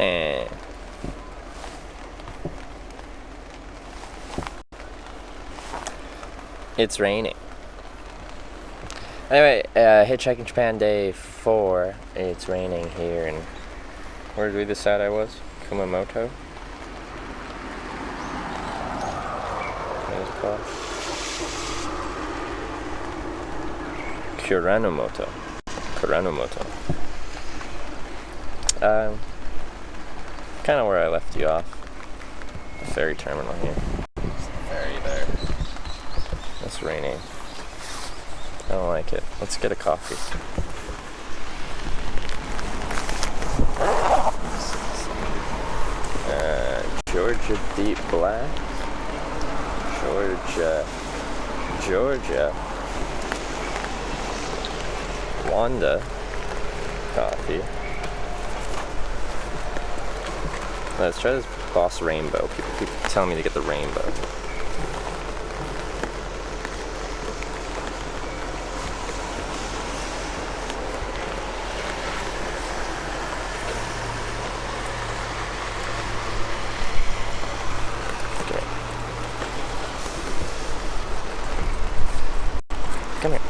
And it's raining. Anyway, Hitchhiking Japan Day 4. It's raining here, and where did we decide I was? Kumamoto? What is it called? Kuranomoto. Kind of where I left you off. The ferry terminal here. There's the ferry there. It's raining. I don't like it. Let's get a coffee. Georgia Deep Black. Georgia. Wanda coffee. Let's try this Boss Rainbow. People keep telling me to get the rainbow. Come here.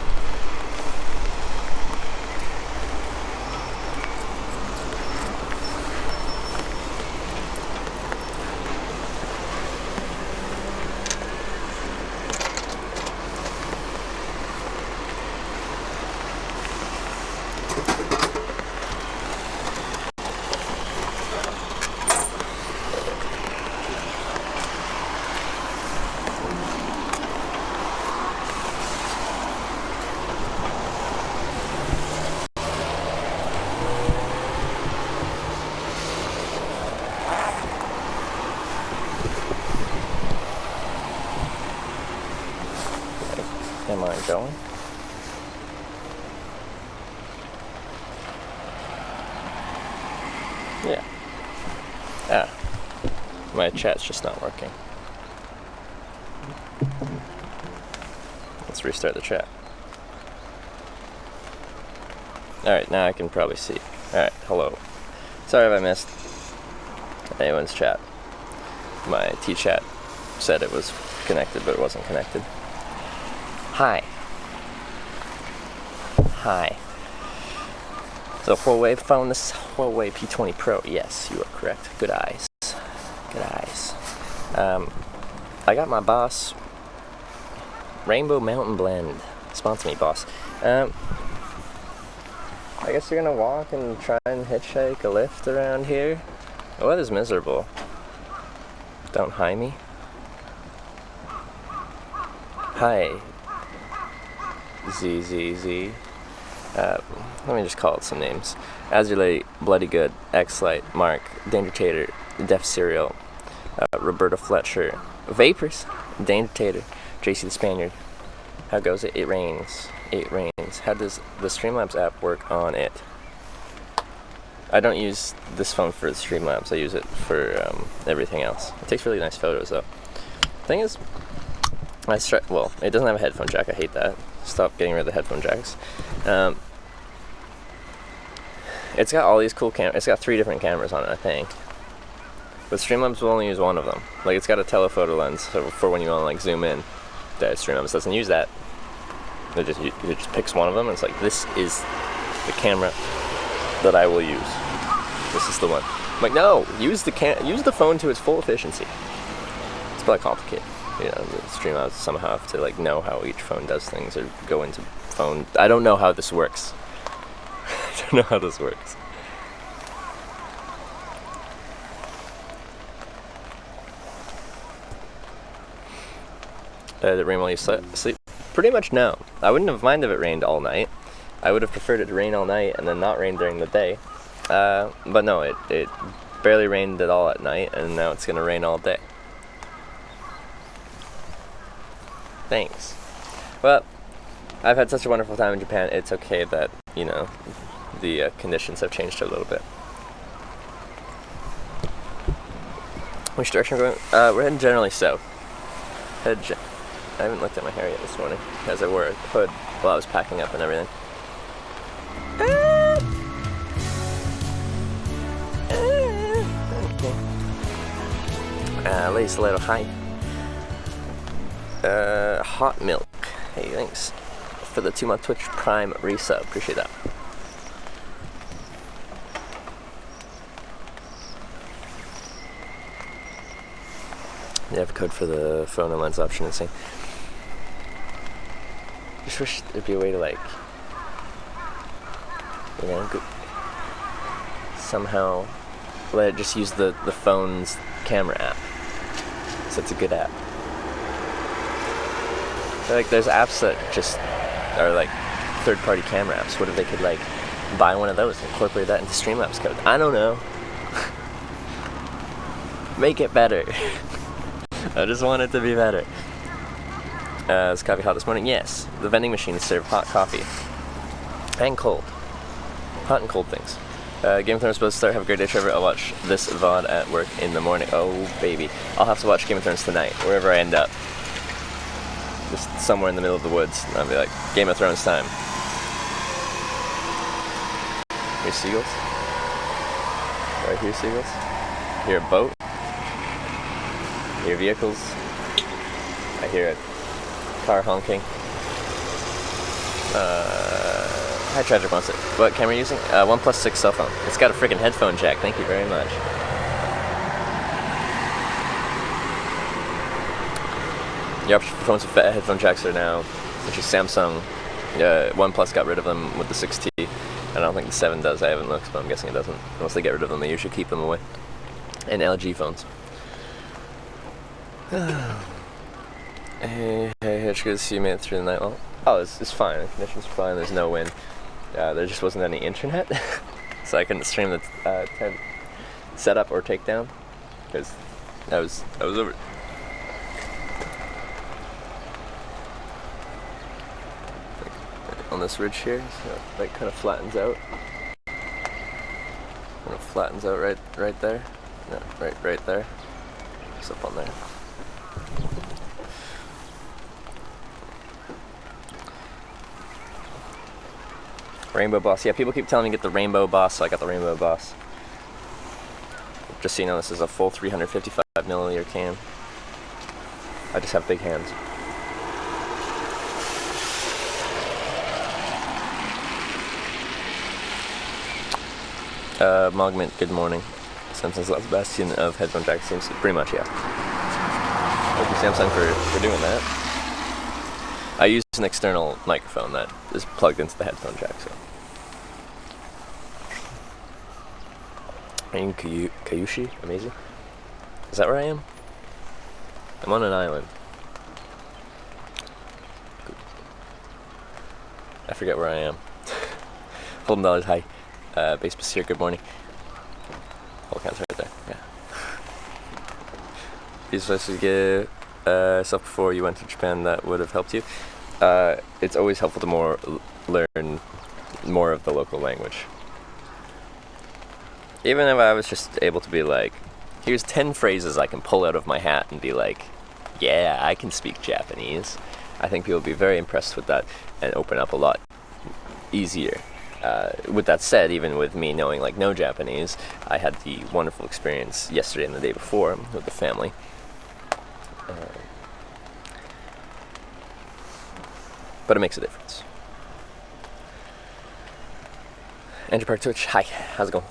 Am I going? Yeah. Ah. My chat's just not working. Let's restart the chat. Alright, now I can probably see. Alright, hello. Sorry if I missed anyone's chat. My T-chat said it was connected, but it wasn't connected. Hi. So Huawei phone, this is Huawei P20 Pro. Yes, you are correct. Good eyes. I got my Boss Rainbow Mountain Blend. Sponsor me, Boss. I guess you're gonna walk and try and hitchhike a lift around here. The weather's miserable. Don't high me. Hi. ZZZ. Let me just call it some names. Azulate, Bloody Good, X-Light, Mark, Danger Tater, Def Cereal, Roberta Fletcher, Vapors, Danger Tater, JC the Spaniard. How goes it? It rains. How does the Streamlabs app work on it? I don't use this phone for Streamlabs. I use it for everything else. It takes really nice photos though. Thing is, well, it doesn't have a headphone jack. I hate that. Stop getting rid of the headphone jacks. It's got all these cool cameras. It's got 3 different cameras on it, I think. But Streamlabs will only use one of them. Like, it's got a telephoto lens so for when you want to like zoom in. That Streamlabs doesn't use that. It just picks one of them and it's like, this is the camera that I will use. This is the one. I'm like, no, use the phone to its full efficiency. It's probably complicated. You know, the Streamlabs somehow have to like know how each phone does things or go into phone. I don't know how this works. I don't know how this works. Did it rain while you sleep? Pretty much no. I wouldn't have minded if it rained all night. I would have preferred it to rain all night and then not rain during the day. But no, it barely rained at all at night, and now it's gonna rain all day. Thanks. Well, I've had such a wonderful time in Japan. It's okay that, you know, the conditions have changed a little bit. Which direction are we going? We're heading generally south. I haven't looked at my hair yet this morning, as I wore a hood while I was packing up and everything. Lace Little Hi. Hot Milk. Hey, thanks for the 2-month Twitch Prime resub. Appreciate that. They have a code for the phone and lens option and saying. Just wish there'd be a way to, like, you know, somehow let it just use the phone's camera app. So it's a good app. Like, there's apps that just are like third-party camera apps. What if they could, like, buy one of those and incorporate that into Streamlabs code? I don't know. Make it better. I just want it to be better. Is coffee hot this morning? Yes. The vending machines serve hot coffee. And cold. Hot and cold things. Game of Thrones supposed to start. Have a great day, Trevor. I'll watch this VOD at work in the morning. Oh, baby. I'll have to watch Game of Thrones tonight, wherever I end up. Just somewhere in the middle of the woods. And I'll be like, Game of Thrones time. Here's seagulls. Right here, seagulls. Hear a boat. Hear vehicles. I hear a car honking. Hi, Tragic wants it. What camera are you using? OnePlus 6 cell phone. It's got a freaking headphone jack. Thank you very much. The option for phones with headphone jacks are now, which is Samsung. OnePlus got rid of them with the 6T. I don't think the 7 does. I haven't looked, but I'm guessing it doesn't. Once they get rid of them, they usually keep them away. And LG phones. Hey, it's good to see you made it through the night. Well, it's fine. The conditions are fine. There's no wind. There just wasn't any internet, so I couldn't stream the tent setup or takedown because I was over. On this ridge here, so it, like, kind of flattens out. Kind of flattens out right there. No, right there. Just up on there. Rainbow Boss. Yeah, people keep telling me to get the Rainbow Boss, so I got the Rainbow Boss. Just so you know, this is a full 355 milliliter can. I just have big hands. Mogment, good morning. Samsung's last bastion of headphone jack seems pretty much, yeah. Thank you, Samsung, for doing that. I use an external microphone that is plugged into the headphone jack, so. In Kyushu, amazing. Is that where I am? I'm on an island. I forget where I am. Holden Dollars, hi. Base here, good morning. Whole count's right there, yeah. You're supposed to get stuff before you went to Japan that would have helped you. It's always helpful to learn more of the local language. Even if I was just able to be like, here's 10 phrases I can pull out of my hat and be like, yeah, I can speak Japanese. I think people would be very impressed with that and open up a lot easier. With that said, even with me knowing like no Japanese, I had the wonderful experience yesterday and the day before with the family. But it makes a difference. Andrew Park Twitch, hi, how's it going?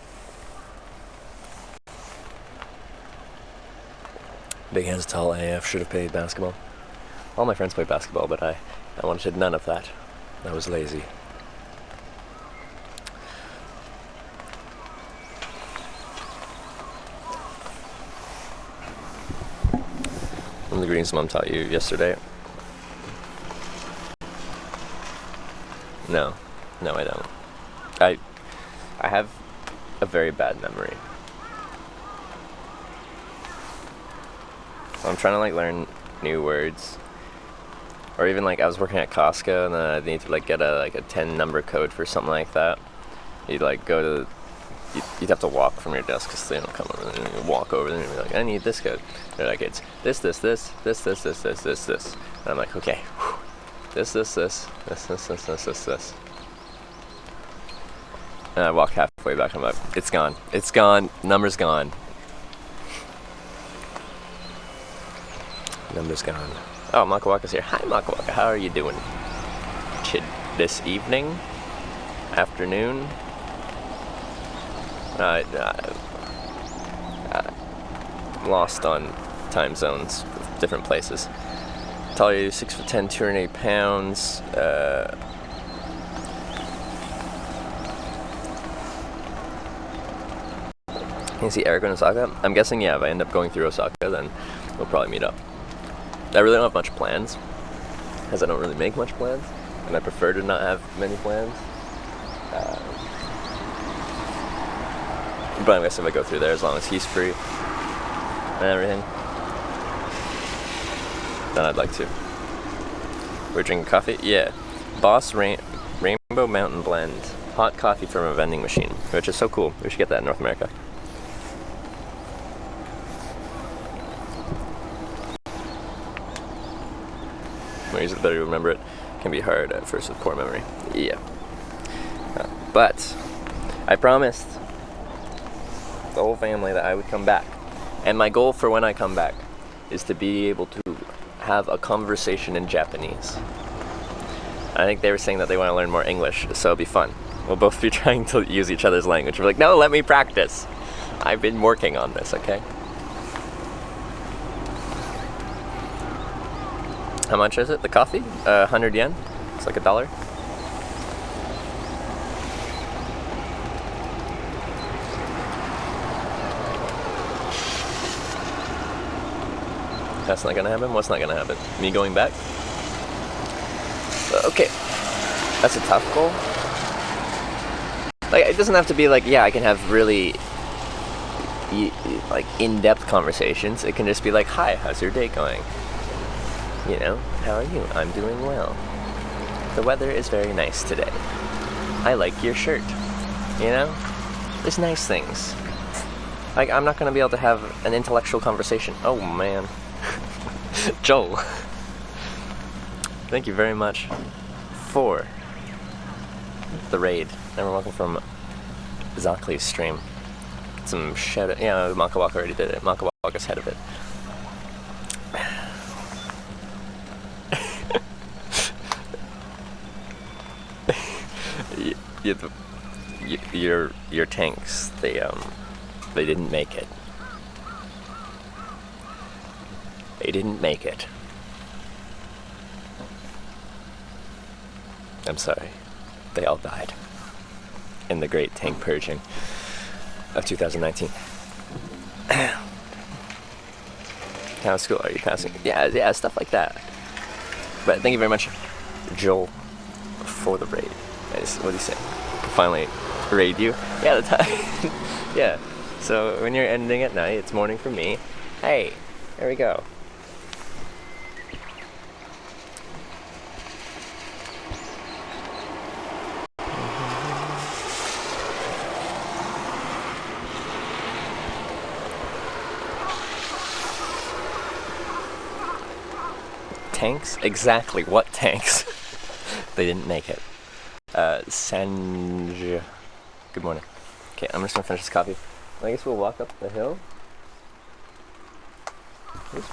Big hands tall AF, should have played basketball. All my friends played basketball, but I wanted none of that. I was lazy. One of the greetings Mom taught you yesterday. No, I don't. I have a very bad memory. So I'm trying to like learn new words. Or even like I was working at Costco and then I need to like get a 10 number code for something like that. You'd like go to you'd have to walk from your desk because they don't come over and you walk over there and be like, I need this code. They're like, it's this. And I'm like, okay, this. And I walk halfway back and I'm like, it's gone, number's gone. Number's gone. Oh, Makawaka's here. Hi, Makawaka. How are you doing? This evening? Afternoon? Lost on time zones, different places. Talia, 6'10", 208 pounds. Can you see Eric in Osaka? I'm guessing, yeah, if I end up going through Osaka, then we'll probably meet up. I really don't have much plans, because I don't really make much plans, and I prefer to not have many plans. But I guess if I go through there, as long as he's free and everything, then I'd like to. We're drinking coffee? Yeah. Boss Rainbow Mountain Blend. Hot coffee from a vending machine, which is so cool. We should get that in North America. When you use it better to remember it. Can be hard at first with poor memory. Yeah. But I promised the whole family that I would come back. And my goal for when I come back is to be able to have a conversation in Japanese. I think they were saying that they want to learn more English, so it'll be fun. We'll both be trying to use each other's language. We're like, no, let me practice. I've been working on this, okay? How much is it? The coffee? 100 yen? It's like $1. That's not gonna happen? What's not gonna happen? Me going back? Okay. That's a tough goal. Like, it doesn't have to be like, yeah, I can have really like in-depth conversations. It can just be like, hi, how's your day going? You know, how are you? I'm doing well. The weather is very nice today. I like your shirt. You know? There's nice things. Like, I'm not gonna be able to have an intellectual conversation. Oh, man. Joel. Thank you very much for the raid. And we're welcome from Zakli's stream. Get some shout out. Yeah, Makawaka already did it. Makawaka's head of it. Your tanks, they didn't make it. They didn't make it. I'm sorry. They all died in the great tank purging of 2019. How school are you passing? Yeah, stuff like that. But thank you very much, Joel, for the raid. What do you say? Finally raid you? Yeah, the time. Yeah. So when you're ending at night, it's morning for me. Hey, there we go. Tanks? Exactly, what tanks? They didn't make it. Sanj. Good morning. Okay, I'm just gonna finish this coffee. I guess we'll walk up the hill. Oops.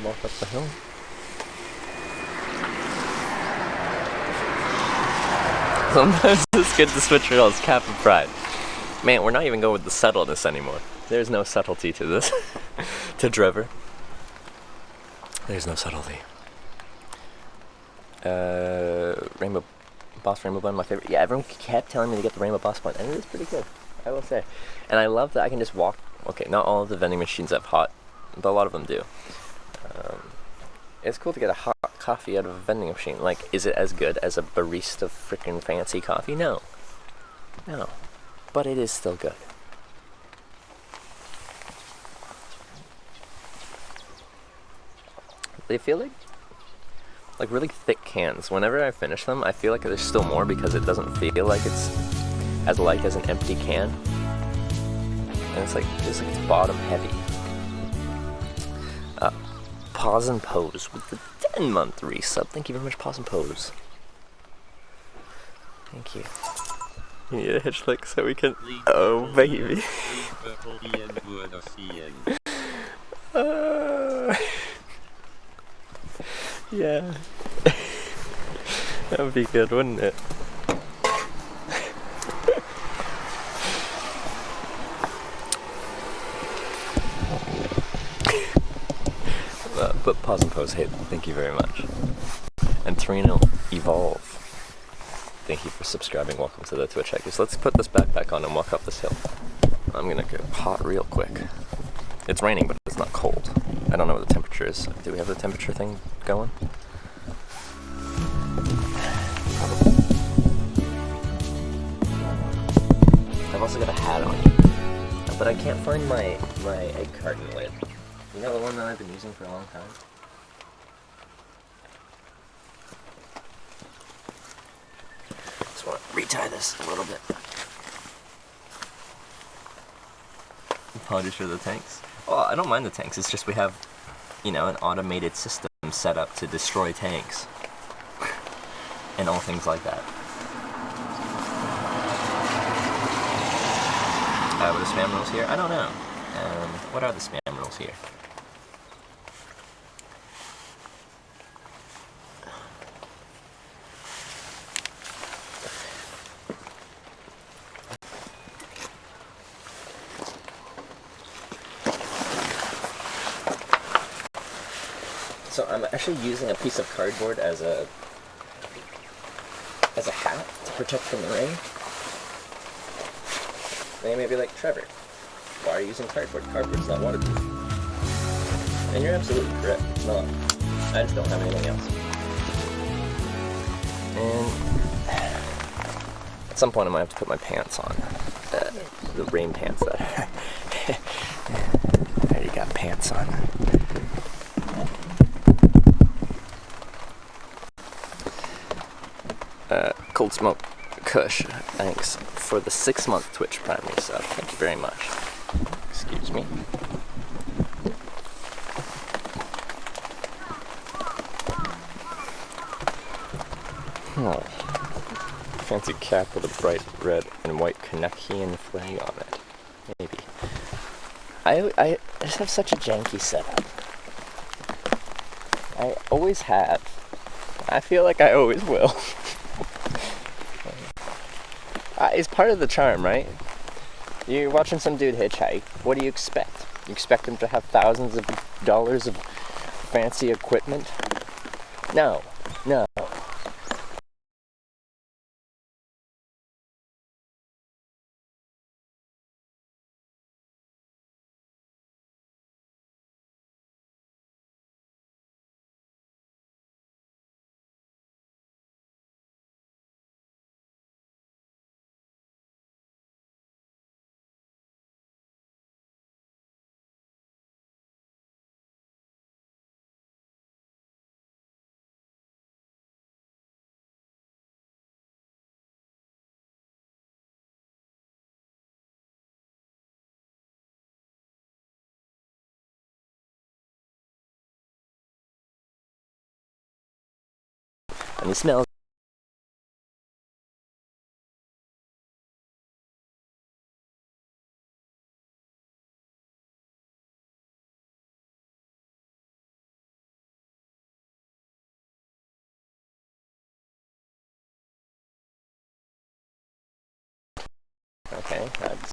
Walk up the hill. Sometimes it's good to switch roles. Cap and pride. Man, we're not even going with the subtleness anymore. There's no subtlety to this. To Trevor. There's no subtlety. Rainbow Blend, my favorite. Yeah, everyone kept telling me to get the Rainbow Boss Blend, and it is pretty good, I will say. And I love that I can just walk. Okay, not all of the vending machines have hot, but a lot of them do. It's cool to get a hot coffee out of a vending machine. Like, is it as good as a barista freaking fancy coffee? No. No. But it is still good. They feel like really thick cans. Whenever I finish them, I feel like there's still more because it doesn't feel like it's as light as an empty can. And it's like, just like it's bottom heavy. Pause and Pose with the 10-month resub. Thank you very much, Pause and Pose. Thank you. You need a hitch lick so we can. Oh, baby. Yeah. That would be good, wouldn't it? But pause and pose, hey, thank you very much. And Torino Evolve, thank you for subscribing. Welcome to the Twitch Hikers. Let's put this backpack on and walk up this hill. I'm gonna get hot real quick. It's raining, but it's not cold. I don't know what the temperature is. Do we have the temperature thing going? I've also got a hat on, but I can't find my egg carton lid. You know the one that I've been using for a long time? Just want to retie this a little bit. Apologies for the tanks. Well, I don't mind the tanks, it's just we have, you know, an automated system set up to destroy tanks. And all things like that. What are the spam rules here? I don't know. What are the spam rules here? So I'm actually using a piece of cardboard as a hat to protect from the rain. They may be like, Trevor, why are you using cardboard? Cardboard's not waterproof. And you're absolutely correct, it's not. I just don't have anything else. And at some point I might have to put my pants on. The rain pants that I already got pants on. Cold Smoke Kush, thanks for the 6-month Twitch Prime resub. Thank you very much. Excuse me. Oh. Fancy cap with a bright red and white Canuckian flag on it. Maybe. I just have such a janky setup. I always have. I feel like I always will. It's part of the charm, right? You're watching some dude hitchhike. What do you expect? You expect him to have thousands of dollars of fancy equipment? No. No. And he smells okay, that's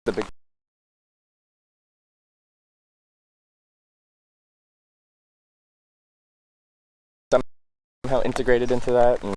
the big somehow integrated into that. And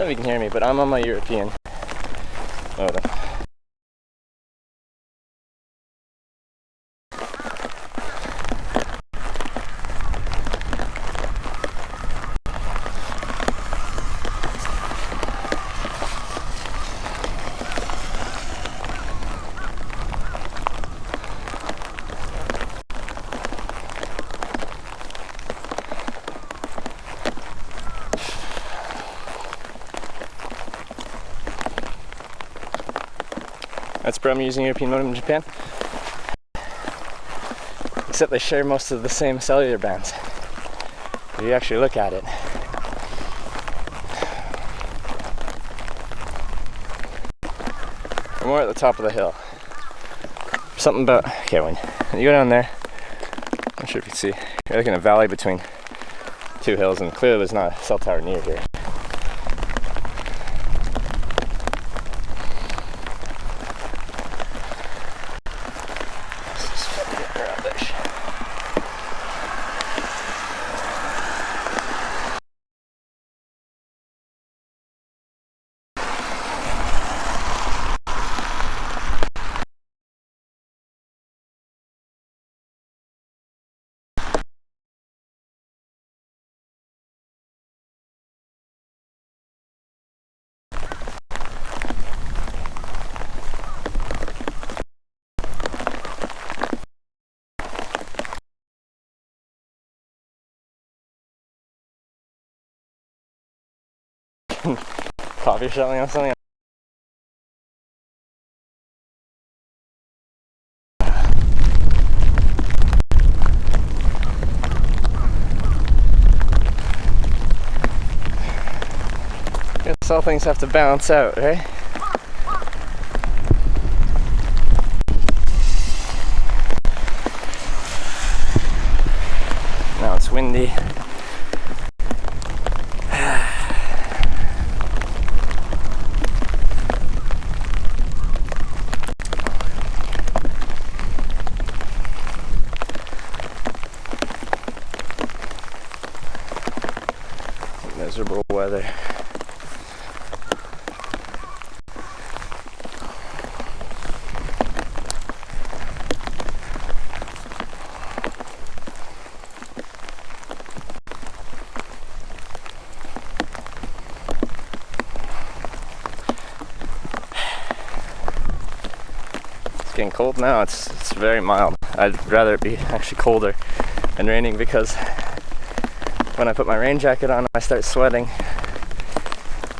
if you can hear me, but I'm on my European modem. That's where I'm using European modem in Japan. Except they share most of the same cellular bands. If you actually look at it. We're more at the top of the hill. Something about, okay, when you go down there, I'm not sure if you can see, you're like in a valley between two hills, and clearly there's not a cell tower near here. Coffee or something. Guess all things have to balance out, right? Now it's windy. Miserable weather. It's getting cold now. It's very mild. I'd rather it be actually colder and raining, because when I put my rain jacket on, I start sweating.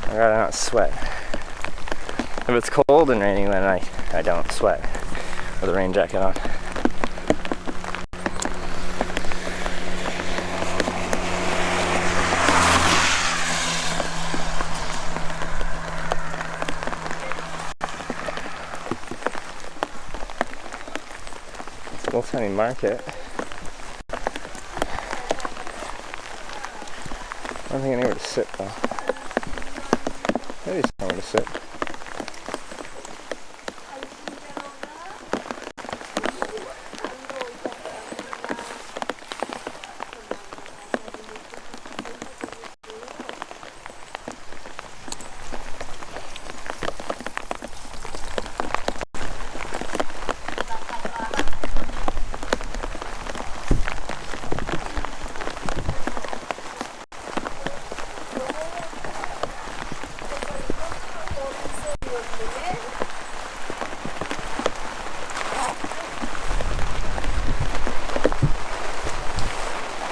I'd rather not sweat. If it's cold and raining, then I don't sweat with a rain jacket on. It's a little tiny market. I don't think anywhere to sit though. Maybe somewhere to sit.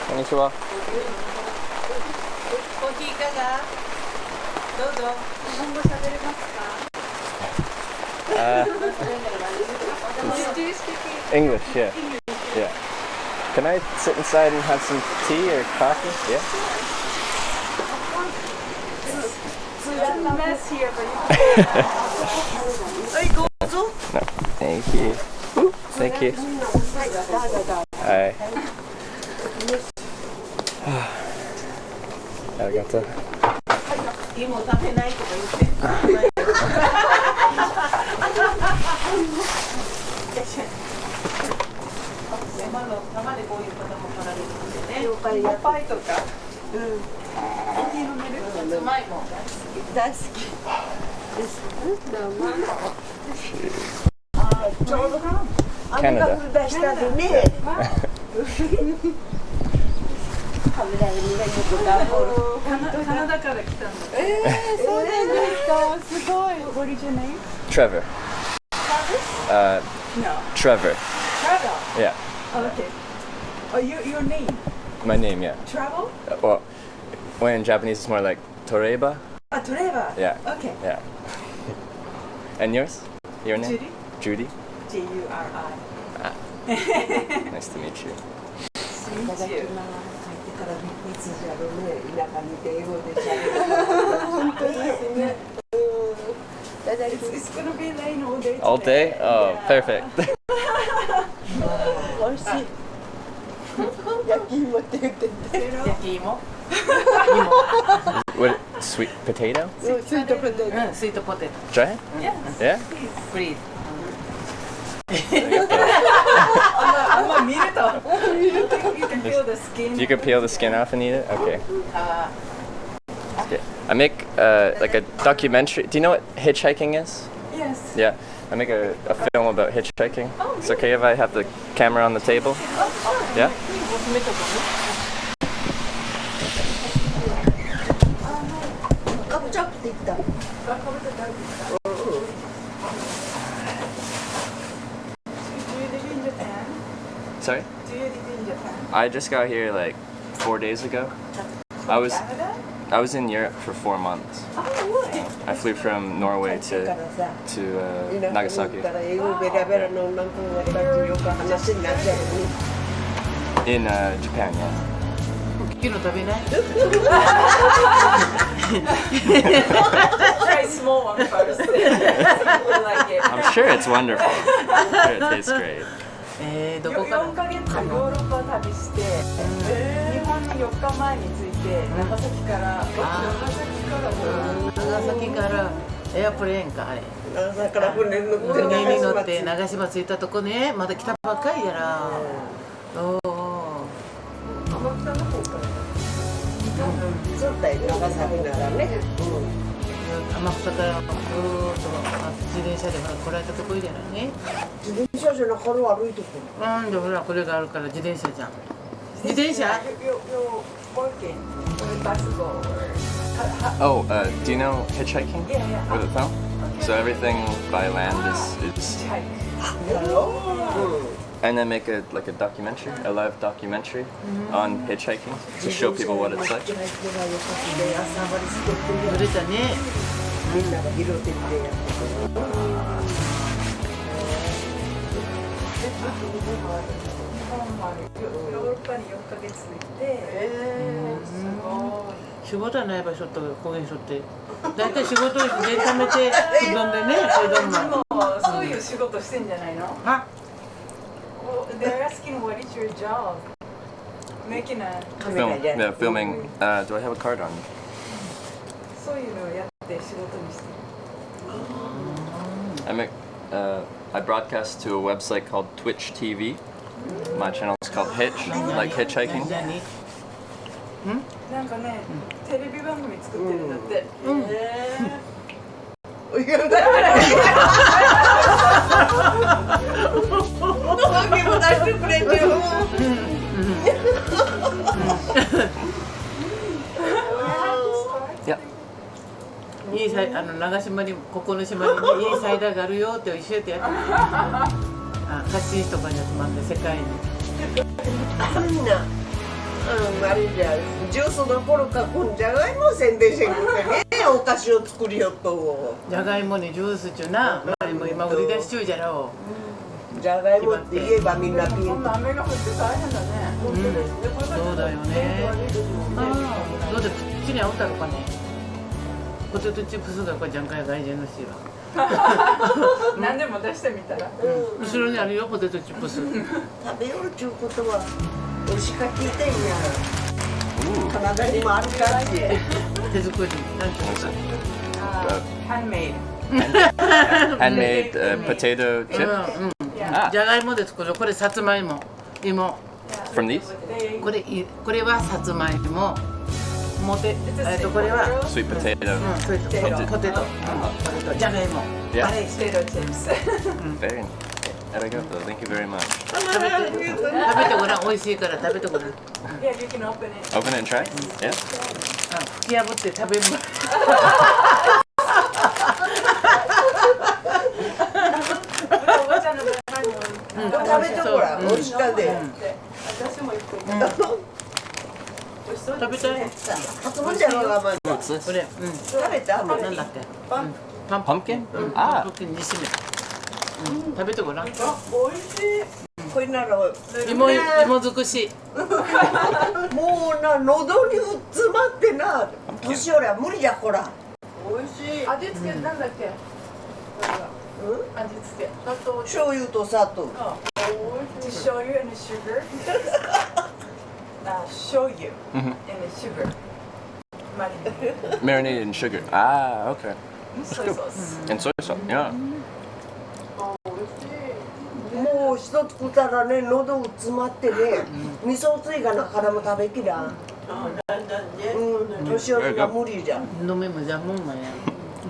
Konnichiwa. コーヒーいかが？どうぞ。日本語喋れますか？ Do you speak English, yeah. Yeah. Can I sit inside and have some tea or coffee? Yeah. It's a mess here, but you can. No, thank you. Ooh, thank you. Hi. Arigato. いいもん食べないとか言って。山の山でこういう方も来られるんでね。パイとか。うん。飲める？さつまいも大好きです。どうも。ちょうど雨が降り出したでね。カナダから来たんだ。そうなんですか。すごい。What is your name? Trevor. No. Trevor. Travel. Yeah. Oh, okay. Oh, your name? My name, yeah. Travel? Well, when in Japanese it's more like Toreba. Trevor. Yeah. Okay. Yeah. And yours? Your name? Judy. Judy? G-U-R-I. Nice to meet you. からびっくりするじゃろうね。田舎にいて英語でしゃべる。本当ですね。It's gonna be rain all day. All day? Oh, perfect. 美味しい。焼き芋って言ってて。焼き芋。What? Sweet potato? Sweet potato. Sweet potato. Try it? Yeah? Please. あんま見ると。You can peel the skin. You can peel the skin off and eat it? Okay. Okay. I make like a documentary. Do you know what hitchhiking is? Yes. Yeah. I make a film about hitchhiking. It's okay if I have the camera on the table? Yeah? Sorry? Do you live in Japan? I just got here like 4 days ago. I was in Europe for 4 months. I flew from Norway to Nagasaki. In Japan, yeah. 昨日食べない Try small one first. Like it. I'm sure it's wonderful. I'm sure it tastes great. どこから4ヶ月ヨーロッパ旅して、日本に4日前に着いて、長崎からエアプレーンかあれ長崎から船に乗って船に乗って長島着いたとこねまだ来たばっかりやなおお天北の方からそうだよ長崎ならね天草からずーっと自転車で来られたとこいだよね自転車じゃなくて歩いてくるなんでほらこれがあるから自転車じゃん自転車 You're working with bicycle Oh, do you know Hitchhiking? Yeah. With a film? So everything by land is and then make a documentary, a live documentary on hitchhiking to show people what it's like. 乗れたねみんなが拾ってってやってヨーロッパに4ヶ月いて、すごい。仕事はない場所と公園しとってだいたい仕事で貯めてうどんでねうどんでもそういう仕事してんじゃないのあ They're asking what is your job? Making a Filming. Do I have a card on me? そういうのをやって仕事にしてる I broadcast to a website called Twitch TV. My channel is called Hitch, like hitchhiking. なんかね、テレビ番組作ってるんだっていい長島にここの島にねいいサイダーがあるよって教えて発信とかに集まって世界にみんなあれじゃジュースどころかこんじゃがいも宣伝してくれてねお菓子を作りよっとじゃがいもにジュースちゅうな今売り出し中じゃろうじゃがいもって言えばみんなピンと雨が降って大変だねそうだよねどうで口に合うたのかねポテトチップスがこれじゃんかや大事なしは何でも出してみたら後ろにあるよポテトチップス食べよるちゅうことはおいしか聞いてんやカナダにもあるからし手作りなんてhandmade Handmade potato chip じゃがいもで作るこれさつまいも芋 from these. これはさつまいもこれは Sweet potato. ポテトじゃがいも Yeah. Potato chips. Very nice. Arigato. Thank you very much. 食べてごらん美味しいから食べてごらん Yeah, you can open it. Open it and try? Yeah. 突き破って食べるおばちゃんの中にも食べてごらん、美味しかで。私も一個食べたい初物じゃろがま What's this? これ食べた？なんだっけパン Pumpkin? パ Ah. ンプキン煮しめ食べてごらん美味しい。これなら芋尽くしもうな喉に詰まってな、年寄りは無理じゃこら。美味しい。味付けなんだっけ？これは味付け。砂糖。醤油と砂糖。醤油 and sugar. 醤油 and sugar. Marinated in sugar. Ah, okay. Soy sauce. And soy sauce. Yeah. もう一つ食ったらね、喉詰まってね、味噌ついがなからも食べきらん。年寄りが無理じゃん。飲めもじゃもんまや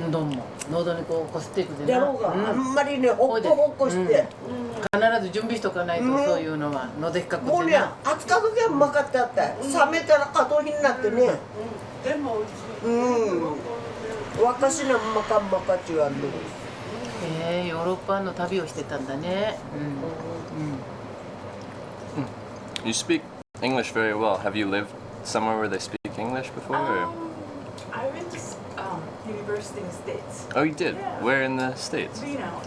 うどんも喉にこうこすっていくでなやろうが、あんまりね、ほっこほっこして。必ず準備しとかないとそういうのは喉引っかくもうね、ってな熱か時はうまかったって。冷めたら後になってね。でも美味しい。若しなうまかっちゅうあんの。ヨーロッパの旅をしてたんだね You speak English very well. Have you lived somewhere where they speak English before? Or? I went to university in the States. Oh, you did? Yeah. Where in the States? Reno,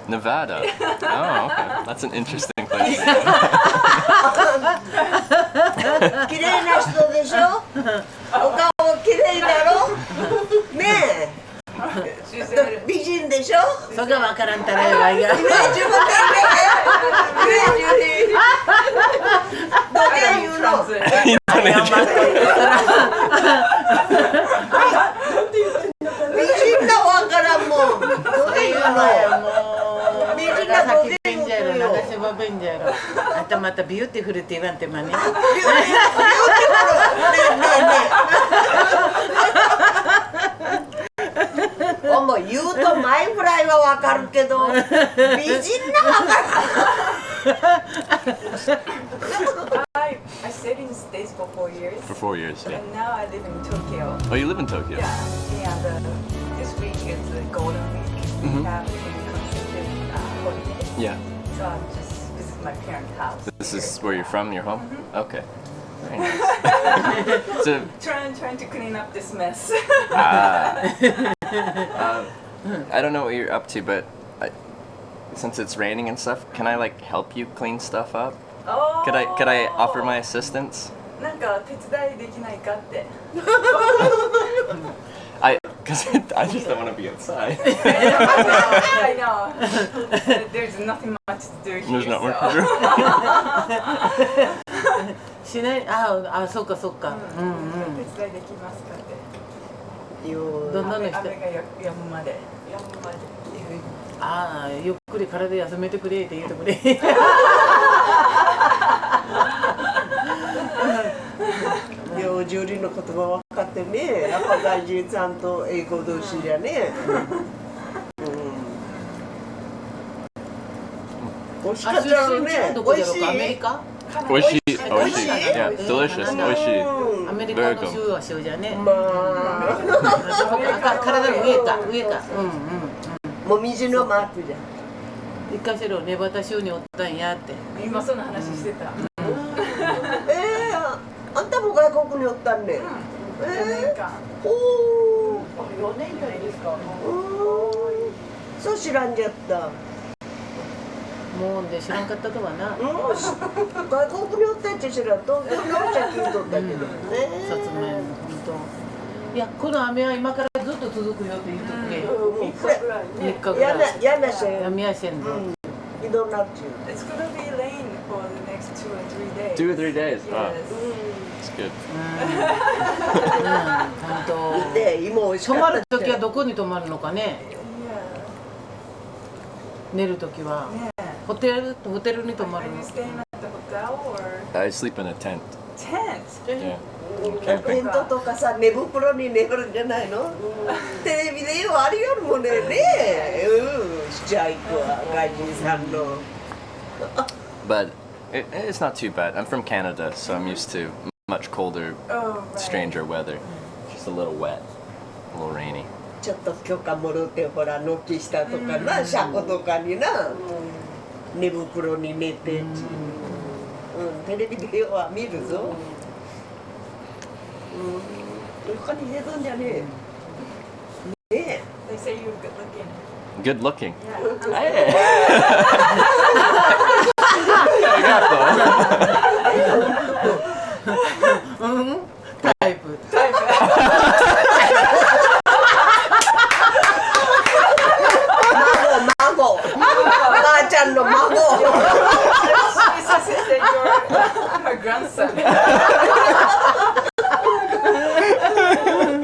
Nevada. Nevada. Oh, okay. That's an interesting place. 綺麗な人でしょ。お顔綺麗だろ。ねえ。美人でしょ。そがわからんたらよわいがイメージもね。イメージに。どげ言うの。美人だわからんもん。どげ言うの。美人だどげ言うのよ。長島弁じゃろあたまたビューティフルって言わんてまねビューティフル。ねえねえねえ。おも言うと前ぐらいはわかるけど美人なわからん。I stayed in the States for 4 years. For 4 years, yeah. And now I live in Tokyo. Oh, you live in Tokyo? Yeah, and this week is the Golden Week. We have a consecutive holiday. Yeah. So I'm just visiting my parents' house. This is where you're from, your home? Okay. Very nice. So, Trying to clean up this mess. I don't know what you're up to, but since it's raining and stuff, can I like help you clean stuff up? Oh. Could I offer my assistance? なんか手伝いできないかって。Because I just don't want to be outside. I know. There's nothing much to do here. There's not much so. to do. しないあそうかそうか手伝いできますかって。どんなの人雨が止むまで。ゆっくり体休めてくれって言うてくれよジュリーの言葉分かってね。やっぱ外人さんと英語同士じゃね。美味しかったよね。美味しい。アメリカ Oishi. Yeah, delicious. Oishi. アメリカの州は州じゃねまあ。体の上かもみじのマークじゃん。一回しろネバダ州におったんやって今その話してた。あんたも外国におったんね。4年間。おお。4年間ですか。そう知らんじゃった。もうで知らんかったとはな外国におったっちゃ知らん。東京におっちゃ聞いとったけどね。さつまいも本当いやこの雨は今からずっと続くよって言うとくれ3日ぐらいね。 3日ぐらいやなし闇やせんのひどなっちゅう。 It's gonna be rain for the next 2 or 3 days. 2 or 3 days. Wow. Yes. It's good. 本当で芋美味しか泊った。まるときはどこに泊まるのかね Yeah. 寝るときは Yeah. ホテルに泊ま Are る you の staying at the hotel or I sleep in a tent. tent? Yeah. テントとかさ、寝袋に寝るんじゃないの？テレビでよありよるもんね。しちゃいくわ、外人さんの。But it's not too bad. I'm from Canada, so I'm used to much colder, stranger weather. Just a little wet, a little rainy. ちょっと許可もろて、ほら、軒下とかな、車庫とかにな、寝袋に寝て、テレビでよは見るぞ。他に寝るんじゃねえ。ねえ。 They say you're good looking. Good looking. Yeah. Hey. タイプ。孫。ばあちゃんの孫。She says that you're her grandson.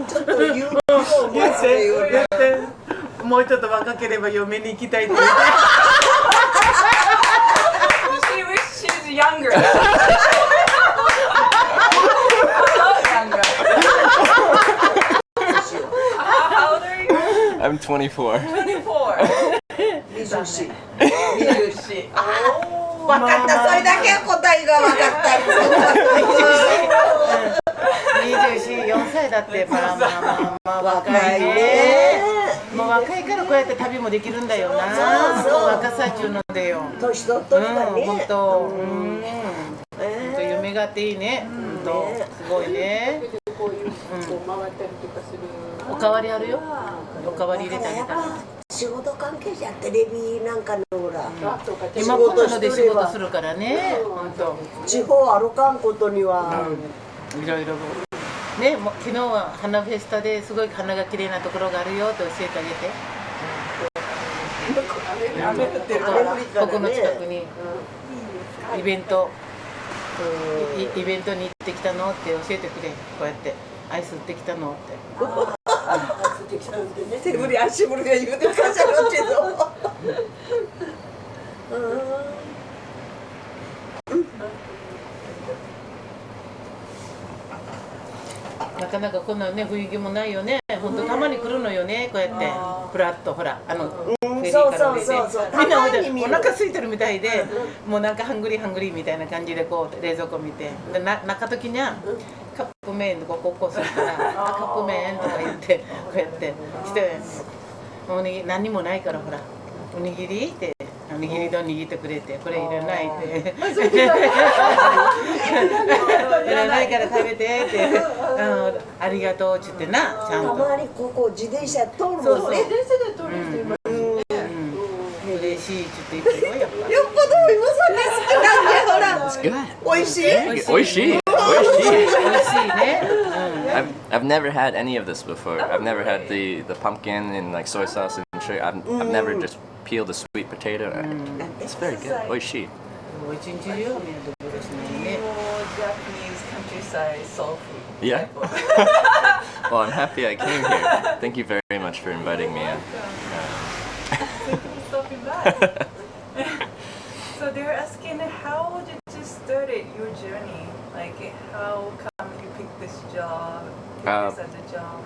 ちょっと言うと言ってもうちょっと若ければ嫁に行きたいって言って She wishes she was younger. Younger. How old are you? I'm 24. 24. 24。 24. 分かった、それだけ答えが分かった。24歳だって、まあ若いね。もう若いからこうやって旅もできるんだよな。若さ中のでよ。年取っとるからね。本当、夢があっていいね。本当、すごいね。おかわりあるよ。おかわり入れてあげたら。仕事関係じゃテレビなんかのほら、今こんなので仕事するからね。本当。地方歩かんことには。いろいろ。ね、もう昨日は花フェスタですごい花が綺麗なところがあるよって教えてあげて。ここの近くにイベントに行ってきたのって教えてくれ。こうやってアイス売ってきたのって。手振り足振りで言うてくださるけど。なかなかこんなね雰囲気もないよね。本当たまに来るのよね。こうやってフラッとほらフェリーから出てみんなお腹空いてるみたいで、もうなんかハングリーみたいな感じでこう冷蔵庫見て、で中時にはカップ麺とかこうするからカップ麺とか言ってこうやってしておにぎり何にもないからほらおにぎりっておにぎり丼握ってくれてこれいらないっていらないから食べてってありがとうって言ってなちゃんと。たまにここ自転車通るもんね。自転車で通る人います。嬉しいって言ってよやっぱ。よっぽど今そんな好きなんでほら。美味しい。Oishii. 美味しいね。I've never had any of this before. I've never had the pumpkin and like soy sauce and sugar. I've never just peeled a sweet potato. It's very good. Oishii. 一日中よみんなところしないね。Japanese countryside soul food. Yeah. Well, I'm happy I came here. Thank you very much for inviting me in. Stopping by. So they're asking how did you start your journey? Like how come you picked this job? Picked this as a job?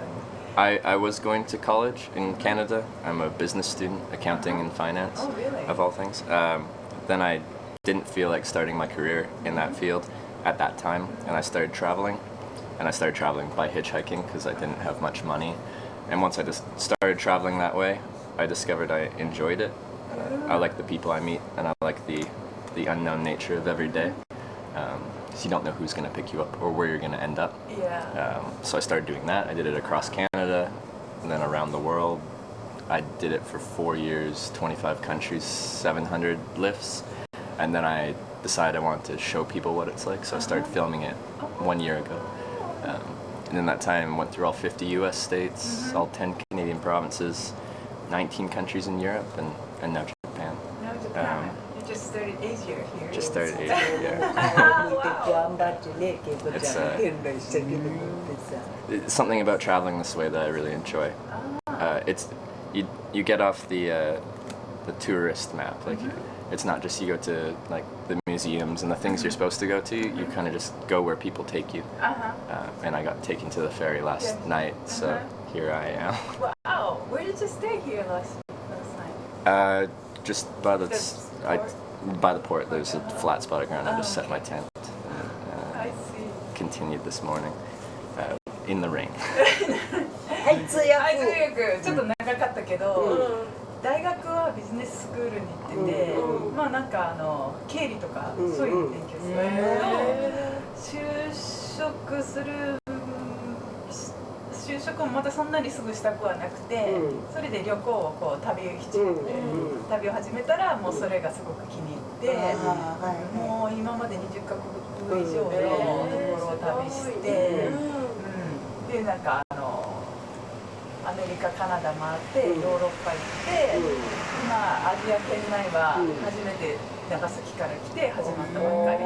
I was going to college in Canada. I'm a business student, accounting and finance, Oh, really? of all things. Then I didn't feel like starting my career in that field at that time, and I started traveling. And I started traveling by hitchhiking because I didn't have much money. And once I just started traveling that way, I discovered I enjoyed it. I like the people I meet, and I like the unknown nature of every day. Because you don't know who's going to pick you up or where you're going to end up. Yeah. So I started doing that. I did it across Canada and then around the world. I did it for 4 years, 25 countries, 700 lifts. And then I decided I wanted to show people what it's like, so I started filming it 1 year ago. And in that time, went through all 50 US states, all 10 Canadian provinces, 19 countries in Europe, and now Japan. Now Japan. You just started Asia here. Just started Asia, yeah. It's something about traveling this way that I really enjoy. It's you get off the tourist map. Like it's not just you go to like the museums and the things you're supposed to go to. You kind of just go where people take you. and I got taken to the ferry last night, so here I am. Wow, where did you stay here last night? Just by the Port? by the port. There's a flat spot of ground. I just set my tent. I see. Continued this morning in the rain. はい通訳はい、通訳ちょっと長かったけど、大学はビジネススクールに行ってて、まあなんか経理とかそういうの勉強するけど、就職もまたそんなにすぐしたくはなくて、それで旅行をこう旅を始めたらもうそれがすごく気に入って、もう今まで20カ国以上のところを旅して、でなんかアメリカ、カナダ回ってヨーロッパ行って、今アジア圏内は初めて長崎から来て始まったばっかり。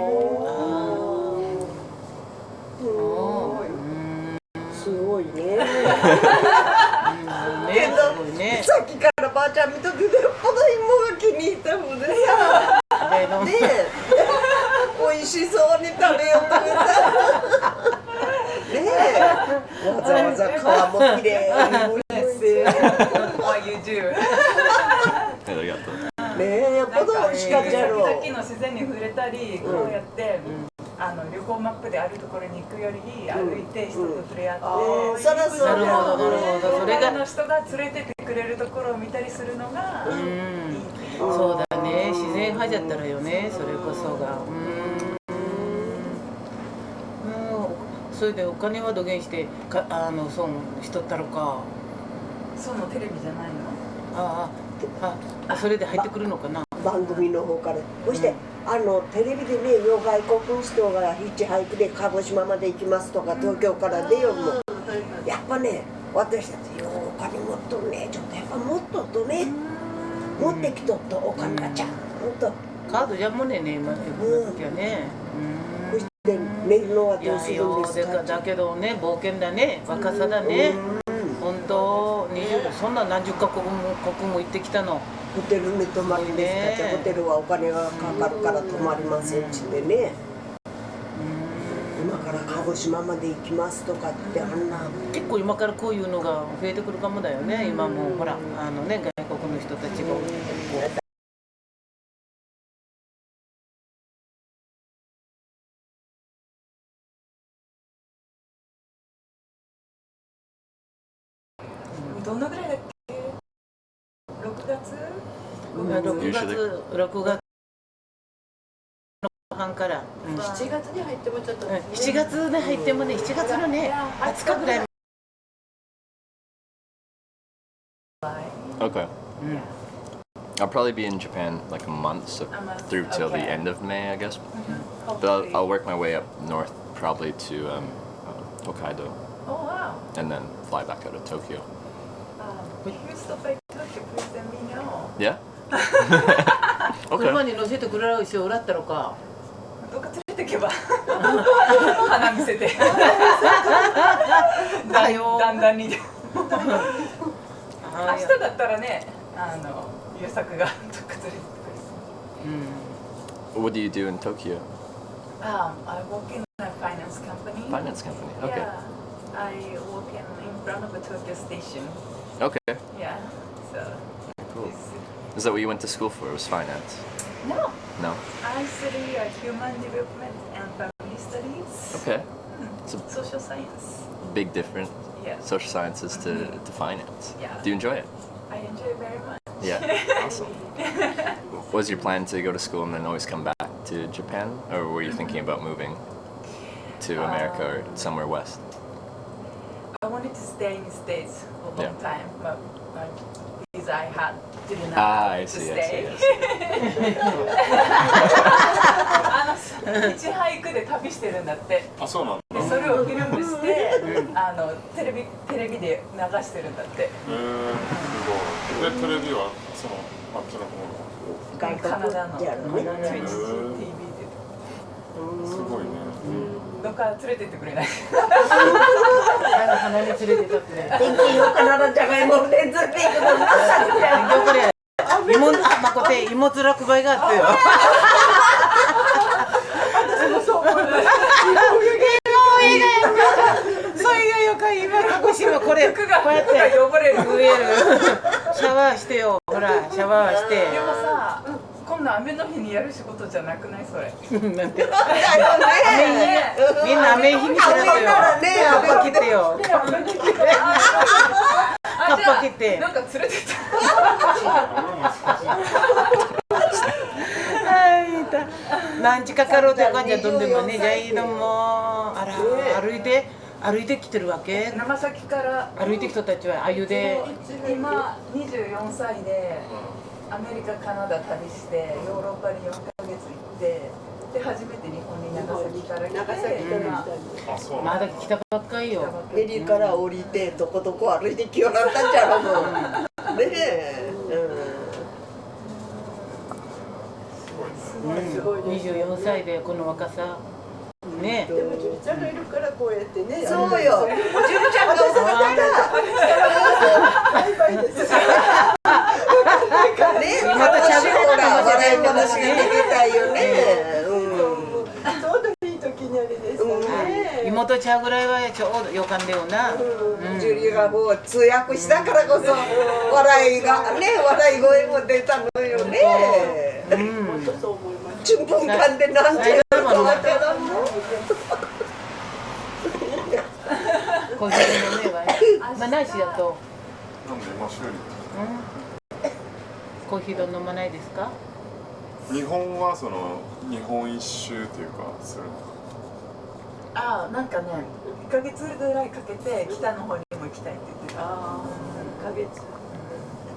すごいね。けどさっきからばあちゃん見とってよっぽど芋が気に入ったもんでさ、ね美味しそうに食べようと思ったねわざわざ皮もきれいにWhat you do? ありがとう。ねよっぽど美味しかったやろ。時々の自然に触れたり、こうやって旅行マップであるところに行くより歩いて人と触れ合って、そらそうだ。なるほど。それがの人が連れてってくれるところを見たりするのがいい。そうだね。自然派じゃったらよね。それこそが。それでお金はどげんして損しとったのか。そのテレビじゃないの？それで入ってくるのかな。番組の方から。そしてテレビでね、外国の人がヒッチハイクで鹿児島まで行きますとか、東京から出ようも。やっぱね、私たちよお金持っとるね、ちょっとやっぱ持っとっとね、持ってきとっとお金がちゃんと。カードじゃもね今の時はね。そして寝るのはどうするんですか。だけどね、冒険だね、若さだね。本当そんな何十カ国も行ってきたの。ホテルに泊まりですか。ホテルはお金がかかるから泊まりませんしでね。今から鹿児島まで行きますとかって結構今からこういうのが増えてくるかもだよね。今もほら外国の人たちがどのぐらいだっけ？6月6月半から、7月に入ってもちょっと、7月に入ってもね、7月のね20日ぐらい。Okay. I'll probably be in Japan like a month, so through till the end of May, I guess. But I'll work my way up north, probably to Hokkaido, Oh wow. and then fly back out of Tokyo. If you stop by Tokyo, please let me know. Yeah. 車 Okay. に乗せてくれる人おらったのか。どっか連れてけば花見せてだんだんに明日だったらね優作がどっか連れてってくれWhat do you do in Tokyo? I work in a finance company. Finance company. Okay. Yeah, I work in front of a Tokyo station. Okay. Yeah, so Cool. Is that what you went to school for? Was finance? no, No. I study human development and family studies. Okay. It's a Social science. big difference. Yeah. Social sciences to finance. Yeah. Do you enjoy it? I enjoy it very much. Yeah. Awesome. Was your plan to go to school and then always come back to Japan, or were you thinking about moving to America or somewhere west? I wanted to stay in the States for a long Yeah. time, but my visa I had didn't I allow to see, I stay. see, ヒッチハイクで旅してるんだって。あ、そうなんだ。でそれをフィルムしてテレビで流してるんだって。すごい。で、テレビはそのあっちの方の。外カナダの国であるね。 Twitch TV ですごいね。どっか連れてってくれない？鼻に連れてたってね。天気よかならじゃがいもで連れて行くのなさみたいな。これまこて芋面配があってよ。そう思います。今これこ服がうやって汚れる。増えるシャワーしてよほらシャワーしてでもさ、今度雨の日にやる仕事じゃなくないそれ。なんてだよね。みんな雨日にする雨ならね、カッパ着てよカッパ着てなんか連れてった。はいた何時かかろうとかじゃどんでもねじゃあいいのもあら歩いてきてるわけ長崎から歩いてきた人たちはあゆで今24歳でアメリカカナダ旅してヨーロッパに4ヶ月行ってで初めて日本に長崎から来て今あ、そうまだ来たばっかりよヘリから降りてどこどこ歩いてきよらったんじゃろもう。ねえ。24歳でこの若さねでもジュリちゃんがいるからこうやってね。そうよ。ジュリちゃんが遅かったバイバイです。ねえ、ほら笑い話ができたいよね。ちょうどいい時にあれですね。妹ちゃんぐらいはちょうどよかんでよなジュリがもう通訳したからこそ笑いがね、笑い声も出たのよね。そう思います。10分間で何て言うかわからんの。コーヒー飲めばまあないしだとなんで今修理コーヒー丼飲まないですか日本はその日本一周というかするのああなんかね1ヶ月ぐらいかけて北の方にも行きたいって言ってた。ああ、1ヶ月。め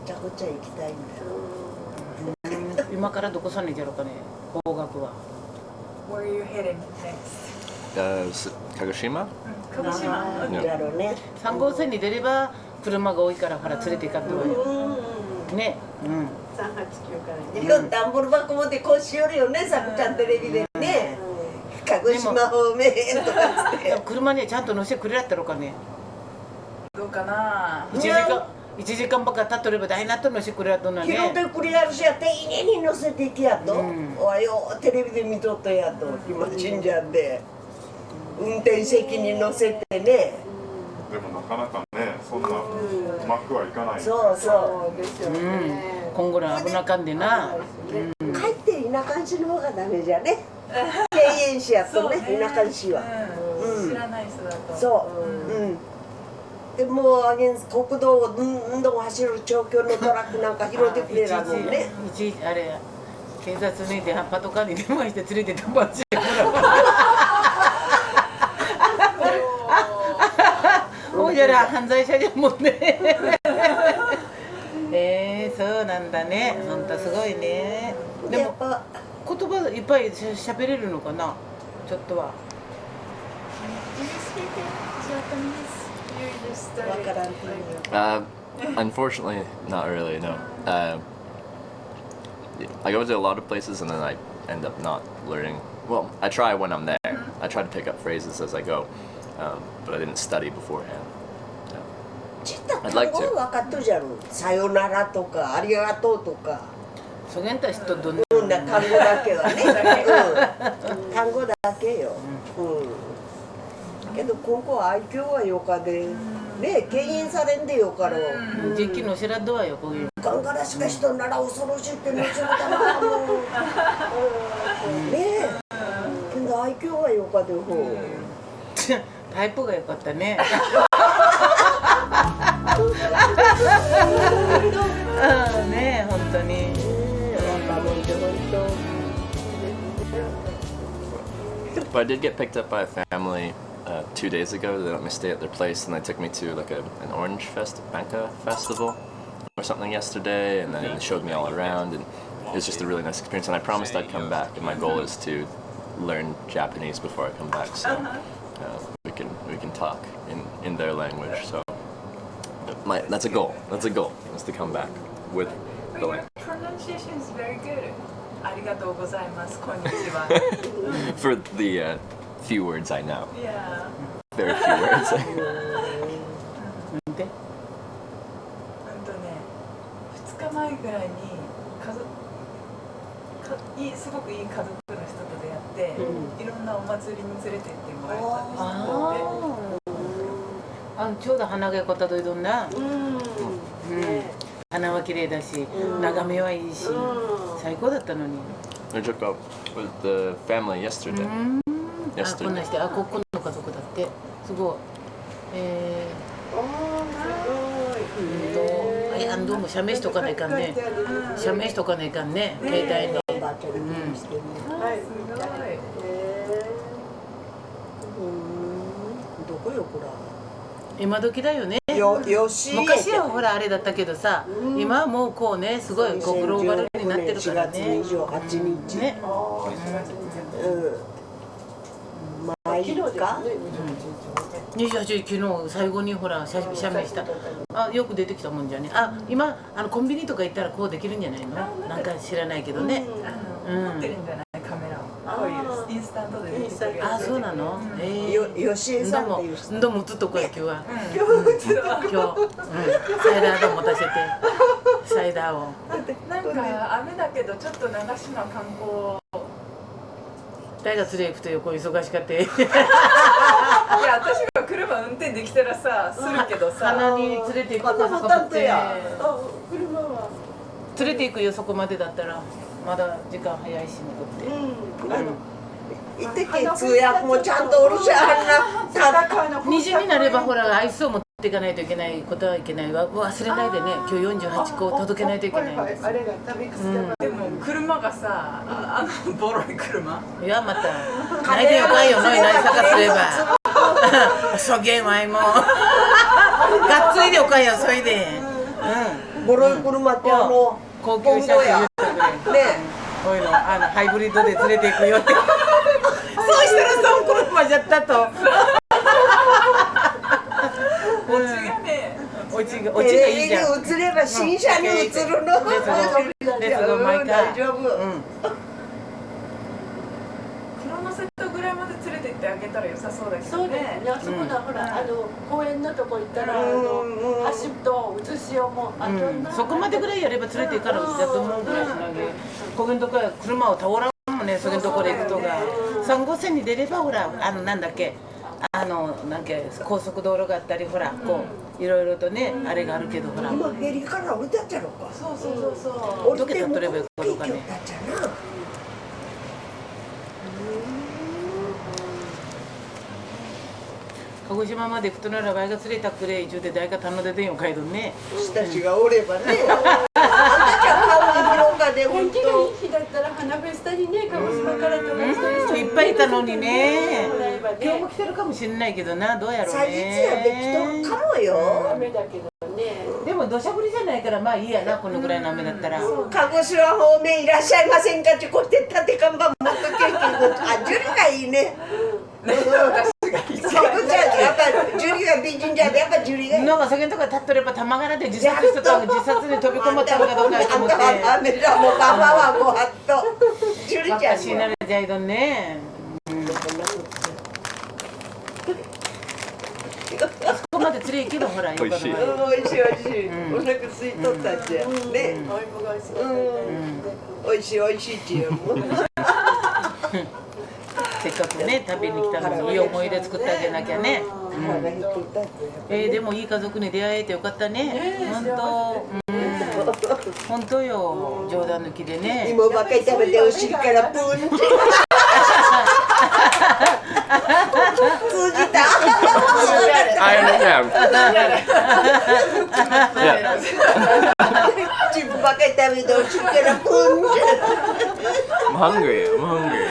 ちゃくちゃ行きたいんだよ。今からどこさねじゃろうかね方角は Where are you heading next? 鹿児島鹿児島。だろうね。3号線に出れば車が多いからほら連れて行かんとわよね389からね。日本ダンボール箱持ってこうしよるよね、さくちゃんテレビでね。鹿児島方面とかつって。車にちゃんと乗せてくれやったろうかねどうかな。 1時間ばっか経っとれば大なっと乗せてくれやっとんの拾っねてくれやるしや、丁寧に乗せていきやと。おいよ、テレビで見とったやと。今死んじゃって。運転席に乗せてね。でもなかなかねそんなうまくはいかないそうそそうですよね。今後の危なかんでなう。帰って田舎市の方がダメじゃね。経営士やとね、田舎市は。知らない人だと。そう。でもう国道をどんどん走る長距離のトラックなんか拾ってくれるもんね。あれ警察にパトカーに電話して連れてたばっちゃほいじゃら犯罪者じゃもんねそうなんだねほんとすごいねでも言葉いっぱいしゃべれるのかなちょっとはわからんっていう。 Unfortunately, not really. No. I go to a lot of places and then I end up not learning. Well, I try when I'm there. I try to pick up phrases as I go, but I didn't study beforehand. ちった単語は分かっとるじゃろ。さよならとかありがとうとか。そげんた人どんな単語だけはね。単語だけよ。けど今後愛嬌はよかでね、敬遠されんでよかろ。実機の知らんどわよこういうガンガラしか人なら恐ろしいってのちゃったなもう。ねえ。けど愛嬌はよかでほう。タイプが良かったねねえ本当にBut I did get picked up by a family 2 days ago. They let me stay at their place, and they took me to like an orange banca festival or something yesterday, and then they showed me all around, and it was just a really nice experience. And I promised I'd come back, and my goal is to learn Japanese before I come back, so we can talk in their language. So that's a goal. That's a goal, is to come back with the language. Pronunciation is very good. ありがとうございます。こんにちは。For the few words I know. Yeah. Very few words. で2日前ぐらいにすごくいい家族の人と出会って、いろんなお祭りに連れてってもらえたんですよ。ちょうど花が良かったといどんな。花は綺麗だし、眺めはいいし、最高だったのに。I took up with the family yesterday. こんなして、ここの家族だって、すごい。どうも写メしとかないかんね。写メしとかないかんね、携帯に。どこよこら。今時だよね。昔はほらあれだったけどさ、今はもうこうね、すごいこうグローバルになってるからね。4月28日。ね。毎日か。28日昨日最後にほら写メした。よく出てきたもんじゃね。今コンビニとか行ったらこうできるんじゃないの？なんか知らないけどね。持ってるんじゃないカメラを。こういうインスタントで出てくるやつ。そうなの？よしえさんっていう人。どうも映っとこや今日は。サイダーで持たせて。サイダーを。なんか雨だけどちょっと長島観光。誰が連れ行くと横忙しかって。いや私が車運転できたらさするけどさ。鼻に連れて行くかとかって。連れて行くよそこまでだったらまだ時間早いし残って。行ってけ通訳もちゃんとおるし2時になればほらアイスを持っていかないといけないことはいけないわ。忘れないでね。今日48個届けないといけない。でも車がさボロい車。いやまたないでよかいよない探すれば。そげんわいも。がっついでよかいよそいで。ボロい車って高級車で言ってくれ。ね。こういうのハイブリッドで連れていくよって。そうしたらその車じゃったと。オチがね。オチがいいじゃん。映れば新車に映るの。レッツゴーマイカー。大丈夫。黒のセットぐらいまで連れてってあげたら良さそうだけどね。そうですね。あそこだほら公園のとこ行ったら走ると写しようもそこまでぐらいやれば連れて行からだと思うぐらいしなげ。ここのとこは車を倒らんもんね。そこのとこで行くとが3号線に出ればほらなんだっけなんか高速道路があったりほらこういろいろとねあれがあるけどほら。今ヘリから降りたっちゃろか。そう。どけたとればよかろうかね。鹿児島まで行くとならばいが連れたくれ一応で誰か頼んでてんよかいどね。下地がおればね。あんたちゃん顔に広がで天気がいい日だったら花フェスタにね鹿児島から飛ばしていっぱいいたのにね。今日も来てるかもしれないけどなどうやろうね。祭日やできとるかもよ。雨だけどね。でも土砂降りじゃないからまあいいやなこのぐらいの雨だったら。鹿児島方面いらっしゃいませんかってこうって立て看板持っとけんけどジュリがいいね。やっぱジュリが美人じゃやっぱジュリがいい。なんかそげんとこ立っとれば玉柄で自殺してたの自殺に飛び込まったのかどうかと思って。あんたはもうババはごはっとジュリちゃん。私なれじゃいどんね。あそこまで連れ行けどほらよかった。美味しい。おいしいおいしい。お腹空いとったんじゃね。おいしいおいしいっていう。せっかくね旅に来たのにいい思い出作ってあげなきゃね。でもいい家族に出会えてよかったね。本当よ冗談抜きでね。芋ばかり食べてお尻からプンって通じた。チップばかり食べてお尻からプンって。I'm hungry. I'm hungry.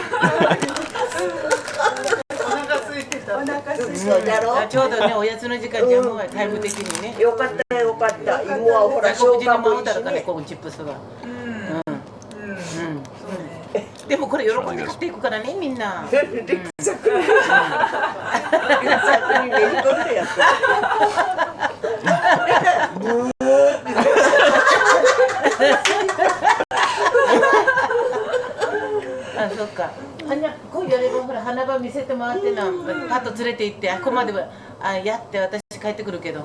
ちょうどねおやつの時間じゃもうタイム的にね。よかったよかった。芋はほら食事にも合うだろうかねこのチップスが。でもこれ喜んで買っていくからねみんな。リュックサックにめり込んでやった。そっか。こうやればほら花場見せてもらってなパッと連れて行ってあここまではやって私帰ってくるけど。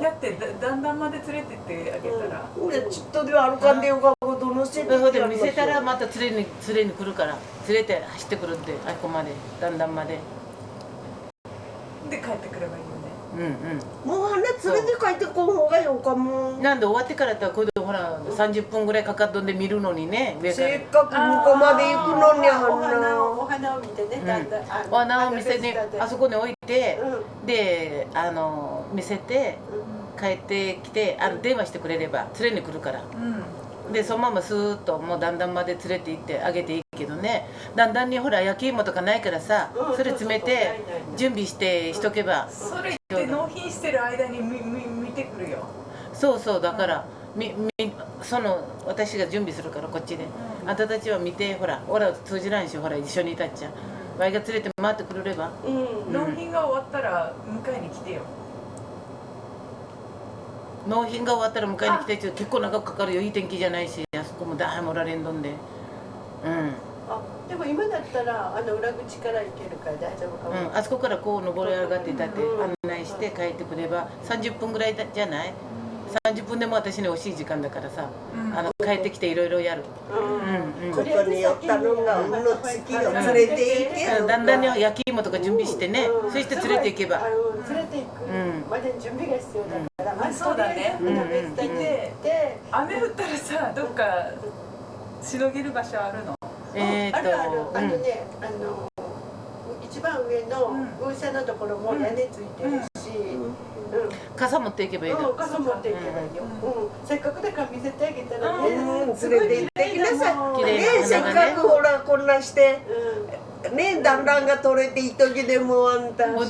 やってだんだんまで連れてってあげたら。俺ちっとでは歩かんでよかどのせで見せたらまた連れに来るから連れて走ってくるってあここまでだんだんまで。で帰ってくればいいよね。もう花連れて帰ってこん方がよかも。なんで終わってからだこれほら30分ぐらいかかっとんで見るのにね、上からせっかく向こうまで行くのにお花を見てね、だんだんお花を見せてあそこに置いて、うで見せて帰ってきて電話してくれれば連れに来るから、でそのままスーッともうだんだんまで連れて行ってあげていいけどね、だんだんにほら焼き芋とかないからさ、それ詰めて準備してしとけば、それって納品してる間に見てくるよ。そうそう、だから私が準備するからこっちで、あんたたちは見て、ほら通じないし、ほら一緒にいたっちゃわいが連れて回ってくれれば、納品が終わったら迎えに来てよ。納品が終わったら迎えに来てちょ結構長くかかるよ、いい天気じゃないし、あそこもだいもられんどんで、でも今だったら裏口から行けるから大丈夫かも。あそこからこう登り上がっていたって案内して帰ってくれば30分ぐらいじゃない？ 30分でも私に惜しい時間だからさ、帰ってきていろいろやる。ここに寄ったのが運の月を連れて行け。だんだんに焼き芋とか準備してね、そして連れて行けば。連れて行くまでに準備が必要だから、まずそうだね。で雨降ったらさ、どっかしのげる場所あるの？ある一番上の風車のところも屋根ついてるし、傘持っていけばいいの。傘持っていけばいいよ。せっかくだから見せてあげたらね。連れて行ってきなさい。ね、せっかくほらこんなしてね、団らんが取れていい時でもあんた。ほん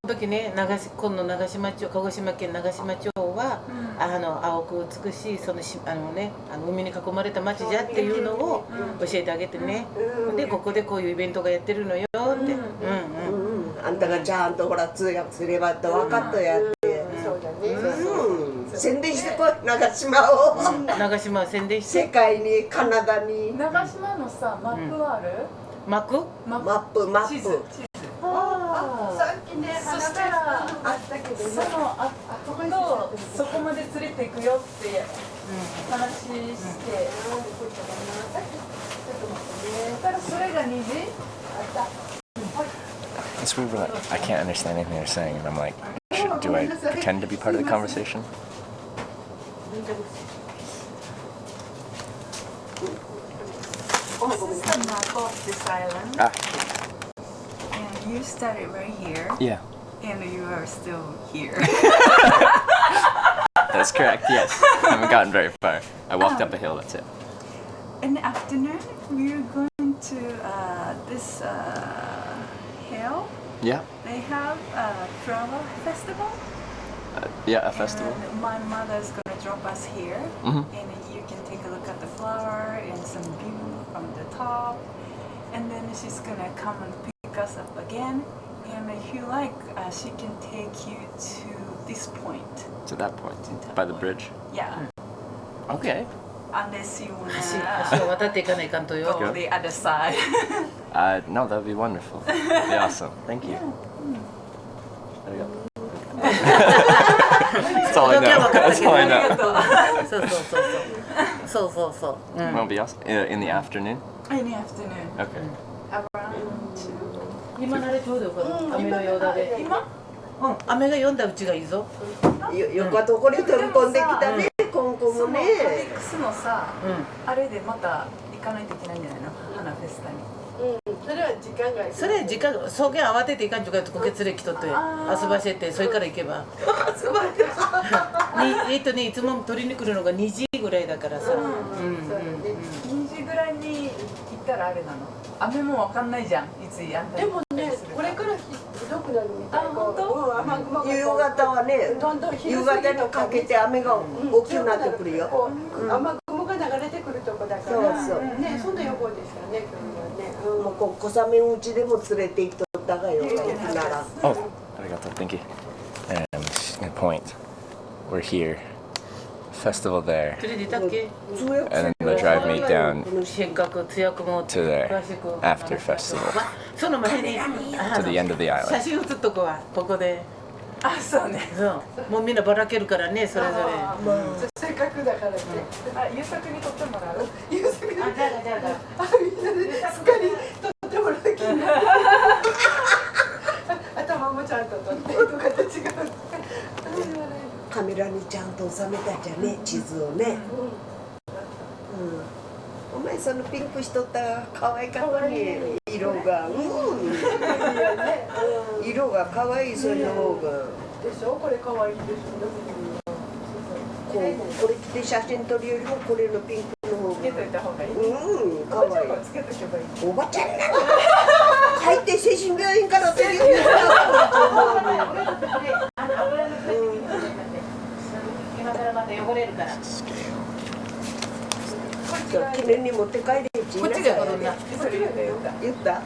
時ね、今度長島町、鹿児島県長島町は、青く美しい海に囲まれた町じゃっていうのを教えてあげてね。でここでこういうイベントがやってるのよって。あんたがちゃんとほら通訳すればって分かったやって。そうだね。宣伝してこい、長島を。長島を宣伝して。世界に、カナダに。長島のさ、マップある？マップ？マップ。地図。さっきね、そしたらあったけど、そこまで連れていくよって話して、だからそれが2時？ It's weird, but I can't understand anything they're saying, and I'm like, do I pretend to be part of the conversation? This is the map of this island. And you started right here. Yeah. And you are still here. That's correct, yes. I haven't gotten very far. I walked up a hill, that's it. In the afternoon, we're going to this hill. Yeah. They have a flower festival. Yeah, a festival. And my mother's going to drop us here. And you can take a look at the flower and some view from the top. And then she's going to come and pick us up again. And if you like, she can take you to this point. To that point, by the bridge? Yeah. Okay. Unless you want 橋を渡っていかないかんと to よ。 go the other side. No, that would be wonderful. That'd be awesome. Thank you. There you go. That's all I know. That's all I know. そうそう。That'll be awesome. In the afternoon? In the afternoon. Okay. Around 2. 今ならちょうどよかった。雨のようだで。今雨が止んだうちがいいぞ。よかとこに飛び込んできたね、今後もね。トピックスのさ、あれでまた行かないといけないんじゃないの？花フェスタに。それは時間が。それ時間草原慌てていかんちゅうかとこけ連れきとって遊ばせてそれから行けば。いつも取りに来るのが2時ぐらいだからさ。2時ぐらいに行ったらあれなの？雨もわかんないじゃん。いつやんだでもね、これからひどくなるみたい。本当？雨雲が夕方はね、どんどん夕方にかけて雨が大きくなってくるよ。雨雲が流れてくるとこだからね、そんな予報でしたね、今日はね。もう小雨うちでも連れて行っとったがよ、行くなら。Oh, arigato, thank you. And point. We're here. Festival there. 連れてたっけ？ And then they'll drive me down せっかく強くも to there 詳しく after festival. その前に To the end of the 写 island. 真写っとこはここで。あ、そうね。そうもうみんなばらけるからね、それぞれ。せっかくだからね。あ、優作に撮ってもらう？優作に。じゃあ。みんなですっかり撮ってもらう気になる。頭もちゃんと撮ってとかと違う。らにちゃんと収めたじゃね、地図をね。お前そのピンクしとった可愛かったね、色が。色が可愛い、それの方が。でしょ、これ可愛いでしょ。これ着て写真撮るよりもこれのピンクの方が。つけといた方がいい。可愛い。つけとけばいい。おばちゃんなの。帰って精神病院から取り寄せた。今からまた汚れるから。記念に持って帰れ。こっちがこんな。それ言った。言った。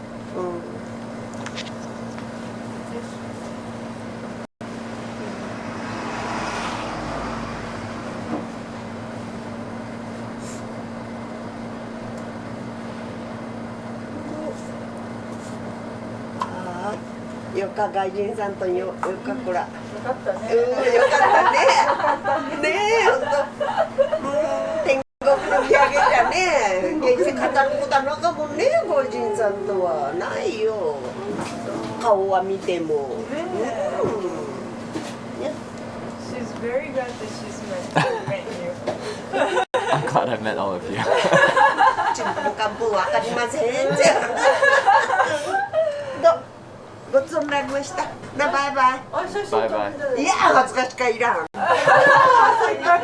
よか外人さんとよかこら。よかったね。よかったね。ねえ、本当。天国の土産じゃね。現世語ることはなかもんね、外人さんとはないよ。顔は見ても。She's very glad that she's met you. I'm glad I've met all of you. ちんぷんかんぷんわかりませんじゃん。ごちそうになりました。な、バイバイ。バイバイ。いや、恥ずかしかいらん。バイバイ。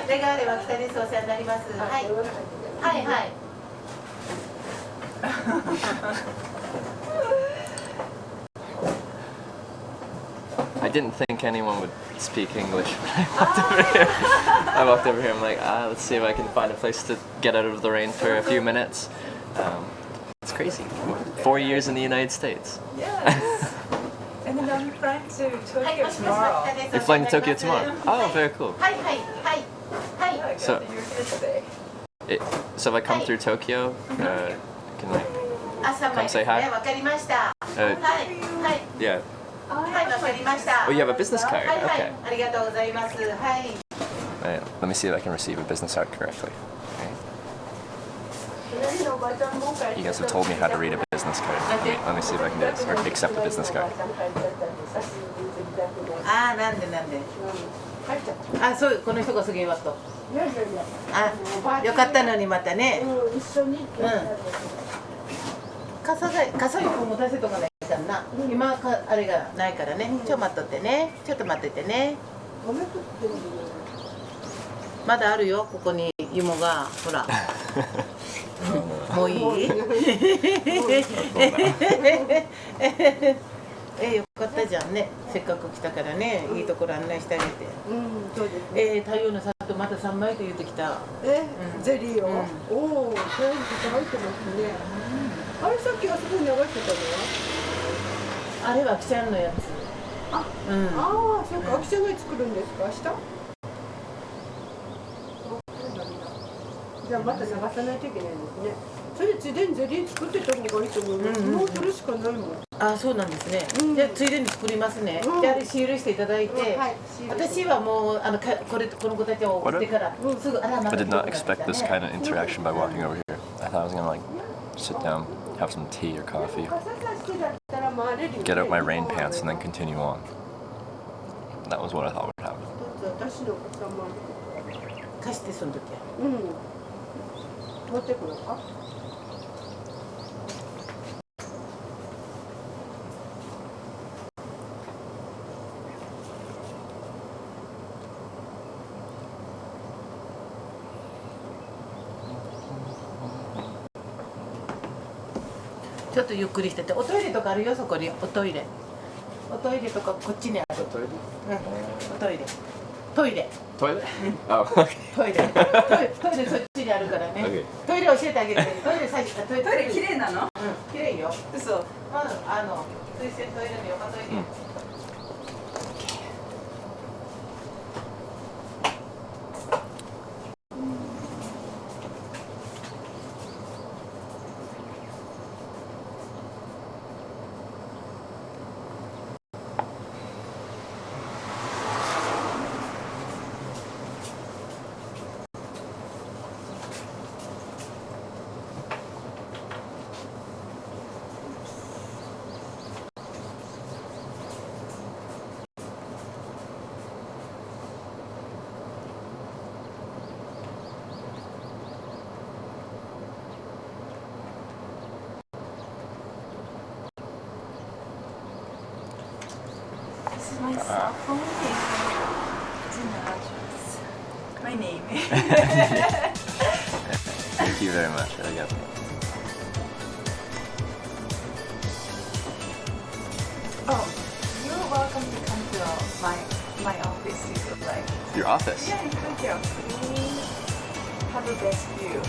レガーレは北です。お世話になります。はい。はいはい。I didn't think anyone would speak English when I walked over here. I walked over here, I'm like, let's see if I can find a place to get out of the rain for a few minutes. It's crazy. 4 years in the United States. Yes. And then I'm flying to Tokyo tomorrow. You're flying to Tokyo tomorrow? Oh, very cool. So, You're here today. so if I come through Tokyo, can I come say hi? Yeah. Oh, you have a business card? Okay. Right, let me see if I can receive a business card correctly. Okay. You guys have told me how to read a business card. Let me see if I can do this, or accept a business card. ああ、なんでなんで。あ、そう、この人がすげえわと。あ、よかったのにまたね。一緒に。傘一本持たせとかないかな。今かあれがないからね。ちょっと待っとってね。ちょっと待っててね。まだあるよ、ここに芋が、ほら。もういい？よかったじゃんね。せっかく来たからね、いいところ案内してあげて。そうですね。太陽の里また3枚と言ってきた。ゼリーを。おお、そういうの入ってますね。あれさっきあそこに流してたのは？あれはきちゃんのやつ。あ、そうか、あきちゃんが作るんですか、明日？じゃあまた探さないといけないんですね。それでついでにゼリー作ってた方がいいと思います。もうそれしかないもん。あ、そうなんですね。じゃあついでに作りますね。じゃあシールしていただいて、私はもうこの子たちを送ってからすぐ I did not expect this kind of interaction by walking over here. I thought I was gonna like sit down, have some tea or coffee, get out my rain pants, and then continue on. That was what I thought would happen. 私の傘も貸してその時は。持ってくるか？ちょっとゆっくりしてて、おトイレとかあるよ、そこに。おトイレとかこっちにある。おトイレ。Toilet? Oh, okay. トイレそっちにあるからね。トイレ教えてあげて。トイレ綺麗なの？うん、綺麗よ。嘘。まず水洗トイレの横トイレ。My cell phone is in the address. My name. Thank you very much. Oh, you're welcome to come to my office if you like. Your office? Yeah, in Tokyo. We have the best view.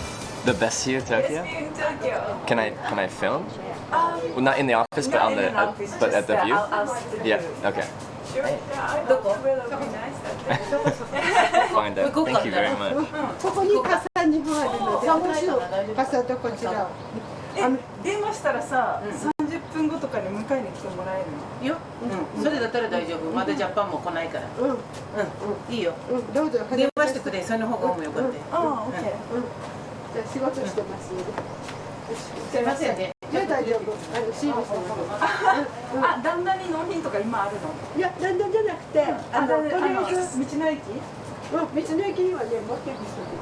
The best view of Tokyo? Best view in Tokyo. Can I film? Well, not in the office, but Not on in the an office, but at just, the view. I'll sit Yeah. you. Okay. Sure. Yeah, I hope the weather will be nice that day. Find out. Thank you very much. ここに傘2本あるので、もし傘とこちらを。電話したらさ、30分後とかに迎えに来てもらえるの？よ、それだったら大丈夫。まだジャパンも来ないから。いいよ。どうぞ。電話してくれ。その方がもよかった。ああ、オッケー。じゃあ仕事してますので。すいませんね。いや大丈夫。シールしてます。あ、旦那に納品とか今あるの？いや、だんだんじゃなくて、とりあえず道の駅？道の駅にはね、持っていく人で。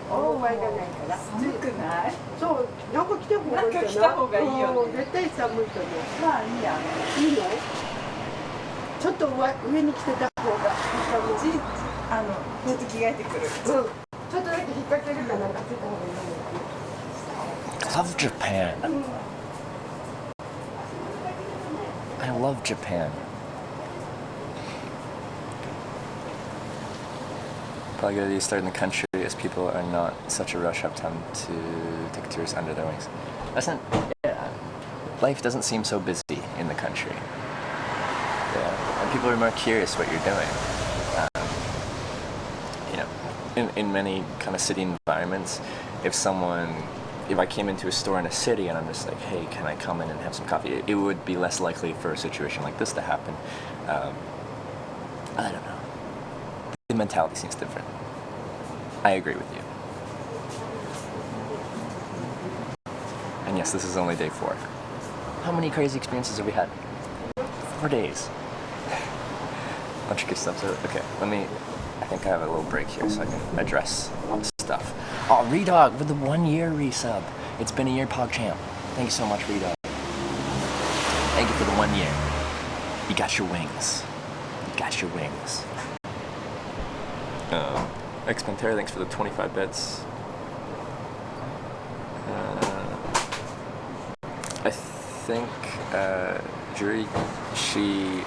お前がないから。寒くない？そう、なんか来た方がいいかな。なんか来た方がいいよね。絶対寒いと思う。まあいいや。いいの？ちょっと上に来てた方が寒い。ちょっと着替えてくる。ちょっとだけ引っ掛けるかなんかついた方がいいの。Love Japan. I love Japan. Probably going to start in the country as people are not such a rush uptown to take tourists under their wings. That's not. Yeah, life doesn't seem so busy in the country. Yeah, and people are more curious what you're doing. In many kind of city environments, if I came into a store in a city and I'm just like, hey, can I come in and have some coffee? It would be less likely for a situation like this to happen. I don't know. The mentality seems different. I agree with you. And yes, this is only day 4. How many crazy experiences have we had? 4 days. Bunch of good stuff. So, okay, I think I have a little break here so I can address all the stuff. Oh, Redog with the 1 year resub. It's been a year, PogChamp. Thank you so much, Redog. Thank you for the 1 year. You got your wings. You got your wings. X Pantera, thanks for the 25 bits. I think Jury, she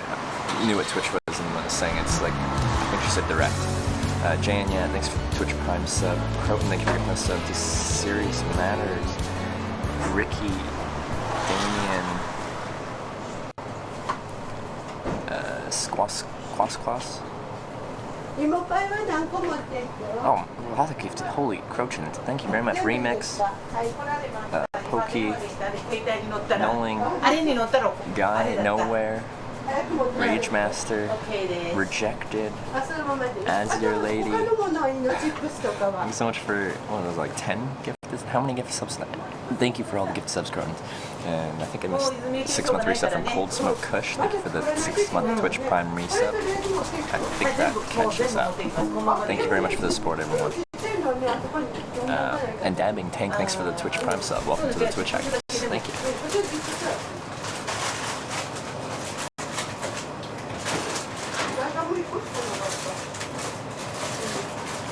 knew what Twitch was and was saying it's like, I think she said direct. Jan, yeah, thanks for the Twitch Prime sub. Croton, thank you for the sub. To Serious Matters. Ricky, Damien, Squas. Oh, lots of gifted. Holy Crochin, thank you very much. Remix, Pokey, Noling, Guy, Nowhere, Rage Master, Rejected, As Your Lady. Thank you so much for, what was it, like 10 gift? How many gift subs? Thank you for all the gift subs, Croton. And I think I missed 6-month reset from Cold Smoke Kush. Thank you for the 6-month Twitch Prime resub. I think that catches out. Thank you very much for the support, everyone. And Dabbing Tank, thanks for the Twitch Prime sub. Welcome to the Twitch Hackers. Thank you.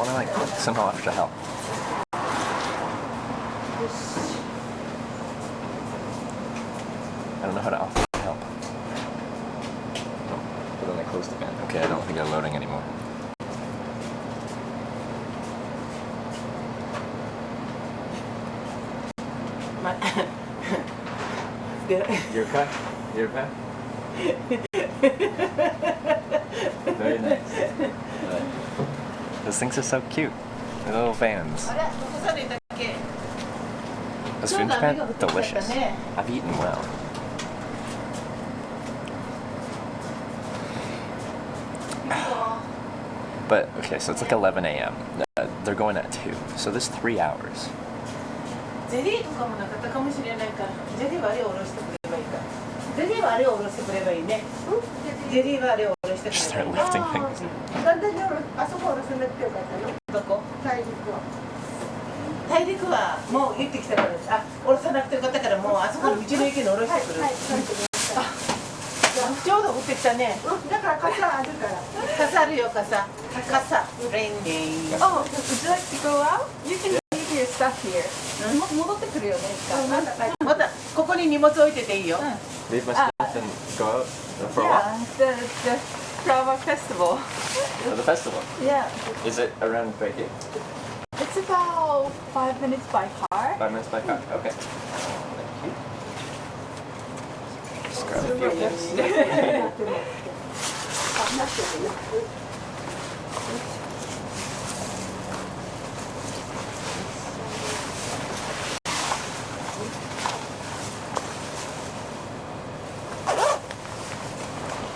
Well, I like somehow extra help. I don't know how to offer help. Oh, but then I closed again. Okay, I don't think they're loading anymore. You're okay? You're okay? Very nice. Those things are so cute. They're little fans. This food in Japan? Delicious. I've eaten well. But, okay, so it's like 11 a.m. They're going at 2, so there's 3 hours. Just start lifting things. ちょうど降ってきたね。だから傘あるから。傘あるよ、傘。傘。レインデー。Oh, would you like to go out? You can leave your stuff here. 戻ってくるよね。またここに荷物置いてていいよ。Leave my stuff and go out for a walk? Yeah, the Prague Festival. For the festival? Yeah, Is it around right here? it's about 5 minutes by car. 5 minutes by car? Okay. Thank you. Just grab a few things.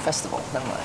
Festival, never mind.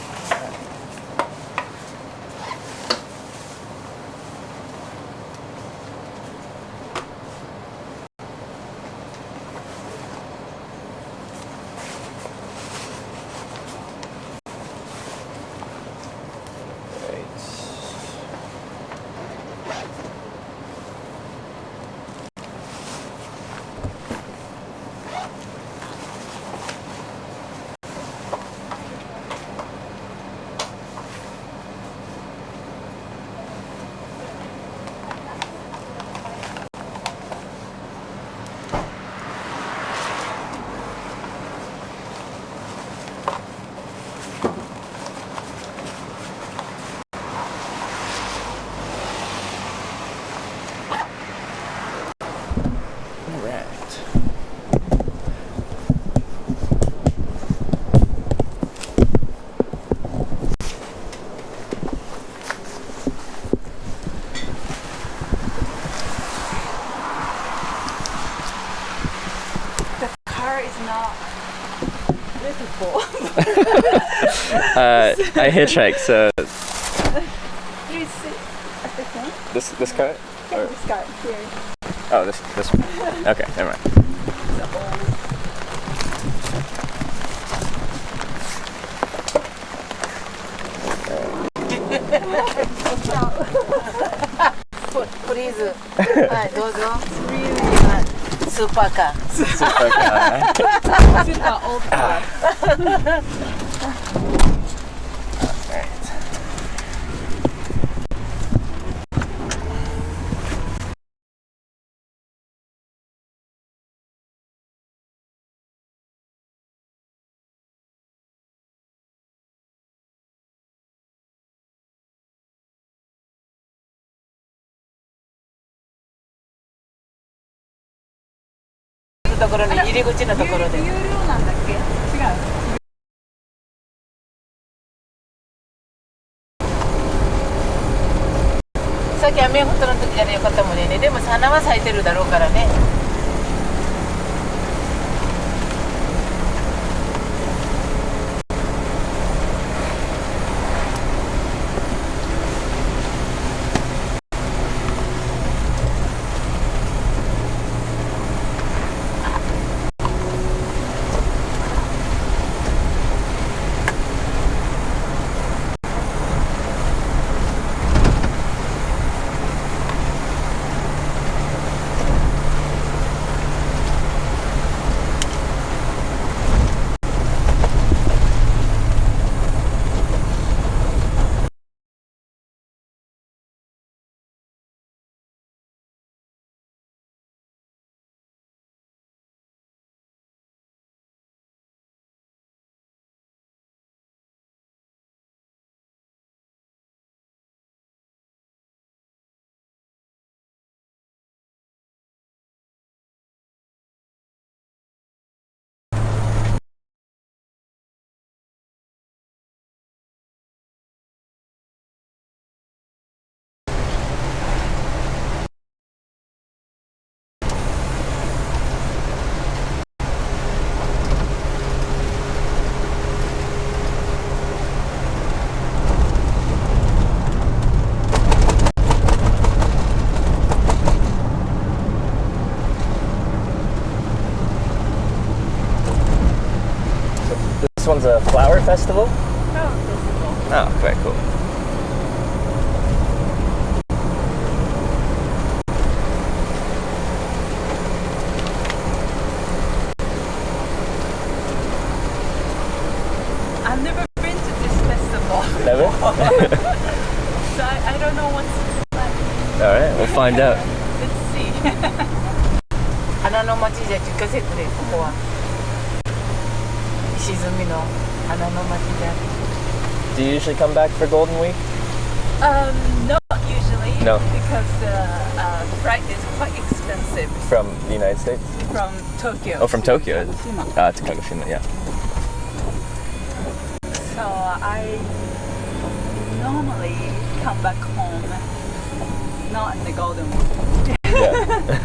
I hitchhike, so Please sit at the front. this car? Or, This guy here. oh, this one. Okay, never mind. Please. はい、どうぞ。スーパーカー。Super car. Super old car. Alright. to ところに入り口のところで。有料なんだっけ？違う。さっき雨降ったの時じゃねよかったもんね。でも花は咲いてるだろうからね。This one's a flower festival? Flower festival. Oh, very cool. Never? So I don't know what's like. Alright, we'll find out. Let's see. 花の町じゃ聞かせてくれ、ここは。石積みの花の町じゃ。Do you usually come back for Golden Week? Not usually. No. Because the flight is quite expensive From the United States? from Tokyo. Oh, from Tokyo? Kagoshima. To Kagoshima, yeah. So I normally come back home, not in the Golden Week. Yeah.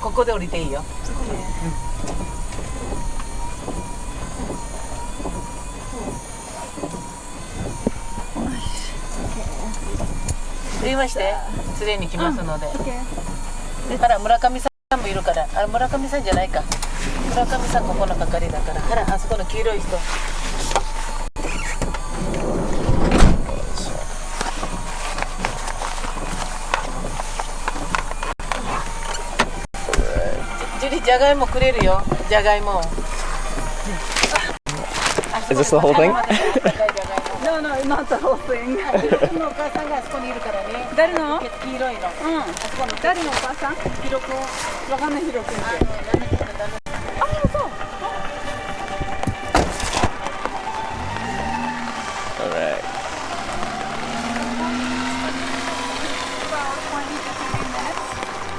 ここで降りていいよ。電話して連れに来ますので。あら村上さんもいるから。あ村上さんじゃないか。村上さんここの係だから。あらあそこの黄色い人。ジュリじゃがいもくれるよ。じゃがいも。Is this the whole thing? No, no, not the whole thing. のお母さんがあそこにいるからね。誰の？黄色いの。誰のお母さん？ひろくん。わかんないひろくんって。あ、そう。Alright.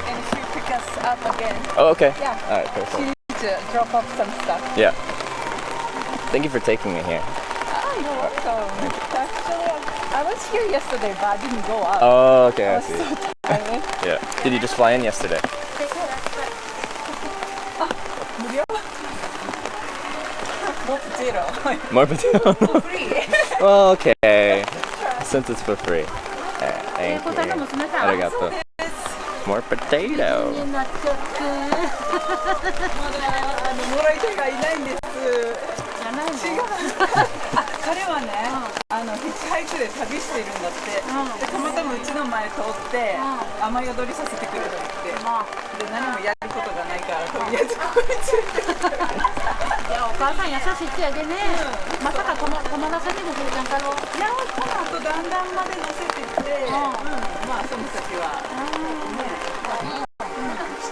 And she'll pick us up again. Oh, okay. Yeah. Alright, She perfect. needs to drop off some stuff. Yeah. Thank you for taking me here. Oh, you're welcome. Actually, I was here yesterday, but I didn't go up. Oh, okay, I I was see. so tired. Yeah. Did you just fly in yesterday? 無料？もうゼロ。 More potato? For free. Well, okay. Since it's for free. Thank you. Arigato. More potato. まだもらい手がいないんです。違う。あ、彼はね、ヒッチハイクで旅してるんだって。で、たまたまうちの前通って雨宿りさせてくれと言って。で、何もやることがないからとりあえずここに連れてくる。いや、お母さん優しいってやでね。まさか止まらせてもくれたんかろう。いや、この後だんだんまで乗せてって、まあその先はね。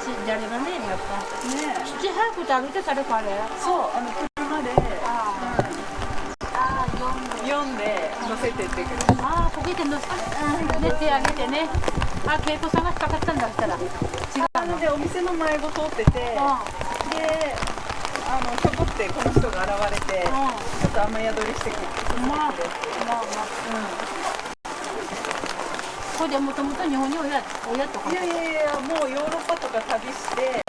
父じゃれだね、やっぱ。ね。父早くて歩いてたらあれ。そう、車で読んで乗せてってくる。ああ、こけて乗せて、ね、手あげてね。あ、稽古探しかかったんだったら。違うの。で、お店の前を通ってて、で、ちょこってこの人が現れて、ちょっと雨宿りしてくる。これでもともと日本に親とか。いやいやいや、もうヨーロッパとか旅して、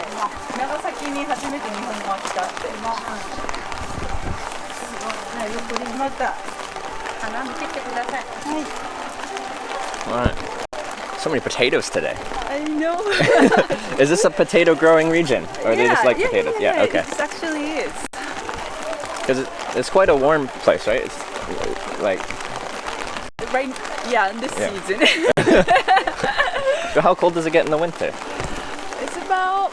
長崎に初めて日本語が来たって。ゆっくりまた花見てきてください。Alright. So many potatoes today. I know. Is this a potato growing region? Or they just like yeah, potatoes? Yeah, okay. It actually is. Because it's quite a warm place, right? It's like... Right, yeah, in this season. So how cold does it get in the winter? It's about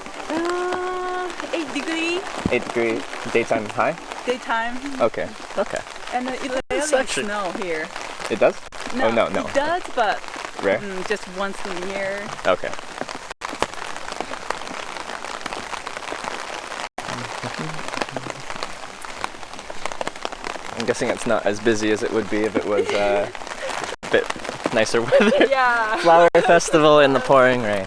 8 degrees 8 degree daytime high? daytime. Okay. Okay. And it rarely actually- snow here. It does? Oh, no. It does, but Rare? just once a year. Okay. I'm guessing it's not as busy as it would be if it was a bit nicer weather. Yeah. Flower festival in the pouring rain.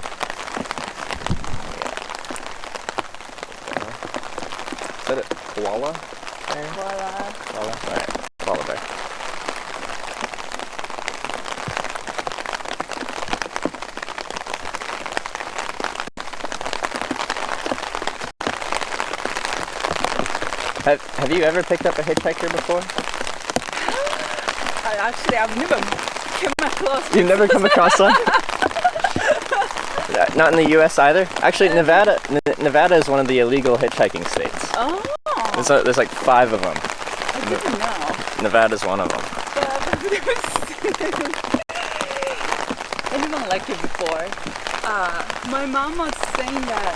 Is that a koala? Voila. Koala? Alright, koala bear. Have you ever picked up a hitchhiker before? Actually, I've never come across. You've never come across one? Not in the U.S. either. Actually, Nevada is one of the illegal hitchhiking states. Oh. There's like 5 of them. I didn't know. Nevada's one of them. Anyone like it before? My mom was saying that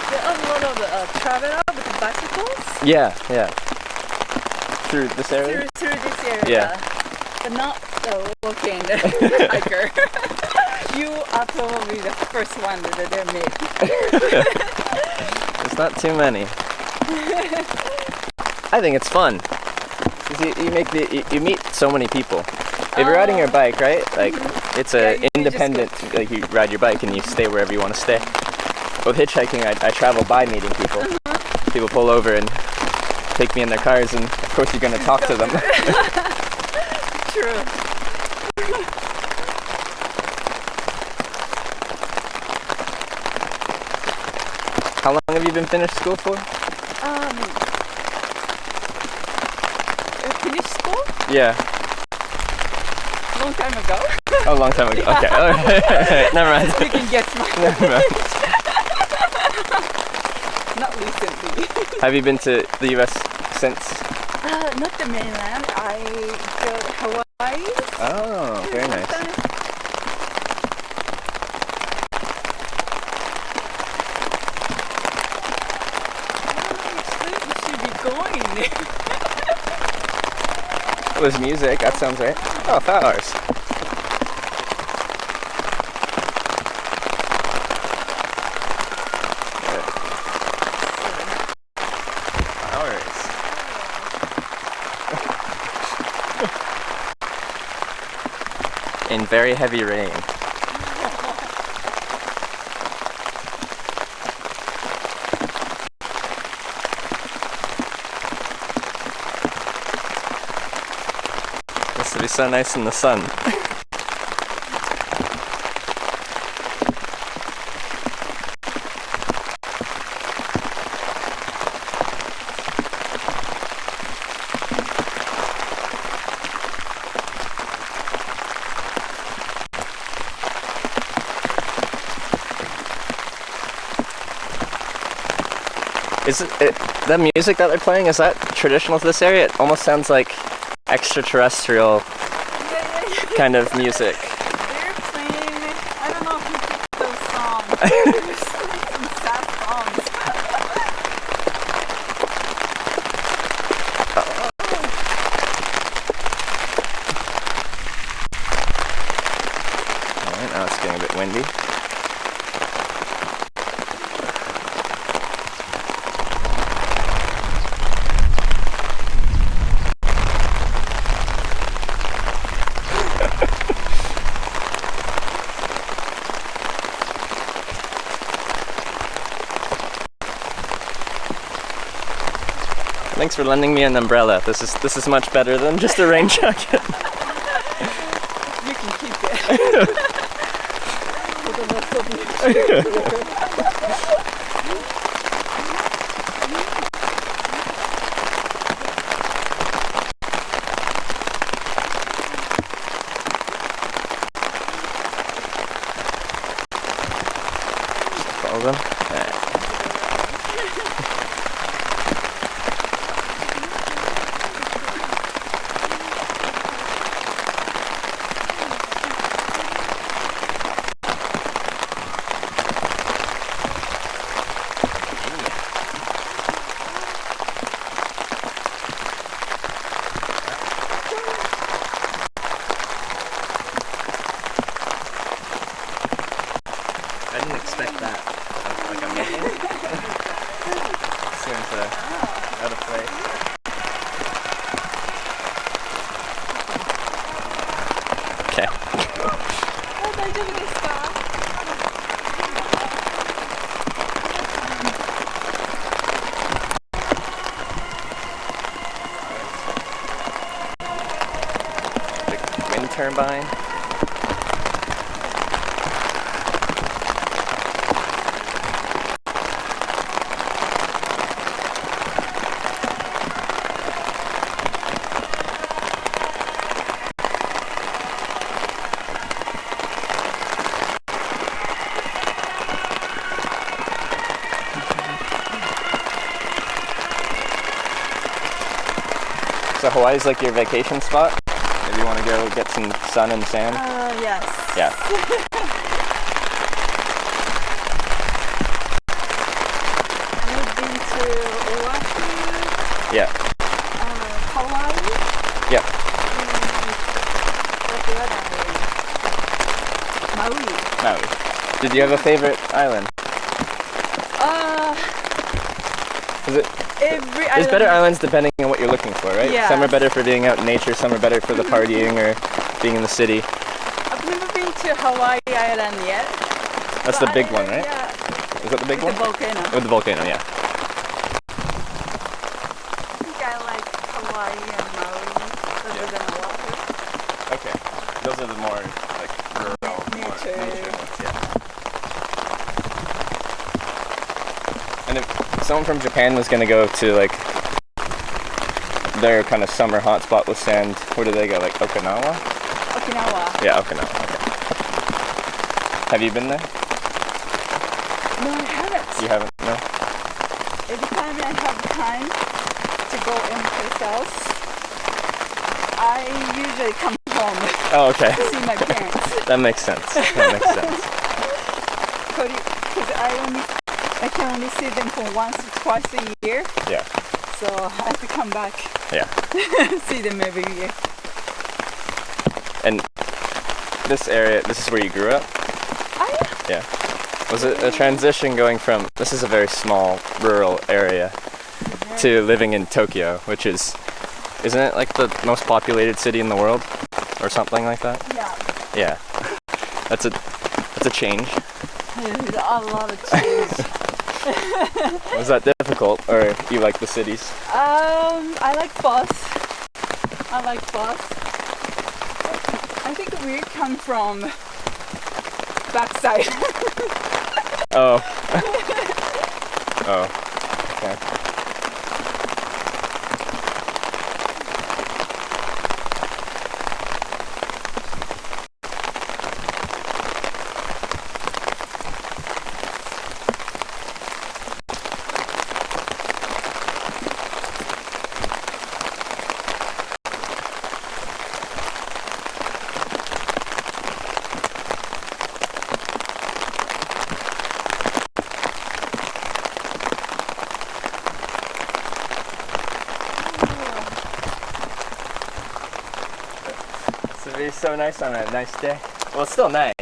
there are a lot of travelers with bicycles. Yeah. Through this area? Through this area. Yeah. But not walking hiker. You are probably the first one that they made. There's not too many. I think it's fun. 'Cause you meet so many people. If you're riding your bike, right? Like it's a independent. Like you ride your bike and you stay wherever you want to stay. With hitchhiking, I travel by meeting people. People pull over and take me in their cars, and of course you're gonna talk to them. True. How long have you been finished school for? Finished school? Yeah. Long time ago. Oh, a long time ago. Okay. Alright. Never mind. You can guess my Never mind. Not recently. Have you been to the U.S. since? Not the mainland. I go to Hawaii. Oh, very nice. You should be going. There's music. That sounds right. Oh, flowers. In very heavy rain. This will be so nice in the sun. Is it the music that they're playing, is that traditional to this area? It almost sounds like extraterrestrial kind of music. They're playing, I don't know who picked those songs. There's some sad songs. Alright, now it's getting a bit windy. Thanks for lending me an umbrella. This is much better than just a rain jacket. You can keep it. Follow them. Alright. I didn't expect that. Like a minion. Seems out of place. Okay. 大丈夫ですか? The wind turbine. So Hawaii's like your vacation spot? If you want to go get some sun and sand? Yes. Yeah. I've been to Oahu, Yeah. Hawaii, Yeah. what the other island? Maui. Maui. Did you have a favorite island? Is it? Every There's island. better islands depending on what you're looking for, right? Yes. Some are better for being out in nature, some are better for the partying or being in the city. I've never been to Hawaii Island yet. That's But the big one, right? Yeah. Is that the big The one? volcano. With the volcano, yeah. I think I like Hawaii and Maui rather than Oahu. Okay. Those are the more like rural, more Nature. nature ones, yeah. And if someone from Japan was gonna go to like their kind of summer hotspot with sand, where do they go? Like Okinawa? Okinawa. Yeah, Okinawa. Okay. Have you been there? No, I haven't. You haven't? No. Every time I have time to go anyplace else, I usually come home Oh, okay. to see my parents. That makes sense. That makes sense. Because I can only see them for once or twice a year, Yeah. so I have to come back Yeah. see them every year. And this area, this is where you grew up? Yeah. Was it a transition going from, this is a very small rural area, to living in Tokyo, which is, isn't it like the most populated city in the world? Or something like that? Yeah, Yeah. That's a change. there's a lot of change. Was that difficult, or you like the cities? I like bus. I think we come from backside. Oh. Oh. Okay. It's so nice on a nice day. Well, it's still nice.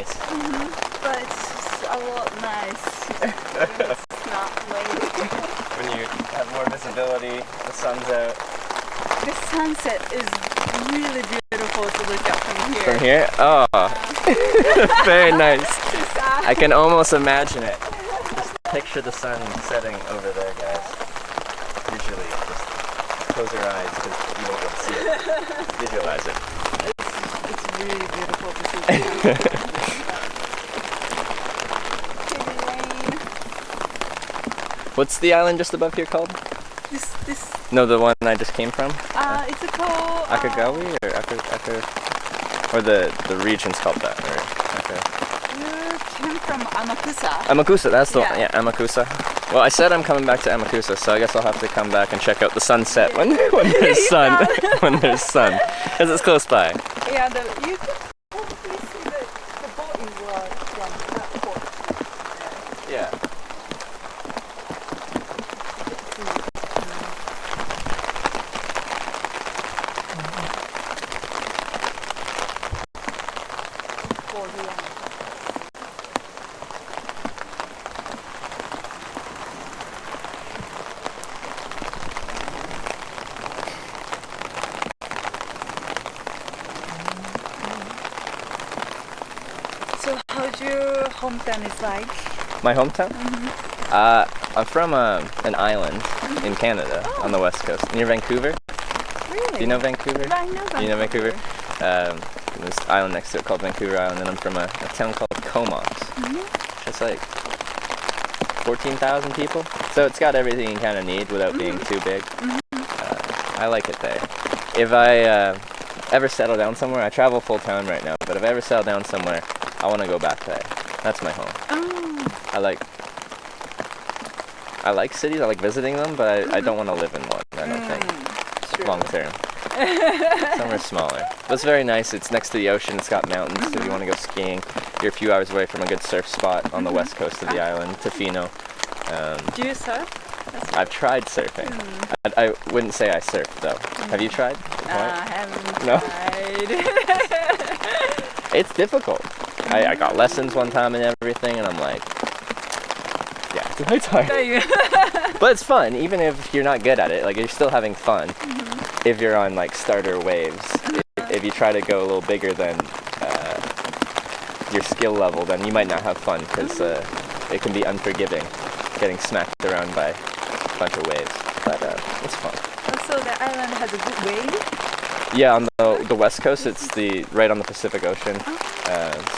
But it's a lot nice. It's not raining. When you have more visibility, the sun's out. The sunset is really beautiful to look at from here. From here? Oh, very nice. I can almost imagine it. Just picture the sun setting over there, guys. Usually, just close your eyes because you won't be able to see it. Visualize it. It's really beautiful to see. Heavy rain. What's the island just above here called? This No, the one I just came from? it's called Akagawi or or the region's called that, or You came from Amakusa. Amakusa, that's the one. Yeah. Yeah, Amakusa. Well, I said I'm coming back to Amakusa, so I guess I'll have to come back and check out the sunset when there's sun. When there's sun. Because it's close by. Yeah, you can probably see the boat is from that port. Yeah. So how's your hometown is like? My hometown? I'm from an island in Canada on the west coast, near Vancouver. Really? Do you know Vancouver? I know Vancouver. You know Vancouver? There's an island next to it called Vancouver Island, and I'm from a town called Comox. It's like 14,000 people. So it's got everything you kind of need without being too big. I like it there. If I ever settle down somewhere, I travel full time right now, but if I ever settle down somewhere, I want to go back there. That's my home. I like cities, I like visiting them, but I don't want to live in one, I don't think, long term. Some are smaller. But it's very nice. It's next to the ocean. It's got mountains. So if you want to go skiing, you're a few hours away from a good surf spot on the west coast of the island, Tofino. Do you surf? I've tried surfing. I wouldn't say I surf though. Have you tried? I haven't No? tried. It's difficult. I got lessons one time and everything, and I'm like, yeah, it's hard. But it's fun, even if you're not good at it. Like, you're still having fun if you're on like starter waves. If you try to go a little bigger than your skill level, then you might not have fun because it can be unforgiving, getting smacked around by a bunch of waves. But it's fun. So the island has a good wave? Yeah, on the west coast, it's right on the Pacific Ocean,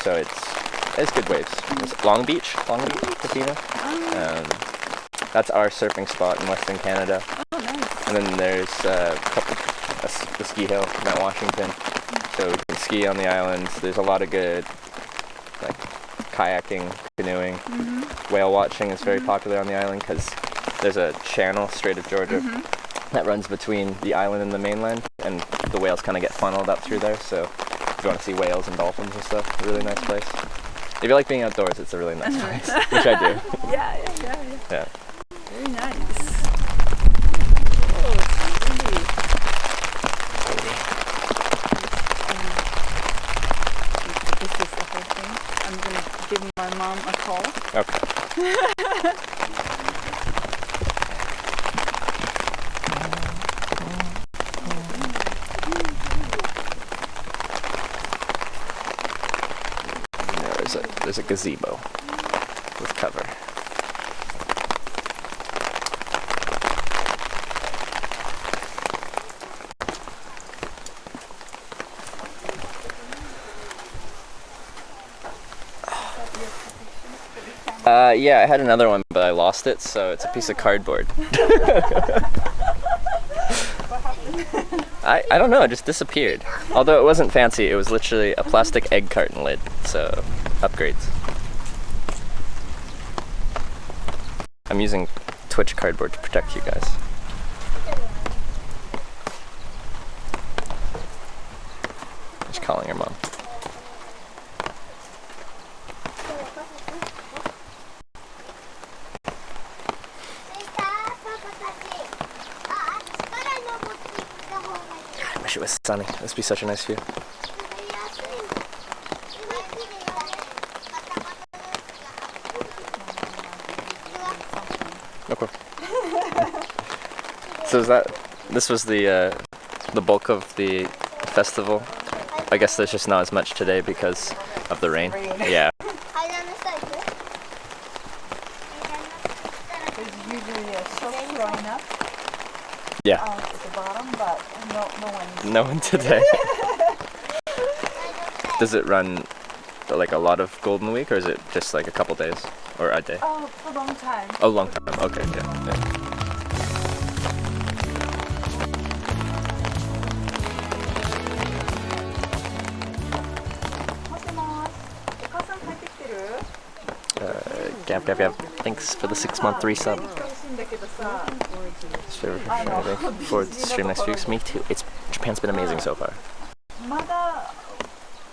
so it's good waves. It's Long Beach, Tofino. That's our surfing spot in Western Canada. Oh, nice. And then there's the ski hill, Mount Washington, so we can ski on the islands. There's a lot of good like kayaking, canoeing, whale watching is very popular on the island because there's a channel, Strait of Georgia, that runs between the island and the mainland, and the whales kind of get funneled up through there. So if you want to see whales and dolphins and stuff, a really nice place. If you like being outdoors, it's a really nice place, which I do. Yeah. Very nice. This is the whole thing. I'm gonna give my mom a call. Okay. There's a gazebo with cover. Yeah, I had another one, but I lost it, so it's a piece of cardboard. I don't know, it just disappeared. Although it wasn't fancy, it was literally a plastic egg carton lid, so upgrades. I'm using Twitch cardboard to protect you guys. Just calling her mom. I wish it was sunny. This would be such a nice view. Okay. So this was the bulk of the festival. I guess there's just not as much today because of the rain. Yeah. There's usually a shop growing up Yeah. at the bottom, but no one. No one today. Does it run like a lot of Golden Week, or is it just like a couple days or a day? Oh, for a long time. Oh, long time. Okay, yeah. Gab. Thanks for the 6-month resub. Forward to stream next week. Me too. Japan's been amazing so far. まだ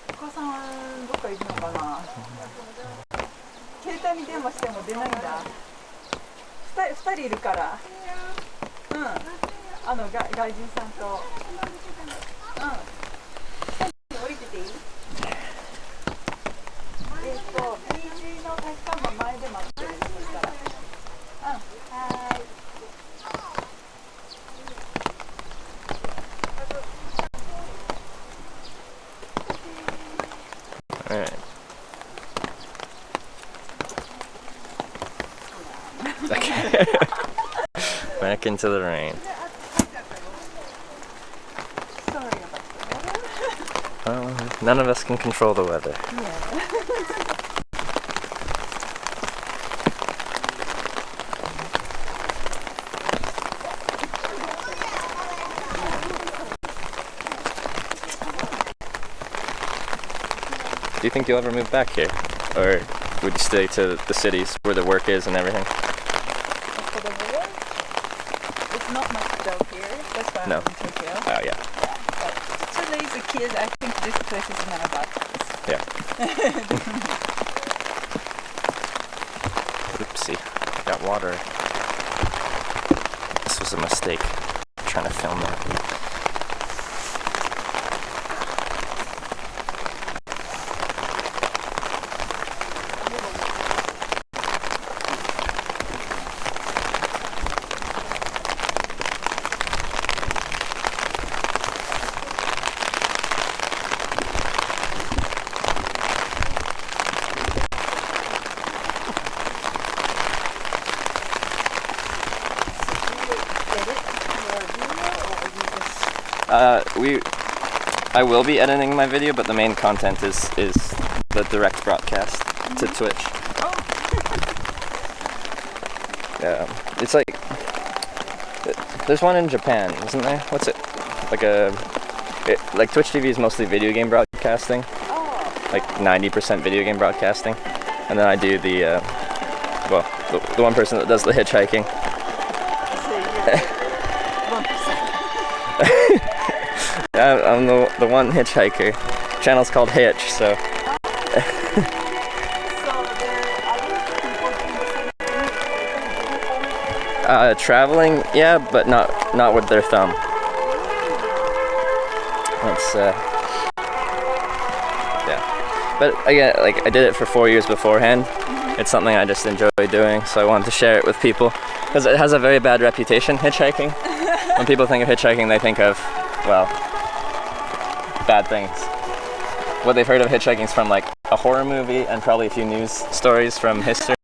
お母さんはどっかいるのかな。携帯に電話しても出ないんだ。2人いるから。うん。外人さんと。うん。降りてていい？BG の体育館の前で待ってる。そしたら。はい。Alright. Okay. Back into the rain. Sorry about the weather. None of us can control the weather. Do you think you'll ever move back here? Or would you stay to the cities where the work is and everything? For the weather, it's not much down here. That's why No. I'm in Tokyo. Oh, yeah. especially as a kid, I think this place is not about us. Yeah. Oopsie. Got water. This was a mistake. I'm trying to film that. I will be editing my video, but the main content is the direct broadcast to Twitch. Yeah, it's like there's one in Japan, isn't there? What's it? Like Twitch TV is mostly video game broadcasting, like 90% video game broadcasting, and then I do the one person that does the hitchhiking. I'm the one hitchhiker. Channel's called Hitch, so. Traveling, yeah, but not with their thumb. That's yeah. But again, like I did it for 4 years beforehand. It's something I just enjoy doing, so I wanted to share it with people because it has a very bad reputation. Hitchhiking. When people think of hitchhiking, they think of, well, bad things. What they've heard of hitchhiking is from like a horror movie and probably a few news stories from history.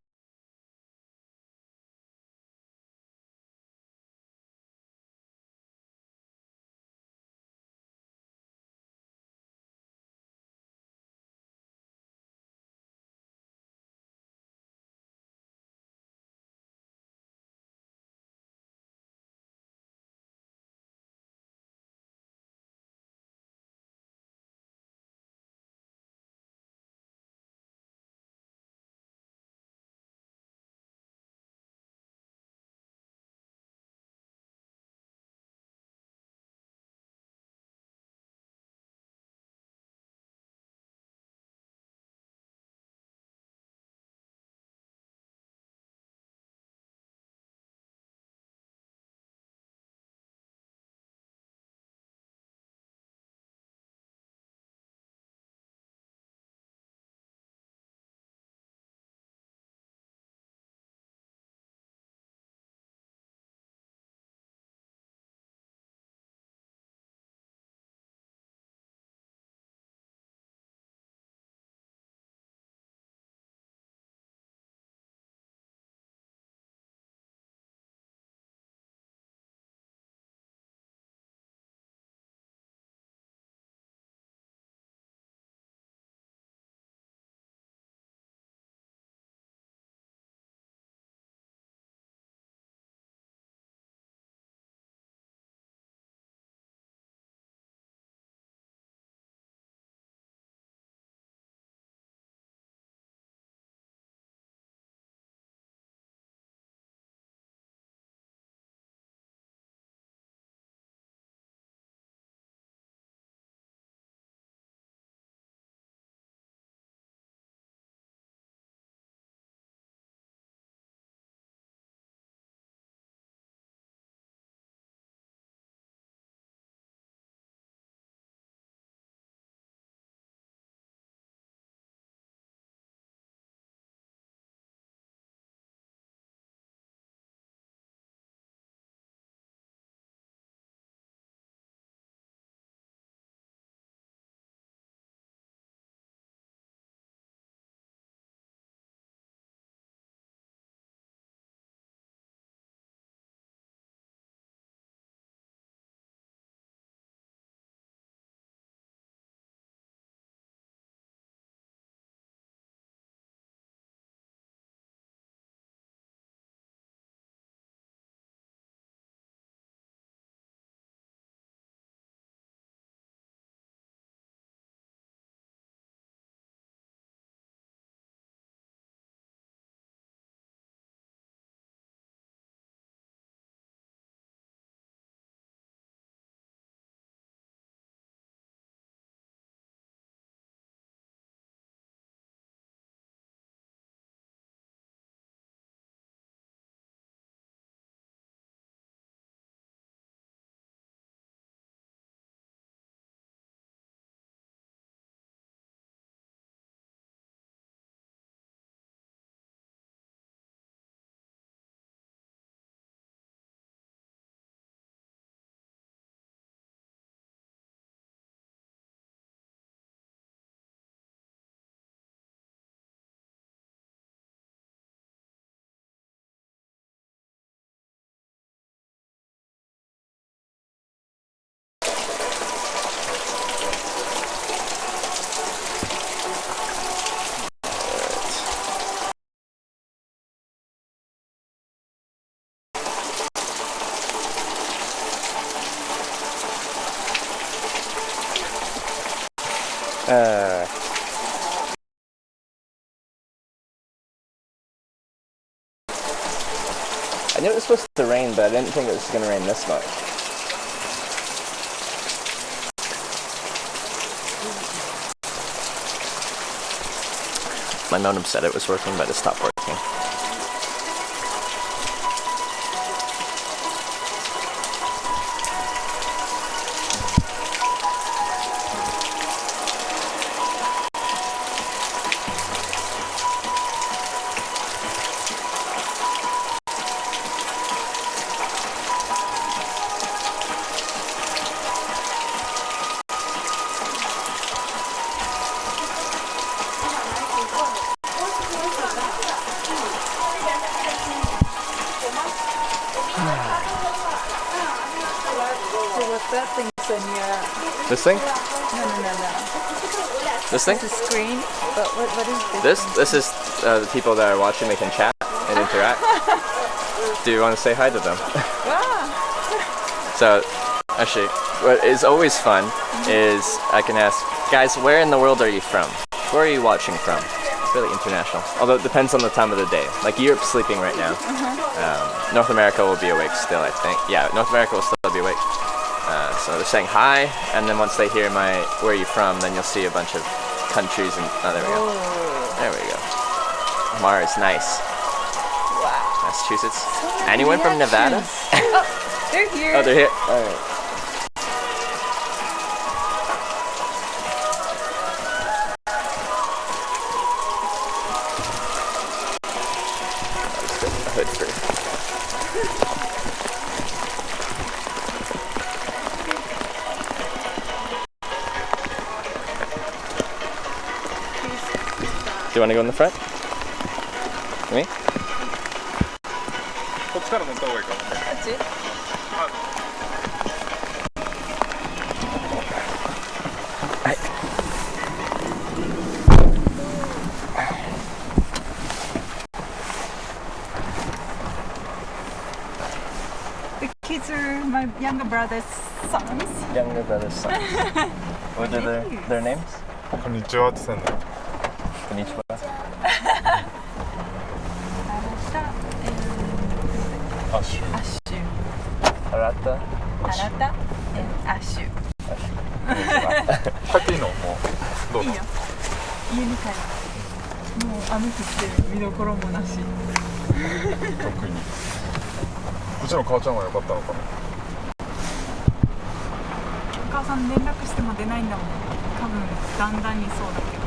I knew it was supposed to rain, but I didn't think it was going to rain this much. My modem said it was working, but it stopped working. That thing's in your... This thing? No. This thing? It's a screen, but what is this? This is the people that are watching. They can chat and interact. Do you want to say hi to them? So, actually, what is always fun is I can ask, guys, where in the world are you from? Where are you watching from? It's really international. Although it depends on the time of the day. Like Europe's sleeping right now. North America will be awake still, I think. Yeah, North America will still be awake. So they're saying hi, and then once they hear my "Where are you from?" then you'll see a bunch of countries and there we go. There we go. Mars, nice. Wow. Massachusetts. Anyone from Nevada? Oh, they're here. Oh, they're here. All right. I'll just put the hood for. Do you want to go in the front? Me? こっちから乗った方がいいかも。こっち？はい。The kids are my younger brother's sons. Younger brother's sons. What are their names? こんにちはって言ってたんだ。 Konnichiwa. Ashu. Arata. Arata and Ashu. 帰っていいの？もうどうぞ。いいよ。家に帰る。もう雨降ってる。見どころもなし。特に。うちの母ちゃんは良かったのかな。お母さん連絡しても出ないんだもん。多分だんだんにそうだけど。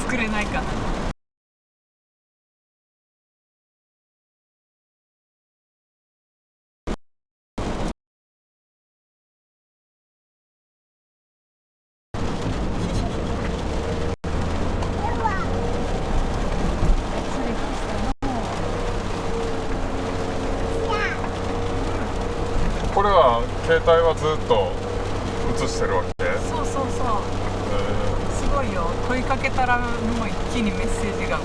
作れないかな。これは携帯はずっと映してるわけ？そうそうそう。すごいよ。問いかけたらもう一気にメッセージが。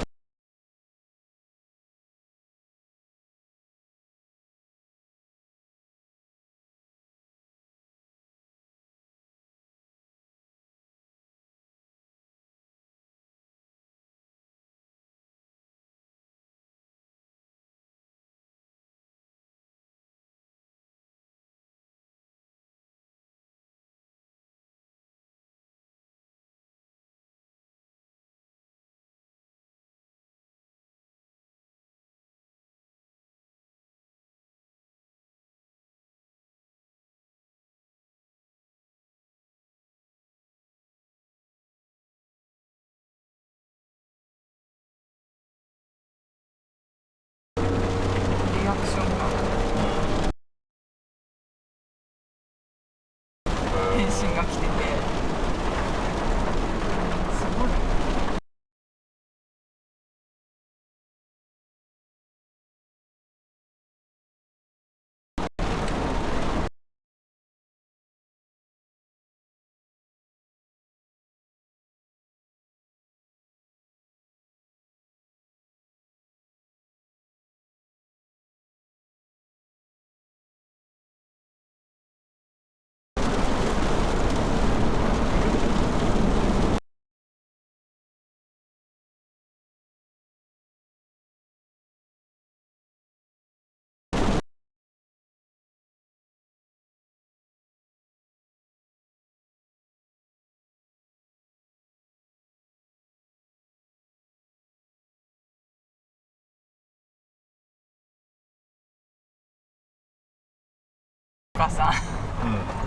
母さん。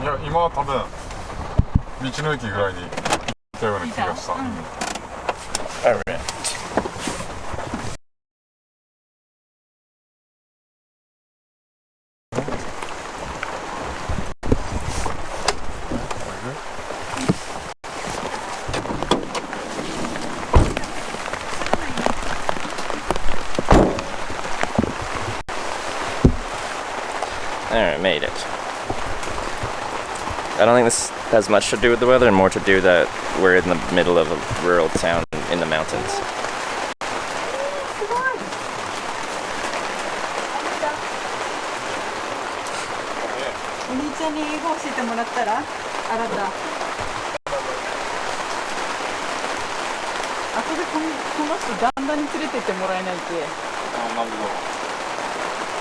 いや今は多分道の駅ぐらいに行ったような気がした。Alright. Alright, made it. I don't think this has much to do with the weather, and more to do that we're in the middle of a rural town in the mountains. お兄ちゃんに英語教えてもらったら、あなた。後でこの人旦那に連れてってもらえないって。なんでだろ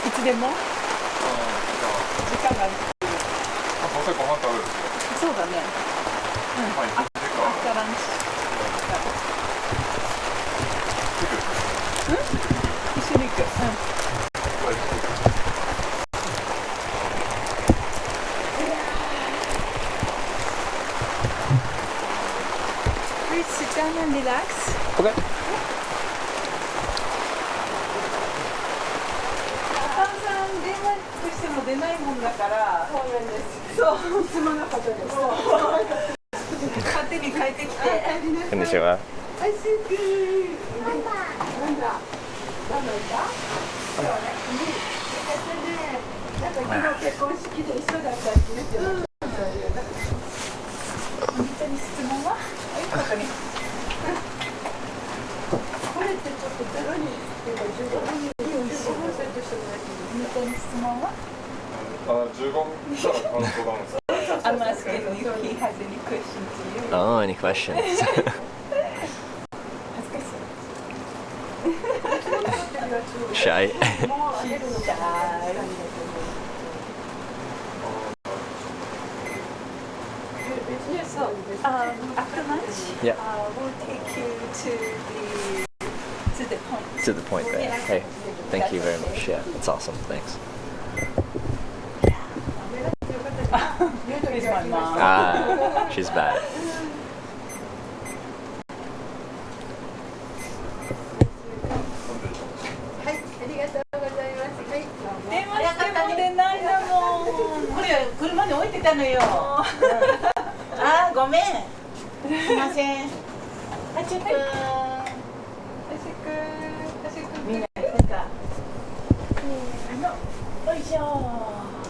う。いつでも。時間がある。どうせご飯食べる。そうだね。まあ一時間。アフターランチ。一緒に行く。Please sit down and relax. Okay. 電話しても出ないもんだから、そうなんです。そう、すまなかったです。勝手に帰ってきて。こんにちは。アイスクリーム。なんだ。なんだいた？そうね。なんか昨日結婚式で一緒だったって言ってました。本当に質問は？ここに。これってちょっと0人っていうか15人。本当に質問は15分からカウントダウンする。I'm asking if he has any questions to you. Oh, any questions? 恥ずかしい。Shy. So, after lunch, Yeah. We'll take you to the point. To the point there. Hey, thank you very much. Yeah, that's awesome. Thanks. Here's my mom. Ah, she's bad. はい、ありがとうございます。はい、電話しても出ないんだもん。これ車に置いてたのよ。あーごめん。すいません。あちょっと。みんななんか。よいしょ。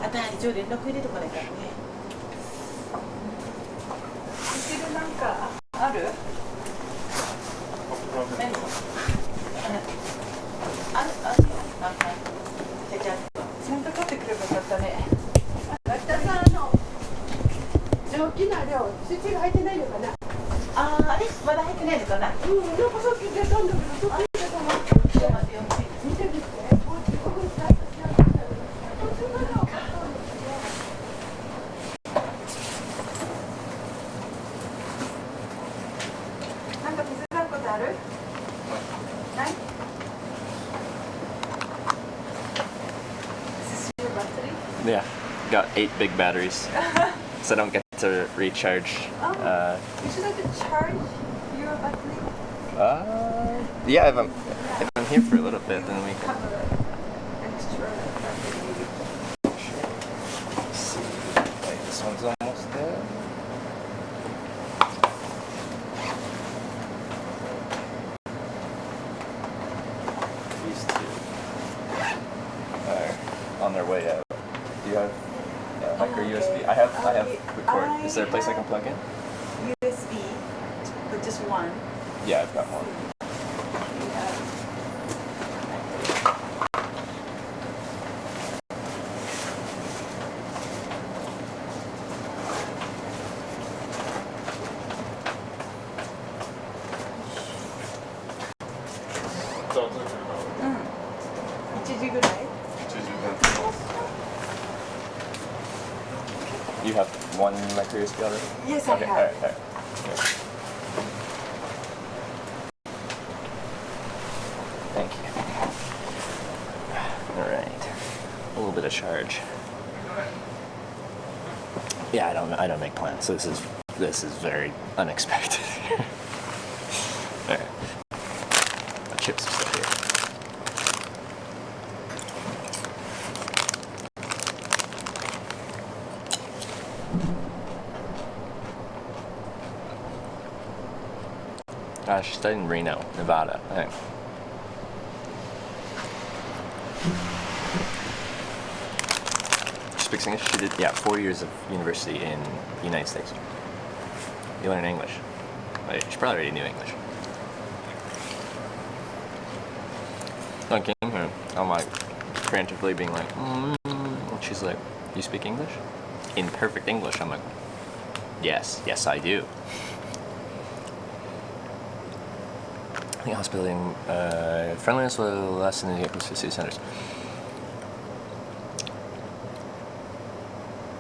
あと一応連絡入れとかないからね。なんかある？ちゃんと取ってくればよかったね。脇田さん蒸気の量、スイッチが入ってないのかな。あれまだ入ってないのかな。なんかさっき出たんだけど、そっち出たの。ちょっと待ってよ。見てみて。なんか手伝うことある？ない？ Is this your battery? Yeah, got 8 big batteries, so I don't get to recharge. Would you like to charge your battery? Yeah, if I'm here for a little bit, then we can. Have an extra battery. Let's see. Okay, this one's almost there. These two are on their way out. Do you have micro USB? I have the cord. Is there a place I can plug in? USB, but just one. Yeah, I've got one. You have one micro USB already? Yes, Okay, I have. alright. Okay. Thank you. Alright. A little bit of charge. Yeah, I don't make plans. So this is very unexpected. Alright. The chips are still here. She studied in Reno, Nevada, I think. She speaks English. She did, 4 years of university in the United States. You learn English. She probably already knew English. I came here, I'm like frantically being like, and she's like, you speak English? In perfect English. I'm like, yes, I do. I think hospitality and friendliness was less than the city centers.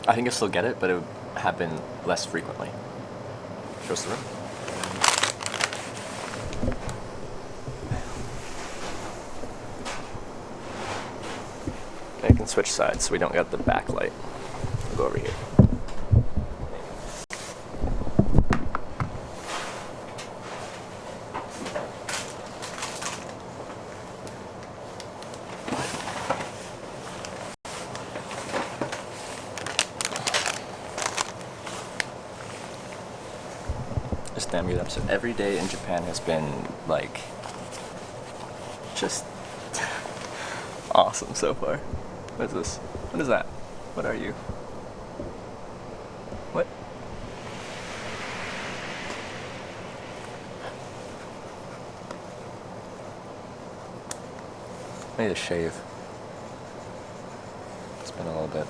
I think you'll still get it, but it would happen less frequently. Show us the room. I can switch sides so we don't get the backlight. We'll go over here. Damn good episode. Every day in Japan has been like just awesome so far. What is this? What is that? What are you? What? I need to shave. It's been a little bit.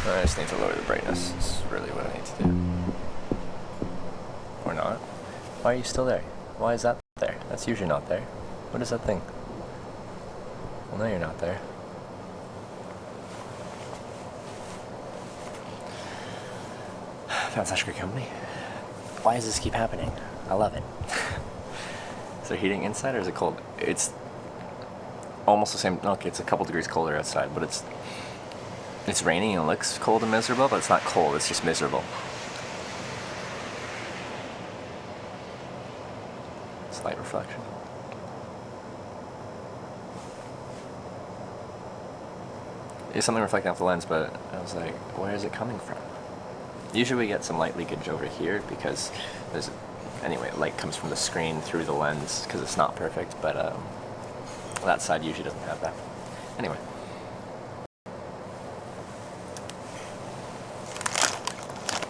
I just need to lower the brightness. Is really what I need to do. Or not. Why are you still there? Why is that there? That's usually not there. What is that thing? Well, no, you're not there. Found such a great company. Why does this keep happening? I love it. Is there heating inside or is it cold? It's almost the same. Okay, it's a couple degrees colder outside, but it's raining and it looks cold and miserable, but it's not cold, it's just miserable. Slight reflection. There's something reflecting off the lens, but I was like, where is it coming from? Usually we get some light leakage over here because there's, anyway, light comes from the screen through the lens because it's not perfect, but that side usually doesn't have that. Anyway.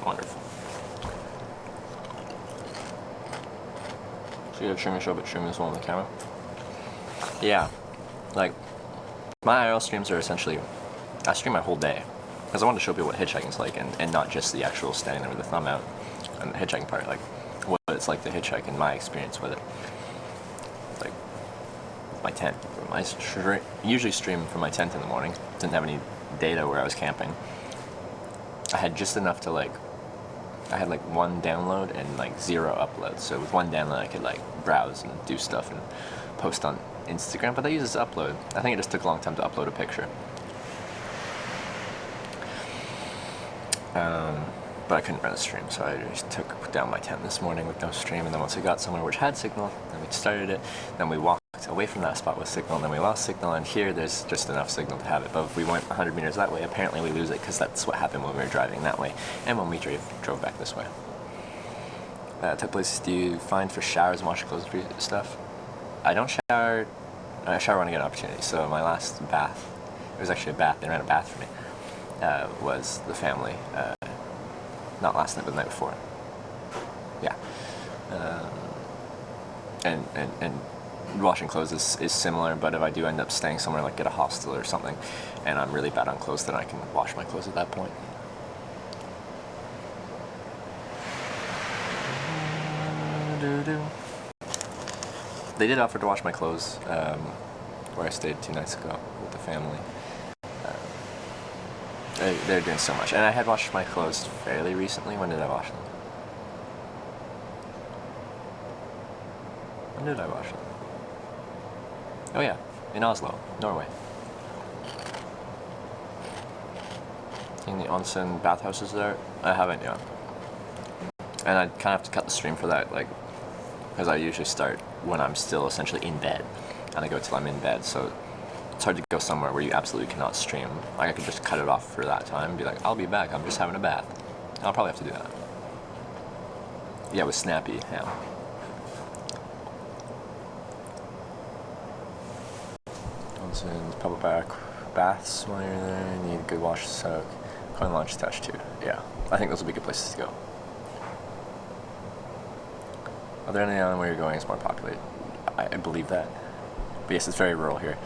Wonderful. So you have streaming show, but streaming is one on the camera. Yeah, like my IRL streams are essentially, I stream my whole day because I want to show people what hitchhiking is like, and not just the actual standing there with the thumb out and the hitchhiking part, like what it's like to hitchhike and my experience with it. Like my tent. I usually stream from my tent in the morning. Didn't have any data where I was camping. I had just enough to like. I had like one download and like 0 uploads. So with one download I could like browse and do stuff and post on Instagram, but that uses upload. I think it just took a long time to upload a picture. But I couldn't run a stream, so I just took down my tent this morning with no stream, and then once we got somewhere which had signal, then we started it, then we walked away from that spot with signal, and then we lost signal, and here there's just enough signal to have it. But if we went 100 meters that way, apparently we lose it, because that's what happened when we were driving that way, and when we drove back this way. Took places do you find for showers and wash clothes stuff? I don't shower. I shower when I get an opportunity. So my last bath, it was actually a bath. They ran a bath for me. Was the family. Not last night, but the night before. Yeah. And washing clothes is similar, but if I do end up staying somewhere like at a hostel or something, and I'm really bad on clothes, then I can wash my clothes at that point. They did offer to wash my clothes where I stayed 2 nights ago with the family. They're doing so much. And I had washed my clothes fairly recently. When did I wash them? When did I watch it? Oh yeah, in Oslo, Norway. In the onsen bathhouses there? I haven't yet. And I kind of have to cut the stream for that, like, because I usually start when I'm still essentially in bed, and I go till I'm in bed, so it's hard to go somewhere where you absolutely cannot stream. Like, I could just cut it off for that time and be like, I'll be back, I'm just having a bath. I'll probably have to do that. Yeah, with Snappy, yeah. Onsens, public baths while you're there, you need a good wash soak. Coin launch touch too, yeah. I think those will be good places to go. Are there any island where you're going is more populated? I believe that. But yes, it's very rural here.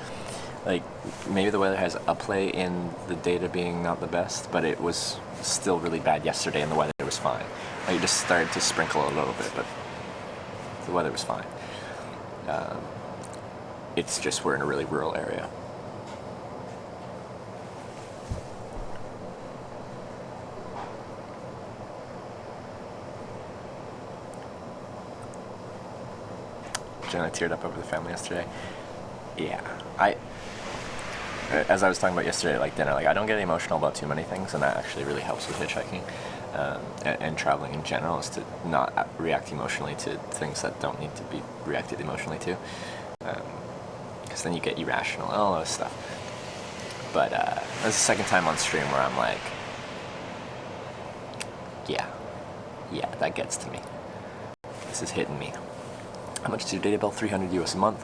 Like, maybe the weather has a play in the data being not the best, but it was still really bad yesterday and the weather was fine. Like, it just started to sprinkle a little bit, but the weather was fine. It's just we're in a really rural area. Jenna teared up over the family yesterday. Yeah, as I was talking about yesterday, like dinner, like I don't get emotional about too many things, and that actually really helps with hitchhiking and traveling in general, is to not react emotionally to things that don't need to be reacted emotionally to, because then you get irrational and all that stuff. But that's the second time on stream where I'm like, yeah, that gets to me. This is hitting me. How much is your data bill? 300 US a month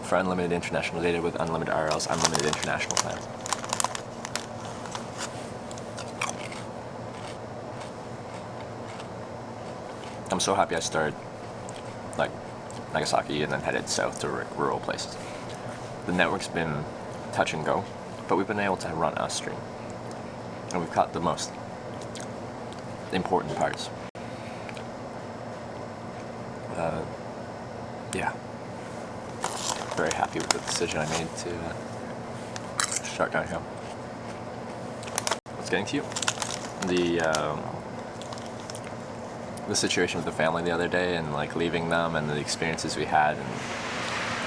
for unlimited international data with unlimited RLs, unlimited international plans. I'm so happy I started like Nagasaki and then headed south to rural places. The network's been touch and go, but we've been able to run a stream, and we've caught the most important parts. Yeah, very happy with the decision I made to start downhill. What's getting to you? The situation with the family the other day, and like leaving them, and the experiences we had, and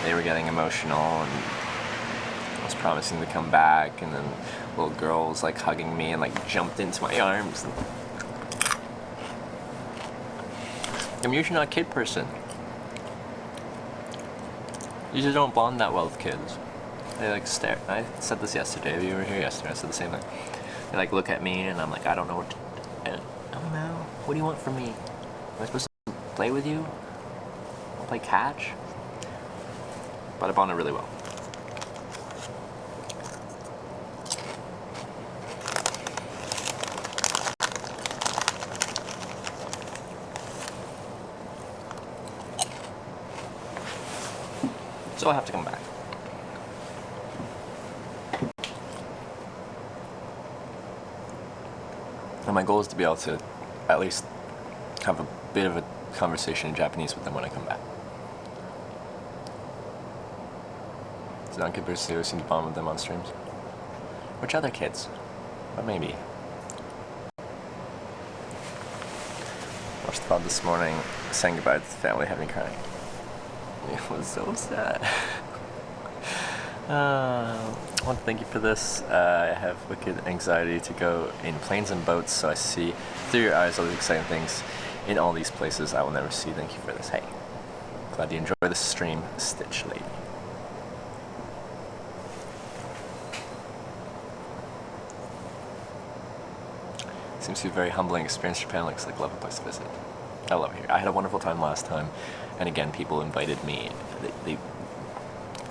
they were getting emotional, and I was promising to come back, and then little girl was like hugging me and like jumped into my arms. I'm usually not a kid person. You just don't bond that well with kids. They like stare. I said this yesterday. You were here yesterday. I said the same thing. They like look at me, and I'm like, I don't know what to. I don't know. What do you want from me? Am I supposed to play with you? Play catch? But I bonded really well. So I have to come back. And my goal is to be able to at least have a bit of a conversation in Japanese with them when I come back. So non-kid persons seem to bond with them on streams. Which other kids? But maybe. Watched the pod this morning, saying goodbye to the family, having crying. It was so sad. I want to thank you for this. I have wicked anxiety to go in planes and boats, so I see through your eyes all these exciting things in all these places I will never see. Thank you for this. Hey, glad you enjoy the stream, Stitch Lady. Seems to be a very humbling experience. Japan looks like a lovely place to visit. I love it here. I had a wonderful time last time, and again, people invited me.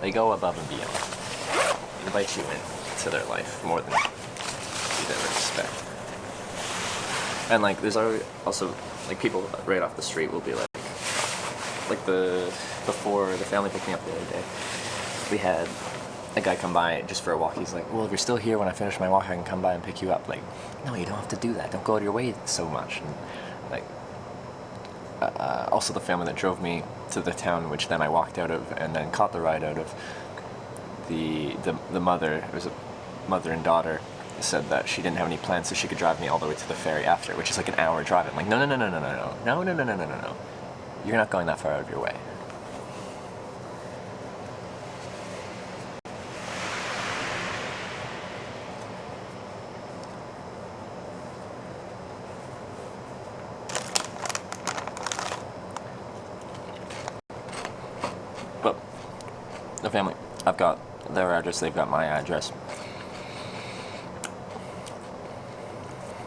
They go above and beyond. They invite you into their life more than you'd ever expect. And like, there's also like people right off the street will be like before the family picked me up the other day, we had a guy come by just for a walk. He's like, well, if you're still here when I finish my walk, I can come by and pick you up. Like, no, you don't have to do that. Don't go out of your way so much. And like, also the family that drove me to the town, which then I walked out of and then caught the ride out of, the mother, it was a mother and daughter, said that she didn't have any plans so she could drive me all the way to the ferry after, which is like an hour drive. I'm like, no. You're not going that far out of your way. The family. I've got their address, they've got my address.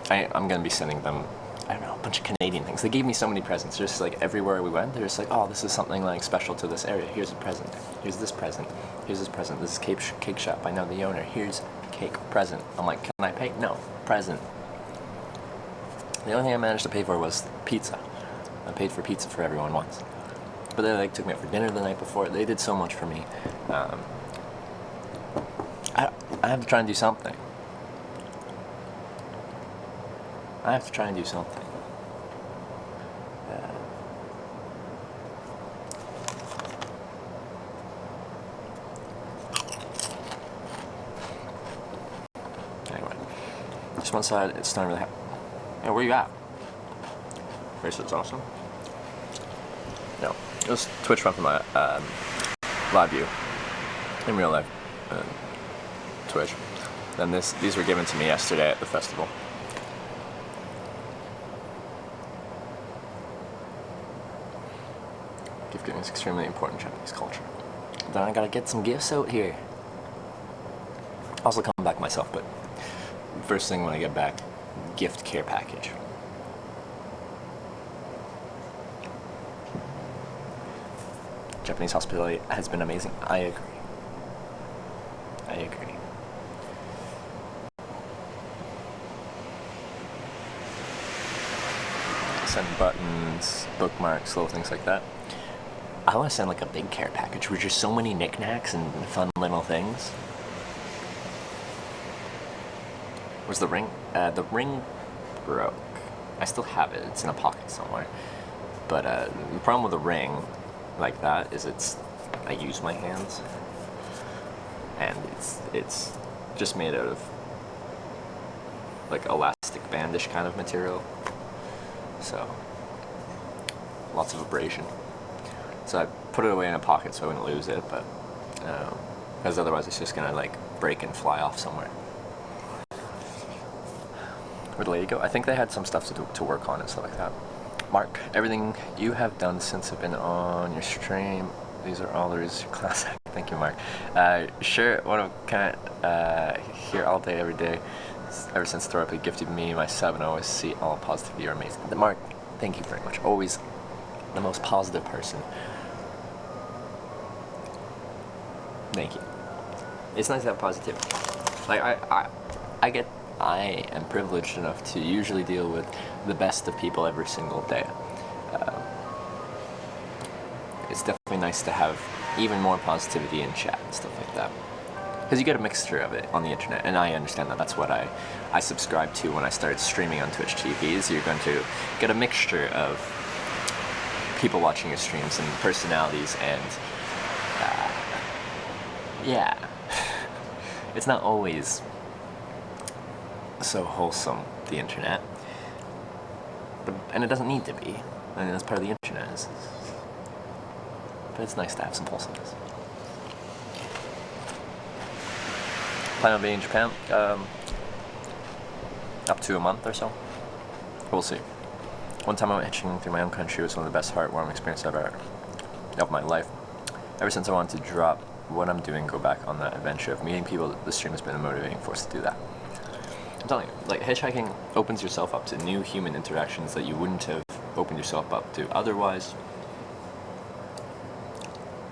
I'm gonna be sending them, I don't know, a bunch of Canadian things. They gave me so many presents. Just like everywhere we went, they're just like, oh, this is something like special to this area. Here's a present. Here's this present. Here's this present. This is cake shop. I know the owner. Here's cake present. I'm like, can I pay? No, present. The only thing I managed to pay for was pizza. I paid for pizza for everyone once. But they like took me out for dinner the night before. They did so much for me. I have to try and do something. I have to try and do something. Anyway, just one side, it's not really happening. Yeah, where you at? Bracelet's awesome. No, it was Twitch from my live view in real life. Twitch. Then these were given to me yesterday at the festival. Gift giving is extremely important in Japanese culture. Then I gotta get some gifts out here. I'll also come back myself, but first thing when I get back, gift care package. Japanese hospitality has been amazing. I agree. I agree. Send buttons, bookmarks, little things like that. I want to send like a big care package where there's so many knickknacks and fun little things. Where's the ring? The ring broke. I still have it. It's in a pocket somewhere. But the problem with a ring like that is I use my hands, and it's just made out of like elastic bandish kind of material. So lots of abrasion. So I put it away in a pocket so I wouldn't lose it, but because otherwise it's just gonna like break and fly off somewhere. Where'd the lady go? I think they had some stuff to work on and stuff like that. Mark, everything you have done since I've been on your stream, these are all there is classic. Thank you, Mark. Sure, what I'm kind of here all day, every day. Ever since Thorpe gifted me my sub, and I always see all positivity. You're amazing. Mark, thank you very much. Always the most positive person. Thank you. It's nice to have positivity. Like I am privileged enough to usually deal with the best of people every single day. It's definitely nice to have even more positivity in chat and stuff like that. Because you get a mixture of it on the internet, and I understand that. That's what I subscribe to when I started streaming on Twitch TV, is you're going to get a mixture of people watching your streams and personalities, and yeah. It's not always so wholesome, the internet. And it doesn't need to be. I mean, that's part of the internet. But it's nice to have some wholesomeness. Plan on being in Japan up to a month or so. We'll see. One time I went hitchhiking through my own country. It was one of the best heartwarming experiences of my life. Ever since I wanted to drop what I'm doing, go back on that adventure of meeting people, the stream has been a motivating force to do that. I'm telling you, like, hitchhiking opens yourself up to new human interactions that you wouldn't have opened yourself up to otherwise.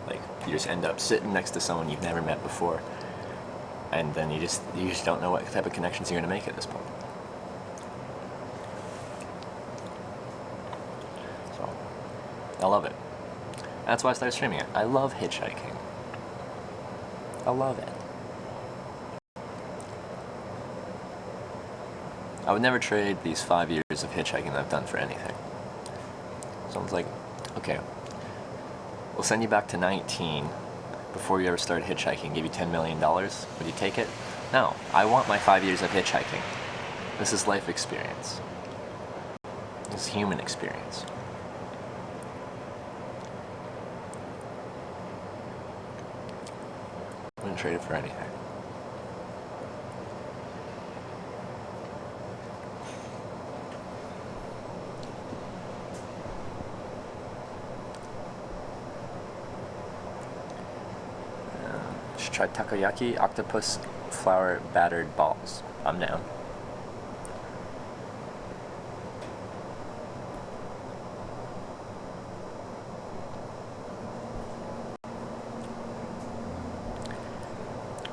Like, you just end up sitting next to someone you've never met before, and then you just don't know what type of connections you're going to make at this point. So, I love it. That's why I started streaming it. I love hitchhiking. I love it. I would never trade these 5 years of hitchhiking that I've done for anything. Someone's like, okay, we'll send you back to 19 before you ever started hitchhiking, give you $10 million. Would you take it? No, I want my 5 years of hitchhiking. This is life experience. This is human experience. I wouldn't trade it for anything. should try takoyaki, octopus flour battered balls. I'm down.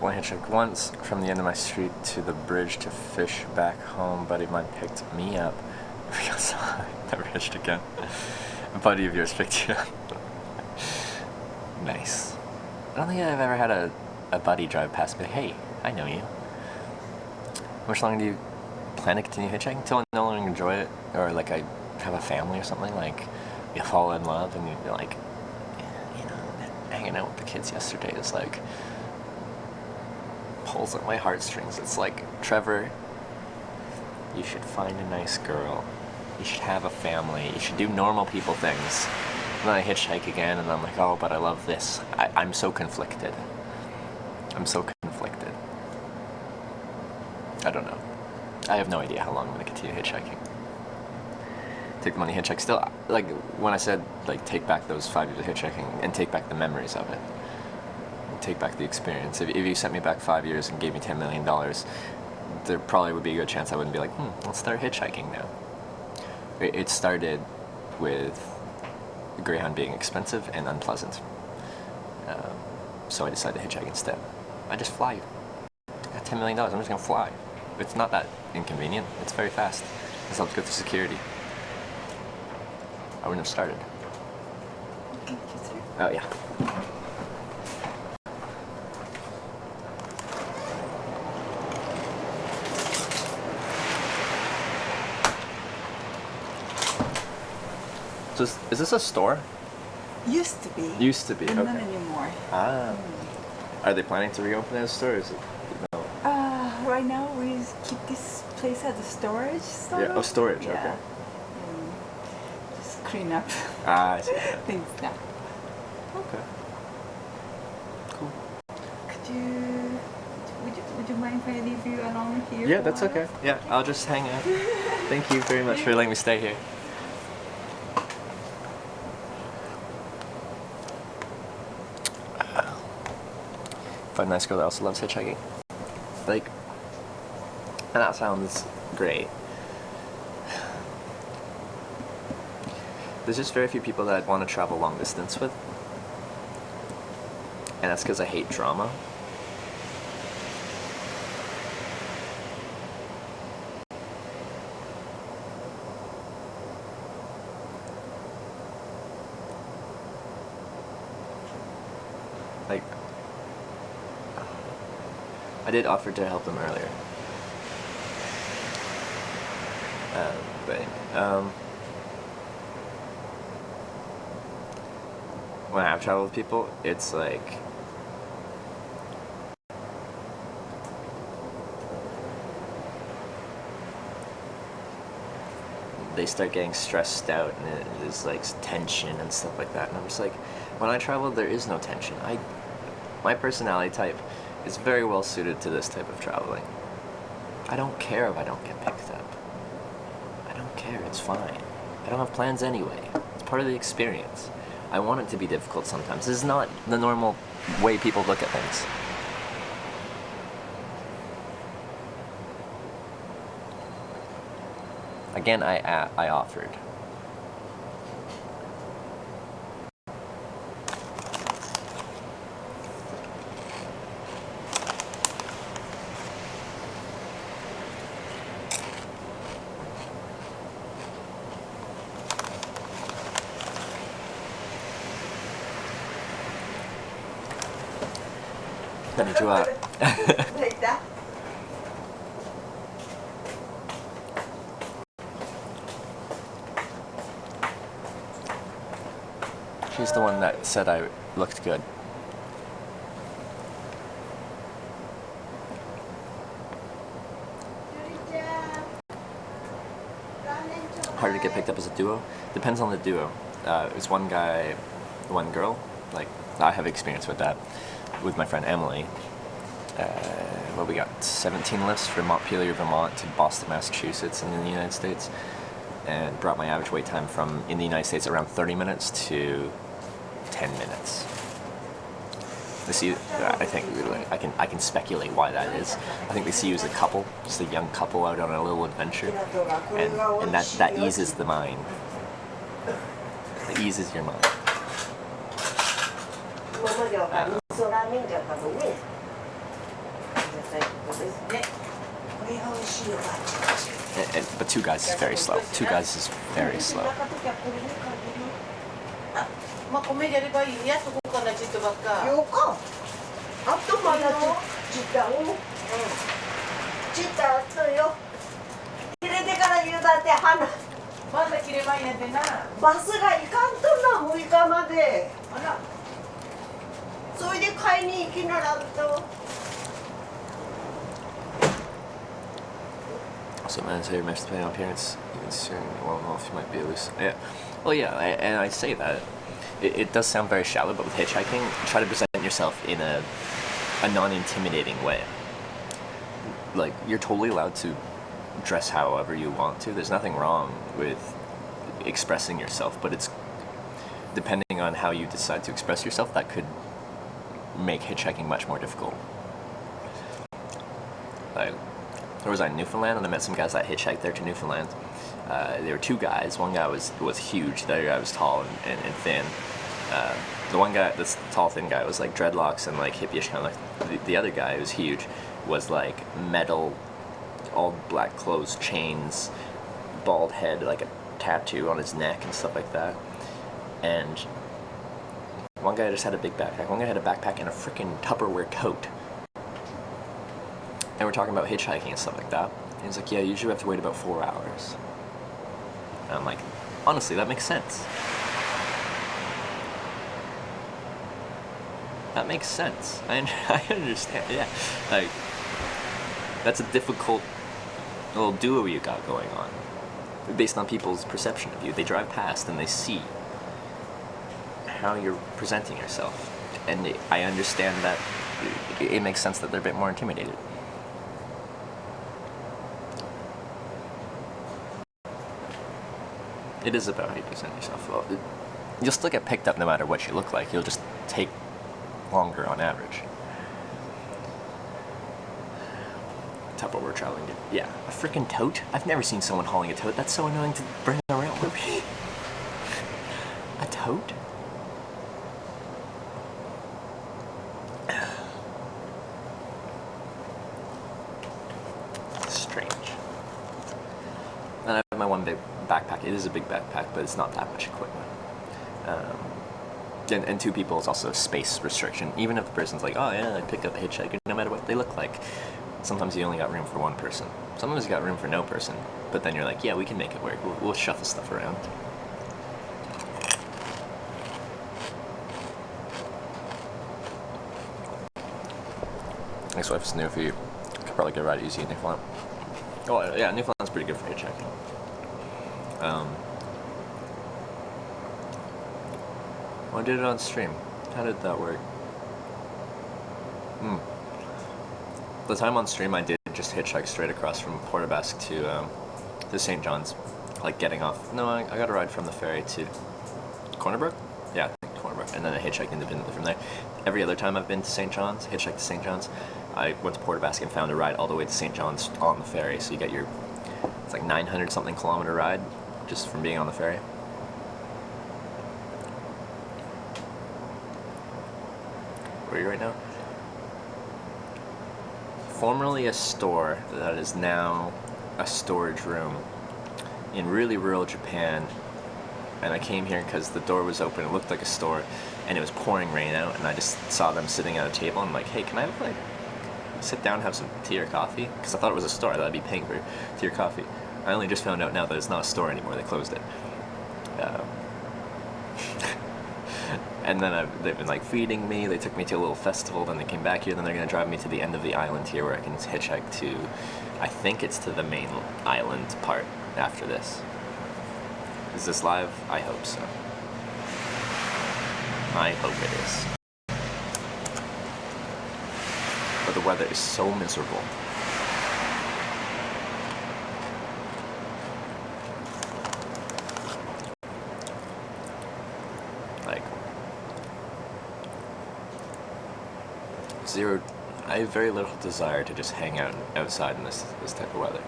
Went hitchhiked once from the end of my street to the bridge to fish back home. Buddy of mine picked me up because I never hitched again. A buddy of yours picked you up. Nice. I don't think I've ever had a buddy drive past me like, hey, I know you. How much longer do you plan to continue hitchhiking? Until I no longer enjoy it, or like I have a family or something, like you fall in love and you're like, you know, hanging out with the kids yesterday is like, pulls at my heartstrings. It's like, Trevor, you should find a nice girl. You should have a family. You should do normal people things. And then I hitchhike again and I'm like, oh, but I love this. I'm so conflicted. I'm so conflicted. I don't know. I have no idea how long I'm going to continue hitchhiking. Take the money, hitchhike. Still, like, when I said, like, take back those 5 years of hitchhiking and take back the memories of it. Take back the experience. If you sent me back 5 years and gave me $10 million, there probably would be a good chance I wouldn't be like, let's start hitchhiking now. It started with Greyhound being expensive and unpleasant. So I decided to hitchhike instead. I just fly. I got $10 million, I'm just gonna fly. It's not that inconvenient, it's very fast. I just have to go through security. I wouldn't have started. Oh yeah. So is this a store? Used to be. Used to be, But okay. not anymore. Ah. Are they planning to reopen as a store? Or is it, no? Right now we keep this place as a storage. Sort Yeah, of. oh, storage, Yeah. okay. Just clean up Ah, I see. things now. Okay. Cool. Would you mind if I leave you alone here? Yeah, for a that's while? okay. Yeah, I'll just hang out. Thank you very much for letting me stay here. Find a nice girl that also loves hitchhiking. Like, and that sounds great. There's just very few people that I'd want to travel long distance with. And that's because I hate drama. Like, I did offer to help them earlier. But when I have traveled with people, it's like they start getting stressed out and there's like tension and stuff like that, and I'm just like, when I travel there is no tension. My personality type is very well suited to this type of traveling. I don't care if I don't get picked up. I don't care, it's fine. I don't have plans anyway. It's part of the experience. I want it to be difficult sometimes. This is not the normal way people look at things. Again, I offered. Konnichiwa. She's the one that said I looked good. Hard to get picked up as a duo? Depends on the duo. It's one guy, one girl. Like, I have experience with that. With my friend Emily. Well, we got 17 lifts from Montpelier, Vermont to Boston, Massachusetts in the United States, and brought my average wait time from in the United States around 30 minutes to 10 minutes. I think I can speculate why that is. I think they see you as a couple, just a young couple out on a little adventure, and that eases the mind. It eases your mind. 今までは味噌ラーメンだったのね。これが美味しいよ。But two guys is very slow. Two guys is very slow. まあ米やればいいやそこからちっとばっか。よか。あとまだちったちった熱いよ。入れてから言うだって花。まだ切ればいいねんてな。バスが行かんとな6日まで。あら。それで買いに行きならんと。Also, man, so your mesh depending on appearance, even soon, well, off, you might be loose. Yeah. Well, yeah, and I say that. It does sound very shallow, but with hitchhiking, try to present yourself in a non-intimidating way. Like, you're totally allowed to dress however you want to. There's nothing wrong with expressing yourself, but it's depending on how you decide to express yourself, that could make hitchhiking much more difficult. Like, where was I, in Newfoundland, and I met some guys that hitchhiked there to Newfoundland. There were two guys. One guy was huge. The other guy was tall and thin. The one guy, this tall thin guy, was like dreadlocks and like hippie-ish kind of like. The other guy, who was huge, was like metal, all black clothes, chains, bald head, like a tattoo on his neck and stuff like that. And one guy just had a big backpack. One guy had a backpack and a freaking Tupperware tote. And we're talking about hitchhiking and stuff like that. And he's like, yeah, usually we have to wait about 4 hours. And I'm like, honestly, that makes sense. That makes sense. I understand, yeah. Like, that's a difficult little duo you got going on. Based on people's perception of you. They drive past and they see how you're presenting yourself. And I understand that it makes sense that they're a bit more intimidated. It is about how you present yourself. Well, you'll still get picked up no matter what you look like. You'll just take longer on average. Tupperware traveling. Yeah, a freaking tote? I've never seen someone hauling a tote. That's so annoying to bring around with me. A tote? Strange. And I have my one big backpack. It is a big backpack, but it's not that much equipment. And two people is also a space restriction. Even if the person's like, oh yeah, I pick up a hitchhiker, no matter what they look like. Sometimes you only got room for one person. Sometimes you got room for no person. But then you're like, yeah, we can make it work. We'll shuffle stuff around. Next wife is new for you. Could probably get a ride easy in Newfoundland. Oh yeah, Newfoundland's pretty good for hitchhiking. I did it on stream. How did that work? The time on stream I did just hitchhike straight across from Port aux Basques to St. John's, like getting off. No, I got a ride from the ferry to Cornerbrook? Yeah, I think Cornerbrook, and then I hitchhiked independently from there. Every other time I've been to St. John's, hitchhiked to St. John's, I went to Port aux Basques and found a ride all the way to St. John's on the ferry. So you get your, it's like 900 something kilometer ride just from being on the ferry. Where are you right now? Formerly a store that is now a storage room in really rural Japan. And I came here because the door was open, it looked like a store, and it was pouring rain out, and I just saw them sitting at a table. I'm like, hey, can I have, like, sit down and have some tea or coffee? Because I thought it was a store, I thought I'd be paying for tea or coffee. I only just found out now that it's not a store anymore, they closed it. And then they've been like feeding me, they took me to a little festival, then they came back here, then they're going to drive me to the end of the island here where I can hitchhike to, I think it's to the main island part after this. Is this live? I hope so. I hope it is. But the weather is so miserable. Like, I have very little desire to just hang out outside in this type of weather.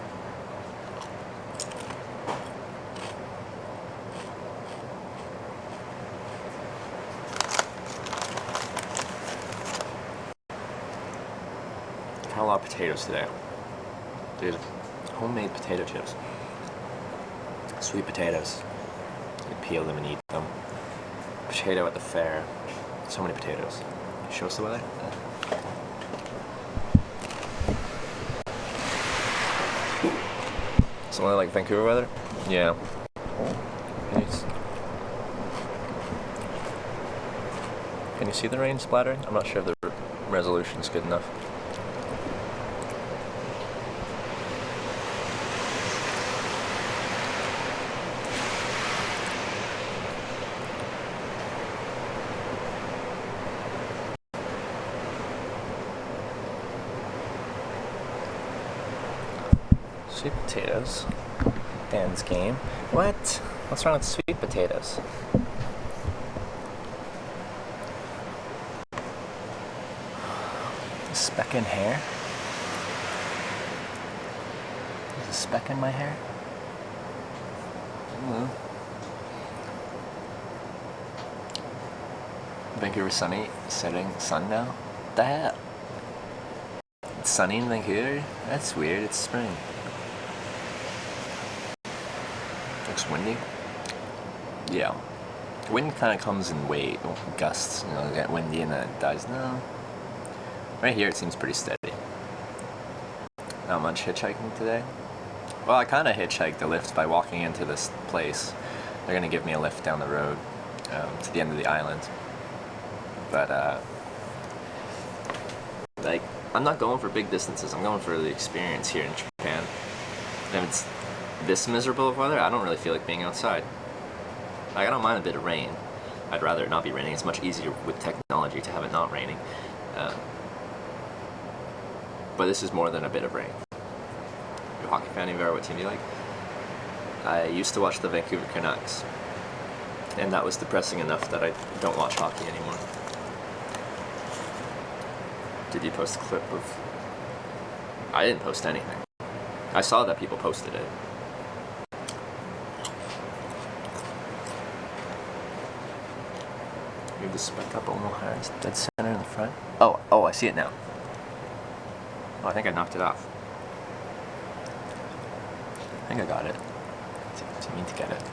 I've had a lot of potatoes today. Dude, homemade potato chips. Sweet potatoes. You peel them and eat them. Potato at the fair. So many potatoes. Show us the weather? Something like Vancouver weather? Yeah. Can you see the rain splattering? I'm not sure if the resolution's good enough. Sweet potatoes. Dan's game. What? What's wrong with sweet potatoes? A speck in hair? There's a speck in my hair? Hello. Vancouver sunny, setting sun now? The hell? It's sunny in Vancouver? That's weird, it's spring. Looks windy. Yeah. Wind kind of comes in gusts, you know, get windy and then it dies. No. Right here it seems pretty steady. Not much hitchhiking today. Well, I kind of hitchhiked a lift by walking into this place. They're going to give me a lift down the road to the end of the island. But, like, I'm not going for big distances. I'm going for the experience here in Japan. And if it's this miserable of weather, I don't really feel like being outside. Like, I don't mind a bit of rain. I'd rather it not be raining. It's much easier with technology to have it not raining. But this is more than a bit of rain. You're a hockey fan, Ivara, what team do you like? I used to watch the Vancouver Canucks. And that was depressing enough that I don't watch hockey anymore. Did you post a clip of... I didn't post anything. I saw that people posted it. You have the spec up almost higher. It's dead center in the front. Oh, I see it now. Oh, I think I knocked it off. I think I got it. I mean to get it.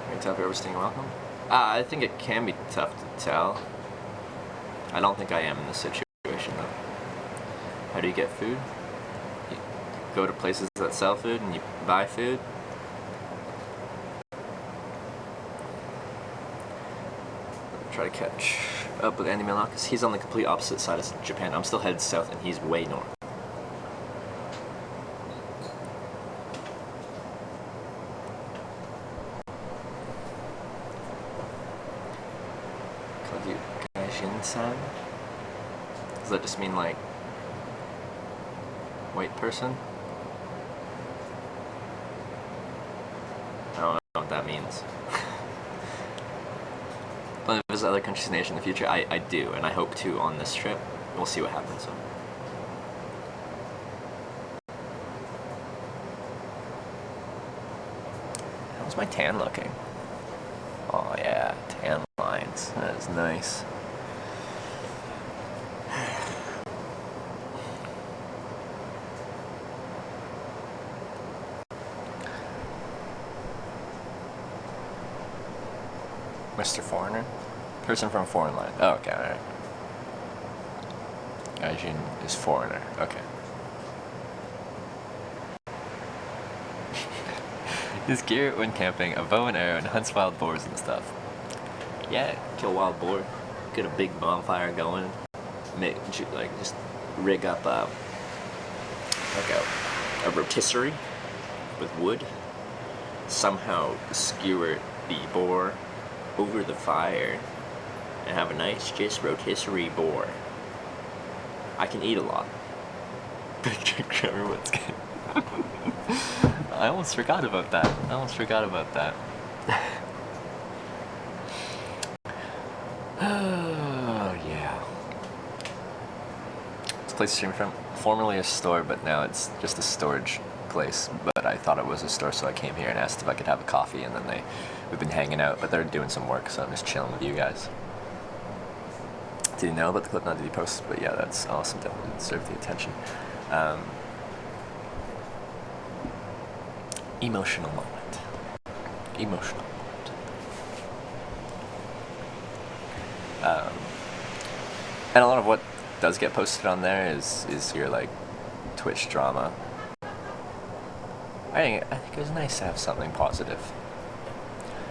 Can you tell if you're staying welcome? I think it can be tough to tell. I don't think I am in this situation though. How do you get food? You go to places that sell food and you buy food. Try to catch up with Andy Millock because he's on the complete opposite side of Japan. I'm still headed south and he's way north. Gaijin-san? Does that just mean like white person? I don't know what that means. But if there's other countries and nations in the future, I do, and I hope to on this trip. We'll see what happens. So. How's my tan looking? Oh yeah, tan lines. That is nice. Mr. Foreigner? Person from foreign land. Oh, okay, alright. Gaijin is foreigner. Okay. His gear when camping, a bow and arrow, and hunts wild boars and stuff. Yeah, kill wild boar. Get a big bonfire going. Just rig up like a rotisserie with wood. Somehow skewer the boar over the fire and have a nice just rotisserie boar. I can eat a lot. Picture Trevor Woodskin. I almost forgot about that. place to stream from? Formerly a store, but now it's just a storage place. But I thought it was a store, so I came here and asked if I could have a coffee, and then we've been hanging out, but they're doing some work, so I'm just chilling with you guys. Did you know about the clip? Not did you post? But yeah, that's awesome. Definitely deserve the attention. Emotional moment. Emotional moment. And a lot of what does get posted on there is your like Twitch drama. I think it was nice to have something positive.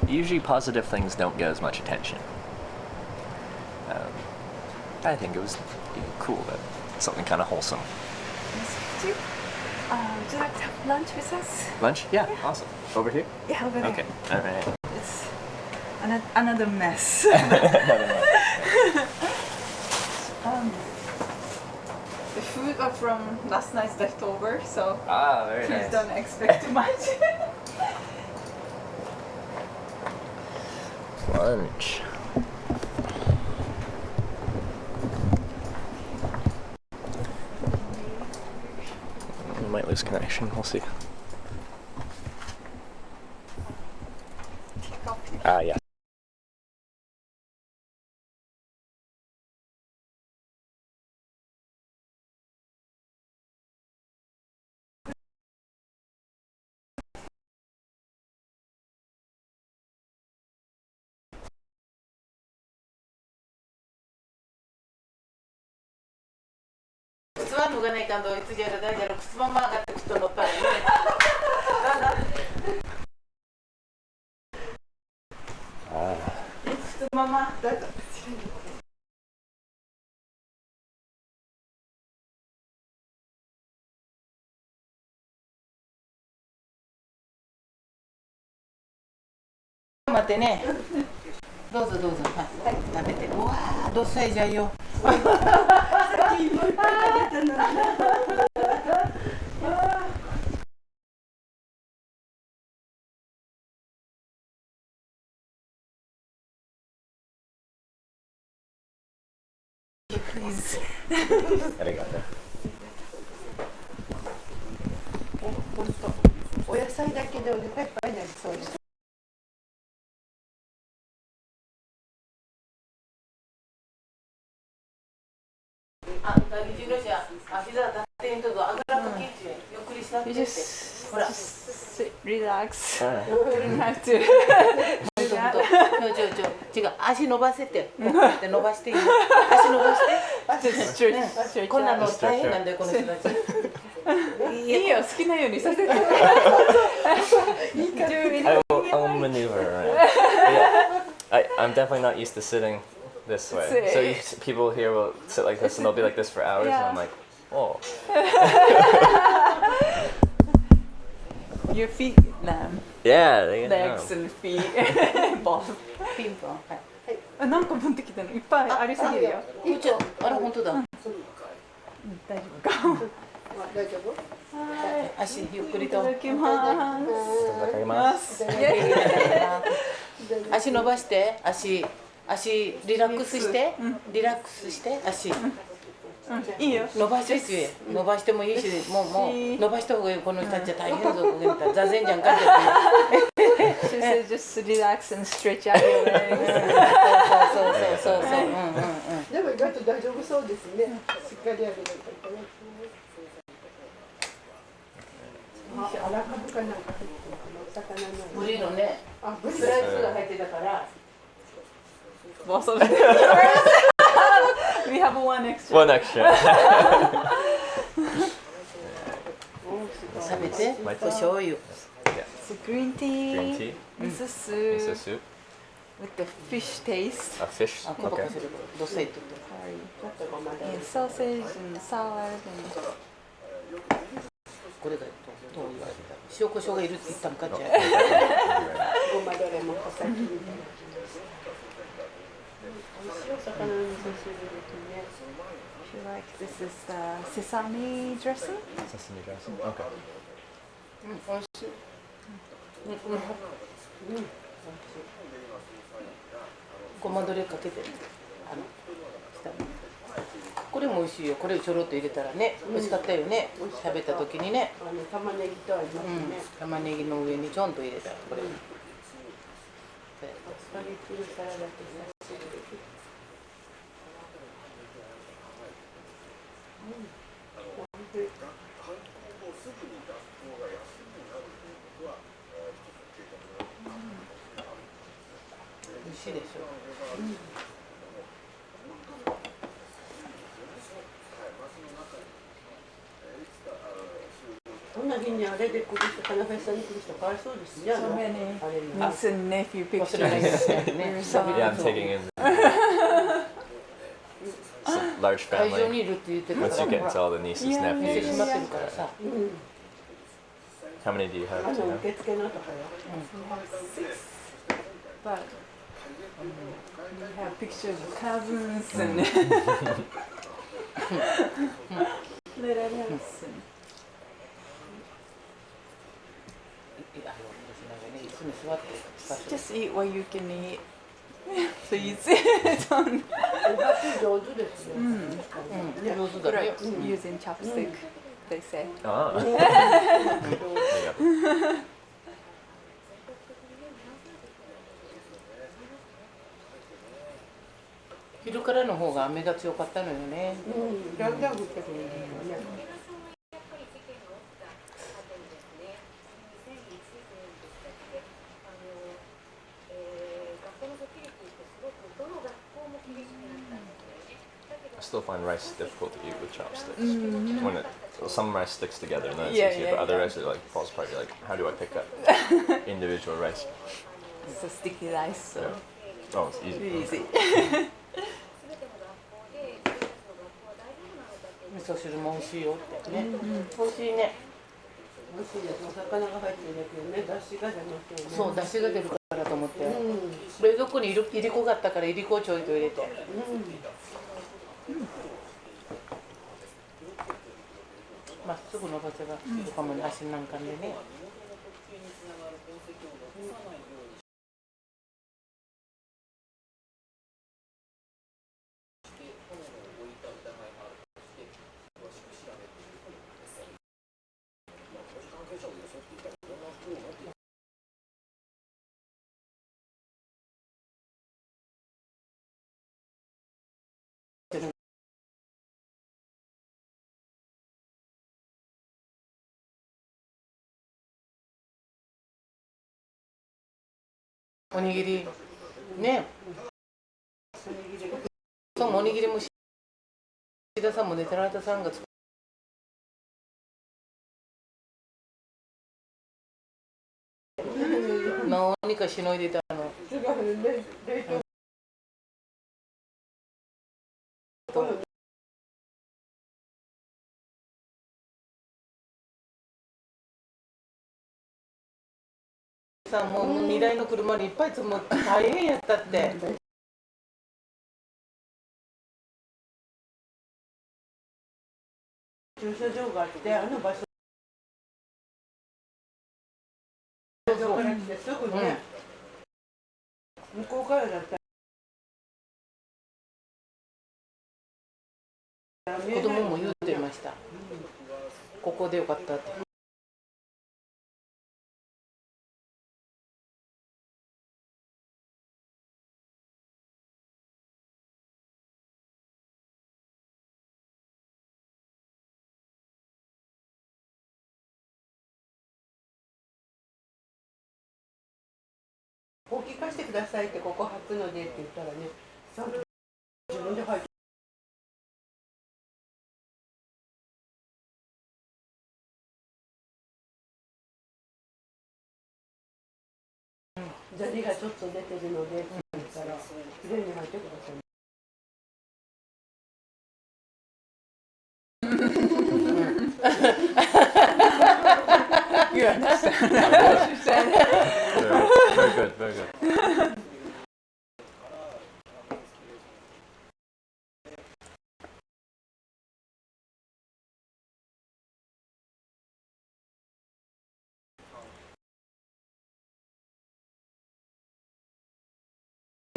Usually positive things don't get as much attention. I think it was cool that something kind of wholesome. Would you like to have lunch with us? Lunch? Yeah, awesome. Over here? Yeah, over there. Okay, alright. It's another mess. The food are from last night's leftover, so Very please nice. don't expect too much. Lunch. We might lose connection, we'll see. Yeah.靴は脱がないかんといつじゃら大じゃら靴まま上がって靴と乗ったらね。靴ままだと。待ってね。どうぞどうぞ。はい。食べて。うわー、どっさいじゃよ。Please. ありがとう。お野菜だけでお腹いっぱいになりそうです。You just sit, relax. うん You don't have to. 違う、足伸ばせて、こうやって伸ばしていい。足伸ばして。 Just stretch こんな out. の大変なんだよ、この人たち。いいよ、好きなようにさせて。I'll maneuver around. Yeah. I'm definitely not used to sitting this way. So people here will sit like this and they'll be like this for hours, and I'm like, oh. Your feet, lamb. Yeah, they Legs and feet. Both. ピンポン。はい。あ、なんか持ってきたのいっぱいありすぎるよ。こっち、あら、本当だ。大丈夫か。大丈夫？足ゆっくりと。いただきます。足伸ばして、足リラックスして、リラックスして足。いいよ。伸ばして伸ばしてもいいし、もう伸ばした方がいい。この人たちは大変ぞ、これ座禅じゃんかって。She said just relax and stretch out your legs. そう。でも意外と大丈夫そうですね。しっかりやるのとかね。あらかぶかなんか入ってるかな、お魚の。ブリのね、あ、ブリスライスが入ってたから。We have one extra. One extra. 食べて、お醤油。 So green tea, Green tea, miso miso soup soup, with the fish taste, a fish. あ、ここ Okay. する。どっさいと。 and sausage and salad and これがどう言われた。塩コショウがいるって言ったんかじゃ。ごまだれも小先みたいな。美味しいお魚の味噌汁ですね。if you like, this is sesame dressing. Sesame dressing. Okay. 美味しい。ごまどれかけて。下に。これも美味しいよ。これをちょろっと入れたらね、美味しかったよね。食べた時にね。玉ねぎと合いますね。玉ねぎの上にちょんと入れたらこれ。スパゲッティサラダと差し入れて。美味しいでしょ。こんな日にあれで来る人、花フェスタに来る人かわいそうですね。So many あれに niece and nephew 忘れないで pictures. すよね。 Yeah, I'm taking in. It's a large 会場 family. にいるって言ってた Once か you ら、 get ほ into ら all the nieces, 店 nephews. 閉まってるからさ。 How many do you have? あ Do you の know? 受付のとかよ。 But we have pictures of cousins and relatives. いや、私なんかね、椅子に座って。 Just eat what you can eat. Please. Don't 上手ですね。上手だね。 using chopstick, they say. Ah. There you go. 昼からの方が雨が強かったのよね。だんだん降ってくるんですよね。I still find rice difficult to eat with chopsticks. When some rice sticks together and then it's Yeah, easier, yeah, but other yeah. rice it like falls apart. You're like, how do I pick up individual rice? It's a sticky rice, so Yeah. Oh, it's easy. easy. 味噌汁も美味しいよってね。美味しいね。美味しいです。お魚が入ってるだけでね、出汁が出ますよね。そう、出汁が出るからと思って。冷蔵庫にいりこがあったからいりこをちょいと入れて。まっすぐ伸ばせばいいかもね、足なんかでね。おにぎりね。そうおにぎりも志田さんもね、寺田さんが作る。何かしのいでたの。さもう荷台の車にいっぱい積む大変やったって。駐車場があって、あの場所から来てすぐね、向こうからだったら子供も言ってました。ここでよかったって。大きくしてくださいってここ履くのでって言ったらね、ちゃんと自分で履いて。砂利がちょっと出てるのでって言ったら、きれいに履いてください。You understand? Very good, very good.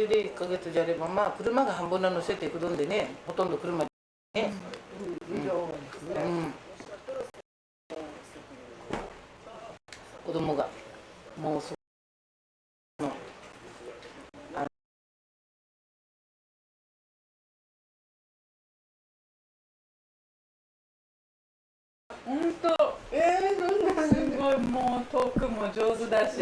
で1ヶ月じゃれば、まあ車が半分乗せてくるんでね、ほとんど車子供がもう本当、すごいもうトークも上手だし。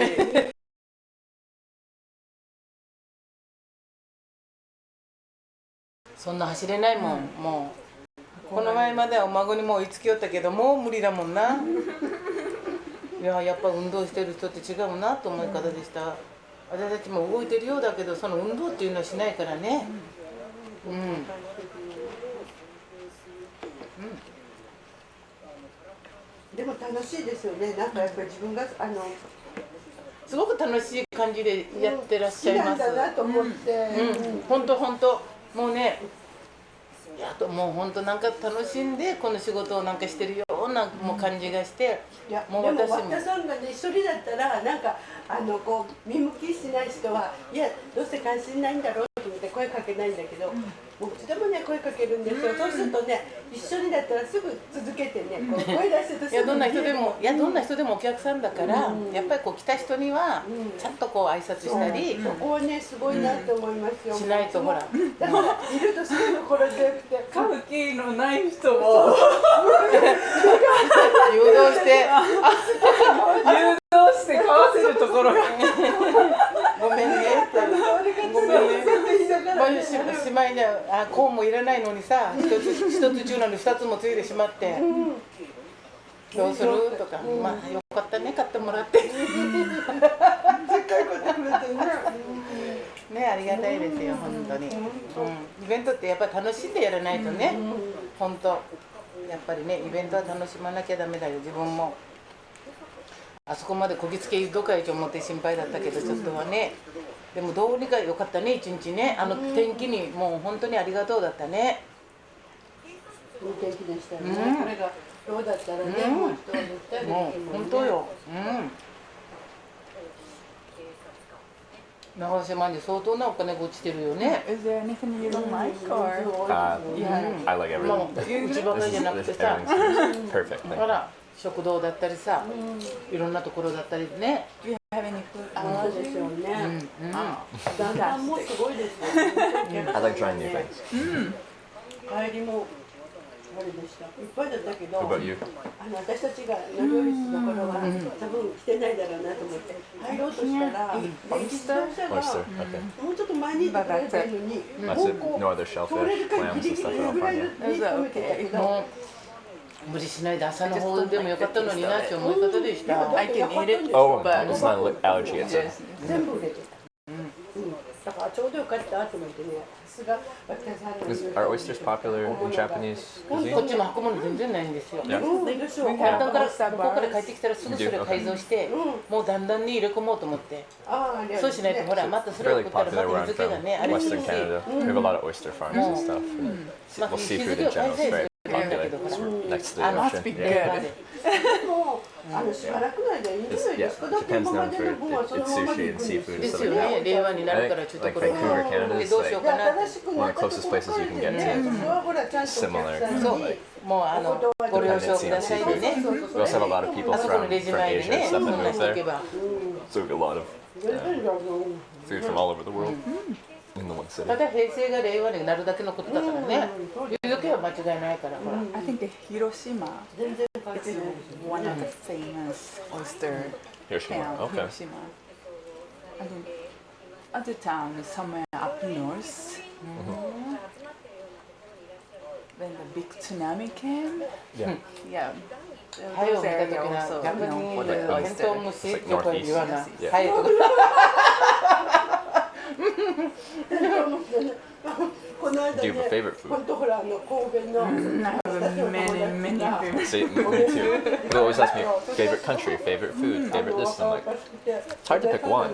そんな走れないもん、もうこの前まではお孫にも追いつきよったけどもう無理だもんな。いや、やっぱ運動してる人って違うなと思い方でした。私たちも動いてるようだけどその運動っていうのはしないからね。でも楽しいですよね。なんかやっぱり自分がすごく楽しい感じでやってらっしゃいます。好きなんだなと思って。本当もうね、いやもう本当なんか楽しんでこの仕事をなんかしてるようなもう感じがして、もうでも私も和田さんがね一人だったらなんかこう見向きしない人はいやどうせ関心ないんだろうと思って声かけないんだけど、もういつでもね声かけるんですよ。そうするとね一緒にだったらすぐ続けてねこう声出してるとすぐいやどんな人でもお客さんだから、やっぱりこう来た人にはちゃんとこう挨拶したり、そこはねすごいなと思いますよ。しないとほら。だからいるとすぐ心強くて歌舞伎のない人も誘導して誘導して買わせるところがごめんねってごめんね。しまいにはコーンもいらないのにさ、一つ中なのに二つもついてしまって、どうするとか、まあよかったね買ってもらって。ね、ありがたいですよ本当に。イベントってやっぱり楽しんでやらないとね、本当やっぱりねイベントは楽しまなきゃダメだよ。自分もあそこまでこぎつけどかいと思って心配だったけどちょっとはね。でもどうにかよかったね、一日ね、天気にもう本当にありがとうだったね。いい天気でしたよね。これがどうだったらね、もう人は絶対もう本当よ。長島に相当なお金が落ちてるよね。Is there anything you don't like or? I like も everything. う内ばかりじゃなくてさ、 Everything's perfect. ほら食堂だったりさ、いろんなところだったりね。Do you have any food? そうですよね。だんだんもうすごいですよ。 I like trying new things. 帰りもあれでした。いっぱいだったけど、 What about you? 私たちが乗り降りするところは多分来てないだろうなと思って入ろうとしたら、自動車 Oyster. が Okay. もうちょっと前に行ってくればいいのに、 That's it. No other 通れ shellfish, るからギ clams リ and ギ stuff リ that の I'll ぐらい find に here. 止めてたけど、もう無理しないで朝の方でもよかったのになって思い方でした。 I can eat it, Oh, but it's not an allergy. It's a 全部売れてた。だからちょうどよかったと思ってね、さすが私さんの Are oysters popular in Japanese こ cuisine? っちも運ぶの全然ないんですよ。 Yeah. でしょう。だから向こうから帰ってきたらすぐそれ改造して、もうだんだんに入れ込もうと思って。そうしないとほらまたそれを Fairly 送ったら popular ま where た I'm 日付が from, ねあれする Western し、 Canada. We have a lot of oyster farms and stuff. まあ Well, 日 seafood 付 in を改 general 善 is す very るんだけ popular どほら。 next to the ocean. be Yeah. good. もうしばらくの間いいんじゃないですか。だって Japan's 今ま known で for の分はその its ままで sushi 行 and くんですよ。 seafood で and す stuff よ like ね。 that. 令和になるからちょっと Like これ Vancouver, Canada で is どうしよう like かな。 新しくなった one of the closest places you can get to. Similar. そうもうご了承くださいでね。 We also have a lot of people あそこの from レジ Asia 前で and ね、 stuff そ that んな move しておけ there. ば。 So we have a lot of food from all over the world in the one city. ただ平成が令和になるだけのことだからね。言うだけは間違いないからほら。 I think the Hiroshima is one of the famous oyster Hiroshima. town. Okay. Hiroshima. I think other town is somewhere up north. When the big tsunami came, Yeah. yeah. ハエを Those 見た area 時な also 逆に known for the テントウ oyster. ムシ It's like とか言わな northeast. Yeah. ハエとか。この間 Do you have a ね、 favorite food? 本当ほら神戸の I have many favorites. See, me too. People always ask me favorite country, favorite food, favorite this, and I'm like, it's hard to pick one.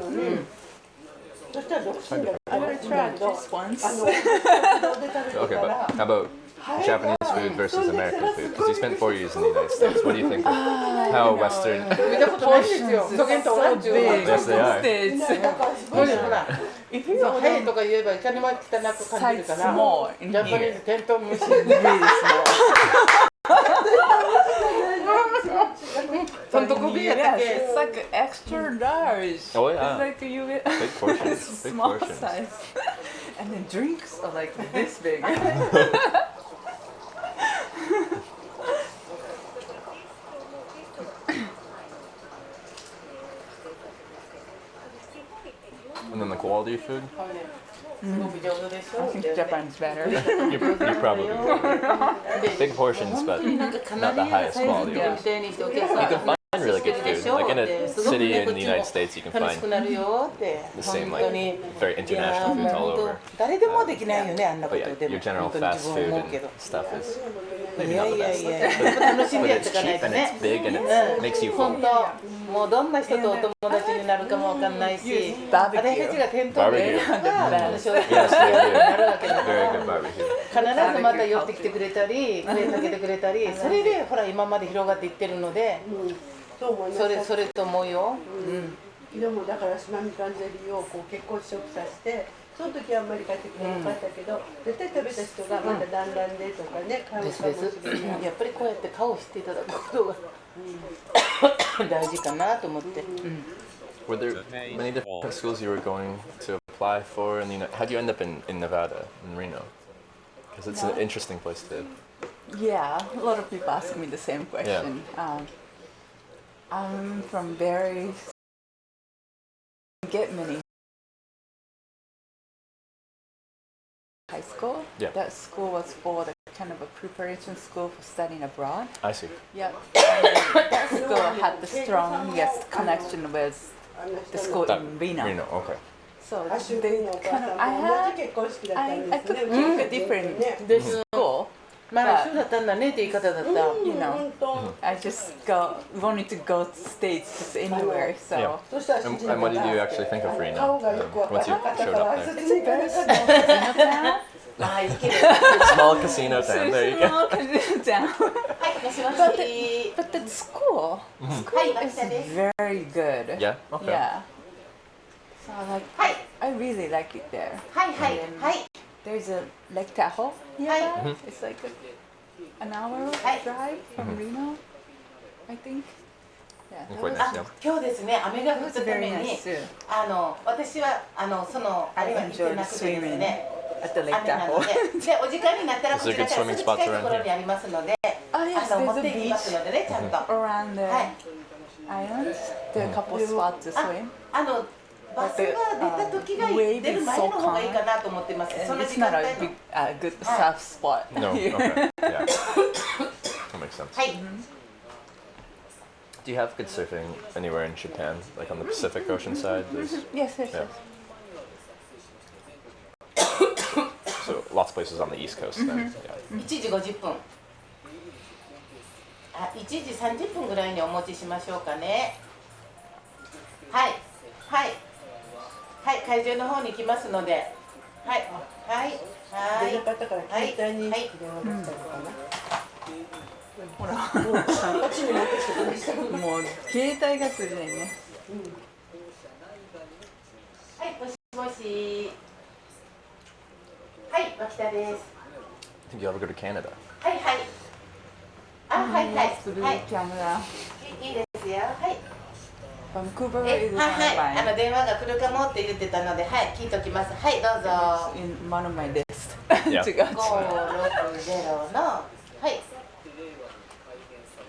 そしたら独身だ I never tried this once. Okay, but how about Japanese food versus American food? Because you spent 4 years in the United States. What do you think of how Western? 見たことないんですよ。そげんと同じよ。 Yes, they are. States. ほら、If you はいとか言えばいかにも汚く感じるから。small in ジャパニー here. ズテントウムシ。 Really small. そのとこびやったっ Yes, け it's like extra large. Oh, yeah. It's like you get Big portions. it's Big small portions. size. And the drinks are like this big. And then the quality of food? すごく上手でしょ I think Japan's better. You probably big portions, but not the highest quality. You can find really good food. Like in a city in the United States, you can 楽し find くなるよって。 the same 本 like 当に。 very international foods all over. 誰でもできないよね、あんなこ But と yeah, でも your general 本当に fast 自分 food 思う and けど。 stuff is い maybe や not い the や best. いや、楽しん But でやっ it's ていかない cheap と and ね it's。big and it makes you 本 full. 当、もうどんな人とお友達になるかもわかんないし、私たちが店頭で Barbecue. 小学生になるわけだか Very ら good barbecue. 必ずまた寄ってきてくれたり声かけてくれたりそれでほら今まで広がっていってるので、そう思います。それと思うよ、でもだから島みかんゼリーをこう結構食させて、その時はあんまり買ってくれなかったけど、絶対食べた人がまただんだんでとかね、買うですかもですしれない。やっぱりこうやって顔を知っていただくことが大事かなと思って、Were there many different schools you were going to apply for? And how'd you end up in Nevada, in Reno? Because it's an interesting place to. Yeah, a lot of people ask me the same question. I'm from very get many high school. Yeah. That school was for the kind of a preparation school for studying abroad. I see. Yeah. And that school had the strongest connection with the school That, in Reno. Reno, okay. So アッシュ they 君のお kind 母さ of ん I も同 had じ結婚式だったん I です could ね。 pick a different ね。です school. まあ一緒だったんだねって言い方だった、 You know, 本当。 I just wanted to go to States just anywhere. So Yeah. そしたら And, 主人 and what did you が actually think of 顔 Reno がよくわから once you なかった showed から up あ there? そこに行かなかった town. ああいける Small casino town, there you go. Small town. はいもしもし But the school はい脇田です very good. Yeah? Okay. Yeah. So I really like it there. はいはいはい There's a Lake Tahoe nearby. Mhm. It's like an hour Hi. drive from Reno, I think. Yeah. Quite あ nice, yeah. 今日ですね雨が降 It った was た very めに nice too. 私はそのあれは行ってなくてですね at the 雨 Lake なの Tahoe. ででお時間になったら Is こ there ちら good からす swimming ぐ spots 近いと around ころ here? にありますので Oh yes, 持 there's って a いきます beach のでねちゃんと around the はい islands. There are a couple spots to swim. バスが出た時が出る前の方がいいかなと思ってますそ And の it's 時間 not 帯 a の big, good surf spot No, here. okay. Yeah. That makes sense. はい Do you have good surfing anywhere in Japan? Like on the Pacific Ocean side? There's, Yes, yes, yeah. yes. So lots of places on the East Coast then. Yeah. 1時50分1時30分ぐらいにお持ちしましょうかねはいはいはい会場の方に行きますのではいはいはい出なかったからはい携帯にはい電話したのかな。ほら、こっちに持ってきてくれた。もう携帯が通じないね。はいもしもしはい脇田です I think you ever go to Canada. はいはいあはいはいスルはいーキャメラ。いいですよはいバンクーバー is はいはい nearby. 電話が来るかもって言ってたのではい聞いておきますはいどうぞ In one of my list. Yeah. 違う違う。 560のはい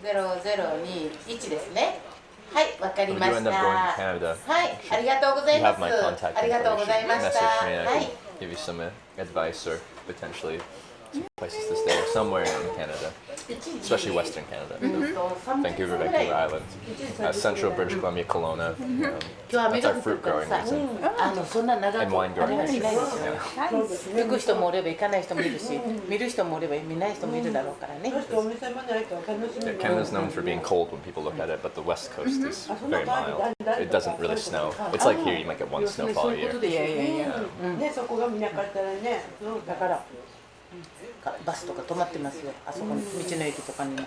0021ですねはいわかり If ま you し end た up going to は Canada, いありがとうござ you いま have す my contact ありがとうござい information. ました Message me and は I い can give you some advice or potentially some places to stay somewhere in Canada, especially Western Canada. Vancouver, Vancouver Island, Central British Columbia, Kelowna. 今日雨 That's が our 降って fruit るから growing さ region そんな長 and く wine あれ growing はし region. ないですよ Yeah. 行く人もおれば行かない人もいるし見る人もおれば見ない人もいるだろうからねそしてお店もないから楽しみ Yeah, に。 Canada's known for being cold when people look at it, but the west coast is very mild. It doesn't really snow. It's like here, you might get one そう snowfall いう a こと year. でしょ Yeah. ね、そこが見なかったらね。だからバスとか止まってますよあそこに道の駅とかにも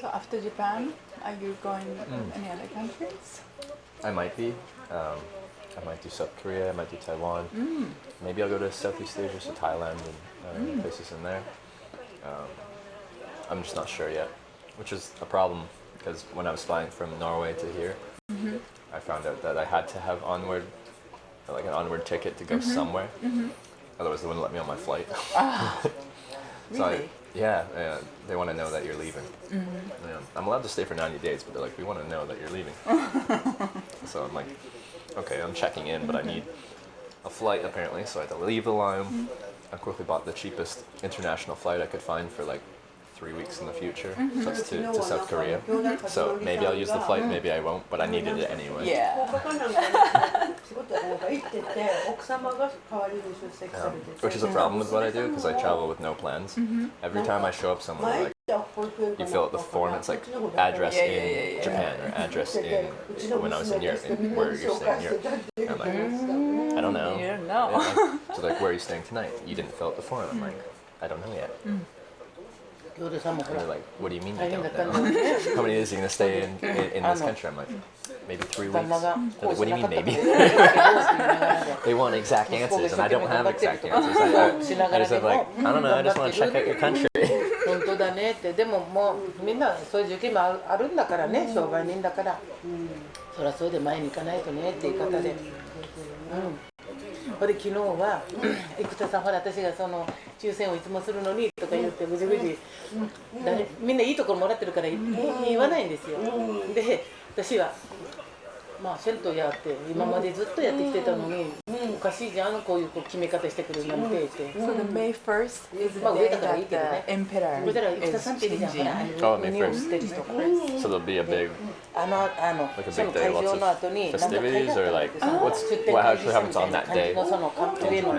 So after Japan, are you going any other countries? I might be. I might do South Korea. I might do Taiwan. Maybe I'll go to Southeast Asia, so Thailand and places in there. I'm just not sure yet, which is a problem because when I was flying from Norway to here, I found out that I had to have an onward ticket to go somewhere. Otherwise, they wouldn't let me on my flight. Really? Yeah, they want to know that you're leaving. Yeah. I'm allowed to stay for 90 days, but they're like, we want to know that you're leaving. So I'm like, okay, I'm checking in, but I need a flight apparently, so I had to leave the line. I quickly bought the cheapest international flight I could find for like 3 weeks in the future. So that's to South Korea. So maybe I'll use the flight, maybe I won't, but I needed it anyway. Yeah. Which is a problem with what I do because I travel with no plans. Every time I show up somewhere, like you fill out the form, it's like address in Japan or address in when I was in Europe, where you're staying in Europe. I'm like, I don't know. You don't know. Yeah, so like, where are you staying tonight? You didn't fill out the form. I'm like, I don't know yet. And they're like, what do you mean you don't know? How many days are you going to stay in this country? I'm like, maybe 3 weeks. They're like, what do you mean maybe? They want exact answers, and I don't have exact answers. I just have like, I don't know, I just want to check out your country. 本当だねって。でももうみんなそういう時期もあるんだからね、商売人だから。そりゃそれで前に行かないとねって言い方で。で昨日は生田さんほら私がその抽選をいつもするのにとか言ってぐじぐじみんないいところもらってるから言わないんですよ。で私はまあ銭湯やって今までずっとやってきてたのにおかしいじゃんこういう決め方してくるなんて言って。So the May 1st is the day that the emperor だから生田さんって言うじゃんほら何をしてる人か。So there'll be a big, その会場の後に festivities or like what actually happens on that day? その上の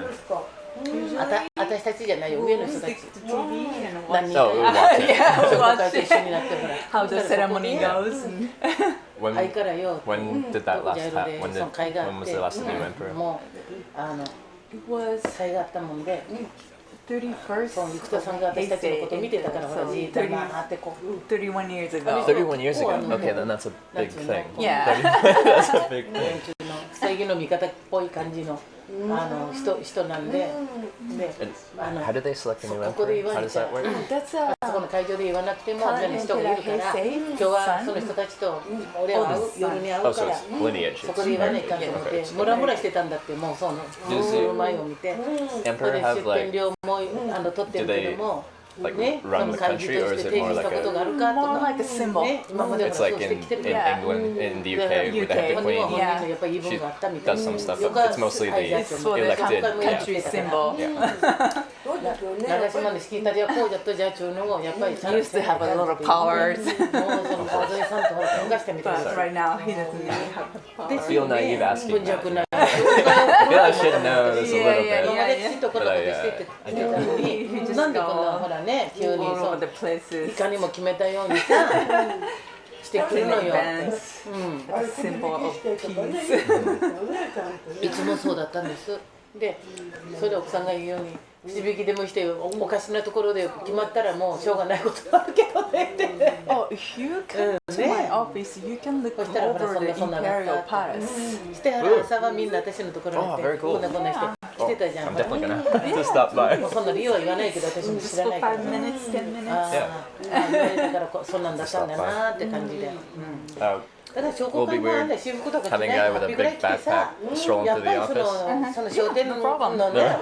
私たちじゃないよ上の人たち何人か商工会と一緒になってほら how the ceremony goes. When did that last happen? When was the last new emperor? もう It was 会があったもんで 31st. 生田さんが私たちのこと見てたからほらじーっとなーってこう31 years ago. 31 years ago? Okay, then that's a big thing. Yeah. That's a big thing. 正義の味方っぽい感じの人なんで、How do they select a new ここで emperor? 言わ How な does きゃ that work? そこの会場で言わなくても人がいるから今日はその人たちと俺は夜に会う Oh, か so ら it's lineage. そこで言わないかんと思ってムラムラしてたんだってもうその前を見てそれ Emperor で have 出店 like 料も取ってるけども like ね、そ run の the 会議と country, or し is て it 提 more 示した like ことが a? あるかと More か like a symbol. ね、今までも It's そう like してきてる in から England, in the UK, Yeah. with the head 日 of 本には queen. 本人のやっぱり言い分があったみたい Does な some stuff. It's mostly the It's for the elected. country symbol. 長島のしきたりはこうだとじゃあ中のをやっぱり He used to have a lot of powers. もうその川添さんとほら喧嘩してみたい But な right now he doesn't really have I power. feel naive asking 文 that. 弱な I feel I should know this a little Yeah,今 bit. まできちんとこんなことしてって言ってたのになんでこんなほらね急に All そ over う the places. いかにも決めたようにさしてくるのよ Events. A symbol of peace. いつもそうだったんですでそれで奥さんが言うようにくじ引きでもしておかしなところで決まったらもうしょうがないことあるけどねって Oh, if you come to my office, you can look over the imperial palace. して朝はみんな私のところに行ってこんなこんなして来てたじゃん I'm definitely gonna have to stop by. もうそんな理由は言わないけど私も知らないから 5 minutes, 10 minutes. だからそんなんだったんだなって感じで だから商工会もあんな私服とか着ないハッピーぐらい着てさやっぱりその商店のね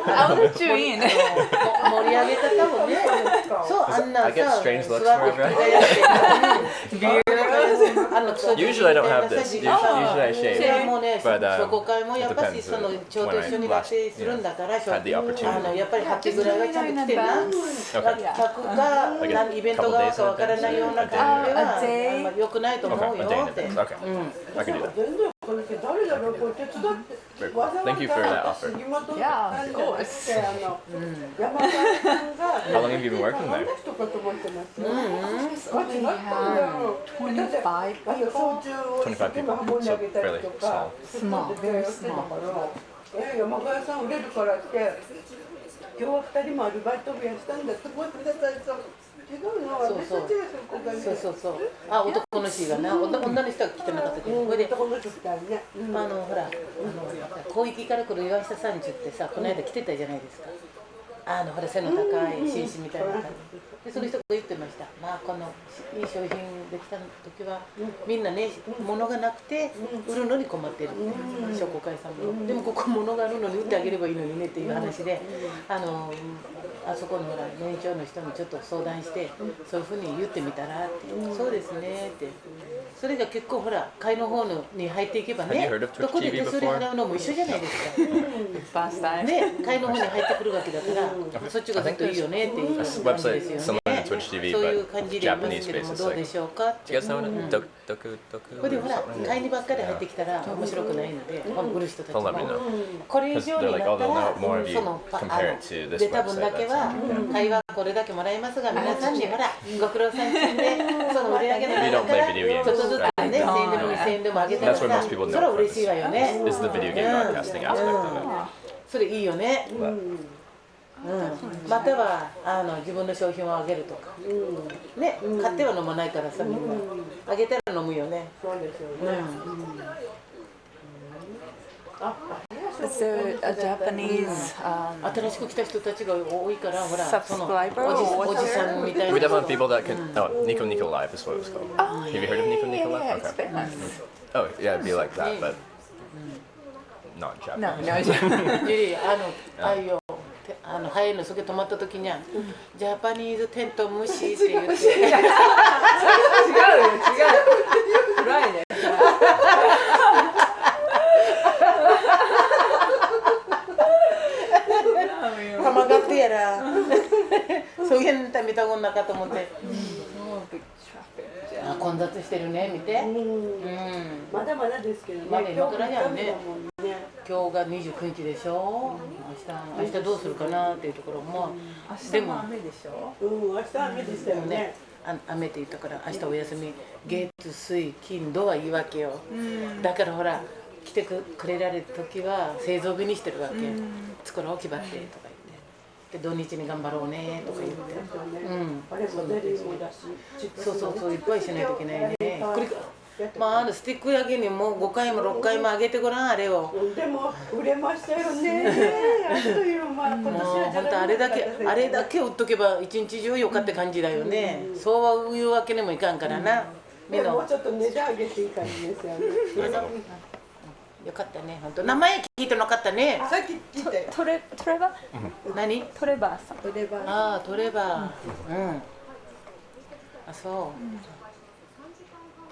I'll let you in. 盛り上げ方もねそうあんな I get さ strange 座っ looks て wherever 着替えやってあの Usually I don't have this. Usually I それ shave. はもうね But 商工会もやっぱし it その depends 町と一緒になってするんだから had the opportunity. やっぱりハッピーぐらいはちゃんと着てな Okay. 客が何イベントがあるかわからないような感じではあんまり良くないと思う Okay, よ a day in って advance. Okay, I can do that. 全然これ誰だろうこれ手伝って Very cool. Thank you for that offer. Yeah, of course. 山田さんが How long have you been working あ there? の人かと思ってますよ We have 25 people. 25 people, so fairly small. Small, very small. 山川さん売れるからって今日は2人もアルバイト増やしたんだと思ってください。違うの、私たちがそこがね。そう。あ、男の人がな、女の人は来てなかったけど、これで男の人2人ね。ほら、広域から来る岩下さんちってさ、この間来てたじゃないですか。ほら背の高い紳士みたいな感じで、その人が言ってました。まあこのいい商品できた時はみんなね、物がなくて売るのに困ってる商工会さんも。でもここ物があるのに売ってあげればいいのにねっていう話で、あそこのほら年長の人にちょっと相談して、そういうふうに言ってみたらって、そうですねって。それが結構ほら会の方に入っていけばね、どこで手数料払うのも一緒じゃないですか。ね、会の方に入ってくるわけだから、そっちがずっといいよねっていう感じですよね。そういう感じで言いますけども、どうでしょうかって。これでほら会にばっかり入ってきたら面白くないので、売る人たちもこれ以上になったら、その出た分だけは会はこれだけもらいますが、皆さんにほらご苦労さんちんでその売り上げの中からちょっとずつね、1000円でも2000円でもあげたらさ、それは嬉しいわよね。それいいよね。または自分の商品をあげるとかね、買っては飲まないからさ、みんなあげたら飲むよね。そうですよね。So a Japanese 新しく来た人たちが多いから、ほら、 subscriber おじさんみたいな。 We definitely have people that can. Oh, Nico Nico Live is what it was called. Have you heard of Nico Nico Live? Yeah, it's Okay. famous. Oh, yeah, it'd be like that, but not No, Japanese. no. ジュリー、あいよ、ハイのそこ止まった時には、ジャパニーズテント無視って言って。違うよ、違う。暗いね。玉がってやら。そういうの見たことなかったと思って。混雑してるね、見て。まだまだですけどね。まだ今からやんね。今日が29日でしょ。明日どうするかなっていうところも。でも雨でしょ。明日雨でしたよね。雨って言ったから明日お休み、月水金土はいいわけよ。だからほら来てくれられる時は製造日にしてるわけ。作ろう気張ってとか言って、で土日に頑張ろうねとか言って、そういっぱいしないといけないね。まあスティック焼きにも5回も6回もあげてごらん、あれを。でも売れましたよね。あっという間。今年は本当あれだけ売っとけば一日中よかって感じだよね。そうは言うわけにもいかんからな。もうちょっと値段上げていい感じですよね。よかったね、本当。名前聞いてなかったね。さっき聞いて。トレバ何？トレバーさん。ああ、トレバー。あ、そう。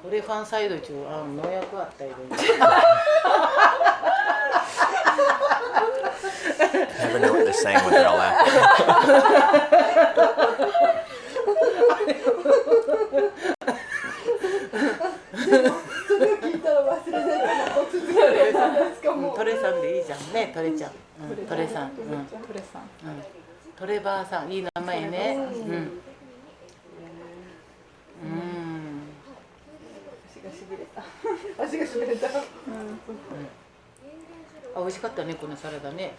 トレファンサイド中、農薬あったよ。Never know what they're saying when they're all laughing. それを聞いたら忘れないから、続けてですかもう。トレさんでいいじゃんね、トレちゃん。トレさん。トレバーさん、いい名前ね。足がしびれた。美味しかったね、このサラダね。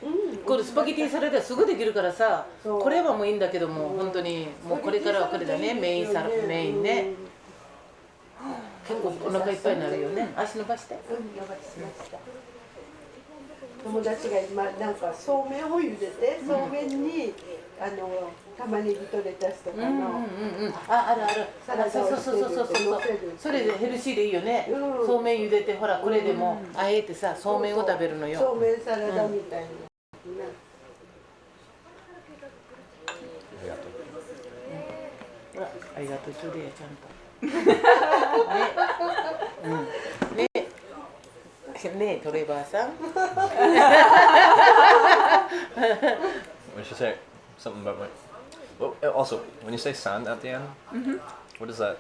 これスパゲティサラダすぐできるからさ、これはもういいんだけども、本当にもうこれからはこれだね、メインね。結構お腹いっぱいになるよね。足伸ばして。友達が今なんかそうめんを茹でて、そうめんに玉ねぎとレタスとかのある。そう。それでヘルシーでいいよね。そうめん茹でて、ほらこれでもあえてさ、そうめんを食べるのよ。そうめんサラダみたいな。ありがとう、ちょうでやちゃんと。ねえ、トレバーさん。What did she say? Something about my. Well, also, when you say san at the end, what is that?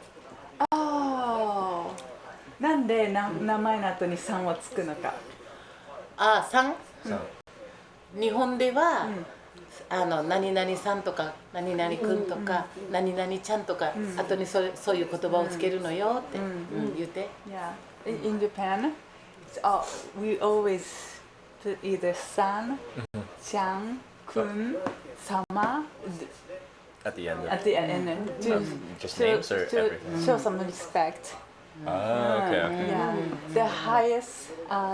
なんで名前の後にさんはつくのか。さん。 San. 日本では、何々さんとか何々くんとか何々ちゃんとか、後にそういう言葉をつけるのよって言って。Yeah, in Japan, we always put either san, chan, kun, sama At the end. at the end to Just names or to everything? show some respect. Oh, okay, okay. Yeah, the highest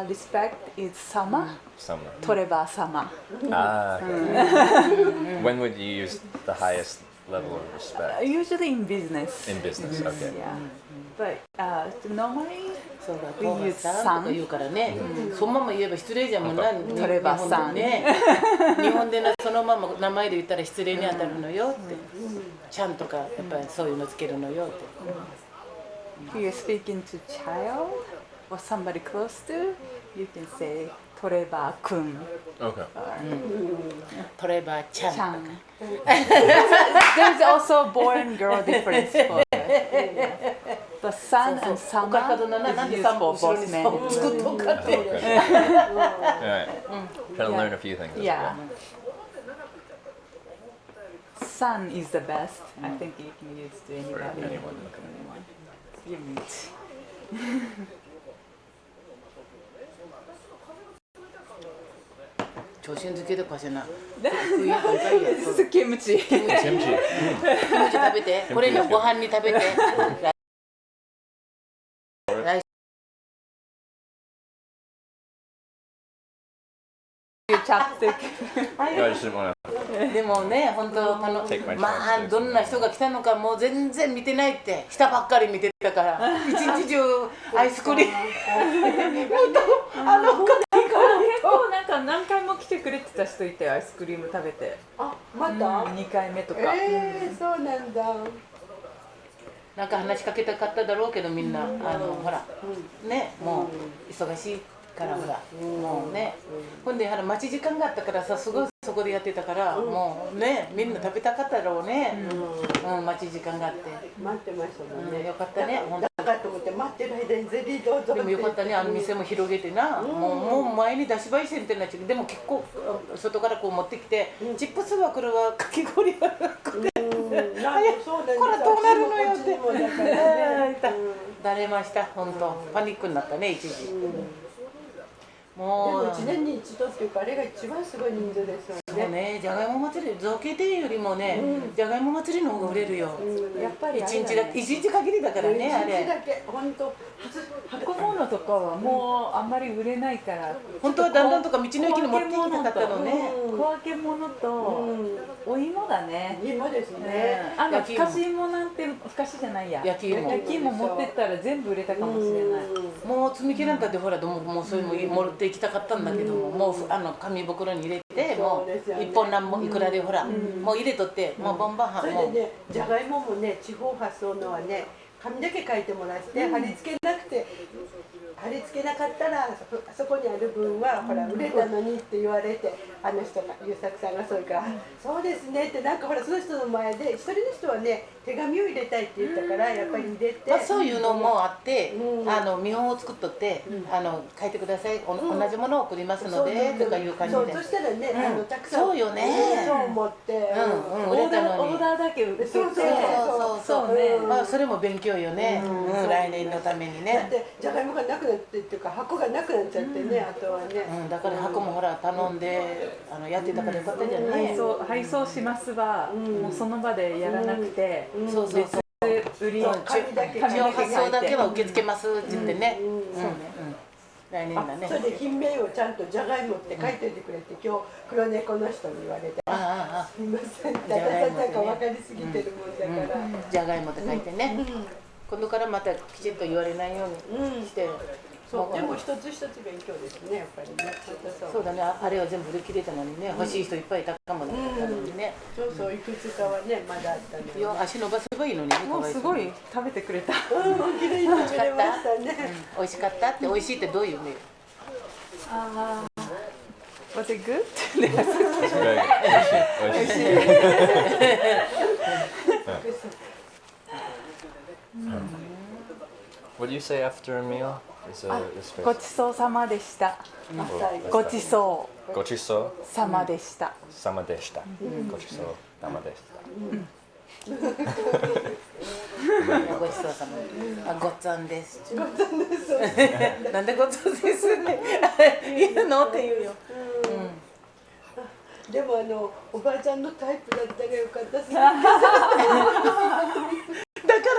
respect is sama, Some. toreba sama. Ah, okay. When would you use the highest level of respect? Usually in business. In business, okay. Yeah, but normally そうだ、 we トー use マさんとか言うからね、そのまま言えば失礼じゃんもんな、トレバさんね、日本でそのまま名前で言ったら失礼に当たるのよって、ちゃんとかやっぱりそういうのつけるのよって。if you're speaking to child or somebody close to, you can say トレバくん Okay. トレバちゃんとか。ちゃん There's also boy and girl difference for the son and お sama かどななん is で used さんも for 後ろ both に men さ and 作っ women. とんかって。 Alright. Trying to learn a few things. as Yeah. well. Son is the best. I think you can use to For anybody. anyone. You meet. 調子づけとかしな。冬やからいいや。キムチ。 Kimchi. キムチ食べて、これのご飯に食べて。来週 chopstick. I just didn't want to. でもね、本当まあどんな人が来たのかもう全然見てないって下ばっかり見てたから一日中アイスクリーム結構なんか何回も来てくれてた人いてアイスクリーム食べて。あ、また、 2回目とか。そうなんだ。なんか話しかけたかっただろうけどみんなほらねもう忙しいからほらもうねほんで待ち時間があったからさすごいそこでやってたからもうねみんな食べたかっただろうね待ち時間があって待ってましたもんね。よかったねほんとだからと思って待ってる間にゼリーどうぞって。でもよかったね店も広げてなもう前に出し売店ってなっちゃうでも結構外からこう持ってきてチップスはこれはかき氷はこれこれどうなるのよってだれました本当パニックになったね一時もう1年に一度っていうかあれが一番すごい人数ですよね。そうね、じゃがいも祭り、造形店よりもね、じゃがいも祭りの方が売れるよ。やっぱり一日限りだからね、あ1日れ。だけ本当箱物とかはもうあんまり売れないから本当はだんだんとか道の駅に持ってきたかったのね。小分け物とお芋だね。今ですね。ふかし芋なんてふかしじゃないや。焼き芋持ってったら全部売れたかもしれない。もう積み切らんかってほらもうそういうの持っていきたかったんだけどもう紙袋に入れてもう一本何本いくらでほらもう入れとってもうバンバンそれでねじゃがいももね地方発送のはね紙だけ書いてもらって貼り付けなくて貼り付けなかったらそこにある分はほら売れたのにって言われてあの人が優作さんがそういうからそうですねってなんかほらその人の前で一人の人はね手紙を入れたいって言ったからやっぱり入れて、そういうのもあって見本を作っとって書いてください同じものを送りますのでとかいう感じでそしたらねたくさんそうよねそう思って売れたのにオーダーだけ売ってそうねそれも勉強よね来年のためにねだってじゃがいもがなくなってっていうか箱がなくなっちゃってねあとはねだから箱もほら頼んでやってたからよかったじゃない配送しますはもうその場でやらなくてそうそうそう売りを一応発送だけは受け付けますって言ってね来年だねそれで品名をちゃんとじゃがいもって書いておいてくれて今日黒猫の人に言われてすみませんただなんか分かりすぎてるもんだからじゃがいもって書いてね今度からまたきちっと言われないようにしてそうでも一つ一つ勉強ですねやっぱりねそうだねあれは全部売り切れたのにね欲しい人いっぱいいたかもねそうそういくつかはねまだあったのいや足伸ばせばいいのにねもうすごい食べてくれたきれいに食べれましたね美味しかったって美味しいってどういうねWas it good? It's very What do you say after a meal? ごちそうさまでした。ごちそうごちそうさまでした。様でした。ごちそうさまでした。ごちそうさまごっつぁんですなんでごっつぁんですって言うのって言うよでもおばあちゃんのタイプだったらよかったです。だか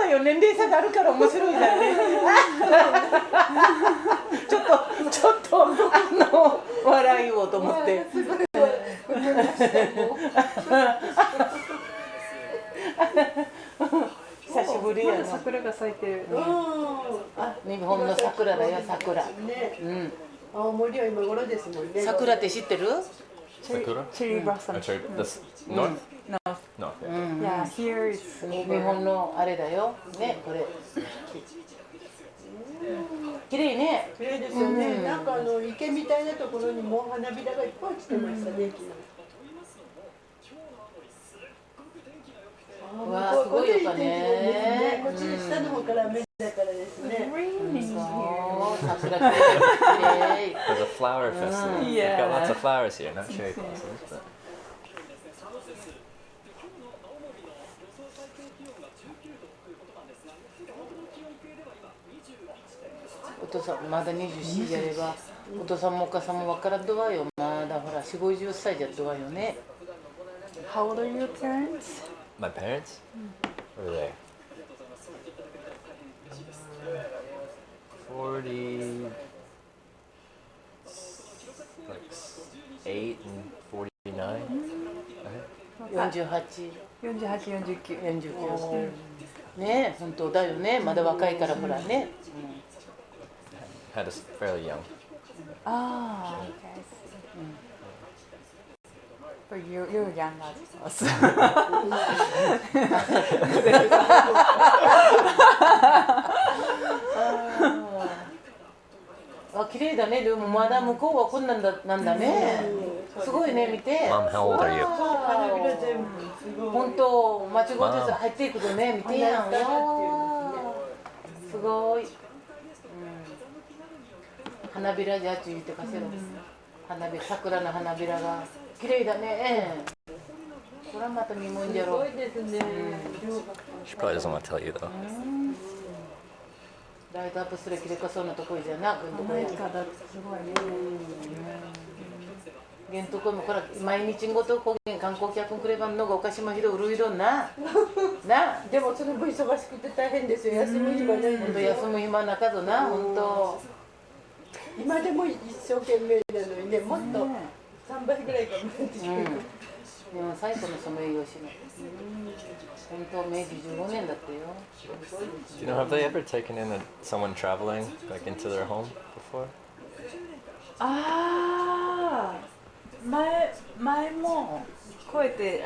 らよ、年齢差があるから面白いじゃんね。ちょっと笑いをと思って。久しぶりやな。桜が咲いてる。日本の桜だよ、桜。青森は今頃ですもんね。桜って知ってる？Sakura? Cherry blossom. Cherry. That's north. No. No. Yeah, here is. 日本のあれだよ。ね、これ。綺麗ね。綺麗ですよね。なんか池みたいなところにも花びらがいっぱい来てましたね。わあ、すごいよかね。こっち下の方から雨だからですね。桜綺麗。There's a flower festival. They've got lots of flowers here, not cherry blossoms, but. お父さんまだ24やれば、お父さんもお母さんも分からんとわよ。まだほら4、50歳じゃっとわよね。How old are your parents? My parents? What are they? 40, like 8 and 49. 48、 48、49。 49。ね、本当だよね。まだ若いからほらね。Had us fairly young. Ah, okay. But you're young as us. あ、綺麗だね。でもまだ向こうはこんなんだね。すごいね、見て。 Mom, how old are you? 花びら全部すごい。本当、間違ってさ入っていくとね、見てやん。すごい。花びらじゃち言ってかせろ。花びら、桜の花びらが綺麗だね。これはまた見もんじゃろ。すごいですね。She probably doesn't want to tell you though. ライトアップするきれかそうなところじゃなくんとこや。すごいね。げんとこもこら毎日ごとこげん観光客くればんのがお菓子もひどうるいろんな。な。でもそれも忙しくて大変ですよ。休む暇ないん本当ですよ。休む暇なかとな、本当。今でも一生懸命なのにね、もっと3倍ぐらい頑張ってしまう。最古のソメイヨシノ。本当明治15年だったよ。Do you know, have they ever taken in someone traveling like into their home before? ああ、前もこうやって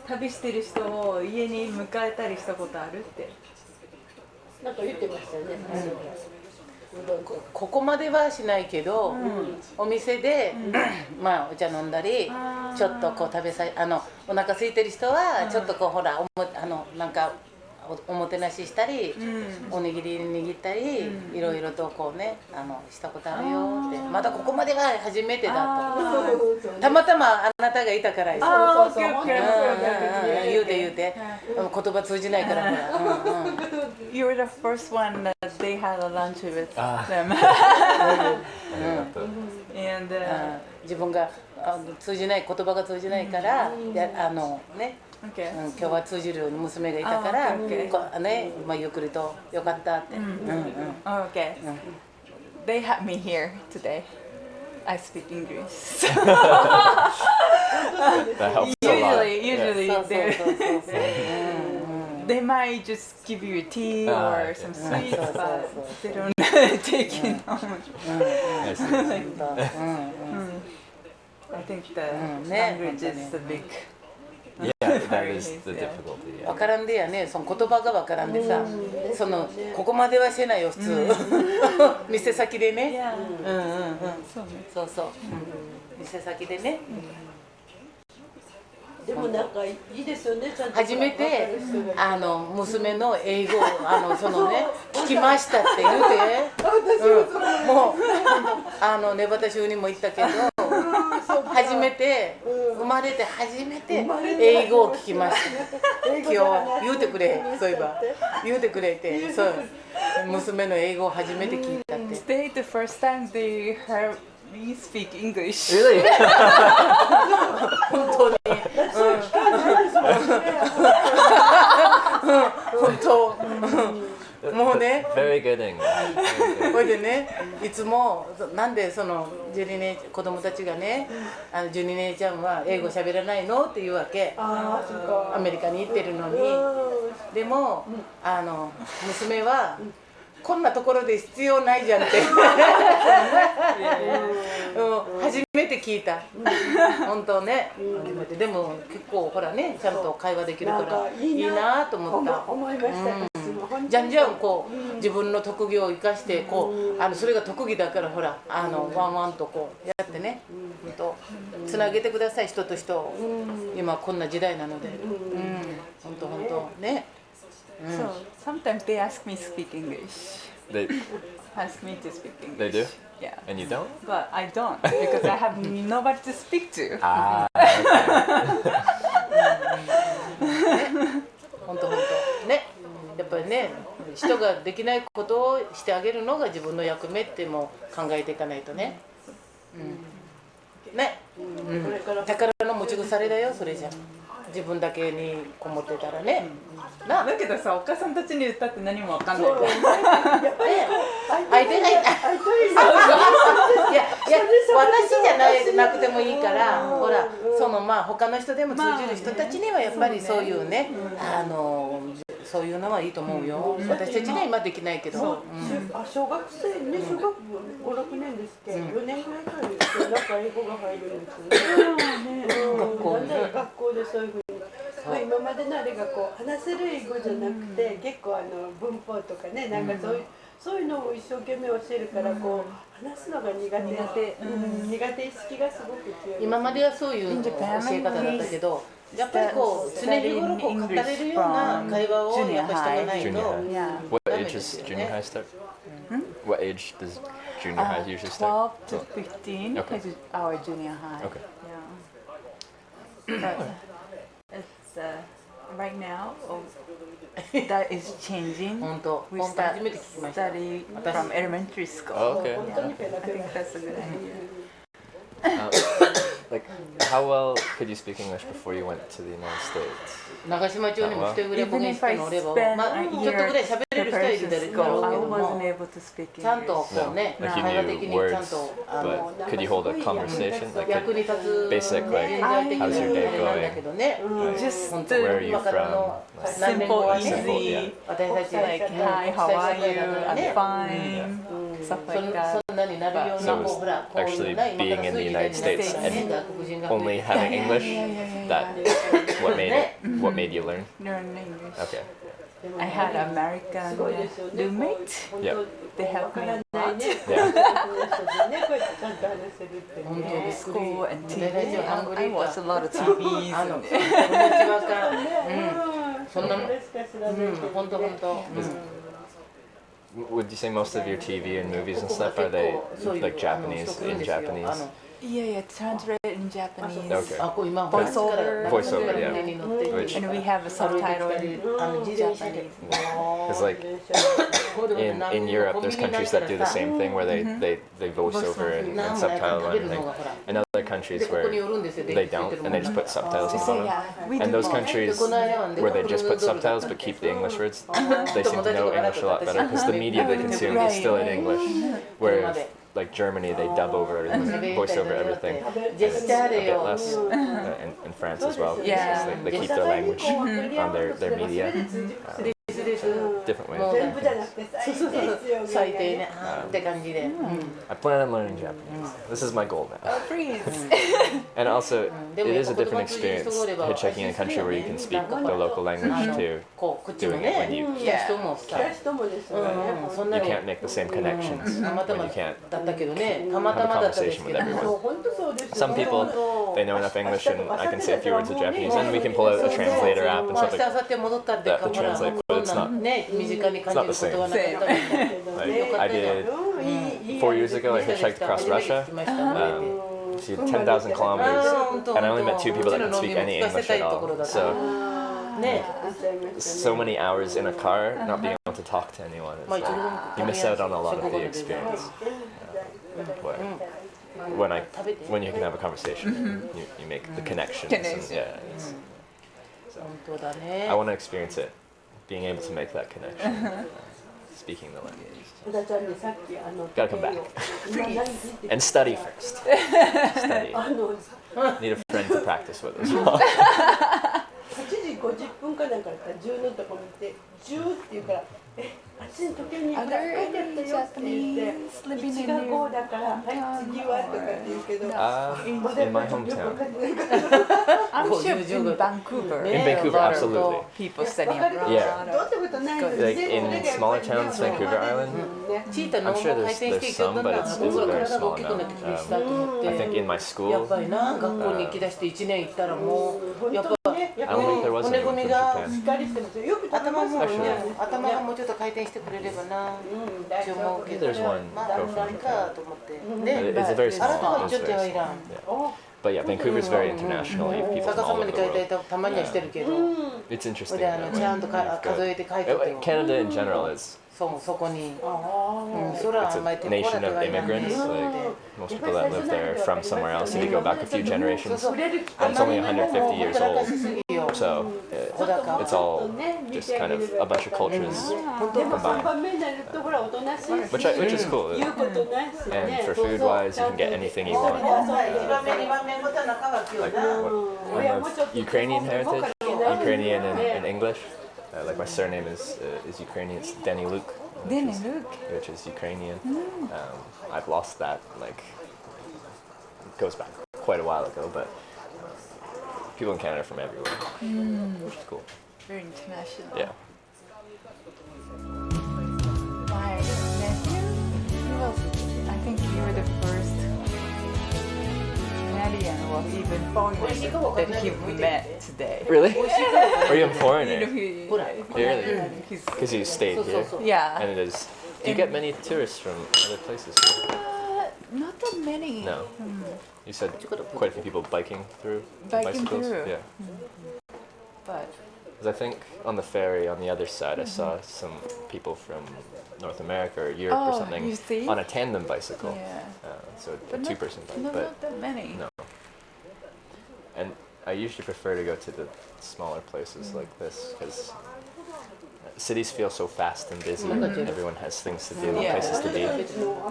旅してる人を家に迎えたりしたことあるって。なんか言ってましたよね。ここまではしないけど、お店で、まあお茶飲んだり、ちょっとこうお腹空いてる人はちょっとこうほらなんかおもてなししたり、おにぎり握ったり、いろいろとこうねしたことあるよって。まだここまでは初めてだと。たまたまあなたがいたからよ。そうそう。言うて言葉通じないからほら。You were the first one that they had a lunch with them. And 自分が通じない言葉が通じないからね。今日は通じる娘がいたからね、ゆっくりとよかったって。Okay. They had me here today. I speak English. That helps a lot. Usually they might just give you tea or some sweets, but they don't take it home. I think the language is the big. Yeah, that is the difficulty. わからんでやね、その言葉がわからんでさ、ここまではしてないよ普通。店先でね。そうそう。店先でね。でもなんかいいですよね。初めて娘の英語聞きましたって言うて、もうネバタ州にも行ったけど、初めて生まれて初めて英語を聞きました。今日言うてくれ、そういえば言うてくれて、そう娘の英語を初めて聞いたって。Today the first time they heard me speak English. Really? Very good English. これでね、いつもなんでそのジュニ姉子供たちがね、ジュニ姉ちゃんは英語喋らないのって言うわけ。アメリカに行ってるのに。でも娘はこんなところで必要ないじゃんって初めて聞いた。本当ね。初めて。でも結構ほらね、ちゃんと会話できるからいいなと思った。思いました。じゃんじゃんこう自分の特技を生かしてこうそれが特技だからほらワンワンとこうやってね、つなげてください人と人を。今こんな時代なので、本当本当ね。So sometimes they ask me to speak English. They Ask me to speak English. they do? Yeah. And you don't? But I don't because I have nobody to speak to. Ah. 本当本当ね。やっぱりね、人ができないことをしてあげるのが自分の役目っても考えていかないとね。ね。宝の持ち腐れだよ、それじゃ。自分だけにこもってたらね。だけどさ、お母さんたちに言ったって何もわかんない。相手がいや私じゃなくてもいいから、ほらその他の人でも通じる人たちにはやっぱりそういうね、そういうのはいいと思うよ。私たちには今できないけど。小学生ね、小学5、6年ですっけ、4年ぐらいからですけど、なんか英語が入るんですよね。学校でそういうふうに。今までのあれがこう話せる英語じゃなくて、結構文法とかね、なんかそういうのを一生懸命教えるからこう話すのが苦手意識がすごく強い。今まではそういう教え方だったけど、やっぱりこう常日頃こう語れるような会話をやっぱ人がないと。 What age does junior high start? What age does junior high usually start? 12 to 15 is our junior high. Okay. Yeah. But it's right now that is changing. 本当。 We 本当 start 初めて聞きました。 study from elementary school. Oh, okay. Yeah, I think that's a good idea. Like, how well could you speak English before you went to the United States? 長島町にも一人ぐらいボケ Even ン if 人 I のおれば、 spent まあ a ちょっとぐ year らい喋れる人はいる preparing だ to ろ school, うけ I ども、 wasn't able to speak ちゃんと English. こうね、 Like, 会話 you 的 knew にちゃん words, と but could you hold a conversation? Like, 役に立つ basic, like, 人材的な how's your day なんだけどね、 Just 本当 Where are you 今からの from? 何年後は simple, ね、 easy, 私たち like, hi, how are you? I'm fine. Stuff like そ that. んなになるような So もう it's ほらこういう actually な今 being から in そう the いう時代 United になって States からね、 and 外国人が増え only て having English, that what made you learn? Learn English. Okay. I had an American roommate. Yeah. They helped me a ない lot. ね。 Yeah. ね、こうやってちゃんと話せるって本当びっくり School and 大体 TV. ハングリ I ーか watched a lot of TVs. 友 and 達ばっかそんなのそれしか知らないけどね。本当本当 Would you say most of your TV and movies and stuff are they like Japanese in Japanese? Yeah, translated in Japanese. Okay. あ、こう今 Voiceover. Voiceover, yeah. Which And we have a subtitle in Japanese. Because like in Europe, there's countries that do the same thing where they voice over and subtitle and everything. And other countries where they don't and they just put subtitles on the So bottom. yeah, we do And those both. countries where they just put subtitles but keep the English words, they seem to know English a lot better because the media they consume is still in English. Where like Germany, they dub over everything, voice over everything. And it's a bit less in France as well. Yeah. They keep their language on their media. Different ways. 全部じゃなくて最低ね、って感じで。 I plan on learning Japanese. This is my goal now. Please. And also, it is a different experience hitchhiking in a country where you can speak the local language to こう、こっちも doing it when ね、 you 来た人もさ、人もですよね。そんな you の can't make the same connections たまた when ま you can't だったけどね、たま have た a まだったです conversation け with ど。 everyone. 本当そうですよ Some people, they know enough English and I can say a few words of Japanese and we can pull out a translator app and まあ stuff 明日 like 明後日戻ったってか、 that to ほら、 translate, ど but ん it's な not. ね、身近に感じることはなかったみたい。 Like, I did 4 years ago, I hitchhiked across Russia. See 10,000 kilometers, and I only met 2 people that could speak any English at all. So, ね、 so many hours in a car, not being able to talk to anyone. It's like, you miss out on a lot of the experience. But when you can have a conversation, you make the connections. And, yeah,本当だね。 I want to experience it, being able to make that connection. speaking the language. 小田ちゃんにさっきGotta come back 今何時って and study first. Study. Need a friend to practice with as well. 8時50分かなんかだったら10のとこ見て10って言うからあっちの時計に書いてあったよって言って1が5だからはい次はとかって言うけど In my hometown. I'm sure in Vancouver. In Vancouver, absolutely. People studying abroad. Yeah. どうってことないの Like in smaller towns, Vancouver Island. チータの I'm sure 回 there's 転してい there's けど some, な but ん it's か very 体が small 大きくなってきてきた now. と思って I think in my や school, っぱりな学校に行き出して1年行ったらもうやっぱ I don't think there was 骨 anyone 組 from みが Japan. 光ってますよよく食べ頭もますよね頭がもうちょっと回転してくれればなって思うけど There's one まあ girl な from ん Japan. かと思って It- ね It's a very あな small. たは It's ちょっと very はいら small. ん Yeah. But yeah, Vancouver's very international. You have people 逆 from さ all ま over に the 書いて world. たまにはしてるけど It's そ interesting. れで that ち way. ゃんとYou've 数え got- て書いてて Canada in general is そこにそれは it's あんま a り手こ nation ら of ではいらん immigrants. Like most people that live there are from somewhere else. If you go back a few generations, and it's only 150 years old. So it's all just kind of a bunch of cultures でも3 combined. 番目になるとほらおとなしいし Which is cool. 言うことないし And ね for food wise, you can get anything you want. 1番目2番目ごとは仲がきよ Like な I'm of Ukrainian heritage, Ukrainian and English. Like my surname is Ukrainian. It's Denny Luke, which is Ukrainian. I've lost that. Like it goes back quite a while ago, but people in Canada are from everywhere, which is cool. Very international. Yeah. My nephew, I think you were the first Canadian or even foreigner that he met today. Really? Are you a foreigner? He- Really? he's- Because you stayed here, yeah. and it is. Do you get many tourists from other places here? Not that many. No. You said quite a few people biking through. Biking bicycles? through. Yeah. But 'Cause I think on the ferry on the other side, I saw some people from North America or Europe or Oh, something you see? on a tandem bicycle. yeah. So a But not- two-person bike, No, but not that many. no. And I usually prefer to go to the smaller places like this because cities feel so fast and busy. And everyone has things to do, and Yeah. places to be.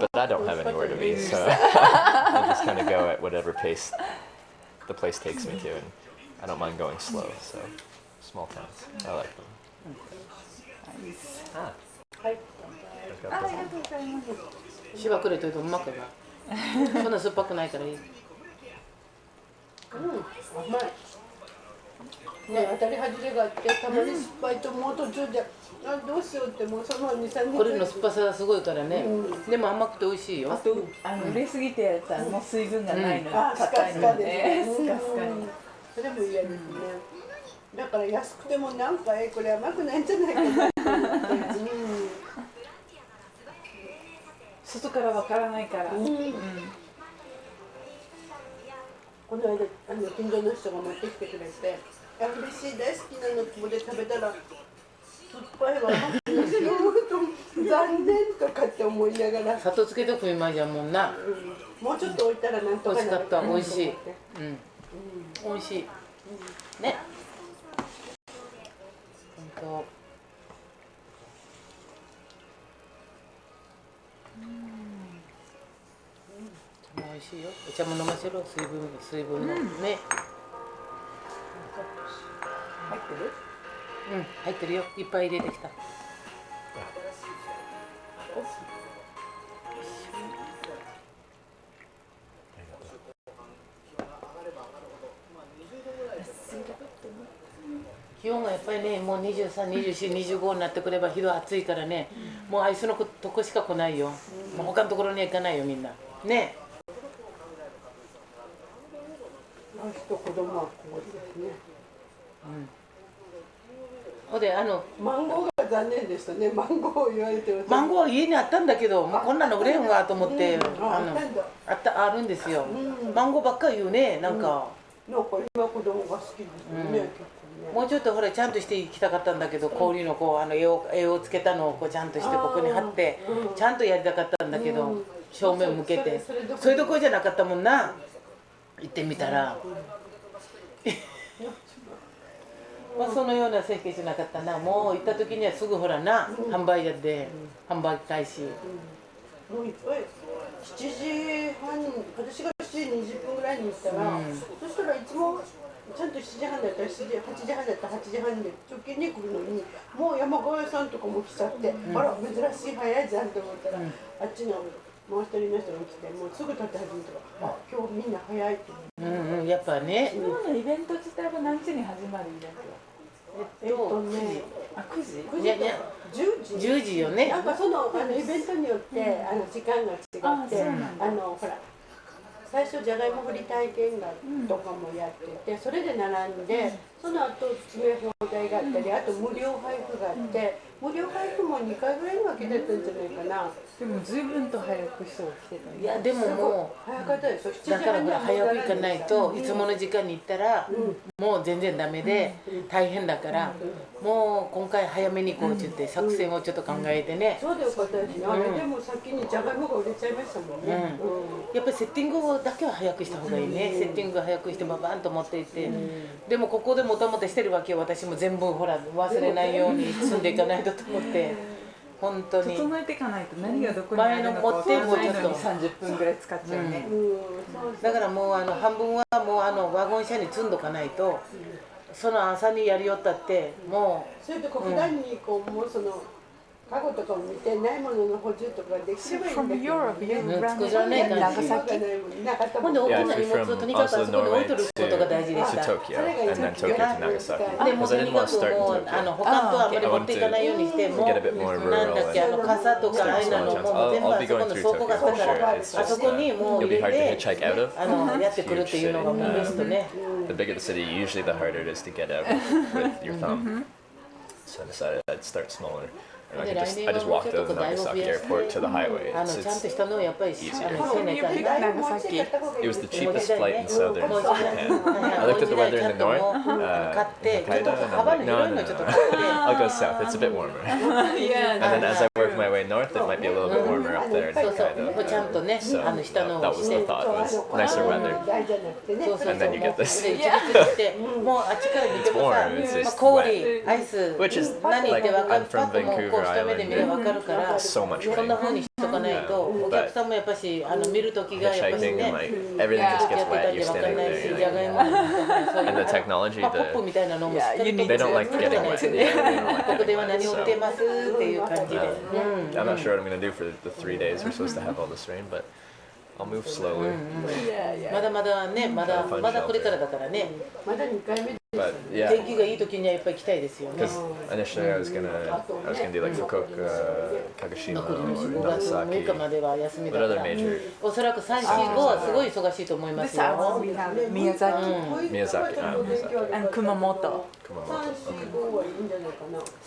But I don't have anywhere to be, so I just kind of go at whatever pace the place takes me to, and I don't mind going slow. So small towns, I like them. Nice. Ah. はい I've got あ this. りがとうございます。芝くれといてうまくなそんな酸っぱくないからいい甘いね当たり外れがあってたまに失敗ともう途中であどうしようってもうその2、3日これの酸っぱさがすごいからねでも甘くて美味しいよあと売れすぎてやったらもう水分がないの、あスカ硬いスカでのね。すスカスカに。それも嫌ですねだから安くてもなんかこれ甘くないんじゃないかなって思って外からわからないから。この間近所の人が持ってきてくれて「あ嬉しい大好きなの」ここで食べたら酸っぱいわ甘くないよと残念とかって思いながら、砂糖つけとくみまいじゃんもんなもうちょっと置いたらなんとかなる美味しかった美味しいと思って美味しいねほんと美味しいよお茶も飲ませろ水分のね入ってるうん入ってるよいっぱい入れてきた気温がやっぱりねもう23、24、25になってくれば昼暑いからねもうあいつのとこしか来ないよもう他のところには行かないよみんなねあの人子供はここですねほんでマンゴーが残念でしたねマンゴーを言われてマンゴーは家にあったんだけどもうこんなの売れんわと思ってあるんですよマンゴーばっかり言うねなんかなんか今子供が好きですよね、結構ねもうちょっとほらちゃんとして行きたかったんだけど氷のこう絵をつけたのをこうちゃんとしてここに貼ってちゃんとやりたかったんだけど正面向けてそれどころじゃなかったもんな行ってみたらまあそのような設計じゃなかったな。もう行った時にはすぐほらな、販売やで販売開始。もういっぱい7時半、私が7時20分ぐらいに行ったら、そしたらいつもちゃんと7時半だったら8時半だったら8時半で直近に来るのに、もう山小屋さんとかも来ちゃって、あら珍しい早いじゃんと思ったら、あっちのもう一人の人が来て、もうすぐ立って始めたから、あ今日みんな早いって。やっぱね。今のイベント自体は何時に始まるイベント？9時9時と10時よね。なんかそのイベントによって時間が違って、ほら最初じゃがいも掘り体験がとかもやってて、それで並んで、その後詰め放題があったり、あと無料配布があって、無料配布も2回ぐらいに分けてたんじゃないかな。でも随分と早く人が来てた。いやでももう早かったでしょ。だからほら早く行かないといつもの時間に行ったらもう全然ダメで大変だから、もう今回早めに行こうって言って作戦をちょっと考えてね。そうでよかったですね。あれでも先にじゃがいもが売れちゃいましたもんね。やっぱりセッティングだけは早くした方がいいね。セッティング早くしてババンと持っていって、でもここでもたもたしてるわけよ。私も全部ほら忘れないように積んでいかないとと思って。本当に整えていかないと何がどこにあるのか分からないのに30分ぐらい使っちゃうね。だからもう半分はもうワゴン車に積んどかないと、その朝にやりよったってもう。それと普段にこうもうそのカゴとかも見てないものの補充とかできればいいんだけど。作らない感じ。ほんで大きな荷物をとにかくあそこに置いとることが大事でした。でもとにかくもう他とあんまり持っていかないようにして、もうなんだっけ傘とかああいうのも全部あそこの倉庫があったから、あそこにもう入れてやってくるっていうのがもうベストね。The bigger the city, usually the harder it is to get out with your thumb. So I decided I'd start smaller. I just walked out of the Nagasaki airport to the highway. It was the cheapest flight in southern Japan. I looked at the weather in the north, Hokkaido, and I'm like, no, I'll go south. It's a bit warmer. And then as I work my way north, it might be a little bit warmer up there in Hokkaido. So that was the thought. It was nicer weather. And then you get this. It's warm. It's just wet. Which is like, I'm from Vancouver.一目で見ればわかるから、 so much rain. そんな風にしとかないと、お客さんもやっぱし見る時がやっぱしね、 everything just gets wet. You're standing there. じゃがいも And the technology, ポップみたいなのもしっかりと they don't like getting wet. They don't like ここ getting では何 wet. を売ってます So っていう感じで、 I'm not sure what I'm gonna do for the 3 days we're supposed to have all this rain, but I'll move slowly. まだまだね、まだこれからだからね。まだ2回目。 But yeah, 天気がいい時にはやっぱり行きたいですよね。 because initially I was gonna do like Fukuoka, Kagoshima, 5 or 月 Nagasaki. 6日までは休みだ What か other ら、 major? おそらく3、4、5はすごい忙しいと思います This hour よ。 we have Miyazaki Miyazaki. and Kumamoto. Kumamoto.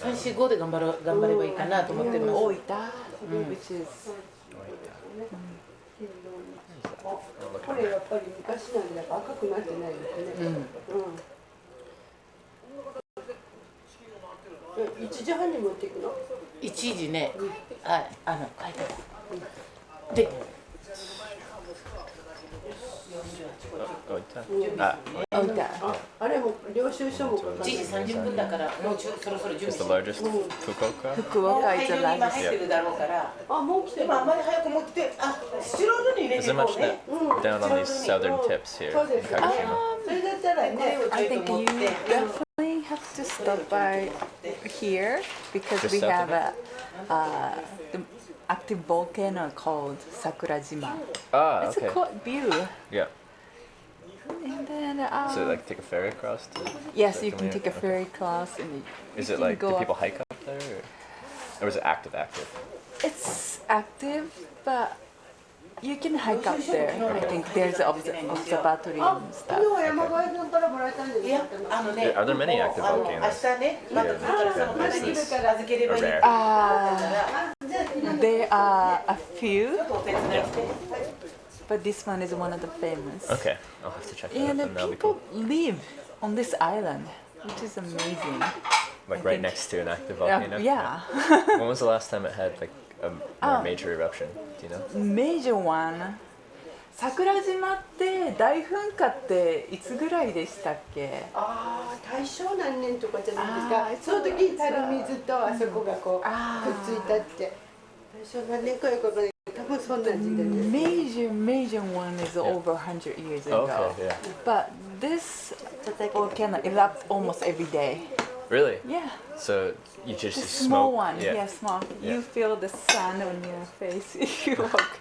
3、4、5で頑張ればいいかなと思ってます。 Oita, which is これやっぱり昔なんで赤くなってないですね。1時半に持っていくの1時ね、はい、書いてある。で、あれも領収書も1時30分だから、もうそろそろ準 It's the 備 largest Fukuoka. Fukuoka 会 is 場 the に今 largest. 入ってるだろうから、あ、もう来てる。でもあんまり早く持って、スチロールに入れ Is て there いこ much うね。 down on these southern tips here そう in です。 Kagoshima? それだったらね、 I think you definitely have to stop by here because we have the active volcano called Sakurajima. Ah, It's okay. a cool view. Yeah. And then, So like take a ferry across to? yes, to you come can here? take a ferry class and Is you it can like, do go people up. hike up there? Or is it active? It's active, but you can hike up there. I think there's observatory and 昨 stuff. 日山小屋さんからもらえたんですいや、ね、 Are there many active 明 volcanoes? 日ね、また来るからその方に預ければいい。 Or rare? There are a few, お手伝いして。 but this one is one of the famous. Okay, I'll have to check that out. And Then that'll be people cool. live on this island, which is amazing. Like I right think- next to an active volcano? Yeah. When was the last time it had like a more major eruption? Do you know? Major one. 桜島って大噴火っていつぐらいでしたっけ？ああ、大正何年とかじゃないですか。その時に垂水とあそこがこうくっついたって。大正何年かよくわかんない。多分そんな時代です。Major one is over 100 years ago. Okay, yeah. But this volcano erupts almost every day. Really? Yeah. So you just The see small smoke? one, yeah, small. Yeah. You feel the sun on your face if you walk.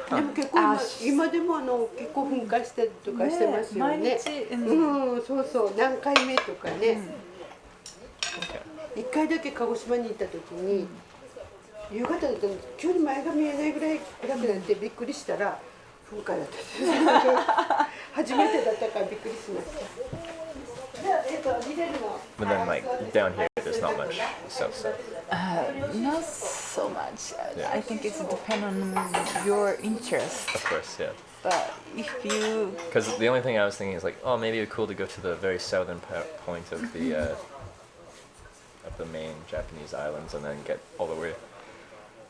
でも結構今でも結構噴火したりとかしてますよね。毎日、うん、そうそう何回目とかね。一回だけ鹿児島に行った時に夕方だと急に前が見えないぐらい暗くなってびっくりしたら噴火だったです。初めてだったからびっくりしました。But then, like, down here, there's not much stuff. Not so much. Yeah. I think it's depend on your interest. Of course, yeah. But if you Because the only thing I was thinking is like, oh, maybe it'd be cool to go to the very southern point of the main Japanese islands and then get all the way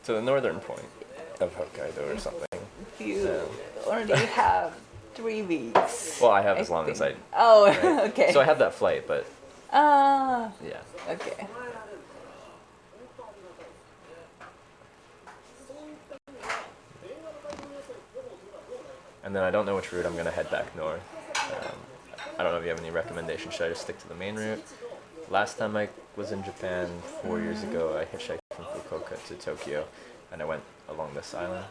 to the northern point of Hokkaido or something. if you already have 3 weeks. Well, I have as long as I. Oh, Right? okay. So I have that flight, but Ah, yeah. okay. And then I don't know which route I'm gonna head back north. I don't know if you have any recommendations. Should I just stick to the main route? Last time I was in Japan 4 years ago, I hitchhiked from Fukuoka to Tokyo, and I went along this island,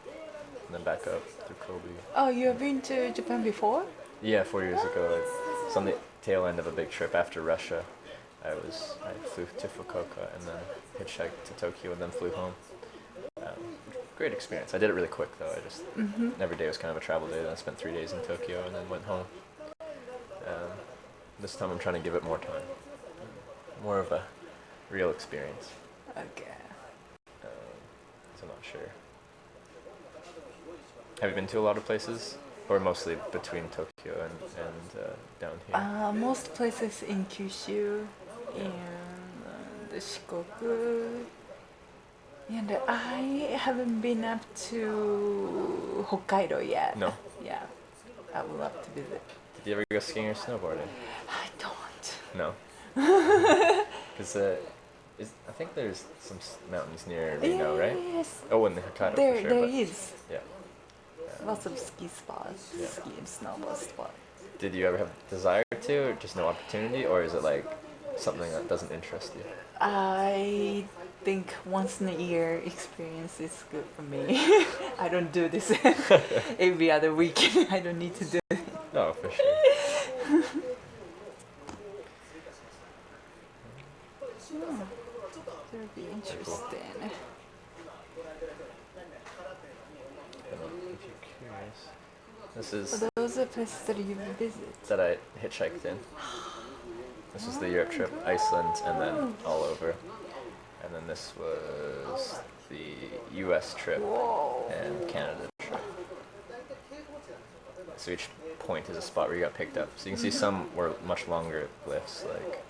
and then back up through Kobe. Oh, you have been to Japan before? Yeah, 4 years ago, like, it's on the tail end of a big trip after Russia. I flew to Fukuoka and then hitchhiked to Tokyo and then flew home. Great experience. I did it really quick though. Every day was kind of a travel day. Then I spent 3 days in Tokyo and then went home. This time I'm trying to give it more time, more of a real experience. Okay. So I'm not sure. Have you been to a lot of places, or mostly between Tokyo and down here? Most places in Kyushu, in the Shikoku, and I haven't been up to Hokkaido yet. No. Yeah, I would love to visit. Did you ever go skiing or snowboarding? I don't. No. Because I think there's some mountains near Reno, right? Yes. Oh, in the Hokkaido There, for sure. there but is yeah. lots of ski spots, ski and snowboard spots. Did you ever have desire to, or just no opportunity, or is it like something that doesn't interest you? I think once in a year experience is good for me. I don't do this every other weekend. I don't need to do it. No, for sure. That would be interesting. If you're curious, this is So those are places that you visit. that I hitchhiked in. This was the Europe trip, Iceland, and then all over. And then this was the U.S. trip Whoa. and Canada trip. So each point is a spot where you got picked up. So you can see some were much longer lifts, like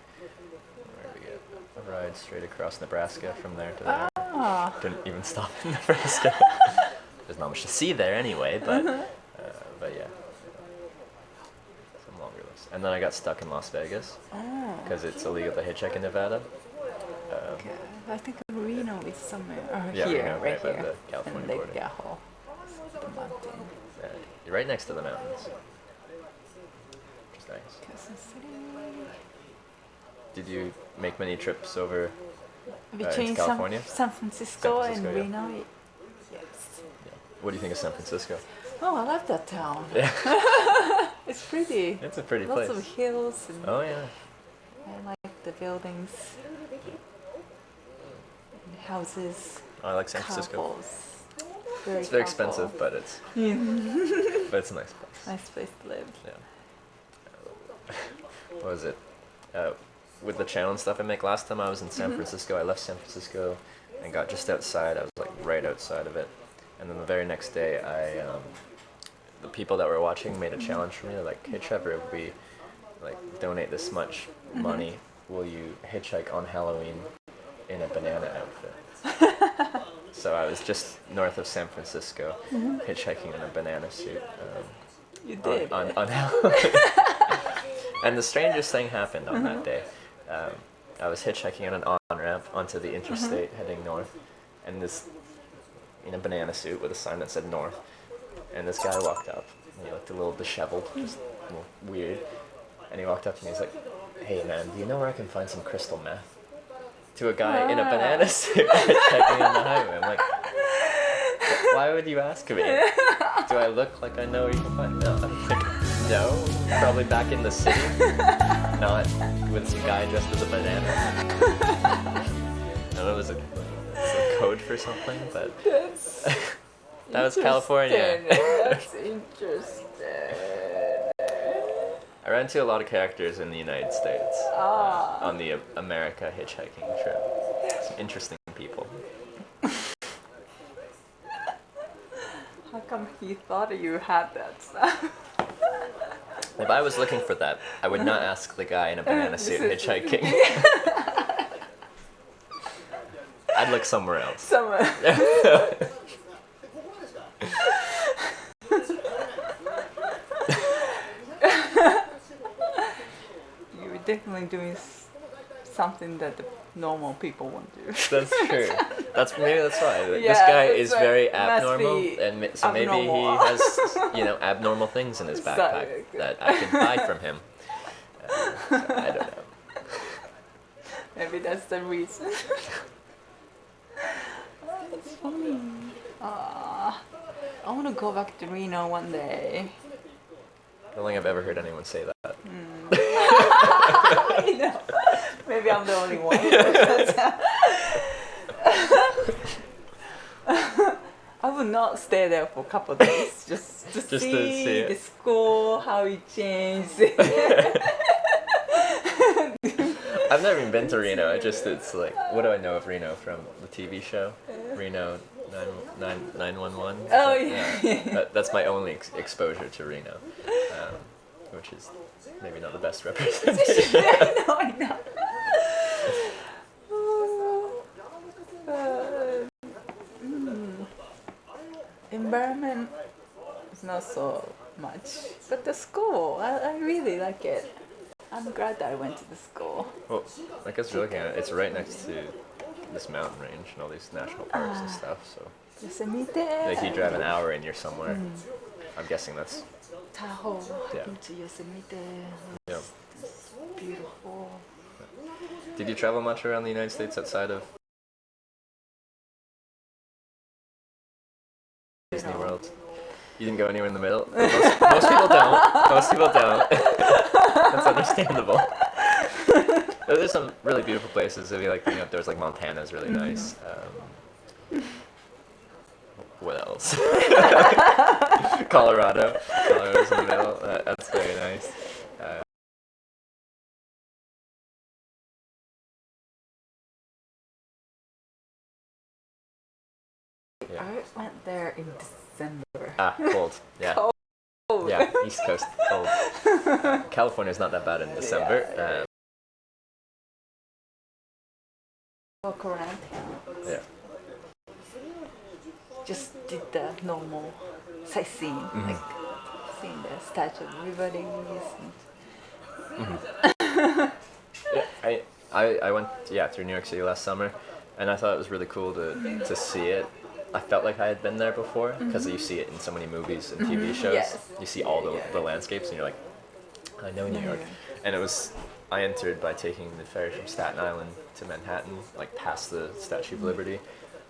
where we get a ride straight across Nebraska from there to there. Ah. Didn't even stop in Nebraska. There's not much to see there anyway, but yeah. Some longer lifts. And then I got stuck in Las Vegas because it's illegal to hitchhike in Nevada. Okay. I think Reno is somewhere Yeah, here, Reno, right right by here. the California and Lake border. Tahoe, the mountain. You're right next to the mountains. Which is nice. Kansas City. Did you make many trips over Between to California? San Francisco San Francisco, and yeah. Reno. Yes. Yeah. What do you think of San Francisco? Oh, I love that town. Yeah. It's pretty. It's a pretty Lots place. of hills and Oh yeah. I like the buildings, and houses, I like San Francisco. couples. It's very expensive, but it's but it's a nice place. Nice place to live. Yeah. What was it? With the channel and stuff I make, last time I was in San Francisco, I left San Francisco and got just outside. I was like right outside of it. And then the very next day, the people that were watching made a challenge for me. They're like, "Hey Trevor, if we like donate this much money, will you hitchhike on Halloween in a banana outfit?" So I was just north of San Francisco, hitchhiking in a banana suit. You did. On Halloween. And the strangest thing happened on that day. I was hitchhiking on an on-ramp onto the interstate heading north, and this, in a banana suit with a sign that said north, and this guy walked up, and he looked a little disheveled, just a little weird, and he walked up to me, he's like, "Hey man, do you know where I can find some crystal meth?" To a guy in a banana suit hitchhiking on the highway. I'm like, why would you ask me? Do I look like I know where you can find? No, I'm like, no, probably back in the city, not with some guy dressed as a banana. I don't know, it was a code for something, but that was California. That's interesting. I ran into a lot of characters in the United States on the America hitchhiking trip. Some interesting people. How come he thought you had that stuff? If I was looking for that, I would not ask the guy in a banana suit hitchhiking. I'd look somewhere else. You were definitely doing something that the normal people won't do. That's true. Maybe that's why. This Yeah, guy that's is right. very Must abnormal, be and so maybe he abnormal. has, abnormal things in his backpack Exactly. that I can buy from him. So I don't know. Maybe that's the reason. Oh, that's funny. I want to go back to Reno one day. I don't think I've ever heard anyone say that. I know. Maybe I'm the only one. I would not stay there for a couple of days. Just to see it. the school, how it changed. I've never even been to Reno. It's like, what do I know of Reno from the TV show? Reno 911. Oh, yeah. That's my only exposure to Reno, which is maybe not the best representation. I know. Environment is not so much, but the school, I really like it. I'm glad that I went to the school. Well, I guess you're looking at it, it's right next to this mountain range and all these national parks and stuff, so Yosemite. like you drive an hour and you're somewhere. I'm guessing that's Tahoe, Yeah. been to Yosemite. yeah. It's beautiful. Did you travel much around the United States outside of Disney World? You didn't go anywhere in the middle? Most people don't. Most people don't. That's understandable. There's some really beautiful places. If you like being up there, like Montana's really nice. What else? Colorado. Colorado's in the middle. That's very nice. Yeah. I went there in December. Cold. Yeah. Cold. Yeah, East Coast cold. California's not that bad in December. Walk around town. Yeah. Just did the normal sightseeing, like seeing the Statue of Liberty. Yeah, I went through New York City last summer, and I thought it was really cool to see it. I felt like I had been there before because you see it in so many movies and TV shows. Yes. You see all the landscapes, and you're like, I know New York. And I entered by taking the ferry from Staten Island to Manhattan, like past the Statue of Liberty,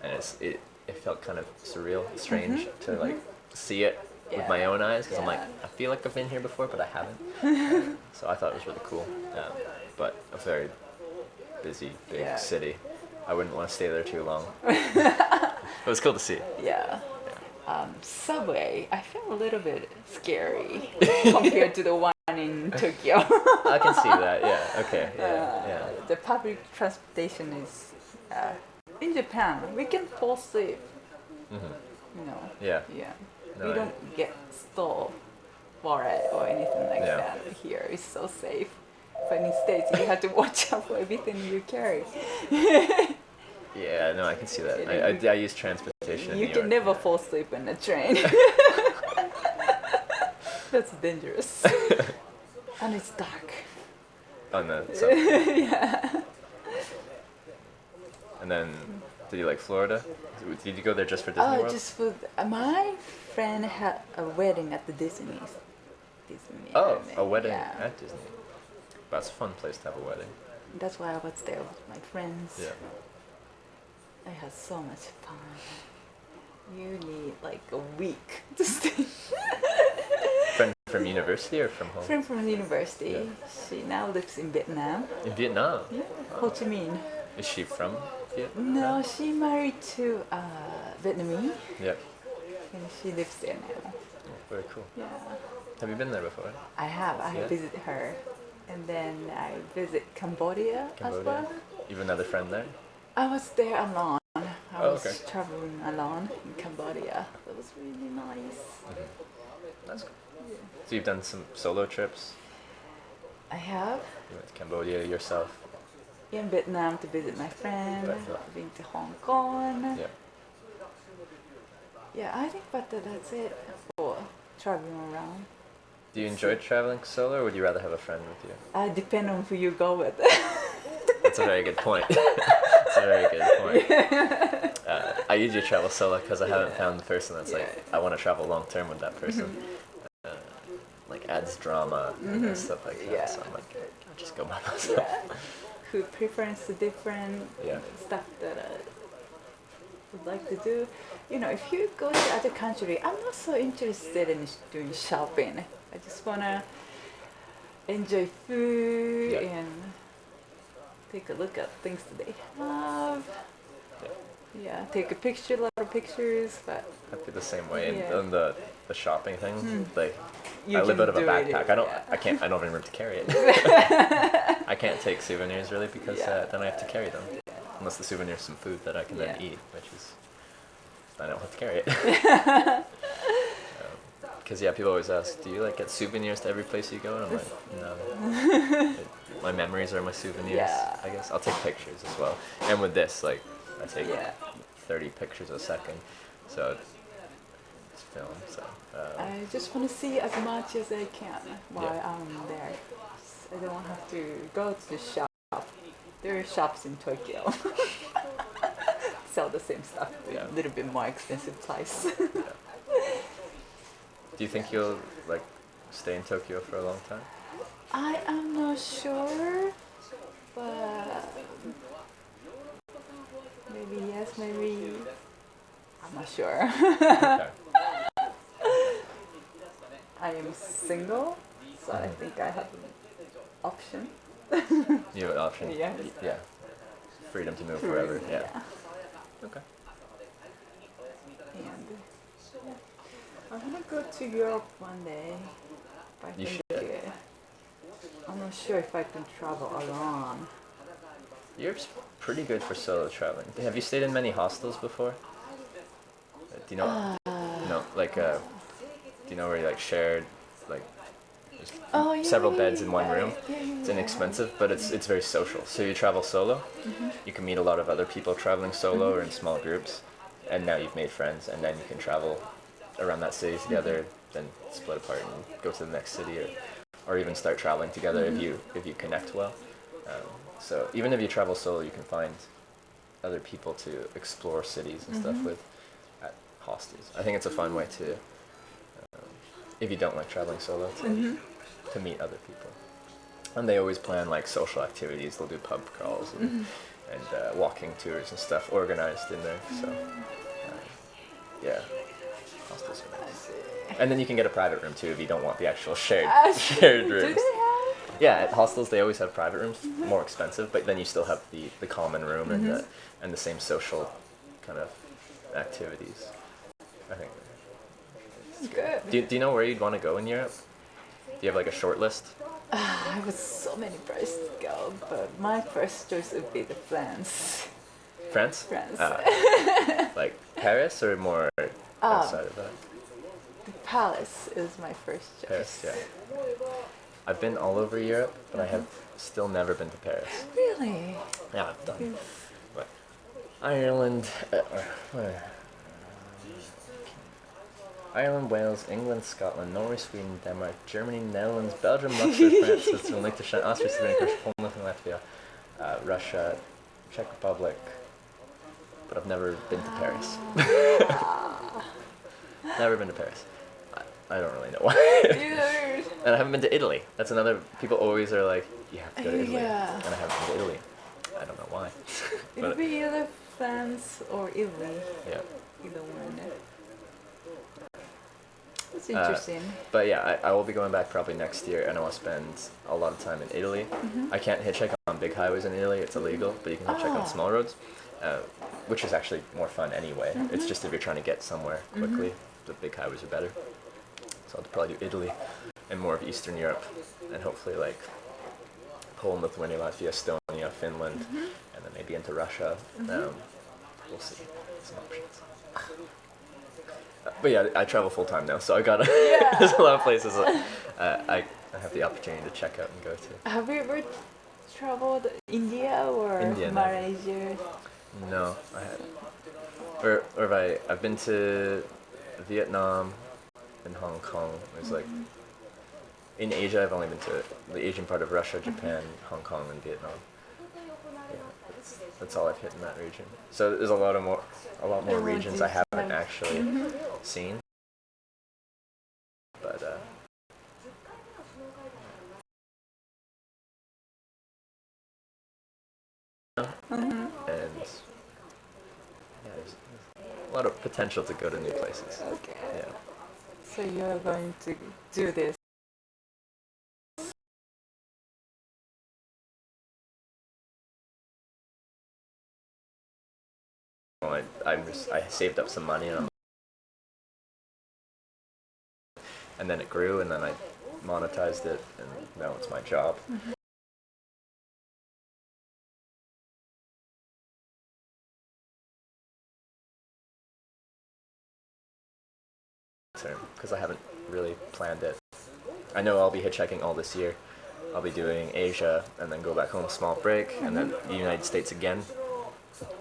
and it felt kind of surreal, strange to like see it with my own eyes because I'm like, I feel like I've been here before, but I haven't. So I thought it was really cool, but a very busy, big city. I wouldn't want to stay there too long. It was cool to see. Yeah. Subway, I felt a little bit scary compared to the one in Tokyo. I can see that. Yeah. Okay. Yeah. The public transportation is in Japan. We can fall asleep. You know. Yeah. Yeah. No, We don't get stole wallet or anything like Yeah. that here. It's so safe. But in States, you have to watch out for everything you carry. Yeah, no, I can see that. I use transportation in You New can York. never fall asleep in a train. That's dangerous. And it's dark. On the subway. Yeah. And then, did you like Florida? Did you go there just for Disney World? Just for my friend had a wedding at the Disney. Oh, a wedding Yeah. at Disney. That's a fun place to have a wedding. That's why I was there with my friends. Yeah. I had so much fun. You need like a week to stay. Friend from university or from home? Friend from university. Yeah. She now lives in Vietnam. In Vietnam. Yeah, Ho Chi Minh. Is she from Vietnam? No, she married to Vietnamese, Yeah. and she lives there now. Oh, very cool. Yeah, Have you been there before? I have. I Yeah. visit her, and then I visit Cambodia, as Cambodia? well. You have another friend there? I was there alone. I Oh, was okay. traveling alone in Cambodia. It was really nice. That's cool. So you've done some solo trips? I have You went to Cambodia yourself? in Vietnam to visit my friend. Right. I've been to Hong Kong. Yeah. Yeah, I think that's it for traveling around. Do you enjoy traveling solo or would you rather have a friend with you? Depend on who you go with. That's a very good point. That's a very good point. I usually travel solo because I haven't found the person that's like, I want to travel long term with that person. Like adds drama and stuff like that. Yeah. So I'm like, I'll just go by myself. Who preference the different Yeah. stuff that I would like to do. You know, if you go to other country, I'm not so interested in doing shopping. I just wanna enjoy food Yeah. and take a look at things that they have. Yeah, take a picture, a lot of pictures, but I feel the same way. And Yeah. on the shopping thing, like you I live out can of a do backpack. it, I don't have any room to carry it. I can't take souvenirs really because then I have to carry them. Unless the souvenir is some food that I can then eat, which is I don't have to carry it. Because people always ask, do you like get souvenirs to every place you go? And I'm like, no. My memories are my souvenirs. Yeah. I guess I'll take pictures as well. And with this, like I take Yeah. 30 pictures a second, so it's film. So I just want to see as much as I can while Yeah. I'm there. I don't have to go to the shop. There are shops in Tokyo. Sell the same stuff, Yeah. a little bit more expensive price. do you think you'll like stay in Tokyo for a long time? I am not sure, but maybe yes, maybe I'm not sure. Okay. I am single, so I think I have an option. You have an option. Yeah. Yeah. Freedom to move wherever. Yeah. Okay. And yeah. I want to go to Europe one day. But I You think, should. I'm not sure if I can travel alone. Europe's pretty good for solo traveling. Have you stayed in many hostels before? Do you know? No, like do you know where you like shared like there's several beds in one room? It's inexpensive, but it's very social. So you travel solo, you can meet a lot of other people traveling solo or in small groups, and now you've made friends, and then you can travel around that city together, then split apart and go to the next city, or even start traveling together if you connect well. So even if you travel solo, you can find other people to explore cities and stuff with at hostels. I think it's a fun way to, if you don't like traveling solo, to meet other people. And they always plan like social activities. They'll do pub crawls and walking tours and stuff organized in there. So yeah, hostels are nice. And then you can get a private room too if you don't want the actual shared rooms. Yeah, at hostels they always have private rooms, more expensive, but then you still have the common room and the same social kind of activities. I think. Good. Do you know where you'd want to go in Europe? Do you have like a short list? I have so many places to go, but my first choice would be the France. France? France. Like Paris or more outside of that? The Palace is my first choice. Paris, yeah. I've been all over Europe, but I have still never been to Paris. Really? Yeah, I've done. But Ireland, Ireland, Wales, England, Scotland, Norway, Sweden, Denmark, Germany, Netherlands, Belgium, Luxembourg, France, Switzerland, Liechtenstein, Austria, Slovenia, Poland, Latvia, Russia, Czech Republic. But I've never been to Paris. Never been to Paris. I don't really know why. And I haven't been to Italy. That's another. People always are like, you have to go to Italy. Yeah. And I haven't been to Italy. I don't know why. It'll be either France or Italy. Yeah. Either one. That's interesting. But yeah, I will be going back probably next year, and I want to spend a lot of time in Italy. I can't hitchhike on big highways in Italy; it's illegal. But you can hitchhike on small roads, which is actually more fun anyway. It's just if you're trying to get somewhere quickly, the big highways are better. So I'll probably do Italy and more of Eastern Europe, and hopefully like Poland, Lithuania, Latvia, Estonia, Finland, and then maybe into Russia. We'll see. Some options. But yeah, I travel full time now, so I gotta. There's a lot of places I have the opportunity to check out and go to. Have you ever traveled India or India, no. Malaysia? No, I haven't. Or have I've been to Vietnam and Hong Kong. It's like in Asia, I've only been to the Asian part of Russia, Japan, Hong Kong, and Vietnam. Yeah, that's all I've hit in that region. So there's a lot more regions I haven't actually seen. But and yeah, there's a lot of potential to go to new places. Okay. Yeah. So you're going to do this. Well, I saved up some money and then it grew, and then I monetized it, and now it's my job. Because I haven't really planned it. I know I'll be hitchhiking all this year. I'll be doing Asia and then go back home, small break, and then the United States again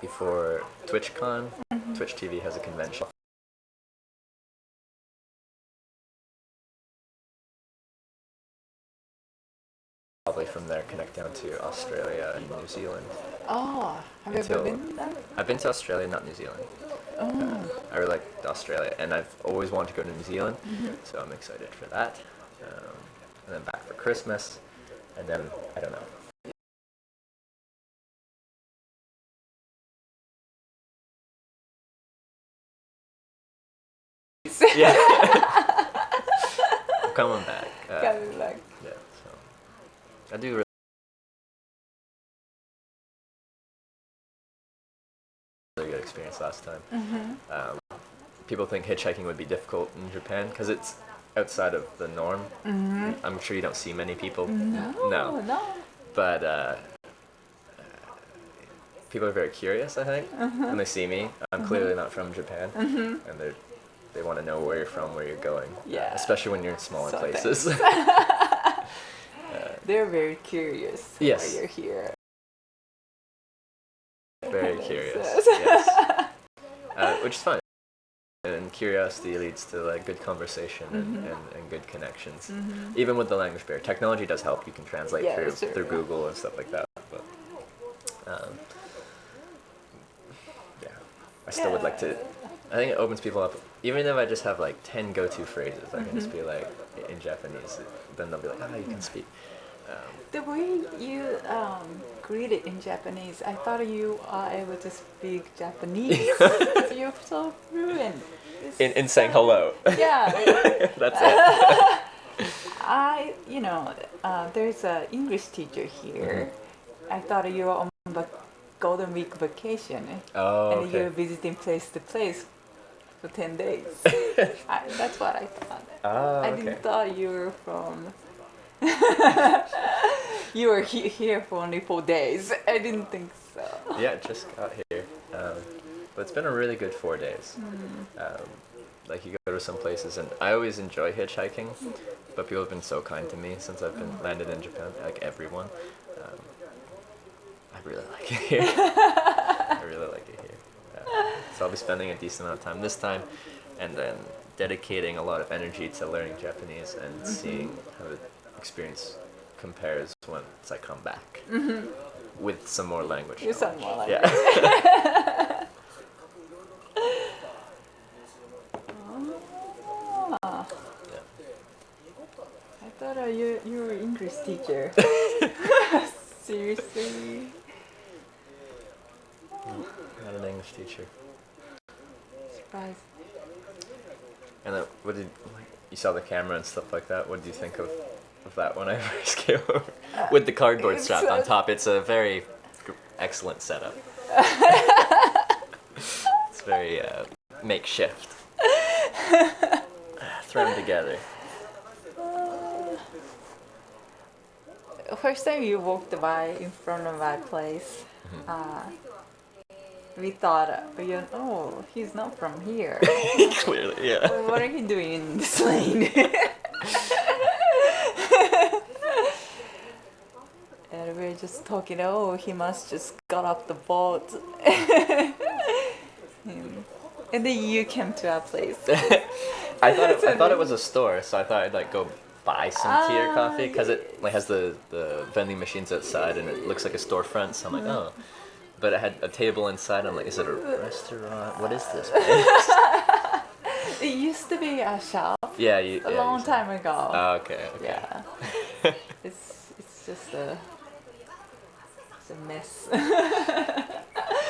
before TwitchCon. Twitch TV has a convention. Probably from there connect down to Australia and New Zealand. Oh, have you ever been there? I've been to Australia, not New Zealand. I really like Australia, and I've always wanted to go to New Zealand, so I'm excited for that. And then back for Christmas, and then, I don't know. Yeah. I'm coming back. Coming back. Yeah, so I do really good experience last time. People think hitchhiking would be difficult in Japan because it's outside of the norm. I'm sure you don't see many people. No. But people are very curious, I think, when they see me. I'm clearly not from Japan, and they want to know where you're from, where you're going. Yeah. Especially when you're in smaller places. They're very curious Yes. why you're here. Very curious. Yes. Which is fun. And curiosity leads to like good conversation and good connections. Even with the language barrier, technology does help. You can translate through Google and stuff like that. But yeah, I still would like to. I think it opens people up. Even if I just have like 10 go-to phrases, I can just be like in Japanese. Then they'll be like, "Oh, you can speak." The way you greet it in Japanese, I thought you are able to speak Japanese. You're so fluent. In saying hello. Yeah. That's it. There's an English teacher here. I thought you were on the Golden Week vacation. Oh, and you're visiting place to place for 10 days. That's what I thought. I didn't thought you were from... you were here for only 4 days. I didn't think so. Yeah, just got here. But it's been a really good 4 days. Like you go to some places, and I always enjoy hitchhiking, but people have been so kind to me since I've been landed in Japan, like everyone. I really like it here. I really like it here. So I'll be spending a decent amount of time this time, and then dedicating a lot of energy to learning Japanese and seeing how the experience compares once I come back with some more language. With some more language. Yeah. Ah. I thought you were an English teacher. Seriously? Not an English teacher. Surprised. And then, you saw the camera and stuff like that? What did you think of that when I first came over? With the cardboard strap on top, it's a very excellent setup. It's very makeshift. Thrown together. First time you walked by in front of my place, we thought, oh, he's not from here. Clearly, yeah. What are you doing in this lane? And we were just talking, oh, he must just got off the boat. And then you came to our place. I thought it was a store, so I thought I'd go buy some tea or coffee because it has the vending machines outside and it looks like a storefront. So I'm like, oh, but it had a table inside. I'm like, is it a restaurant? What is this place? It used to be a shop. Yeah, a long time ago. Oh, okay. Yeah. It's just a mess.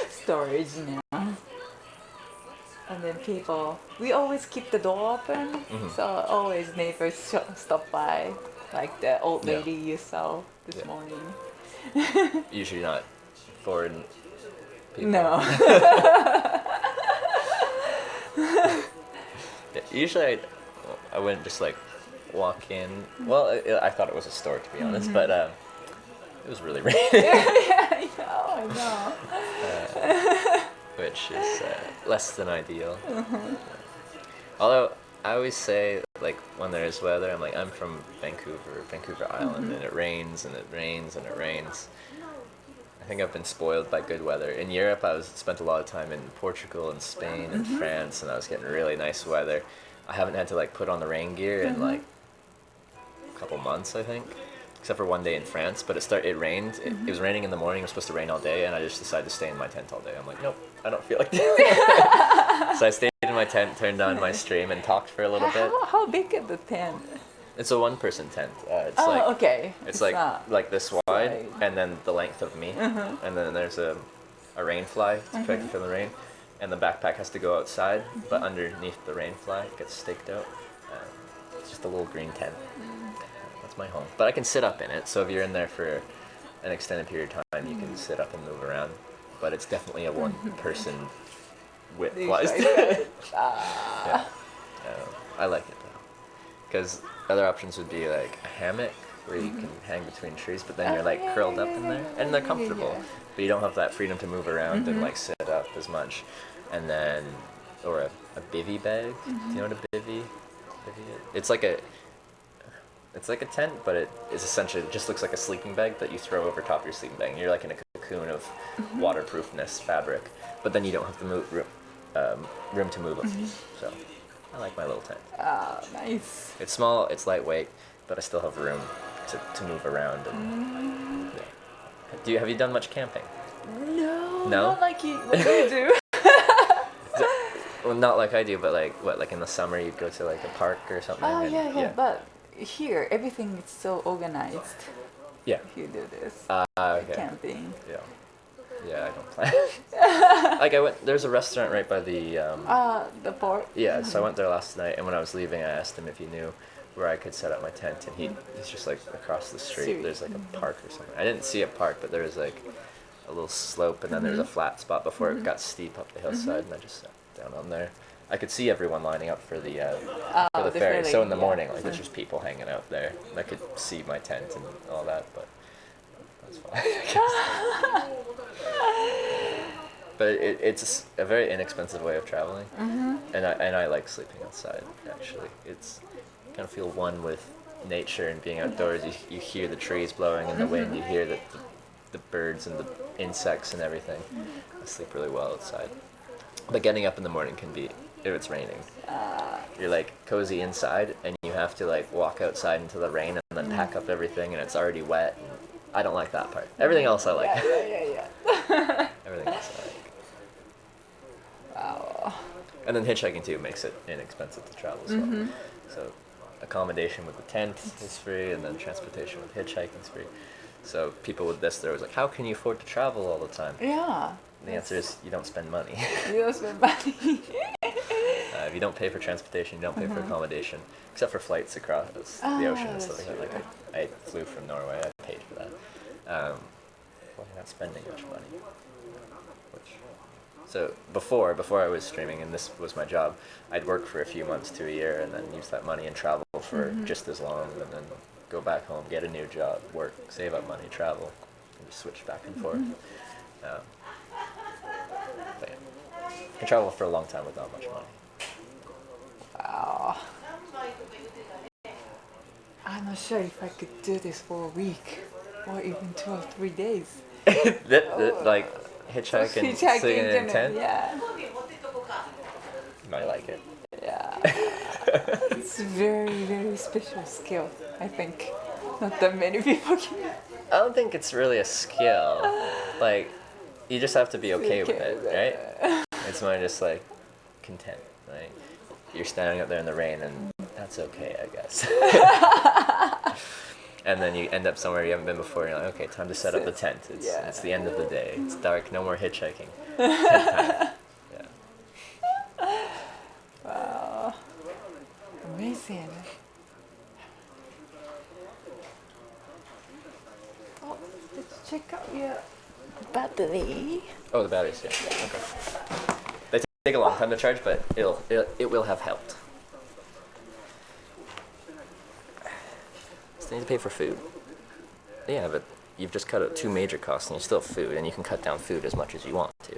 Storage now. And then we always keep the door open, so always neighbors stop by, like the old lady you saw this morning. Usually not foreign people. No. Usually I wouldn't just walk in. Well, I thought it was a store, to be honest, but it was really raining. I know. Which is less than ideal. Although I always say, when there is weather, I'm from Vancouver Island, and it rains and it rains and it rains. I think I've been spoiled by good weather. In Europe, I spent a lot of time in Portugal and Spain and France, and I was getting really nice weather. I haven't had to put on the rain gear in a couple months, I think. Except for one day in France, but it rained. It was raining in the morning. It was supposed to rain all day, and I just decided to stay in my tent all day. I'm like, nope, I don't feel like doing it. So I stayed in my tent, turned on my stream, and talked for a little bit. How big is the tent? It's a one-person tent. It's okay. It's like this wide, and then the length of me, and then there's a rain fly to protect you from the rain, and the backpack has to go outside, but underneath the rain fly gets staked out. It's just a little green tent. My home, but I can sit up in it, so if you're in there for an extended period of time, you can sit up and move around, but it's definitely a one-person width-wise. Yeah. I like it though, because other options would be a hammock where you can hang between trees, but then you're curled up in there, and they're comfortable, but you don't have that freedom to move around and sit up as much. And then, or a bivy bag. Do you know what a bivy is? It's like a tent, but it is essentially, it just looks like a sleeping bag that you throw over top of your sleeping bag. And you're in a cocoon of waterproofness fabric, but then you don't have to move room to move them. So I like my little tent. Ah, nice. It's small, it's lightweight, but I still have room to move around. And, have you done much camping? No. No? Not like you. What do you do? Well, not like I do, but in the summer you'd go to a park or something. Oh yeah. But here everything is so organized. Yeah. If you do this. Okay. Camping. Yeah, I don't plan. There's a restaurant right by the port. Yeah, so I went there last night, and when I was leaving, I asked him if he knew where I could set up my tent, and he's just across the street. There's a park or something. I didn't see a park, but there was a little slope, and then there's a flat spot before it got steep up the hillside, and I just sat down on there. I could see everyone lining up for the ferry. So in the morning, there's just people hanging out there, and I could see my tent and all that, but that's fine, I guess. But it's a very inexpensive way of traveling, and I like sleeping outside. Actually, it's kind of feel one with nature and being outdoors. You hear the trees blowing in the wind. You hear the the birds and the insects and everything. I sleep really well outside. But getting up in the morning can be, if it's raining, you're like cozy inside and you have to like walk outside into the rain and then pack up everything and it's already wet. I don't like that part. Everything else I like. Everything else I like. Wow. And then hitchhiking too makes it inexpensive to travel as well. So accommodation with the tent is free, and then transportation with hitchhiking is free. So people with this, they're always like, how can you afford to travel all the time? Yeah. And the answer is you don't spend money. You don't spend money. If you don't pay for transportation, you don't pay for accommodation, except for flights across the ocean and stuff like that. Like I flew from Norway, I paid for that. Well, you're not spending much money. So before I was streaming, and this was my job, I'd work for a few months to a year and then use that money and travel for just as long, and then go back home, get a new job, work, save up money, travel, and just switch back and forth. But yeah, you can travel for a long time with not much money. Wow. I'm not sure if I could do this for a week or even 2 or 3 days. Like hitchhike and sitting in a tent? Yeah. You might like it. Yeah. It's very, very special skill, I think. Not that many people can. I don't think it's really a skill. Like, you just have to be okay with it, right? It's more just like content. Like, you're standing up there in the rain, and that's okay, I guess. And then you end up somewhere you haven't been before, and you're like, okay, time to set up the tent. It's the end of the day. It's dark, no more hitchhiking. Tent time. Yeah. Wow. Amazing. Oh, let's check out your battery. Oh, the batteries, yeah. Okay. They take a long time to charge, but it will have helped. Still need to pay for food. Yeah, but you've just cut out 2 major costs and you still have food, and you can cut down food as much as you want to.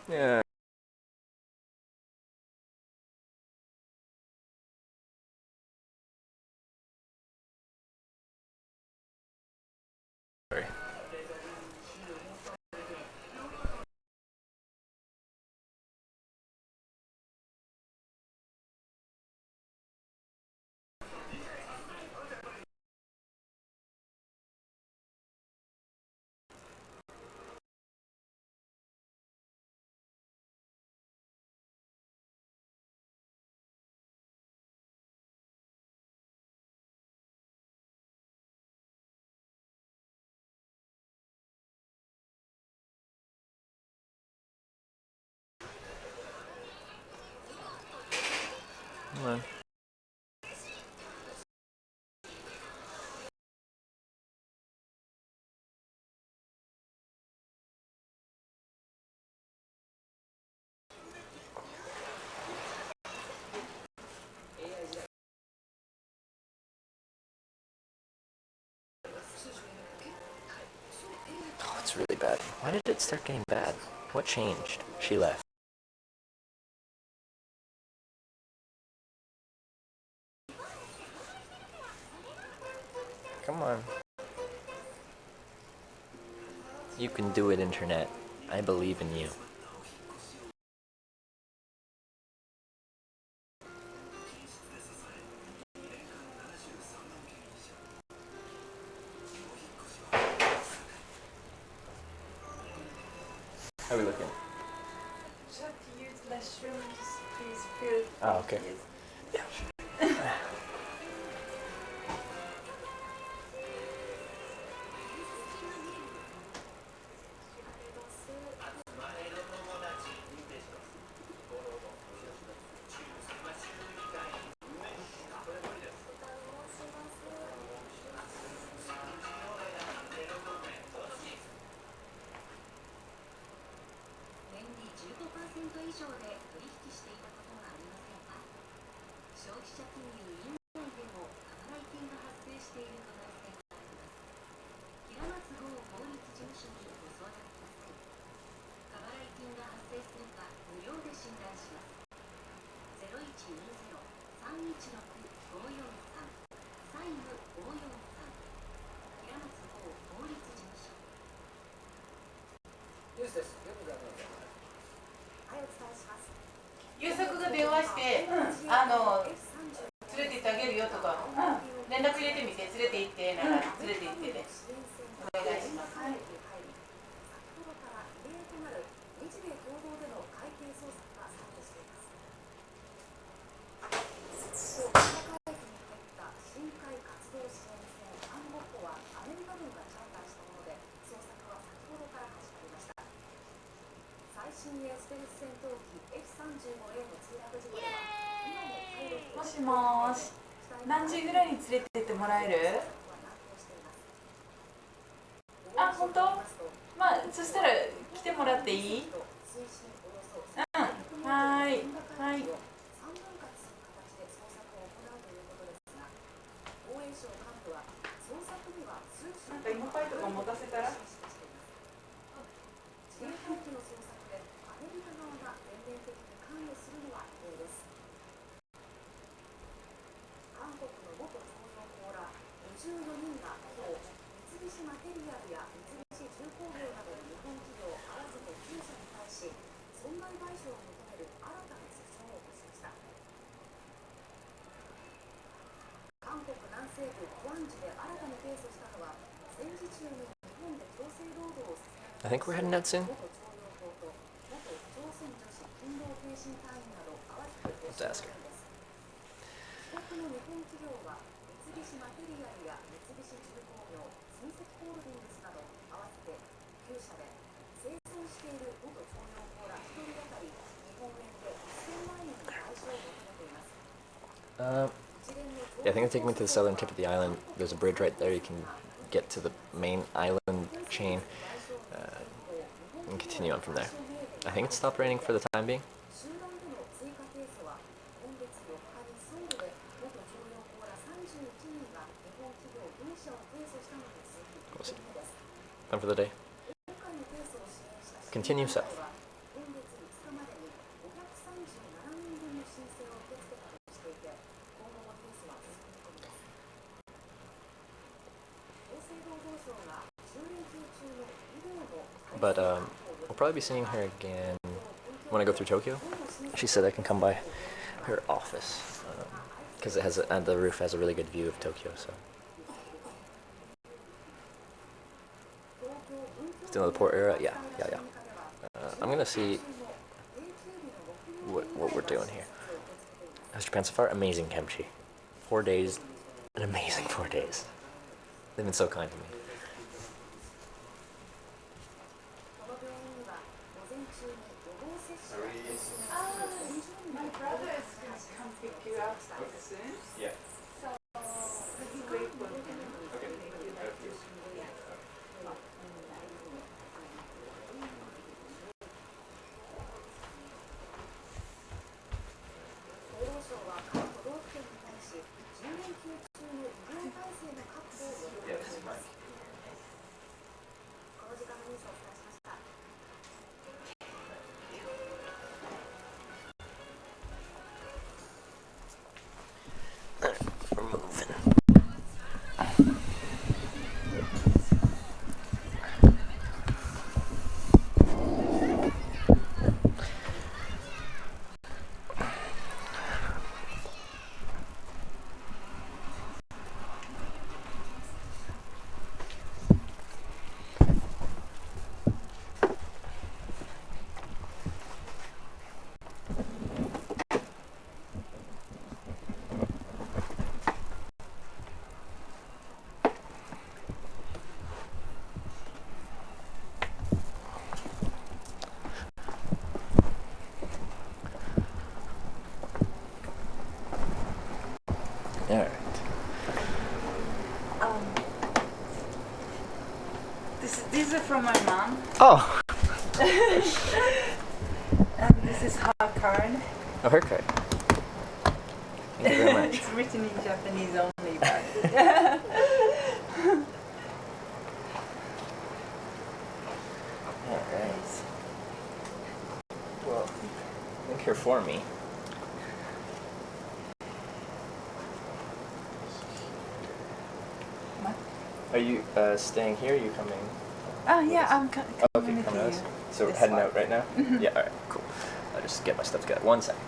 Yeah. Sorry. Come on. Oh, it's really bad. Why did it start getting bad? What changed? She left. Come on. You can do it, Internet. I believe in you. How are we looking? Try to use mushrooms, please feel. Oh, okay. Yeah. 優作が電話して、連れて行ってあげるよとか、連絡入れてみて、連れて行ってなら連れて行ってね。お願いします。もしもーし、何時ぐらいに連れてってもらえる？あ、本当？まあ、そしたら来てもらっていい？うん、はーい、はい。なんか芋パイとか持たせたら？I think we're heading out soon. Let's ask her. Yeah, I think it'll take me to the southern tip of the island. There's a bridge right there. You can get to the main island chain and continue on from there. I think it stopped raining for the time being. We'll see. Done for the day. Continue south. But we'll probably be seeing her again when I go through Tokyo. She said I can come by her office because it has the roof has a really good view of Tokyo. So still in the port area, yeah. I'm gonna see what we're doing here. How's Japan so far? Amazing kimchi. 4 days, an amazing 4 days. They've been so kind to me. My brother is going to come pick you up soon. Yeah. So, could you wait for him? We're moving. All right. These are from my mom. Oh. And this This is her card. Oh, her card. Thank you very much. It's written in Japanese only, but Alright. Well, I think you're for me. Are you staying here? Or are you coming? yeah, I'm coming Okay, with coming out. you. So we're This heading one. out right now? Yeah, alright, cool. I'll just get my stuff together. 1 second.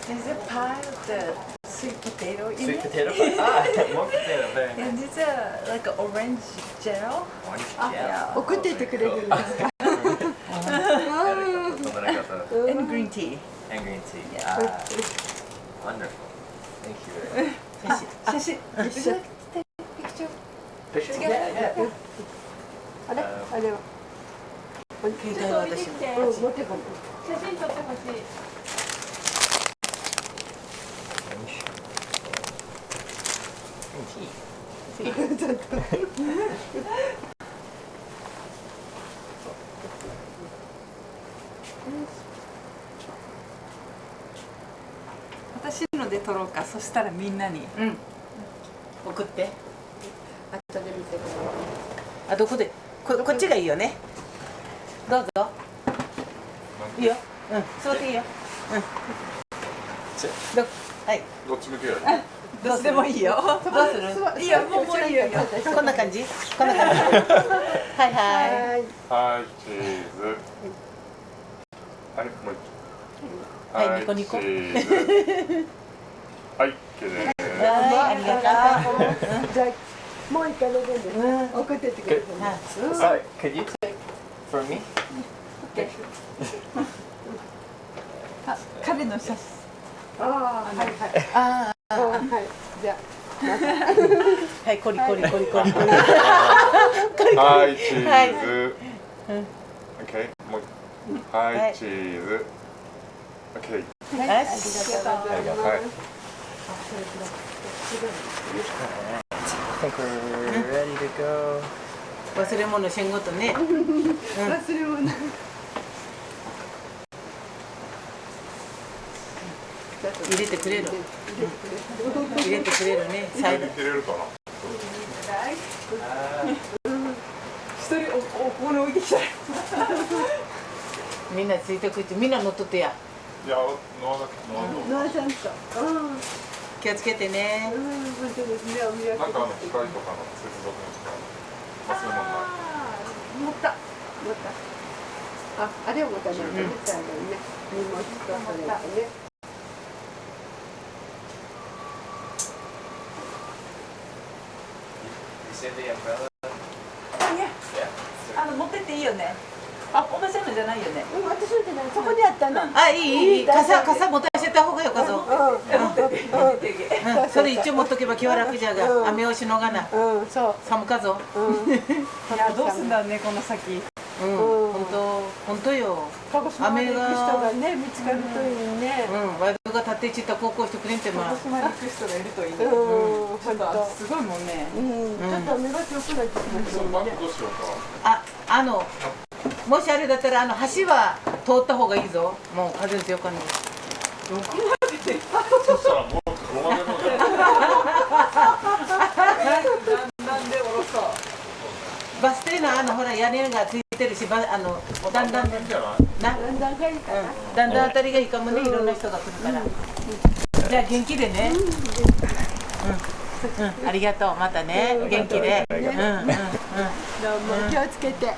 There's a pie of the sweet potato in Sweet it. potato pie. Ah, more potato there. And it's a like an orange gel. Orange jam. 送っていってくれるんですか And green tea. And green tea. Ah, wonderful. Thank you very much. 写真。Would you like to take a picture? Picture? Together? Yeah. あれあれは携帯は私の。持ってこん写真撮ってほしい。 Green tea. 私ので撮ろうか。そしたらみんなに。うん送って後で見てくださあどこでこっちがいいよねどうぞいいようん座っていいようんはいどっち向けやるどうでもいいよ。どうするいいよ、もういいよ。こんな感じこんな感じはいはいはいチーズはいもう一はいニコニコチーズはい OK ですはいありがとういじゃあもう一回の分で送ってってくれる Sorry, could you take for me? あ、彼の写真。ああはいはいああはいじゃあはいコリコリコリコリはいチーズうん OK もうはいチーズ OK よしありがとうございます I think we're ready to go. 忘れ物せんごとね忘れ物入れてくれる入れてくれるね最後入れるかな一人ここに置いてきた。みんなついてくってみんな乗っとってやいやノアちゃんと気をつけてね本当ですねお土産なんか機械とかの接続の機械忘れ物ない持ったあれを持たないとねちゃんとね荷物とそれとね You saved the umbrella? いや、 Yeah. 持ってっていいよね。あ、おばちゃんのじゃないよね。私のじゃないそこにあったのあいいいい傘持たせた方がよかぞそれ一応持っとけば気は楽じゃが雨をしのがなそう寒かぞいや、どうすんだね、この先。うん本当よ。鹿児島まで行く人がね見つかるといいね。ワイドが立っていった高校してくれんてまあ。鹿児島に行く人がいるといいね。ちょっとすごいもんね。ちょっと雨が強くなってきましたね。どうしようか。もしあれだったら橋は通った方がいいぞ。もう風強かんで。そしたらもうここまでのね。なんでおろそう。バス停のほら屋根がついてるし、だんだんだんだんがいいかな。だんだんあたりがいいかもね、いろんな人が来るから。じゃあ元気でね。ありがとう、またね、元気で。どうも気をつけて。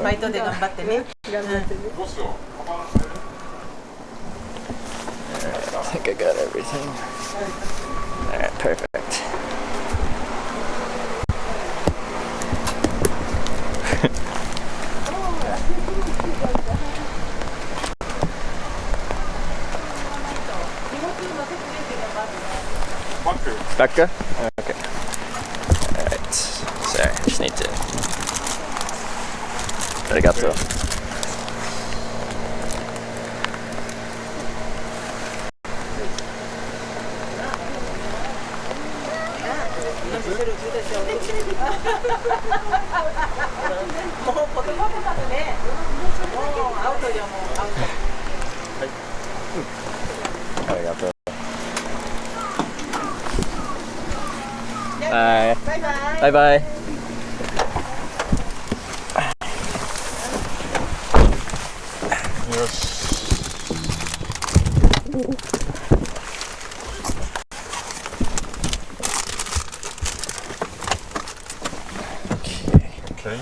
バイトで頑張ってね。頑張ってね。I think I got everything. Alright, perfect. Becca? Okay. Alright. Sorry, I just need to. Arigato. Arigato. Bye. Bye bye. Okay.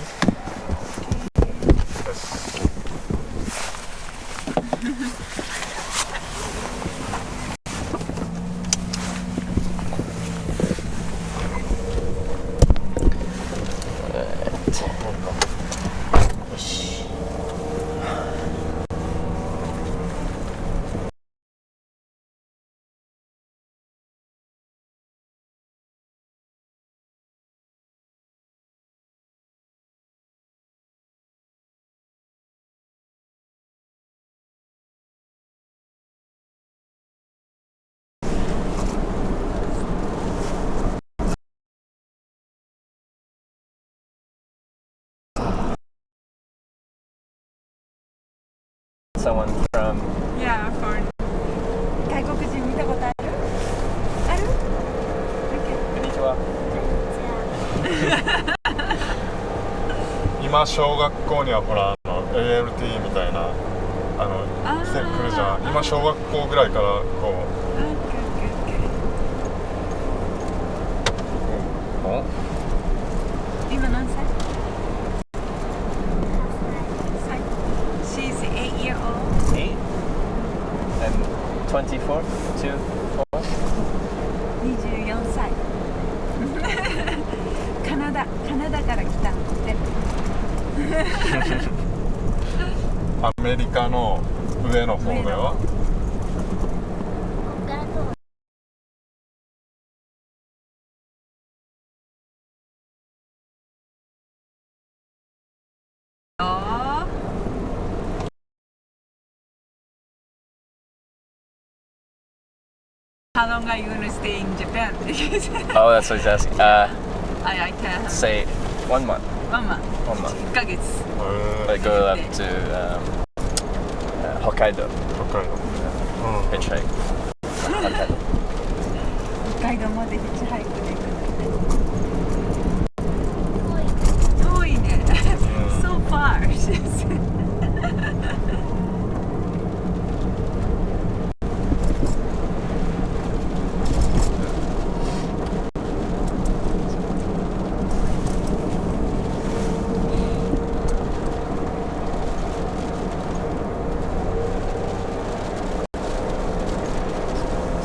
Someone from. Yeah, foreign. 外国人見たことある？ある？ Konnichiwa. 今小学校にはほらALT みたいな来るじゃん。今小学校ぐらいからこう。今何歳？She's 8 year old. 8? And 24? 2? 4? 24歳。カナダから来たって。アメリカの上の方では。How long are you going to stay in Japan? Oh, that's what he's asking. I tell him. Say 1 month. 1 month. 1 month. 1ヶ月。I go up to Hokkaido. 北海道。Hitchhike. Hokkaido. 北海道までヒッチハイクで行くんだって。遠いね。So far.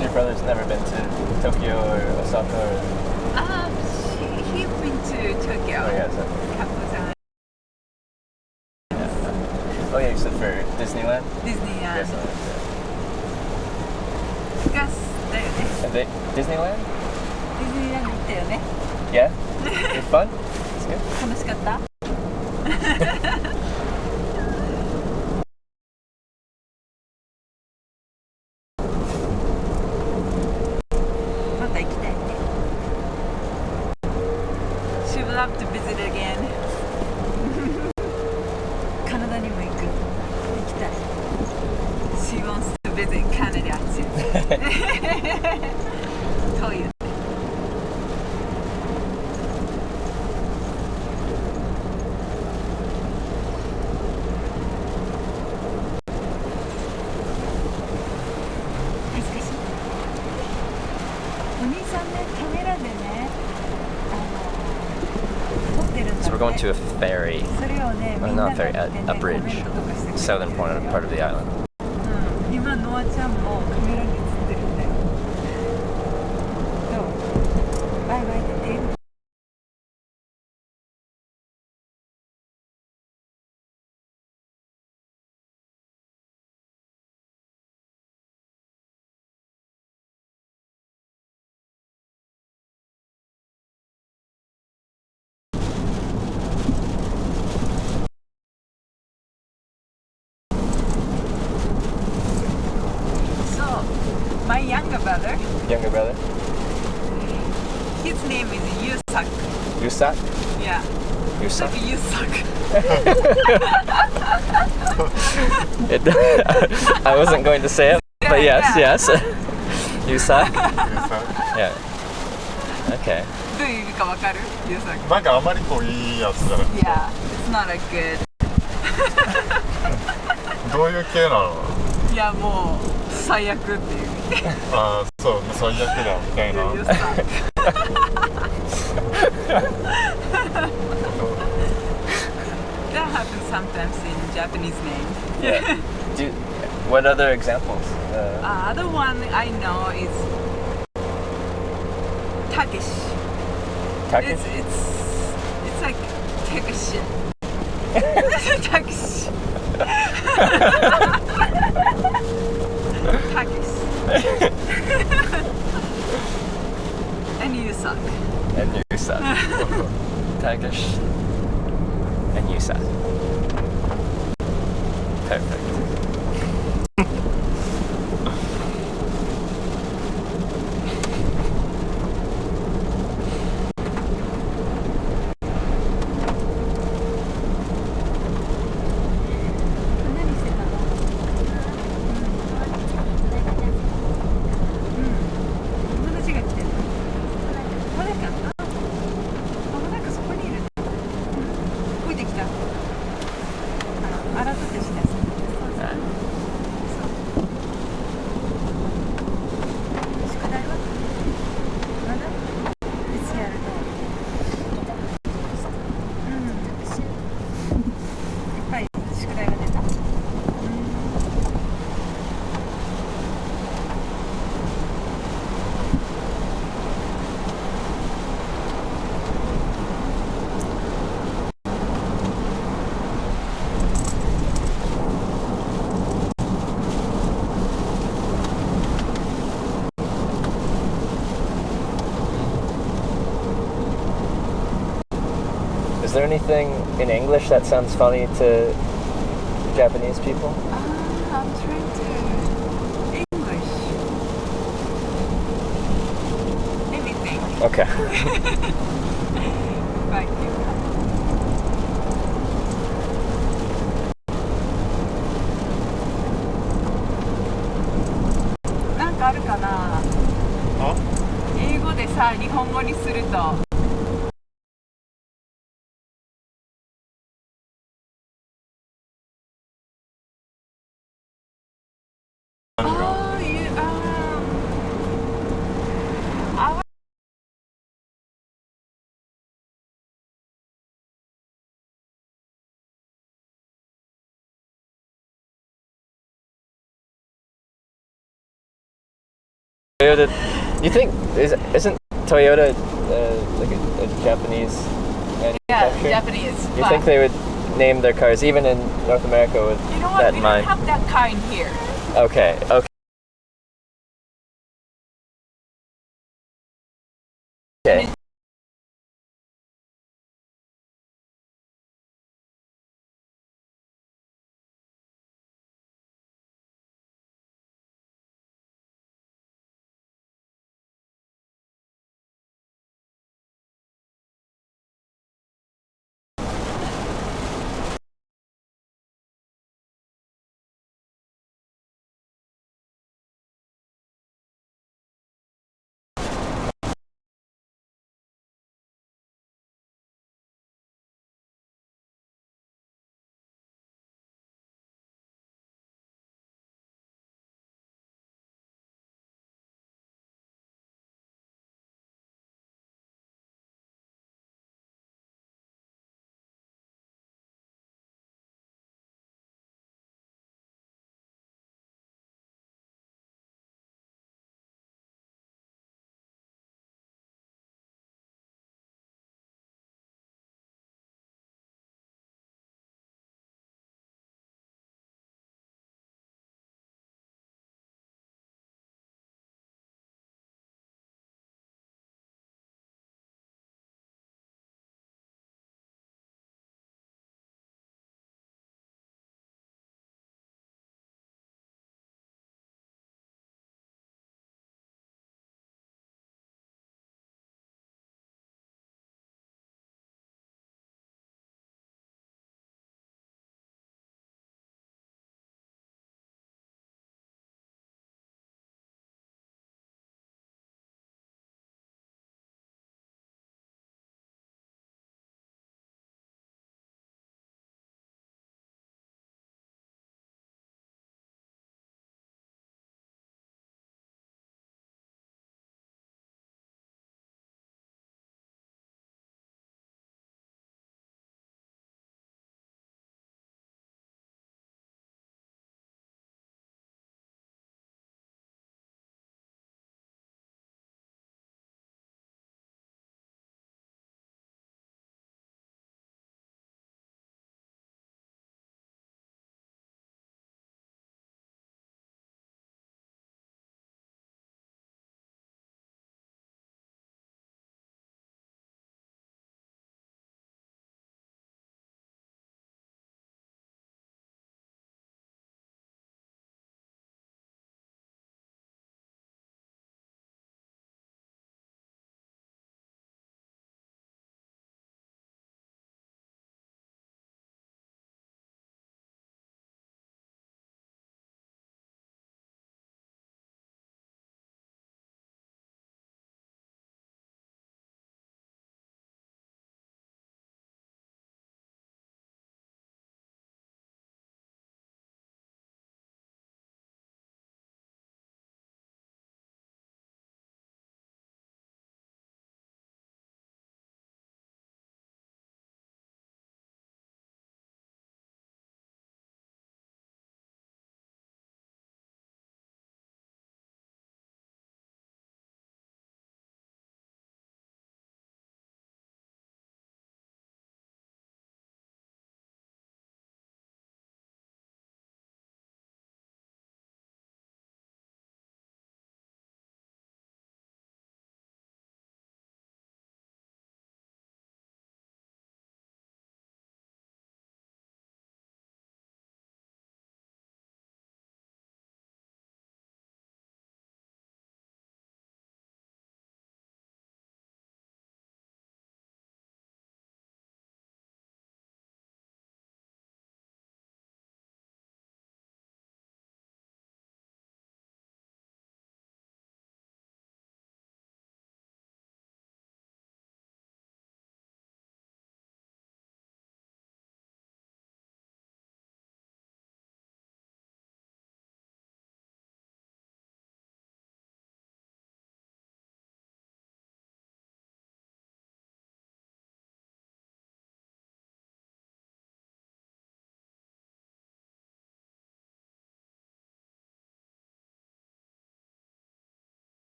Your brother's never been to Tokyo or Osaka or. He's been to Tokyo. Oh yeah, so. Couple times. Oh yeah, you said for Disneyland. Disneyland. Yes. Gas だよね。And Disneyland? ディズニーランド行ったよね。Yeah. It's fun. It's good. 楽しかった？ love to visit again. カナダにも行きたい。She wants to visit Canada too. 遠いよね。So we're going to a ferry. Well, not a ferry, a bridge. Southern part of the island. 今ノアちゃんもカメラに映ってるんだよ。どう？バイバイって言って。My younger brother. Younger brother? His name is Yusak. Yusak? Yeah. Yusak? Yusak. I wasn't going to say it, but yes, yes. Yusak? Yeah. Okay. どういう意味かわかる？ Yusak. なんかあまりこういいやつじゃない。Yeah, it's not a good. どういう系なの？いやもう最悪っていう。ああ、そう最悪だみたいな。That happens sometimes in Japanese name. Yeah. What other examples? Other one I know is Takeshi. Takeshi? It's like take a shit. Takeshi. Takeshi. And you suck. And you suck. Takesh. And you suck. Perfect. Is there anything in English that sounds funny to Japanese people? I'm trying to English. Anything. Okay. Thank you. なんかあるかな。英語でさ、日本語にすると。Toyota, you think isn't Toyota like a Japanese manufacturer? Yeah, Japanese. You think they would name their cars even in North America with You know what? that We in don't mind? have that kind here. Okay, okay. Okay.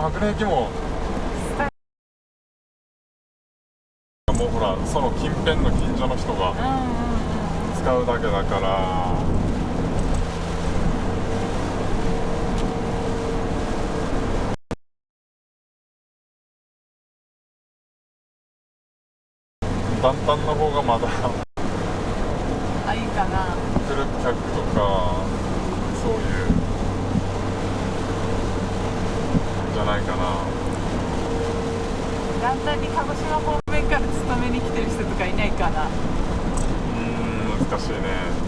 白礼儀ももうほらその近辺の近所の人が使うだけだから、元旦の方がまだあ、いいかな。来る客とかそういうじゃないかな。元旦に鹿児島方面から勤めに来てる人とかいないかな。難しいね。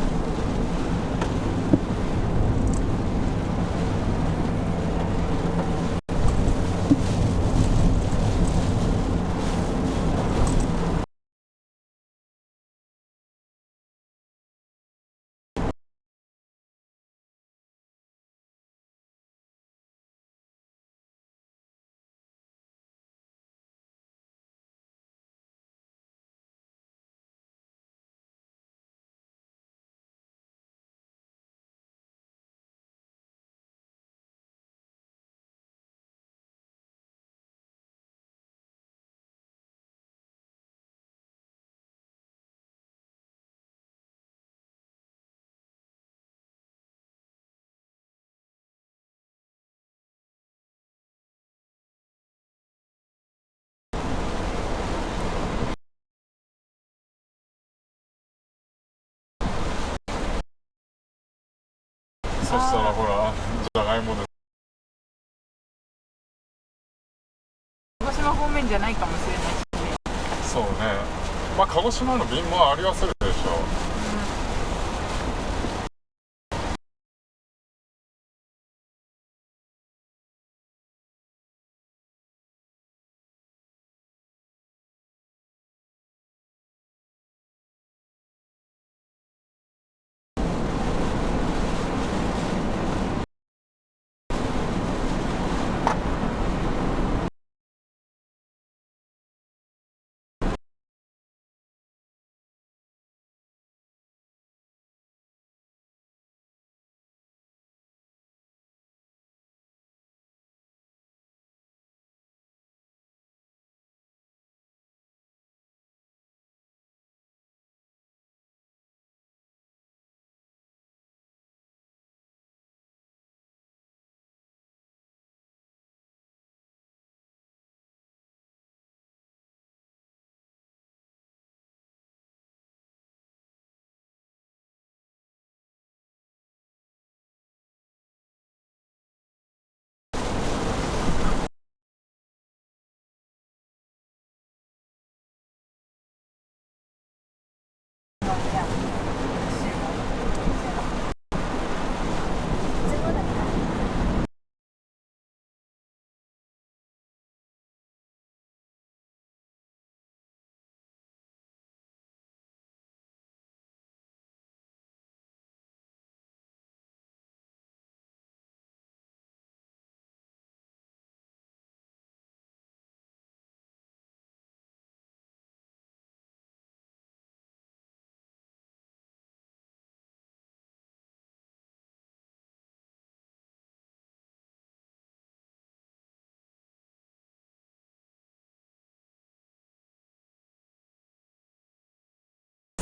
そしたらほらじゃがいもで鹿児島方面じゃないかもしれないしね。そうね。まあ鹿児島の便もありはするでしょう。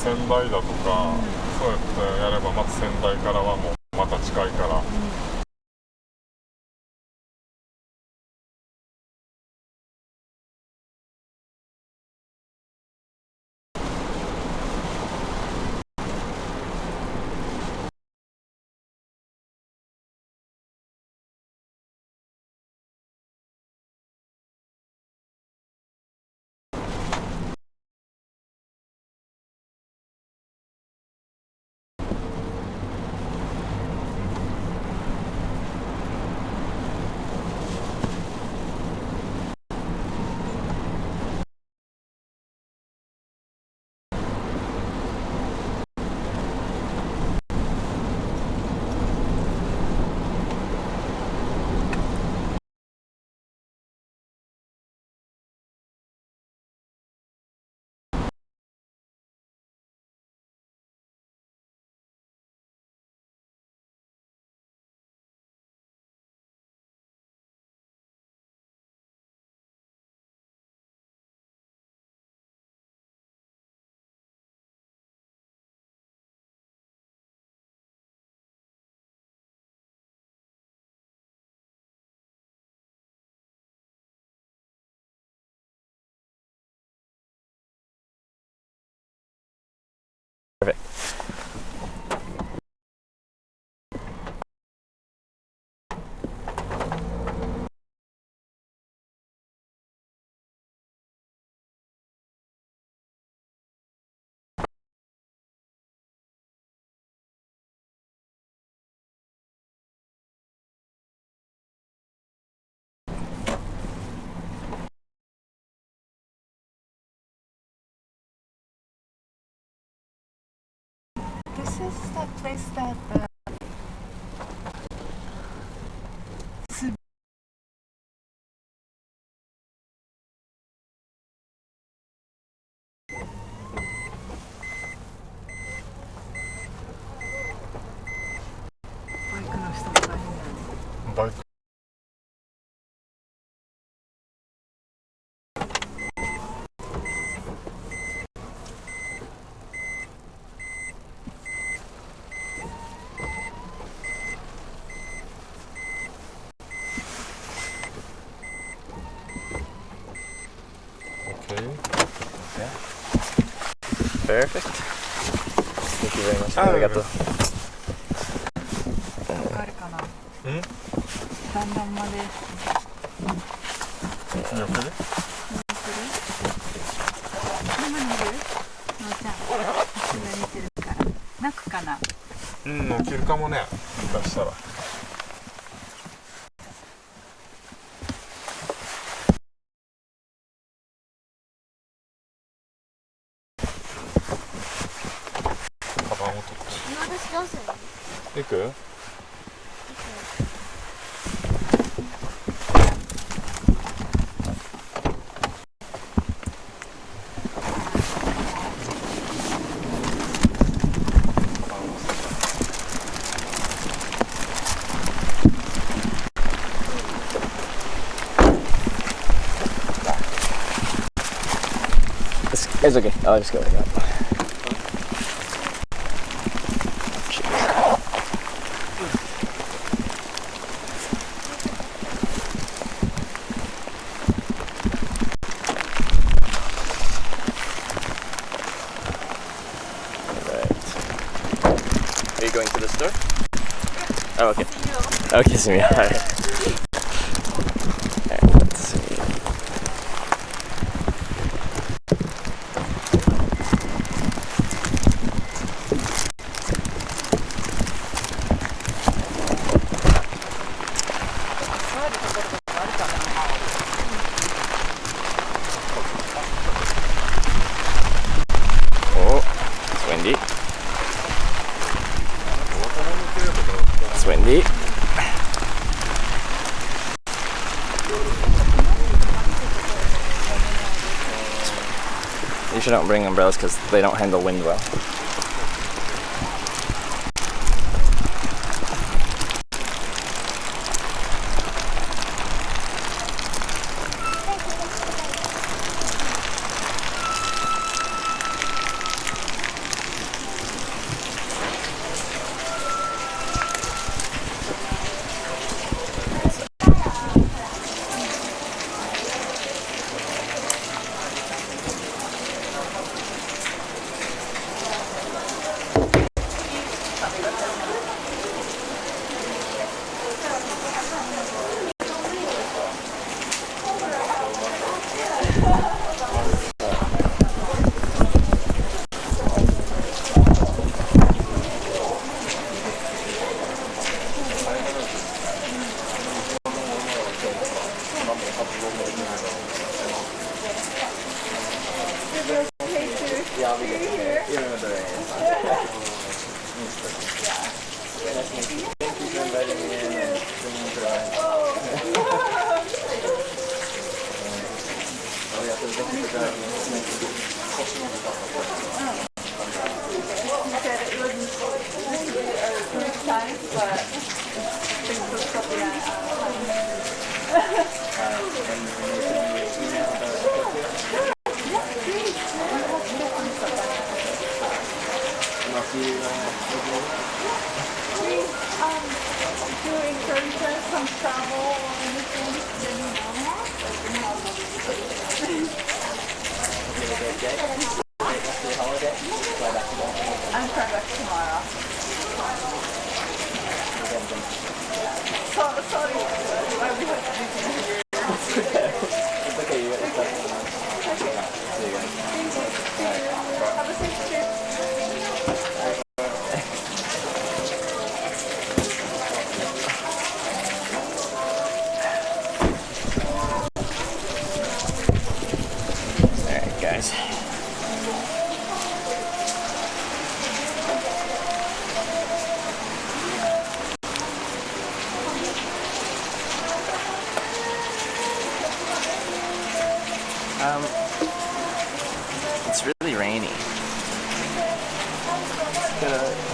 仙台だとか、そうやってやればまず仙台からはもうまた近いから、is that place thatバイク Perfect. Thank you very much. ありがとう。わかるかな。だんだんまで。見送る？生にいる？のーちゃん、一緒に見てるから。泣くかな。起きるかもね。出したら。行く？It's okay. I'll just go like that. Are you going to the store? Oh, okay. Okay, see me. Alright. Let's see. Oh, it's windy. It's windy. You shouldn't bring umbrellas because they don't handle wind well.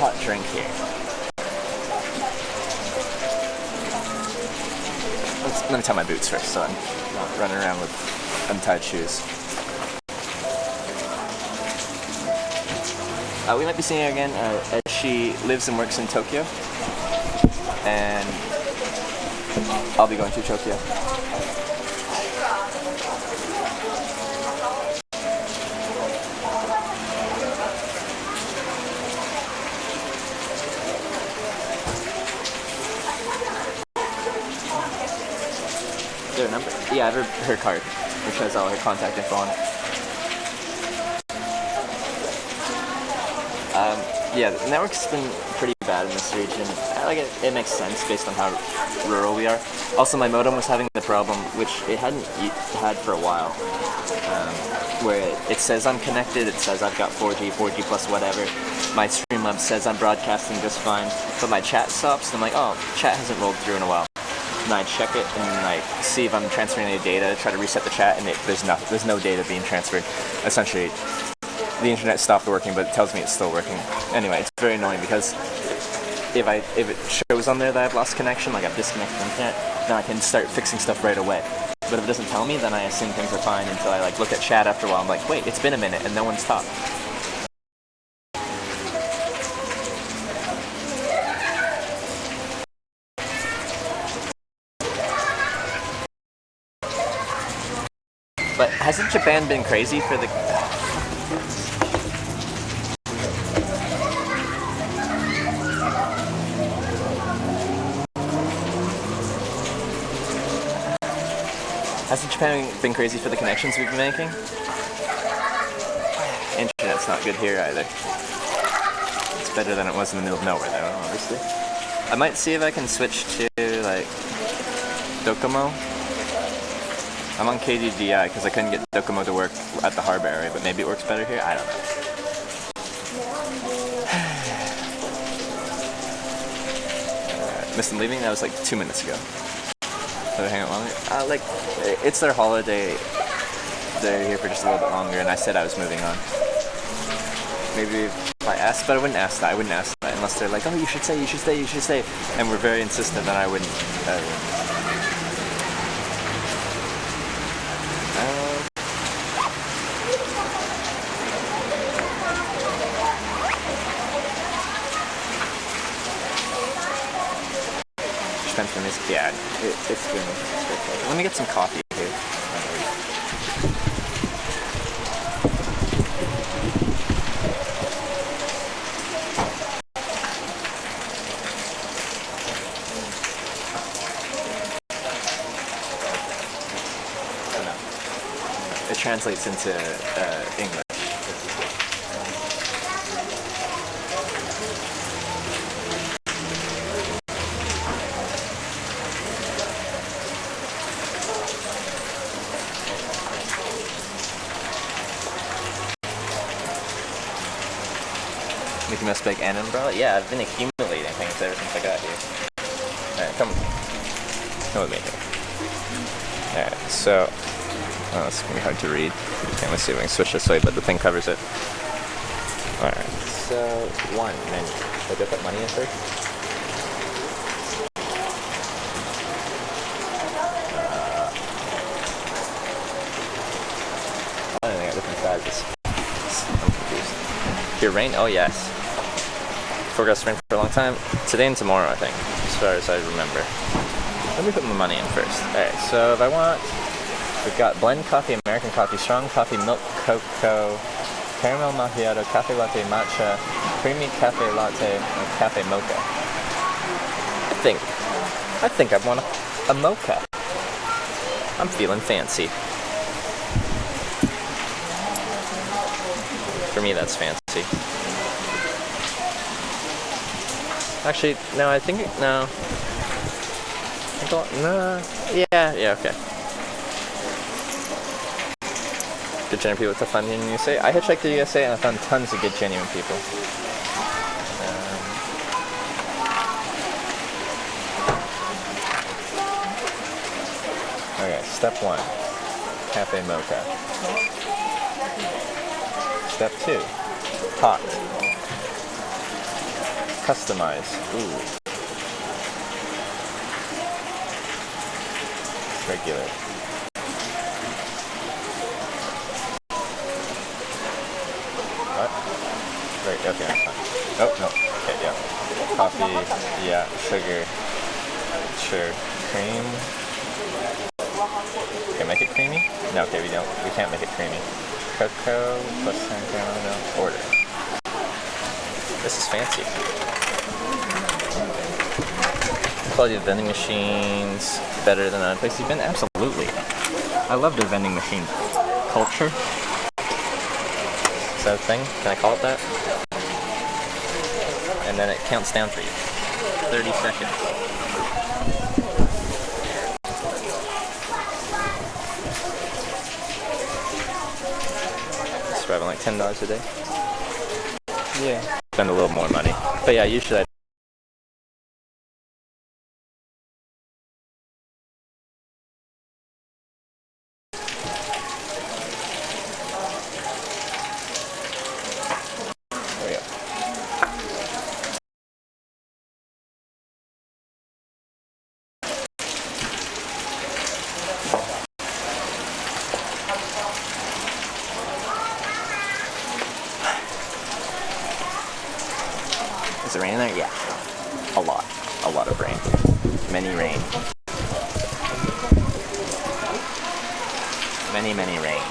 hot drink here. Let me tie my boots first, so I'm not running around with untied shoes. We might be seeing her again as she lives and works in Tokyo, and I'll be going to Tokyo. Is there a number? Yeah, I have her card, which has all her contact info on it. Yeah, the network's been pretty bad in this region. Like it makes sense based on how rural we are. Also, my modem was having the problem, which it hadn't had for a while, where it says I'm connected, it says I've got 4G plus whatever. My Streamlabs says I'm broadcasting just fine, but my chat stops, and I'm like, oh, chat hasn't rolled through in a while. And I check it and I see if I'm transferring any data, try to reset the chat, and there's no data being transferred. Essentially, the internet stopped working, but it tells me it's still working. Anyway, it's very annoying because if it shows on there that I've lost connection, like I've disconnected from the internet, then I can start fixing stuff right away. But if it doesn't tell me, then I assume things are fine until I like look at chat after a while. I'm like, wait, it's been a minute and no one's talked. But hasn't Japan been crazy for the... Hasn't Japan been crazy for the connections we've been making? Internet's not good here either. It's better than it was in the middle of nowhere though, obviously. I might see if I can switch to, like, Docomo. I'm on KDDI because I couldn't get Docomo to work at the harbor area, but maybe it works better here? I don't know. Missed them leaving? That was like 2 minutes ago. So they hang out longer? Like, it's their holiday. They're here for just a little bit longer, and I said I was moving on. Maybe if I asked, but I wouldn't ask that. I wouldn't ask that unless they're like, oh, you should stay, you should stay, you should stay. And we're very insistent that I wouldn't. Yeah, it's good. Let me get some coffee here. Oh, no. It translates into English. Mickey Mouse bag and umbrella? Yeah, I've been accumulating things ever since I got here. Alright, come with me here. Alright, so... Oh, it's gonna be hard to read. Okay, let's see if I can switch this way, but the thing covers it. Alright, so... One, menu. Should I put money in first? I don't think I got different sizes. I'm confused. Here, rain? Oh, yes. Forecast rain for a long time. Today and tomorrow, I think, as far as I remember. Let me put my money in first. Alright, so if I want... We've got blend coffee, American coffee, strong coffee, milk cocoa, caramel macchiato, cafe latte matcha, creamy cafe latte, and cafe mocha. I think I want a mocha. I'm feeling fancy. For me, that's fancy. Actually, no, I think, no. No, yeah, okay. Good genuine people to fun in the USA. I hitchhiked to the USA and I found tons of good genuine people. Okay, step 1, cafe mocha. Step 2, hot. Customize. Ooh. Regular. What? Right, okay, that's fine. Oh, no. Okay, yeah. Coffee, yeah. Sugar. Sure. Cream. Okay, make it creamy? No, okay, we can't make it creamy. Cocoa plus San Caramel. Order. This is fancy. Quality of vending machines better than other places you've been? Absolutely. I love their vending machine culture. Is that a thing? Can I call it that? And then it counts down for you. 30 seconds. Driving like $10 a day. Yeah. Spend a little more money. But yeah, usually I there we go. Is it rain in there? Yeah. A lot. A lot of rain. Many rain. Many, many rain.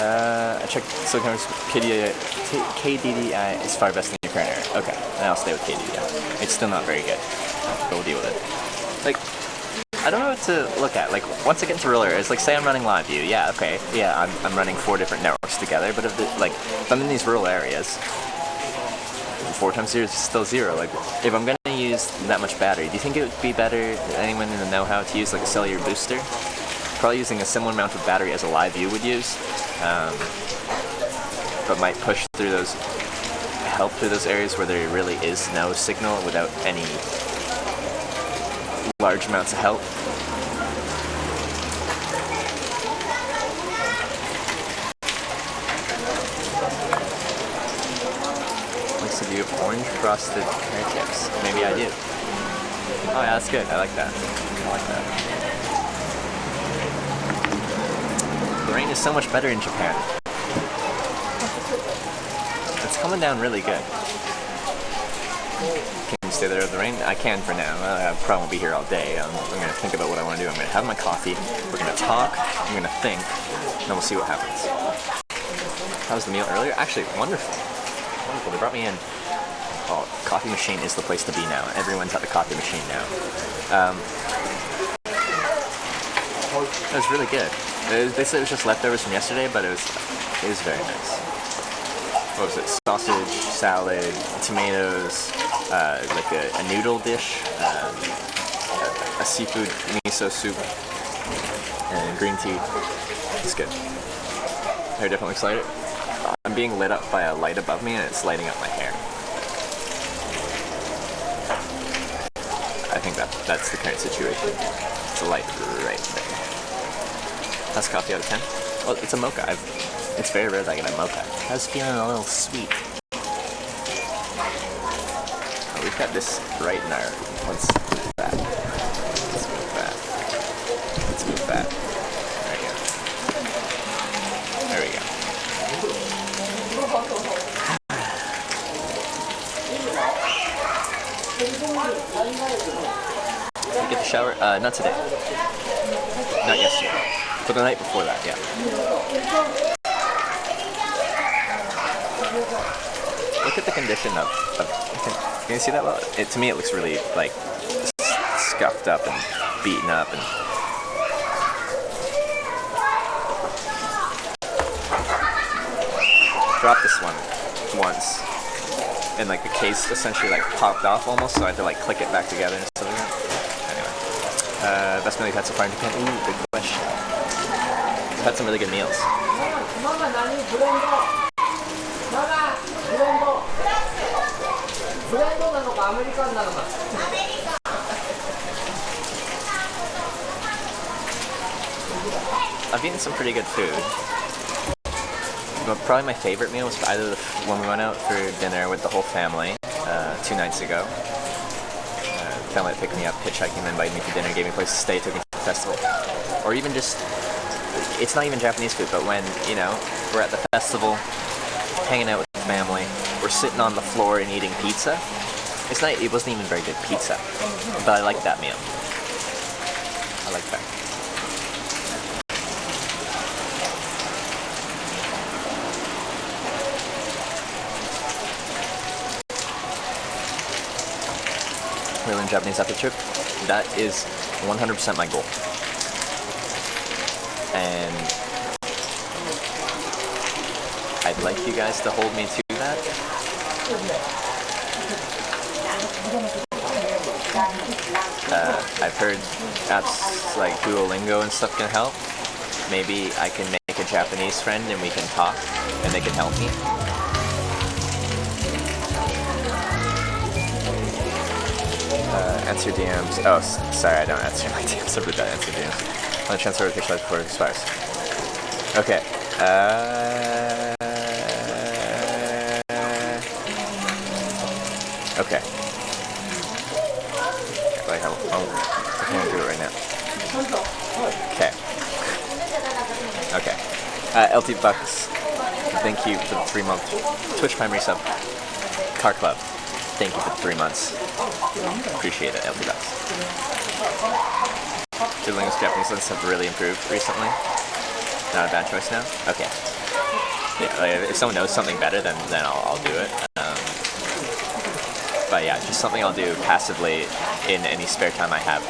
I checked Silicon's KDDI is far best in your current area. Okay, then I'll stay with KDDI. It's still not very good, but we'll deal with it. Like, I don't know what to look at. Like, once I get into rural areas, like say I'm running live view, yeah, okay, yeah, I'm running 4 different networks together, but if I'm in these rural areas, 4 times 0 is still 0. Like, if I'm gonna use that much battery, do you think it would be better, anyone in the know-how, to use like a cellular booster? Probably using a similar amount of battery as a live view would use, but might push through those, help through those areas where there really is no signal without any large amounts of help. Looks like you have orange frosted carrot chips. Maybe I do. Oh yeah, that's good. I like that. I like that. The rain is so much better in Japan. It's coming down really good. Can you stay there with the rain? I can for now. I probably won't be here all day. I'm going to think about what I want to do. I'm going to have my coffee. We're going to talk. I'm going to think. And then we'll see what happens. How was the meal earlier? Actually, wonderful. Wonderful. They brought me in. Oh, coffee machine is the place to be now. Everyone's at the coffee machine now. It was really good. They said it was just leftovers from yesterday, but it was very nice. What was it? Sausage, salad, tomatoes, like a noodle dish, a seafood miso soup, and green tea. It's good. Hair definitely looks lighter. I'm being lit up by a light above me, and it's lighting up my hair. I think that's the current situation. It's a light right there. How's coffee out of 10? Well, it's a mocha. It's very rare that I get a mocha. I was feeling a little sweet. Oh, we've got this right in our... Let's move that. Let's move that. Let's move that. There we go. There we go. Did you get the shower? Not today. Not yesterday. But the night before that, yeah. Look at the condition of can you see that well? To me it looks really like scuffed up and beaten up and dropped this one once and like the case essentially like popped off almost, so I had to like click it back together and stuff like that. Anyway. Best meal you've had so far in Japan? Ooh, good question. I've had some really good meals. I've eaten some pretty good food. But probably my favorite meal was either when we went out for dinner with the whole family 2 nights ago. The family that picked me up, hitchhiking, then invited me for dinner, gave me a place to stay, took me to the festival. Or even just, it's not even Japanese food, but when, you know, we're at the festival, hanging out with the family, we're sitting on the floor and eating pizza. It wasn't even very good pizza, but I like that meal. I like that. We learn Japanese after the trip. That is 100% my goal. And I'd like you guys to hold me to that. I've heard apps like Duolingo and stuff can help. Maybe I can make a Japanese friend and we can talk and they can help me. Answer DMs. Oh, sorry, I don't answer my DMs. I forgot to answer DMs. I'm gonna transfer the picture before it expires. Okay. Okay. Like, I can't do it right now. Okay. Okay. LT Bucks, thank you for the 3-month Twitch Prime resub. Car Club, thank you for the 3 months. Appreciate it, LT Bucks. Duolingo's Japanese lessons have really improved recently. Not a bad choice now? Okay. Yeah, like, if someone knows something better, then I'll do it. But yeah, just something I'll do passively in any spare time I have.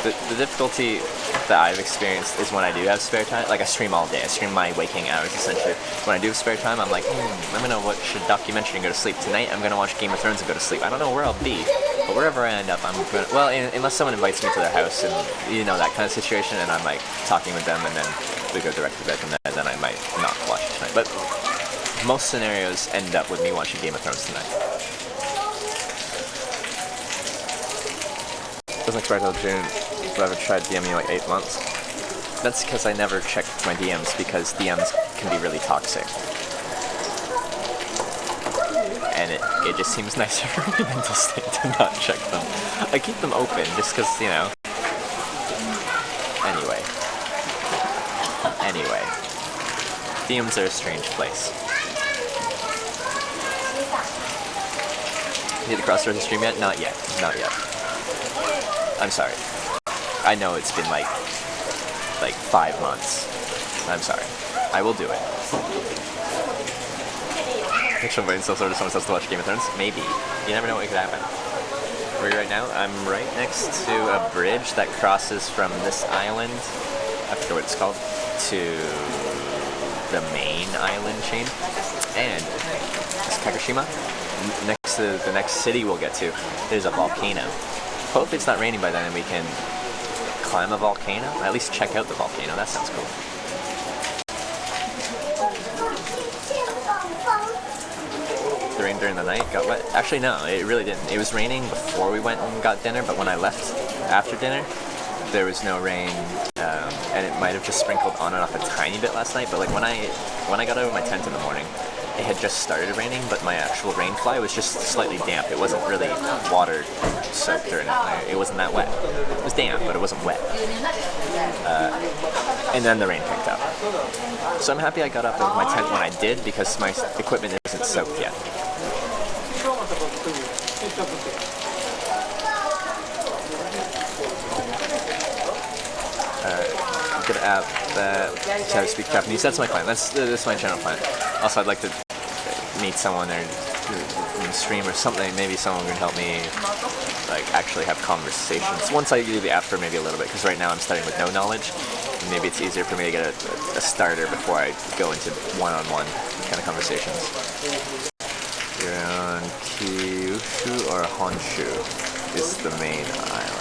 The difficulty that I've experienced is when I do have spare time. Like, I stream all day. I stream my waking hours, essentially. When I do have spare time, I'm like, I'm gonna watch a documentary and go to sleep. Tonight, I'm gonna watch Game of Thrones and go to sleep. I don't know where I'll be, but wherever I end up, I'm gonna... Well, unless someone invites me to their house and, you know, that kind of situation, and I'm, like, talking with them, and then we go direct to bed from there, then I might not watch it tonight. But most scenarios end up with me watching Game of Thrones tonight. Doesn't expire till June, but I've tried DMing like 8 months. That's because I never checked my DMs, because DMs can be really toxic. And it just seems nicer for my mental state to not check them. I keep them open just because, you know. Anyway. DMs are a strange place. Need the crossroads to stream yet? Not yet. I'm sorry. I know it's been like 5 months. I'm sorry. I will do it. Actually, waiting still sort of someone else to watch Game of Thrones? Maybe. You never know what could happen. Where are you right now? I'm right next to a bridge that crosses from this island, I forget what it's called, to the main island chain. And it's Kagoshima. Next to the next city we'll get to, there's a volcano. Hopefully it's not raining by then and we can climb a volcano. At least check out the volcano. That sounds cool. The rain during the night got wet. Actually, no, it really didn't. It was raining before we went and got dinner, but when I left after dinner, there was no rain, and it might have just sprinkled on and off a tiny bit last night. But like when I got out of my tent in the morning, it had just started raining, but my actual rain fly was just slightly damp. It wasn't really water soaked or anything. It wasn't that wet. It was damp, but it wasn't wet. And then the rain picked up. So I'm happy I got up out of my tent when I did, because my equipment isn't soaked yet. Good app that try to speak Japanese. That's my plan. That's my general plan. Also, I'd like to meet someone or stream or something. Maybe someone can help me like actually have conversations. Once I do the app for maybe a little bit, because right now I'm starting with no knowledge. And maybe it's easier for me to get a starter before I go into one-on-one kind of conversations. You're on Kyushu or Honshu is the main island.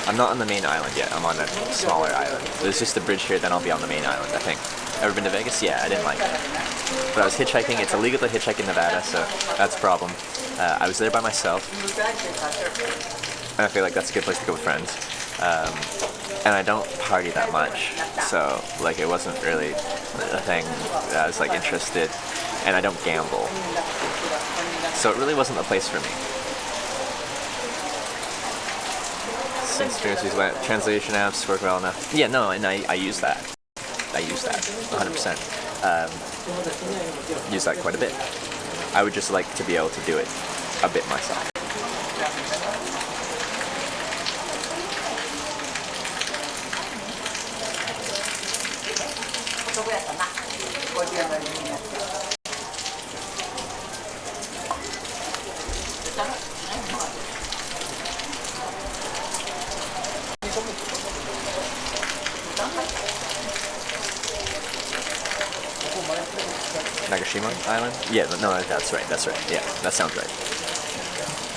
I'm not on the main island yet. I'm on a smaller island. There's just a bridge here, then I'll be on the main island, I think. Ever been to Vegas? Yeah, I didn't like it. But I was hitchhiking. It's illegal to hitchhike in Nevada, so that's a problem. I was there by myself. And I feel like that's a good place to go with friends. and I don't party that much, so like it wasn't really a thing that I was like interested, and I don't gamble, so it really wasn't the place for me. Since translation apps work well enough. Yeah, no, and I use that. I use that 100%. Use that quite a bit. I would just like to be able to do it a bit myself. Nagashima Island? Yeah, no, that's right, yeah, that sounds right.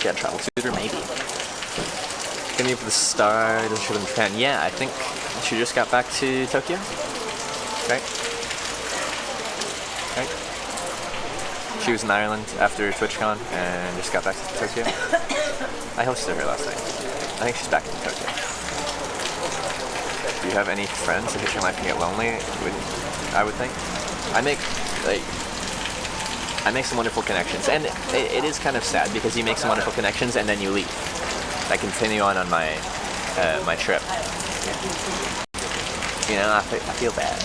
Yeah, travel tutor, maybe. Gonna be for the star, doesn't show them in Japan. Yeah, I think she just got back to Tokyo, right? She was in Ireland after TwitchCon and just got back to Tokyo. I hosted her last night. I think she's back in Tokyo. Do you have any friends that your life can get lonely? I would think. I make some wonderful connections, and it is kind of sad because you make some wonderful connections and then you leave. I continue on my my trip. You know, I feel bad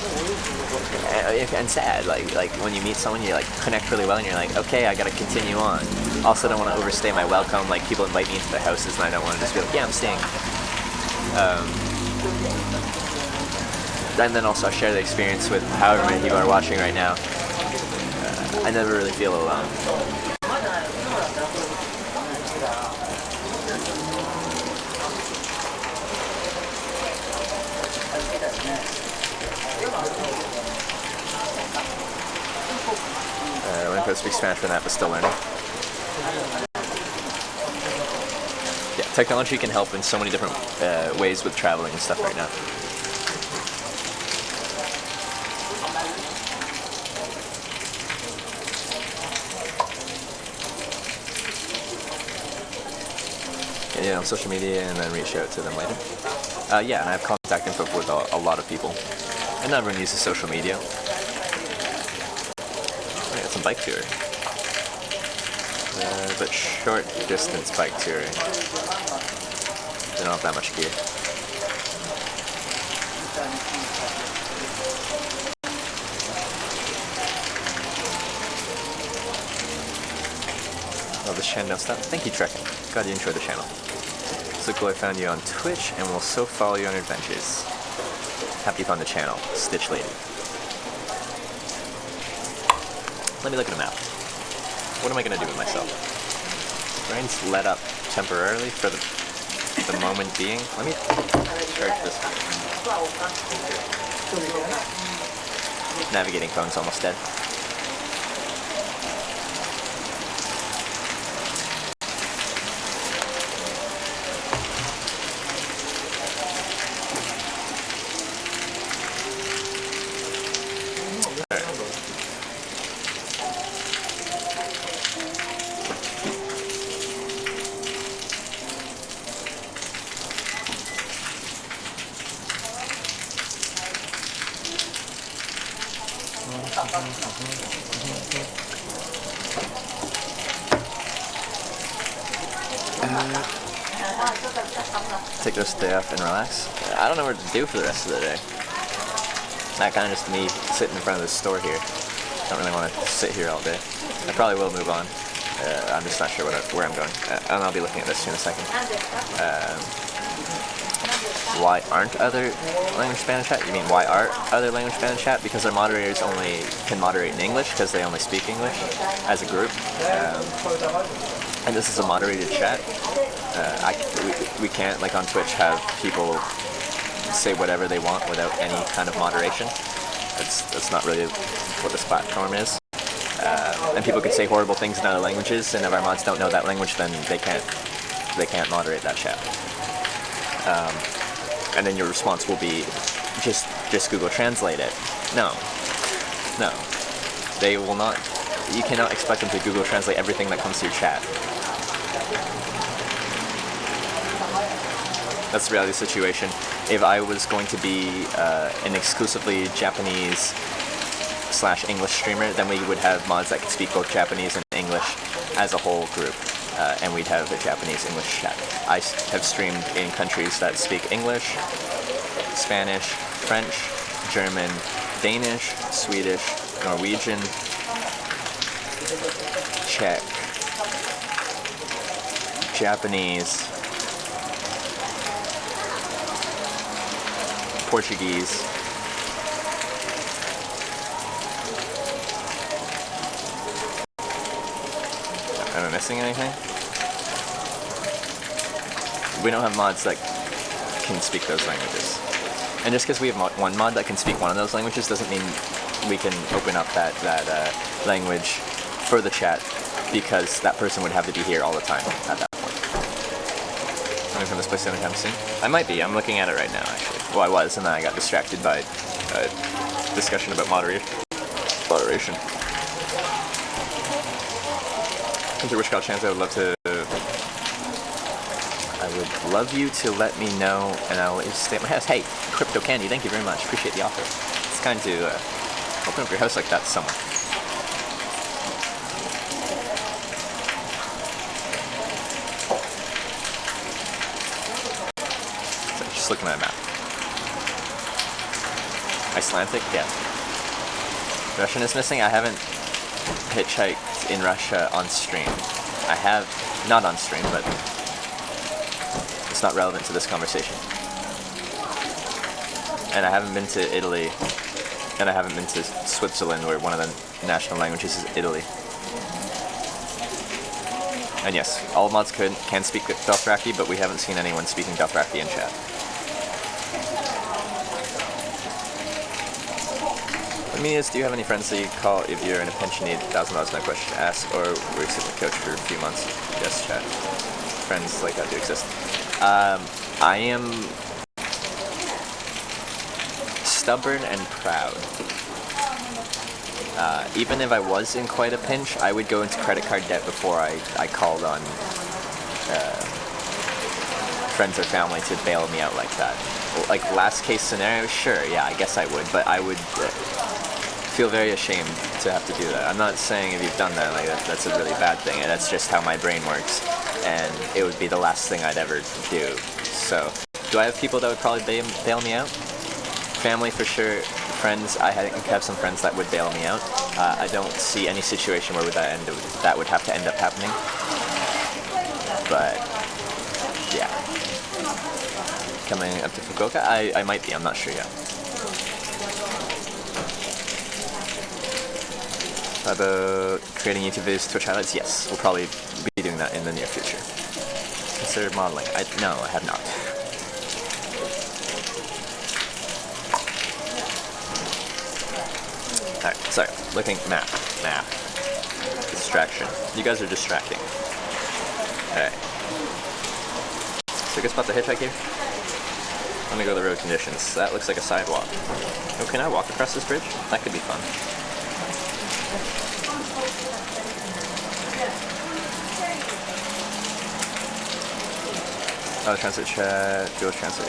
and sad. Like when you meet someone, you like connect really well, and you're like, okay, I gotta continue on. Also, don't want to overstay my welcome. Like people invite me into the houses, and I don't want to just be like, yeah, I'm staying. And then also share the experience with however many people are watching right now. I never really feel alone. Learn how to speak Spanish for that, but still learning. Yeah, technology can help in so many different ways with traveling and stuff right now. You know, social media, and then reach out to them later. Yeah, and I have contact info with a lot of people. And not everyone uses social media. I got some bike touring. But short distance bike touring. They don't have that much gear. Love this channel stuff. Thank you, Trekking. Glad you enjoyed the channel. So cool I found you on Twitch and will so follow you on your adventures. Happy you found the channel. Stitch Lady. Let me look at a map. What am I gonna do with myself? Rain's let up temporarily for the moment being. Let me charge this. Navigating phone's almost dead. Take this day off and relax. I don't know what to do for the rest of the day. That kind of just me sitting in front of this store here. Don't really want to sit here all day. I probably will move on. I'm just not sure where I'm going. And I'll be looking at this in a second. Why aren't other language Spanish chat? You mean why are other language Spanish chat? Because our moderators only can moderate in English because they only speak English as a group. And this is a moderated chat. We can't, like on Twitch, have people say whatever they want without any kind of moderation. That's not really what this platform is. And people can say horrible things in other languages, and if our mods don't know that language, then they can't moderate that chat. And then your response will be just Google Translate it. No, they will not. You cannot expect them to Google Translate everything that comes to your chat. That's the reality situation. If I was going to be an exclusively Japanese / English streamer, then we would have mods that could speak both Japanese and English as a whole group, and we'd have a Japanese-English chat. I have streamed in countries that speak English, Spanish, French, German, Danish, Swedish, Norwegian, Czech, Japanese, Portuguese, am I missing anything? We don't have mods that can speak those languages. And just because we have one mod that can speak one of those languages doesn't mean we can open up that language for the chat, because that person would have to be here all the time at that point. Coming from this place anytime soon? I might be. I'm looking at it right now, actually. Well, I was, and then I got distracted by a discussion about moderation. Come through Wishcall Chance, I would love you to let me know, and I'll let you stay at my house. Hey, Crypto Candy, thank you very much. Appreciate the offer. It's kind to open up your house like that to someone. So, just looking at a map. Icelandic, yeah. Russian is missing. I haven't hitchhiked in Russia on stream. I have, not on stream, but it's not relevant to this conversation. And I haven't been to Italy, and I haven't been to Switzerland, where one of the national languages is Italy. And yes, all mods can speak Dothraki, but we haven't seen anyone speaking Dothraki in chat. Let me ask, do you have any friends that you call if you're in a pinch and need $1,000? No question to ask, or we're sitting with coach for a few months? Yes, chat. Friends like that do exist. I am stubborn and proud. Even if I was in quite a pinch, I would go into credit card debt before I called on friends or family to bail me out like that. Like, last case scenario, sure, yeah, I guess I would, but I would feel very ashamed to have to do that. I'm not saying if you've done that, like, that's a really bad thing, and that's just how my brain works, and it would be the last thing I'd ever do. So, do I have people that would probably bail me out? Family for sure. Friends, I have some friends that would bail me out. I don't see any situation where that would have to end up happening. But yeah, coming up to Fukuoka, I might be. I'm not sure yet. About creating YouTube videos, Twitch highlights? Yes, we'll probably be doing that in the near future. Consider modeling? No, I have not. Alright, sorry, looking, map. Distraction. You guys are distracting. Okay. So good spot to hitchhike here? Let me go to the road conditions. That looks like a sidewalk. Oh, can I walk across this bridge? That could be fun. Oh, translate chat, Google Translate.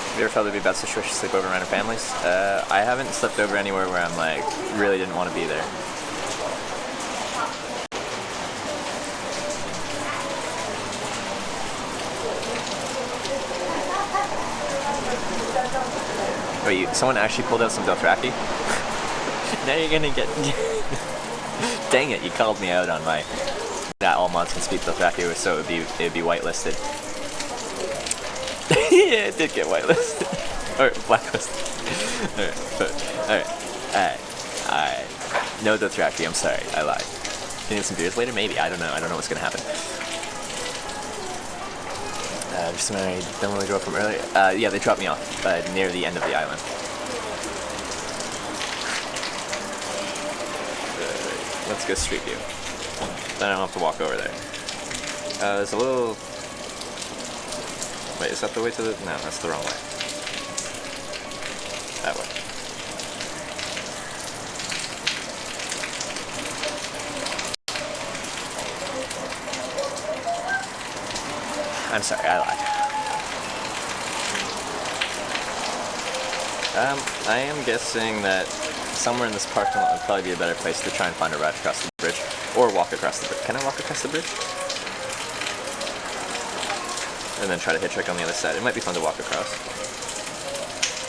Have you ever felt it'd be a bad situation to sleep over in random families? I haven't slept over anywhere where I'm like, really didn't want to be there. Wait, someone actually pulled out some Dothraki? Now you're gonna get... Dang it, you called me out on my... That all mods can speak Dothraki, so it'd be whitelisted. Yeah, it did get whitelisted. Or blacklisted. Alright. No Dothraki, I'm sorry, I lied. You need some beers later? Maybe, I don't know what's gonna happen. Just married, don't really grow up from earlier. Yeah, they dropped me off near the end of the island. Let's go Street View. Then I don't have to walk over there. There's a little Wait, is that the way to the... No, that's the wrong way. That way. I'm sorry, I lied. I am guessing that somewhere in this parking lot would probably be a better place to try and find a ride across the bridge. Or walk across the bridge. Can I walk across the bridge? And then try to hitchhike on the other side. It might be fun to walk across.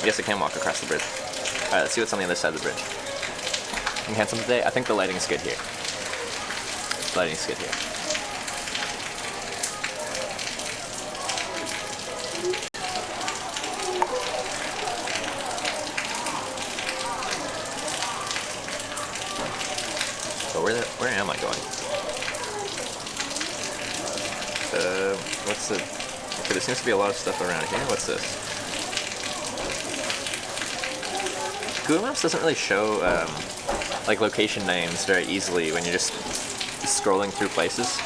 Yes, I can walk across the bridge. Alright, let's see what's on the other side of the bridge. You handsome today? I think the lighting's good here. The lighting's good here. Where am I going? What's the... Okay, there seems to be a lot of stuff around here. What's this? Google Maps doesn't really show, like, location names very easily when you're just scrolling through places.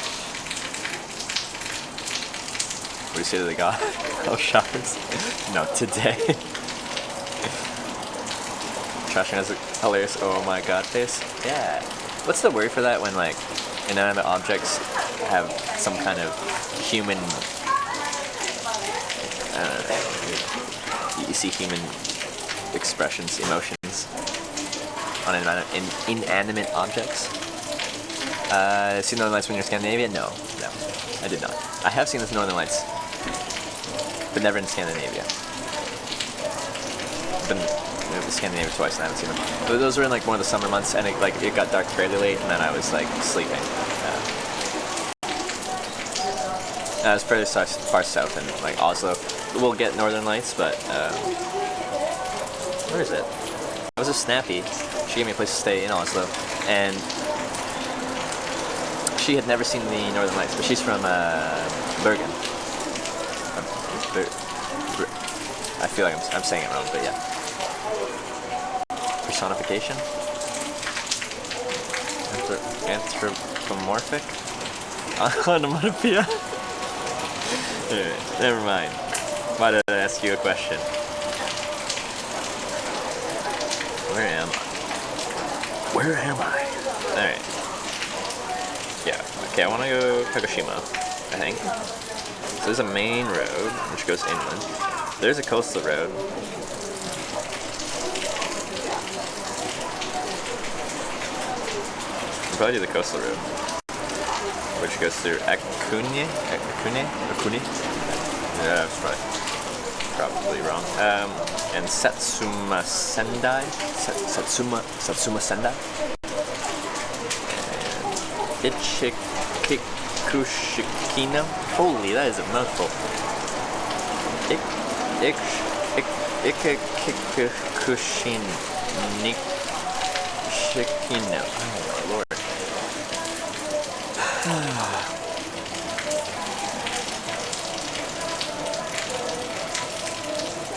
What do you say to the guy? Oh, shoppers. No, today. Trashing has a hilarious oh my god face. Yeah. What's the word for that when, like, inanimate objects have some kind of human... I don't know. You see human expressions, emotions on inanimate objects. See Northern Lights when you're in Scandinavia? No, I did not. I have seen the Northern Lights, but never in Scandinavia. Been to Scandinavia twice and I haven't seen them. But those were in like one of the summer months, and it got dark fairly late, and then I was like sleeping. I was fairly far south in like Oslo. We'll get Northern Lights, but where is it? It was a Snappy. She gave me a place to stay in Oslo, and she had never seen the Northern Lights, but she's from Bergen. I feel like I'm saying it wrong, but yeah. Personification? Anthropomorphic? Onomatopoeia? Never mind. Why did I ask you a question? Where am I? Where am I? Alright. Yeah, okay, I want to go Kagoshima, I think. So there's a main road, which goes inland. There's a coastal road. We'll probably do the coastal road, which goes through Akune? Yeah, that's right. Probably wrong. And Satsuma Sendai. Satsuma Sendai. And Ichikushikino. Holy, that is a mouthful. Ikikushikino. Oh, Lord.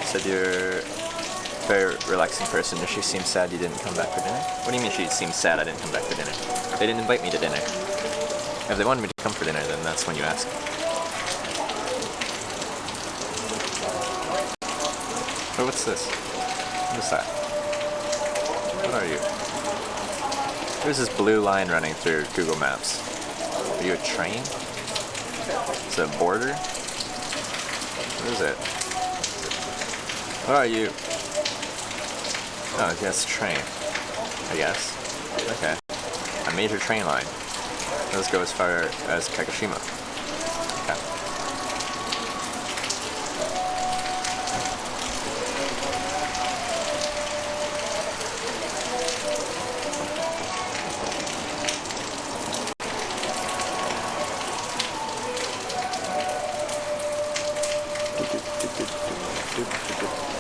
Said you're a very relaxing person. She seems sad you didn't come back for dinner. What do you mean she seems sad I didn't come back for dinner? They didn't invite me to dinner. If they wanted me to come for dinner, then that's when you ask. Oh, what's this? What is that? What are you? There's this blue line running through Google Maps. Are you a train? Is it a border? What is it? What are you? Oh, yes, train. I guess. Okay. A major train line. Let's go as far as Kagoshima. Okay.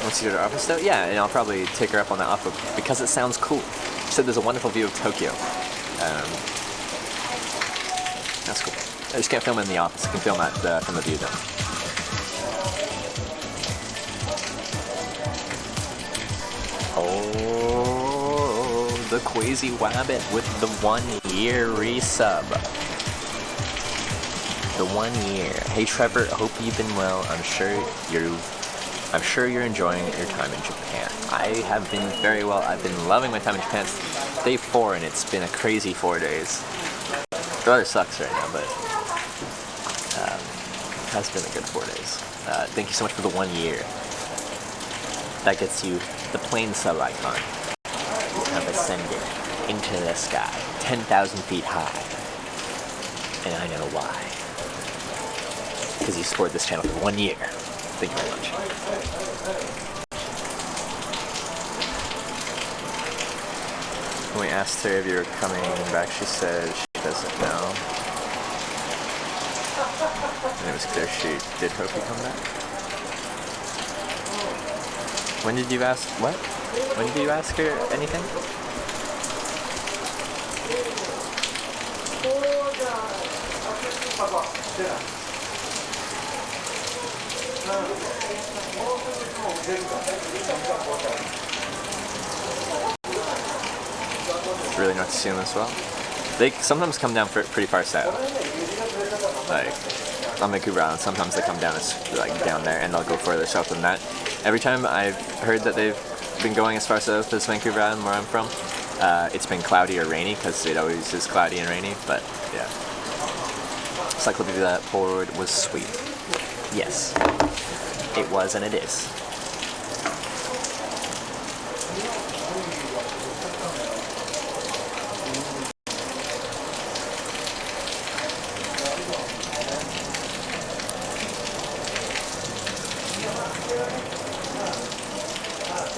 Once you go to her office though? Yeah, and I'll probably take her up on that offer because it sounds cool. She said there's a wonderful view of Tokyo. That's cool. I just can't film in the office. I can film at from the view though. Oh, the Quasi Wabbit with the 1 year resub. The 1 year. Hey Trevor, hope you've been well. I'm sure you're enjoying your time in Japan. I have been very well. I've been loving my time in Japan. It's day 4 and it's been a crazy 4 days. The weather sucks right now, but it has been a good 4 days. Thank you so much for the 1 year. That gets you the plane sub icon. You have ascended into the sky, 10,000 feet high. And I know why. Because you supported this channel for 1 year. Thank you very much. When we asked her if you were coming back, she said she doesn't know. And it was clear she did hope you come back. When did you ask, what? When did you ask her anything? Really not to see them as well. They sometimes come down pretty far south. Like on Vancouver Island, sometimes they come down like down there, and they'll go further south than that. Every time I've heard that they've been going as far south as Vancouver Island, where I'm from, it's been cloudy or rainy, because it always is cloudy and rainy. But yeah, Cyclopedia Polaroid was sweet. Yes, it was and it is.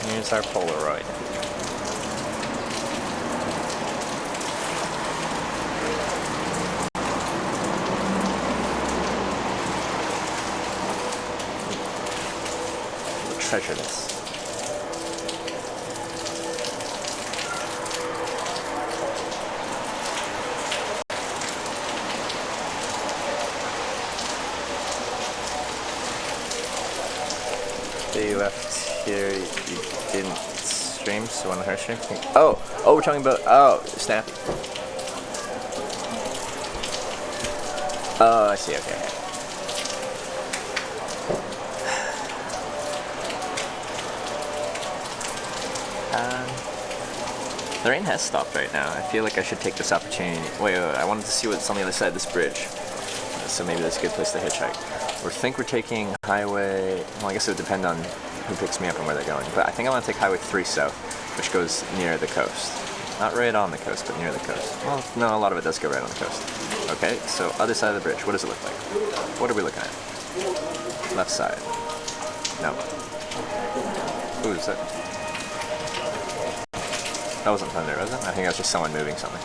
Here's our Polaroid. We'll treasure this. They left here. You didn't stream, so on her stream. Oh, we're talking about Snappy. Oh, I see. Okay. The rain has stopped right now. I feel like I should take this opportunity. Wait, I wanted to see what's on the other side of this bridge. So maybe that's a good place to hitchhike. I think we're taking highway, well I guess it would depend on who picks me up and where they're going, but I think I want to take highway 3 south, which goes near the coast. Not right on the coast, but near the coast. Well, no, a lot of it does go right on the coast. Okay, so other side of the bridge, what does it look like? What are we looking at? Left side. No. Who is it? That wasn't thunder, was it? I think that was just someone moving something.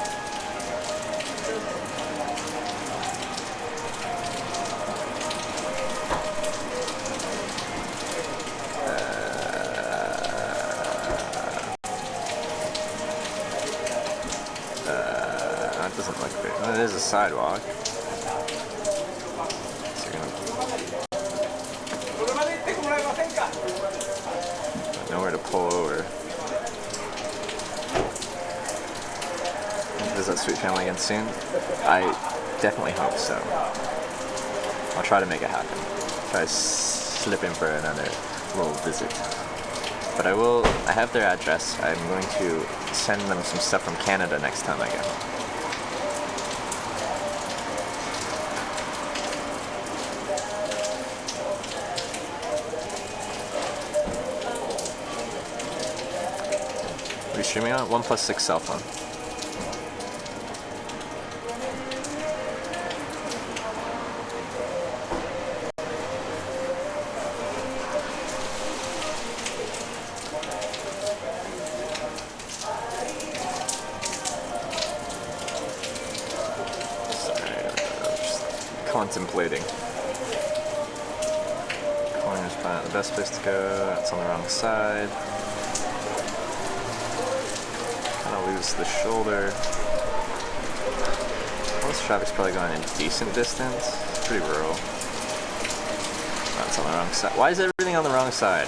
That doesn't look good. Well, it is a sidewalk. So nowhere to pull over. Is that sweet family again soon? I definitely hope so. I'll try to make it happen. Try to slip in for another little visit. But I have their address. I'm going to send them some stuff from Canada next time I get home. Are you streaming on OnePlus 6 cell phone? Contemplating. Corner's probably not the best place to go. It's on the wrong side. Kind of lose the shoulder. Well, this traffic's probably going a decent distance. It's pretty rural. Oh, it's on the wrong side. Why is everything on the wrong side?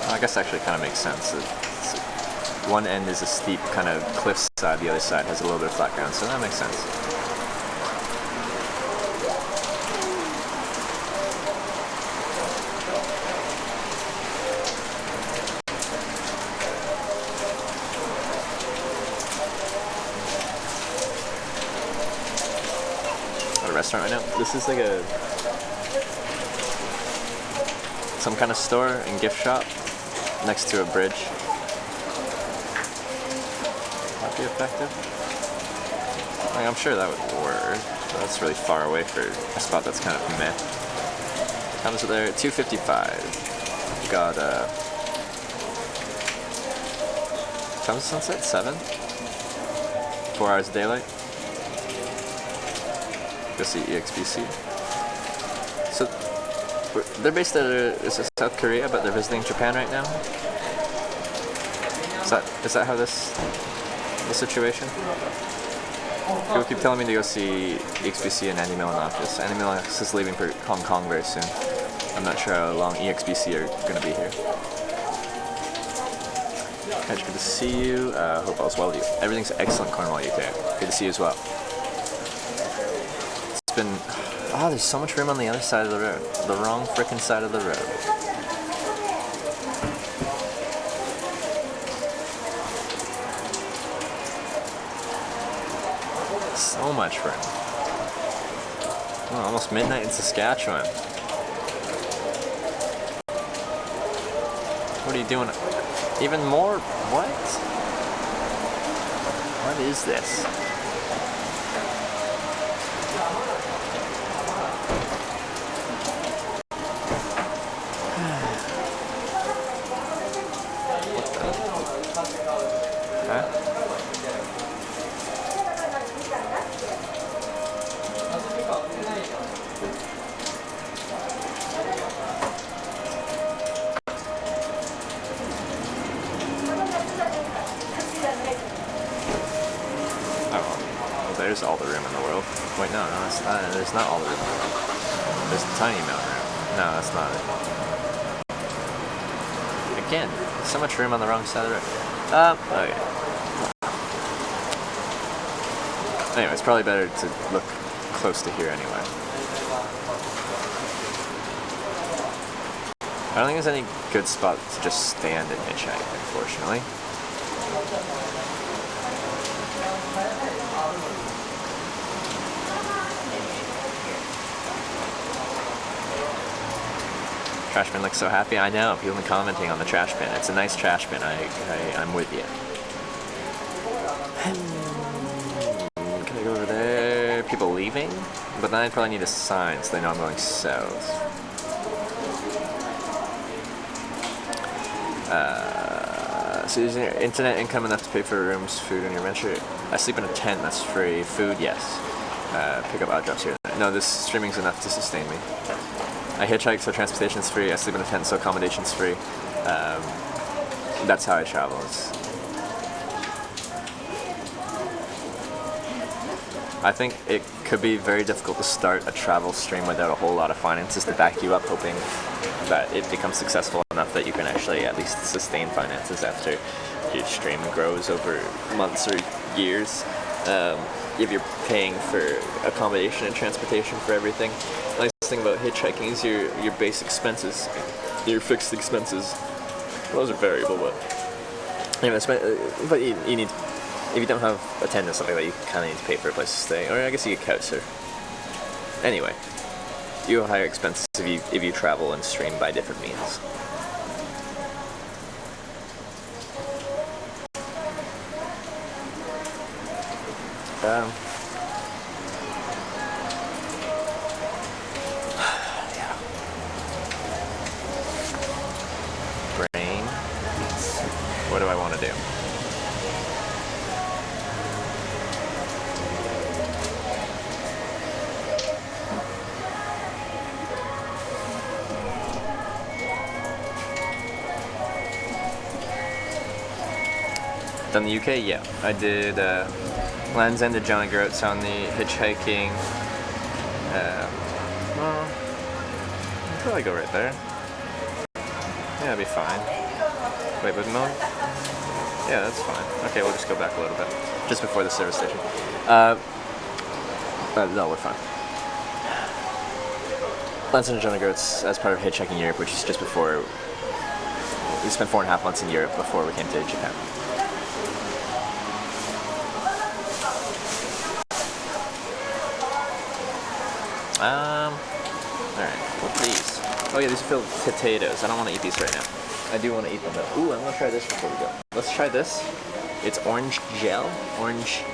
I guess actually kind of makes sense. It's one end is a steep kind of cliffside, the other side has a little bit of flat ground, so that makes sense. At a restaurant right now. This is like some kind of store and gift shop next to a bridge. Might be effective. Like, I'm sure that would work. But that's really far away for a spot that's kind of meh. Comes there at 2:55. Got comes sunset 7. 4 hours of daylight. Go see EXBC. So they're based out of South Korea, but they're visiting Japan right now. Is that how the situation? People keep telling me to go see EXBC and Andy Milonakis. Andy Milonakis is leaving for Hong Kong very soon. I'm not sure how long EXBC are going to be here. It's good to see you. Hope all's well with you. Everything's excellent, Cornwall, UK. Good to see you as well. It's been... Oh, there's so much room on the other side of the road. The wrong frickin' side of the road. So much room. Oh, almost midnight in Saskatchewan. What are you doing? Even more? What? What is this? There's all the room in the world. Wait, no, that's not, there's not all the room in the world. There's a tiny amount of room. No, that's not it. Again, so much room on the wrong side of the road. Okay. Anyway, it's probably better to look close to here anyway. I don't think there's any good spot to just stand and hitchhike, unfortunately. Trash bin looks so happy. I know. People have been commenting on the trash bin. It's a nice trash bin. I'm with you. Can I go over there? People leaving? But then I probably need a sign so they know I'm going south. So is your internet income enough to pay for rooms, food, and your venture? I sleep in a tent. That's free. Food, yes. Pick up odd jobs here. No, this streaming's enough to sustain me. I hitchhike, so transportation's free. I sleep in a tent, so accommodation's free. That's how I travel. I think it could be very difficult to start a travel stream without a whole lot of finances to back you up, hoping that it becomes successful enough that you can actually at least sustain finances after your stream grows over months or years. If you're paying for accommodation and transportation for everything. The nice thing about hitchhiking is your base expenses, your fixed expenses. Those are variable, but but you need, if you don't have a tent or something like that, you kind of need to pay for a place to stay. Or I guess you get couch surf. Anyway, you have higher expenses if you travel and stream by different means. Yeah. Brain. What do I want to do? Done the UK? Yeah. I did Land's End to Johnny Groats on the hitchhiking. Well, I'll probably go right there. Yeah, it'll be fine. Wait, but no. Yeah, that's fine. Okay, we'll just go back a little bit. Just before the service station. No, we're fine. Lance and Jonagoats as part of Hitchhiking Europe, which is just before... We spent 4.5 months in Europe before we came to Japan. Alright, what are these? Oh yeah, these are filled with potatoes. I don't want to eat these right now. I do want to eat them though. Ooh, I'm going to try this before we go. Let's try this. It's orange gel. Orange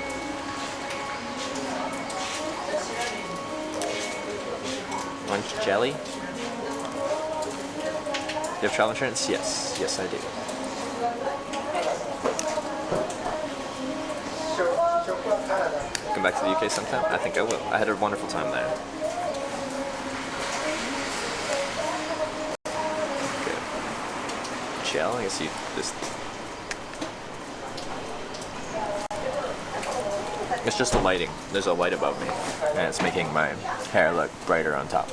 jelly. Do you have travel insurance? Yes. Yes, I do. Come back to the UK sometime? I think I will. I had a wonderful time there. Good. Gel? I guess you just... It's just the lighting. There's a light above me, and it's making my hair look brighter on top.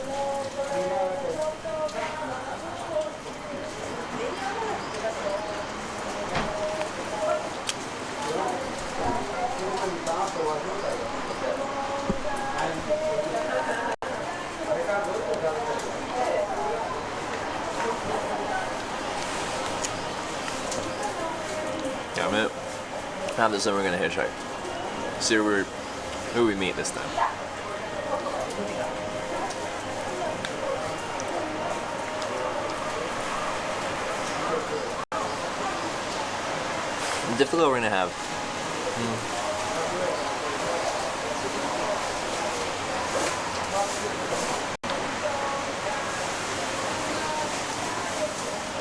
Yeah, I'm gonna... Now this time we're gonna hitchhike. See who we meet this time. Difficult we're gonna have.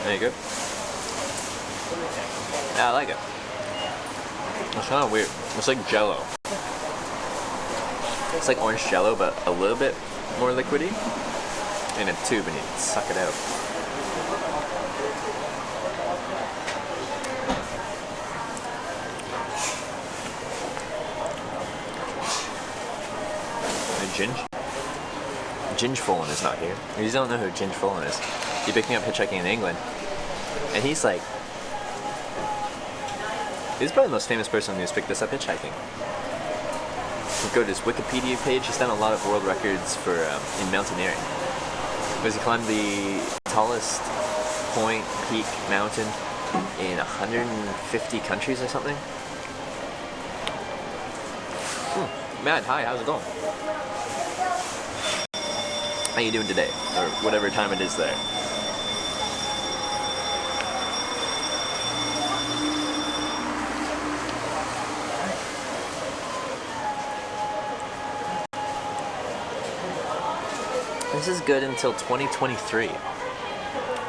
There you go. Yeah, I like it. It's kind of weird. It's like Jello. It's like orange Jello, but a little bit more liquidy in a tube, and you suck it out. Ginge Fullen is not here. You don't know who Ginge Fullen is. He picked me up hitchhiking in England, and he's like... He's probably the most famous person who's picked us up hitchhiking. Go to his Wikipedia page. He's done a lot of world records for in mountaineering. Because he climbed the tallest peak mountain in 150 countries or something. Matt, hi, how's it going? How you doing today? Or whatever time it is there. This is good until 2023.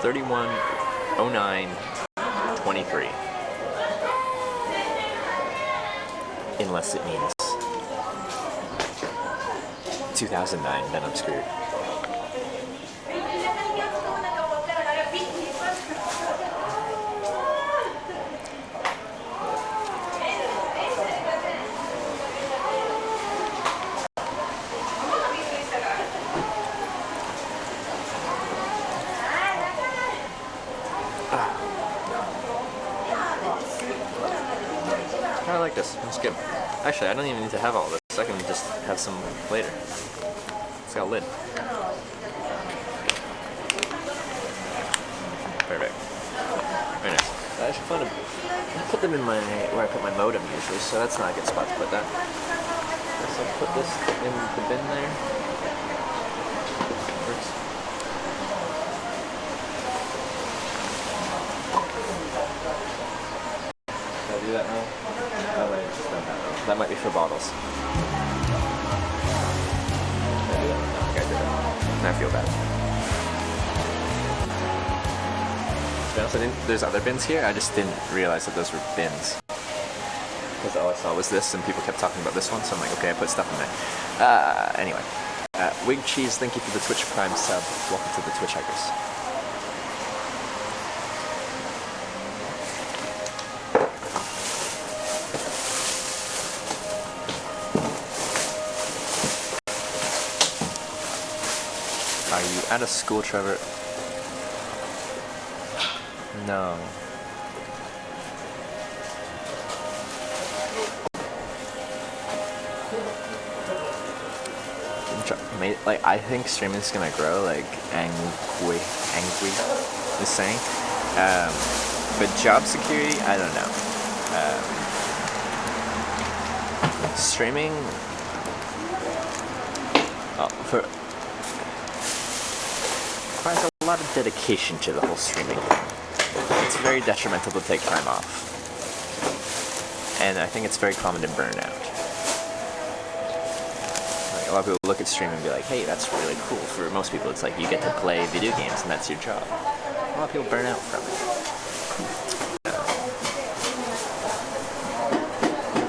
31/09/23. Unless it means 2009, then I'm screwed. I like this. It's good. Actually, I don't even need to have all this. I can just have some later. It's got a lid. Perfect. Very nice. I should find put them in my where I put my modem usually, so that's not a good spot to put that. So I'll put this in the bin there. Works. Can I do that now? Oh wait, just done that now. That might be for bottles. Can I do that? No, I gotta do that. I feel bad. To be honest, there's other bins here. I just didn't realize that those were bins. Because all I saw was this, and people kept talking about this one, so I'm like, okay, I put stuff in there. Anyway. Wig Cheese, thank you for the Twitch Prime sub. Welcome to the Twitch Hikers. Are you at a school, Trevor? No. like I think streaming's gonna grow, like angry is saying. But job security, I don't know. Streaming, requires a lot of dedication to the whole streaming thing. It's very detrimental to take time off, and I think it's very common to burn out. Like, a lot of people look at streaming and be like, "Hey, that's really cool." For most people, it's like you get to play video games and that's your job. A lot of people burn out from it.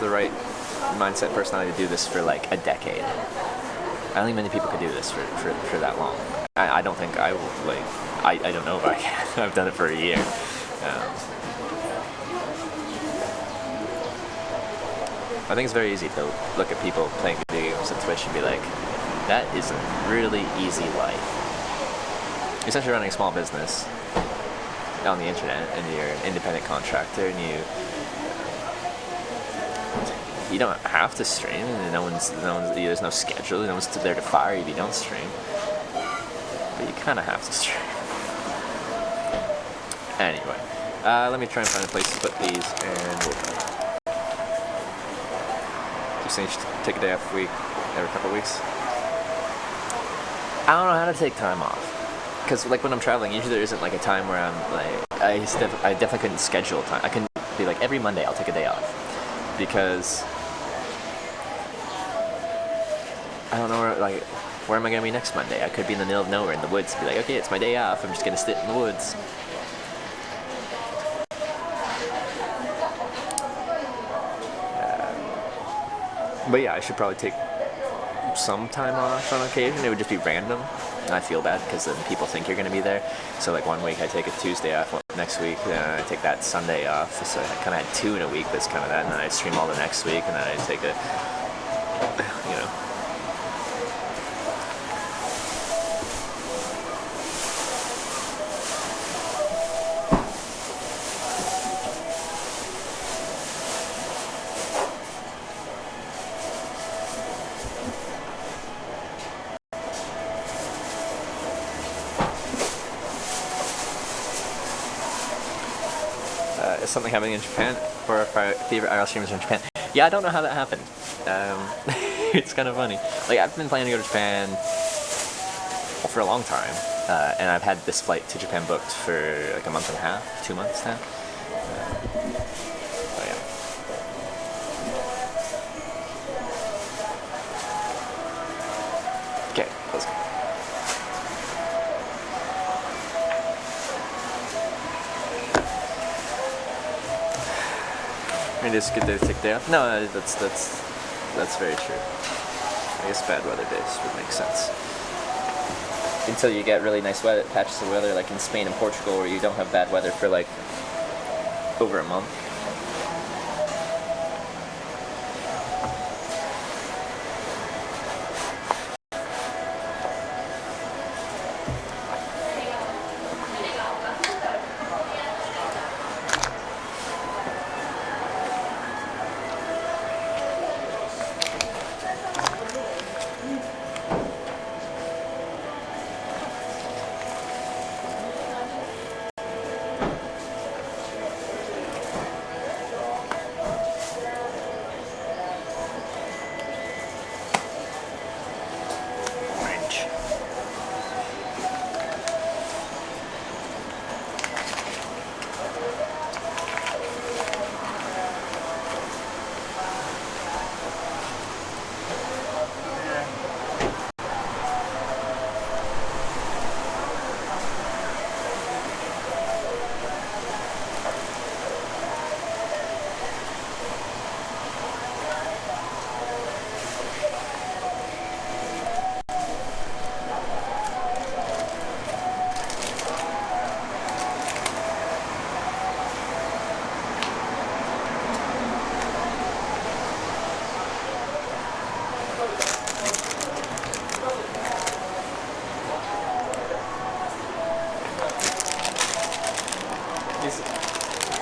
The right mindset, personality to do this for like a decade. I don't think many people could do this for that long. I don't think I will, like, I don't know if I can. I've done it for a year. I think it's very easy to look at people playing video games on Twitch and be like, that is a really easy life. You're essentially running a small business on the internet, and you're an independent contractor, and you don't have to stream, and there's no schedule, no one's there to fire you if you don't stream. But you kind of have to stream. Anyway, let me try and find a place to put these, and we'll go. Just saying you should take a day off a week, every couple of weeks. I don't know how to take time off. Because like when I'm traveling, usually there isn't like a time where I'm like, I definitely couldn't schedule time. I couldn't be like, every Monday I'll take a day off. Because I don't know where am I going to be next Monday? I could be in the middle of nowhere in the woods and be like, okay, it's my day off, I'm just going to sit in the woods. But yeah, I should probably take some time off on occasion. It would just be random. And I feel bad because then people think you're going to be there. So like one week I take a Tuesday off, next week I take that Sunday off. So I kind of had 2 in a week. That's kind of that. And then I stream all the next week, and then I take a, you know. Is something happening in Japan for our favorite IRL streamers in Japan? Yeah, I don't know how that happened. It's kind of funny. Like, I've been planning to go to Japan for a long time, and I've had this flight to Japan booked for like a month and a half, 2 months now. So yeah. Okay, let's go. I mean, it's good to take day off. No, that's very true. I guess bad weather days would make sense. Until you get really nice weather, patches of weather, like in Spain and Portugal, where you don't have bad weather for like over a month.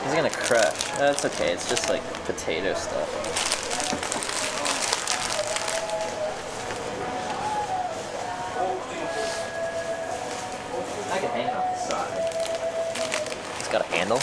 It's gonna crush. That's okay, it's just like potato stuff. got a handle.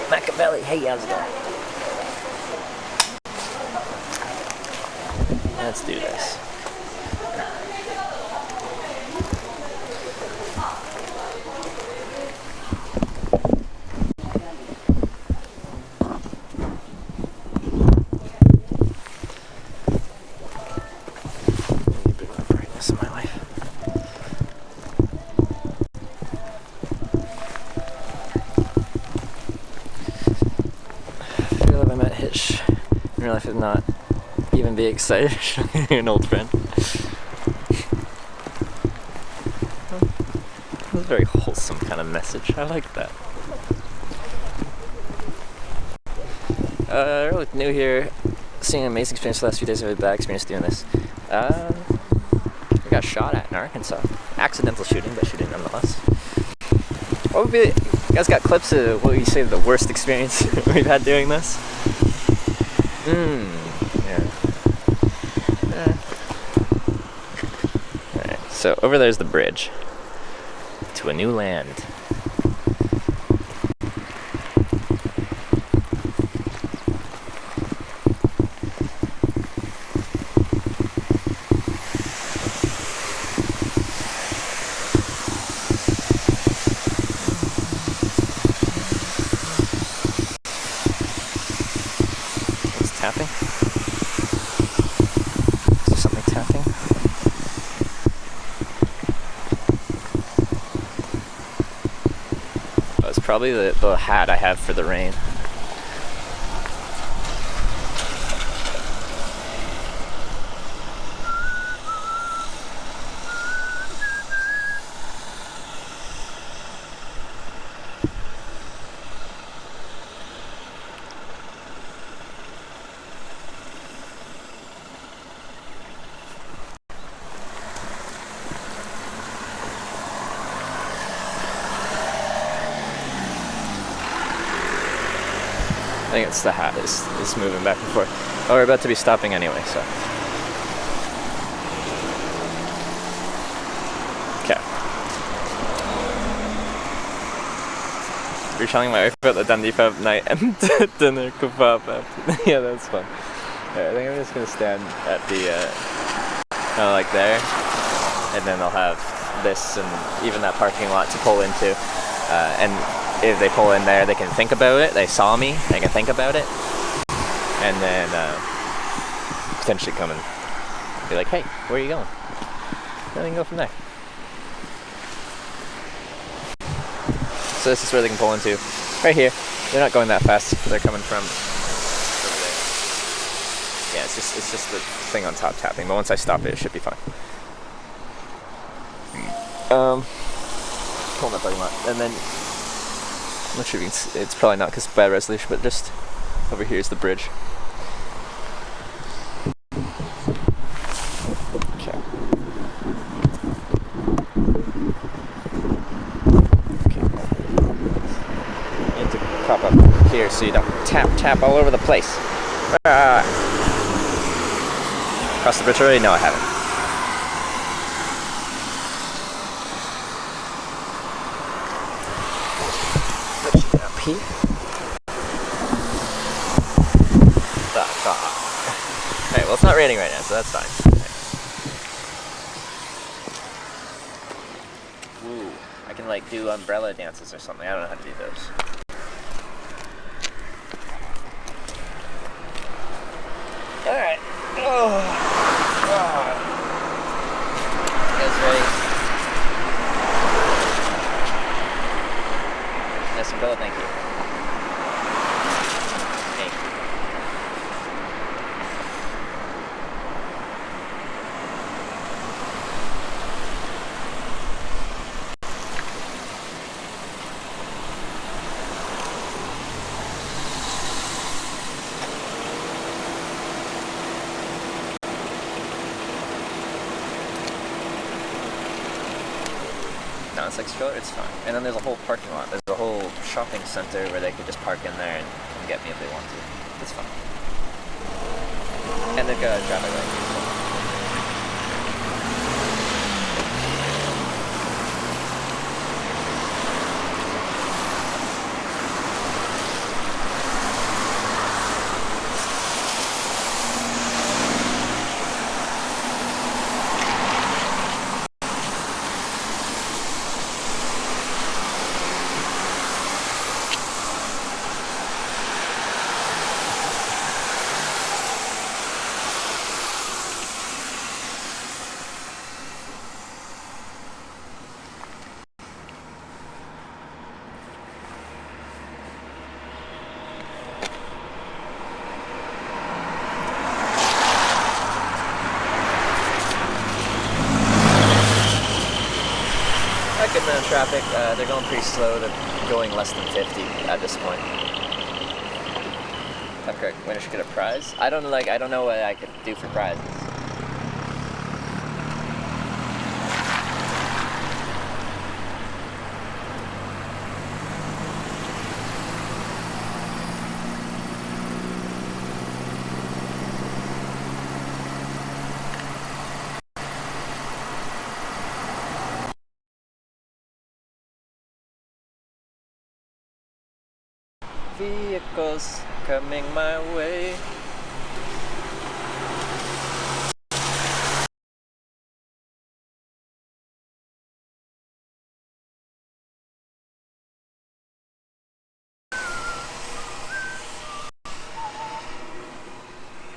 Machiavelli, hey, how's it going? Let's do this. Need a bit of brightness in my life. I feel like I met Hitch in real life, if not even be excited. An old friend. That was a very wholesome kind of message. I like that. Really new here. Seeing an amazing experience the last few days. I had a bad experience doing this. We got shot at in Arkansas. Accidental shooting, but shooting nonetheless. What would be? You guys got clips of what would you say the worst experience we've had doing this? Yeah. Alright, so over there's the bridge to a new land. Tapping? Is there something tapping? Oh, it's probably the hat I have for the rain. I think it's the hat is moving back and forth. Oh, we're about to be stopping anyway, so. Okay. You're telling my wife about the Dundee pub night and dinner kebab after. Yeah, that's fun. Alright, I think I'm just gonna stand at the, kind of like there, and then they'll have this and even that parking lot to pull into, and if they pull in there, they can think about it. They saw me, they can think about it, and then potentially come and be like, hey, where are you going? And they can go from there. So this is where they can pull into, right here. They're not going that fast, they're coming from over there. Yeah, it's just the thing on top tapping, but once I stop it, it should be fine. Hold that parking lot, and then I'm not sure if you can see, it's probably not because bad resolution, but just over here is the bridge. Okay. You need to crop up here so you don't tap all over the place. Cross the bridge already? No, I haven't. Here. Alright, well it's not raining right now, so that's fine. Ooh, I can like do umbrella dances or something. I don't know how to do those. Alright. Thank you. Thank you. No, it's like stroller, it's fine. And then there's a whole parking lot. There's a whole shopping center where they could just park in there and get me if they want to. It's fine. And they've got a traffic light. Good amount of traffic. They're going pretty slow. They're going less than 50 at this point. Okay, winner should get a prize. I don't know what I could do for prizes. Vehicles coming my way.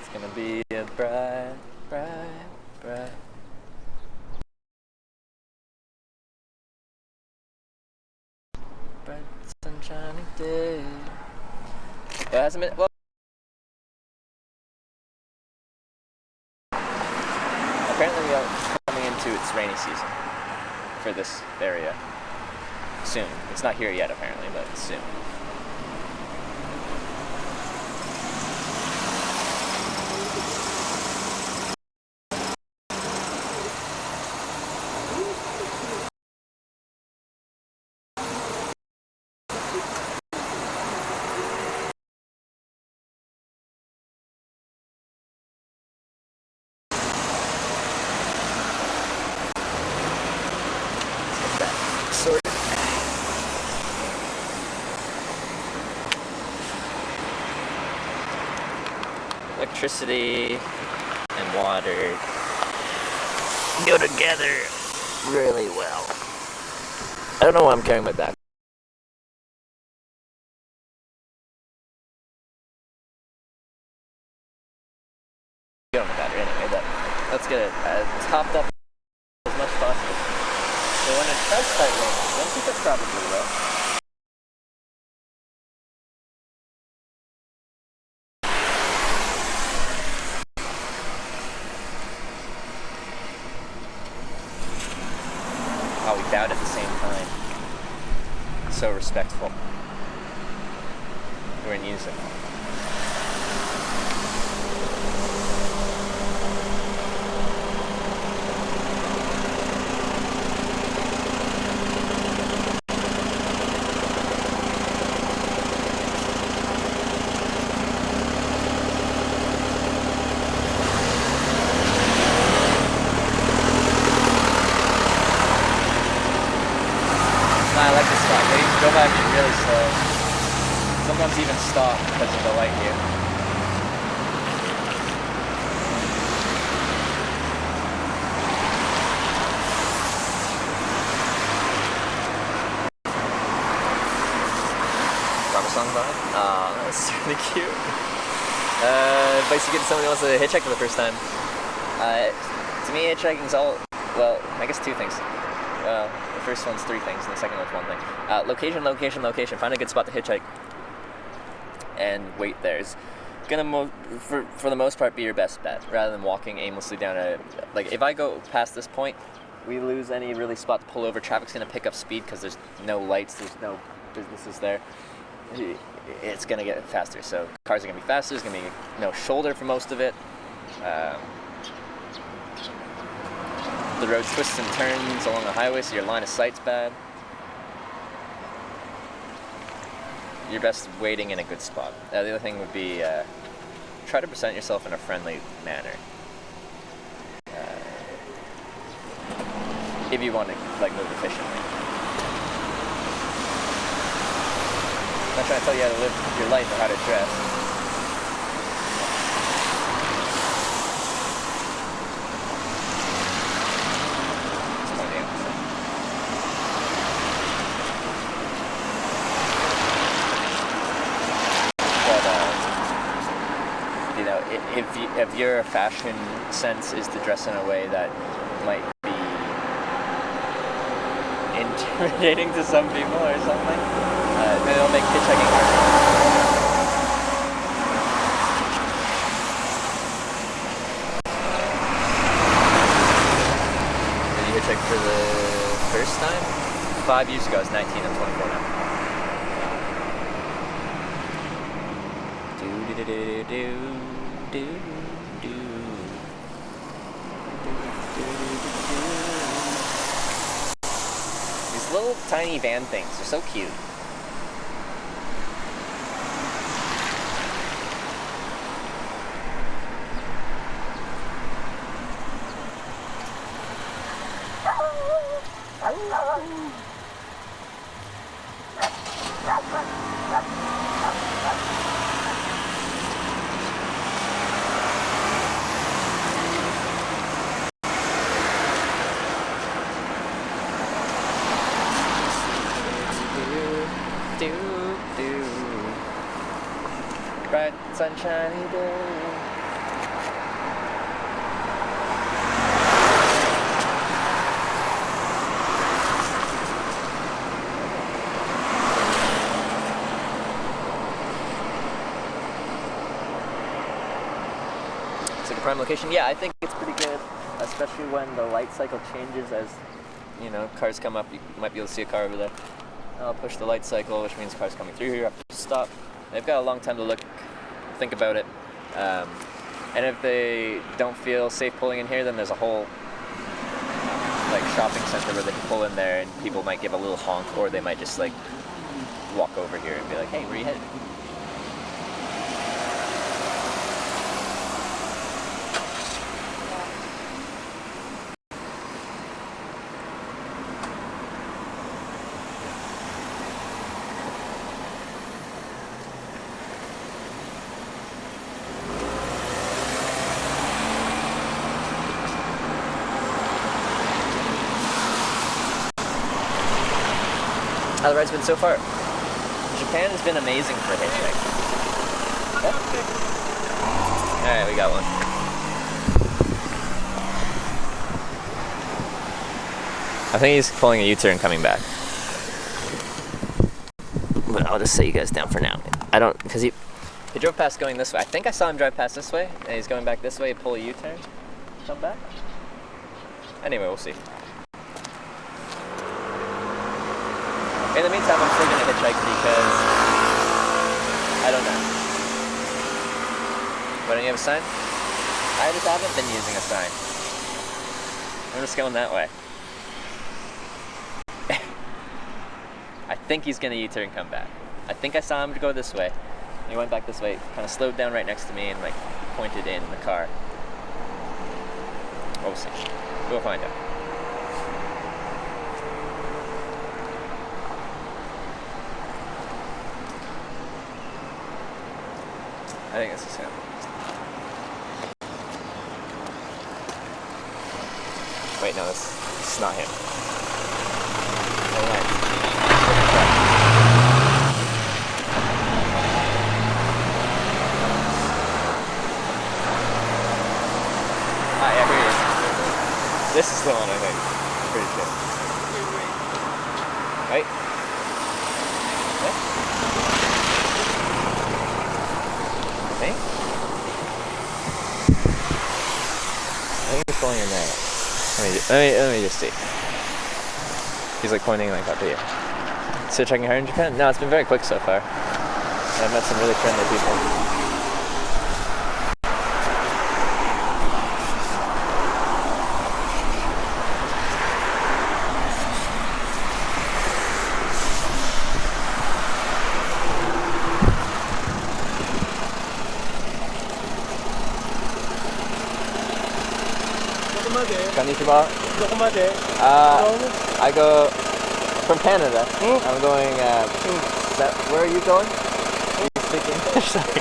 It's gonna be a bright, bright, bright. Bright sunshiny day. It hasn't been, well, apparently we are coming into its rainy season for this area soon. It's not here yet apparently, but soon. Electricity and water go together really well. I don't know why I'm carrying my back. Get on the battery anyway, but let's get it topped up as much as possible. So when it does start raining, I don't think that's probably low. Oh, we bowed at the same time. So respectful. We're in unison. I like this spot. They go by me really slow. Sometimes even stop because of the light here. Song vibe? Aw, that's really cute. Advice you get to someone who wants to hitchhike for the first time. To me, hitchhiking's all, well, I guess two things. Well, the first one's 3 things, and the second one's 1 thing. Location, location, location. Find a good spot to hitchhike, and wait there. It's gonna for the most part be your best bet, rather than walking aimlessly down a. Like if I go past this point, we lose any really spot to pull over. Traffic's gonna pick up speed because there's no lights, there's no businesses there. It's gonna get faster. So cars are gonna be faster. There's gonna be no shoulder for most of it. The road twists and turns along the highway, so your line of sight's bad. You're best waiting in a good spot. The other thing would be try to present yourself in a friendly manner. If you want to like move efficiently. I'm not trying to tell you how to live your life or how to dress. If your fashion sense is to dress in a way that might be intimidating to some people or something, then it'll make hitchhiking hard. Did you hitchhike for the first time? 5 years ago, I was 19, I'm 24 now. These little tiny van things are so cute. Bright sunshiny day. It's like a prime location. Yeah, I think it's pretty good, especially when the light cycle changes as, you know, cars come up. You might be able to see a car over there. I'll push the light cycle, which means cars coming through here have to stop. They've got a long time to look, think about it. And if they don't feel safe pulling in here, then there's a whole like shopping center where they can pull in there and people might give a little honk, or they might just like walk over here and be like, hey, where are you headed? How the ride's been so far? Japan has been amazing for hitchhiking. Alright, we got one. I think he's pulling a U-turn coming back. But I'll just set you guys down for now. I don't, because he drove past going this way. I think I saw him drive past this way, and he's going back this way, pull a U-turn, come back. Anyway, we'll see. In the meantime, I'm still going to hitchhike because I don't know. Why don't you have a sign? I just haven't been using a sign. I'm just going that way. I think he's going to U-turn and come back. I think I saw him go this way. He went back this way, kind of slowed down right next to me and like pointed in the car. We'll see. We'll find out. I think this is him. Wait, no, this is not him. Never mind. Ah, yeah, here he is. This is the one, I think. I'm pretty sure. Right? Hey? I think he's pulling your nail. Let me just see. He's like pointing like up to you. So checking hard in Japan? No, it's been very quick so far. I've met some really friendly people. Konnichiwa. I go from Canada. I'm going. Where are you going? You speak English? Sorry.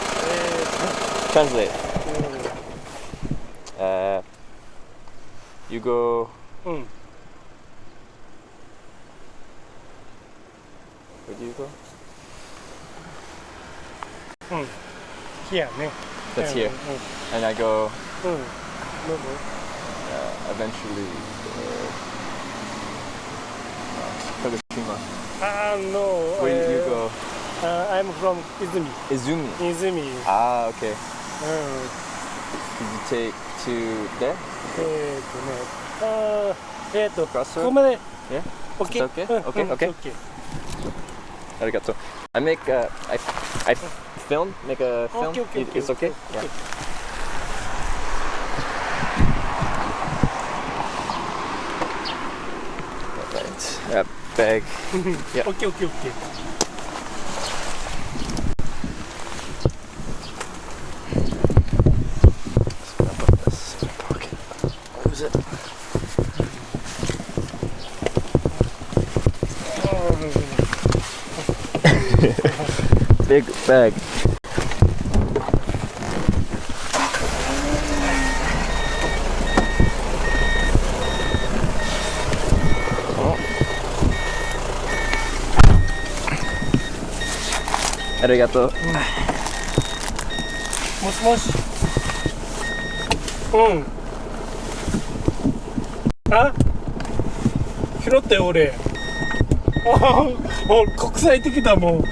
Translate. You go. Where do you go? Here, That's here. And I go. Eventually, Kagoshima. No. Where you go? I'm from Izumi. Izumi. Ah, okay. Did you take to there? Crossroad? ここまで Yeah. OK? It's okay. Okay. OK. Arigato. I make I film. Make a film. Okay. It's okay. Yeah. Bag. Yeah. OK. Who's it? Big bag. Arigato. もしもし。あ、拾ったよ俺。国際的だもん。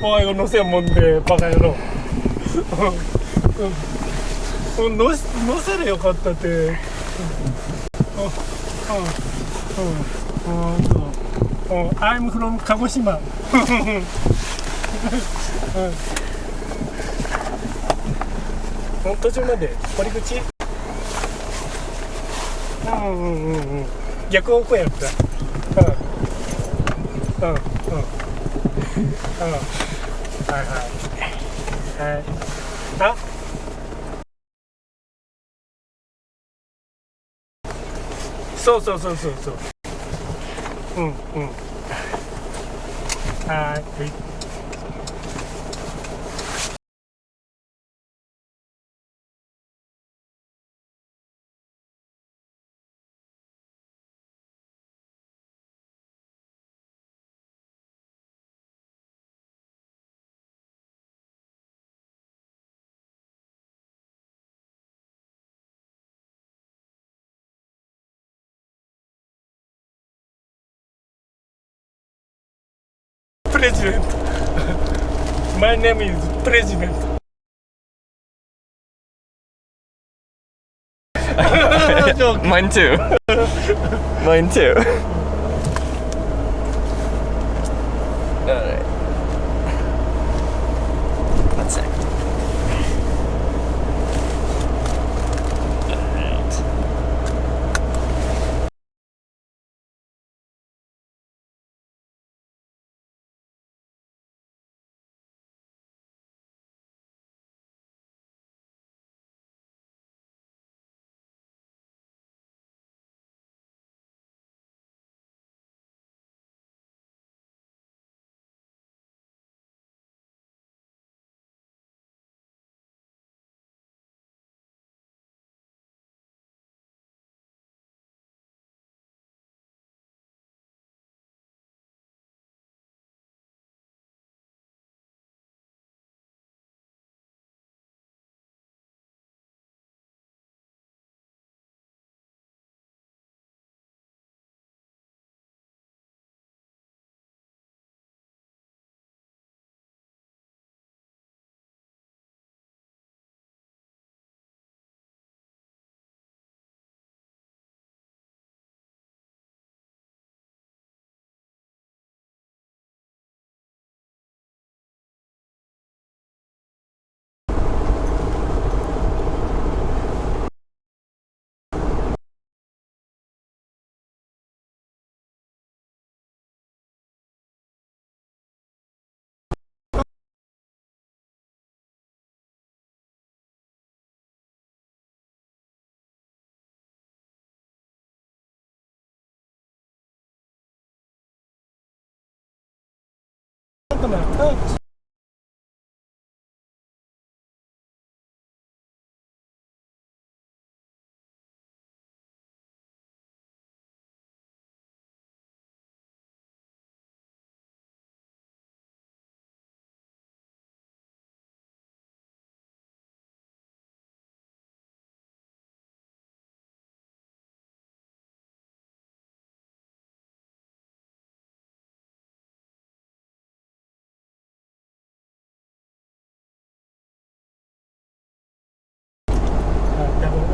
おいを乗せんもんでバカ野郎。乗せれよかったって。I'm from 鹿児島。途中まで堀口？逆方向やった。はい。あ？そう。はい。President. My name is President. Mine too. Mine too. Alright. One sec. かな。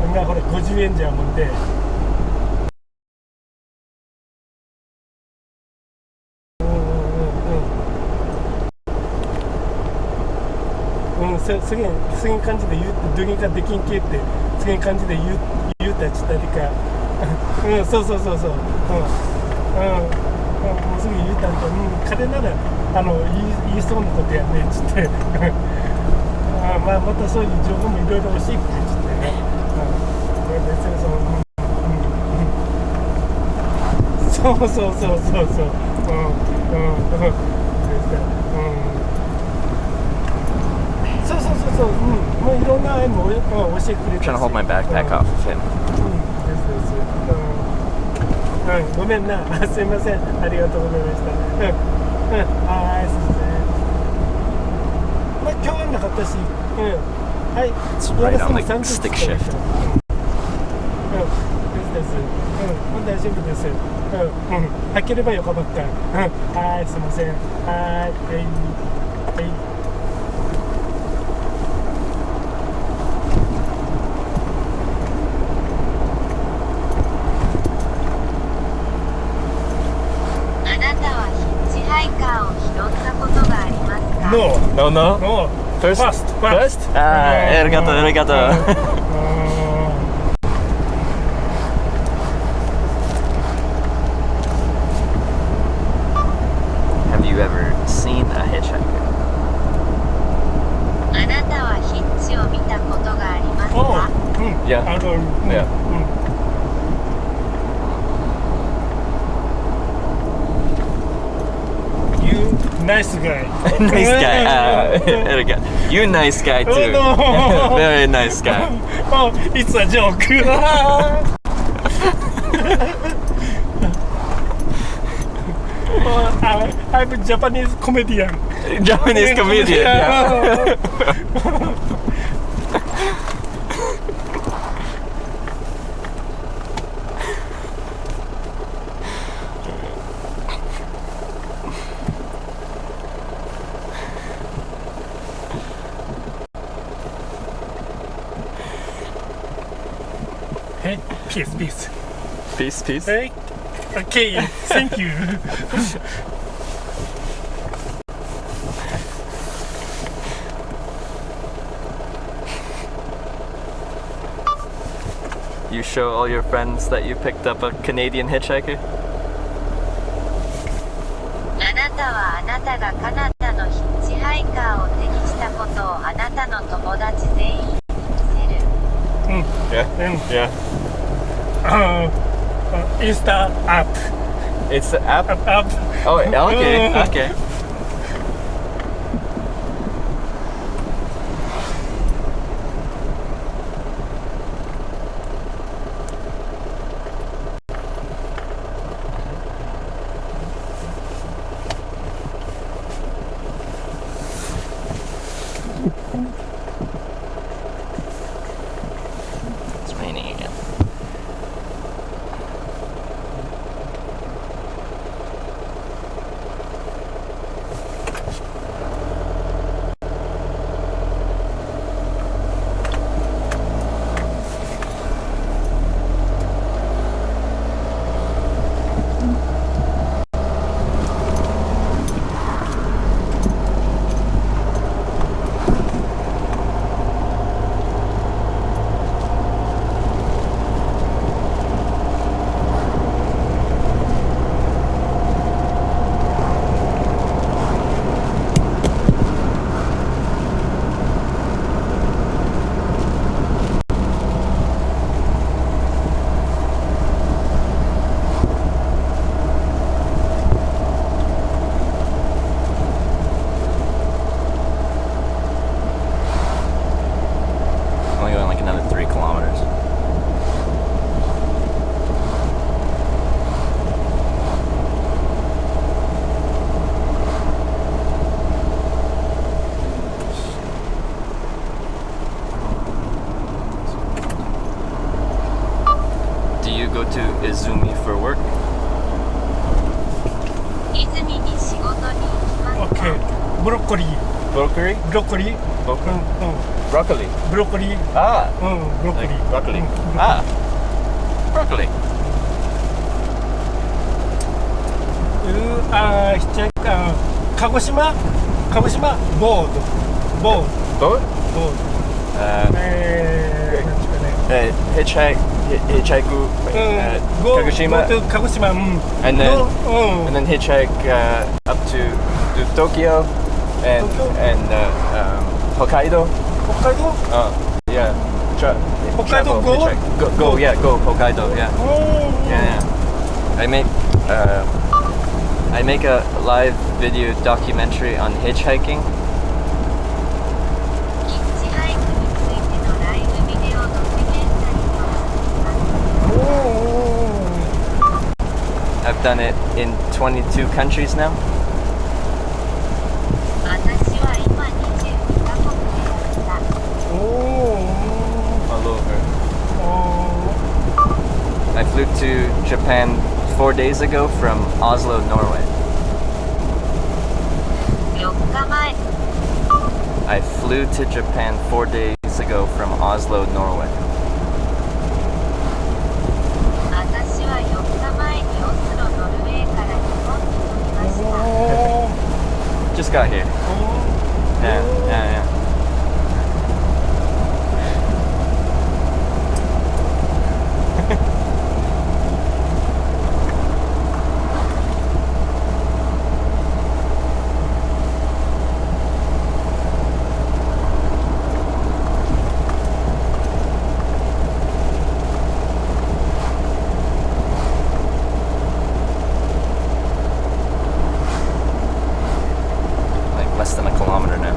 今ほら50円じゃもんで。すげえ感じで言うどげができんけってすげえ感じで言うたちたりかそうそうもうすぐ言うたんで彼なら言いそうなことやねっつってまあまたそういう情報もいろいろ教えてっつってね別にもういろんな愛も教えてくれて Trying to hold my backpack off of him. ごめんなすいませんありがとうございましたはいすいませんまあ今日はなかったしはい It's right on the stick shift. です大丈夫です開ければよかったはいすいませんはいNo. First? First? ありがとう。Have you ever seen a hitchhiker? あなたはヒッチを見たことがありますか？ Yeah. Yeah. Nice guy. Nice guy. You nice guy too. Oh, no. Very nice guy. Oh, it's a joke. I'm a Japanese comedian. Japanese comedian. Yeah. Hey, peace. Peace. Hey, okay, thank you. You show all your friends that you picked up a Canadian hitchhiker? あなたはあなたがカナダのヒッチハイカーを手にしたことをあなたの友達全員に見せる。Yeah. Insta app. It's the app? App. Oh, okay. It's raining again. ブロッコリー Broccoli? ブロッコリー Broccoli. ブロッコリー Ah, ブロッコリ like ー broccoli. Ah, broccoli. ヒッチハイク鹿児島ボード Boat? ボード Uh, なんていうかね hitchhike. Go Kagoshima, to Kagoshima and then No, and then hitchhike up to Tokyo and Tokyo? and Hokkaido. 北海道 Yeah. Hokkaido Travel, go? hitchhike. Go, yeah, go Hokkaido. Yeah, yeah. I make a live video documentary on hitchhiking. ヒッチハイクについてのライブビデオドキュメンタリーを作ります。 I've done it in 22 countries now. 私は今22カ国でやった。All over. I flew to Japan 4 days ago from Oslo, Norway. 4日前、 I flew to Japan 4 days ago from Oslo, Norway. 私は4日前にオスロ、ノルウェーから日本に飛びました。 Just got here. Yeah. Like less than a kilometer now.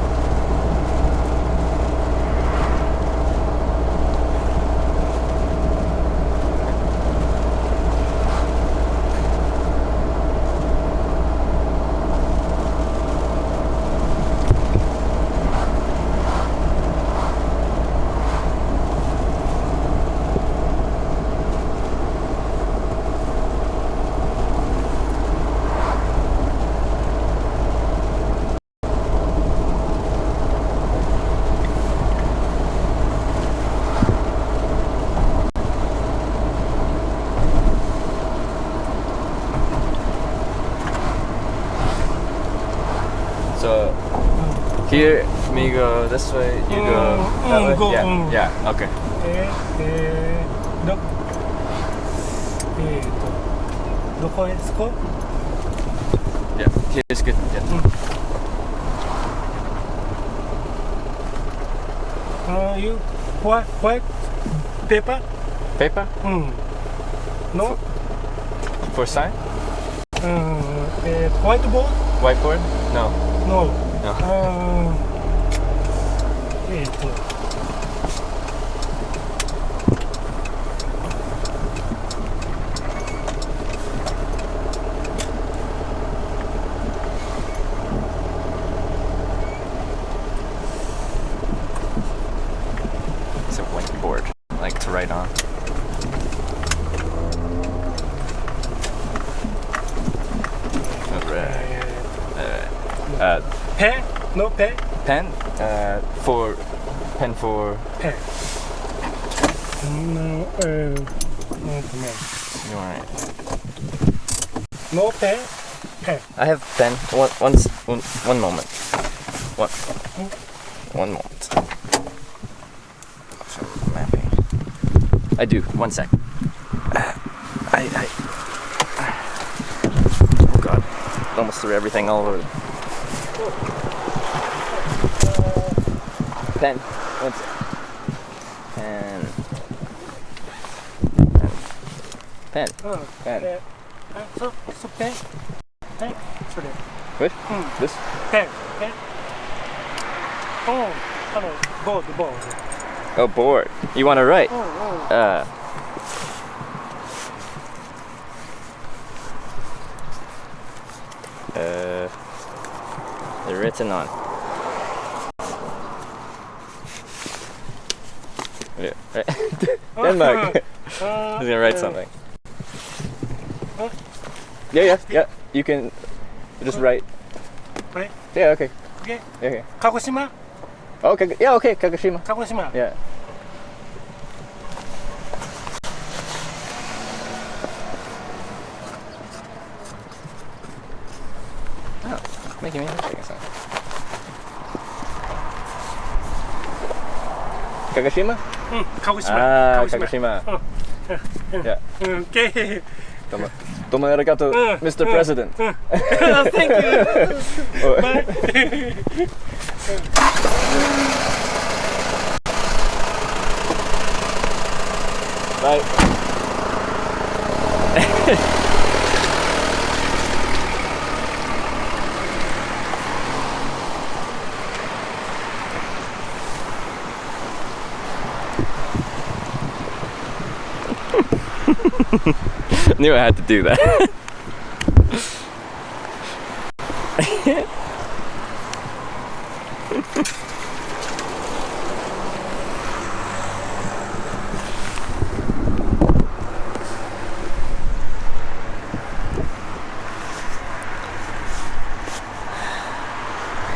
So here, me go this way, you go that way. go, Yeah, okay. どこですか Yeah, here's good. Yeah. You white paper? Paper No? for sign? Whiteboard? Whiteboard? No. No. No. 'It's a whiteboard, like to write on. Alright. Pen? No pen? Pen? For pen for Pen. No, you want no pen? Pen. I have pen. One moment. One moment. So, mapping. I do. 1 sec. Oh god. Almost threw everything all over. Pen. 1 sec. Pen. Pen. Pen. So pen? Pen? Sorry. What? This? Pen. Pen. Board. Oh, board. You want to write? They're written on. Yeah. Denmark. He's gonna write something. Yeah. You can just write. Right? Yeah. Okay. Okay. Okay. Kagoshima? Oh, yeah, okay, Kagoshima. Kagoshima. Yeah. Oh, making me Hitchhiking song. Kagoshima? Kagoshima. Ah, Kagoshima. Yeah. Okay. Domo arigato, Mr. President. Thank you. Bye. Bye. Knew I had to do that.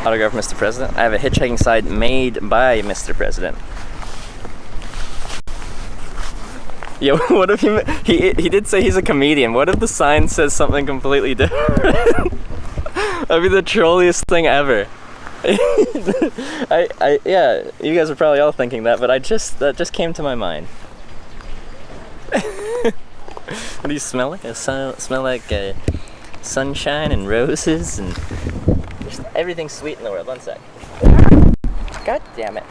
Autograph, Mr. President. I have a hitchhiking sign made by Mr. President. Yeah, what if he did say he's a comedian. What if the sign says something completely different? That'd be the trolliest thing ever. Yeah, you guys are probably all thinking that, but that just came to my mind. What do you smell like? Smell like sunshine and roses and just everything sweet in the world. One sec. God damn it.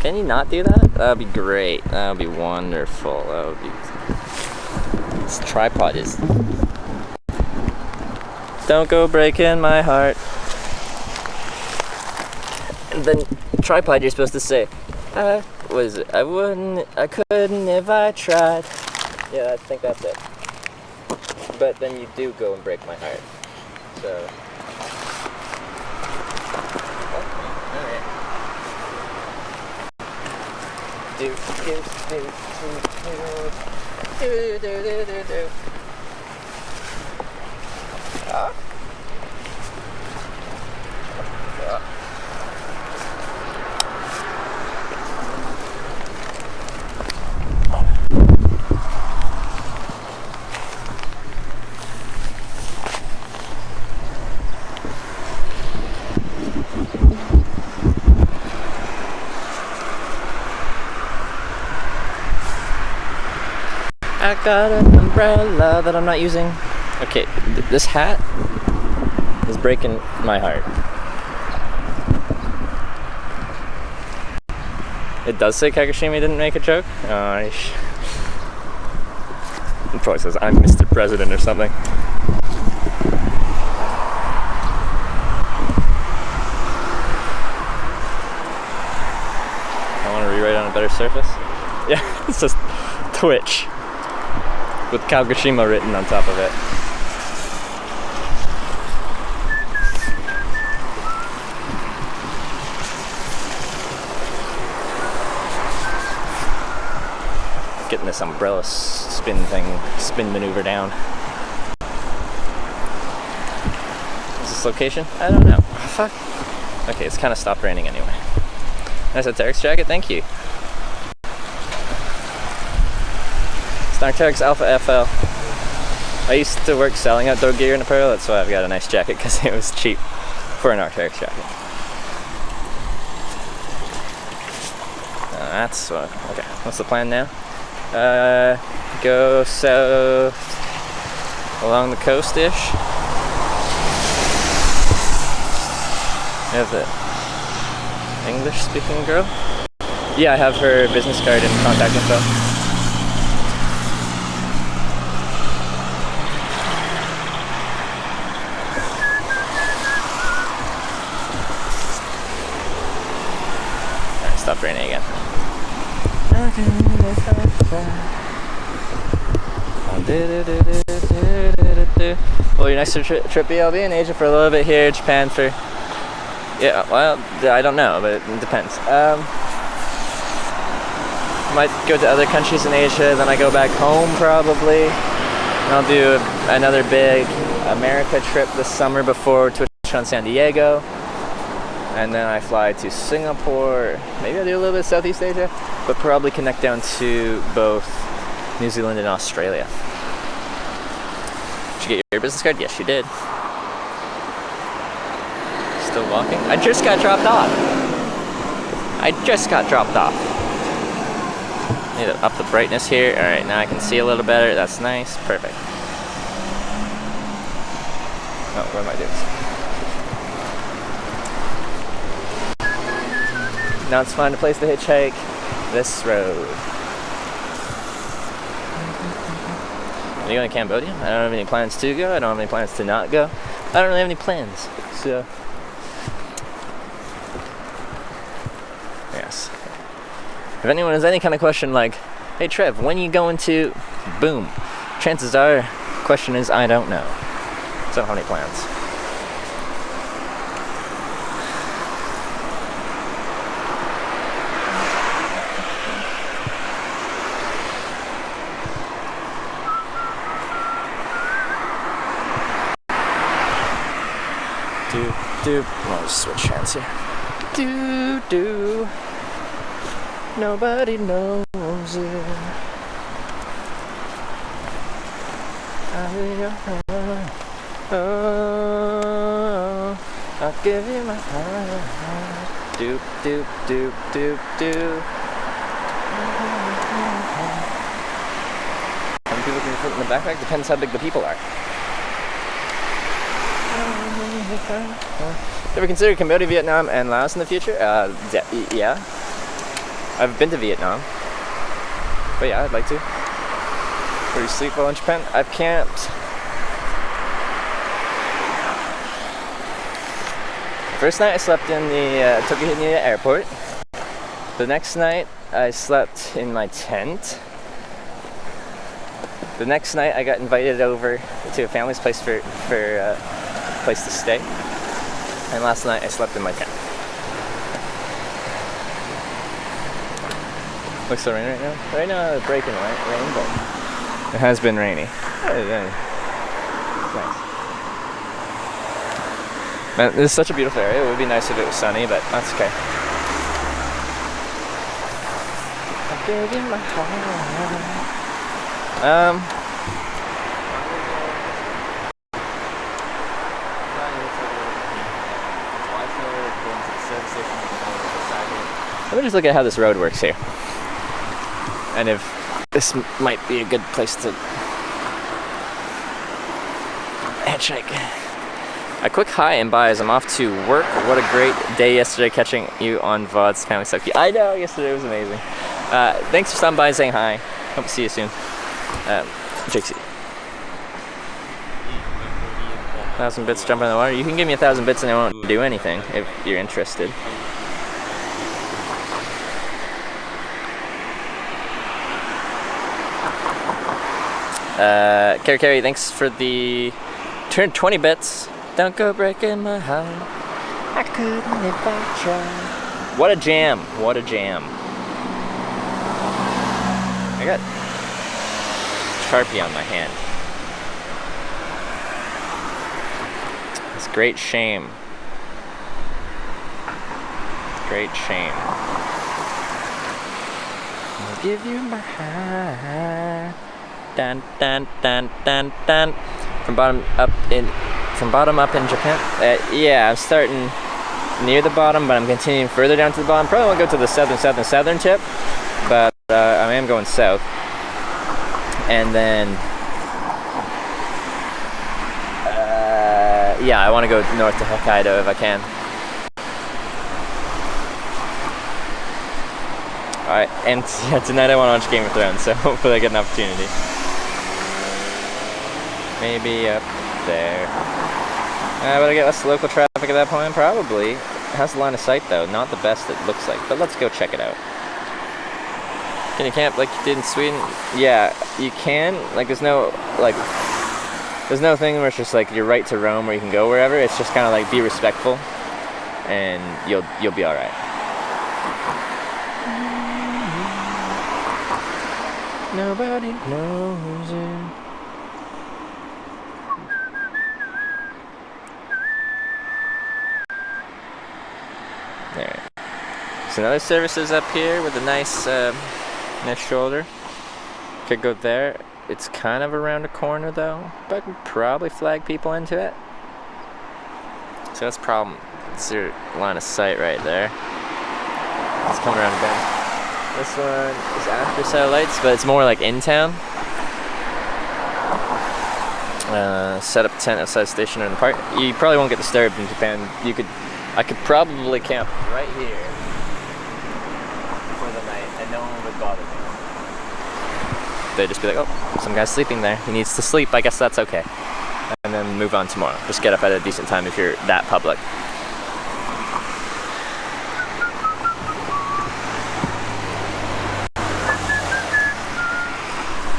Can you not do that? That would be great. That would be wonderful. That would be... This tripod is... Don't go breaking my heart. And then tripod you're supposed to say, I couldn't if I tried. Yeah, I think that's it. But then you do go and break my heart. So... Do. Ah. I got an umbrella that I'm not using. Okay, this hat is breaking my heart. It does say Kagoshima didn't make a joke? It probably says I'm Mr. President or something. I want to rewrite on a better surface. Yeah, it's just Twitch with Kagoshima written on top of it. Getting this umbrella spin maneuver down. Is this location? I don't know. Oh, fuck. Okay, it's kind of stopped raining anyway. Nice Arc'teryx jacket, thank you. Arc'teryx Alpha FL. I used to work selling outdoor gear and apparel, that's why I've got a nice jacket, because it was cheap for an Arc'teryx jacket. That's what, okay, what's the plan now? Go south along the coast-ish. You have the English-speaking girl? Yeah, I have her business card and contact info. Stop raining again. Well, your next trip, I'll be in Asia for a little bit here, Japan for... Yeah, well, I don't know, but it depends. Might go to other countries in Asia, then I go back home probably. And I'll do another big America trip this summer before TwitchCon San Diego. And then I fly to Singapore. Maybe I'll do a little bit of Southeast Asia, but probably connect down to both New Zealand and Australia. Did you get your business card? Yes, you did. Still walking? I just got dropped off. Need to up the brightness here. Alright, now I can see a little better. That's nice. Perfect. Oh, what am I doing? Now it's find a place to hitchhike this road. Are you going to Cambodia? I don't have any plans to go. I don't have any plans to not go. I don't really have any plans. So, yes. If anyone has any kind of question like, hey Trev, when are you going to boom? Chances are, question is, I don't know. So I don't have any plans. I'll just switch hands here. Nobody knows it. I'll give you my heart. Some people can fit in the backpack. Depends how big the people are. Ever consider Cambodia, Vietnam, and Laos in the future? Yeah. I've been to Vietnam. But yeah, I'd like to. Where you sleep while in Japan? I've camped. First night I slept in the Tokyo airport. The next night I slept in my tent. The next night I got invited over to a family's place for a place to stay. And last night I slept in my tent. Looks so rainy right now. Right now it's breaking rain, but it has been rainy. Nice. Man, this is such a beautiful area. It would be nice if it was sunny, but that's okay. I gave you my heart. Let me just look at how this road works here. And if this might be a good place to hitchhike. A quick hi and bye as I'm off to work. What a great day yesterday catching you on VOD's Family Stuff. I know, yesterday was amazing. Thanks for stopping by and saying hi. Hope to see you soon. Jixie. 1,000 bits jump in the water. You can give me 1,000 bits and I won't do anything if you're interested. Carrie, thanks for the 20 bits. Don't go breaking my heart. I couldn't if I tried. What a jam. What a jam. I got Sharpie on my hand. It's great shame. Great shame. I'll give you my heart. Dun, dun, dun, dun, dun. From bottom up in Japan. Yeah, I'm starting near the bottom, but I'm continuing further down to the bottom. Probably won't go to the southern tip, but I am going south. And then, yeah, I want to go north to Hokkaido if I can. Alright, and yeah, tonight I want to watch Game of Thrones, so hopefully I get an opportunity. Maybe up there. Would I get less local traffic at that point? Probably. It has the line of sight though, not the best it looks like, but let's go check it out. Can you camp like you did in Sweden? Yeah, you can. Like there's no thing where it's just like your right to roam where you can go wherever. It's just kind of like be respectful and you'll be alright. Nobody knows it. There. So another services up here with a nice, nice shoulder. Could go there. It's kind of around a corner though, but I could probably flag people into it. So that's a problem. It's your line of sight right there. It's coming around a bend. This one is after set of lights, but it's more like in town. Set up a tent outside the station or in the park. You probably won't get disturbed in Japan. I could probably camp right here for the night and no one would bother me. They'd just be like, oh, some guy's sleeping there. He needs to sleep. I guess that's okay. And then move on tomorrow. Just get up at a decent time if you're that public.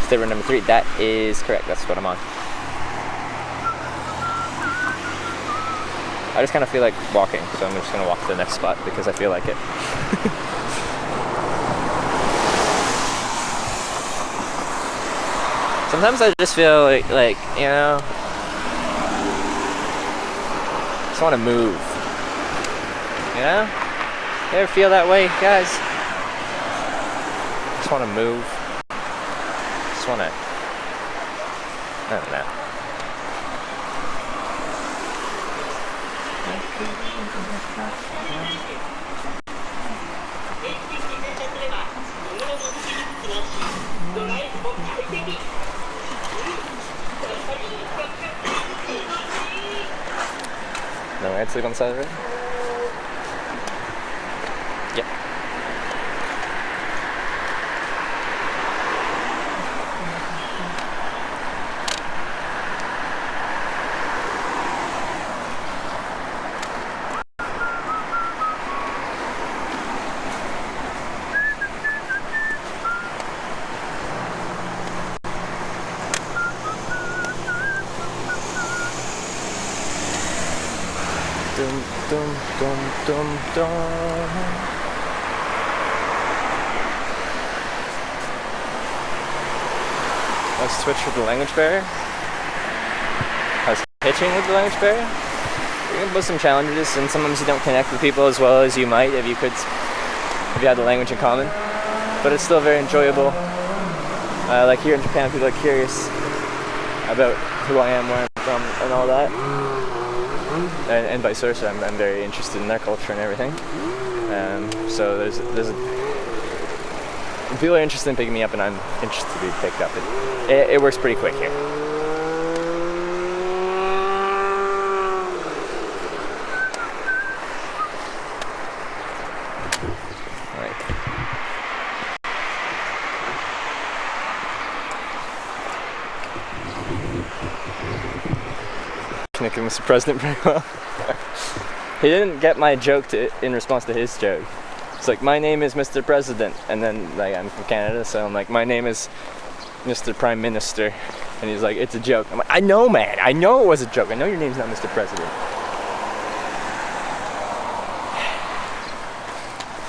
State road number 3. That is correct. That's what I'm on. I just kind of feel like walking, so I'm just going to walk to the next spot because I feel like it. Sometimes I just feel like you know, I just want to move. You know? You ever feel that way, guys? I just want to move. I just want to, I don't know. No, I'd sleep on the side of the road? Yep. Dum dum dum dum dum. Let's switch with the language barrier. How's pitching with the language barrier? You're gonna put some challenges, and sometimes you don't connect with people as well as you might if you had the language in common. But it's still very enjoyable. Like here in Japan, people are curious about who I am, where I'm from, and all that. And vice versa. I'm very interested in their culture and everything. So there's people are interested in picking me up, and I'm interested to be picked up. It works pretty quick here. All right. Connecting with the president very well. He didn't get my joke in response to his joke. It's like, my name is Mr. President, and then like I'm from Canada, so I'm like, my name is Mr. Prime Minister, and he's like, it's a joke. I'm like, I know, man, I know it was a joke. I know your name's not Mr. President.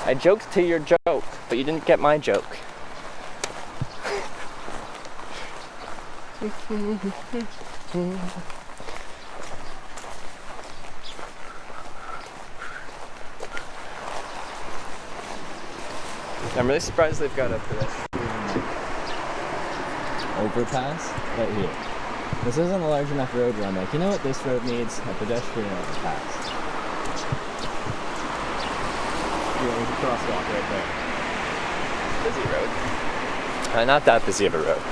I joked to your joke, but you didn't get my joke. I'm really surprised they've got a pedestrian overpass right here. This isn't a large enough road where I'm like, you know what this road needs? A pedestrian overpass. Yeah, there's a crosswalk right there. Busy road. Not that busy of a road.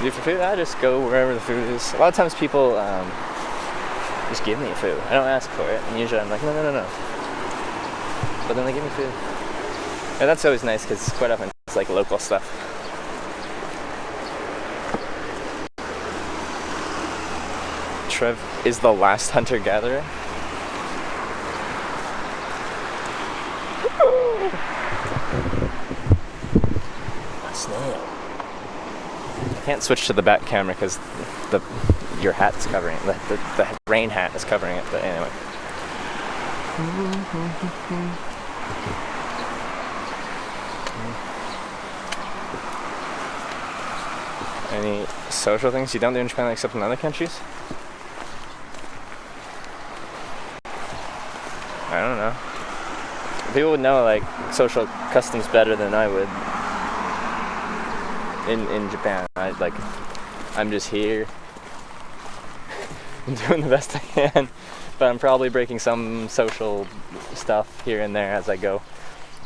Do for food? I just go wherever the food is. A lot of times people just give me food. I don't ask for it, and usually I'm like, no. But then they give me food. And that's always nice because quite often it's like local stuff. Trev is the last hunter-gatherer. Snail. I can't switch to the back camera because your hat's covering it. The rain hat is covering it, but anyway. Any social things you don't do in Japan except in other countries? I don't know. People would know like social customs better than I would. In Japan, I'm just here. I'm doing the best I can, but I'm probably breaking some social stuff here and there as I go.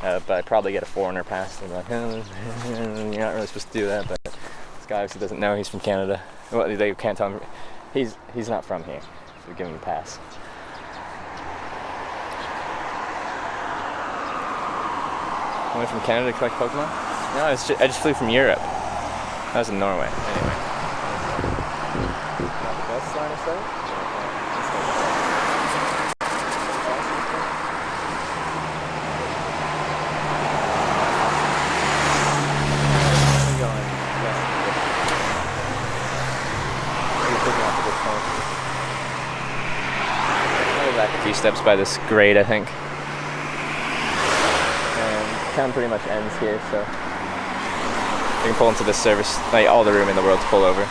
But I probably get a foreigner pass. And like, you're not really supposed to do that. But this guy obviously doesn't know he's from Canada. Well, they can't tell him he's not from here. So we give him a pass. I went from Canada to collect Pokemon. No, I just flew from Europe. I was in Norway. Anyway. Not the best line of sight. Back a few steps by this grade, I think. And town pretty much ends here, so you can pull into this service, like all the room in the world to pull over.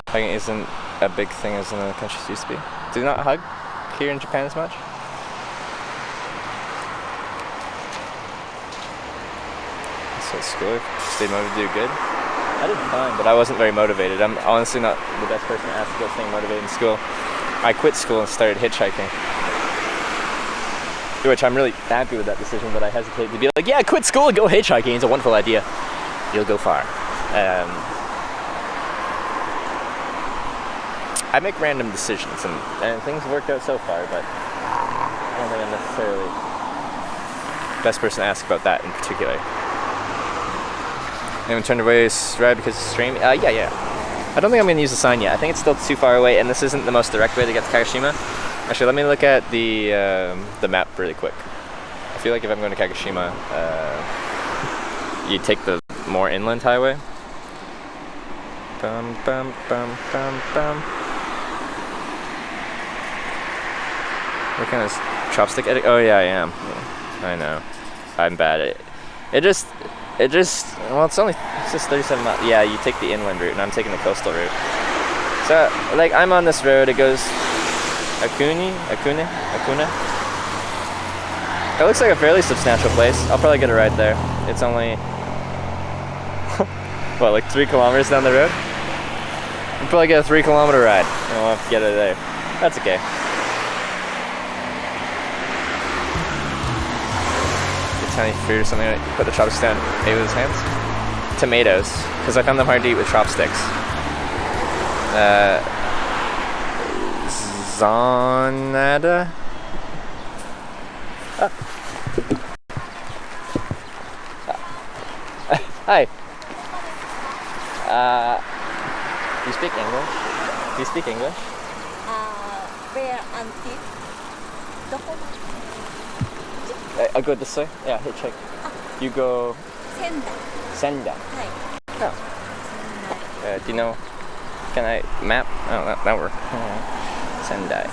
Hugging isn't a big thing as in the countries used to be. Do you not hug here in Japan as much? So school, stayed motivated to do good. I did fine, but I wasn't very motivated. I'm honestly not the best person to ask about staying motivated in school. I quit school and started hitchhiking. Which I'm really happy with that decision, but I hesitate to be like, yeah, quit school and go hitchhiking. It's a wonderful idea. You'll go far. I make random decisions, and things worked out so far, but I don't think I'm necessarily the best person to ask about that in particular. Anyone turned away right because it's stream? Yeah. I don't think I'm going to use the sign yet. I think it's still too far away, and this isn't the most direct way to get to Kagoshima. Actually, let me look at the map really quick. I feel like if I'm going to Kagoshima, you take the more inland highway. Bum, bum, bum, bum, bum. What kind of chopstick edit? Oh yeah, I am. Yeah, I know. I'm bad at it. It just, well, it's just 37 miles. Yeah, you take the inland route, and I'm taking the coastal route. So, like, I'm on this road, it goes Akuna. It looks like a fairly substantial place. I'll probably get a ride there. It's only, what, like 3 kilometers down the road? I'll probably get a 3 kilometer ride, and I'll have to get it there. That's okay. Tiny food or something, put the chopsticks down, maybe with his hands. Tomatoes, because I found them hard to eat with chopsticks. Zonada? Hi. Do you speak English? Do you speak English? Where auntie? I'll go this way. Yeah, hitchhike. You go. Senda. Oh. Do you know? Can I map? Oh, that works. Sendai.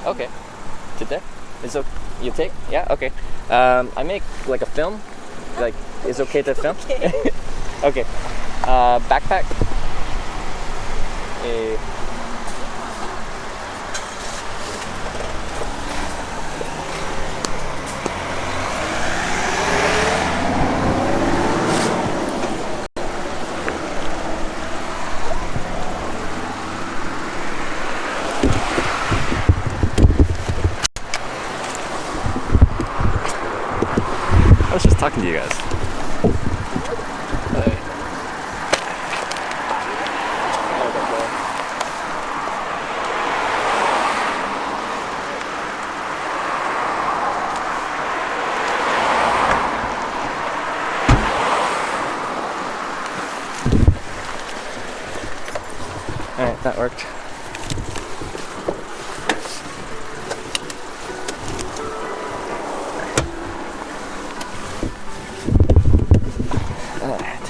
Okay. Sit there. Is it? You take? Yeah. Okay. I make like a film. Like, is it okay to film? Okay. Backpack. I was just talking to you guys. Alright, that worked. Alright.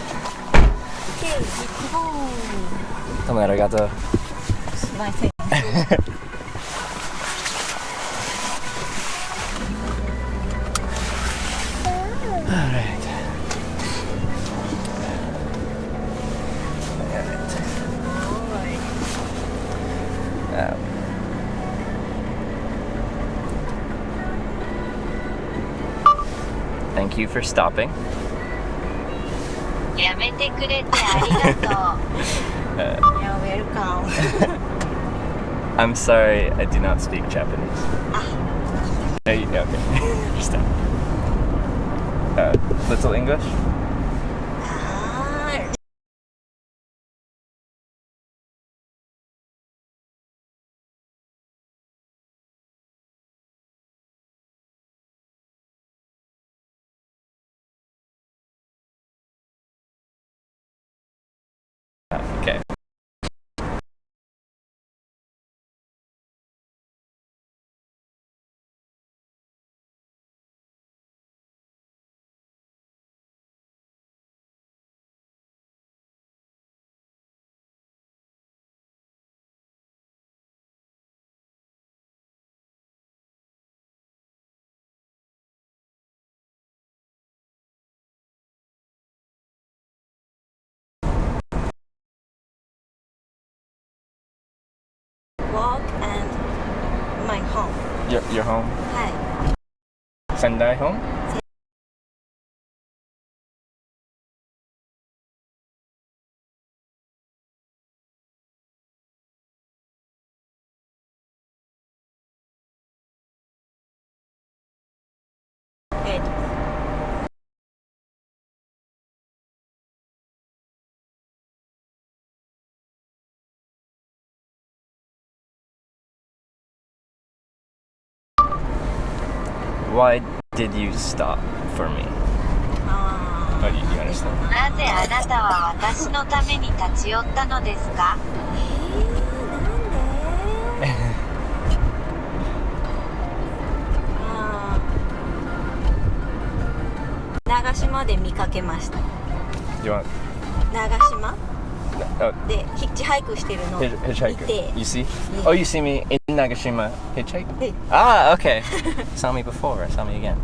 Come on, arigato. It's my thing. Alright. thank you for stopping. やめてくれてありがとう。You're welcome. I'm sorry, I do not speak Japanese. Hey, yeah, okay. Understand. Little English? Okay. Work and my home. Your home? は Sendai home? Why did you stop for me? Oh, you understand? なぜあなたは私のために立ち寄ったのですか？長島で見かけました。 You want? 長島 でヒッチハイクしてるのを見て。 Hitchhiker. You see? Oh, you see me in Nagashima hitchhike? Ah, okay. Saw me before. Saw me again.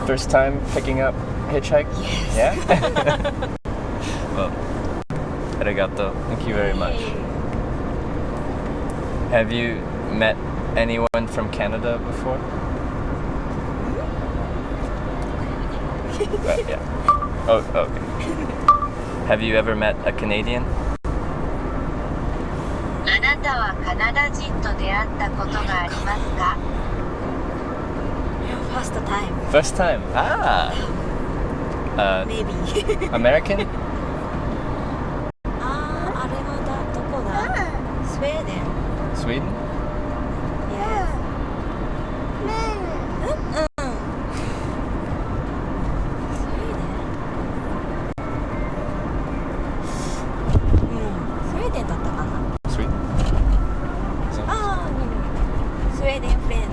First time picking up hitchhike? Yes. Yeah? Well, arigato. Thank you very much. Have you met anyone from Canada before? Yeah. Oh, okay. Have you ever met a Canadian? あなたはカナダ人と出会ったことがありますか？ First time. First time. Ah. Maybe. American? あれはどこだ？スウェーデン。 Sweden? Yes. スウェーデンだったかな。 Sweden? スウェーデンフレンズ。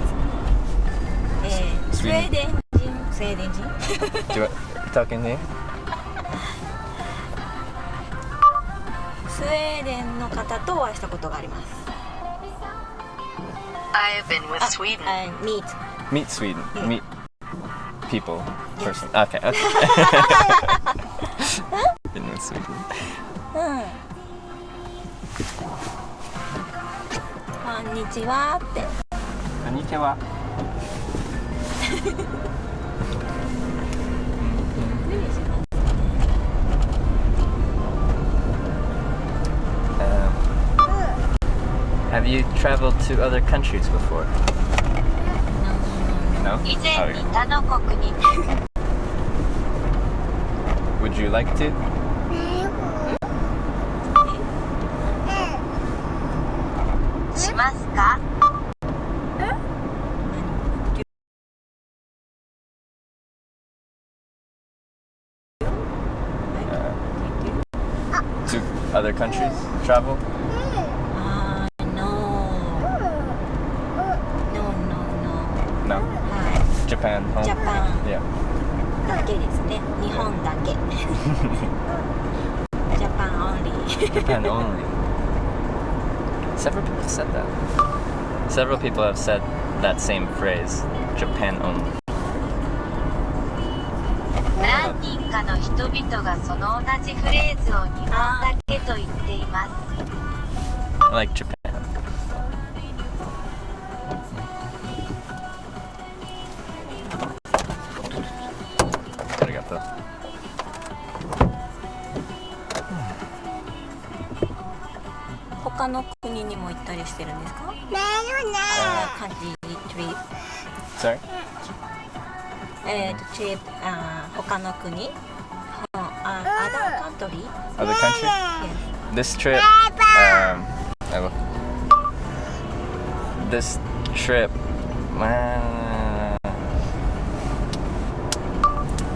スウェーデン人 Do you talking here? スウェーデンの方とお会いしたことがあります。 I've been with Sweden. Meet Sweden. Meet people. Person. Okay. Okay. Been with Sweden. こんにちはって。こんにちは。Have you traveled to other countries before? No? 以前に他の国に Would you like to? しますか？ To other countries? Travel? No? Japan? Home? Japan. Yeah. だけですね。日本だけ。Japan only. Japan only. Several people have said that. Several people have said that same phrase, Japan only. 何人かの人々がその同じフレーズを日本だけと言っています。Like Japan. ありがとう。他の国にも行ったりしてるんですか？Country trip. Sorry? Trip 他の国? Other country? Other country? Yes. This trip, this trip,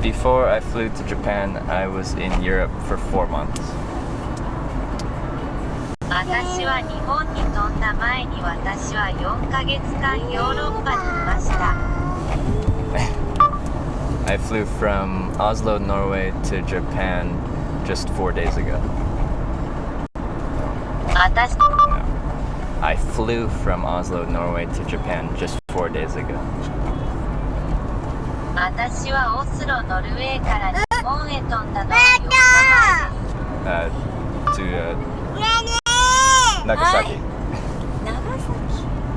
before I flew to Japan, I was in Europe for 4 months. 私は日本に飛んだ前に私は4ヶ月間ヨーロッパにいました。I flew from Oslo, Norway to Japan just 4 days ago. 私 No. I flew from Oslo, Norway to Japan just 4 days ago. 私はオスロ、ノルウェーから日本へ飛んだのは4日前です。To Nagasaki. Nagasaki.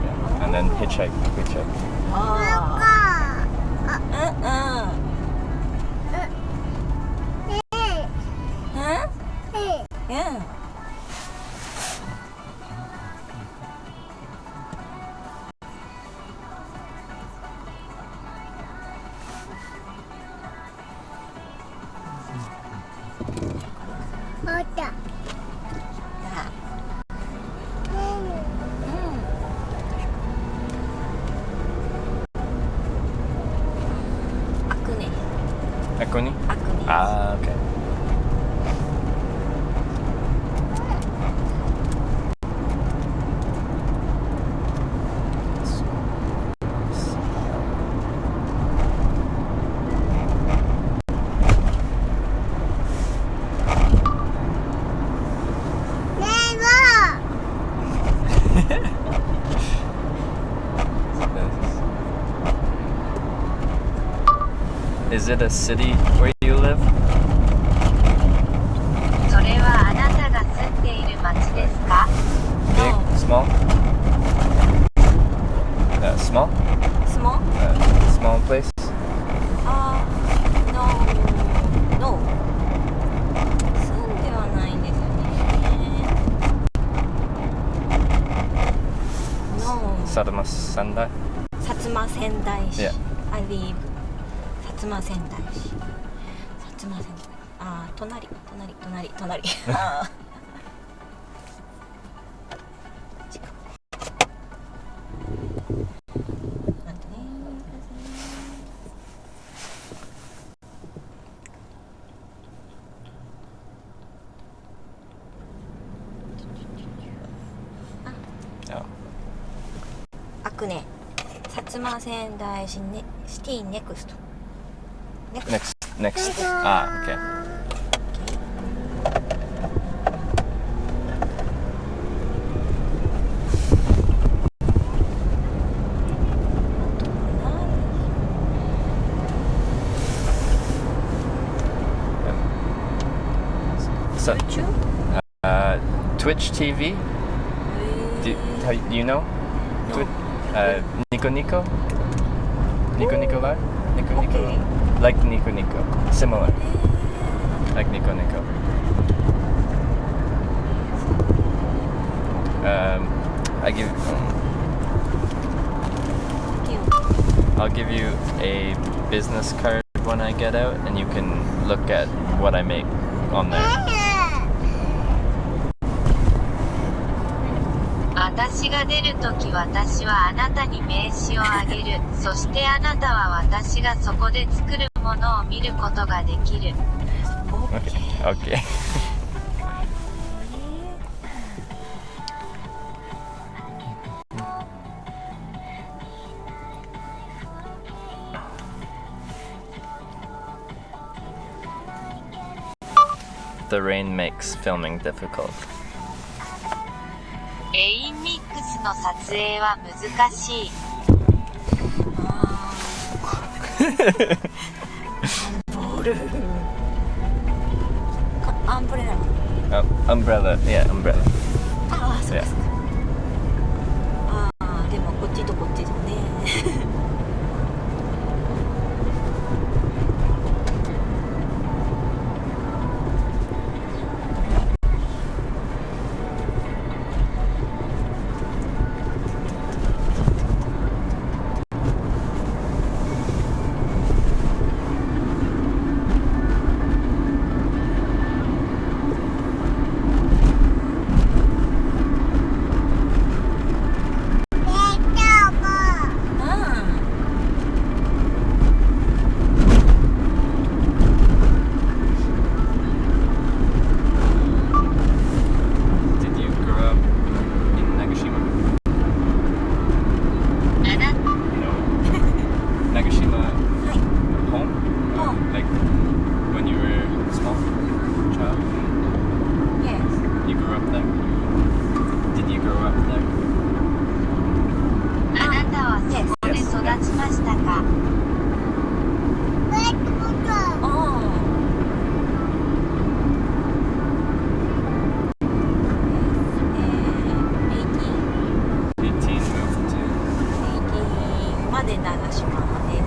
Yeah. And then hitchhike. Yeah. ここに? Ah, okay. Is it a city where you live? それはあなたが住んでいる町ですか？ Big? Small? Small? Small? Small place? No. 住んではないんですよね。No. 薩摩仙台? 薩摩仙台市。Yeah. I live 薩摩仙台市。薩摩仙台。隣。あくね、薩摩仙台市ね、シティネクスト。Next. Ah, okay. So, Twitch TV? Do you know? Nico Nico Live? Nico Nico. Like Nico Nico. Similar. Like Nico Nico. I'll give you a business card when I get out, and you can look at what I make on there. 私が出るとき私はあなたに名刺をあげる。そしてあなたは私がそこで作るものを見ることができる。Okay. The rain makes filming difficult. レインミックスの撮影は難しい。アンブレラ。umbrella, yeah, umbrella. ああ、そうですか。ああ、でもこっちとこっちとね。Did you grow up in Nagashima? No. Nagashima home? Like when you were small child? Yes. You grew up there? Did you grow up there? あなたはそこで育ちましたか？18 moved to まで長島まで。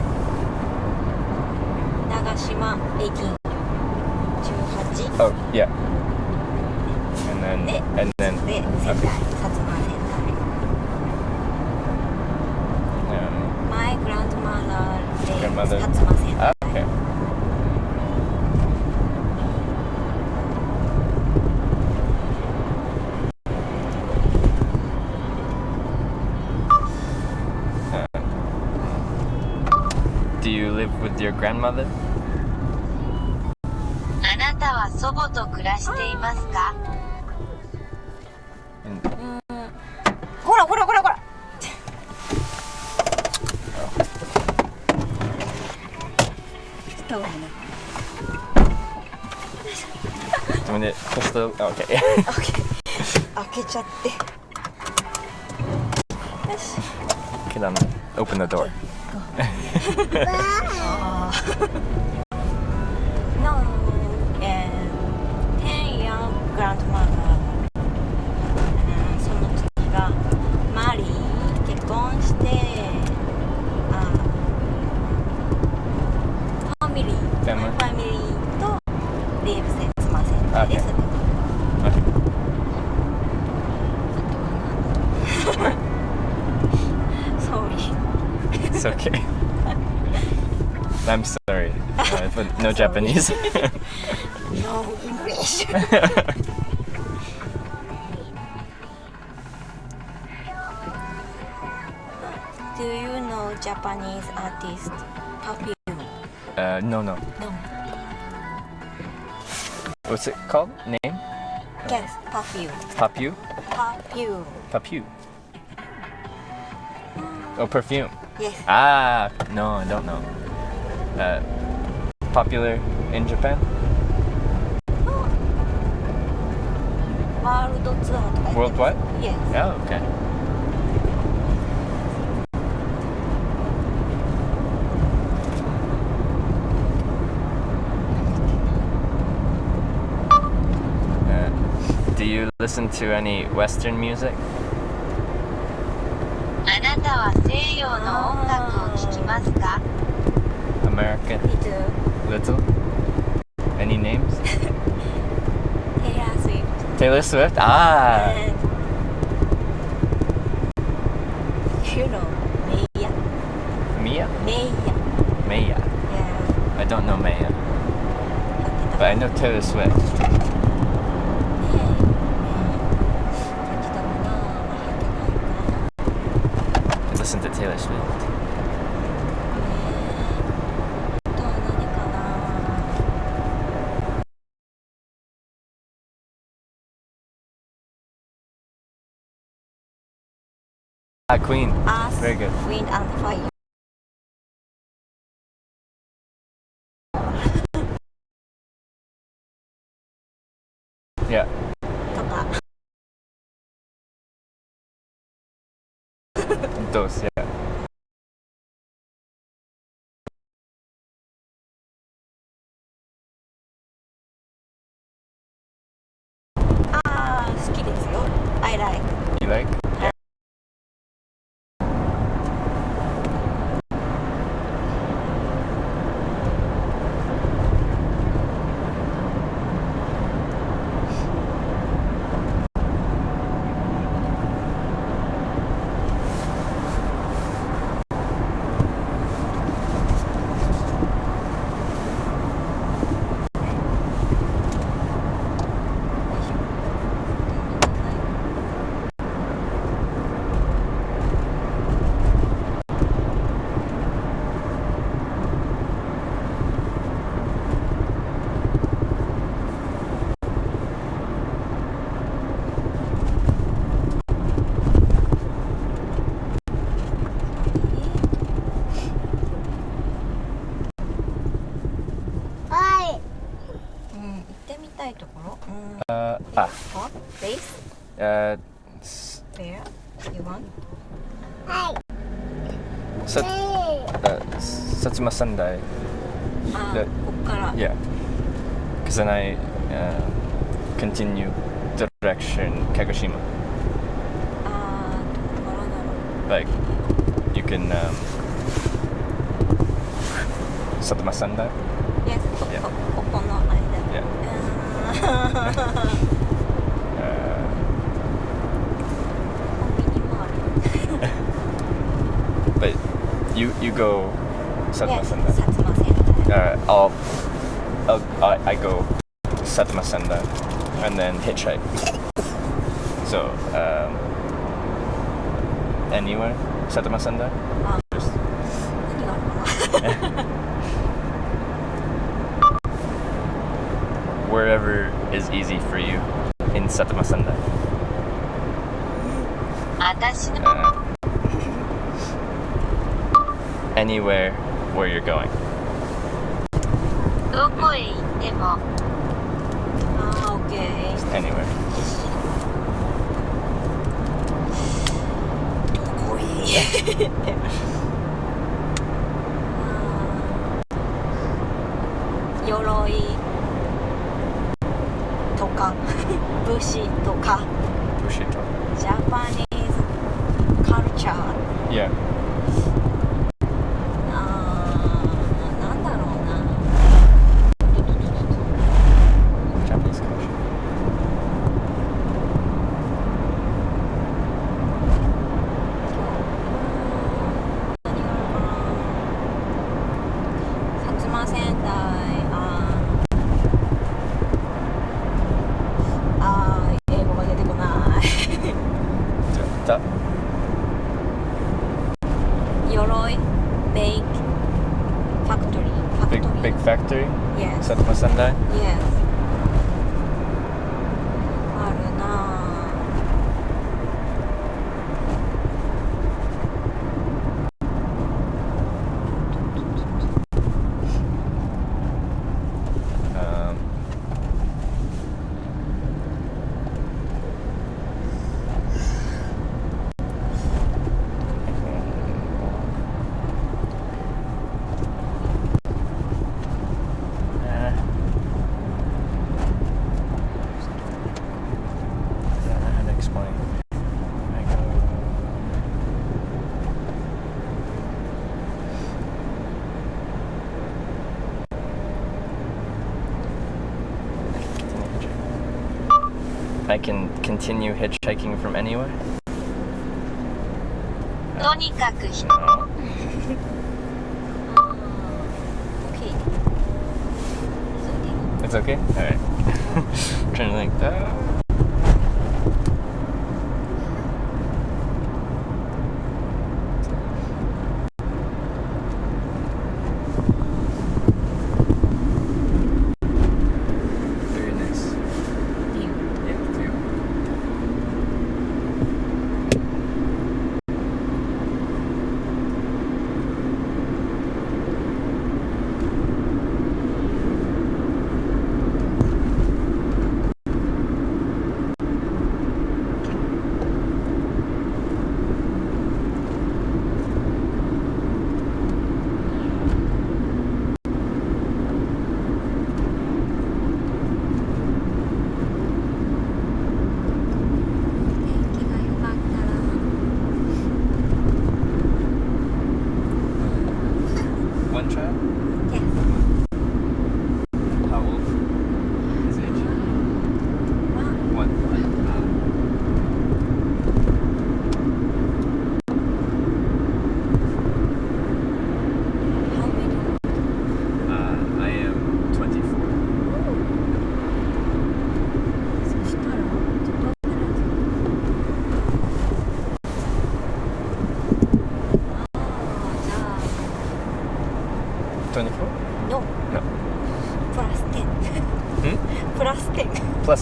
長島18。18。 Oh, yeah. And then で、 and then で、仙台、薩摩仙台。My grandmother lives Grandmother. 薩摩仙台。 okay. Do you live with your grandmother? あなたは祖母と暮らしていますか？ほらほらほらほら。When it push the okay. 開けちゃって。よし。 Okay, then open the door. No, and 10 young grandmother. その次がマリー結婚してファミリーとリーブセンスマセンターです。It's okay. I'm sorry, but no Japanese. No English. Do you know Japanese artist Perfume? No. No. What's it called? Name? Yes, Perfume. Papu? Perfume. Papu. Oh, perfume. Yes. Ah, no, I don't know. Popular in Japan? World tour とか。Worldwide? Yes. Oh, okay. Do you listen to any Western music? あなたは西洋の音楽を聴きますか？ American? Little? Any names? Taylor Swift. Taylor Swift? Ah! And you know Maya. Mia? Maya. Maya. Yeah. I don't know Maya. But I know Taylor Swift. I listen to Taylor Swift. Ah, Queen. Earth, Very good. Wind and Fire. Yeah. Dos, yeah.好きですよ。I like. You like? Place? Uh, Where? You want? Satsuma Sendai. ここから。Yeah. Because then I continue direction Kagoshima. どこからだろう。 Like, you can Satsuma Sendai? Yes, Yeah. ここの間。Yeah. コンビニもある。But you go Satsuma Yes, Sendai. 薩摩川線。I go Satsuma Sendai and then hitchhike. So anywhere Satsuma Sendai? Just 何があるかな。wherever is easy for you in Satsuma Sendai. 私の Anywhere where you're going. どこへ行っても OK。 Just anywhere. どこへ行っても。鎧とか武士とか Bushito. ジャパニーズカルチャー Yeah. なんだろうな。 Japanese culture. 何があるかな。薩摩川内英語が出てこない。Da. 鎧ベイクファクトリー Big factory? Yes. Satsuma Sendai? Yes. あるなぁ。Um, I don't know how to explain. I go. I can continue hitchhiking from anywhere? とにかく No. OK。 It's okay? Alright. Trying to think. Very nice. Yeah, view.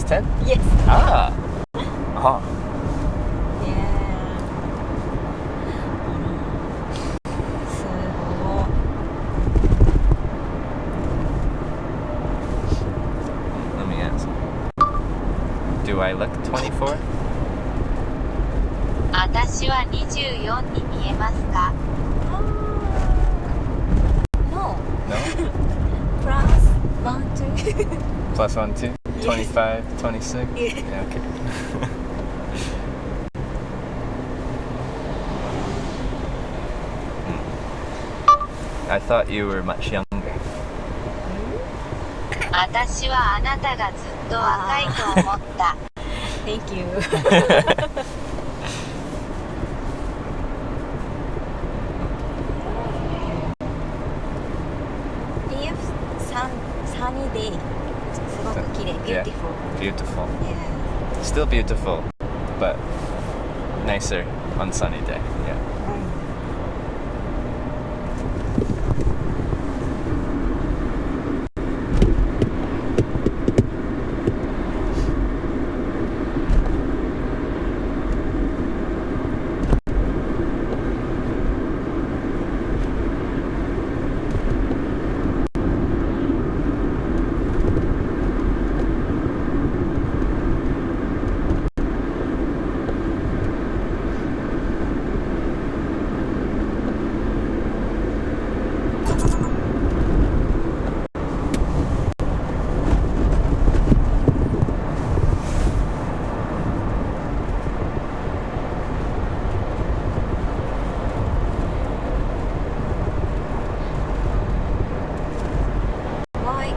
Minus 10? Yes. Ah. Huh. Yeah. すごい。Let me ask. Do I look 24? 私は24に見えますか？ No. No? Plus 1, 2. Plus 1, 2? 25, 26? Yeah, okay. I thought you were much younger. 私はあなたがずっと若いと思った。Thank you. If sunny day, すごく綺麗 Yeah. beautiful. Beautiful. Yeah. Still beautiful, but nicer on sunny day. Yeah. Why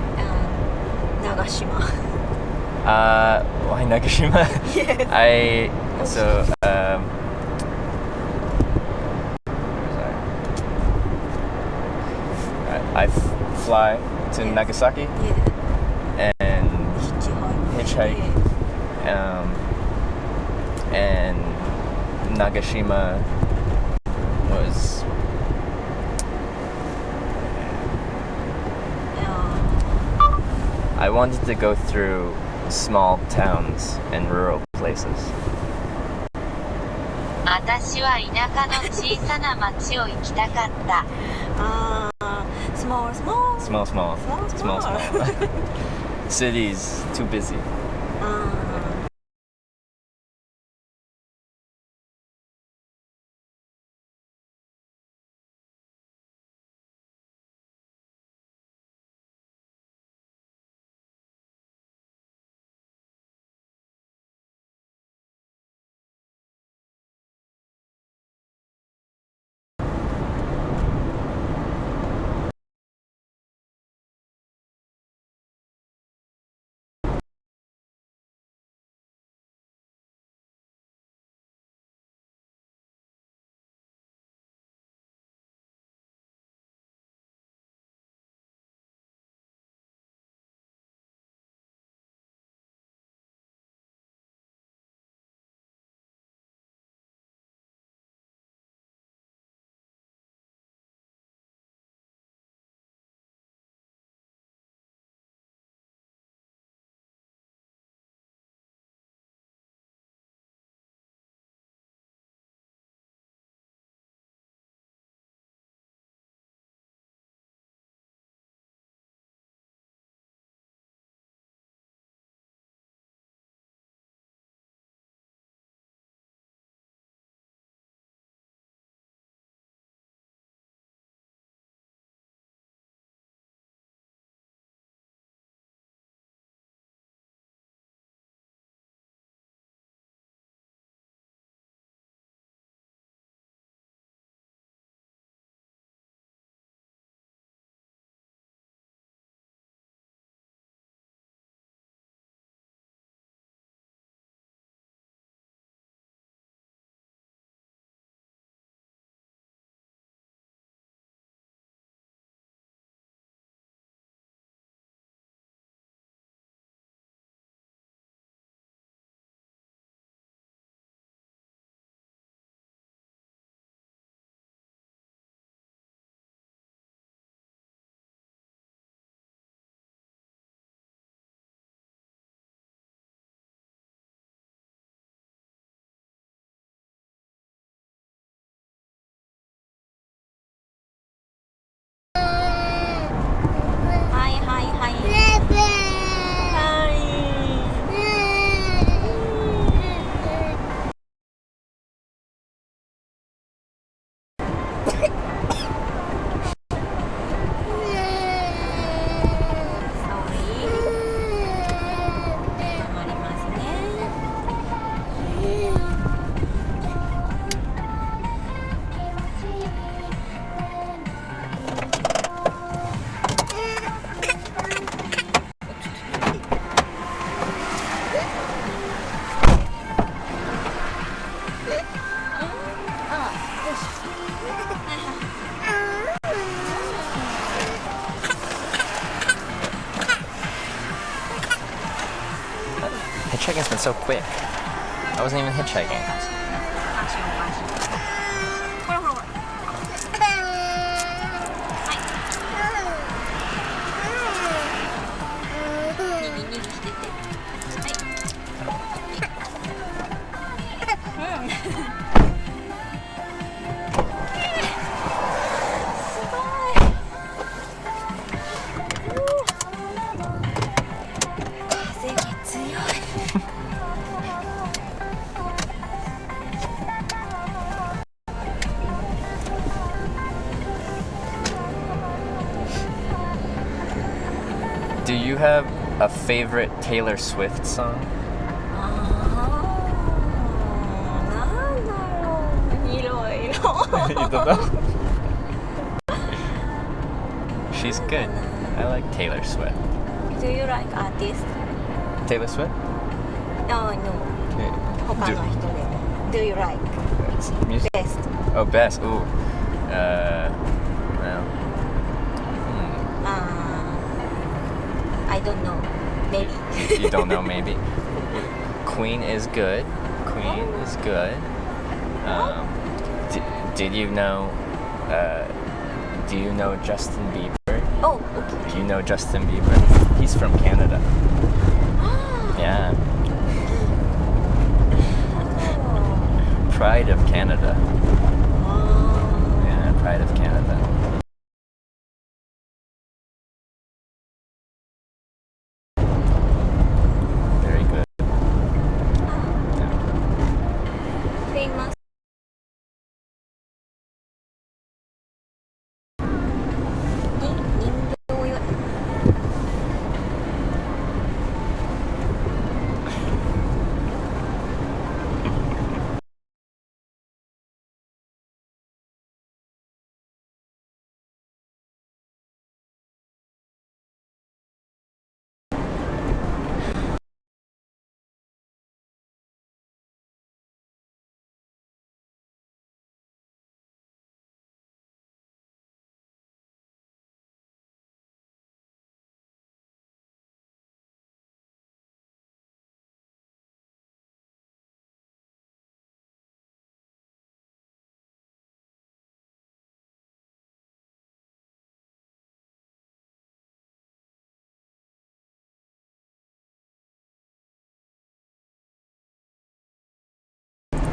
Nagashima? Why Nagashima? Yes. I fly to Nagasaki Yeah. and Hitchhike. hitchhike, and Nagashima was Yeah. I wanted to go through small towns and rural places. 私は田舎の小さな町を行きたかった。Small, small. Small, small. Small, small. Cities, too busy. hitchhiking's been so quick. I wasn't even hitchhiking. Do you have a favorite Taylor Swift song? You don't know? She's good. I like Taylor Swift. Do you like artist? Taylor Swift? No. Okay. 他の人で。Do you like Music? best? Oh, best. Ooh. Well. I don't know. Maybe. You don't know, maybe. Queen is good. Queen is good. Did you know? Do you know Justin Bieber? Oh, okay. Do you know Justin Bieber? He's from Canada. Yeah. Pride of Canada. Yeah, Pride of Canada. Very good. Famous.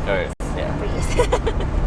Alright, yeah. Please.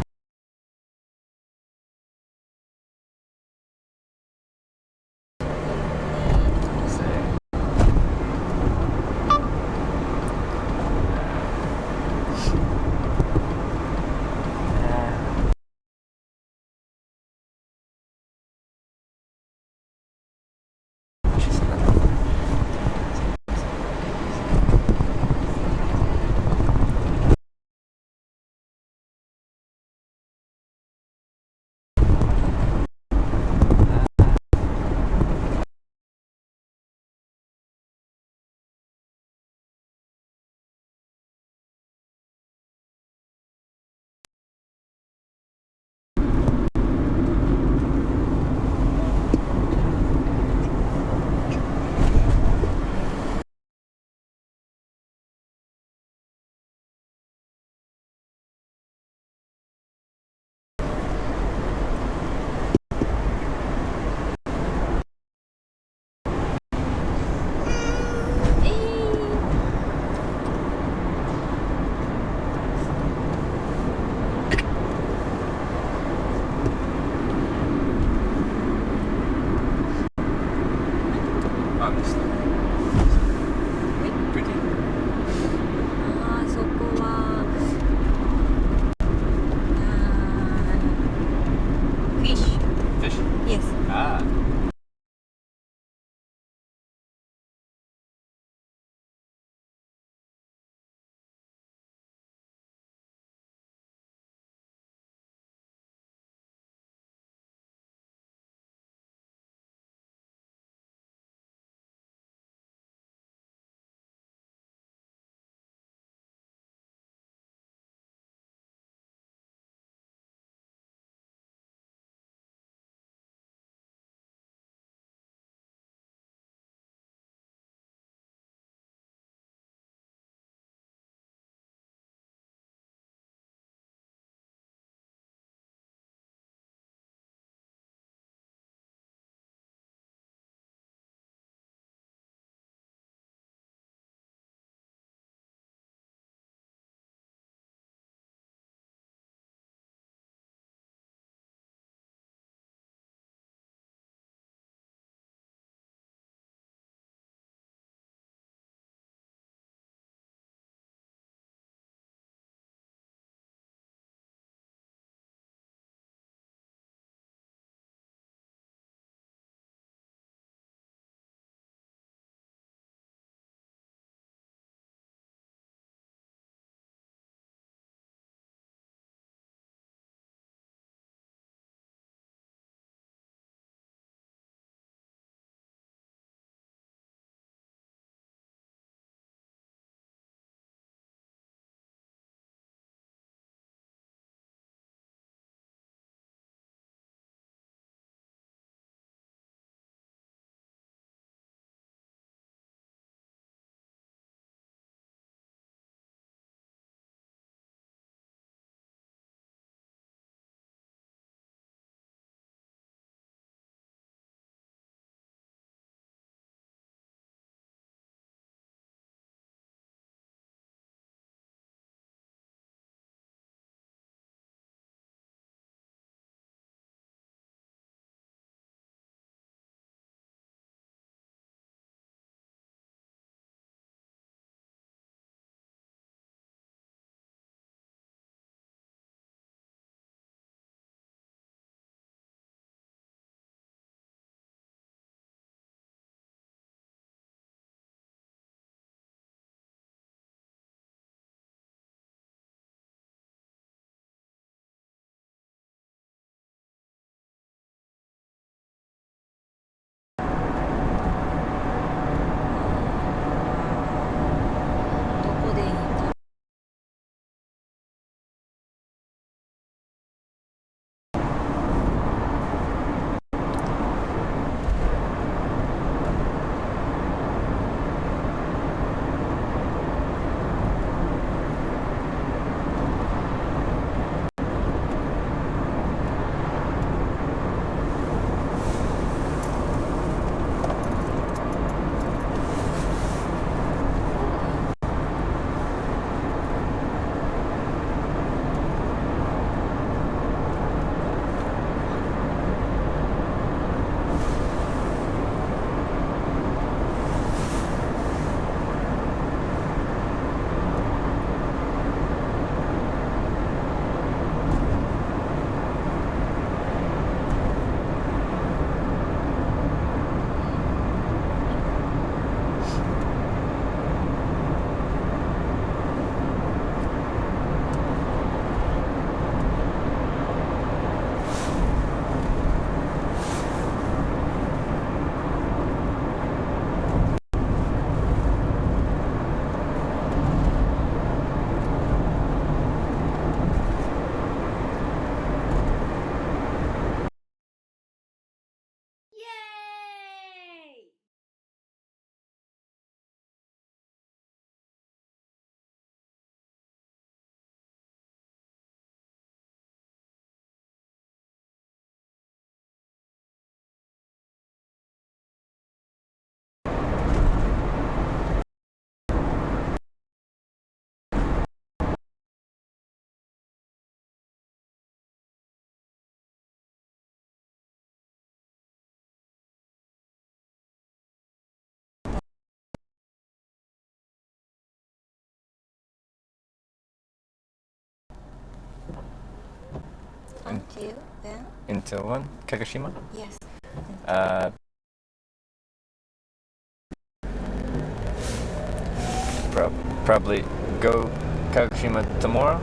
Until when? Until when? Kagoshima? Yes. Probably go Kagoshima tomorrow.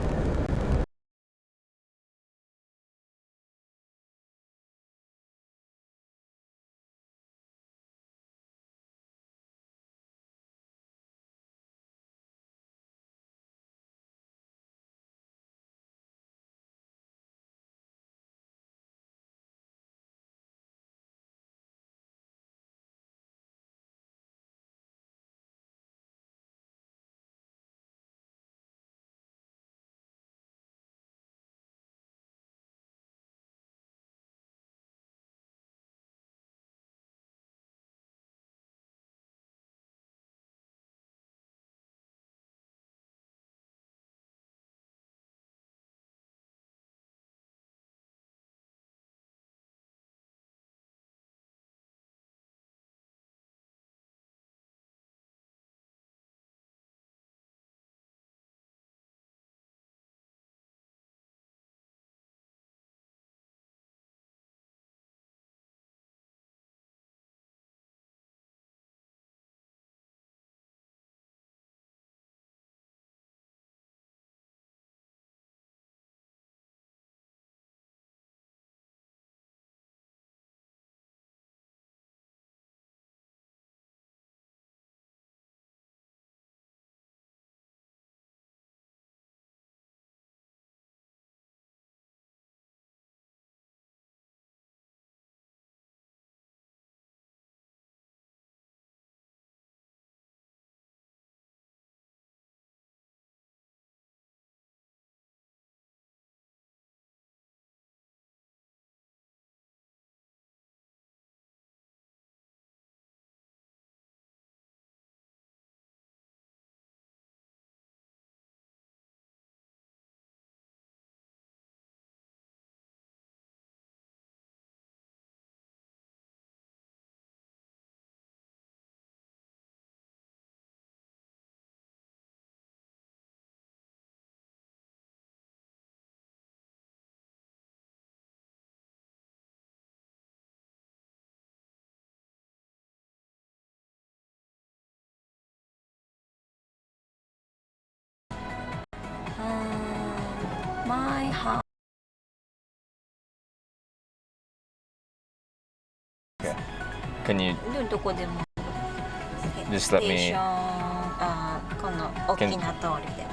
My house. Okay. Can you どこでも just let ステーシ me ョンこの大きな通りでも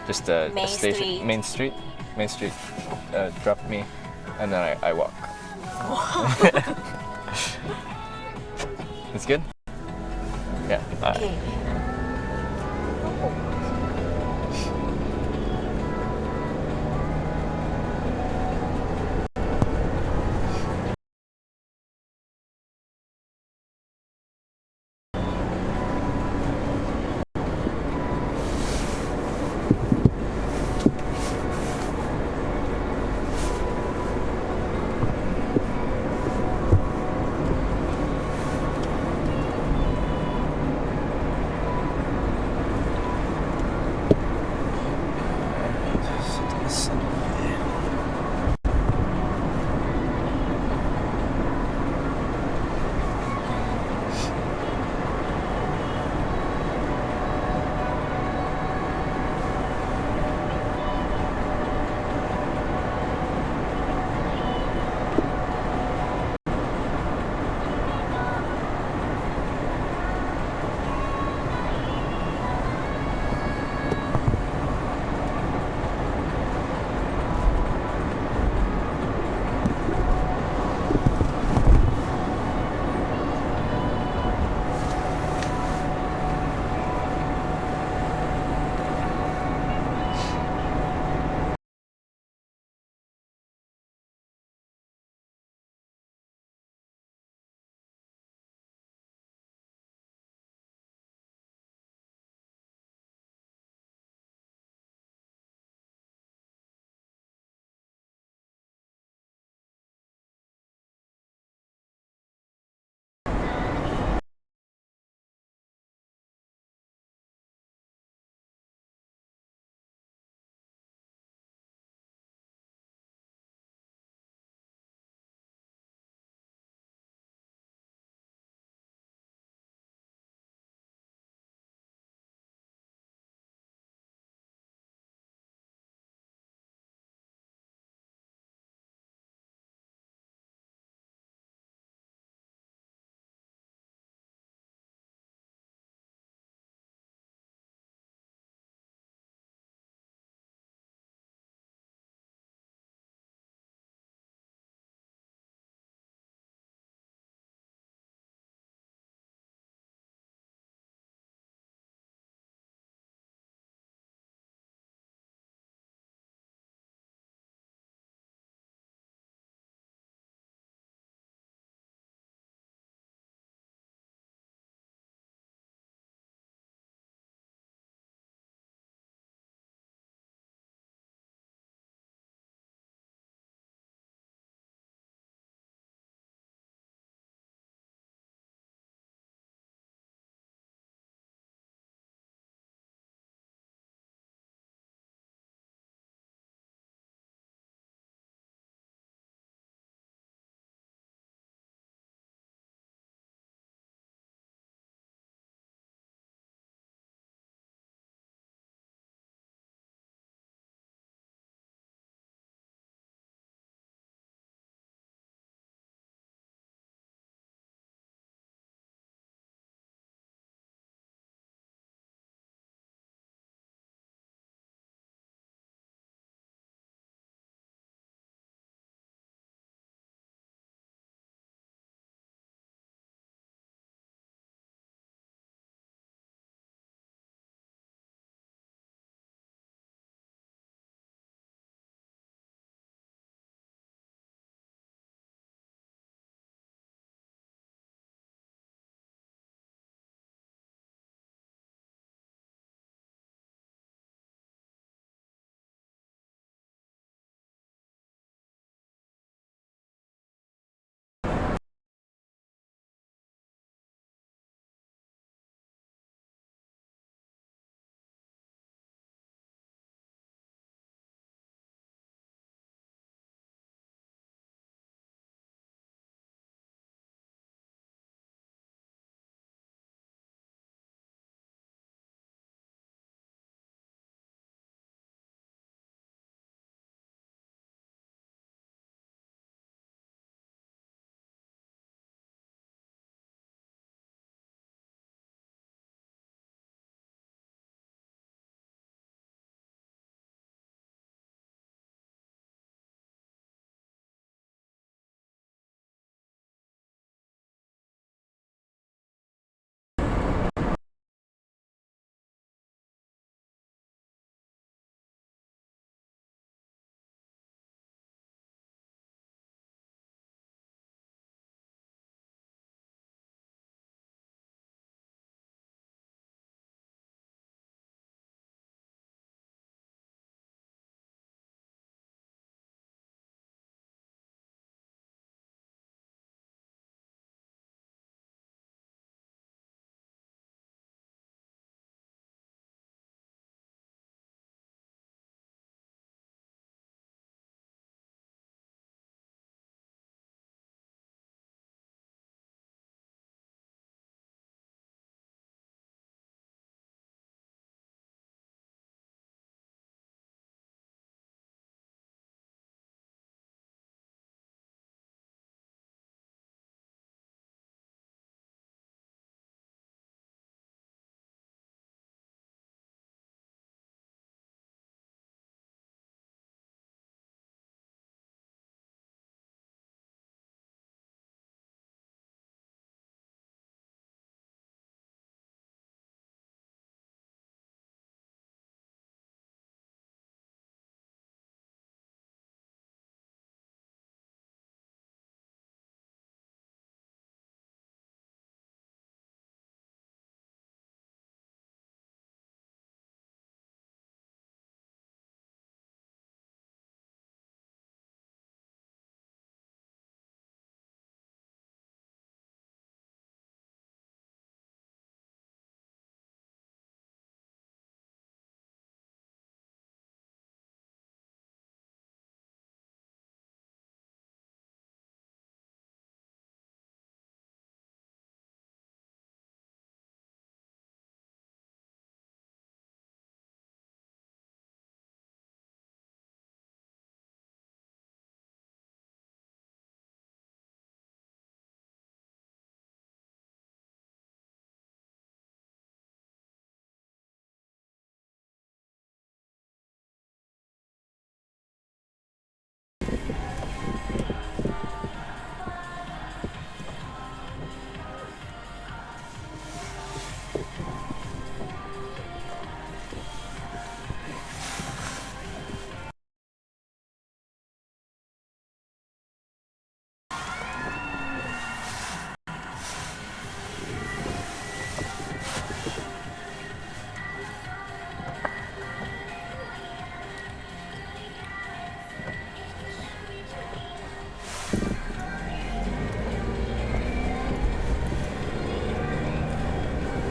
just a Main station street. Main Street drop me and then I walk. It's good? Yeah. Okay.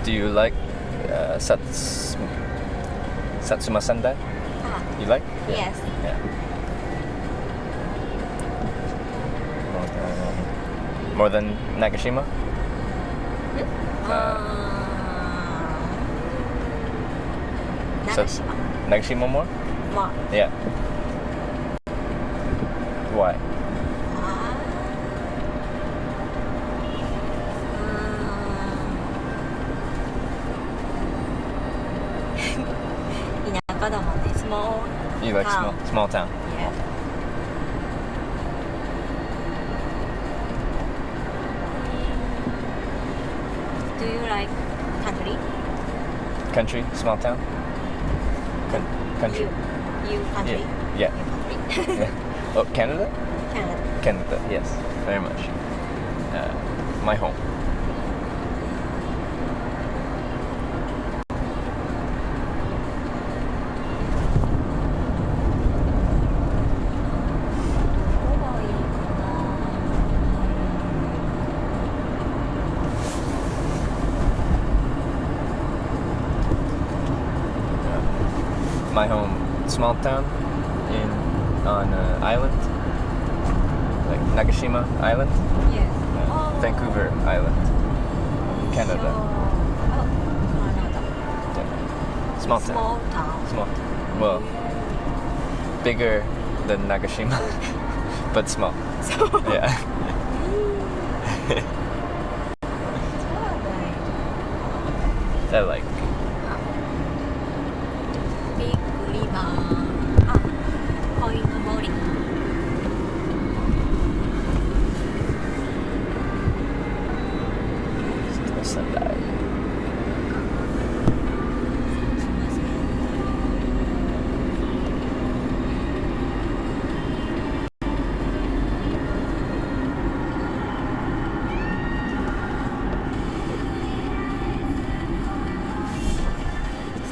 Do you like Satsuma Sendai? You like? Yes. Yeah. More than Nagashima? Nagashima. Nagashima more? More. Yeah. Why? Small. You like small town? Yeah. Do you like country? Country? Small town? Country? You country? Yeah. Country. Yeah. Oh, Canada? Canada. Canada, yes. Very much. My home. My home, small town on an island, like Nagashima Island. Yes. Vancouver Island, Canada. Canada. Yeah. Small town. Small town. Small. Well, bigger than Nagashima, but small. Yeah. I like. Big river. Kuranomoto. Sendai.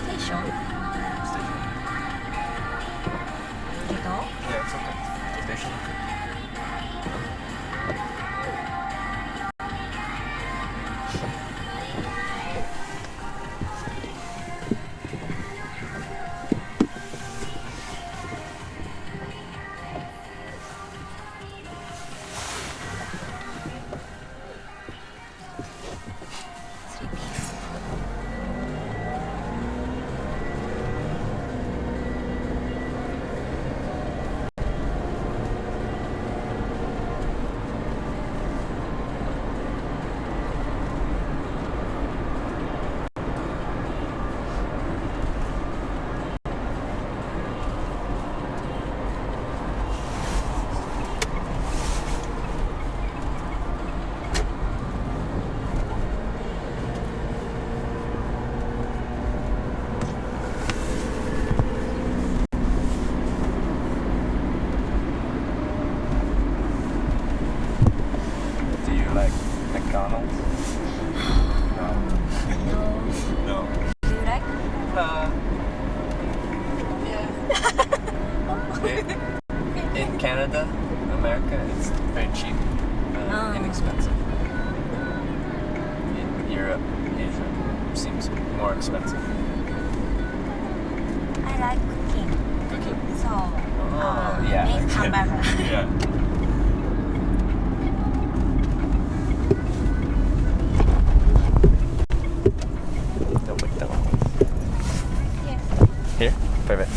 Station. Yeah, it's okay. Station. McDonald's? No. Do you like? In Canada, America, it's very cheap, inexpensive. In Europe, Asia, seems more expensive. I like cooking. Cooking? So, yeah. make hamburger. Yeah. No McDonald's. Yes. Here? Perfect.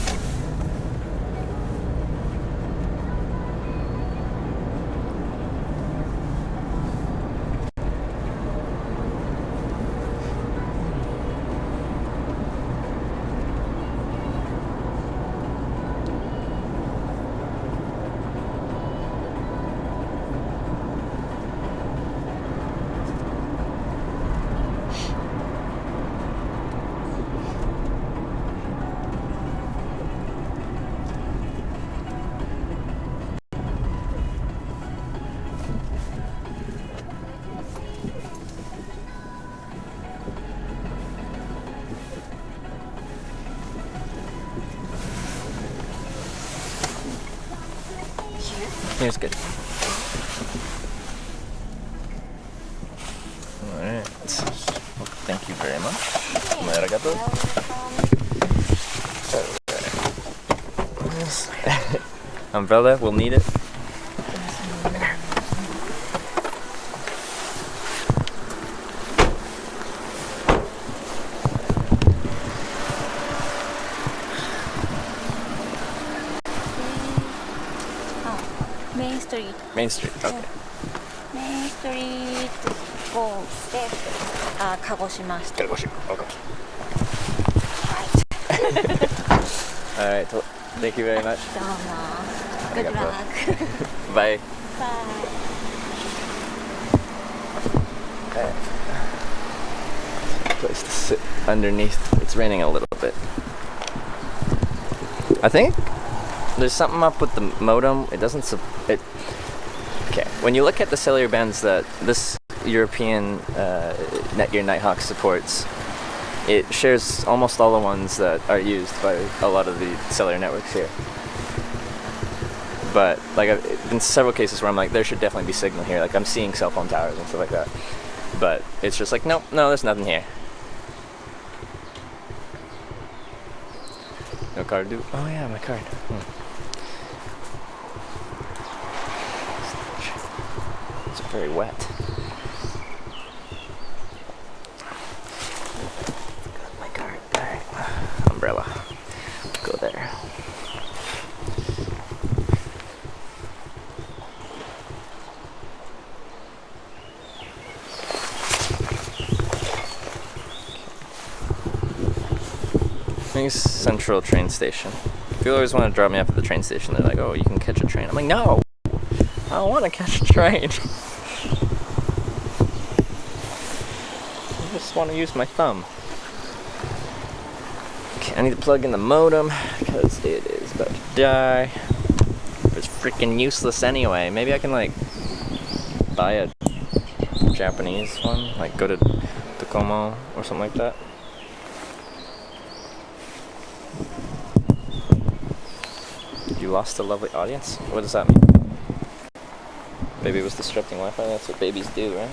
Here's good. Alright. Thank you very much. Arigato. Umbrella, we'll need it. Main Street. Main Street, okay. Main Street をして鹿児島市。鹿児島, okay. Alright, thank you very much. どうも。Good luck. Bye. Bye. Place to sit underneath. It's raining a little bit. I think there's something up with the modem. It doesn't. Okay. When you look at the cellular bands that this European Netgear Nighthawk supports, it shares almost all the ones that are used by a lot of the cellular networks here. But like in several cases where I'm like, there should definitely be signal here. Like I'm seeing cell phone towers and stuff like that. But it's just like, no, there's nothing here. No card due? Oh yeah, my card. It's very wet. Got my card. Alright. Umbrella. Go there. Nice central train station. People always want to drop me off at the train station. They're like, oh, you can catch a train. I'm like, no! I don't want to catch a train. I just want to use my thumb. Okay, I need to plug in the modem because it is about to die. It's freaking useless anyway. Maybe I can like buy a Japanese one, like go to Docomo or something like that. You lost a lovely audience? What does that mean? Baby was disrupting Wi-Fi? That's what babies do, right?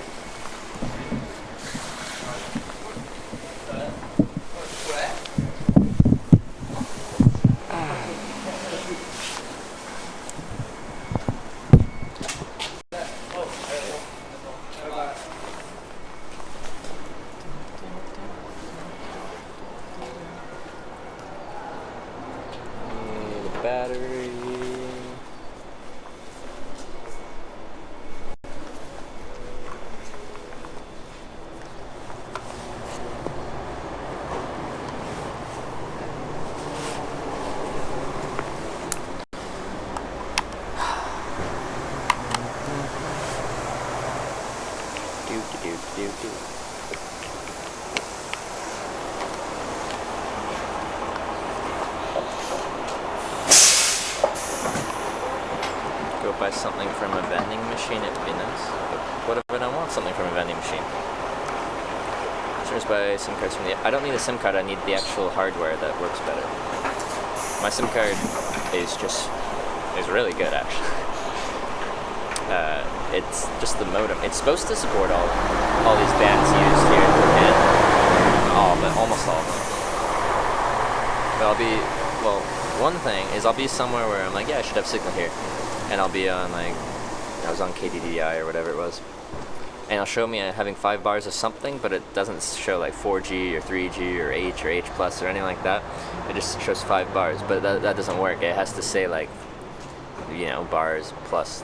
Battery. Do. Go buy something from a vending machine, it would be nice. But what if I don't want something from a vending machine? Just buy SIM cards from the... I don't need a SIM card, I need the actual hardware that works better. My SIM card is really good, actually. It's just the modem. It's supposed to support all these bands used here in Japan. Almost all of them. But one thing is I'll be somewhere where I'm like, yeah, I should have signal here. And I'll be on I was on KDDI or whatever it was. And it'll show me having 5 bars of something, but it doesn't show like 4G or 3G or H plus or anything like that. It just shows 5 bars, but that doesn't work. It has to say like, bars plus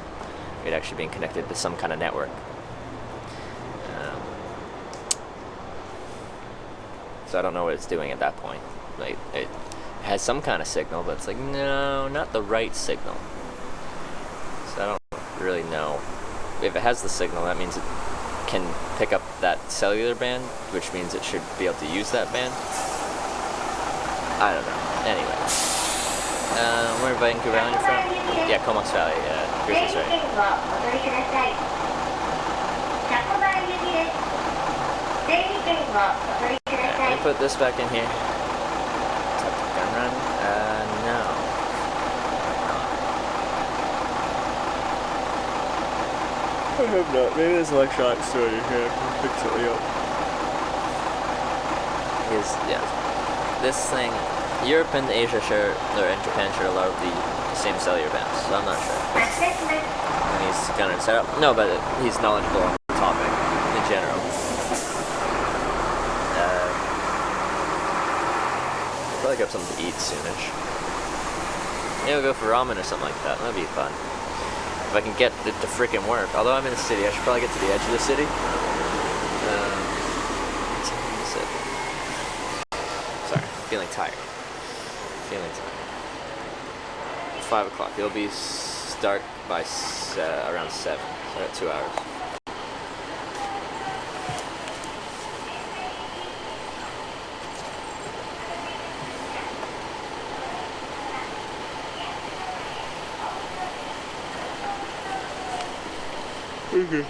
it actually being connected to some kind of network. So I don't know what it's doing at that point. Like it has some kind of signal, but it's like, no, not the right signal. So I don't really know. If it has the signal, that means it can pick up that cellular band, which means it should be able to use that band. I don't know. Anyway. Where in Vancouver Island you're from? Yeah, Comox Valley. Grizzly's right. Let me put this back in here. Gun run? No. I hope not. Maybe there's electronic storage here. I can pick something up. is, yeah. This thing, Europe and Asia share, or in Japan share a lot of the same cellular bands, so I'm not sure. And he's gonna set up. No, but he's knowledgeable on the topic in general. Probably get something to eat soonish. Maybe we'll go for ramen or something like that. That'd be fun. If I can get it to freaking work. Although I'm in the city, I should probably get to the edge of the city. Sorry, feeling tired. 5 o'clock. It'll be dark by around 7. So I got 2 hours. Okay.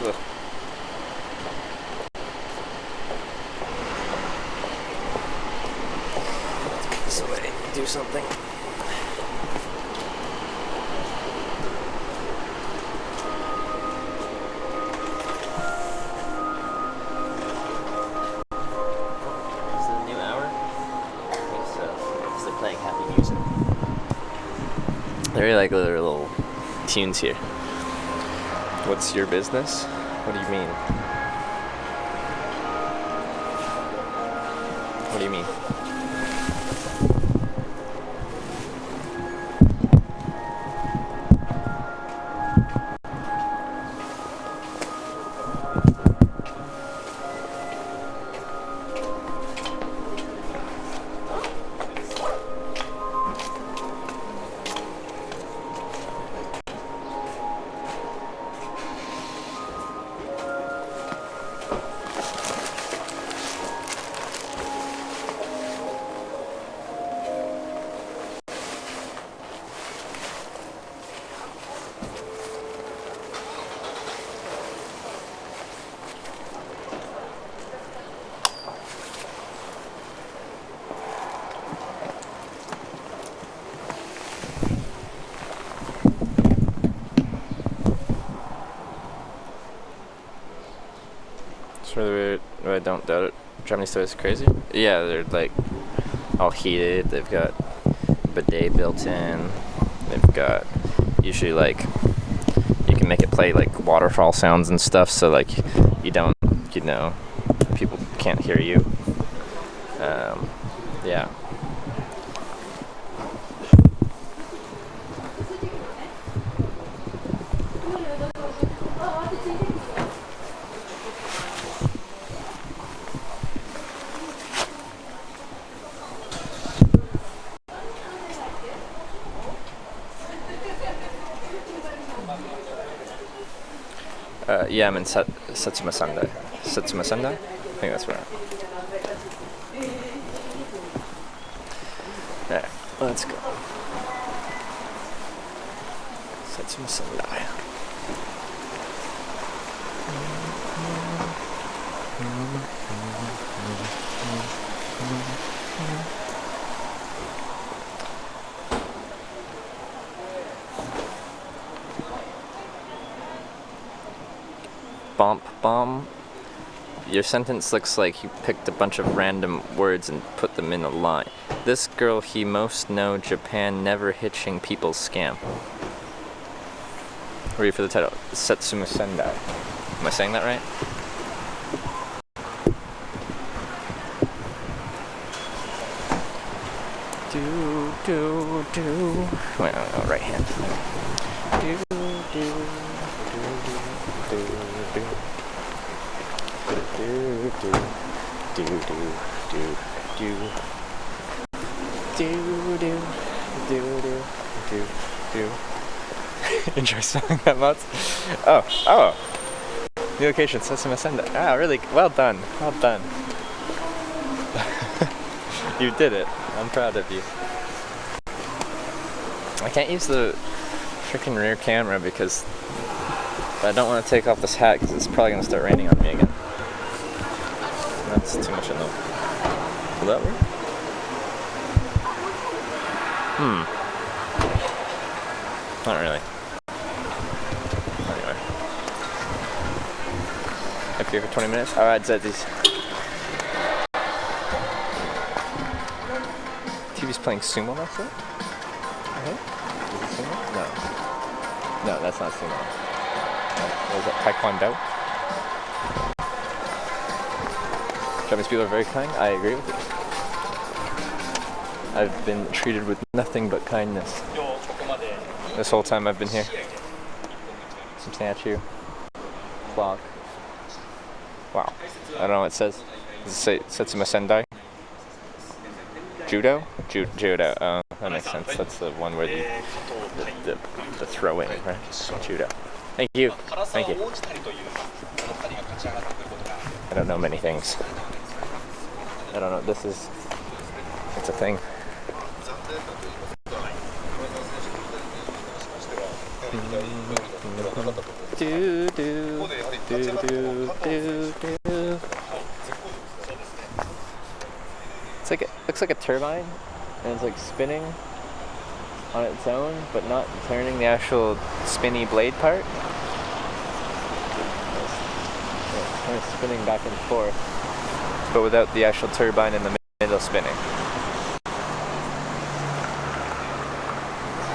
Ugh. Somebody do something. Is it a new hour? I think so. Because they're playing happy music. They really like their little tunes here. What's your business? What do you mean? What do you mean? It's really weird, but I don't doubt it. Japanese toys crazy? Yeah, they're like all heated. They've got bidet built in. They've got usually like you can make it play like waterfall sounds and stuff, so like you don't, you know, people can't hear you. Yeah. Yeah, I'm in Satsuma Sendai. Satsuma Sendai? I think that's right. Alright, let's go. Satsuma Sendai. Bomp bomb. Your sentence looks like you picked a bunch of random words and put them in a line. This girl he most know Japan never hitching people scam. Ready for the title. Satsuma Sendai. Am I saying that right? Do. Wait, no, right hand. Enjoy selling that much? Oh. New location, Satsuma Sendai. Ah, really, well done. You did it. I'm proud of you. I can't use the freaking rear camera because I don't want to take off this hat because it's probably going to start raining on me again. That's too much of them. Will that work? Not really. Anyway. Up here for 20 minutes? Alright, Zeddies. playing sumo wrestling. Okay. Is it sumo? No. No, that's not sumo. What is that? Taekwondo? Japanese people are very kind. I agree with you. I've been treated with nothing but kindness this whole time I've been here. Some statue. Clock. Wow. I don't know what it says. Does it say Setsuma Sendai? Judo? Judo. Oh, that makes sense. That's the one where the throw-in, right? Judo. Thank you. Thank you. I don't know many things. I don't know. This is... It's a thing. Do do do do do do. It's like looks like a turbine, and it's like spinning on its own, but not turning the actual spinny blade part. It's kind of spinning back and forth, but without the actual turbine in the middle spinning.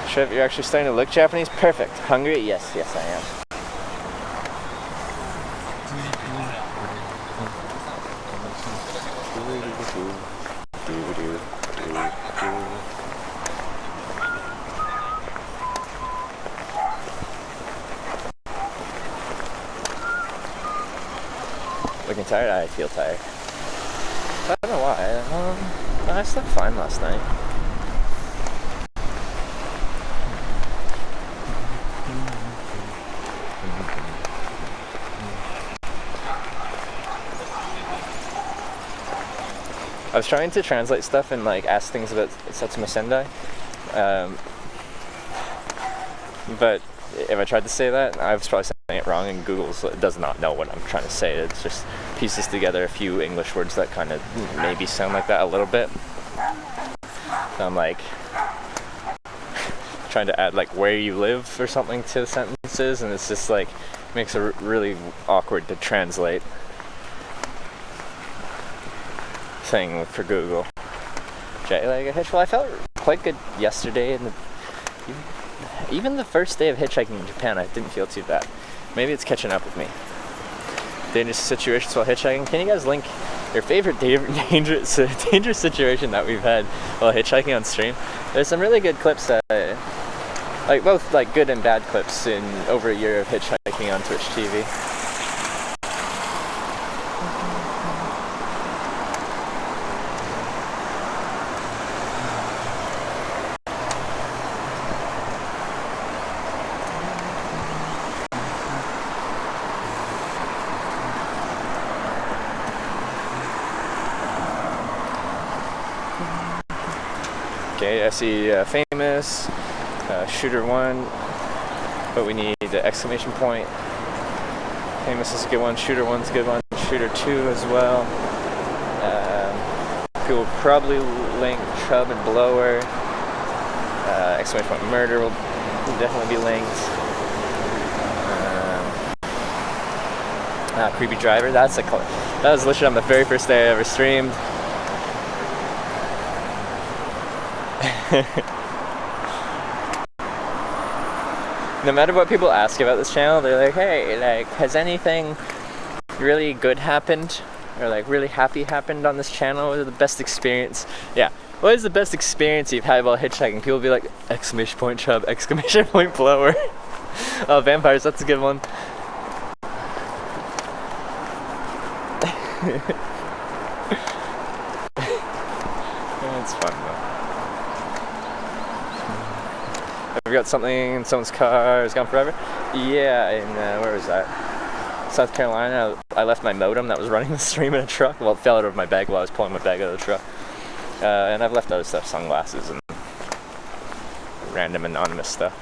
Trev, you're actually starting to look Japanese? Perfect. Hungry? Yes, yes I am. Looking tired? I feel tired. I don't know why. I slept fine last night. I was trying to translate stuff and like ask things about Setsuma Sendai, but if I tried to say that, I was probably saying it wrong, and Google does not know what I'm trying to say. It just pieces together a few English words that kind of maybe sound like that a little bit. So I'm like trying to add like where you live or something to the sentences, and it's just like makes it really awkward to translate thing for Google. Jet lag hitch. Well, I felt quite good yesterday, and even the first day of hitchhiking in Japan, I didn't feel too bad. Maybe it's catching up with me. Dangerous situations while hitchhiking. Can you guys link your favorite dangerous situation that we've had while hitchhiking on stream? There's some really good clips, like both like good and bad clips in over a year of hitchhiking on Twitch TV. Okay, I see famous, shooter 1, but we need the exclamation point. Famous is a good one, shooter 1's a good one, shooter 2 as well. People will probably link Chub and Blower. Exclamation point murder will definitely be linked. Creepy driver, that was literally on the very first day I ever streamed. No matter what people ask about this channel, they're like, hey, like, has anything really good happened? Or like really happy happened on this channel? What is the best experience? Yeah, what is the best experience you've had while hitchhiking? People will be like, exclamation point Chub, exclamation point Blower. Oh, vampires, that's a good one. It's fun though. Have we got something in someone's car? It's gone forever? Yeah, in, where was that? South Carolina. I left my modem that was running the stream in a truck. Well, it fell out of my bag while I was pulling my bag out of the truck. And I've left other stuff, sunglasses and random anonymous stuff.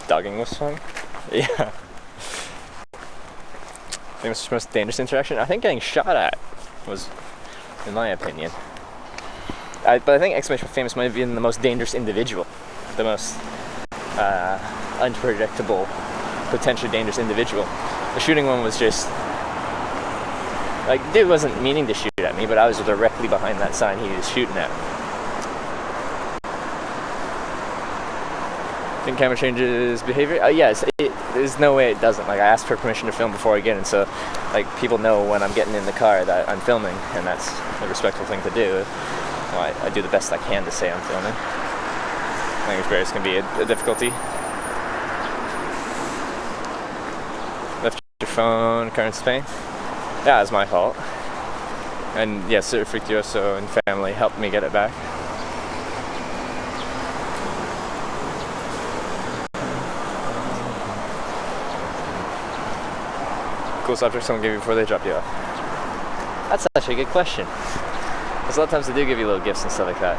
Dogging was fun. Yeah. Famous most dangerous interaction? I think getting shot at was, in my opinion. but I think exclamation famous might have been the most dangerous individual, the most unpredictable, potentially dangerous individual. The shooting one was just like, dude wasn't meaning to shoot at me, but I was directly behind that sign he was shooting at. Think camera changes behavior? Yes, there's no way it doesn't. Like, I asked for permission to film before I get in, so like people know when I'm getting in the car that I'm filming, and that's a respectful thing to do. Well, I do the best I can to say I'm filming. Language barriers can be a difficulty. Left your phone, car in Spain. Yeah, it was my fault. And yes, Fructuoso and family helped me get it back. Coolest object someone gave you before they dropped you off? That's actually a good question. Because a lot of times they do give you little gifts and stuff like that.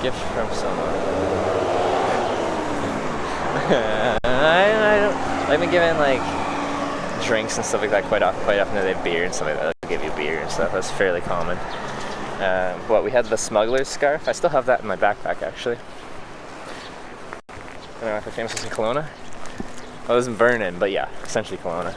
Gift from someone. I've been given like drinks and stuff like that quite often. They have beer and stuff like that. They'll give you beer and stuff. That's fairly common. We had the smuggler's scarf. I still have that in my backpack actually. I don't know if it's famous in Kelowna. I was in Vernon, but yeah, essentially Kelowna.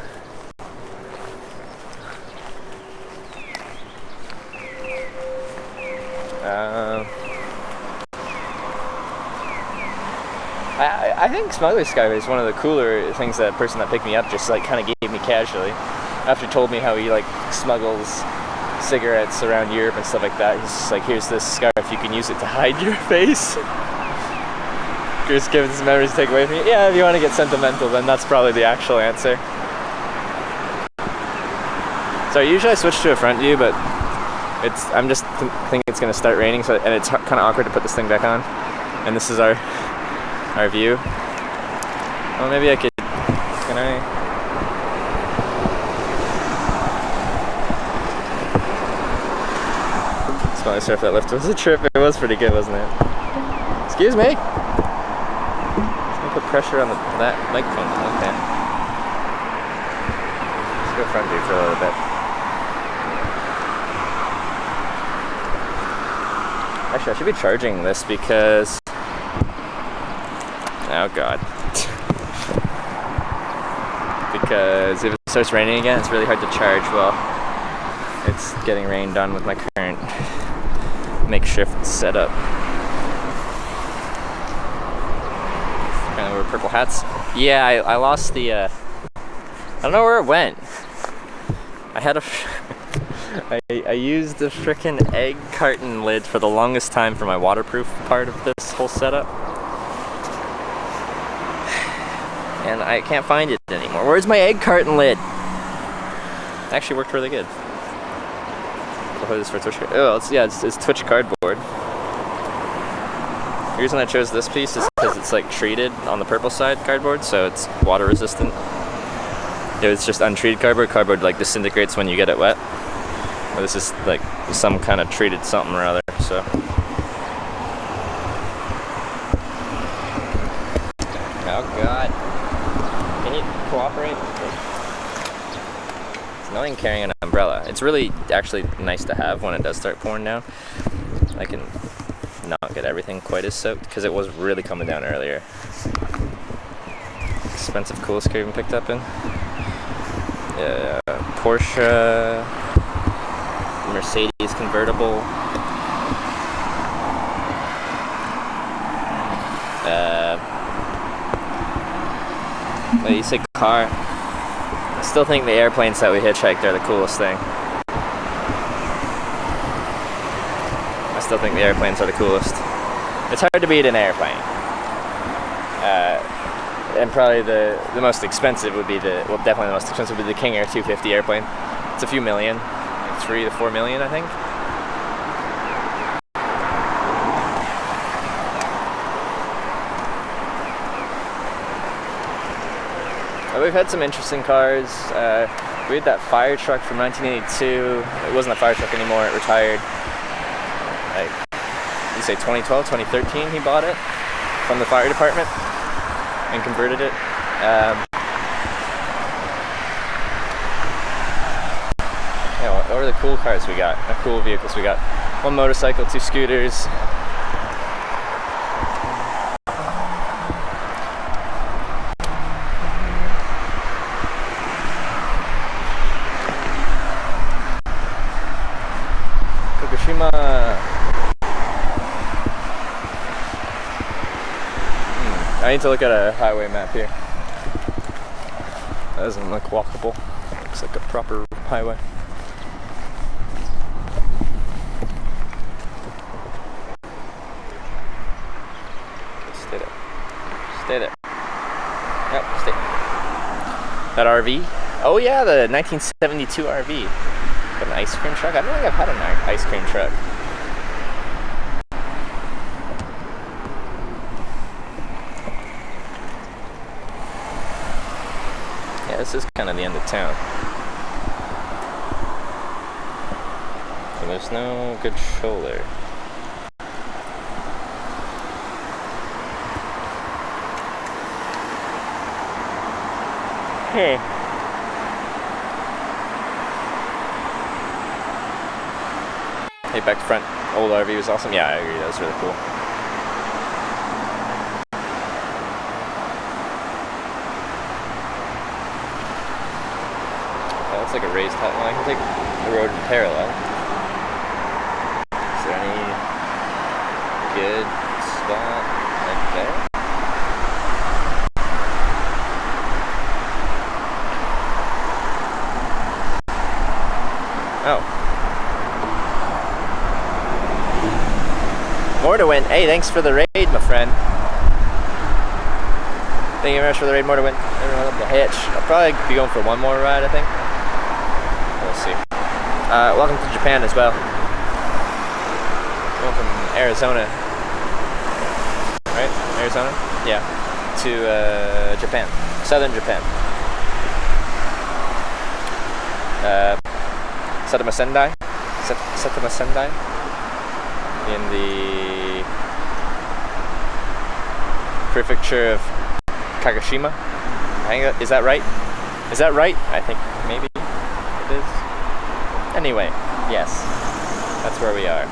I think Smuggler's Scarf is one of the cooler things that a person that picked me up just like kind of gave me casually. After he told me how he like smuggles cigarettes around Europe and stuff like that, he's just like, here's this scarf, you can use it to hide your face. Just giving some memories to take away from you. Yeah, if you want to get sentimental, then that's probably the actual answer. So usually I switch to a front view, but I'm just think it's going to start raining, so and it's kind of awkward to put this thing back on. And this is our view. Well, maybe I could. Can I? Smelly surf that lift was a trip. It was pretty good, wasn't it? Excuse me. Put pressure on that microphone. Okay. Let's go front view for a little bit. Actually, I should be charging this because... Oh god. Because if it starts raining again, it's really hard to charge while it's getting rained on with my current makeshift setup. Wear purple hats. Yeah, I lost the I don't know where it went. I had I used the frickin' egg carton lid for the longest time for my waterproof part of this whole setup. And I can't find it anymore. Where's my egg carton lid? It actually worked really good. What is this for Twitch? Oh, it's Twitch cardboard. The reason I chose this piece is because it's like treated on the purple side cardboard, so it's water resistant. If it's just untreated cardboard like disintegrates when you get it wet. Well, this is like some kind of treated something or other, so. Oh god. Can you cooperate? It's annoying carrying an umbrella. It's really actually nice to have when it does start pouring down. I can not get everything quite as soaked because it was really coming down earlier. Expensive coolest car even picked up in. Porsche, Mercedes convertible. You say car. I still think the airplanes that we hitchhiked are the coolest thing. I still think the airplanes are the coolest. It's hard to beat an airplane. And probably the most expensive would be definitely the most expensive would be the King Air 250 airplane. It's a few million, like 3 to 4 million, I think. We've had some interesting cars. We had that fire truck from 1982. It wasn't a fire truck anymore, it retired. Like, you say 2012, 2013 he bought it from the fire department and converted it. what were the cool cars we got? Cool vehicles we got. One motorcycle, 2 scooters. Fukushima. I need to look at a highway map here. That doesn't look walkable. Looks like a proper highway. Stay there. Stay there. Yep, stay. That RV? Oh yeah, the 1972 RV. An ice cream truck? I don't think I've had an ice cream truck. Yeah, this is kind of the end of town. So there's no good shoulder. Hey. Hey, back to front. Old RV was awesome. Yeah, I agree. That was really cool. Oh, that's like a raised hut. Well, I can take the road in parallel. Is there any good spot like there? Oh. More to win. Hey, thanks for the raid, my friend. Thank you very much for the raid, more to win. Everyone love the hitch. I'll probably be going for one more ride, I think. We'll see. Welcome to Japan as well. Going from Arizona. Right? Arizona? Yeah. To Japan. Southern Japan. Satama Sendai. Satama Sendai. In the prefecture of Kagoshima. Is that right? Is that right? I think maybe it is. Anyway, yes, that's where we are.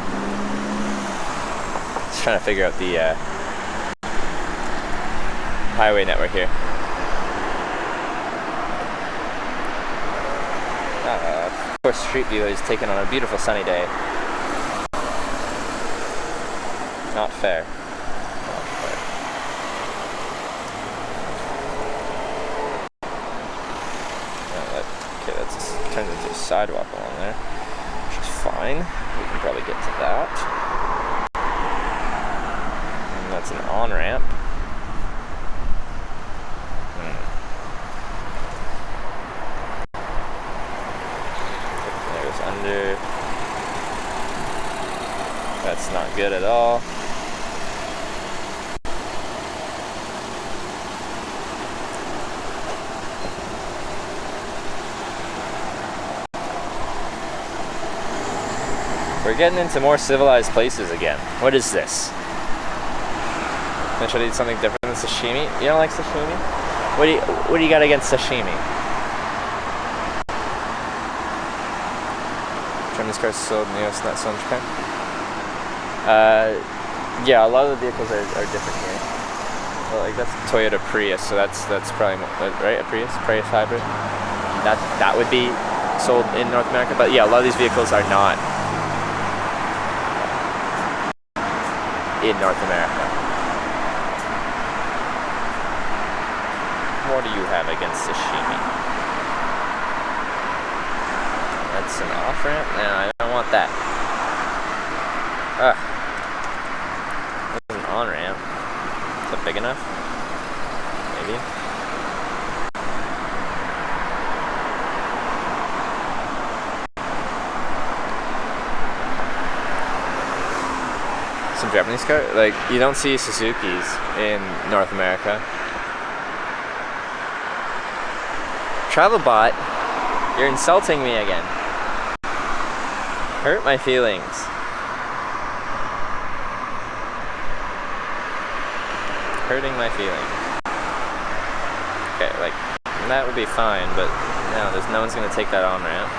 Just trying to figure out the highway network here. Of course, Street View is taken on a beautiful sunny day. Not fair. Not fair. Okay, that turns into a sidewalk along there, which is fine. We can probably get to that. And that's an on-ramp. There's under. That's not good at all. We're getting into more civilized places again. What is this? Can I try to eat something different than sashimi? You don't like sashimi? What do you got against sashimi? Chinese cars sold in the US, not sold in Japan. Yeah, a lot of the vehicles are different here. Well, like that's Toyota Prius, so that's probably right, a Prius hybrid. That would be sold in North America, but yeah, a lot of these vehicles are not in North America. What do you have against sashimi? That's an off-ramp? No, I don't want that. That's an on-ramp. Is that big enough? Maybe. Some Japanese car? Like, you don't see Suzukis in North America. Travelbot, you're insulting me again. Hurt my feelings. Hurting my feelings. Okay, like, that would be fine, but no, no one's gonna take that on ramp.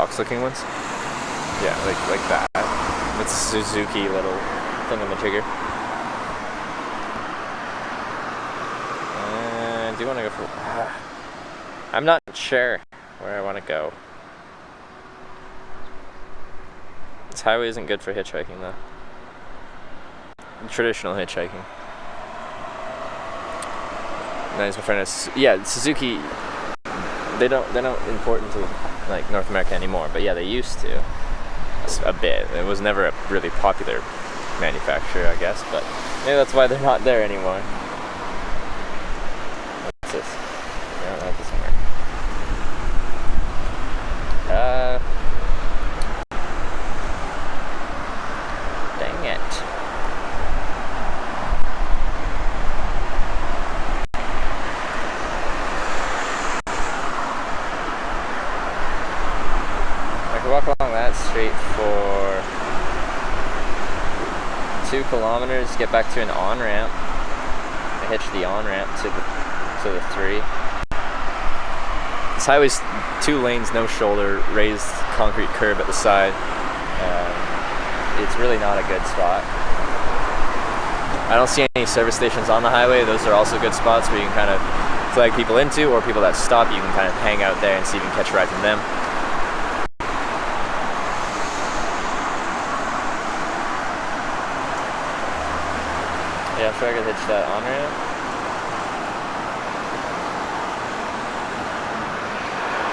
box-looking ones. Yeah, like that. It's a Suzuki little thingamajigger. And do you want to go for? I'm not sure where I want to go. This highway isn't good for hitchhiking though. Traditional hitchhiking. Nice, my friend. Yeah, Suzuki. They don't import into like North America anymore, but yeah, they used to a bit. It was never a really popular manufacturer, I guess, but maybe that's why they're not there anymore. What's this? No, that doesn't work. Dang it. Walk along that street for 2 kilometers, get back to an on-ramp. I hitch the on-ramp to the 3. This highway's 2 lanes, no shoulder, raised concrete curb at the side. It's really not a good spot. I don't see any service stations on the highway. Those are also good spots where you can kind of flag people into, or people that stop, you can kind of hang out there and see if you can catch a ride from them. Yeah, I'm sure I could hitch that on-ramp.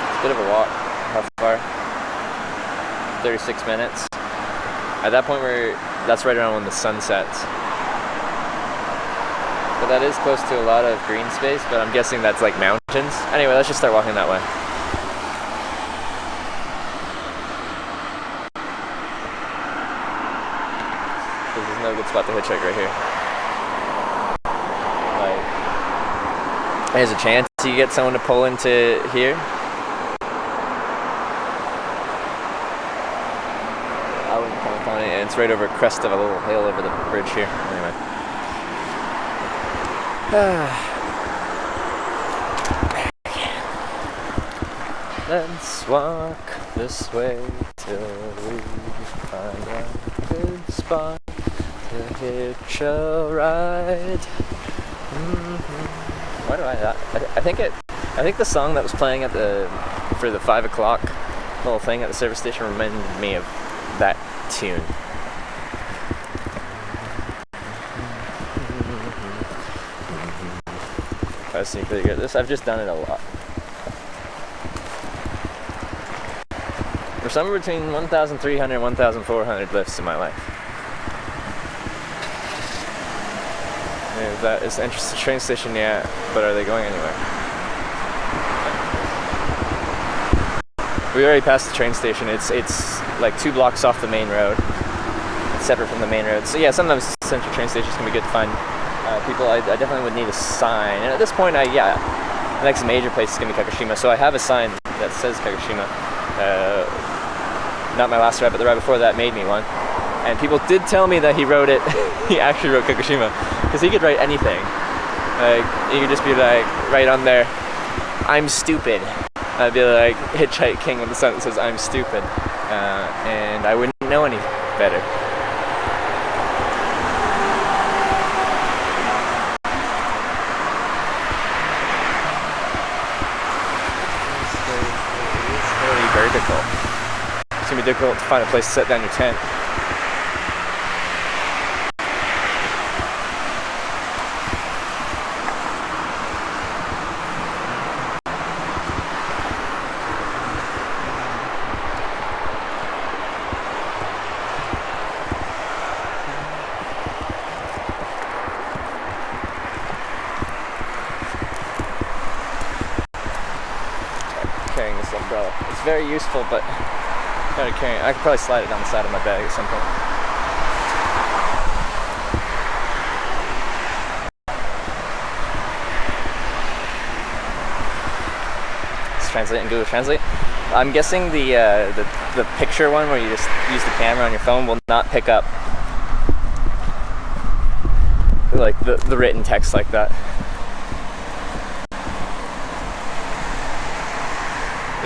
It's a bit of a walk. How far? 36 minutes. At that point that's right around when the sun sets. But that is close to a lot of green space, but I'm guessing that's like mountains. Anyway, let's just start walking that way. This is no good spot to hitchhike right here. There's a chance you get someone to pull into here. I wouldn't come upon it, and it's right over a crest of a little hill over the bridge here. Anyway. Let's walk this way till we find a good spot to hitch a ride. Why do I think the song that was playing for the 5 o'clock little thing at the service station reminded me of that tune. I was pretty good at this. I've just done it a lot. There's somewhere between 1,300 and 1,400 lifts in my life. That is the entrance to the train station, yeah, but are they going anywhere? We already passed the train station. It's like 2 blocks off the main road. It's separate from the main road. So yeah, sometimes central train stations can be good to find people. I definitely would need a sign. And at this point, the next major place is going to be Kagoshima. So I have a sign that says Kagoshima. Not my last ride, but the ride before that made me one. And people did tell me that he wrote it. He actually wrote Kagoshima, because he could write anything. Like, you could just be like, right on there, I'm stupid. I'd be like, Hitchhiking with the sentence says, I'm stupid. And I wouldn't know any better. It's really vertical. It's gonna be difficult to find a place to set down your tent. Carrying this umbrella. It's very useful, but I could probably slide it down the side of my bag at some point. Let's translate in Google Translate. I'm guessing the picture one where you just use the camera on your phone will not pick up like the written text like that.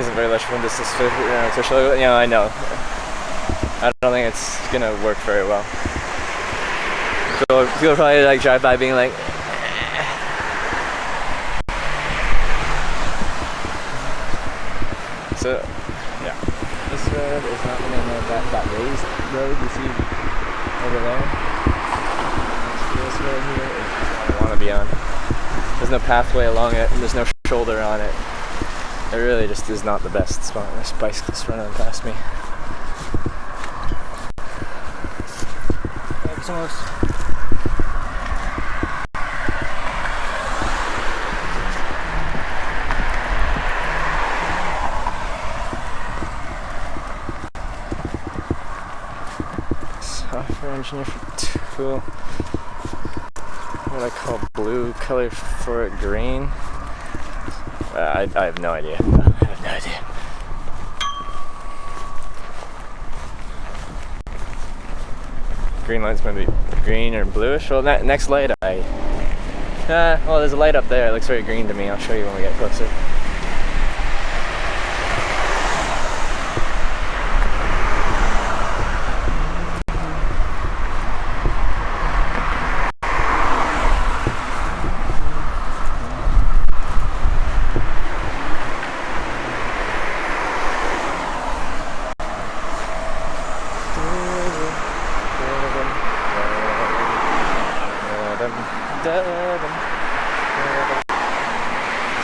isn't very lush from this official. You know, I know. I don't think it's gonna work very well. So people probably like drive by being like. So, yeah. This road is not going to that raised road you see over there. This road here is just what I want to be on. There's no pathway along it, and there's no shoulder on it. It really just is not the best spot. There's bicyclists running past me. It's almost. Software engineer for tool. What I call blue, color for it green. I have no idea. I have no idea. Green light's going to be green or bluish. Well, next light well, there's a light up there. It looks very green to me. I'll show you when we get closer.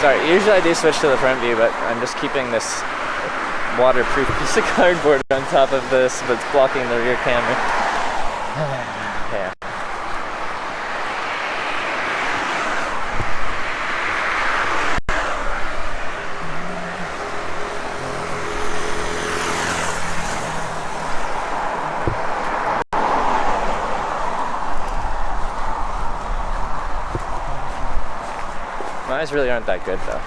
Sorry, usually I do switch to the front view, but I'm just keeping this waterproof piece of cardboard on top of this, but it's blocking the rear camera. Yeah. My eyes really aren't that good though.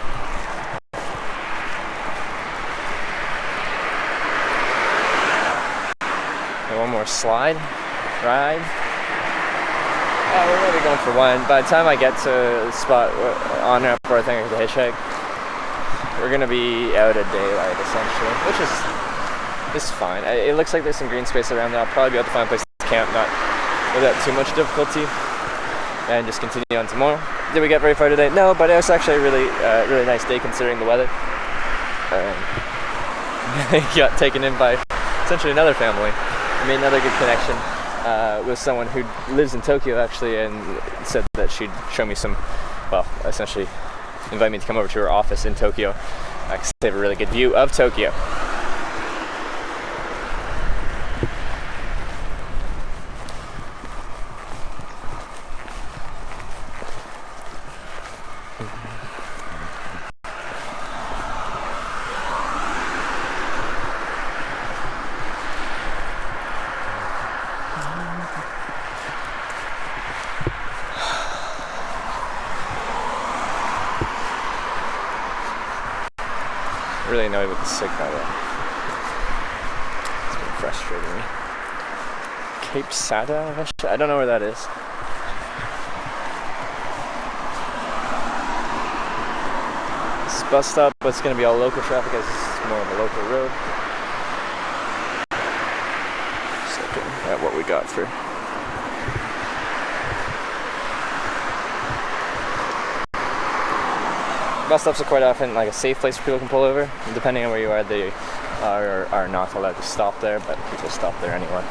And one more slide, ride. Oh, we're really going for one. By the time I get to the spot on ramp where I think I could hitchhike, we're gonna be out of daylight essentially, which is fine. It looks like there's some green space around there. I'll probably be able to find a place to camp, not without too much difficulty, and just continue on tomorrow. Did we get very far today? No, but it was actually a really nice day considering the weather. Got taken in by essentially another family. I made another good connection with someone who lives in Tokyo actually, and said that she'd show me some, well, essentially invite me to come over to her office in Tokyo because they have a really good view of Tokyo. Really annoyed with the signal though. It's been frustrating me. Cape Sada? I don't know where that is. This bus stop, but it's going to be all local traffic as it's more of a local road. Just looking at what we got for. Bus stops are quite often like a safe place where people can pull over. And depending on where you are, they are not allowed to stop there, but people stop there anyway.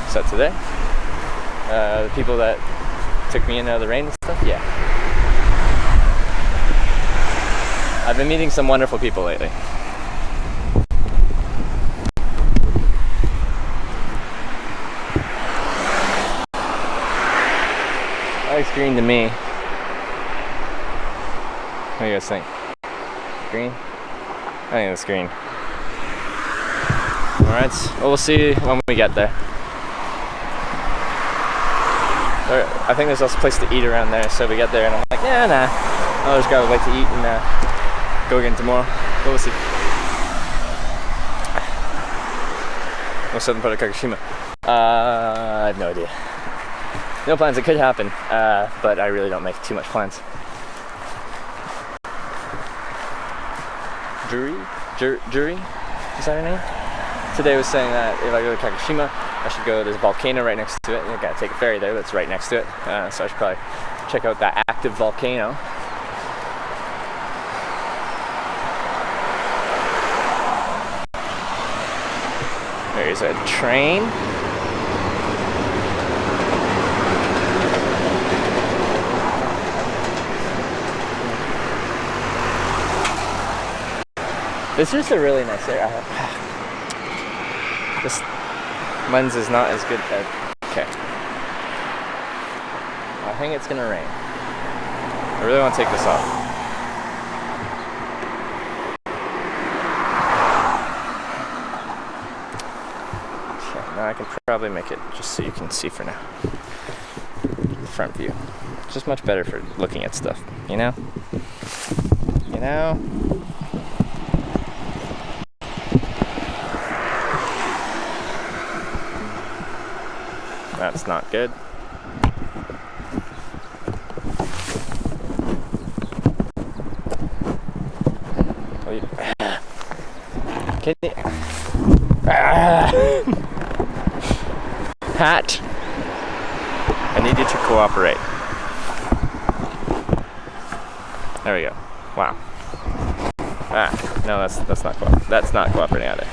So today, the people that took me in out of the rain and stuff, yeah. I've been meeting some wonderful people lately. Looks green to me. What do you guys think? Green? I think it's green. Alright, well, we'll see when we get there. I think there's also a place to eat around there, so we get there and I'm like, nah. I'll just grab a bite to eat and go again tomorrow. But we'll see. or southern part of Kagoshima. I have no idea. No plans. It could happen, but I really don't make too much plans. Juri, is that her name? Today was saying that if I go to Kagoshima, I should go. There's a volcano right next to it. I gotta take a ferry there. That's right next to it. So I should probably check out that active volcano. There's a train. This is a really nice area. This lens is not as good as... Okay. I think it's gonna rain. I really want to take this off. Okay, now I can probably make it just so you can see for now. The front view. It's just much better for looking at stuff, you know? You know? That's not good. Can you... Hat! I need you to cooperate. There we go. Wow. No, that's not cooperating either.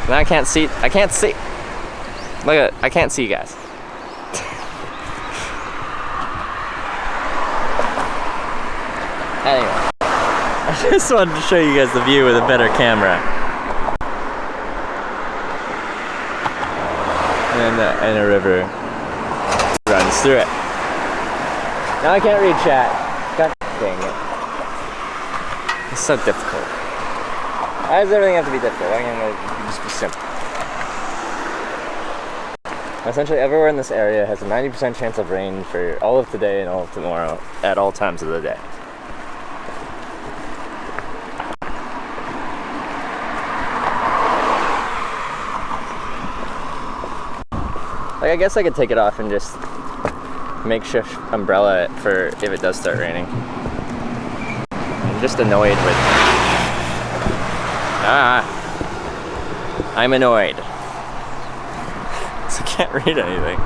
Now I can't see. Look at it. I can't see you guys. Anyway, I just wanted to show you guys the view with a better camera. And a river runs through it. Now I can't read chat. God dang it. It's so difficult. Why does everything have to be difficult? Why can't it just be simple? Essentially everywhere in this area has a 90% chance of rain for all of today and all of tomorrow at all times of the day. Like, I guess I could take it off and just makeshift umbrella it for if it does start raining. I'm just annoyed with... I'm annoyed. I can't read anything.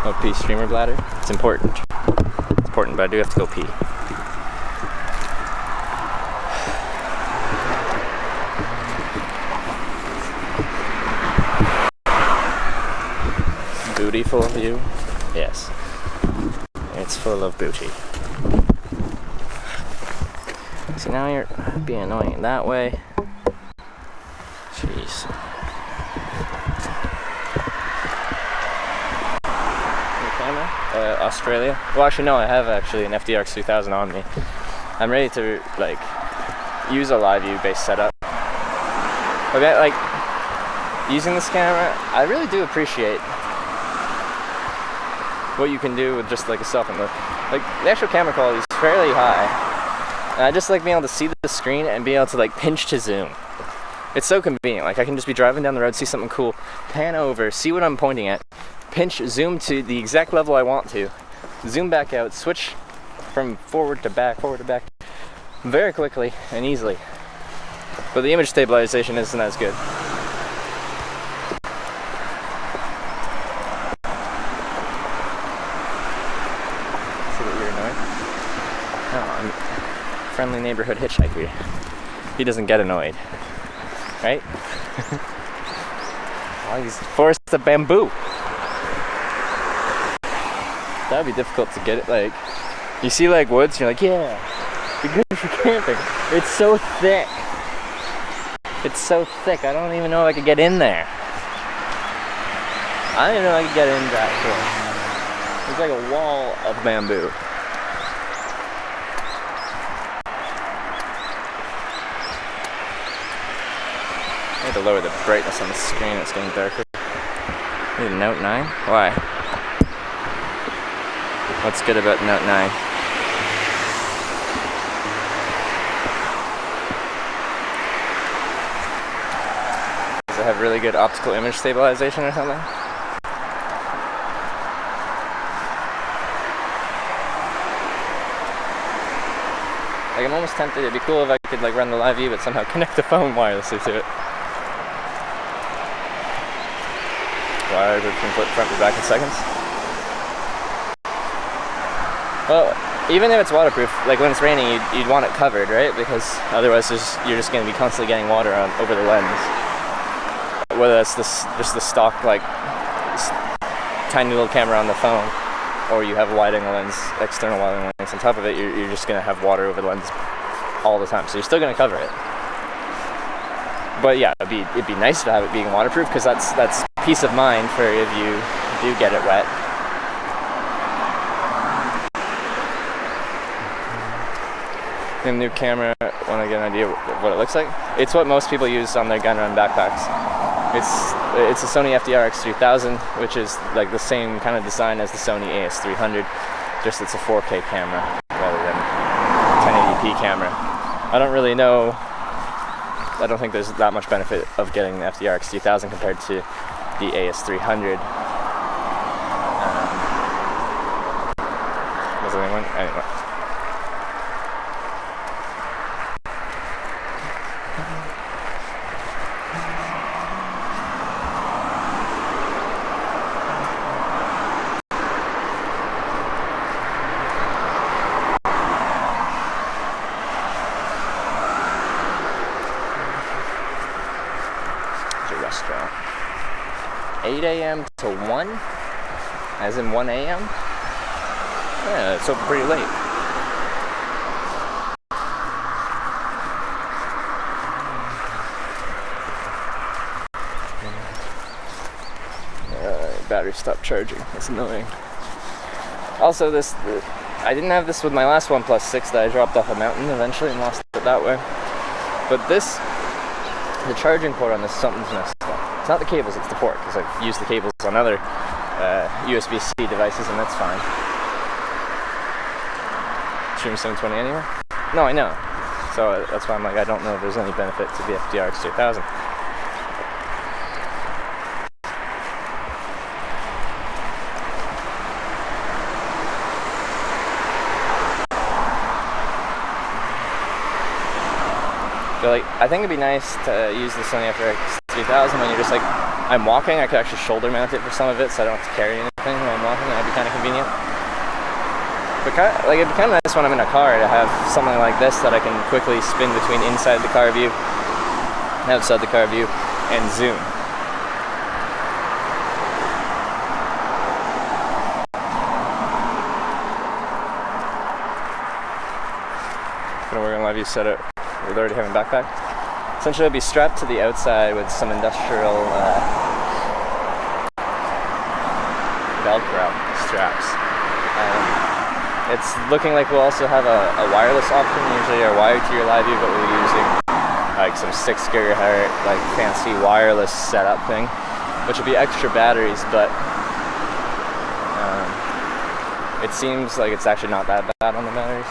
Oh, pee streamer bladder? It's important. It's important, but I do have to go pee. Booty full of you? Yes. It's full of booty. So now you're being annoying that way. Jeez. New camera? Australia. Well, actually, no, I have actually an FDRX 3000 on me. I'm ready to, like, use a live view based setup. Okay, like, using this camera, I really do appreciate what you can do with just, like, a cell phone. Like, the actual camera quality is fairly high. And I just like being able to see the screen and being able to, like, pinch to zoom. It's so convenient. Like, I can just be driving down the road, see something cool, pan over, see what I'm pointing at, pinch, zoom to the exact level I want to, zoom back out, switch from forward to back, very quickly and easily. But the image stabilization isn't as good. See what you're annoyed? No, I'm a friendly neighborhood hitchhiker. He doesn't get annoyed. Right? Oh, he's forests of bamboo. That would be difficult to get it. Like, you see, like, woods, you're like, yeah, you're good for camping. It's so thick. It's so thick. I don't even know if I could get in there. I don't even know if I could get in that shit. There's like a wall of bamboo. I need to lower the brightness on the screen, it's getting darker. I need a Note 9? Why? What's good about Note 9? that have really good optical image stabilization or something. Like, I'm almost tempted. It'd be cool if I could like run the live view but somehow connect the phone wirelessly to it. Wired from front to back in seconds. Well, even if it's waterproof, like when it's raining, you'd want it covered, right? Because otherwise you're just going to be constantly getting water over the lens. Whether that's just the stock, like, tiny little camera on the phone, or you have a wide-angle lens, external wide-angle lens on top of it, you're just going to have water over the lens all the time. So you're still going to cover it. But yeah, it'd be nice to have it being waterproof, because that's peace of mind for if you do get it wet. The new camera, want to get an idea of what it looks like? It's what most people use on their gun run backpacks. It's a Sony FDR-X3000, which is like the same kind of design as the Sony AS300, just it's a 4K camera rather than a 1080p camera. I don't really know. I don't think there's that much benefit of getting the FDR-X3000 compared to the AS300. Was there anyone? Anyway. Restaurant. 8 a.m. to 1? As in 1 a.m.? Yeah, it's open pretty late. Battery stopped charging. That's annoying. Also, I didn't have this with my last OnePlus 6 that I dropped off a mountain eventually and lost it that way. But the charging port on this, something's messed up. It's not the cables, it's the port, because I've used the cables on other USB-C devices and that's fine. Stream 720 anywhere? No, I know. So that's why I'm like, I don't know if there's any benefit to the FDR-X3000. So like, I think it'd be nice to use the Sony FDR-X3000 when you're just like, I'm walking, I could actually shoulder mount it for some of it so I don't have to carry anything when I'm walking. That'd be kind of convenient. But like, it'd be kind of nice when I'm in a car to have something like this that I can quickly spin between inside the car view, outside the car view, and zoom. Gonna work on live view setup with already having backpack. Essentially, it'll be strapped to the outside with some industrial Velcro straps. It's looking like we'll also have a wireless option. Usually are wired to your live view, but we'll be using like some 6 gigahertz, like fancy wireless setup thing, which will be extra batteries, but it seems like it's actually not that bad on the batteries.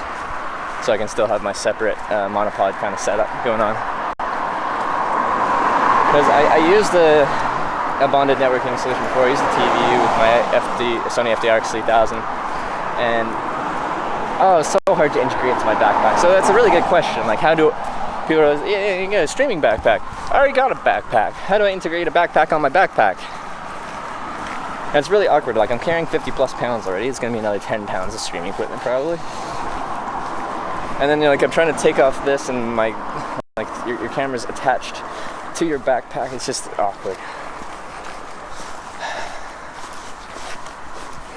So I can still have my separate monopod kind of setup going on. Because I used a bonded networking solution before. I used the TV with my Sony FDR-X3000, and it's so hard to integrate into my backpack. So that's a really good question. Like, how do people are, yeah, you get a streaming backpack. I already got a backpack. How do I integrate a backpack on my backpack? And it's really awkward. Like, I'm carrying 50 plus pounds already. It's gonna be another 10 pounds of streaming equipment probably. And then you're like, I'm trying to take off this, and your camera's attached to your backpack. It's just awkward.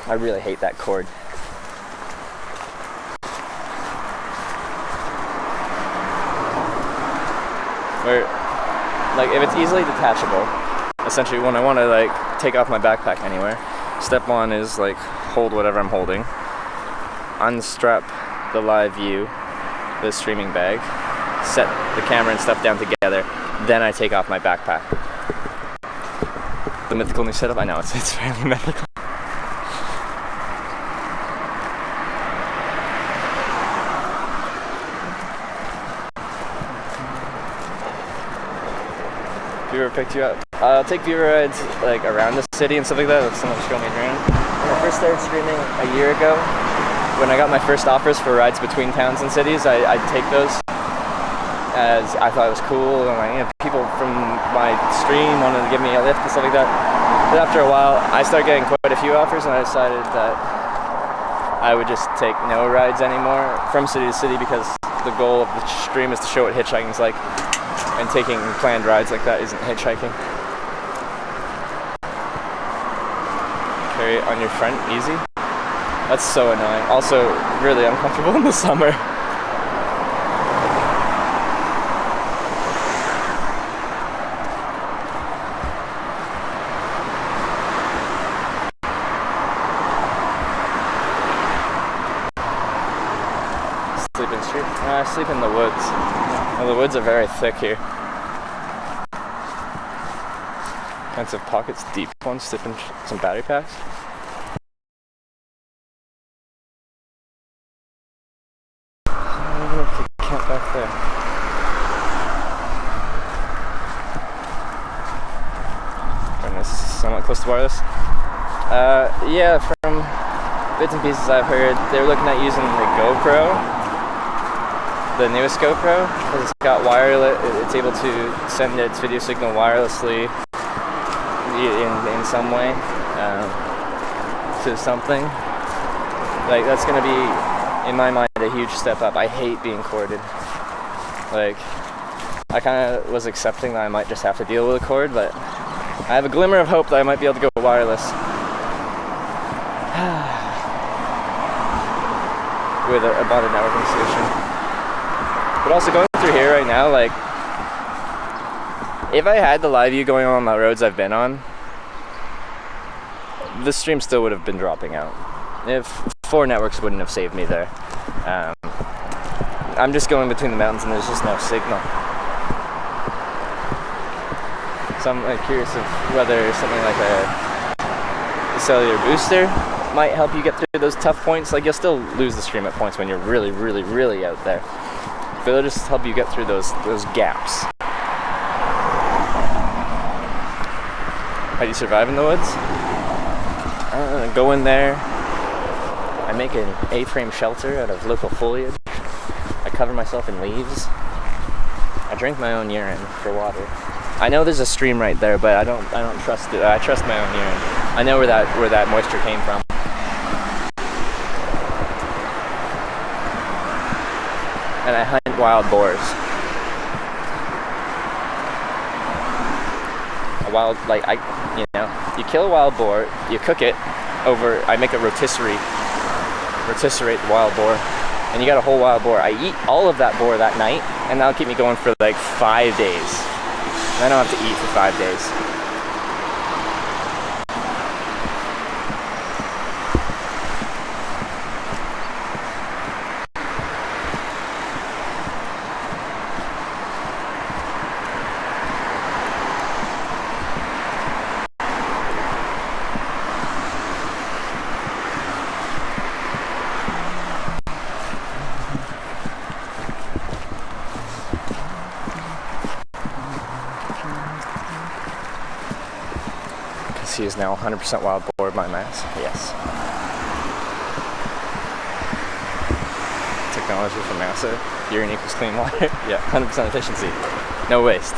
I really hate that cord. Where, like, if it's easily detachable, essentially when I want to like take off my backpack anywhere, step one is like hold whatever I'm holding, unstrap the live view, the streaming bag, set the camera and stuff down together, then I take off my backpack. The mythical new setup, I know, it's fairly mythical. Viewer picked you up. I'll take viewer rides like around the city and stuff like that if someone show me around. When I first started streaming a year ago, when I got my first offers for rides between towns and cities, I'd take those as I thought it was cool. And like, people from my stream wanted to give me a lift and stuff like that. But after a while, I started getting quite a few offers, and I decided that I would just take no rides anymore from city to city, because the goal of the stream is to show what hitchhiking is like, and taking planned rides like that isn't hitchhiking. Carry it on your front, easy. That's so annoying. Also, really uncomfortable in the summer. Sleep in the street? I sleep in the woods. Well, the woods are very thick here. Kinds of pockets, deep ones, slip in some battery packs. Camp back there. And this is somewhat close to wireless. Yeah, from bits and pieces I've heard, they're looking at using the GoPro, the newest GoPro, because it's got wireless. It's able to send its video signal wirelessly in some way to something. Like, that's going to be, in my mind, a huge step up. I hate being corded. Like, I kind of was accepting that I might just have to deal with a cord, but I have a glimmer of hope that I might be able to go wireless with a bonded networking solution. But also going through here right now, like, if I had the live view going on the roads I've been on, the stream still would have been dropping out. If 4 networks wouldn't have saved me there. I'm just going between the mountains and there's just no signal. So I'm curious of whether something like a cellular booster might help you get through those tough points. Like, you'll still lose the stream at points when you're really, really, really out there. But it'll just help you get through those gaps. How do you survive in the woods? Go in there. I make an A-frame shelter out of local foliage. I cover myself in leaves. I drink my own urine for water. I know there's a stream right there, but I don't trust it. I trust my own urine. I know where that moisture came from. And I hunt wild boars. You kill a wild boar, you cook it over, I make a rotisserie the wild boar, and you got a whole wild boar. I eat all of that boar that night, and that'll keep me going for like 5 days. And I don't have to eat for 5 days. He is now 100% wild boar by mass. Yes. Technology from NASA. Urine equals clean water. Yeah, 100% efficiency. No waste.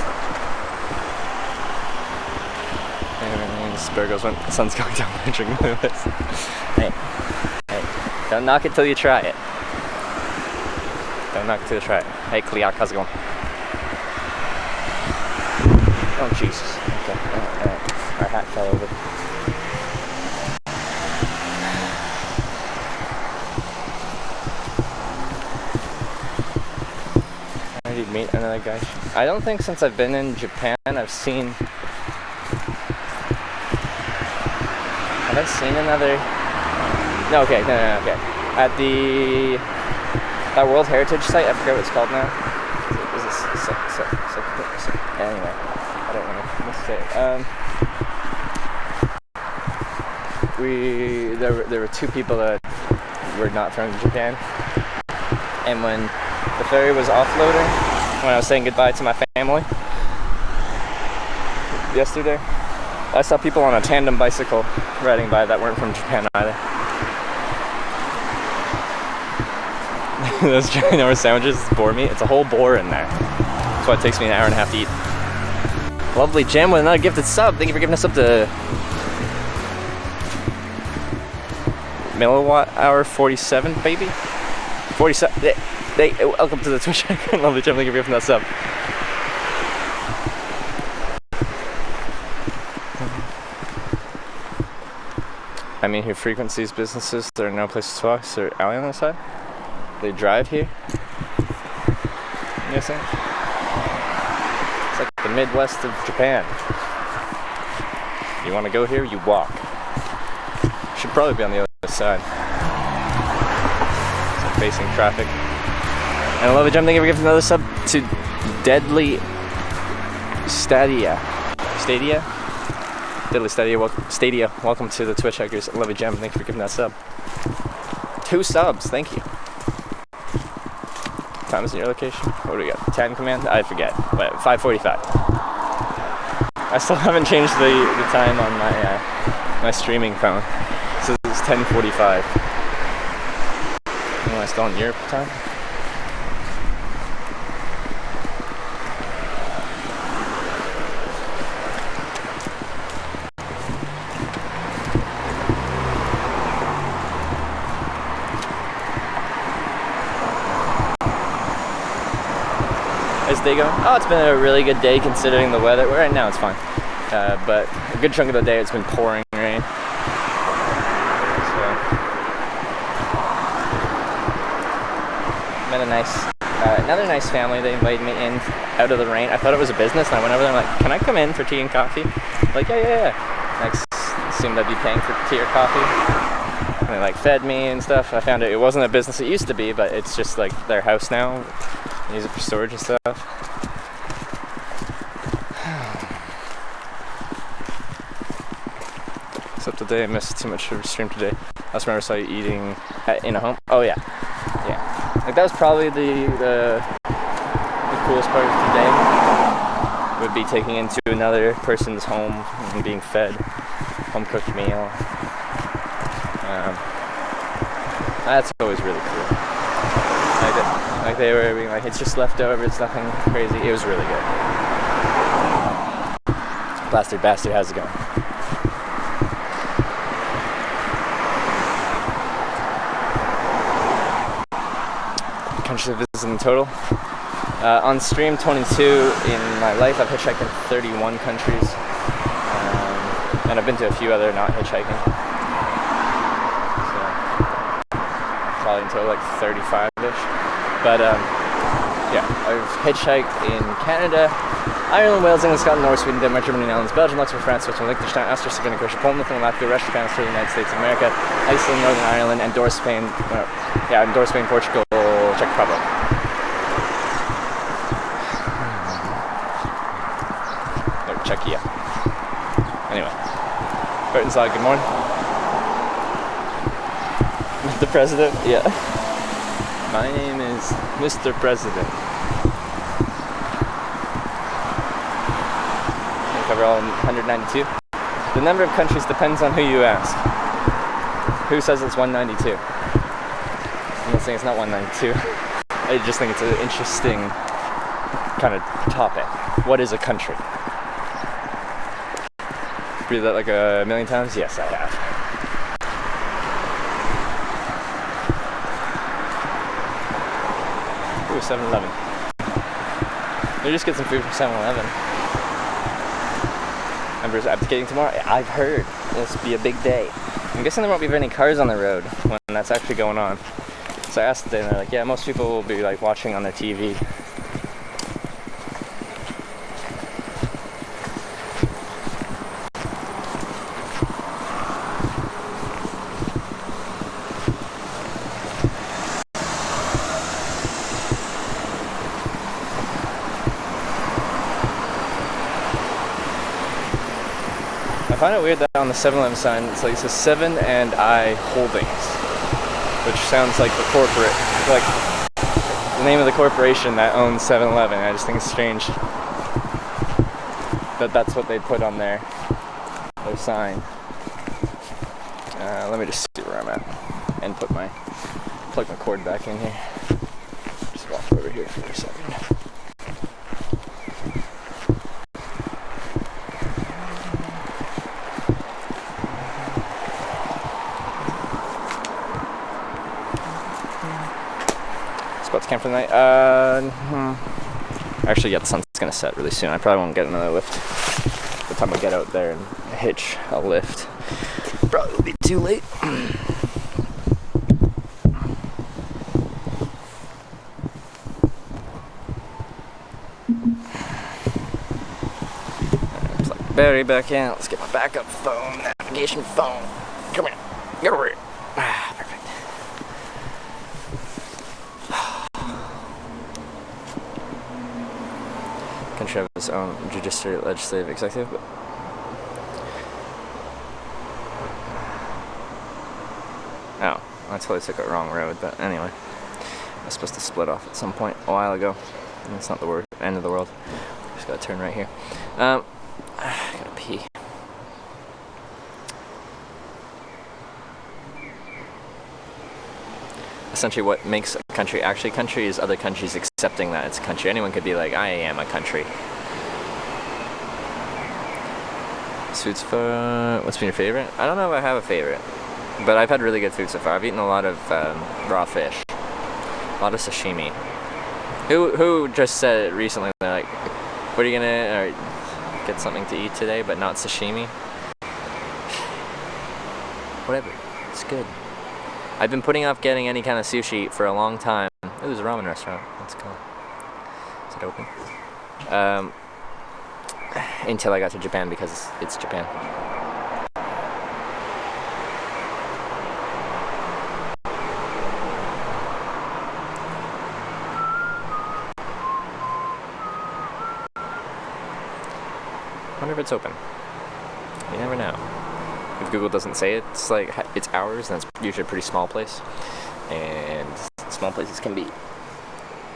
And Spur goes when the sun's going down and drinking the list. Hey. Don't knock it till you try it. Don't knock it till you try it. Hey, Kliak, how's it going? Oh, Jesus. Okay. Our hat fell over. I need to meet another guy. I don't think since I've been in Japan I've seen... Have I seen another... No, okay. At that World Heritage site, I forget what it's called now. Is this... Anyway, I don't want to mistake. There were 2 people that were not from Japan, and when the ferry was offloading, when I was saying goodbye to my family, yesterday. I saw people on a tandem bicycle riding by that weren't from Japan either. Those ginormous sandwiches bore me. It's a whole boar in there. That's why it takes me an hour and a half to eat. Lovely Jim with another gifted sub. Thank you for giving us up to milliwatt hour 47, baby. 47. Welcome to the Twitch. Lovely Jim. Thank you for giving that sub. I mean, who frequents these businesses? There are no places to walk. Is there an alley on the side? They drive here. You know what I'm saying? It's like the Midwest of Japan. You want to go here, you walk. Should probably be on the other side. So facing traffic. And I love it, Jim. Thank you for giving another sub to Deadly Stadia. Stadia? Deadly Stadia. Welcome to the Twitch Hackers. I love it, Jim. Thank you for giving that sub. 2 subs. Thank you. Time is in your location. What do we got? 10 command? I forget. Wait, 5:45. I still haven't changed the time on my my streaming phone. So it's 10:45. Am I still on Europe time? How's the day going? Oh, it's been a really good day considering the weather. Right now it's fine. But a good chunk of the day it's been pouring rain. So, met another nice family. They invited me in out of the rain. I thought it was a business, and I went over there and I'm like, can I come in for tea and coffee? Like, yeah. I assumed I'd be paying for tea or coffee. And they like fed me and stuff. I found it wasn't a business it used to be, but it's just like their house now. They use it for storage and stuff. Except today I missed too much of the stream today. I just remember I saw you eating in a home. Oh yeah. Like that was probably the coolest part of today. Would be taking into another person's home and being fed home cooked meal. That's always really cool. Like they were being like, it's just leftover, it's nothing crazy. It was really good. Bastard, how's it going? Countries I've visited in total. On stream 22 in my life, I've hitchhiked in 31 countries. And I've been to a few other not hitchhiking. So, probably in total like 35-ish. But yeah, I've hitchhiked in Canada, Ireland, Wales, England, Scotland, Norway, Sweden, Denmark, Germany, Netherlands, Belgium, Luxembourg, France, Switzerland, Liechtenstein, Austria, Slovenia, Croatia, Poland, Lithuania, Latvia, Russia, Japan, Australia, United States of America, Iceland, Northern Ireland, Andorra, Spain, Portugal, Czech Republic. Or Czechia. Anyway, Burton's good morning. The President? Yeah. My name is Mr. President. We cover all 192. The number of countries depends on who you ask. Who says it's 192? I'm not saying it's not 192. I just think it's an interesting kind of topic. What is a country? Read that like a million times? Yes, I have. Ooh, 7-Eleven. Maybe just get some food from 7-Eleven. Ember's abdicating tomorrow? I've heard. This will be a big day. I'm guessing there won't be any cars on the road when that's actually going on. So I asked today and they're like, yeah, most people will be like watching on their TV. I find it weird that on the 7-Eleven sign it's like it says 7 and I Holdings, which sounds like the corporate, like the name of the corporation that owns 7-Eleven. I just think it's strange but that's what they put on their sign. Let me just see where I'm at and plug my cord back in here. Just walk over here for a second. Spots camp for the night. Actually, yeah, the sun's gonna set really soon. I probably won't get another lift. By the time I get out there and hitch a lift, probably will be too late. Plug battery back in. Let's get my backup phone, navigation phone. Come here. Get over here. Perfect. Country have its own judiciary, legislative, executive, but oh, I totally took a wrong road, but anyway. I was supposed to split off at some point a while ago. It's not the end of the world. Just gotta turn right here. I gotta pee. Essentially what makes a country actually country is other countries accepting that it's a country. Anyone could be like, I am a country. Food so far. What's been your favorite? I don't know if I have a favorite, but I've had really good food so far. I've eaten a lot of raw fish, a lot of sashimi. Who just said recently, they're like, what are you gonna get something to eat today, but not sashimi? Whatever, it's good. I've been putting off getting any kind of sushi for a long time. Ooh, there's a ramen restaurant. Let's go. Is it open? Until I got to Japan, because it's Japan. I wonder if it's open. You never know. If Google doesn't say it's like it's hours, then it's usually a pretty small place, and small places can be,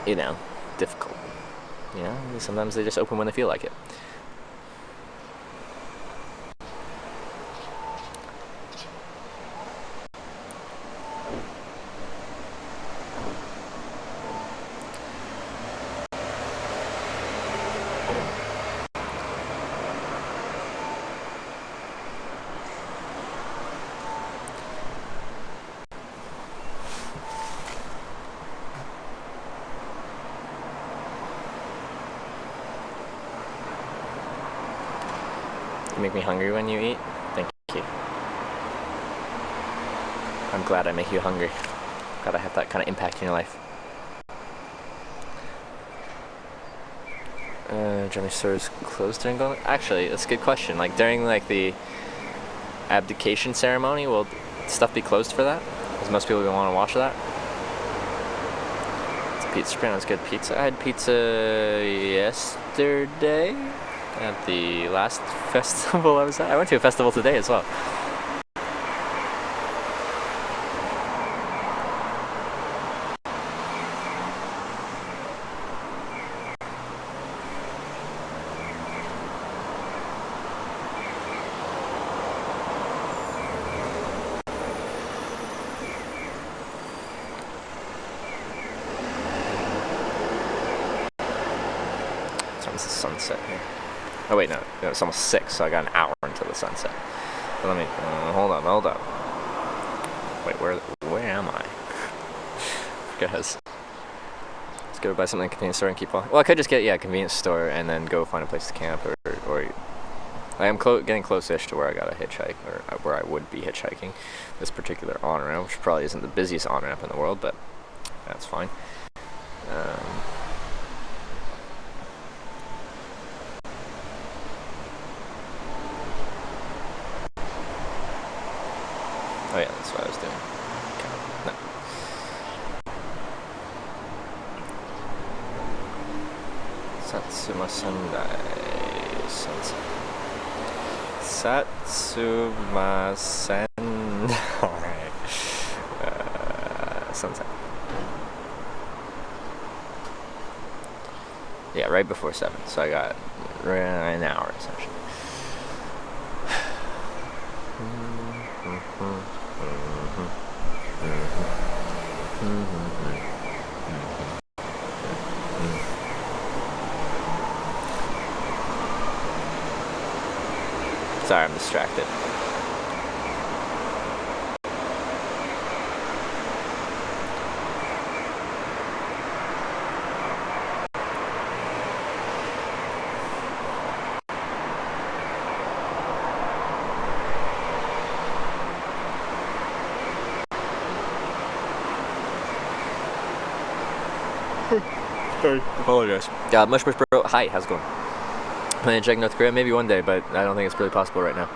you know, difficult. You know, sometimes they just open when they feel like it. You make me hungry when you eat. Thank you. I'm glad I make you hungry. Glad I have that kind of impact in your life. Generally stores closed during Golden? Actually, that's a good question. Like during like the abdication ceremony, will stuff be closed for that? Because most people want to watch that. It's a pizza brand. It's good pizza. I had pizza yesterday. At the last festival I was at. I went to a festival today as well. It's almost the sunset here. Oh wait, no, it's almost 6, so I got an hour until the sunset. But let me, hold up. Wait, where am I? Guys, let's go buy something at a convenience store and keep on. Well, I could just get, a convenience store and then go find a place to camp, or I am getting close-ish to where I got a hitchhike, or where I would be hitchhiking this particular on-ramp, which probably isn't the busiest on-ramp in the world, but that's fine. Oh yeah, that's what I was doing. Okay. No. Satsuma Sendai Sunset. Satsuma Sendai Sunset. Yeah, right before 7. So I got an hour essentially. Sorry, I'm distracted. Sorry. Apologize. Mush Bro. Hi, how's it going? Planning to check North Korea maybe one day, but I don't think it's really possible right now.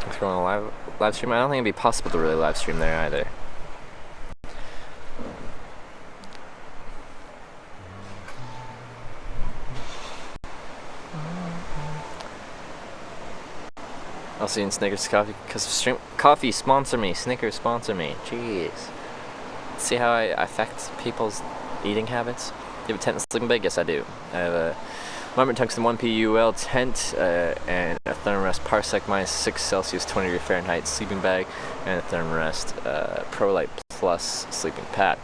Let's go on a live stream. I don't think it'd be possible to really live stream there either. I'll see you in Snickers Coffee because of stream. Coffee, sponsor me. Snickers, sponsor me. Jeez. See how I affect people's eating habits? You have a tent and sleeping bag? Yes, I do. I have a Marmot Tungsten 1PUL tent and a Thermarest Parsec -6 +, 20 Fahrenheit sleeping bag and a Thermarest ProLite Plus sleeping pad.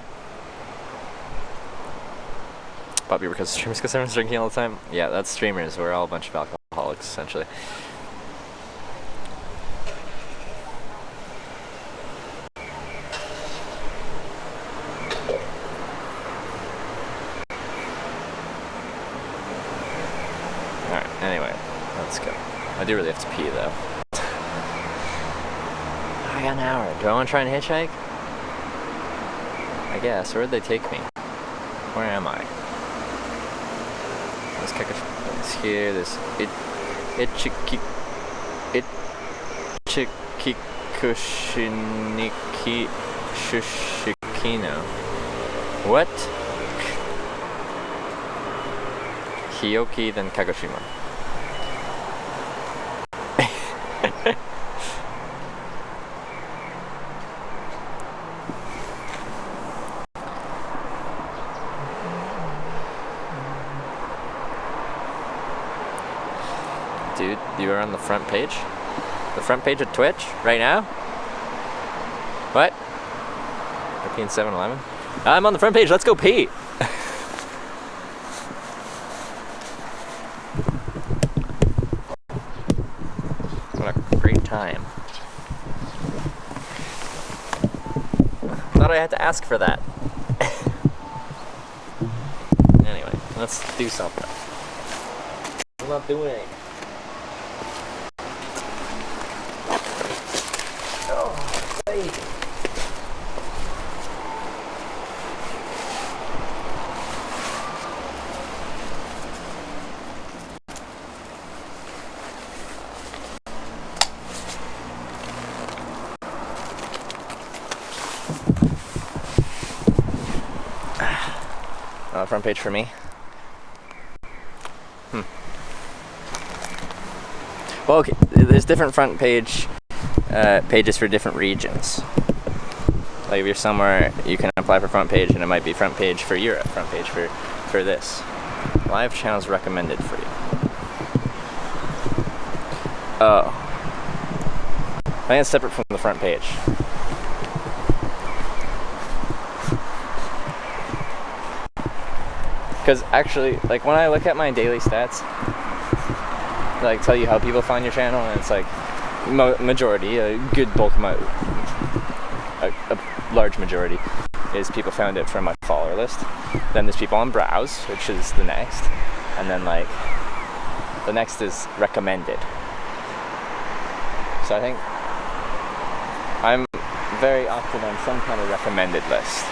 Probably because streamers, because everyone's drinking all the time. Yeah, that's streamers. We're all a bunch of alcoholics, essentially. Anyway, let's go. I do really have to pee though. I got an hour. Do I want to try and hitchhike? I guess. Where'd they take me? Where am I? Let's kick it's here. This Ichikikushiniki Shushikino. What? Kiyoki, then Kagoshima. Dude, you are on the front page? The front page of Twitch right now? What? European 7-Eleven? I'm on the front page, let's go pee! What a great time. Thought I had to ask for that. Anyway, let's do something. I'm not doing anything. Front page for me. Well, okay, there's different front page pages for different regions. Like if you're somewhere, you can apply for front page, and it might be front page for Europe, front page for this. Live channels recommended for you. Oh, I think it's separate from the front page. Because actually, like when I look at my daily stats, like tell you how people find your channel, and it's like majority, a good bulk amount, a large majority is people found it from my follower list. Then there's people on browse, which is the next, and then like the next is recommended. So I think I'm very often on some kind of recommended list.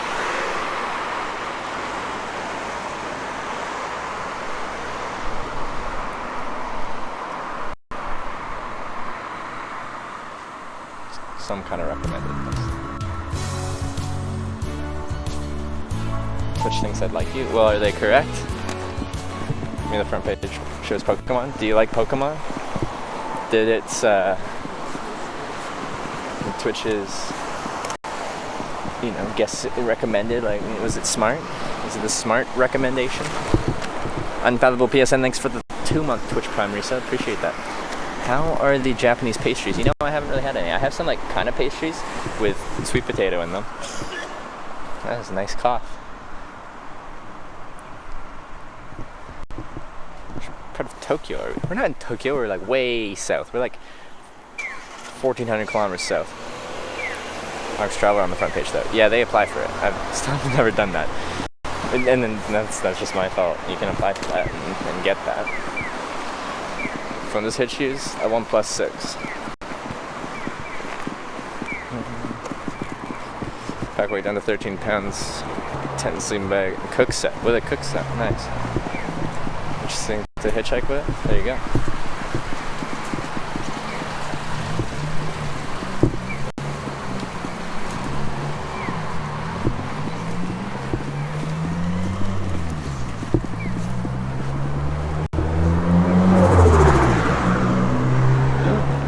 Some kind of recommended list. Twitch thinks I'd like you. Well, are they correct? I mean, the front page shows Pokemon. Do you like Pokemon? Did its Twitch's, you know, guess it recommended? Like, was it smart? Was it the smart recommendation? Unfathomable PSN, thanks for the 2-month Twitch Prime resub. Appreciate that. How are the Japanese pastries? You know, I haven't really had any. I have some like kind of pastries with sweet potato in them. That is a nice cough. Part of Tokyo. We're not in Tokyo, we're like way south. We're like 1,400 kilometers south. Mark's Traveler on the front page though. Yeah, they apply for it. I've still never done that. And then that's just my fault. You can apply for that and get that. From this Hitch Shoes, a OnePlus 6. Pack weight down to 13 pounds. 10 sleeping bag. Cook set. With a cook set. Nice. Interesting to hitchhike with. There you go.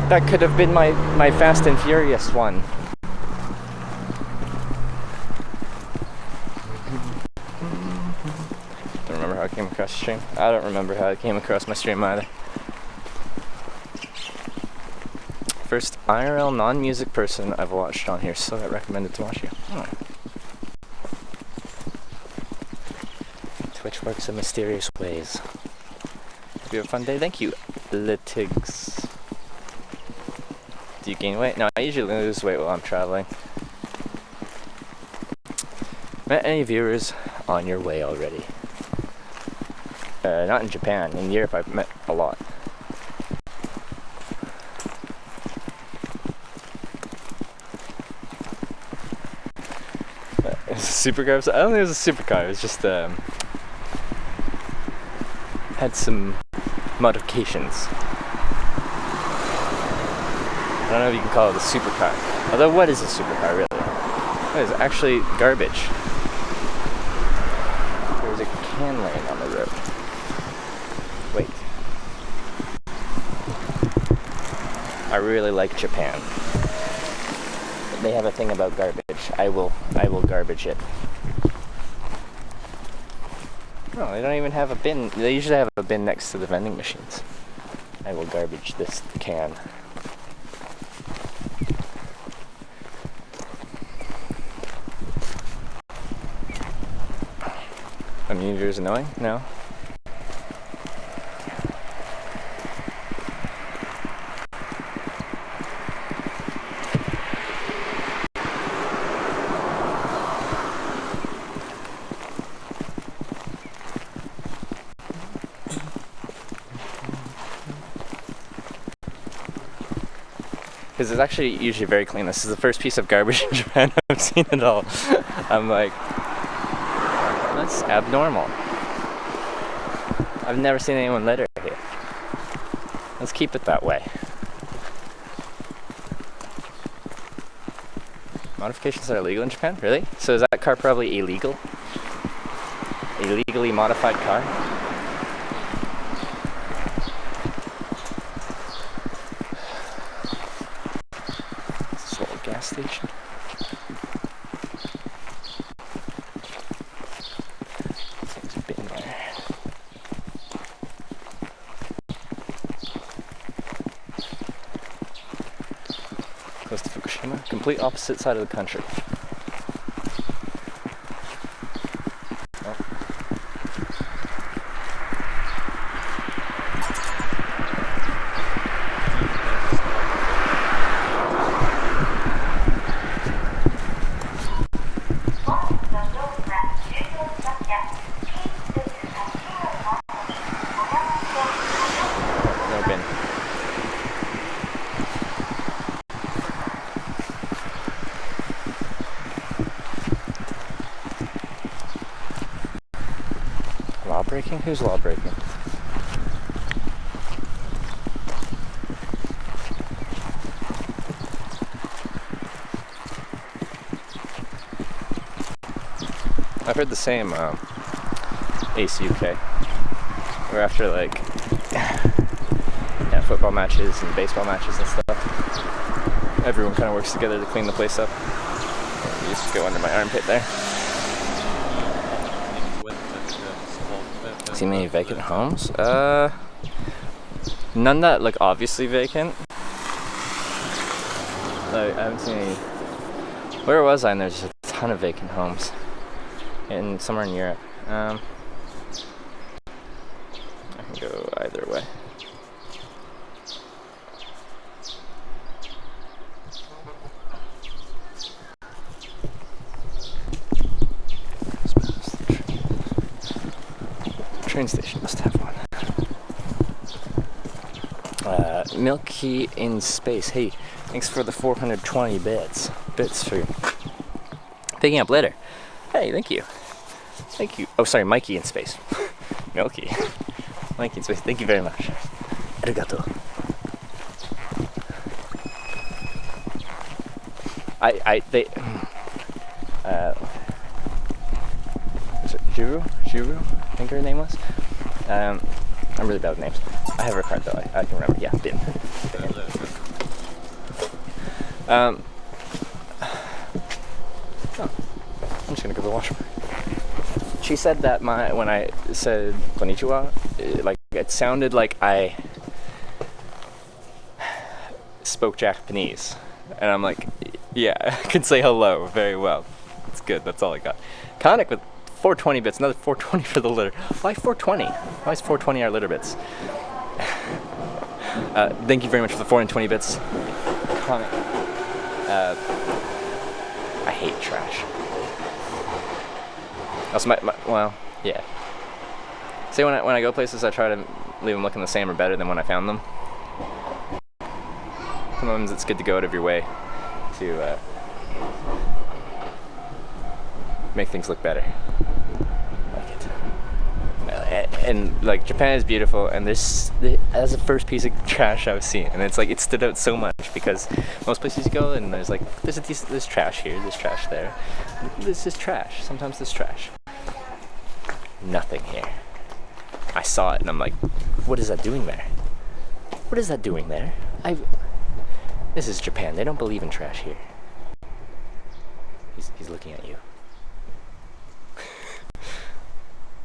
That could have been my Fast and Furious one. Don't remember how I came across the stream. I don't remember how I came across my stream either. First IRL non-music person I've watched on here, so I recommended to watch you. Oh. Twitch works in mysterious ways. Hope you have a fun day. Thank you, Litigs. Do you gain weight? No, I usually lose weight while I'm traveling. Met any viewers on your way already? Not in Japan. In Europe I've met a lot. Supercar? I don't think it was a supercar, it was just had some modifications. I don't know if you can call it a supercar. Although, what is a supercar, really? It is actually garbage. There's a can laying on the road. Wait. I really like Japan. They have a thing about garbage. I will garbage it. No, they don't even have a bin. They usually have a bin next to the vending machines. I will garbage this can. Is annoying? No? Because it's actually usually very clean. This is the first piece of garbage in Japan I've seen at all. I'm like, that's abnormal. I've never seen anyone litter here. Let's keep it that way. Modifications are illegal in Japan? Really? So is that car probably illegal? Illegally modified car? This little gas station. Complete opposite side of the country. Breaking? Who's law breaking? I've heard the same Ace UK, where after like yeah, football matches and baseball matches and stuff, everyone kind of works together to clean the place up. You just go under my armpit there. See many vacant homes? None that look obviously vacant. Like, I haven't seen any. Where was I? And there's a ton of vacant homes in somewhere in Europe. I can go either way. Train station must have one. Milky in space. Hey, thanks for the 420 bits. Bits for picking up litter. Hey, thank you. Thank you. Oh, sorry, Mikey in space. Milky. Mikey in space. Thank you very much. Arigato. They. Is it Juru? I think her name was. I'm really bad with names. I have her card though. I can remember. Yeah, Bin. Oh, I'm just gonna go to the washroom. She said that when I said konnichiwa, it sounded like I spoke Japanese, and I'm like, yeah, I can say hello very well. That's good. That's all I got. Conic with 420 bits, another 420 for the litter. Why 420? Why is 420 our litter bits? Thank you very much for the 420 bits. Comment. I hate trash. Also, well, yeah. See, when I go places, I try to leave them looking the same or better than when I found them. Sometimes it's good to go out of your way to make things look better. And like Japan is beautiful, and that's the first piece of trash I've seen, and it's like it stood out so much because most places you go and there's trash here, there's trash there, this is trash. Sometimes there's trash. Nothing here. I saw it and I'm like, what is that doing there? What is that doing there? This is Japan. They don't believe in trash here. He's looking at you.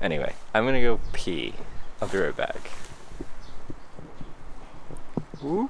Anyway, I'm gonna go pee. I'll be right back. Ooh.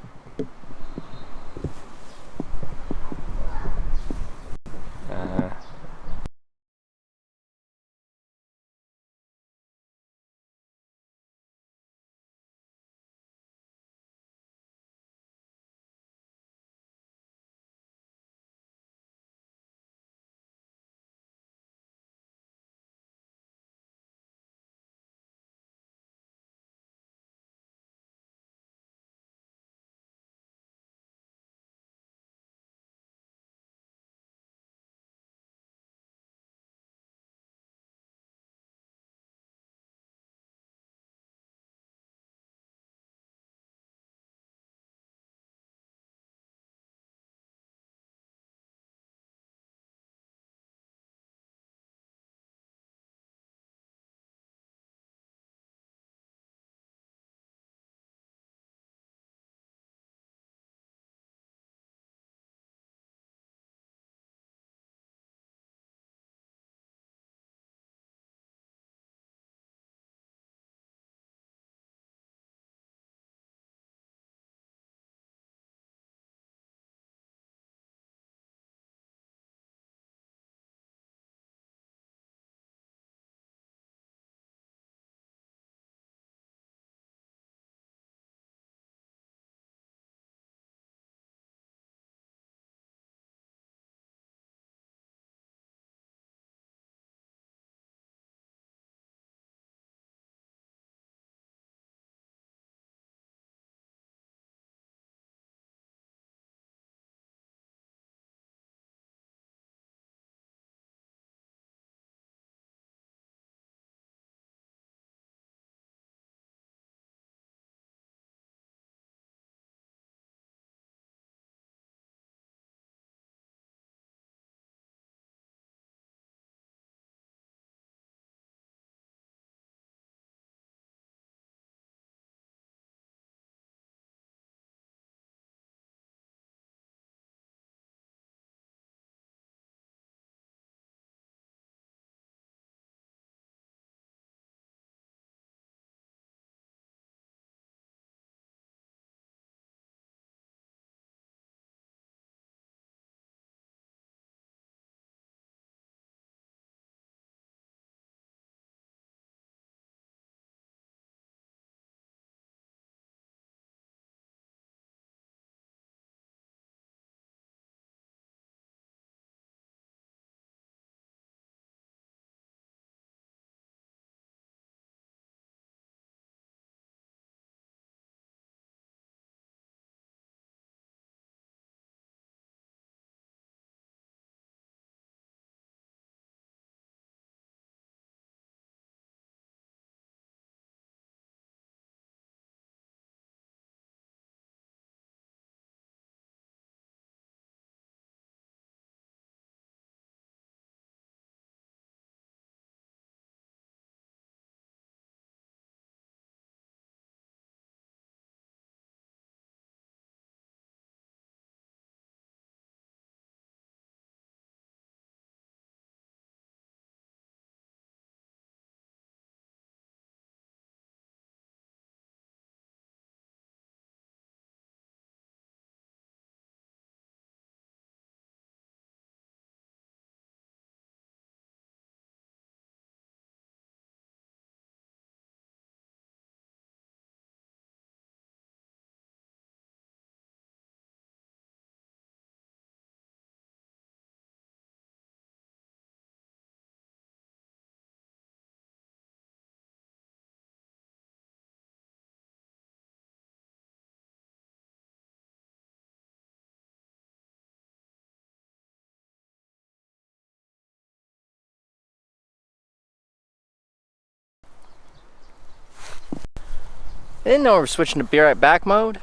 didn't know we were switching to be right back mode.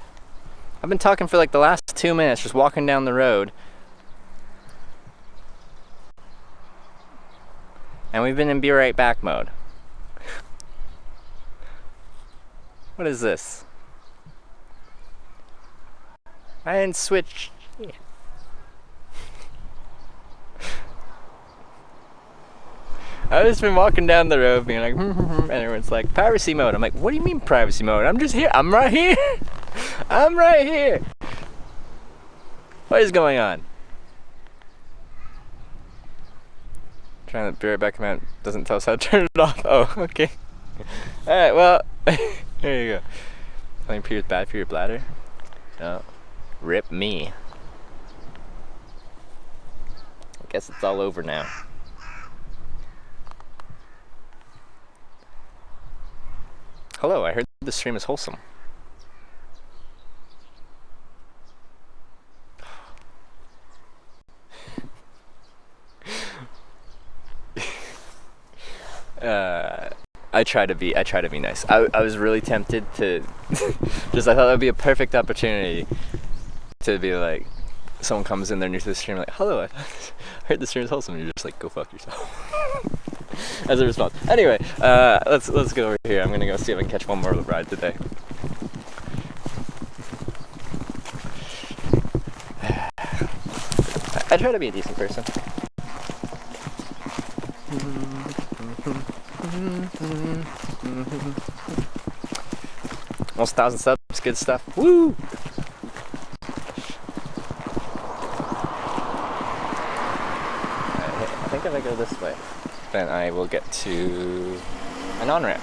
I've been talking for like the last 2 minutes, just walking down the road. And we've been in be right back mode. What is this? I didn't switch. I've just been walking down the road being like, and everyone's like, privacy mode. I'm like, what do you mean privacy mode? I'm just here. I'm right here. I'm right here. What is going on? Trying to be right back command doesn't tell us how to turn it off. Oh, okay. Alright, well, there you go. Playing beer is bad for your bladder? Oh. Rip me. I guess it's all over now. Hello, I heard the stream is wholesome. I try to be nice. I was really tempted to I thought that would be a perfect opportunity to be like, someone comes in there new to the stream like, hello, I heard the stream is wholesome, and you're just like, go fuck yourself. As a response. Anyway, let's go over here. I'm gonna go see if I can catch one more ride today. I try to be a decent person. Almost 1,000 subs, good stuff. Woo! I think if I go this way, then I will get to an on-ramp.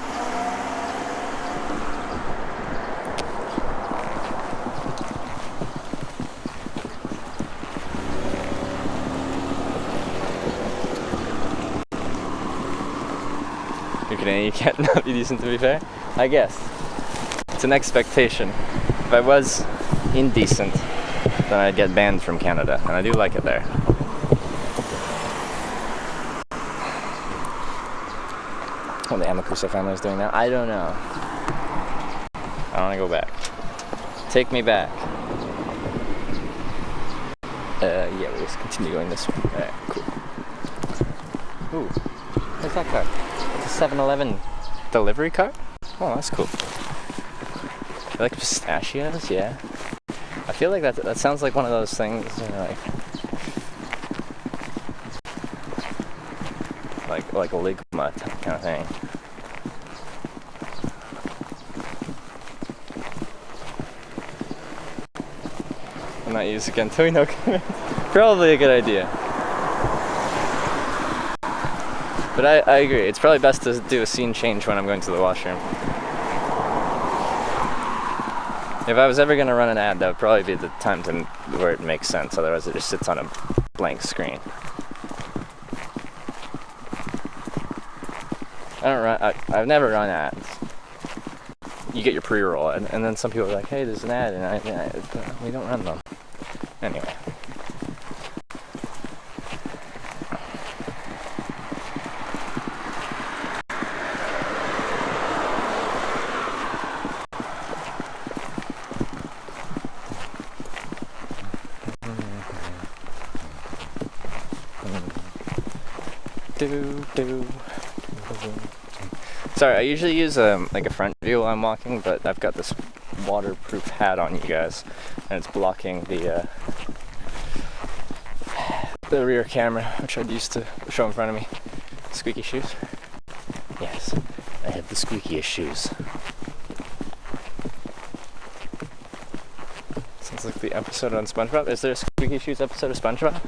You're kidding, you can't not be decent, to be fair? I guess. It's an expectation. If I was indecent, then I'd get banned from Canada, and I do like it there. What the Amakusa family is doing now? I don't know. I want to go back. Take me back. Yeah, we'll just continue going this way. Alright, cool. Ooh, what's that car? It's a 7-Eleven delivery car? Oh, that's cool. I like pistachios, yeah. I feel like that sounds like one of those things, you know, like a ligma kind of thing. I'm not used again. Toino comments. Probably a good idea. But I agree. It's probably best to do a scene change when I'm going to the washroom. If I was ever going to run an ad, that would probably be the time where it makes sense. Otherwise, it just sits on a blank screen. I've never run ads. You get your pre-roll, and then some people are like, "Hey, there's an ad," and we don't run them. Anyway. Sorry, I usually use like a front view while I'm walking, but I've got this waterproof hat on, you guys, and it's blocking the rear camera, which I'd used to show in front of me. Squeaky shoes? Yes, I have the squeakiest shoes. Sounds like the episode on SpongeBob. Is there a Squeaky Shoes episode of SpongeBob?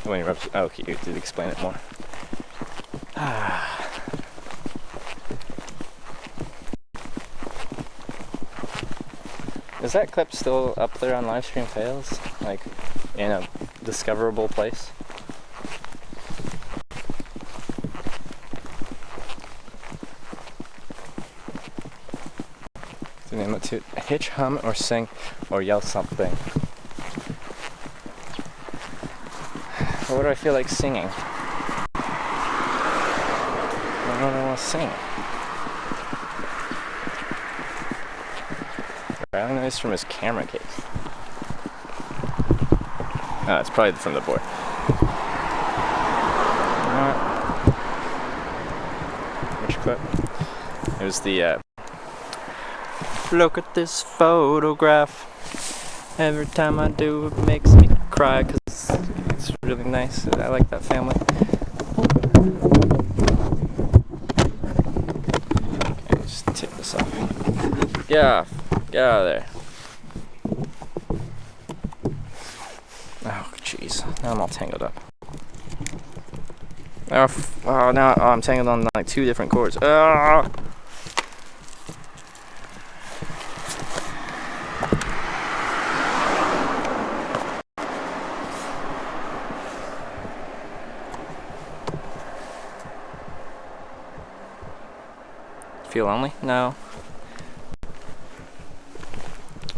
When he rubs, oh, you did explain it more. Is that clip still up there on Livestream Fails? Like, in a discoverable place? To name it to hitch, hum, or sing, or yell something. What do I feel like singing? don't know what I want to sing. Rattling noise from his camera case. Oh, it's probably from the board. Which clip? It was the look at this photograph. Every time I do, it makes me cry because it's really nice. I like that family. Okay, just take this off. Yeah, get out of there. Oh, jeez. Now I'm all tangled up. Oh, now I'm tangled on like 2 different cords. Feel lonely? No.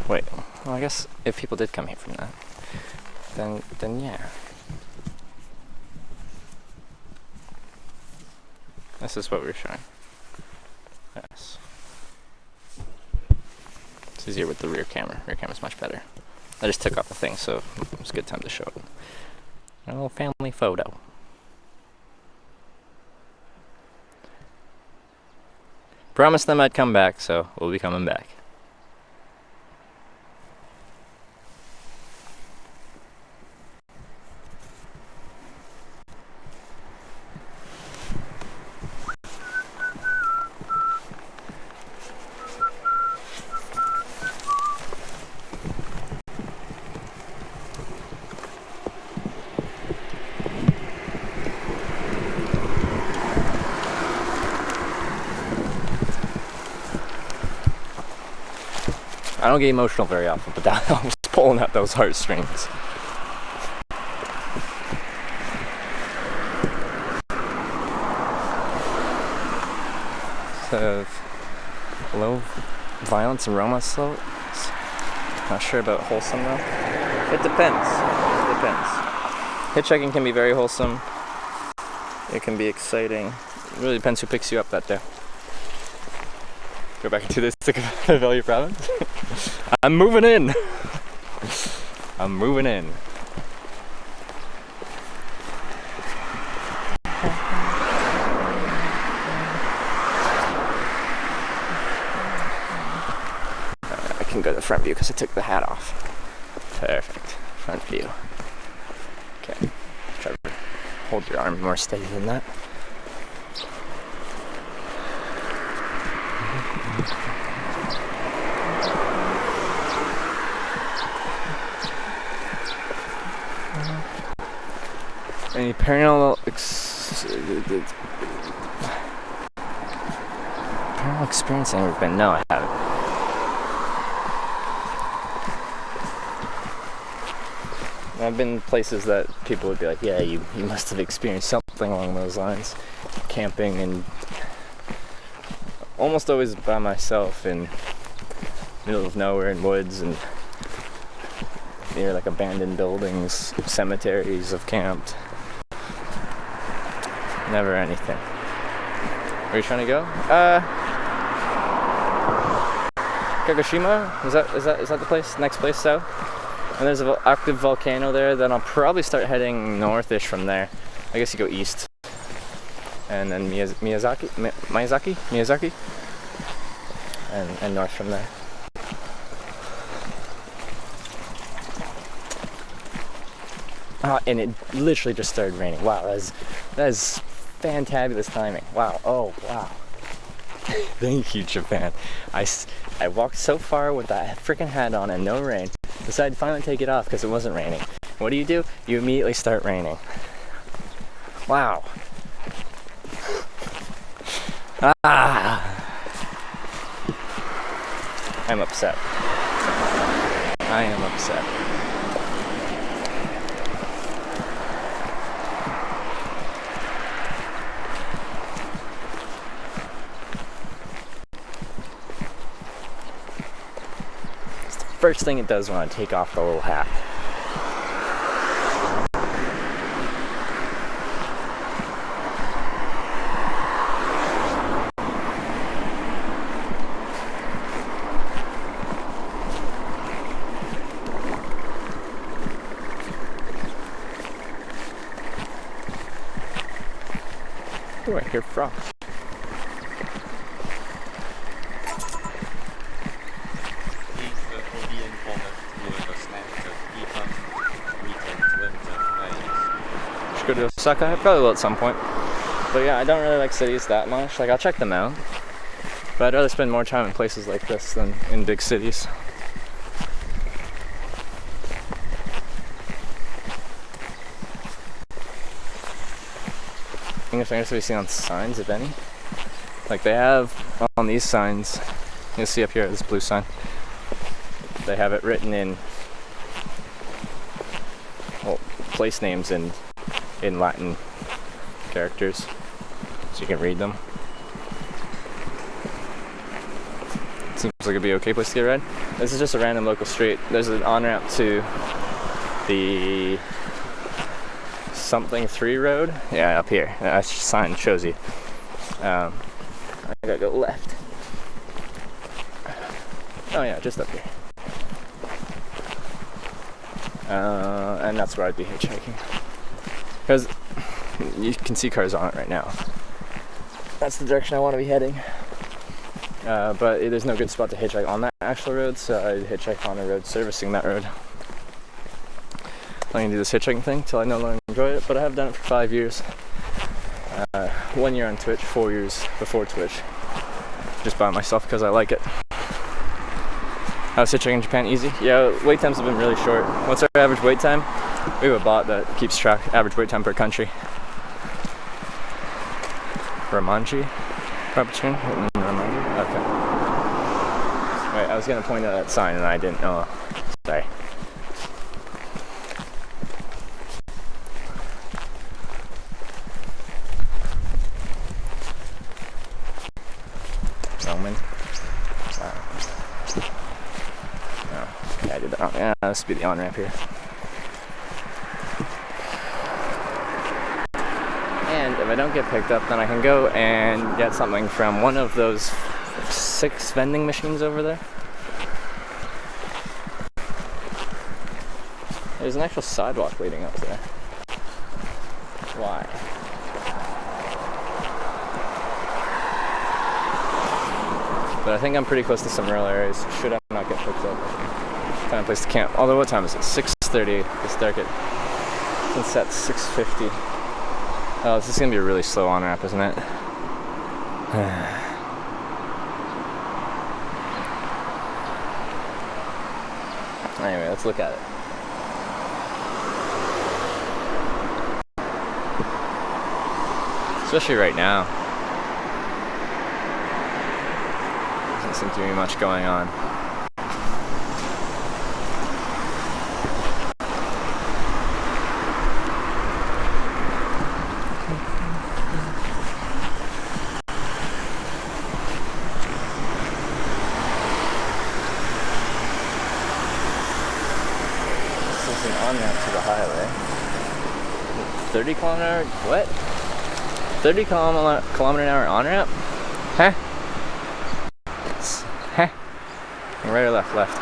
Wait. Well, I guess if people did come here from that, then yeah. This is what we're showing. Yes. It's easier with the rear camera. Rear camera's much better. I just took off the thing, so it was a good time to show it. A little family photo. Promised them I'd come back, so we'll be coming back. I don't get emotional very often, but that I was pulling at those heartstrings. So, low violence and romance slow. Not sure about wholesome though. It depends. It depends. Hitchhiking can be very wholesome. It can be exciting. It really depends who picks you up that day. Go back into this Valley province. I'm moving in. I'm moving in. I can go to the front view because I took the hat off. Perfect. Front view. Okay. Try to hold your arm more steady than that. Any paranormal experience I've ever been? No, I haven't. I've been places that people would be like, yeah, you must have experienced something along those lines. Camping and almost always by myself in middle of nowhere in woods and near like abandoned buildings, cemeteries I've camped. Never anything. Where are you trying to go? Kagoshima? Is that the place? Next place south? And there's an active volcano there. Then I'll probably start heading northish from there. I guess you go east. And then Miyazaki? And north from there. And it literally just started raining. Wow, that is fantabulous timing. Wow, oh, wow. Thank you, Japan. I walked so far with that freaking hat on and no rain. Decided to finally take it off because it wasn't raining. What do? You immediately start raining. Wow. I'm upset. I am upset. First thing it does when I take off the little hat. Who do I hear frogs? Should go to Osaka? I probably will at some point. But yeah, I don't really like cities that much. Like, I'll check them out. But I'd rather spend more time in places like this than in big cities. English language to be seen on signs, if any. Like, they have on these signs, you'll see up here, this blue sign, they have it written in, well, place names in Latin characters, so you can read them. Seems like it'd be an okay place to get a ride. This is just a random local street. There's an on-ramp to the something 3 road. Yeah, up here. That sign shows you. I gotta go left. Oh yeah, just up here. And that's where I'd be hitchhiking. Because you can see cars on it right now. That's the direction I want to be heading. But there's no good spot to hitchhike on that actual road, so I'd hitchhike on a road servicing that road. I'm gonna do this hitchhiking thing till I no longer enjoy it, but I have done it for 5 years. 1 year on Twitch, 4 years before Twitch. Just by myself because I like it. How's hitchhiking in Japan? Easy? Yeah, wait times have been really short. What's our average wait time? We have a bot that keeps track average wait time per country. Ramanji? Frappuccino? Ramanji? Okay. Wait, I was gonna point out that sign and I didn't. Oh, sorry. Roman. Wow. Oh, yeah, I did that wrong. Yeah, this would be the on-ramp here. And if I don't get picked up, then I can go and get something from one of those 6 vending machines over there. There's an actual sidewalk leading up there. Why? But I think I'm pretty close to some rural areas. Should I not get picked up? Find a place to camp. Although, what time is it? 6:30. It's dark at sunset. 6:50. Oh, this is gonna be a really slow on-ramp, isn't it? Anyway, let's look at it. Especially right now. Doesn't seem to be much going on. This is an on-ramp to the highway. 30 kilometer, what? 30 kilometer an hour on-ramp? Huh? Huh? Right or left? Left.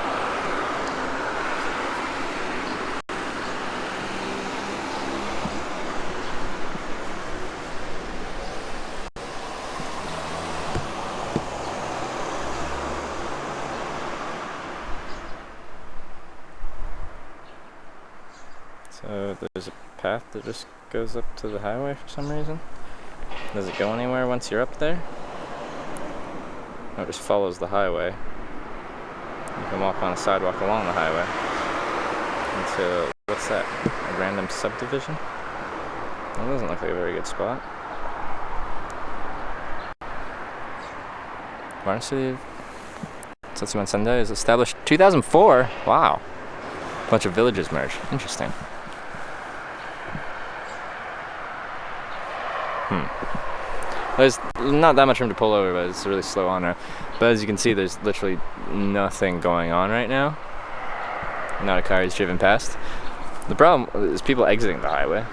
So there's a path that just goes up to the highway for some reason. Does it go anywhere once you're up there? No, it just follows the highway. You can walk on a sidewalk along the highway until, what's that? A random subdivision? That doesn't look like a very good spot. Varsity Satsuman Sendai is established 2004. Wow. A bunch of villages merged. Interesting. There's not that much room to pull over, but it's really slow on there. But as you can see, there's literally nothing going on right now. Not a car is driven past. The problem is people exiting the highway.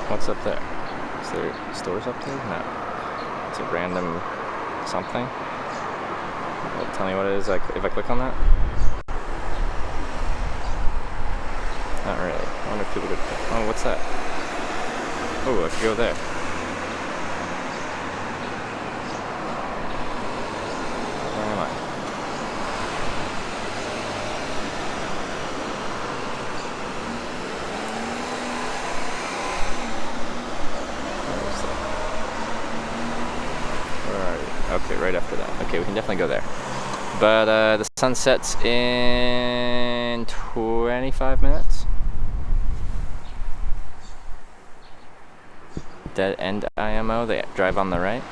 What's up there? Is there stores up there? No. It's a random something. Well, tell me what it is if I click on that. Not really. I wonder if people could... Oh, what's that? Oh, I could go there. Where am I? Where are you? Okay, right after that. Okay, we can definitely go there. But the sun sets in 25 minutes. Dead end IMO, they drive on the right.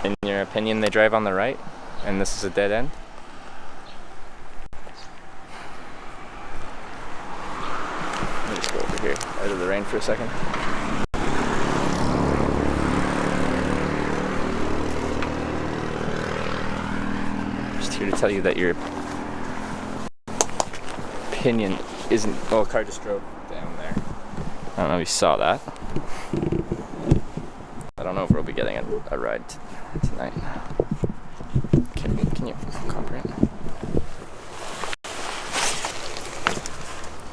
In your opinion, they drive on the right, and this is a dead end? Let me just go over here, out of the rain for a second. Just here to tell you that your opinion isn't... Oh, a car just drove down there. I don't know if you saw that. I don't know if we'll be getting a ride tonight. Can you comprehend?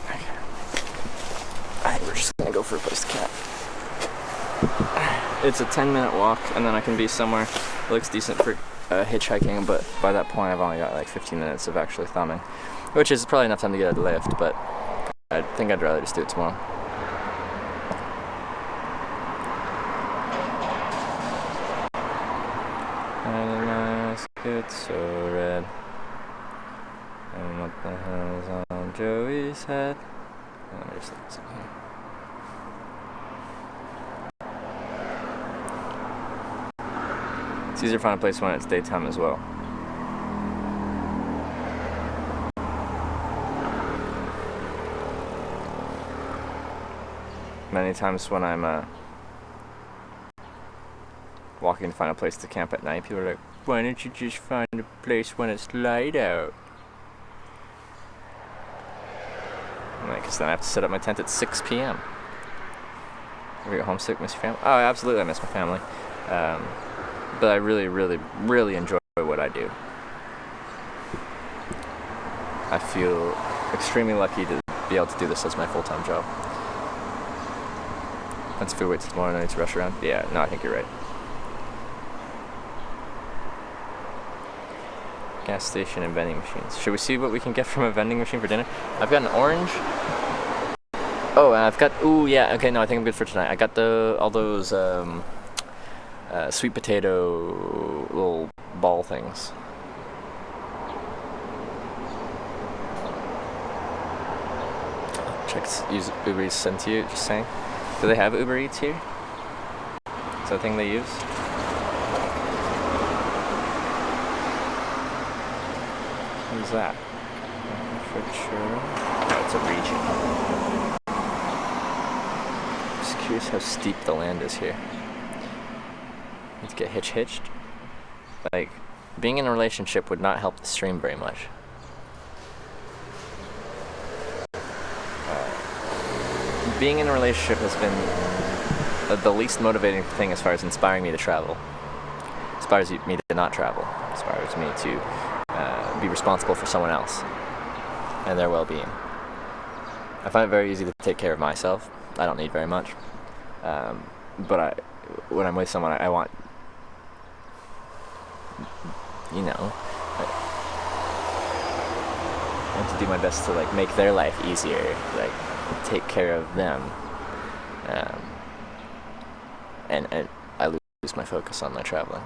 Okay. I think we're just gonna go for a place to camp. It's a 10-minute walk, and then I can be somewhere. It looks decent for hitchhiking, but by that point I've only got like 15 minutes of actually thumbing, which is probably enough time to get a lift, but I think I'd rather just do it tomorrow. It's so red. And what the hell's on Joey's head? Let me just look something here. It's easier to find a place when it's daytime as well. Many times when I'm walking to find a place to camp at night, people are like, why don't you just find a place when it's light out? I'm like, because then I have to set up my tent at 6 p.m. Ever get homesick, miss your family? Oh, absolutely, I miss my family. But I really, really, really enjoy what I do. I feel extremely lucky to be able to do this as my full-time job. That's if we wait till tomorrow night to rush around. Yeah, no, I think you're right. Gas station and vending machines. Should we see what we can get from a vending machine for dinner? I've got an orange. Oh, and I've got... Ooh, yeah. Okay, no, I think I'm good for tonight. I got all those sweet potato little ball things. Check. Use Uber Eats sent to you. Just saying. Do they have Uber Eats here? Is that a thing they use? What is that? For sure. Oh, it's a region. Just curious how steep the land is here. Need to get hitched. Like, being in a relationship would not help the stream very much. Being in a relationship has been the least motivating thing as far as inspiring me to travel. Inspires me to not travel. Inspires me to be responsible for someone else and their well-being. I find it very easy to take care of myself. I don't need very much. But when I'm with someone, I want, you know, I want to do my best to like make their life easier, like take care of them, and I lose my focus on my traveling.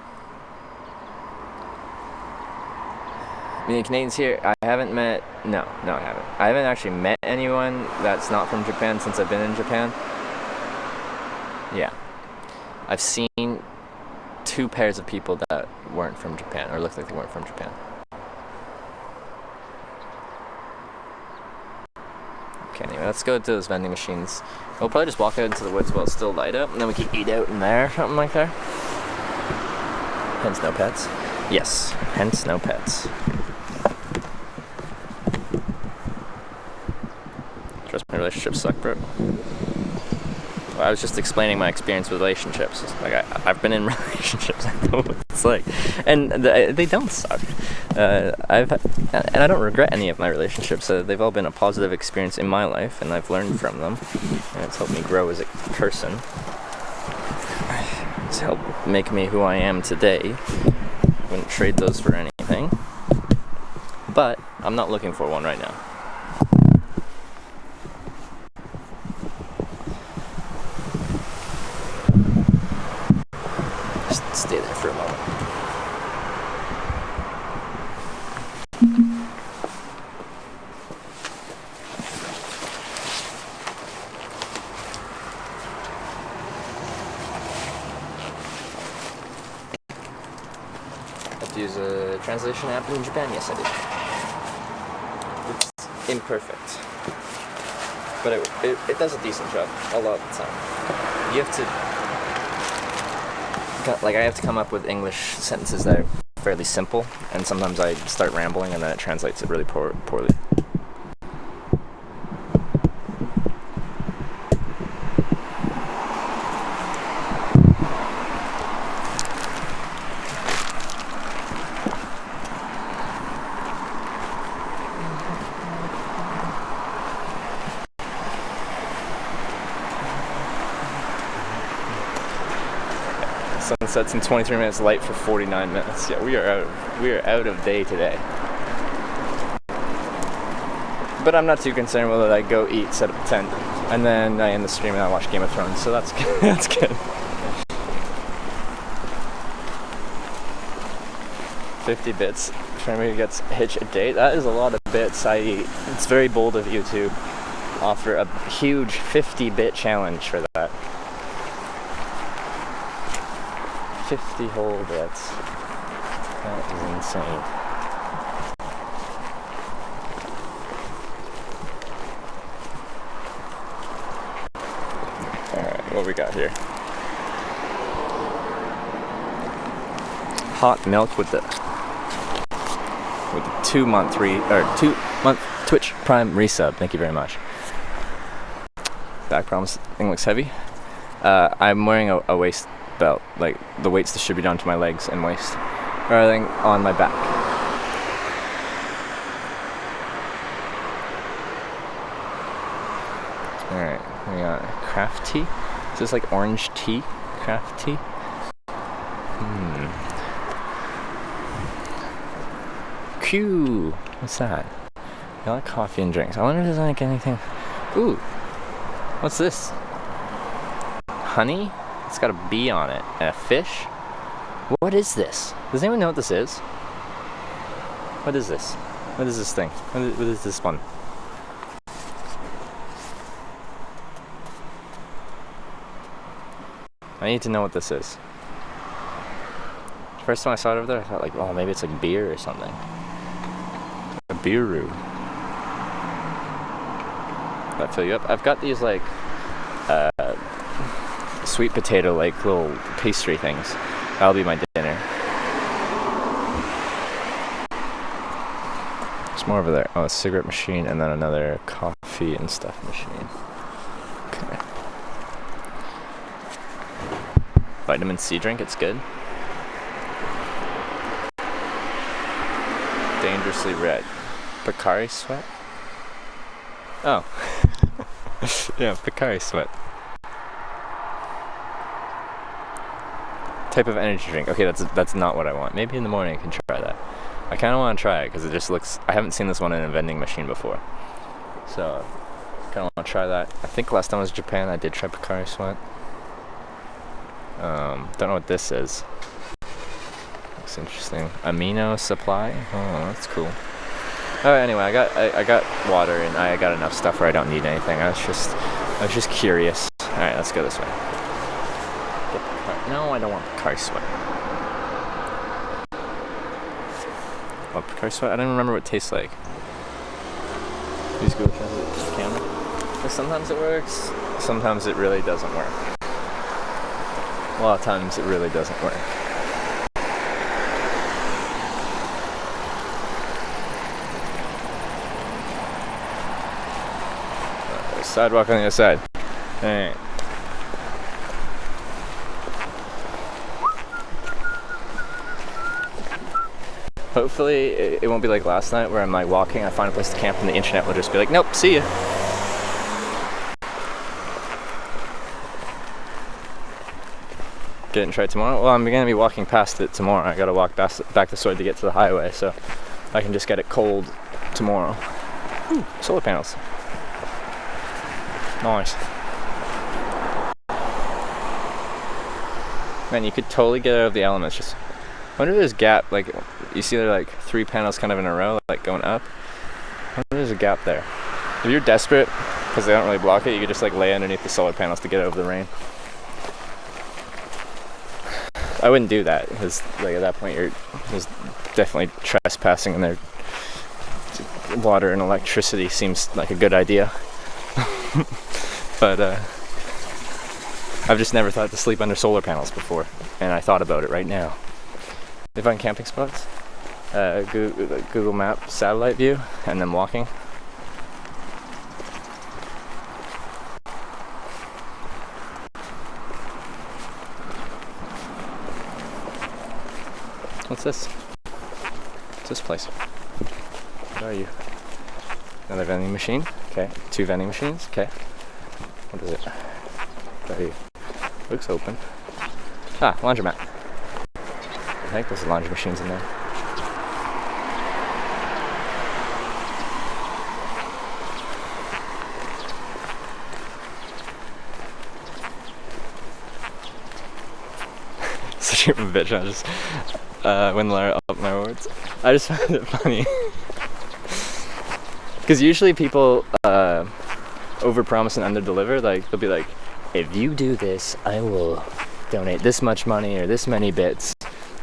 I mean, Canadians here, I haven't met, no I haven't. I haven't actually met anyone that's not from Japan since I've been in Japan. Yeah. I've seen 2 pairs of people that weren't from Japan, or looked like they weren't from Japan. Okay, anyway, let's go to those vending machines. We'll probably just walk out into the woods while it's still light up, and then we can eat out in there, something like that. Hence no pets. Yes, hence no pets. Trust my relationships suck, bro. I was just explaining my experience with relationships. Like I've been in relationships. I know what it's like, and they don't suck. And I don't regret any of my relationships. They've all been a positive experience in my life, and I've learned from them, and it's helped me grow as a person. It's helped make me who I am today. I wouldn't trade those for anything. But I'm not looking for one right now. Just stay there for a moment. Have to use a translation app in Japan? Yes, I did. It's imperfect, but it does a decent job a lot of the time. You have to, like, I have to come up with English sentences that are fairly simple, and sometimes I start rambling and then it translates it really poorly. Sunset's in 23 minutes, light for 49 minutes. Yeah, we are out of day today. But I'm not too concerned whether I go eat, set up a tent, and then I end the stream and I watch Game of Thrones, so that's good. That's good. 50 bits for anybody who gets Hitch a date. That is a lot of bits. It's very bold of you to offer a huge 50-bit challenge for that. 50 whole bits. That is insane. Alright, what we got here? Hot milk with the 2-month 2-month Twitch Prime resub. Thank you very much. Back problems. Thing looks heavy. I'm wearing a waist belt, like the weight's distributed onto my legs and waist rather than on my back. Alright, we got craft tea. Is this like orange tea? Craft tea? Q. What's that? I like coffee and drinks. I wonder if there's like anything. Ooh. What's this? Honey? It's got a bee on it and a fish. What is this? Does anyone know what this is? What is this? What is this thing? What is this one? I need to know what this is. First time I saw it over there, I thought like, oh, maybe it's like beer or something. A beer-roo. That fill you up? I've got these like sweet potato like little pastry things. That'll be my dinner. There's more over there. Oh, a cigarette machine and then another coffee and stuff machine. Okay. Vitamin C drink, it's good. Dangerously red. Pocari Sweat? Oh. Yeah, Pocari Sweat. Type of energy drink. Okay, that's not what I want. Maybe in the morning I can try that. I kind of want to try it because it just looks... I haven't seen this one in a vending machine before. So, kind of want to try that. I think last time I was in Japan I did try Pocari Sweat. Don't know what this is. Looks interesting. Amino supply? Oh, that's cool. Alright, anyway, I got water and I got enough stuff where I don't need anything. I was just curious. Alright, let's go this way. No, I don't want Pocari Sweat. What, Pocari Sweat? I don't remember what it tastes like. Use Google Translate to the camera. But sometimes it works, sometimes it really doesn't work. A lot of times it really doesn't work. Sidewalk on the other side. Alright. Hopefully it won't be like last night where I'm like walking, I find a place to camp and the internet will just be like, nope, see ya. Get it tried tomorrow? Well, I'm gonna be walking past it tomorrow. I gotta walk back the sword to get to the highway, so I can just get it cold tomorrow. Ooh, solar panels. Nice. Man, you could totally get out of the elements. Just I wonder if there's a gap, like you see there like 3 panels kind of in a row, like going up. I wonder if there's a gap there. If you're desperate, because they don't really block it, you could just like lay underneath the solar panels to get over the rain. I wouldn't do that because like at that point there's definitely trespassing, and their water and electricity seems like a good idea. But I've just never thought to sleep under solar panels before, and I thought about it right now. They find camping spots, Google Map satellite view, and then walking. What's this? What's this place? What are you? Another vending machine? Okay. 2 vending machines? Okay. What is it? What are you? Looks open. Ah, laundromat. I think there's laundry machines in there. Such a bitch, I just wouldn't let up my words. I just found it funny. Because usually people overpromise and underdeliver. Like, they'll be like, if you do this, I will donate this much money or this many bits,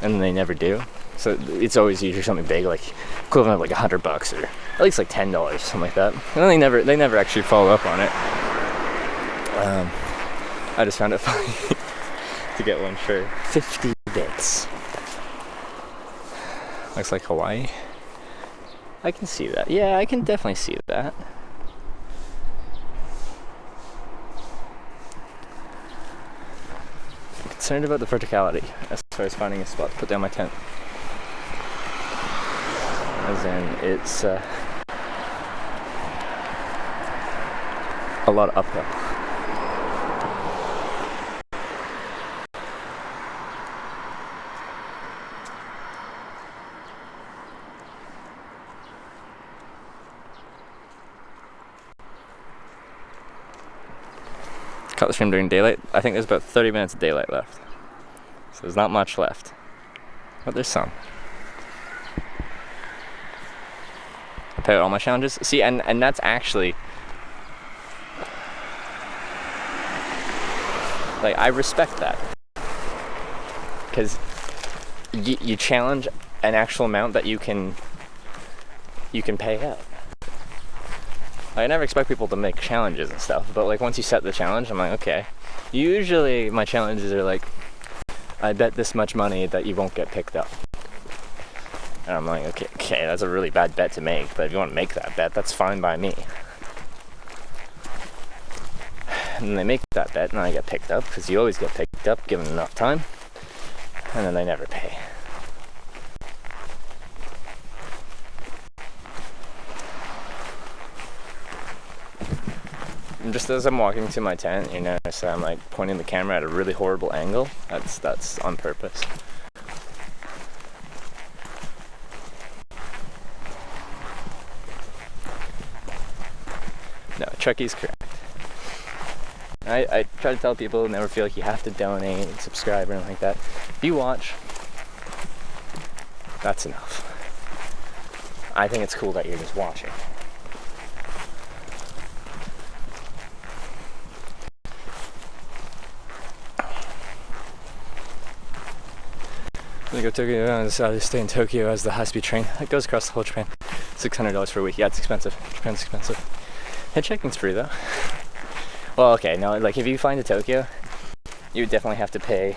and then they never do. So it's always usually something big, like equivalent of like $100 or at least like $10, something like that. And then they never actually follow up on it. I just found it funny to get one for 50 bits. Looks like Hawaii. I can see that. Yeah, I can definitely see that. I'm concerned about the verticality as far as finding a spot to put down my tent. As in, it's a lot of uphill. Cut the stream during daylight. I think there's about 30 minutes of daylight left. So there's not much left. But there's some. I pay out all my challenges. See, and that's actually... like, I respect that. Because you challenge an actual amount that you can pay out. I never expect people to make challenges and stuff, but like once you set the challenge, I'm like, okay. Usually my challenges are like, I bet this much money that you won't get picked up. And I'm like, okay, that's a really bad bet to make, but if you want to make that bet, that's fine by me. And then they make that bet and I get picked up, because you always get picked up given enough time, and then they never pay. And just as I'm walking to my tent, you notice I'm like pointing the camera at a really horrible angle. That's on purpose. No, Chucky's correct. I try to tell people, never feel like you have to donate and subscribe or anything like that. If you watch, that's enough. I think it's cool that you're just watching. I'm gonna go to Tokyo. I'll just stay in Tokyo as the high-speed train. It goes across the whole Japan. $600 for a week. Yeah, it's expensive. Japan's expensive. Hitchhiking's free though. Well, okay, no, like if you fly to Tokyo, you would definitely have to pay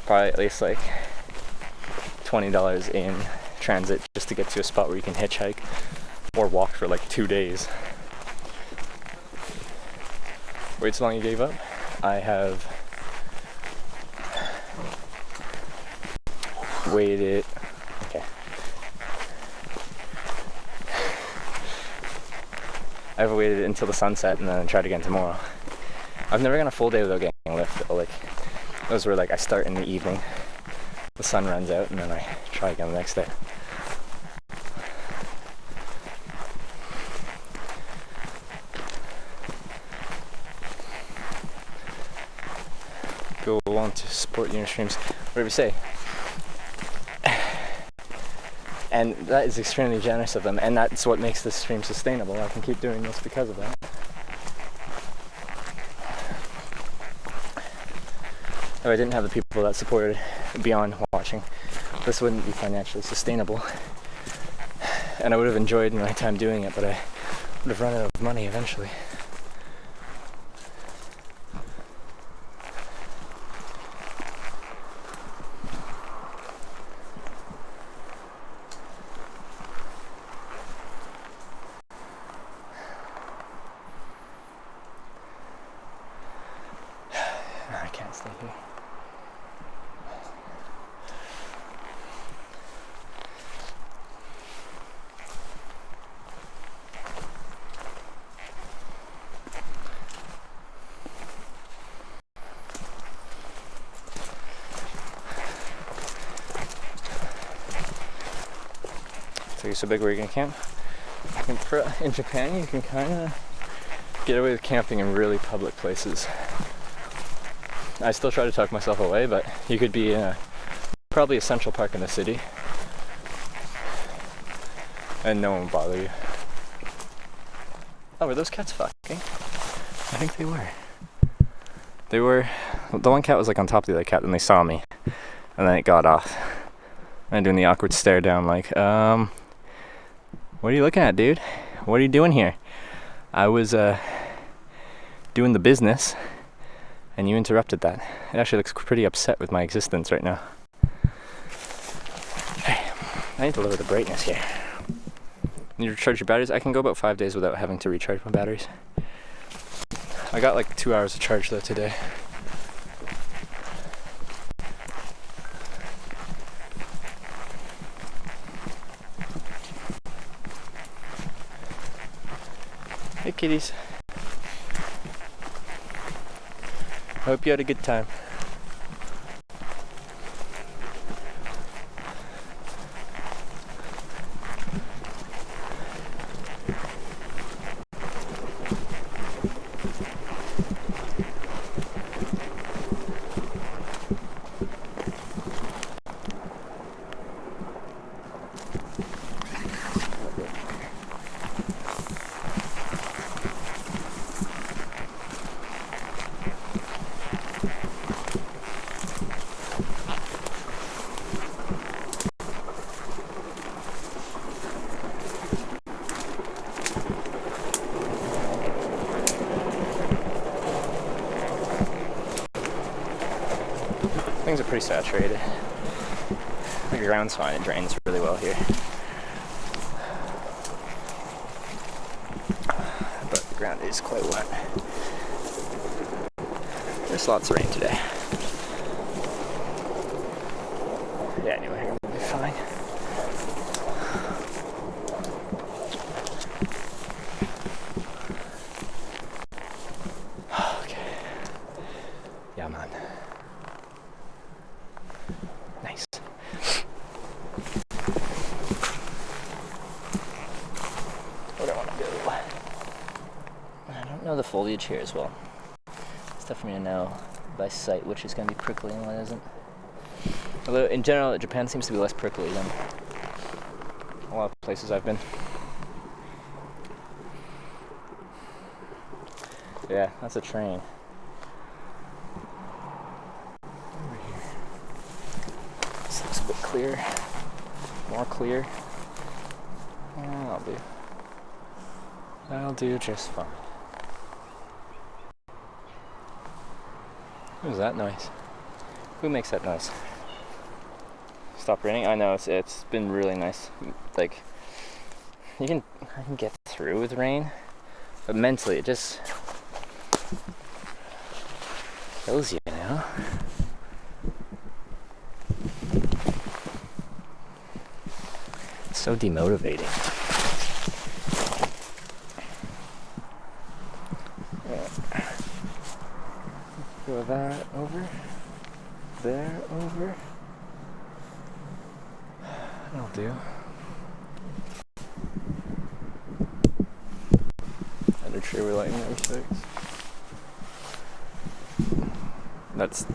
probably at least like $20 in transit just to get to a spot where you can hitchhike or walk for like 2 days. Wait so long you gave up? I have waited. Okay. I've waited until the sunset and then I tried again tomorrow. I've never gone a full day without getting a lift though. Like, those were like I start in the evening, the sun runs out, and then I try again the next day. Go on to support your streams, whatever you say. And that is extremely generous of them, and that's what makes this stream sustainable. I can keep doing this because of that. If I didn't have the people that supported beyond watching, this wouldn't be financially sustainable. And I would have enjoyed my time doing it, but I would have run out of money eventually. I can't stay here. So you're so big, where are you gonna camp? In Japan, you can kind of get away with camping in really public places. I still try to tuck myself away, but you could be in probably a central park in the city and no one will bother you. Oh, were those cats fucking? I think they were. They were. The one cat was like on top of the other cat and they saw me and then it got off. And doing the awkward stare down like, what are you looking at, dude? What are you doing here? I was doing the business and you interrupted that. It actually looks pretty upset with my existence right now. Hey, I need to lower the brightness here. Need to recharge your batteries? I can go about 5 days without having to recharge my batteries. I got like 2 hours of charge though today. Hey kitties. Hope you had a good time. Things are pretty saturated. The ground's fine, it drains really well here. But the ground is quite wet. There's lots of rain today. Yeah, anyway, we'll be fine. Okay. Yeah, man. Nice. What do I want to do? I don't know the foliage here as well. It's tough for me to know by sight which is going to be prickly and what isn't. Although in general, Japan seems to be less prickly than a lot of places I've been. Yeah, that's a train. This looks a bit clear. More clear. That'll do. That'll do just fine. What is that noise? Who makes that noise? Stop raining? I know, it's been really nice. Like, I can get through with rain, but mentally it just kills you, you know? It's so demotivating. that over. There over. That'll do. Under tree we're lighting number 6. That's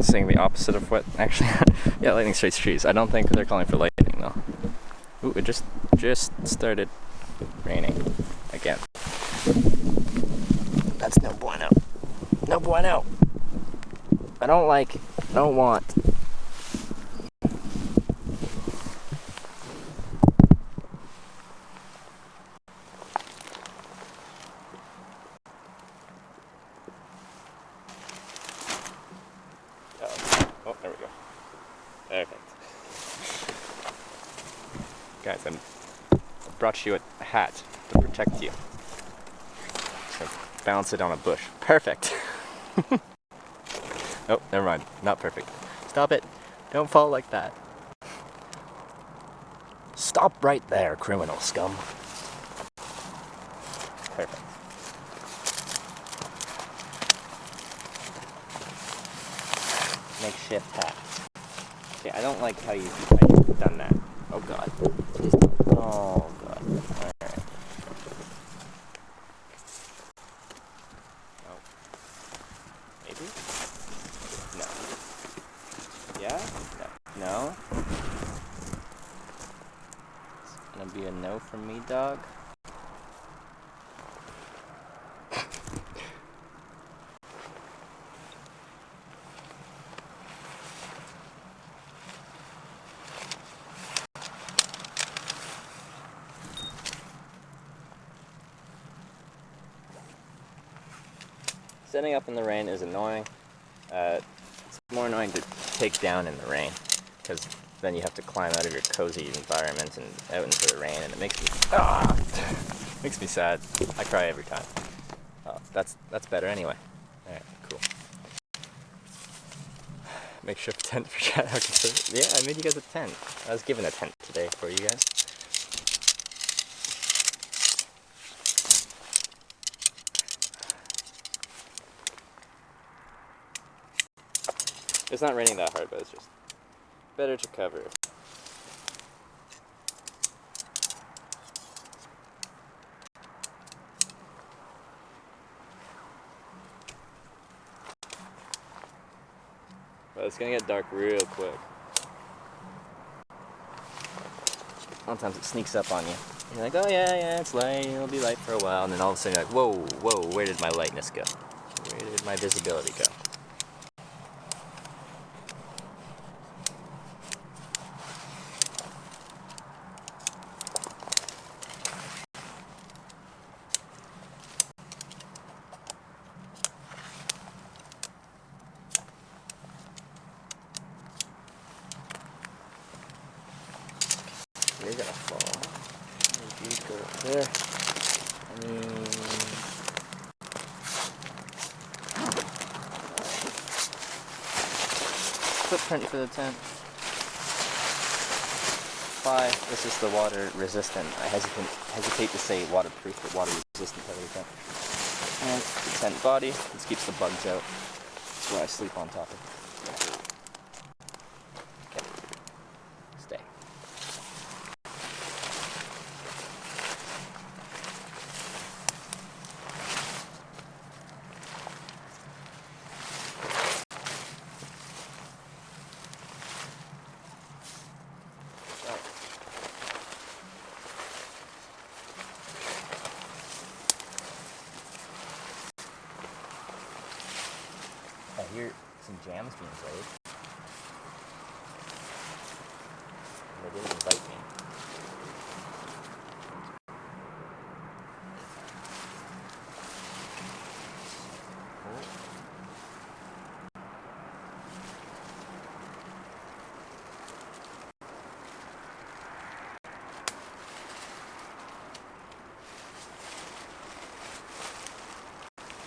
saying the opposite of what actually yeah, lightning strikes trees. I don't think they're calling for lightning though. Ooh, it just started raining again. That's no bueno. No bueno. I don't want. Oh, there we go. Perfect. Guys, I brought you a hat to protect you. So bounce it on a bush. Perfect. Oh, never mind. Not perfect. Stop it. Don't fall like that. Stop right there, criminal scum. Perfect. Makeshift hat. Okay, I don't like how you've done that. Oh god. Please don't. Oh god. Alright. Oh. Maybe? No. Yeah? No. No? It's gonna be a no from me, dog. Setting up in the rain is annoying. It's more annoying to take down in the rain, because then you have to climb out of your cozy environment and out into the rain, and it makes me sad. I cry every time. Oh, that's better anyway. Alright, cool. Makeshift tent for chat. Yeah, I made you guys a tent. I was given a tent today for you guys. It's not raining that hard, but it's just better to cover. But it's gonna get dark real quick. Sometimes it sneaks up on you. You're like, oh yeah, it's light, it'll be light for a while, and then all of a sudden you're like, whoa, where did my lightness go? Where did my visibility go? You're gonna fall. You go up there. Footprint for the tent. 5. This is the water resistant. I hesitate to say waterproof, but water resistant part of the tent. And the tent body. This keeps the bugs out. That's why I sleep on top of it. Okay. Stay. I hear some jams being played. They didn't invite me.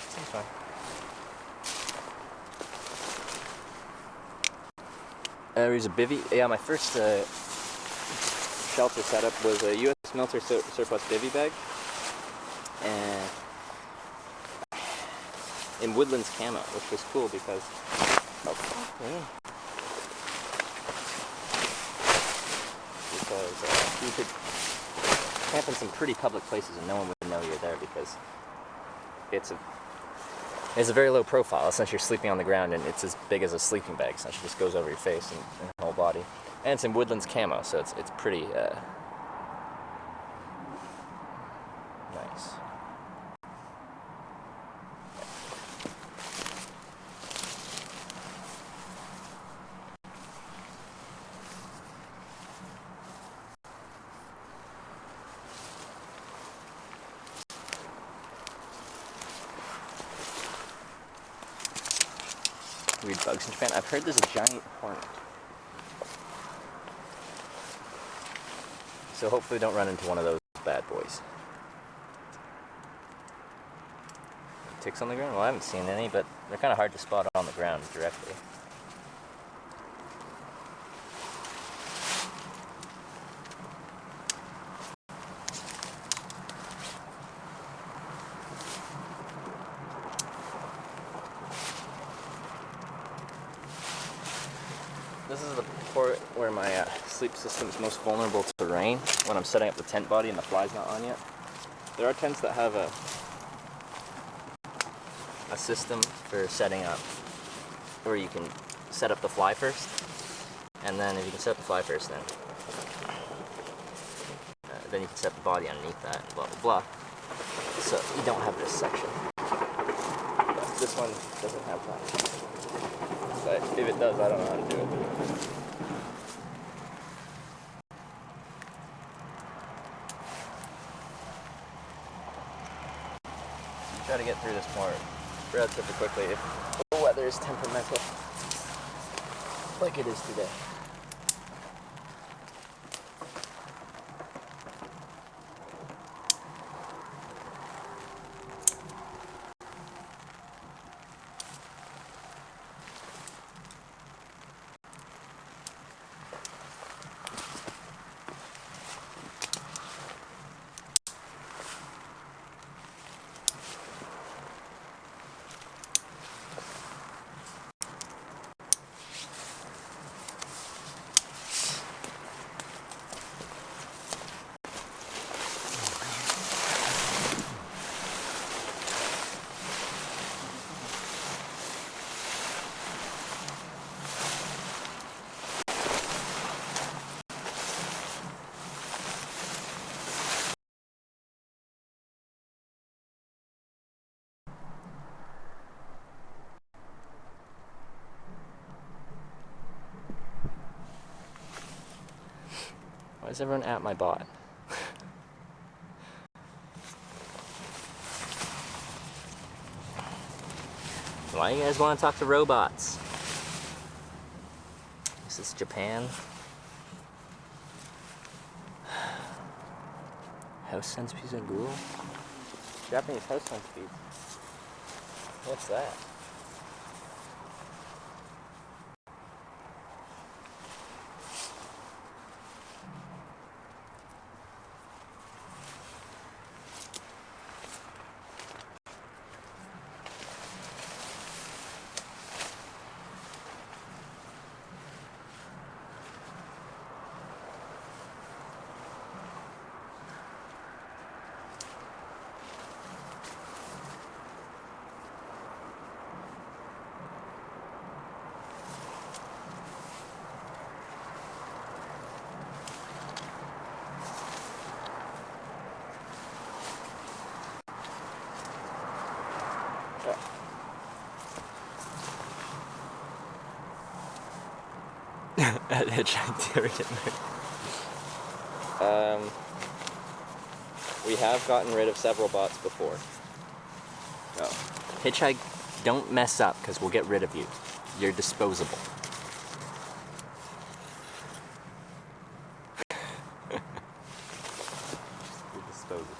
Seems fine. There's a bivvy. Yeah, my first shelter setup was a U.S. military surplus bivvy bag, and in Woodlands camo, which was cool because you could camp in some pretty public places and no one would know you're there because it's a very low profile. Essentially, you're sleeping on the ground and it's as big as a sleeping bag. Essentially, just goes over your face and whole body. And it's in Woodlands camo, so it's pretty nice. Weird bugs in Japan. I've heard there's a giant hornet. So hopefully don't run into one of those bad boys. Ticks on the ground? Well, I haven't seen any, but they're kind of hard to spot on the ground directly. This is the part where my sleep system is most vulnerable to rain, when I'm setting up the tent body and the fly's not on yet. There are tents that have a system for setting up, where you can set up the fly first, and then if you can set up the fly first, then you can set the body underneath that, and blah blah blah. So you don't have this section. But this one doesn't have that. But if it does, I don't know how to do it. Try to get through this part relatively quickly if the weather is temperamental, like it is today. Why is everyone at my bot? Why do you guys want to talk to robots? This is Japan. House centipedes and ghoul? Japanese house centipedes. What's that? At Hitchhiking. We have gotten rid of several bots before. Oh. Hitchhike, don't mess up, because we'll get rid of you. You're disposable. You're disposable.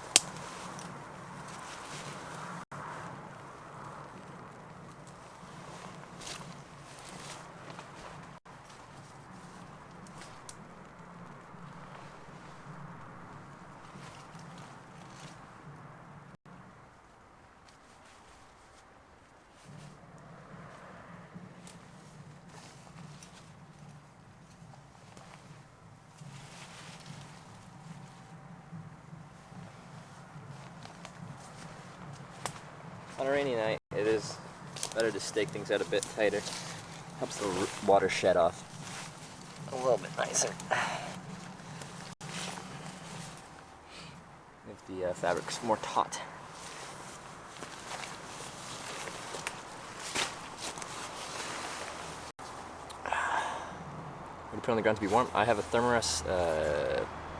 On a rainy night, it is better to stake things out a bit tighter. Helps the water shed off a little bit nicer. If the fabric's more taut. What do you put on the ground to be warm? I have a Thermarest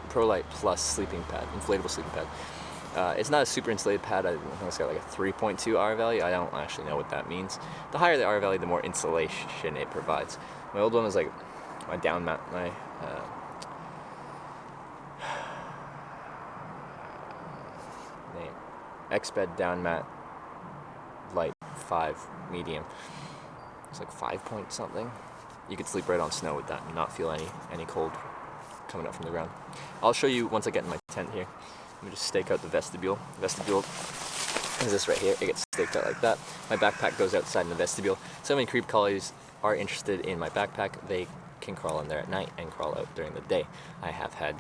ProLite Plus sleeping pad, inflatable sleeping pad. It's not a super insulated pad. I think it's got like a 3.2 R value. I don't actually know what that means. The higher the R value, the more insulation it provides. My old one was like my down mat, my name, X-Bed down mat, light 5 medium. It's like 5 point something. You could sleep right on snow with that and not feel any cold coming up from the ground. I'll show you once I get in my tent here. Let me just stake out the vestibule. The vestibule is this right here. It gets staked out like that. My backpack goes outside in the vestibule. So many creep collies are interested in my backpack. They can crawl in there at night and crawl out during the day. I have had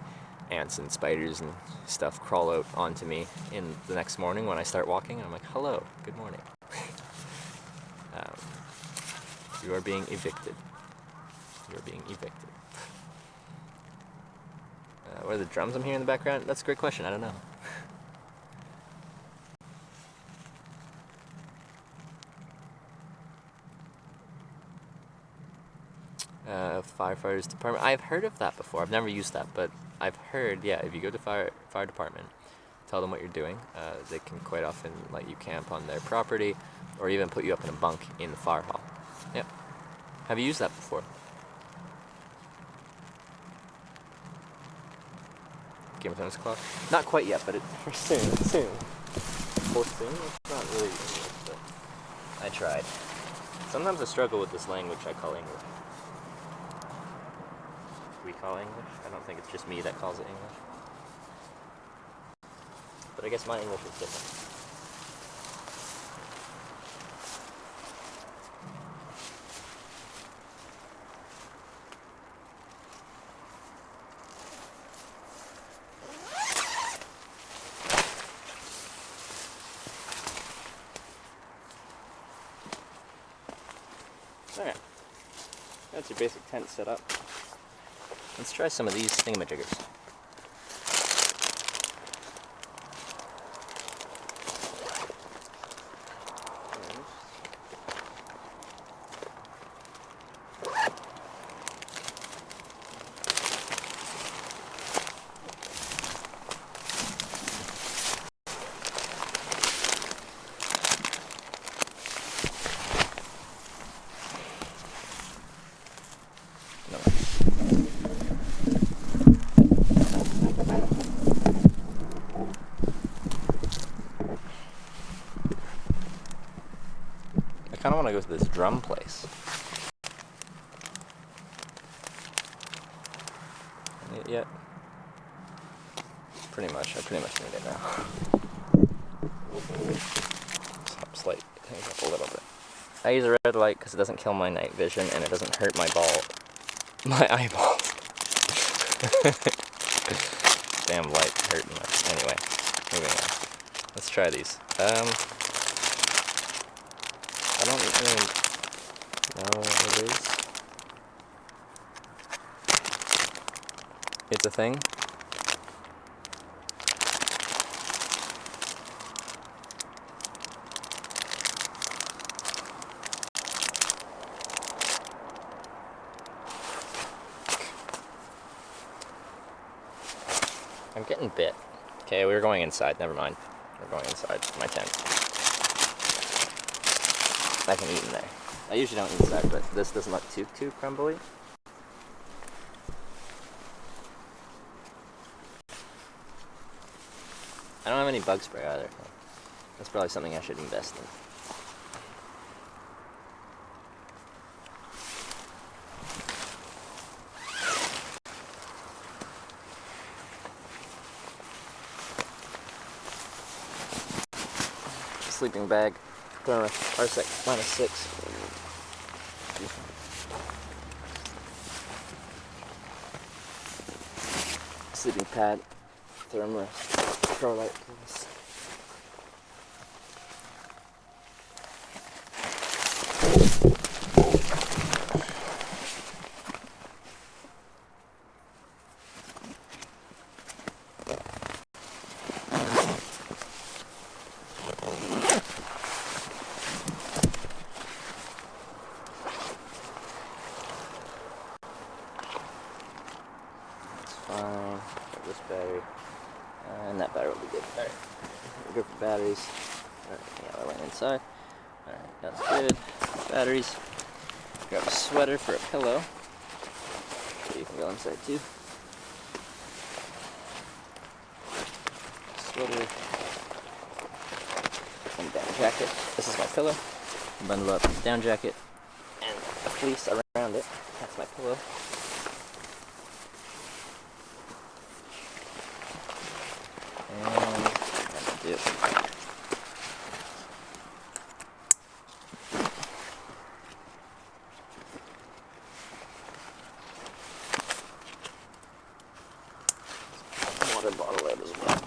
ants and spiders and stuff crawl out onto me in the next morning when I start walking. And I'm like, hello, good morning. You are being evicted. You are being evicted. What are the drums I'm hearing in the background? That's a great question. I don't know. Firefighters department. I've heard of that before. I've never used that, but I've heard, yeah, if you go to fire department, tell them what you're doing. They can quite often let you camp on their property, or even put you up in a bunk in the fire hall. Yep. Have you used that before? Game of Thrones clock? Not quite yet, but soon. Fourth thing? It's not really English, but I tried. Sometimes I struggle with this language I call English. We call English? I don't think it's just me that calls it English. But I guess my English is different. Alright, that's your basic tent setup. Let's try some of these thingamajiggers. I kind of want to go to this drum place. Need it yet? I pretty much need it now. Slight things up a little bit. I use a red light because it doesn't kill my night vision and it doesn't hurt my eyeball. Damn light hurting my. Anyway, moving on. Let's try these. I don't really know what it is. It's a thing. I'm getting bit. Okay, we were going inside. Never mind. We're going inside my tent. I can eat in there. I usually don't eat inside, but this doesn't look too crumbly. I don't have any bug spray either. That's probably something I should invest in. Sleeping bag. R6 -6. Sleeping pad. Thermarest ProLite Plus. battery. And that battery will be good. Alright, go for batteries. Alright, yeah, I went inside. Alright, that's good. Batteries. Grab a sweater for a pillow. So you can go inside too. Sweater. And down jacket. This is my pillow. Bundle up down jacket. And a fleece around it. That's my pillow. And that'll do it. Water bottle out as well.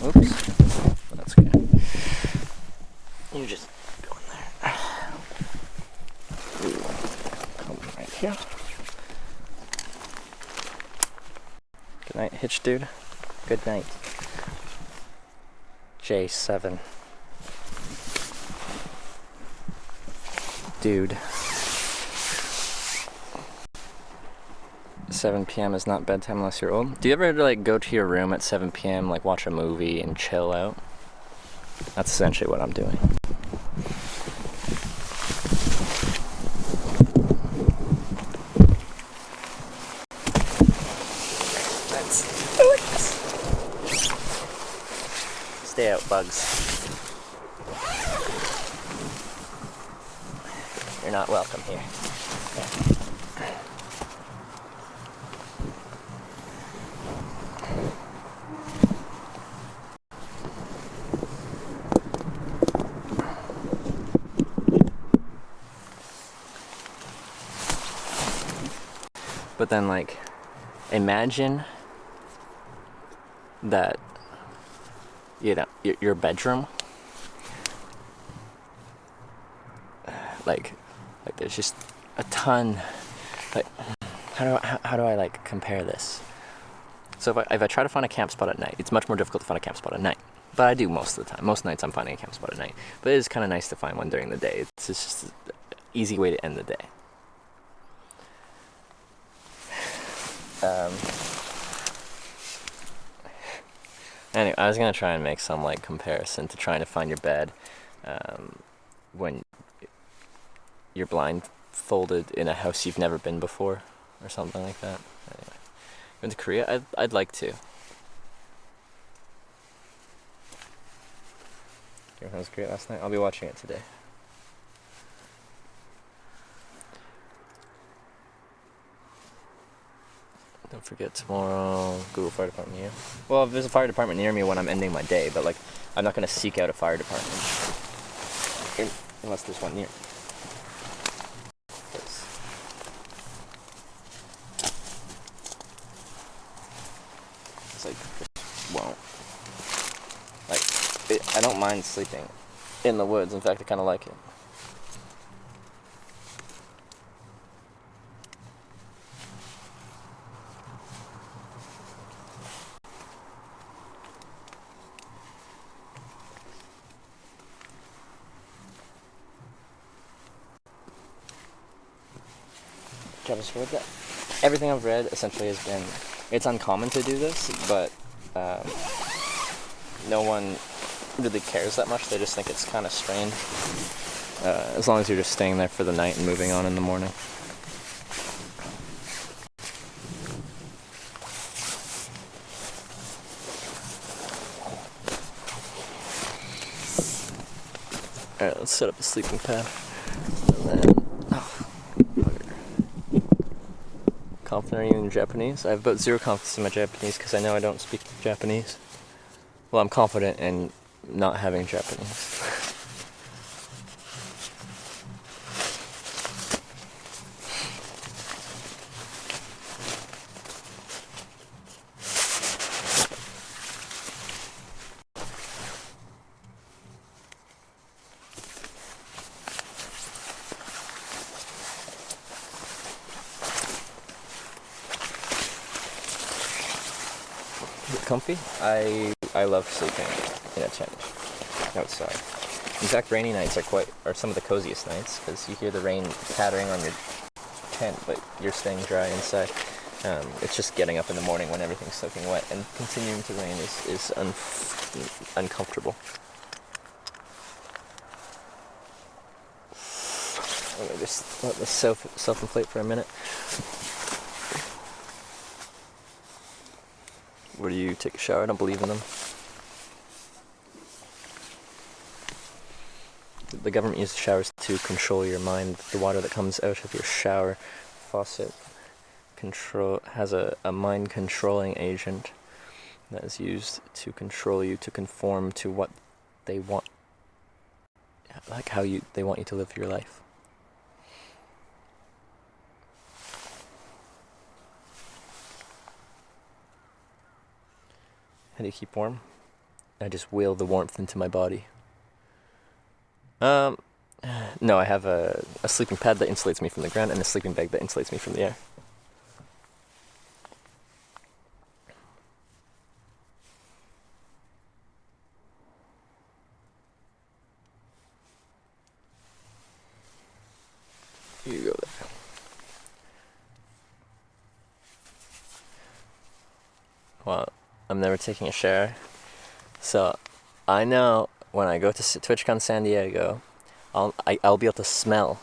Oops, that's good. You just go in there. Ooh, come right here. Good night, Hitch dude. Good night. J7. Dude. 7 p.m. is not bedtime unless you're old. Do you ever like go to your room at 7 p.m. like watch a movie and chill out? That's essentially what I'm doing. Stay out, bugs. You're not welcome here. But then, like, imagine that, you know, your bedroom, like there's just a ton, like, how do I like compare this? So if I try to find a camp spot at night, it's much more difficult to find a camp spot at night. But I do most of the time. Most nights I'm finding a camp spot at night. But it is kind of nice to find one during the day. It's just an easy way to end the day. Anyway, I was gonna try and make some like comparison to trying to find your bed when you're blindfolded in a house you've never been before, or something like that. Anyway, going to Korea, I'd like to. Game of Thrones was great last night. I'll be watching it today. Don't forget tomorrow, Google Fire Department near you. Well, if there's a fire department near me when I'm ending my day, but like, I'm not going to seek out a fire department. Unless there's one near. It's like, won't. Like, I don't mind sleeping in the woods. In fact, I kind of like it. Everything I've read essentially has been, it's uncommon to do this, but no one really cares that much. They just think it's kind of strange, as long as you're just staying there for the night and moving on in the morning. Alright, let's set up a sleeping pad. And then, confident are you in Japanese? I have about zero confidence in my Japanese because I know I don't speak Japanese. Well, I'm confident in not having Japanese. comfy. I love sleeping in a tent outside. In fact, rainy nights are some of the coziest nights because you hear the rain pattering on your tent, but you're staying dry inside. It's just getting up in the morning when everything's soaking wet, and continuing to rain is uncomfortable. Let me just let this self-inflate for a minute. Where do you take a shower? I don't believe in them. The government uses showers to control your mind. The water that comes out of your shower faucet has a mind-controlling agent that is used to control you, to conform to what they want, like how they want you to live your life. How do you keep warm? I just wheel the warmth into my body. No, I have a sleeping pad that insulates me from the ground and a sleeping bag that insulates me from the air. You go there. Well, I'm never taking a shower, so I know when I go to TwitchCon San Diego, I'll be able to smell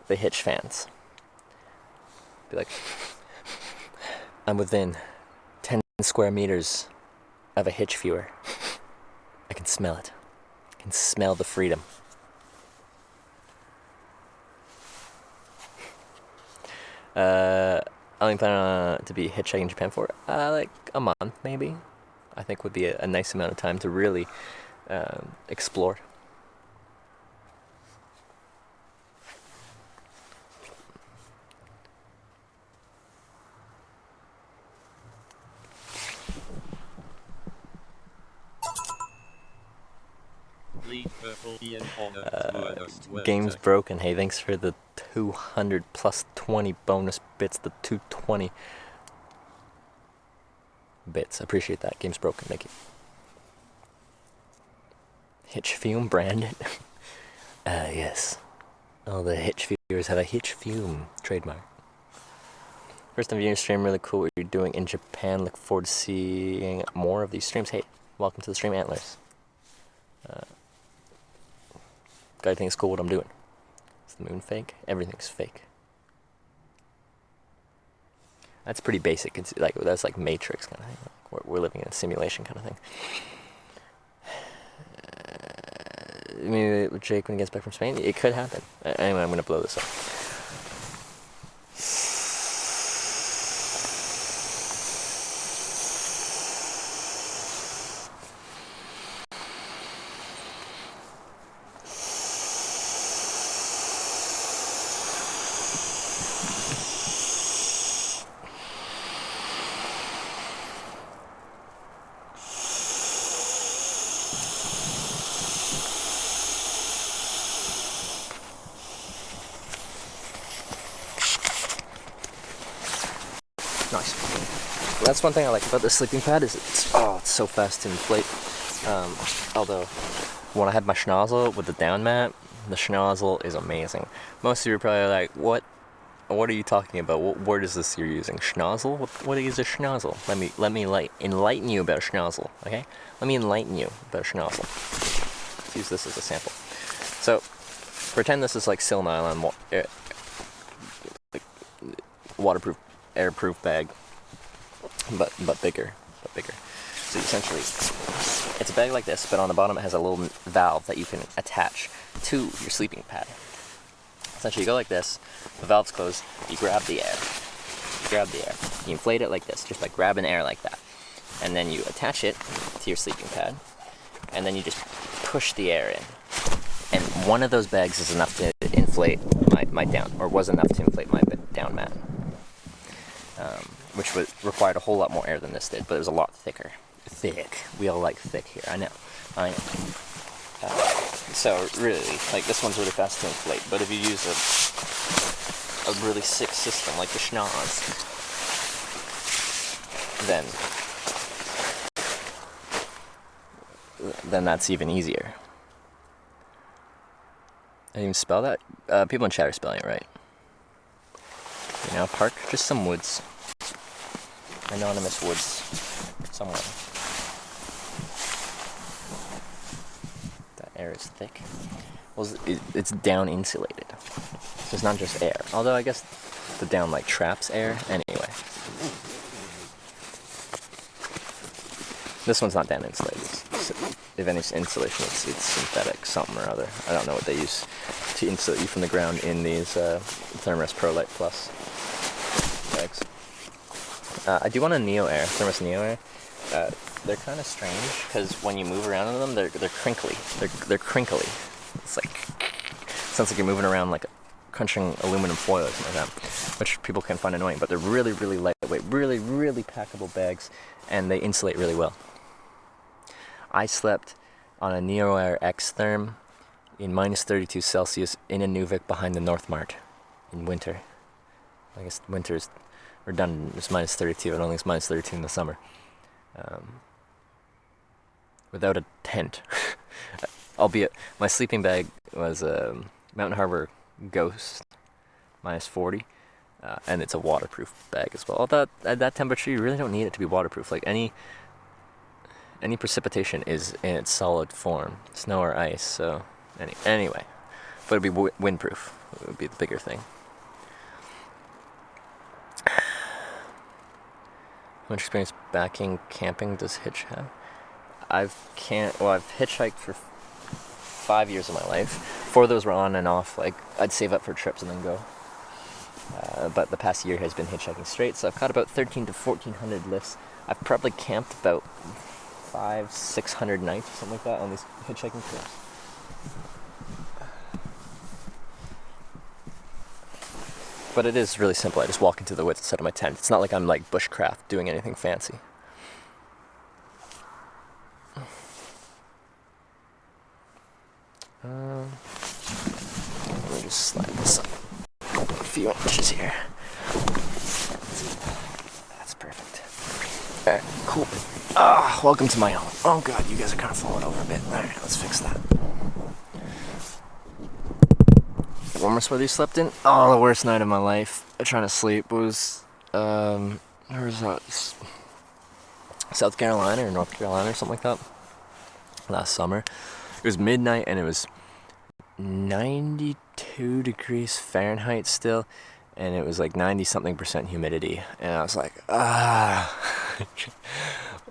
the Hitch fans. Be like, I'm within 10 square meters of a Hitch viewer. I can smell it. I can smell the freedom. I only plan to be hitchhiking in Japan for like a month, maybe. I think would be a nice amount of time to really explore. Game's broken. Hey, thanks for the 200 plus 20 bonus bits. The 220 bits. I appreciate that. Game's broken. Thank you. Hitch Fume branded. Yes. All the Hitch viewers have a Hitch Fume trademark. First time viewing stream, really cool what you're doing in Japan. Look forward to seeing more of these streams. Hey, welcome to the stream, Antlers. Guy thinks it's cool what I'm doing. Is the moon fake? Everything's fake. That's pretty basic. It's like that's like Matrix kind of thing. Like we're living in a simulation kind of thing. Maybe with Jake when he gets back from Spain, it could happen. Anyway, I'm gonna blow this up. Nice. Well, that's one thing I like about this sleeping pad is it's so fast to inflate. Although when I had my schnozzle with the down mat, the schnozzle is amazing. Most of you are probably like, what are you talking about? What word is this you're using? Schnozzle? What is a schnozzle? Let me enlighten you about a schnozzle, okay? Let me enlighten you about a schnozzle. Let's use this as a sample. So pretend this is like sil nylon, waterproof, airproof bag, but bigger. So essentially, it's a bag like this, but on the bottom it has a little valve that you can attach to your sleeping pad. Essentially, you go like this, the valve's closed, you grab the air. You inflate it like this, just by grabbing air like that. And then you attach it to your sleeping pad, and then you just push the air in. And one of those bags is enough to inflate my down, or was enough to inflate my down mat. Which required a whole lot more air than this did, but it was a lot thicker. Thick. We all like thick here. I know. So really, like this one's really fast to inflate, but if you use a really sick system like the schnoz, then then that's even easier. I didn't even spell that. People in chat are spelling it right. You know, park, just some woods. Anonymous woods. Somewhere. That air is thick. Well, it's down insulated. So it's not just air. Although I guess the down like traps air. Anyway. This one's not down insulated. If any insulation, it's synthetic something or other. I don't know what they use to insulate you from the ground in these Thermos ProLite Plus bags. I do want a Neo Air, Thermos Neo Air. They're kind of strange because when you move around in them, they're crinkly. They're crinkly. It's like sounds like you're moving around like crunching aluminum foil or something like that, which people can find annoying. But they're really, really lightweight, really, really packable bags, and they insulate really well. I slept on a Neo Air X Therm in minus 32 Celsius in Inuvik behind the North Mart in winter. I guess winters are done. It's minus 32. I don't think it's minus 32 in the summer. Without a tent. Albeit, my sleeping bag was a Mountain Harbor Ghost, minus 40. And it's a waterproof bag as well. Although at that temperature, you really don't need it to be waterproof. Like any precipitation is in its solid form, snow or ice. So anyway, but it'd be windproof. It would be the bigger thing. How much experience backing camping does Hitch have? I've hitchhiked for 5 years of my life. 4 of those were on and off. Like I'd save up for trips and then go. But the past year has been hitchhiking straight, so I've got about 13 to 1400 lifts. I've probably camped about 500-600 nights or something like that on these hitchhiking trips. But it is really simple. I just walk into the woods and set up my tent. It's not like I'm like bushcraft doing anything fancy. Let me just slide this up a few inches here. That's perfect. Alright, cool. Welcome to my home. Oh god, you guys are kind of falling over a bit. Alright, let's fix that. Warmest weather you slept in? Oh, the worst night of my life trying to sleep was, where was that? South Carolina or North Carolina or something like that. Last summer. It was midnight and it was 92 degrees Fahrenheit still. And it was like 90-something% humidity. And I was like,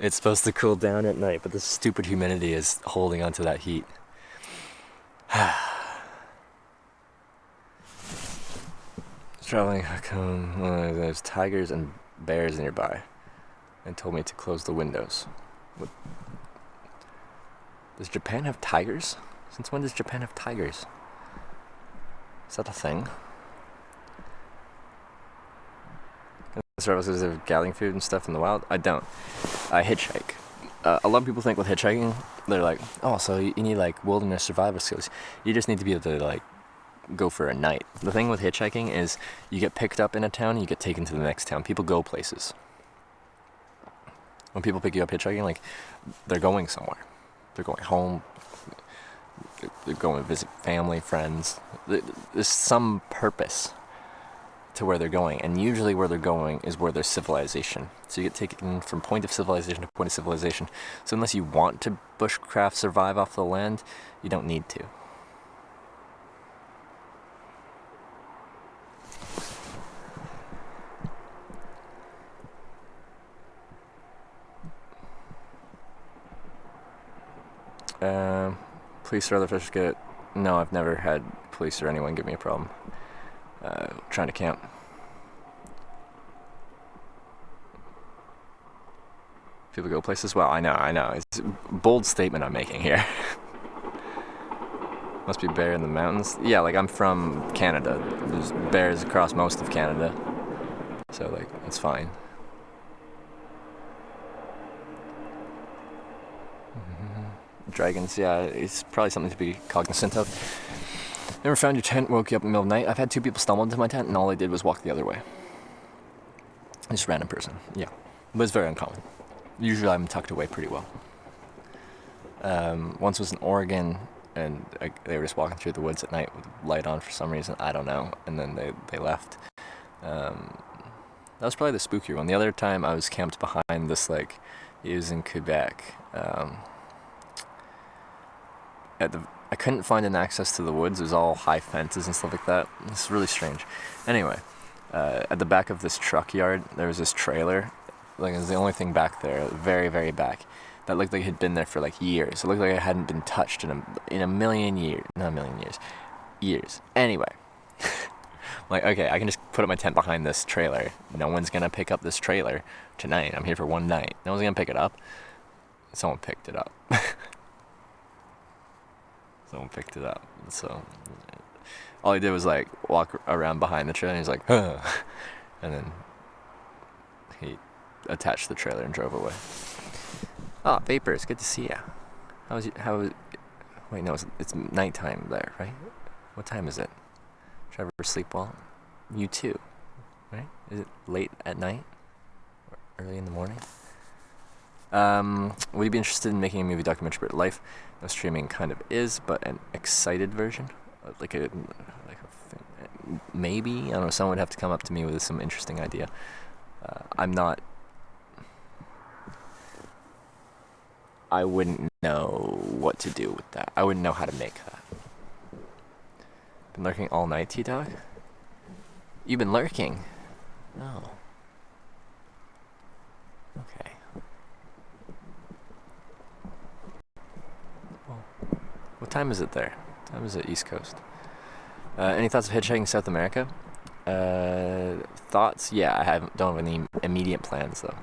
it's supposed to cool down at night, but the stupid humidity is holding onto that heat. Traveling, there's tigers and bears nearby, and told me to close the windows. Does Japan have tigers? Since when does Japan have tigers? Is that a thing? Is there gathering food and stuff in the wild? I don't. I hitchhike. A lot of people think with hitchhiking, they're like, oh, so you need like wilderness survival skills. You just need to be able to like go for a night. The thing with hitchhiking is you get picked up in a town, you get taken to the next town. People go places. When people pick you up hitchhiking, like they're going somewhere. They're going home. They're going to visit family, friends. There's some purpose to where they're going, and usually where they're going is where there's civilization. So you get taken from point of civilization to point of civilization. So unless you want to bushcraft survive off the land, you don't need to. Police or other fish get... No, I've never had police or anyone give me a problem trying to camp. People go places? Well, I know. It's a bold statement I'm making here. Must be bear in the mountains? Yeah, like I'm from Canada. There's bears across most of Canada. So, like, it's fine. Dragons, yeah, it's probably something to be cognizant of. Never found your tent, woke you up in the middle of the night. I've had 2 people stumble into my tent and all they did was walk the other way. Just a random person, yeah. But it's very uncommon. Usually I'm tucked away pretty well. Once was in Oregon, and they were just walking through the woods at night with light on for some reason. I don't know. And then they left. That was probably the spookier one. The other time I was camped behind this, like, it was in Quebec. I couldn't find an access to the woods. It was all high fences and stuff like that. It's really strange. Anyway, at the back of this truck yard, there was this trailer. Like, it was the only thing back there, very, very back, that looked like it had been there for, like, years. It looked like it hadn't been touched in a million years. Not a million years. Years. Anyway. Like, okay, I can just put up my tent behind this trailer. No one's going to pick up this trailer tonight. I'm here for one night. No one's going to pick it up. Someone picked it up. Someone picked it up. So all he did was, like, walk around behind the trailer, and he's like, huh. And then he attached the trailer and drove away. Ah, Vapor, it's good to see ya. Wait, no, it's nighttime there, right? What time is it? Trevor, sleep well? You too, right? Is it late at night? Or early in the morning? Would you be interested in making a movie documentary about life? No, streaming kind of is, but an excited version? Like a thing. Maybe? I don't know, someone would have to come up to me with some interesting idea. I wouldn't know what to do with that. I wouldn't know how to make that. Been lurking all night, T-Dog? You've been lurking? Oh. Okay. Well, what time is it there? What time is it East Coast? Any thoughts of hitchhiking South America? Thoughts? Yeah, I don't have any immediate plans, though.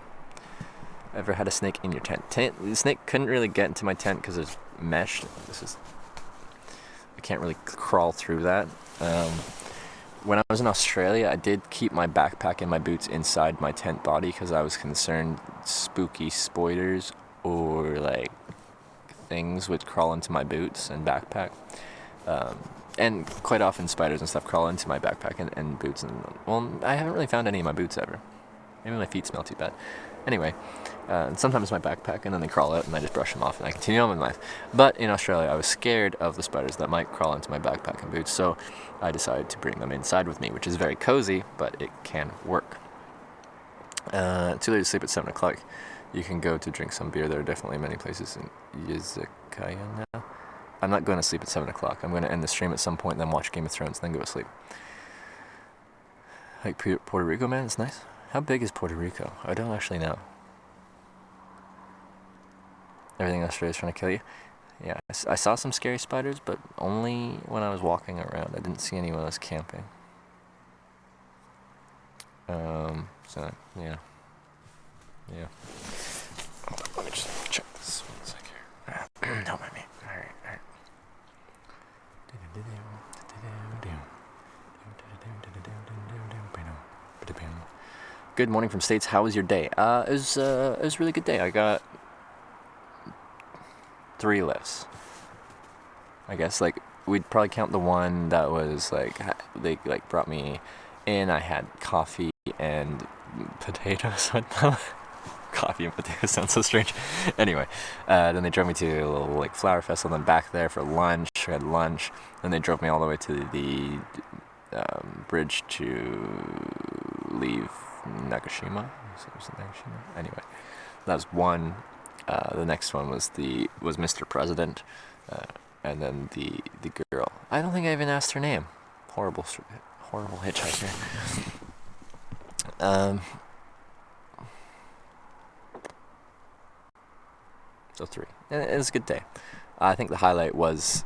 Ever had a snake in your tent? The snake couldn't really get into my tent because it's mesh. I can't really crawl through that. When I was in Australia, I did keep my backpack and my boots inside my tent body because I was concerned spooky spiders or, like, things would crawl into my boots and backpack. And quite often spiders and stuff crawl into my backpack and boots. And, well, I haven't really found any of my boots ever. Maybe my feet smell too bad. Anyway, sometimes my backpack, and then they crawl out, and I just brush them off, and I continue on with life. But in Australia, I was scared of the spiders that might crawl into my backpack and boots, so I decided to bring them inside with me, which is very cozy, but it can work. Too late to sleep at 7 o'clock. You can go to drink some beer. There are definitely many places in Izakaya now. I'm not going to sleep at 7 o'clock. I'm going to end the stream at some point, then watch Game of Thrones, then go to sleep. Like Puerto Rico, man, it's nice. How big is Puerto Rico? I don't actually know. Everything in Australia is trying to kill you? Yeah, I saw some scary spiders, but only when I was walking around. I didn't see any when I was camping. So, yeah. Yeah. Hold on, let me just check this one sec here. Don't mind me. Alright. Good morning from States. How was your day? It was a really good day. I got 3 lifts. I guess, like, we'd probably count the one that was, like, they, like, brought me in. I had coffee and potatoes with them. Coffee and potatoes sounds so strange. Anyway, then they drove me to a little, like, flower festival, then back there for lunch. We had lunch. Then they drove me all the way to the bridge to leave Nagashima. Anyway, that was one. The next one was Mr. President, and then the girl. I don't think I even asked her name. Horrible hitchhiker. So 3. And it was a good day. I think the highlight was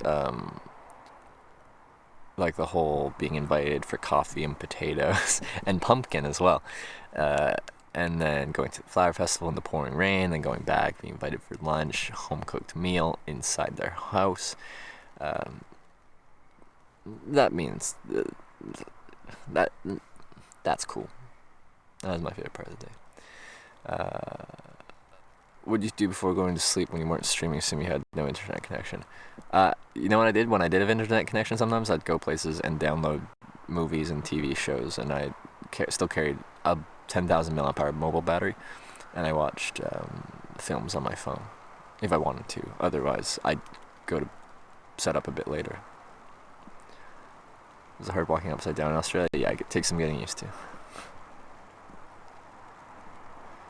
like the whole being invited for coffee and potatoes and pumpkin as well. And then going to the flower festival in the pouring rain, then going back, being invited for lunch, home-cooked meal inside their house. That means that's cool. That was my favorite part of the day. What did you do before going to sleep when you weren't streaming, assuming you had no internet connection? You know what I did? When I did have internet connection sometimes, I'd go places and download movies and TV shows, and I still carried a 10,000 mAh mobile battery, and I watched films on my phone. if I wanted to. Otherwise, I'd go to set up a bit later. Is it hard walking upside down in Australia? Yeah, it takes some getting used to.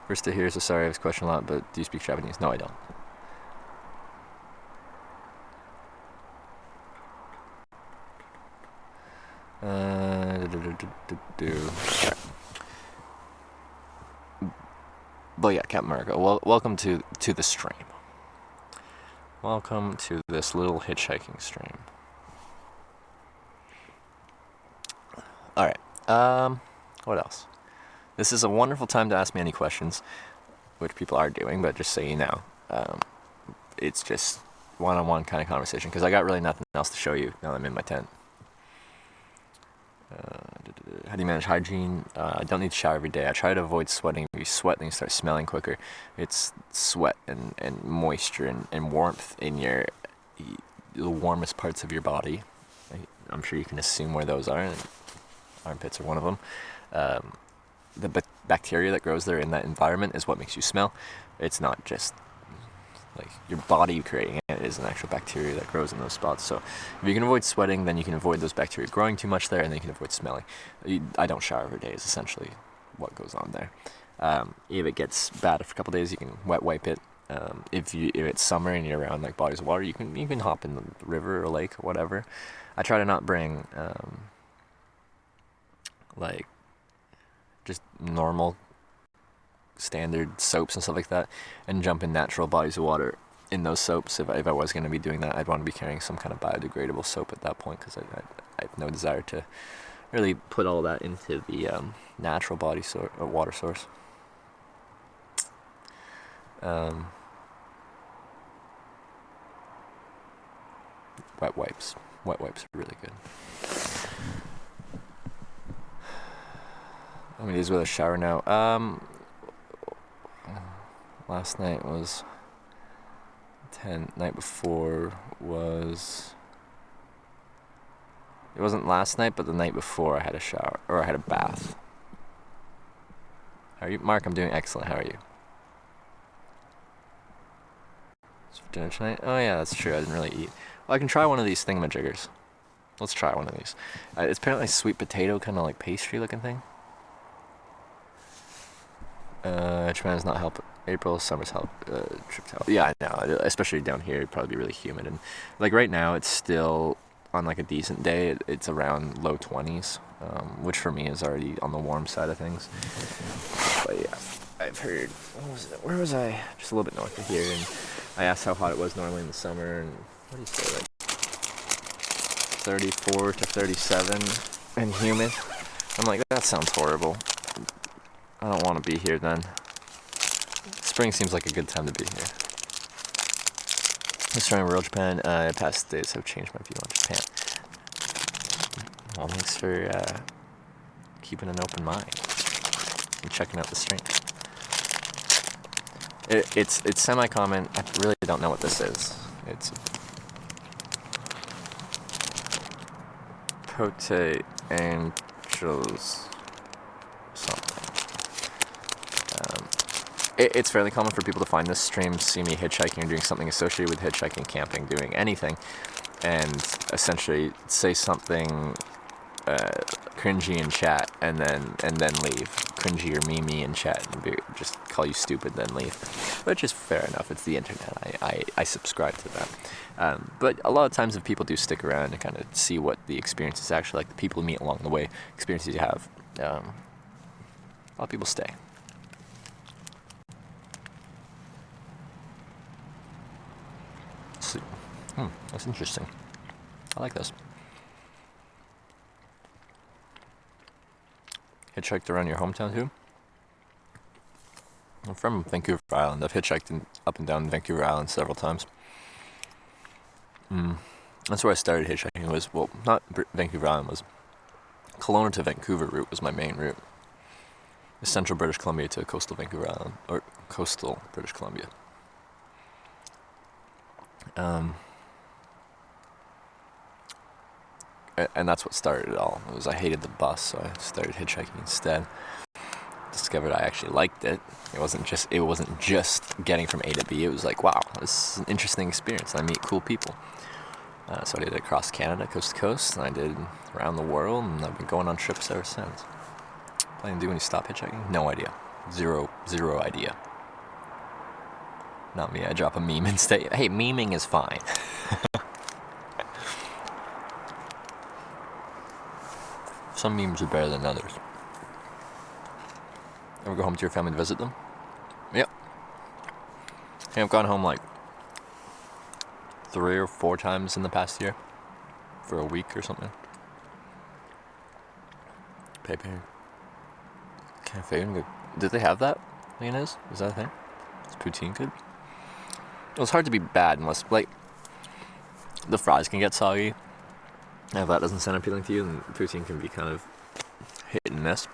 First to hear, so sorry I have this question a lot, but do you speak Japanese? No, I don't. But yeah, Captain America, welcome to the stream. Welcome to this little hitchhiking stream. Alright, what else? This is a wonderful time to ask me any questions, which people are doing, but just so you know, it's just one-on-one kind of conversation, because I got really nothing else to show you now that I'm in my tent. How do you manage hygiene? I don't need to shower every day. I try to avoid sweating. If you sweat, then you start smelling quicker. It's sweat and moisture and warmth in the warmest parts of your body. I'm sure you can assume where those are. Armpits are one of them. The bacteria that grows there in that environment is what makes you smell. It's not just like your body creating it. It is an actual bacteria that grows in those spots. So if you can avoid sweating, then you can avoid those bacteria growing too much there, and then you can avoid smelling. I don't shower every day is essentially what goes on there. If it gets bad for a couple days, you can wet wipe it. If it's summer and you're around like bodies of water, you can hop in the river or lake or whatever. I try to not bring like just normal standard soaps and stuff like that, and jump in natural bodies of water in those soaps. If I was going to be doing that, I'd want to be carrying some kind of biodegradable soap at that point, because I have no desire to really put all that into the natural water source. Wet wipes are really good. How many days with a shower now? Last night was 10. Night before was... It wasn't last night, but the night before I had a shower, or I had a bath. How are you? Mark, I'm doing excellent. How are you? What's for dinner tonight? Oh yeah, that's true. I didn't really eat. Well, I can try one of these thingamajiggers. Let's try one of these. It's apparently a sweet potato, kind of like pastry looking thing. Japan does not help. April, summer's help. Trip to help. Yeah, I know. Especially down here, it'd probably be really humid. And like right now, it's still on like a decent day. It's around low 20s, which for me is already on the warm side of things. But yeah, I've heard. Where was I? Just a little bit north of here, and I asked how hot it was normally in the summer, and what do you say, like 34 to 37, and humid. I'm like, that sounds horrible. I don't want to be here then. Spring seems like a good time to be here. Let's try Royal Japan. Past days have changed my view on Japan. Well, thanks for keeping an open mind and checking out the stream. It's semi-common. I really don't know what this is. It's Pote Angels something. It's fairly common for people to find this stream, see me hitchhiking or doing something associated with hitchhiking, camping, doing anything, and essentially say something cringy in chat and then leave. Cringy or meme in chat and just call you stupid, then leave. Which is fair enough. It's the internet. I subscribe to that. But a lot of times if people do stick around and kind of see what the experience is actually like, the people you meet along the way, experiences you have, a lot of people stay. That's interesting. I like this. Hitchhiked around your hometown too? I'm from Vancouver Island. I've hitchhiked up and down Vancouver Island several times. That's where I started hitchhiking. It was, well, not Vancouver Island, was Kelowna to Vancouver route was my main route. The central British Columbia to coastal Vancouver Island, or coastal British Columbia. And that's what started it all. I hated the bus, so I started hitchhiking instead. Just discovered I actually liked it. It wasn't just getting from A to B. It was like, wow, this is an interesting experience. I meet cool people. So I did it across Canada, coast to coast, and I did around the world, and I've been going on trips ever since. Planning to do when you stop hitchhiking? No idea. Zero idea. Not me. I drop a meme and say, hey, memeing is fine. Some memes are better than others. Ever go home to your family to visit them? Yep. I've gone home like 3 or 4 times in the past year. For a week or something. Pepe Cafe. Did they have that? Mayonnaise? Is that a thing? Is poutine good? It was hard to be bad unless, like, the fries can get soggy. And if that doesn't sound appealing to you, then poutine can be kind of hit and miss.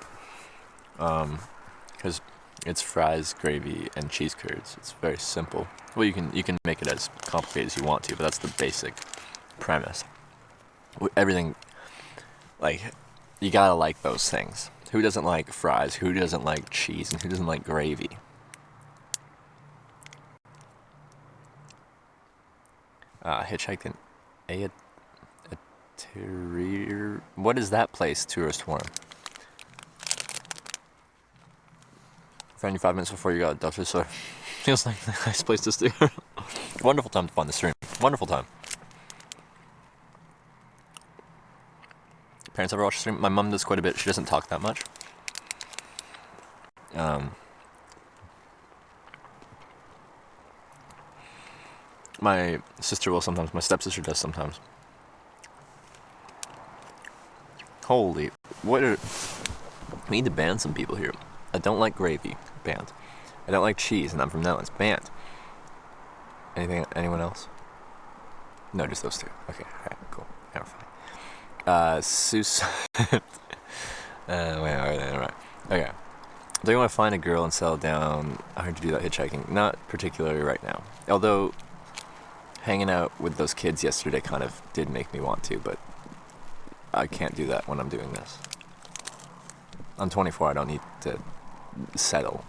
Because it's fries, gravy, and cheese curds. It's very simple. Well, you can make it as complicated as you want to, but that's the basic premise. Everything, like, you gotta like those things. Who doesn't like fries? Who doesn't like cheese? And who doesn't like gravy? Hitchhiked in what is that place? Tourist forum. Found you 5 minutes before you got adopted, so feels like a nice place to stay. Wonderful time to find the stream. Wonderful time. Parents ever watch the stream? My mom does quite a bit. She doesn't talk that much. My sister will sometimes. My stepsister does sometimes. Holy, we need to ban some people here. I don't like gravy, banned. I don't like cheese, and I'm from Netherlands, banned. Anyone else? No, just those two. Okay, alright, cool. Yeah, we're fine. Alright. Okay. Do you want to find a girl and settle down? I heard you do that hitchhiking. Not particularly right now. Although, hanging out with those kids yesterday kind of did make me want to, but I can't do that when I'm doing this. I'm 24, I don't need to settle.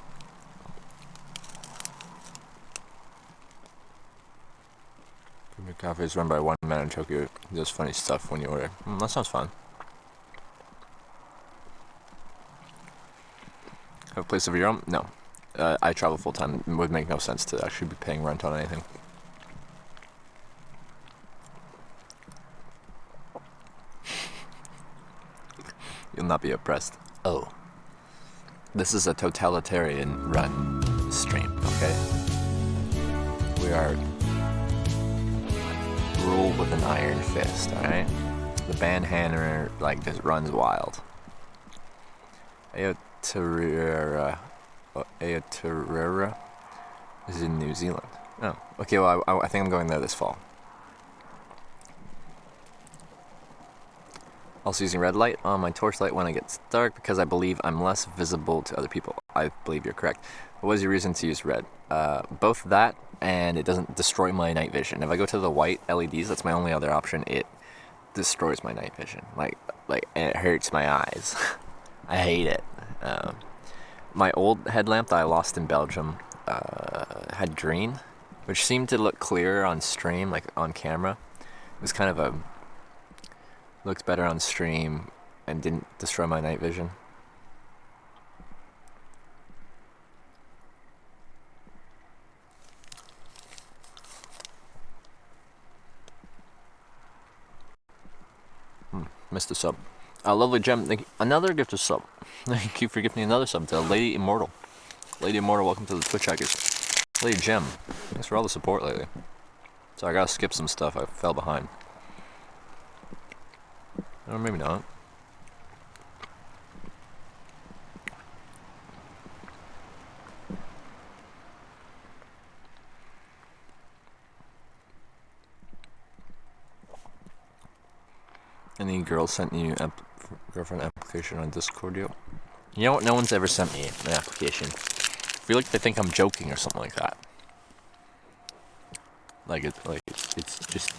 Premier Cafe is run by one man in Tokyo. He does funny stuff when you order. That sounds fun. Have a place of your own? No. I travel full time. It would make no sense to actually be paying rent on anything. You'll not be oppressed. Oh. This is a totalitarian run stream, okay? We are ruled with an iron fist, alright? The bandhammer, like, just runs wild. Aotearoa is in New Zealand. Oh, okay, well, I think I'm going there this fall. Also using red light on my torchlight when it gets dark because I believe I'm less visible to other people. I believe you're correct. What was your reason to use red? Both that and it doesn't destroy my night vision. If I go to the white LEDs, that's my only other option. It destroys my night vision. Like and it hurts my eyes. I hate it. My old headlamp that I lost in Belgium had green, which seemed to look clearer on stream, like on camera. It was kind of looked better on stream and didn't destroy my night vision. Missed a sub. Lovely gem. Thank you. Another gift of sub. Thank you for gifting another sub to Lady Immortal. Lady Immortal, welcome to the Twitch hackers. Lady Gem, thanks for all the support lately. So I gotta skip some stuff. I fell behind. Or maybe not. Any girl sent you girlfriend application on Discord yet? You know what? No one's ever sent me an application. I feel like they think I'm joking or something like that. Like it's just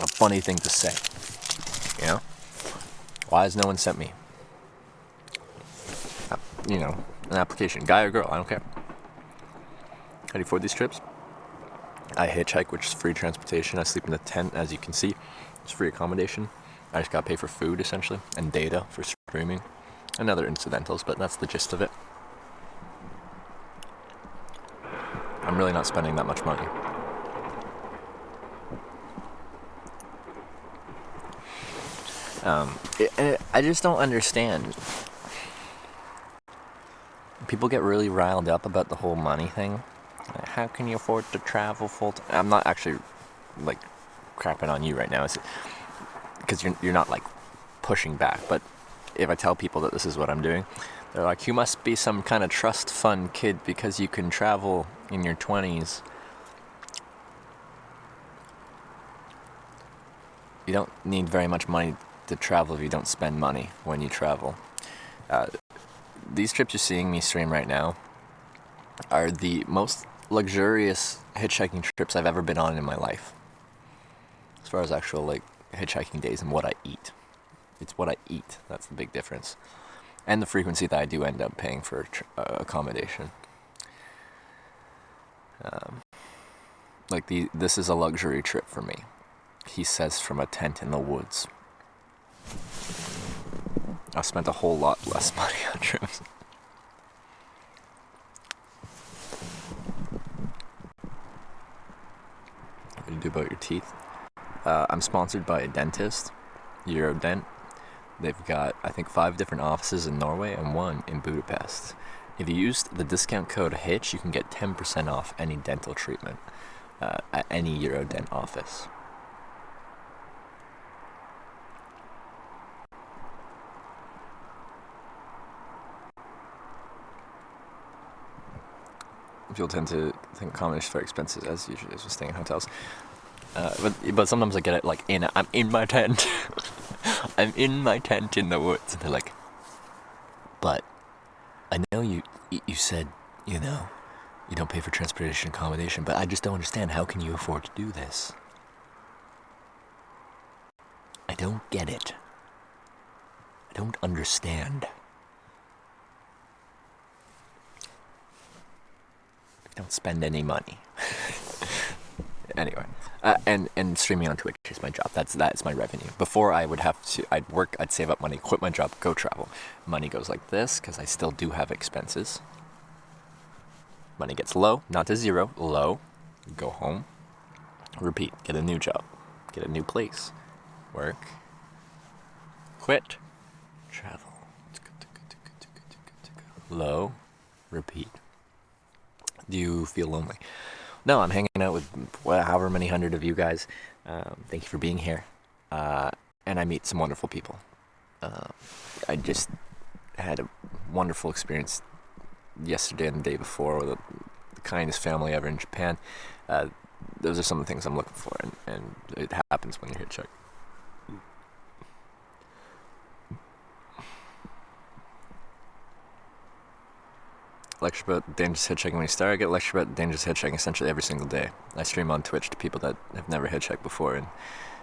a funny thing to say. You know? Why has no one sent me an application, guy or girl, I don't care. How do you afford these trips? I hitchhike, which is free transportation. I sleep in a tent, as you can see. It's free accommodation. I just gotta pay for food, essentially, and data for streaming, and other incidentals, but that's the gist of it. I'm really not spending that much money. I just don't understand. People get really riled up about the whole money thing. Like, how can you afford to travel full time? I'm not actually like crapping on you right now, because you're not like pushing back. But if I tell people that this is what I'm doing, they're like, you must be some kind of trust fund kid because you can travel in your 20s. You don't need very much money to travel if you don't spend money when you travel. These trips you're seeing me stream right now are the most luxurious hitchhiking trips I've ever been on in my life. As far as actual like hitchhiking days and what I eat. It's what I eat. That's the big difference. And the frequency that I do end up paying for accommodation. This is a luxury trip for me. He says from a tent in the woods. I've spent a whole lot less money on trips. What do you do about your teeth? I'm sponsored by a dentist, Eurodent. They've got, I think, 5 different offices in Norway and 1 in Budapest. If you used the discount code HITCH, you can get 10% off any dental treatment at any Eurodent office. People tend to think accommodation is very expensive, as usually is with staying in hotels. But sometimes I get it like I'm in my tent. I'm in my tent in the woods, and they're like, but I know you said, you don't pay for transportation accommodation, but I just don't understand. How can you afford to do this? I don't get it. I don't understand. Don't spend any money. Anyway, and streaming on Twitch is my job. That's my revenue. Before I'd work, I'd save up money, quit my job, go travel. Money goes like this because I still do have expenses. Money gets low, not to zero, low. Go home, repeat, get a new job, get a new place, work, quit, travel. Low, repeat. Do you feel lonely? No, I'm hanging out with however many hundred of you guys. Thank you for being here. And I meet some wonderful people. I just had a wonderful experience yesterday and the day before with the kindest family ever in Japan. Those are some of the things I'm looking for, and it happens when you hitchhike. Lecture about dangerous hitchhiking when you start. I get lecture about dangerous hitchhiking essentially every single day. I stream on Twitch to people that have never hitchhiked before, and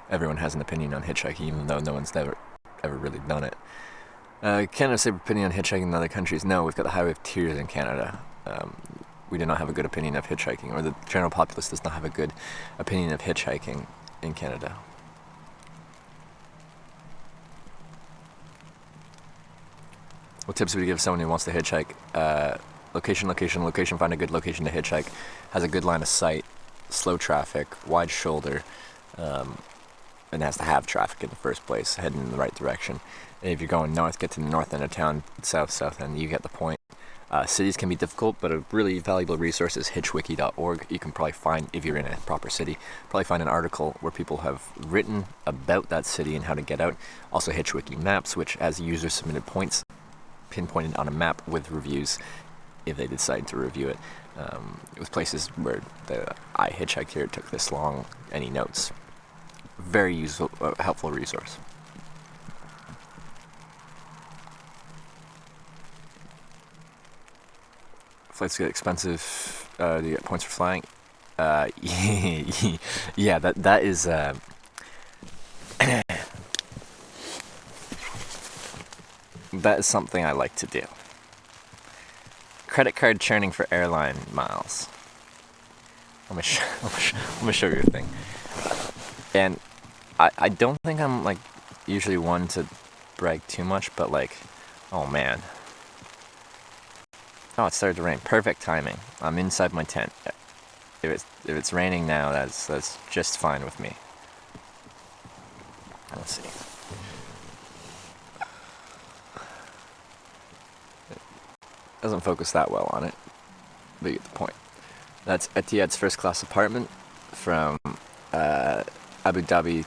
everyone has an opinion on hitchhiking, even though no one's ever really done it. Canada safe opinion on hitchhiking in other countries? No, we've got the highway of tears in Canada. We do not have a good opinion of hitchhiking, or the general populace does not have a good opinion of hitchhiking in Canada. What tips would you give someone who wants to hitchhike? Location, find a good location to hitchhike, has a good line of sight, slow traffic, wide shoulder, and has to have traffic in the first place, heading in the right direction. And if you're going north, get to the north end of town, south end, you get the point. Cities can be difficult, but a really valuable resource is hitchwiki.org. You can probably find, if you're in a proper city, probably find an article where people have written about that city and how to get out. Also Hitchwiki Maps, which has user-submitted points pinpointed on a map with reviews if they decide to review it. With places where I hitchhiked here, it took this long, any notes. Very useful, helpful resource. Flights get expensive. Do you get points for flying? Yeah, that is that is something I like to do. credit card churning for airline miles. Let me show you a thing. And I don't think I'm like usually one to brag too much, but like, oh man. Oh, it started to rain. Perfect timing. I'm inside my tent. If it's raining now, that's just fine with me. Let's see. It doesn't focus that well on it, but you get the point. That's Etihad's first class apartment from Abu Dhabi,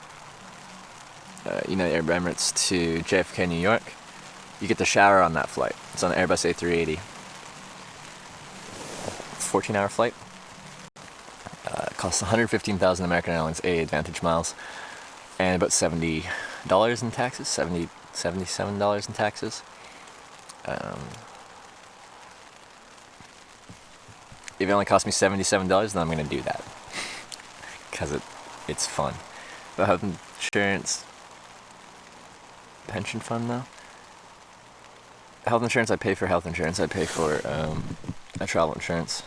United Arab Emirates to JFK, New York. You get the shower on that flight. It's on Airbus A380. 14-hour flight. It costs 115,000 American Airlines A Advantage miles, and about $70 in taxes. $77 in taxes. If it only cost me $77, then I'm gonna do that because it's fun. The health insurance, pension fund though. Health insurance, I pay for health insurance. I pay for a travel insurance.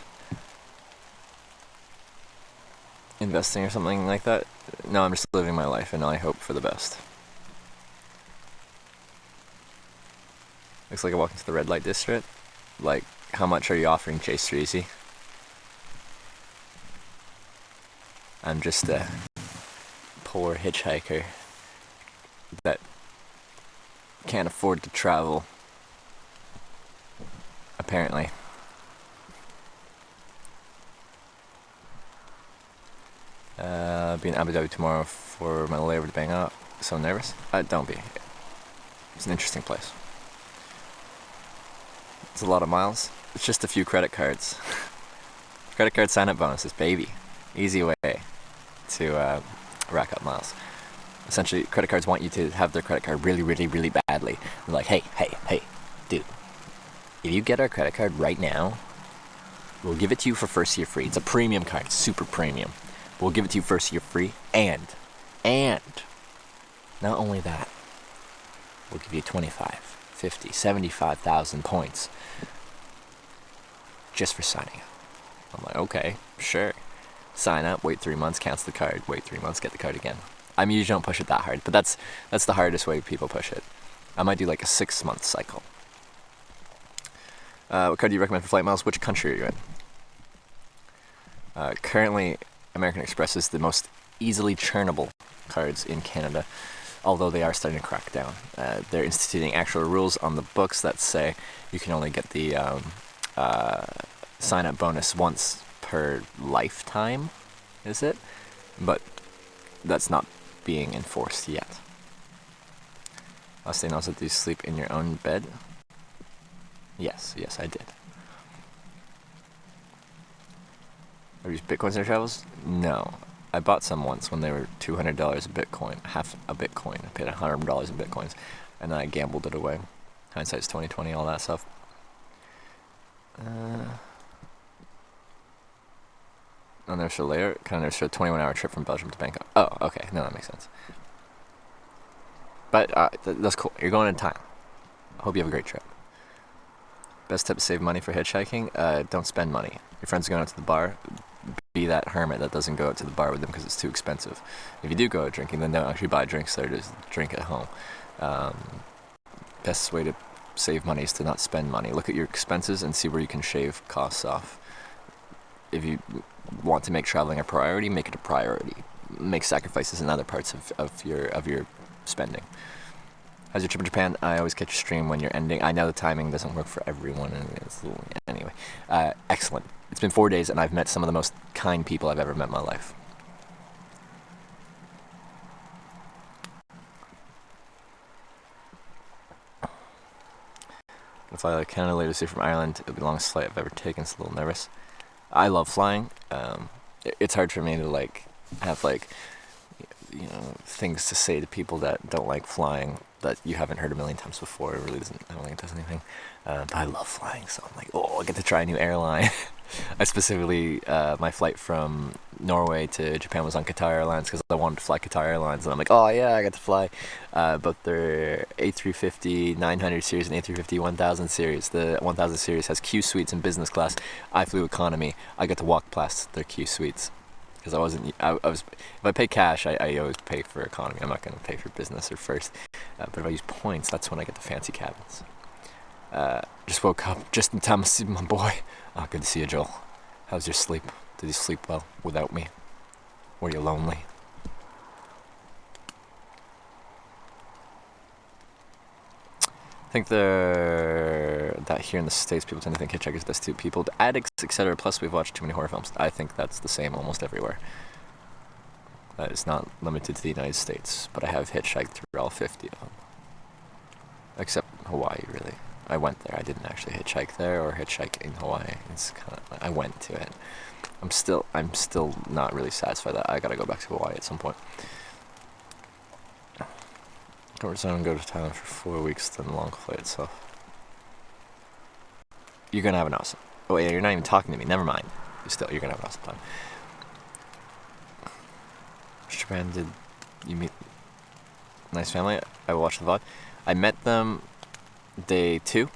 Investing or something like that. No, I'm just living my life, and I hope for the best. Looks like I walk into the red light district. Like, how much are you offering, Chase Streezy? I'm just a poor hitchhiker that can't afford to travel, apparently. I'll be in Abu Dhabi tomorrow for my layover to Bangkok. So nervous? Don't be. It's an interesting place. It's a lot of miles. It's just a few credit cards. Credit card sign-up bonuses, baby. Easy way to rack up miles. Essentially, credit cards want you to have their credit card really, really, really badly. They're like, hey, dude, if you get our credit card right now, we'll give it to you for first year free. It's a premium card, super premium. We'll give it to you first year free, and not only that, we'll give you 25, 50, 75,000 points just for signing up. I'm like, okay, sure. Sign up, wait 3 months, cancel the card, wait 3 months, get the card again. I mean, usually don't push it that hard, but that's the hardest way people push it. I might do like a 6-month cycle. What card do you recommend for flight miles? Which country are you in? Currently, American Express is the most easily churnable cards in Canada, although they are starting to crack down. They're instituting actual rules on the books that say you can only get the sign-up bonus once per lifetime, is it? But that's not being enforced yet. Last thing also, do you sleep in your own bed? Yes, I did. Have you used Bitcoins in your travels? No. I bought some once when they were $200 a Bitcoin, half a Bitcoin. I paid $100 in Bitcoins, and then I gambled it away. Hindsight's 20/20, all that stuff. On their show later, kind of a 21-hour trip from Belgium to Bangkok. Oh, okay, no, that makes sense. But that's cool. You're going in time. I hope you have a great trip. Best tip to save money for hitchhiking: don't spend money. Your friends are going out to the bar. Be that hermit that doesn't go out to the bar with them because it's too expensive. If you do go out drinking, then don't actually buy drinks there, just drink at home. Best way to save money is to not spend money. Look at your expenses and see where you can shave costs off. If you want to make traveling a priority, make it a priority. Make sacrifices in other parts of your spending. How's your trip in Japan? I always catch a stream when you're ending. I know the timing doesn't work for everyone. Anyway, excellent. It's been 4 days and I've met some of the most kind people I've ever met in my life. I'll fly like Canada later this year from Ireland. It'll be the longest flight I've ever taken. It's a little nervous. I love flying. It's hard for me to like have like things to say to people that don't like flying that you haven't heard a million times before. It really doesn't. I don't think it does anything. But I love flying, so I'm like, oh, I get to try a new airline. I specifically, my flight from Norway to Japan was on Qatar Airlines because I wanted to fly Qatar Airlines, and I'm like, oh yeah, I got to fly both their A350 900 series and A350 1000 series. The 1000 series has Q suites in business class. I flew economy. I got to walk past their Q suites because I was. If I pay cash, I always pay for economy. I'm not going to pay for business or first. But if I use points, that's when I get the fancy cabins. Just woke up just in time to see my boy. Oh, good to see you, Joel. How's your sleep? Did you sleep well without me? Were you lonely? I think that here in the States, people tend to think Hitchhikers does too. People, addicts, etc. Plus, we've watched too many horror films. I think that's the same almost everywhere. It's not limited to the United States, but I have hitchhiked through all 50 of them. Except Hawaii, really. I went there. I didn't actually hitchhike there or hitchhike in Hawaii. It's kind of, I went to it. I'm still not really satisfied that I gotta go back to Hawaii at some point. Or so I'm gonna go to Thailand for 4 weeks, then the long flight itself. You're gonna have an awesome. Oh yeah, you're not even talking to me. Never mind. You're gonna have an awesome time. Japan, did you meet nice family? I watched the VOD. I met them day 2,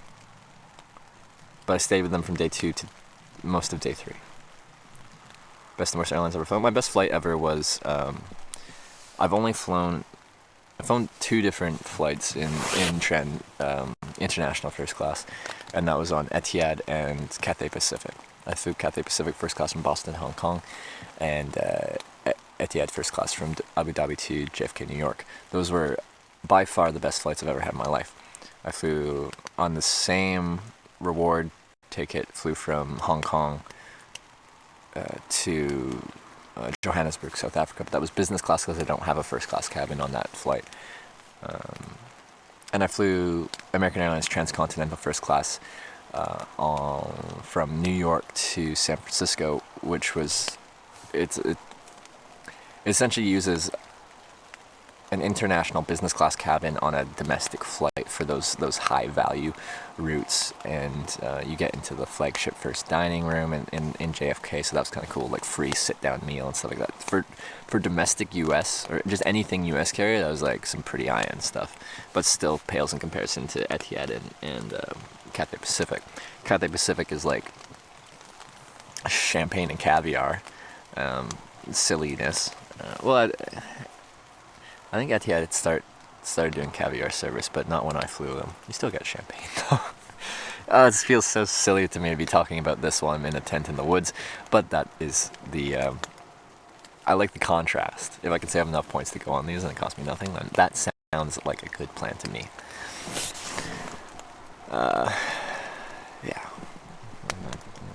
but I stayed with them from day 2 to most of day 3. Best and worst airlines ever flown. My best flight ever was I've flown 2 different flights in international first class, and that was on Etihad and Cathay Pacific. I flew Cathay Pacific first class from Boston, Hong Kong, and Etihad first class from Abu Dhabi to JFK, New York. Those were by far the best flights I've ever had in my life. I flew on the same reward ticket, flew from Hong Kong to Johannesburg, South Africa, but that was business class because I don't have a first class cabin on that flight. And I flew American Airlines transcontinental first class from New York to San Francisco, which was it essentially uses an international business class cabin on a domestic flight for those high value routes, and you get into the flagship first dining room in JFK, so that was kind of cool, like free sit down meal and stuff like that. For domestic US or just anything US carrier, that was like some pretty high-end stuff, but still pales in comparison to Etihad and Cathay Pacific. Cathay Pacific is like champagne and caviar, silliness. I think Etihad had started doing caviar service, but not when I flew them. You still get champagne though. It feels so silly to me to be talking about this while I'm in a tent in the woods, but that is the... I like the contrast. If I could save enough points to go on these and it costs me nothing, then that sounds like a good plan to me. Yeah.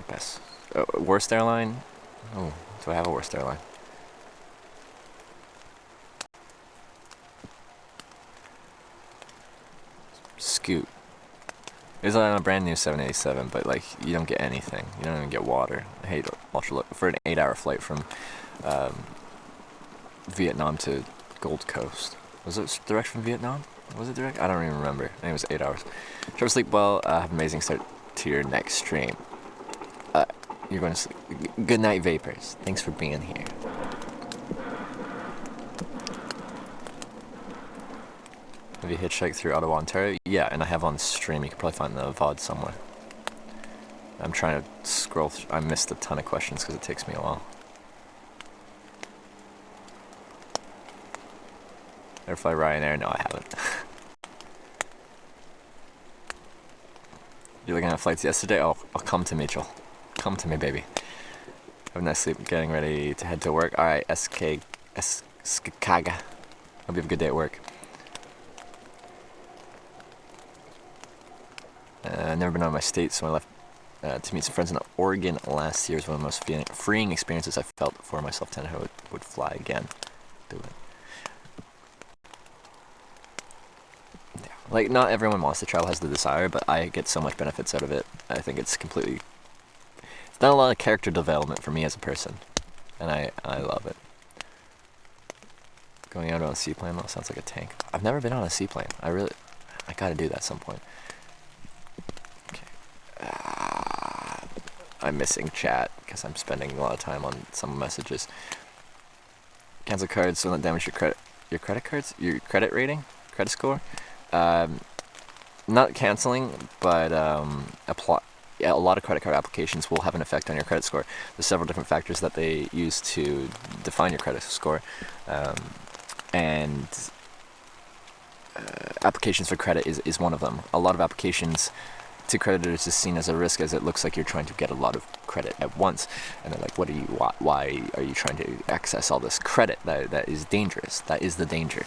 Best. Worst airline? Oh, do I have a worst airline? Scoot. It's on a brand new 787, but like you don't get anything. You don't even get water. I hate ultra for an 8-hour flight from Vietnam to Gold Coast. Was it direct from Vietnam? Was it direct? I don't even remember. I think it was 8 hours. Try to sleep well. Have an amazing start to your next stream. You're going to sleep. Good night, Vapors. Thanks for being here. Have you hitchhiked through Ottawa, Ontario? Yeah, and I have on stream. You can probably find the VOD somewhere. I'm trying to scroll through. I missed a ton of questions because it takes me a while. Ever fly Ryanair? No, I haven't. You're looking at flights yesterday? Oh, I'll come to me, Joel. Come to me, baby. Have a nice sleep. Getting ready to head to work. Alright, Skikaga. Hope you have a good day at work. Never been out of my state, so I left to meet some friends in Oregon last year. It was one of the most freeing experiences I felt for myself. 10 I would fly again. Do it. Yeah. Like, not everyone wants to travel, has the desire, but I get so much benefits out of it. I think it's completely... It's not a lot of character development for me as a person, and I love it. Going out on a seaplane, though, sounds like a tank. I've never been on a seaplane. I gotta do that at some point. I'm missing chat because I'm spending a lot of time on some messages. Cancel cards so don't damage your credit cards, your credit rating, credit score. Not canceling, but a lot of credit card applications will have an effect on your credit score. There's several different factors that they use to define your credit score, and applications for credit is one of them. A lot of applications to creditors is seen as a risk, as it looks like you're trying to get a lot of credit at once, and they're like, why are you trying to access all this credit? That is dangerous. That is the danger.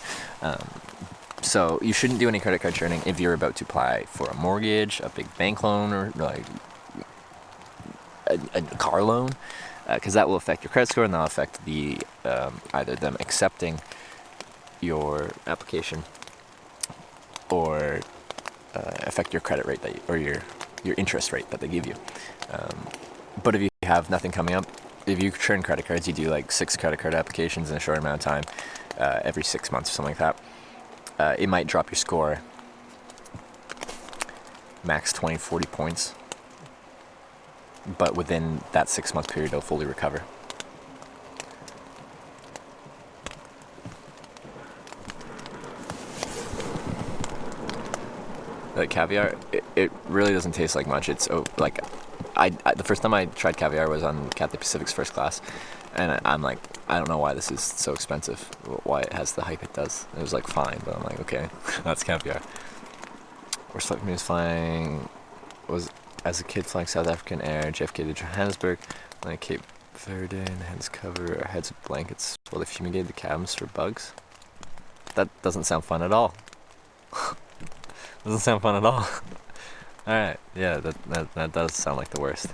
So you shouldn't do any credit card churning if you're about to apply for a mortgage, a big bank loan, or like a car loan, because that will affect your credit score, and that'll affect the either them accepting your application or affect your credit rate or your interest rate that they give you. But if you have nothing coming up, if you churn credit cards, you do like 6 credit card applications in a short amount of time, every 6 months or something like that, it might drop your score max 20-40 points, but within that 6-month period it'll fully recover. Like caviar, it really doesn't taste like much. It's like the first time I tried caviar was on Cathay Pacific's first class, and I'm like, I don't know why this is so expensive, why it has the hype it does. It was like fine, but I'm like, okay, that's caviar. Worst flight for me was as a kid flying South African Air, JFK to Johannesburg, then Cape Verde, and heads cover our heads with blankets while they fumigated the cabins for bugs. That doesn't sound fun at all. Doesn't sound fun at all. Alright, yeah, that does sound like the worst.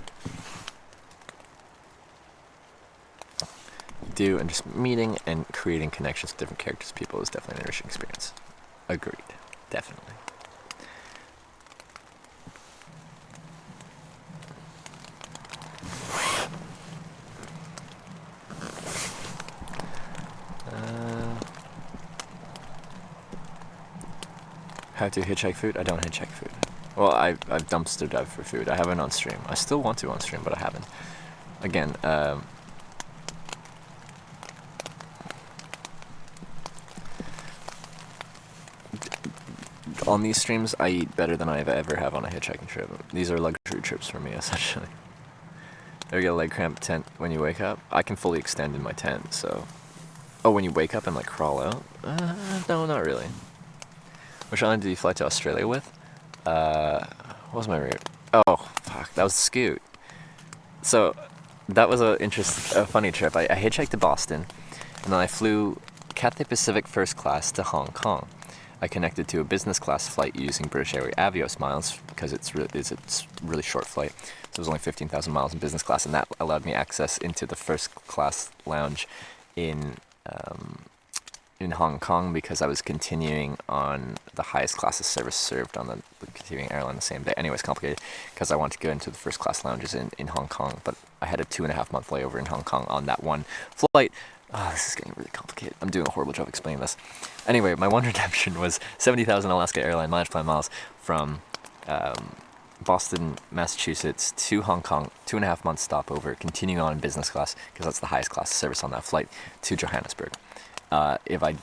And just meeting and creating connections with different characters, people is definitely an enriching experience. Agreed. Definitely. How to hitchhike food? I don't hitchhike food. Well, I've dumpster dived for food. I haven't on stream. I still want to on stream, but I haven't. Again, on these streams, I eat better than I've ever have on a hitchhiking trip. These are luxury trips for me, essentially. There you get a leg cramp tent when you wake up. I can fully extend in my tent, so... Oh, when you wake up and like crawl out? No, not really. Which island did you fly to Australia with? What was my route? Oh, fuck, that was Scoot. So, that was a funny trip. I hitchhiked to Boston, and then I flew Cathay Pacific first class to Hong Kong. I connected to a business class flight using British Airways Avios miles because it's really short flight. So it was only 15,000 miles in business class, and that allowed me access into the first class lounge in Hong Kong because I was continuing on the highest class of service served on the continuing airline the same day. Anyway, it's complicated because I wanted to go into the first class lounges in Hong Kong, but I had a 2.5-month layover in Hong Kong on that one flight. Oh, this is getting really complicated. I'm doing a horrible job explaining this. Anyway, my one redemption was 70,000 Alaska Airline mileage plan miles from Boston, Massachusetts to Hong Kong, 2.5-month stopover, continuing on in business class, because that's the highest class of service on that flight, to Johannesburg. If I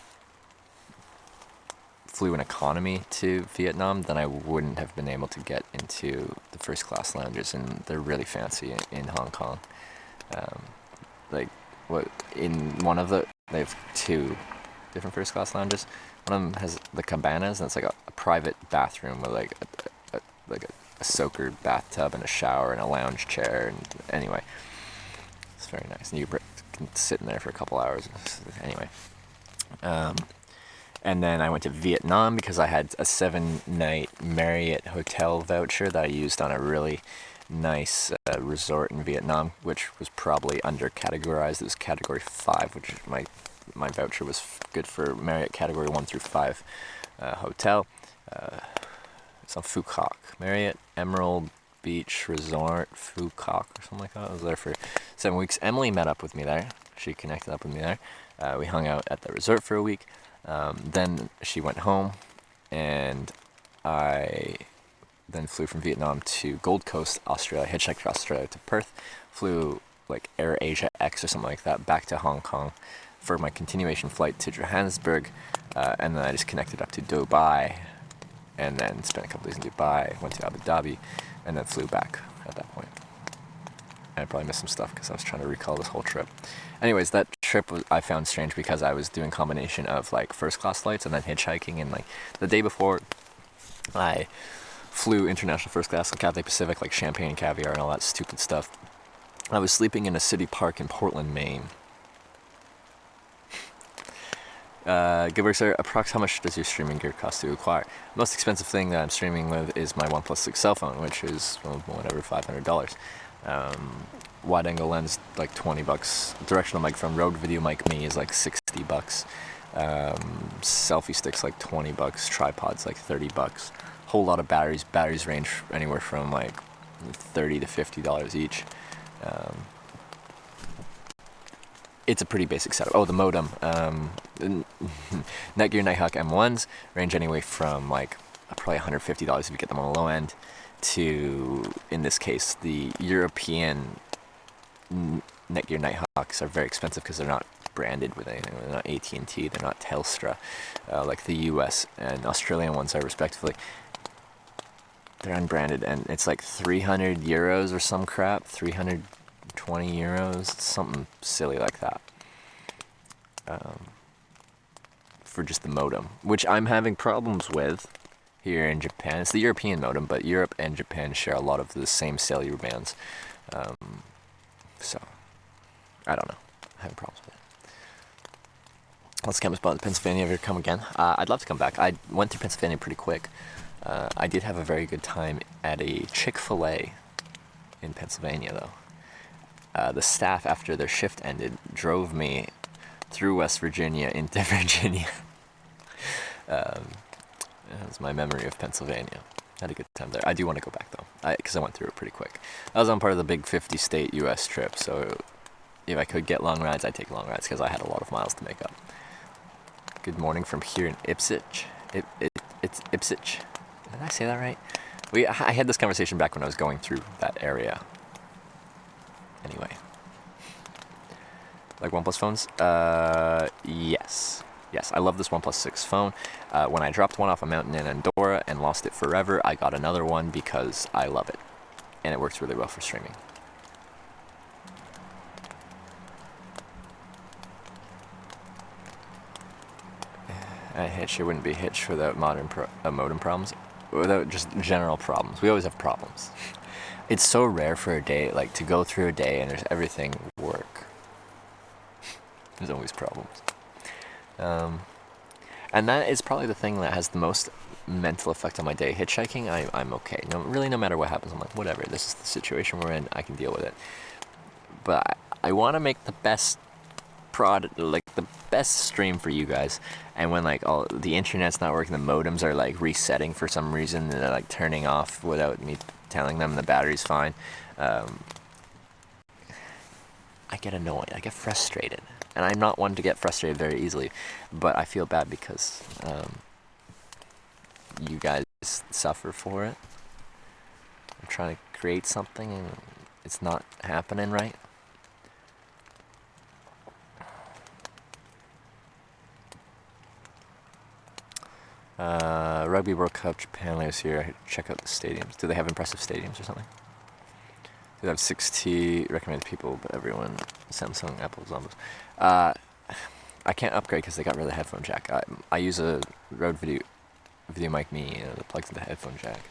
flew an economy to Vietnam, then I wouldn't have been able to get into the first class lounges, and they're really fancy in Hong Kong. In one of they have 2 different first class lounges. One of them has the cabanas, and it's like a private bathroom with like a soaker bathtub and a shower and a lounge chair. And anyway, it's very nice. And you can sit in there for a couple hours. Anyway, and then I went to Vietnam because I had a 7-night Marriott hotel voucher that I used on a really nice resort in Vietnam, which was probably under-categorized. It was category 5, which my voucher was good for Marriott category 1 through 5 hotel. It's on Phu Quoc. Marriott Emerald Beach Resort, Phu Quoc or something like that. I was there for 7 weeks. Emily met up with me there. She connected up with me there. We hung out at the resort for a week. Then she went home, and I then flew from Vietnam to Gold Coast, Australia, hitchhiked across Australia to Perth, flew like Air Asia X or something like that back to Hong Kong for my continuation flight to Johannesburg, and then I just connected up to Dubai, and then spent a couple days in Dubai, went to Abu Dhabi, and then flew back at that point. And I probably missed some stuff because I was trying to recall this whole trip. Anyways, that trip I found strange because I was doing combination of like first class flights and then hitchhiking, and like the day before I flew international first class, like Cathay Pacific, like champagne and caviar and all that stupid stuff. I was sleeping in a city park in Portland, Maine. Good work, sir. Approx, how much does your streaming gear cost to acquire? The most expensive thing that I'm streaming with is my OnePlus 6 cell phone, which is, well, whatever, $500. Wide angle lens, like $20. Directional mic from Rode Video Mic Me is like $60. Selfie sticks like $20. Tripods like $30. Whole lot of batteries. Batteries range anywhere from like $30 to $50 each. It's a pretty basic setup. Oh, the modem. Netgear Nighthawk M1s range anyway from like probably $150 if you get them on the low end to, in this case, the European Netgear Nighthawks are very expensive because they're not branded with anything. They're not AT&T, they're not Telstra, like the US and Australian ones are respectively. They're unbranded, and it's like 300 euros or some crap, 320 euros, something silly like that. For just the modem, which I'm having problems with here in Japan. It's the European modem, but Europe and Japan share a lot of the same cellular bands. So, I don't know. I'm having problems with it. Let's campus spot in Pennsylvania. Ever come again? I'd love to come back. I went through Pennsylvania pretty quick. I did have a very good time at a Chick-fil-A in Pennsylvania, though. The staff, after their shift ended, drove me through West Virginia into Virginia. That was my memory of Pennsylvania. Had a good time there. I do want to go back, though, because I went through it pretty quick. I was on part of the big 50-state U.S. trip, so if I could get long rides, I'd take long rides, because I had a lot of miles to make up. Good morning from here in Ipswich. It's Ipswich. Did I say that right? I had this conversation back when I was going through that area. Anyway. Like OnePlus phones? Yes. Yes, I love this OnePlus 6 phone. When I dropped one off a mountain in Andorra and lost it forever, I got another one because I love it. And it works really well for streaming. A hitch, it wouldn't be a hitch without modem problems. Without just general problems. We always have problems. It's so rare for a day, like, to go through a day and there's everything work. There's always problems. And that is probably the thing that has the most mental effect on my day. Hitchhiking, I'm okay. No matter what happens, I'm like, whatever, this is the situation we're in, I can deal with it. But I want to make the best the best stream for you guys, and when like all the internet's not working, the modems are like resetting for some reason, and they're like turning off without me telling them the battery's fine, I get annoyed, I get frustrated, and I'm not one to get frustrated very easily, but I feel bad because you guys suffer for it. I'm trying to create something and it's not happening right. Rugby World Cup Japan later year. Check out the stadiums. Do they have impressive stadiums or something? They have 6T recommended people, but everyone Samsung, Apple, Zombos. I can't upgrade because they got rid of the headphone jack. I use a Rode Video Mic Me that plugs into the headphone jack.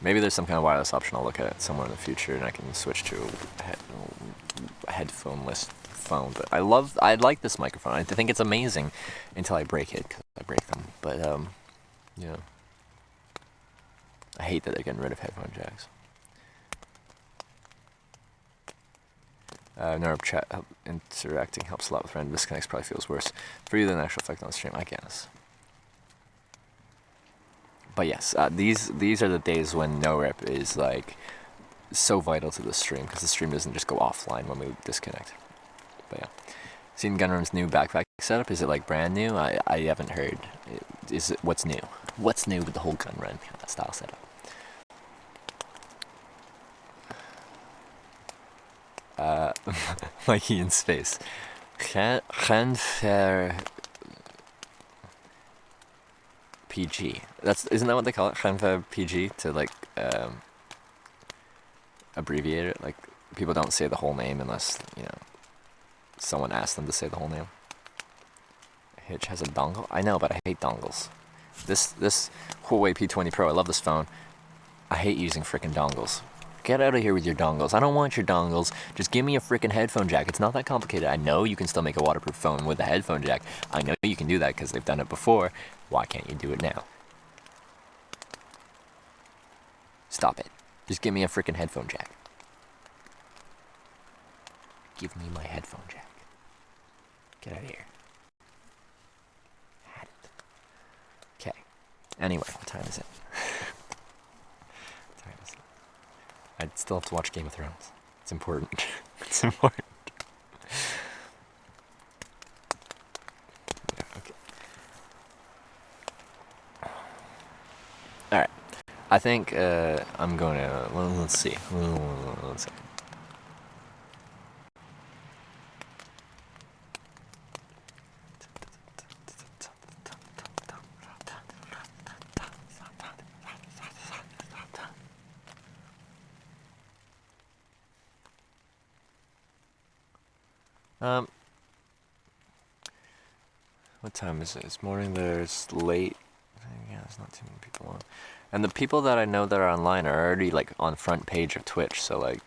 Maybe there's some kind of wireless option I'll look at somewhere in the future, and I can switch to a headphone-less phone. But I like this microphone. I think it's amazing until I break it, because I break them. But yeah, I hate that they're getting rid of headphone jacks. Neural chat interacting helps a lot with random disconnects. Probably feels worse for you than the actual effect on the stream, I guess. But yes, these are the days when no rep is like so vital to the stream, because the stream doesn't just go offline when we disconnect. But yeah, seen Gunrun's new backpack setup. Is it like brand new? I haven't heard. Is it what's new? What's new with the whole Gunrun style setup? Mikey in space. Renfer PG. Isn't that what they call it? Renfer PG, to like abbreviate it. Like, people don't say the whole name unless, you know, someone asks them to say the whole name. Hitch has a dongle? I know, but I hate dongles. This Huawei P20 Pro, I love this phone. I hate using frickin' dongles. Get out of here with your dongles. I don't want your dongles. Just give me a frickin' headphone jack. It's not that complicated. I know you can still make a waterproof phone with a headphone jack. I know you can do that because they've done it before. Why can't you do it now? Stop it. Just give me a frickin' headphone jack. Give me my headphone jack. Get out of here. Had it. Okay. Anyway, what time is it? What time is it? I still have to watch Game of Thrones. It's important. It's important. Yeah, okay. Alright. I think I'm going to... Well, let's see. Let's see. What time is it? It's morning, there's late. Yeah, there's not too many people on. And the people that I know that are online are already like on front page of Twitch, so like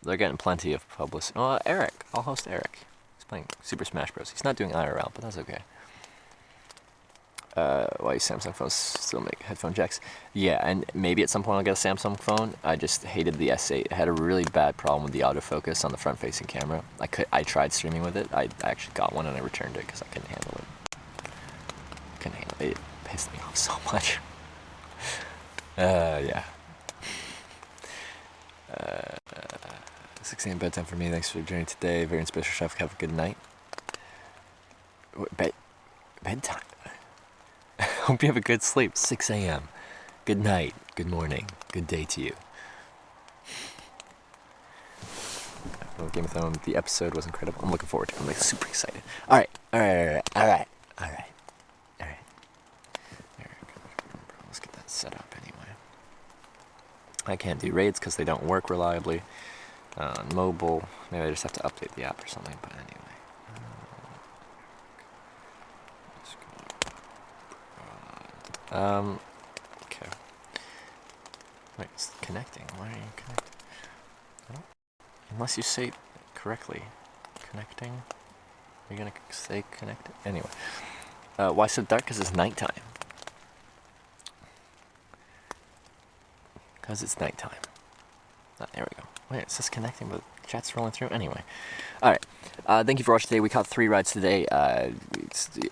they're getting plenty of publicity. Oh, Eric. I'll host Eric. He's playing Super Smash Bros. He's not doing IRL, but that's okay. Why Samsung phones still make headphone jacks? Yeah, and maybe at some point I'll get a Samsung phone. I just hated the S8. It had a really bad problem with the autofocus on the front-facing camera. I tried streaming with it. I actually got one and I returned it because I couldn't handle it. It pissed me off so much. Yeah. 6 a.m. bedtime for me. Thanks for joining today. Very inspirational, chef. Have a good night. Bedtime. Hope you have a good sleep. 6 a.m. Good night. Good morning. Good day to you. Well, Game of Thrones, the episode was incredible. I'm looking forward to it. I'm like super excited. Alright. Let's get that set up anyway. I can't do raids because they don't work reliably on mobile. Maybe I just have to update the app or something, but anyway. Okay. Wait, it's connecting. Why are you connecting? Unless you say it correctly. Connecting? Are you gonna say connected? Anyway. Why so dark? Because it's nighttime. Because it's nighttime. There we go. Wait, it says connecting, but chat's rolling through. Anyway. Alright. Thank you for watching today. We caught 3 rides today.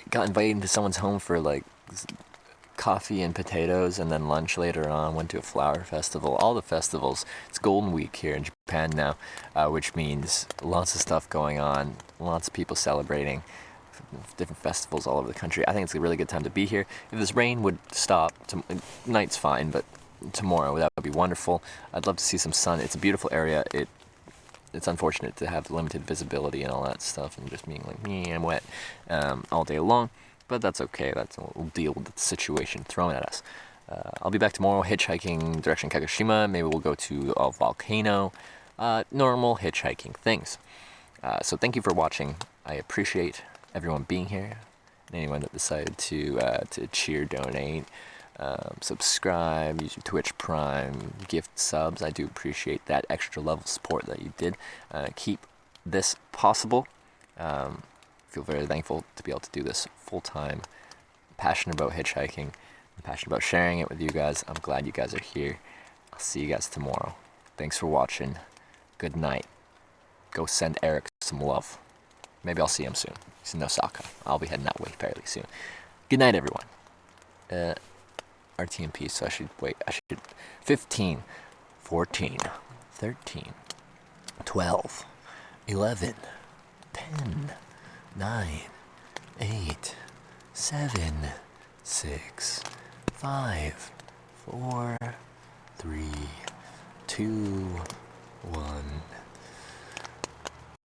Got invited into someone's home for like coffee and potatoes, and then lunch later on. Went to a flower festival. All the festivals. It's Golden Week here in Japan now, which means lots of stuff going on, lots of people celebrating, different festivals all over the country. I think it's a really good time to be here. If this rain would stop, night's fine, but tomorrow that would be wonderful. I'd love to see some sun. It's a beautiful area. It's unfortunate to have limited visibility and all that stuff, and just being like, I'm wet all day long. But that's okay. We'll deal with the situation thrown at us. I'll be back tomorrow hitchhiking direction Kagoshima. Maybe we'll go to a volcano. Normal hitchhiking things. So thank you for watching. I appreciate everyone being here. And anyone that decided to cheer, donate, subscribe, use your Twitch Prime, gift subs. I do appreciate that extra level support that you did. Keep this possible. Feel very thankful to be able to do this full-time. Passionate about hitchhiking. I'm passionate about sharing it with you guys. I'm glad you guys are here. I'll see you guys tomorrow. Thanks for watching. Good night. Go send Eric some love. Maybe I'll see him soon. He's in Osaka. I'll be heading that way fairly soon. Good night, everyone. RTMP, so I should 15, 14, 13, 12, 11, 10, 9, 8, 7, 6, 5, 4, 3, 2, 1.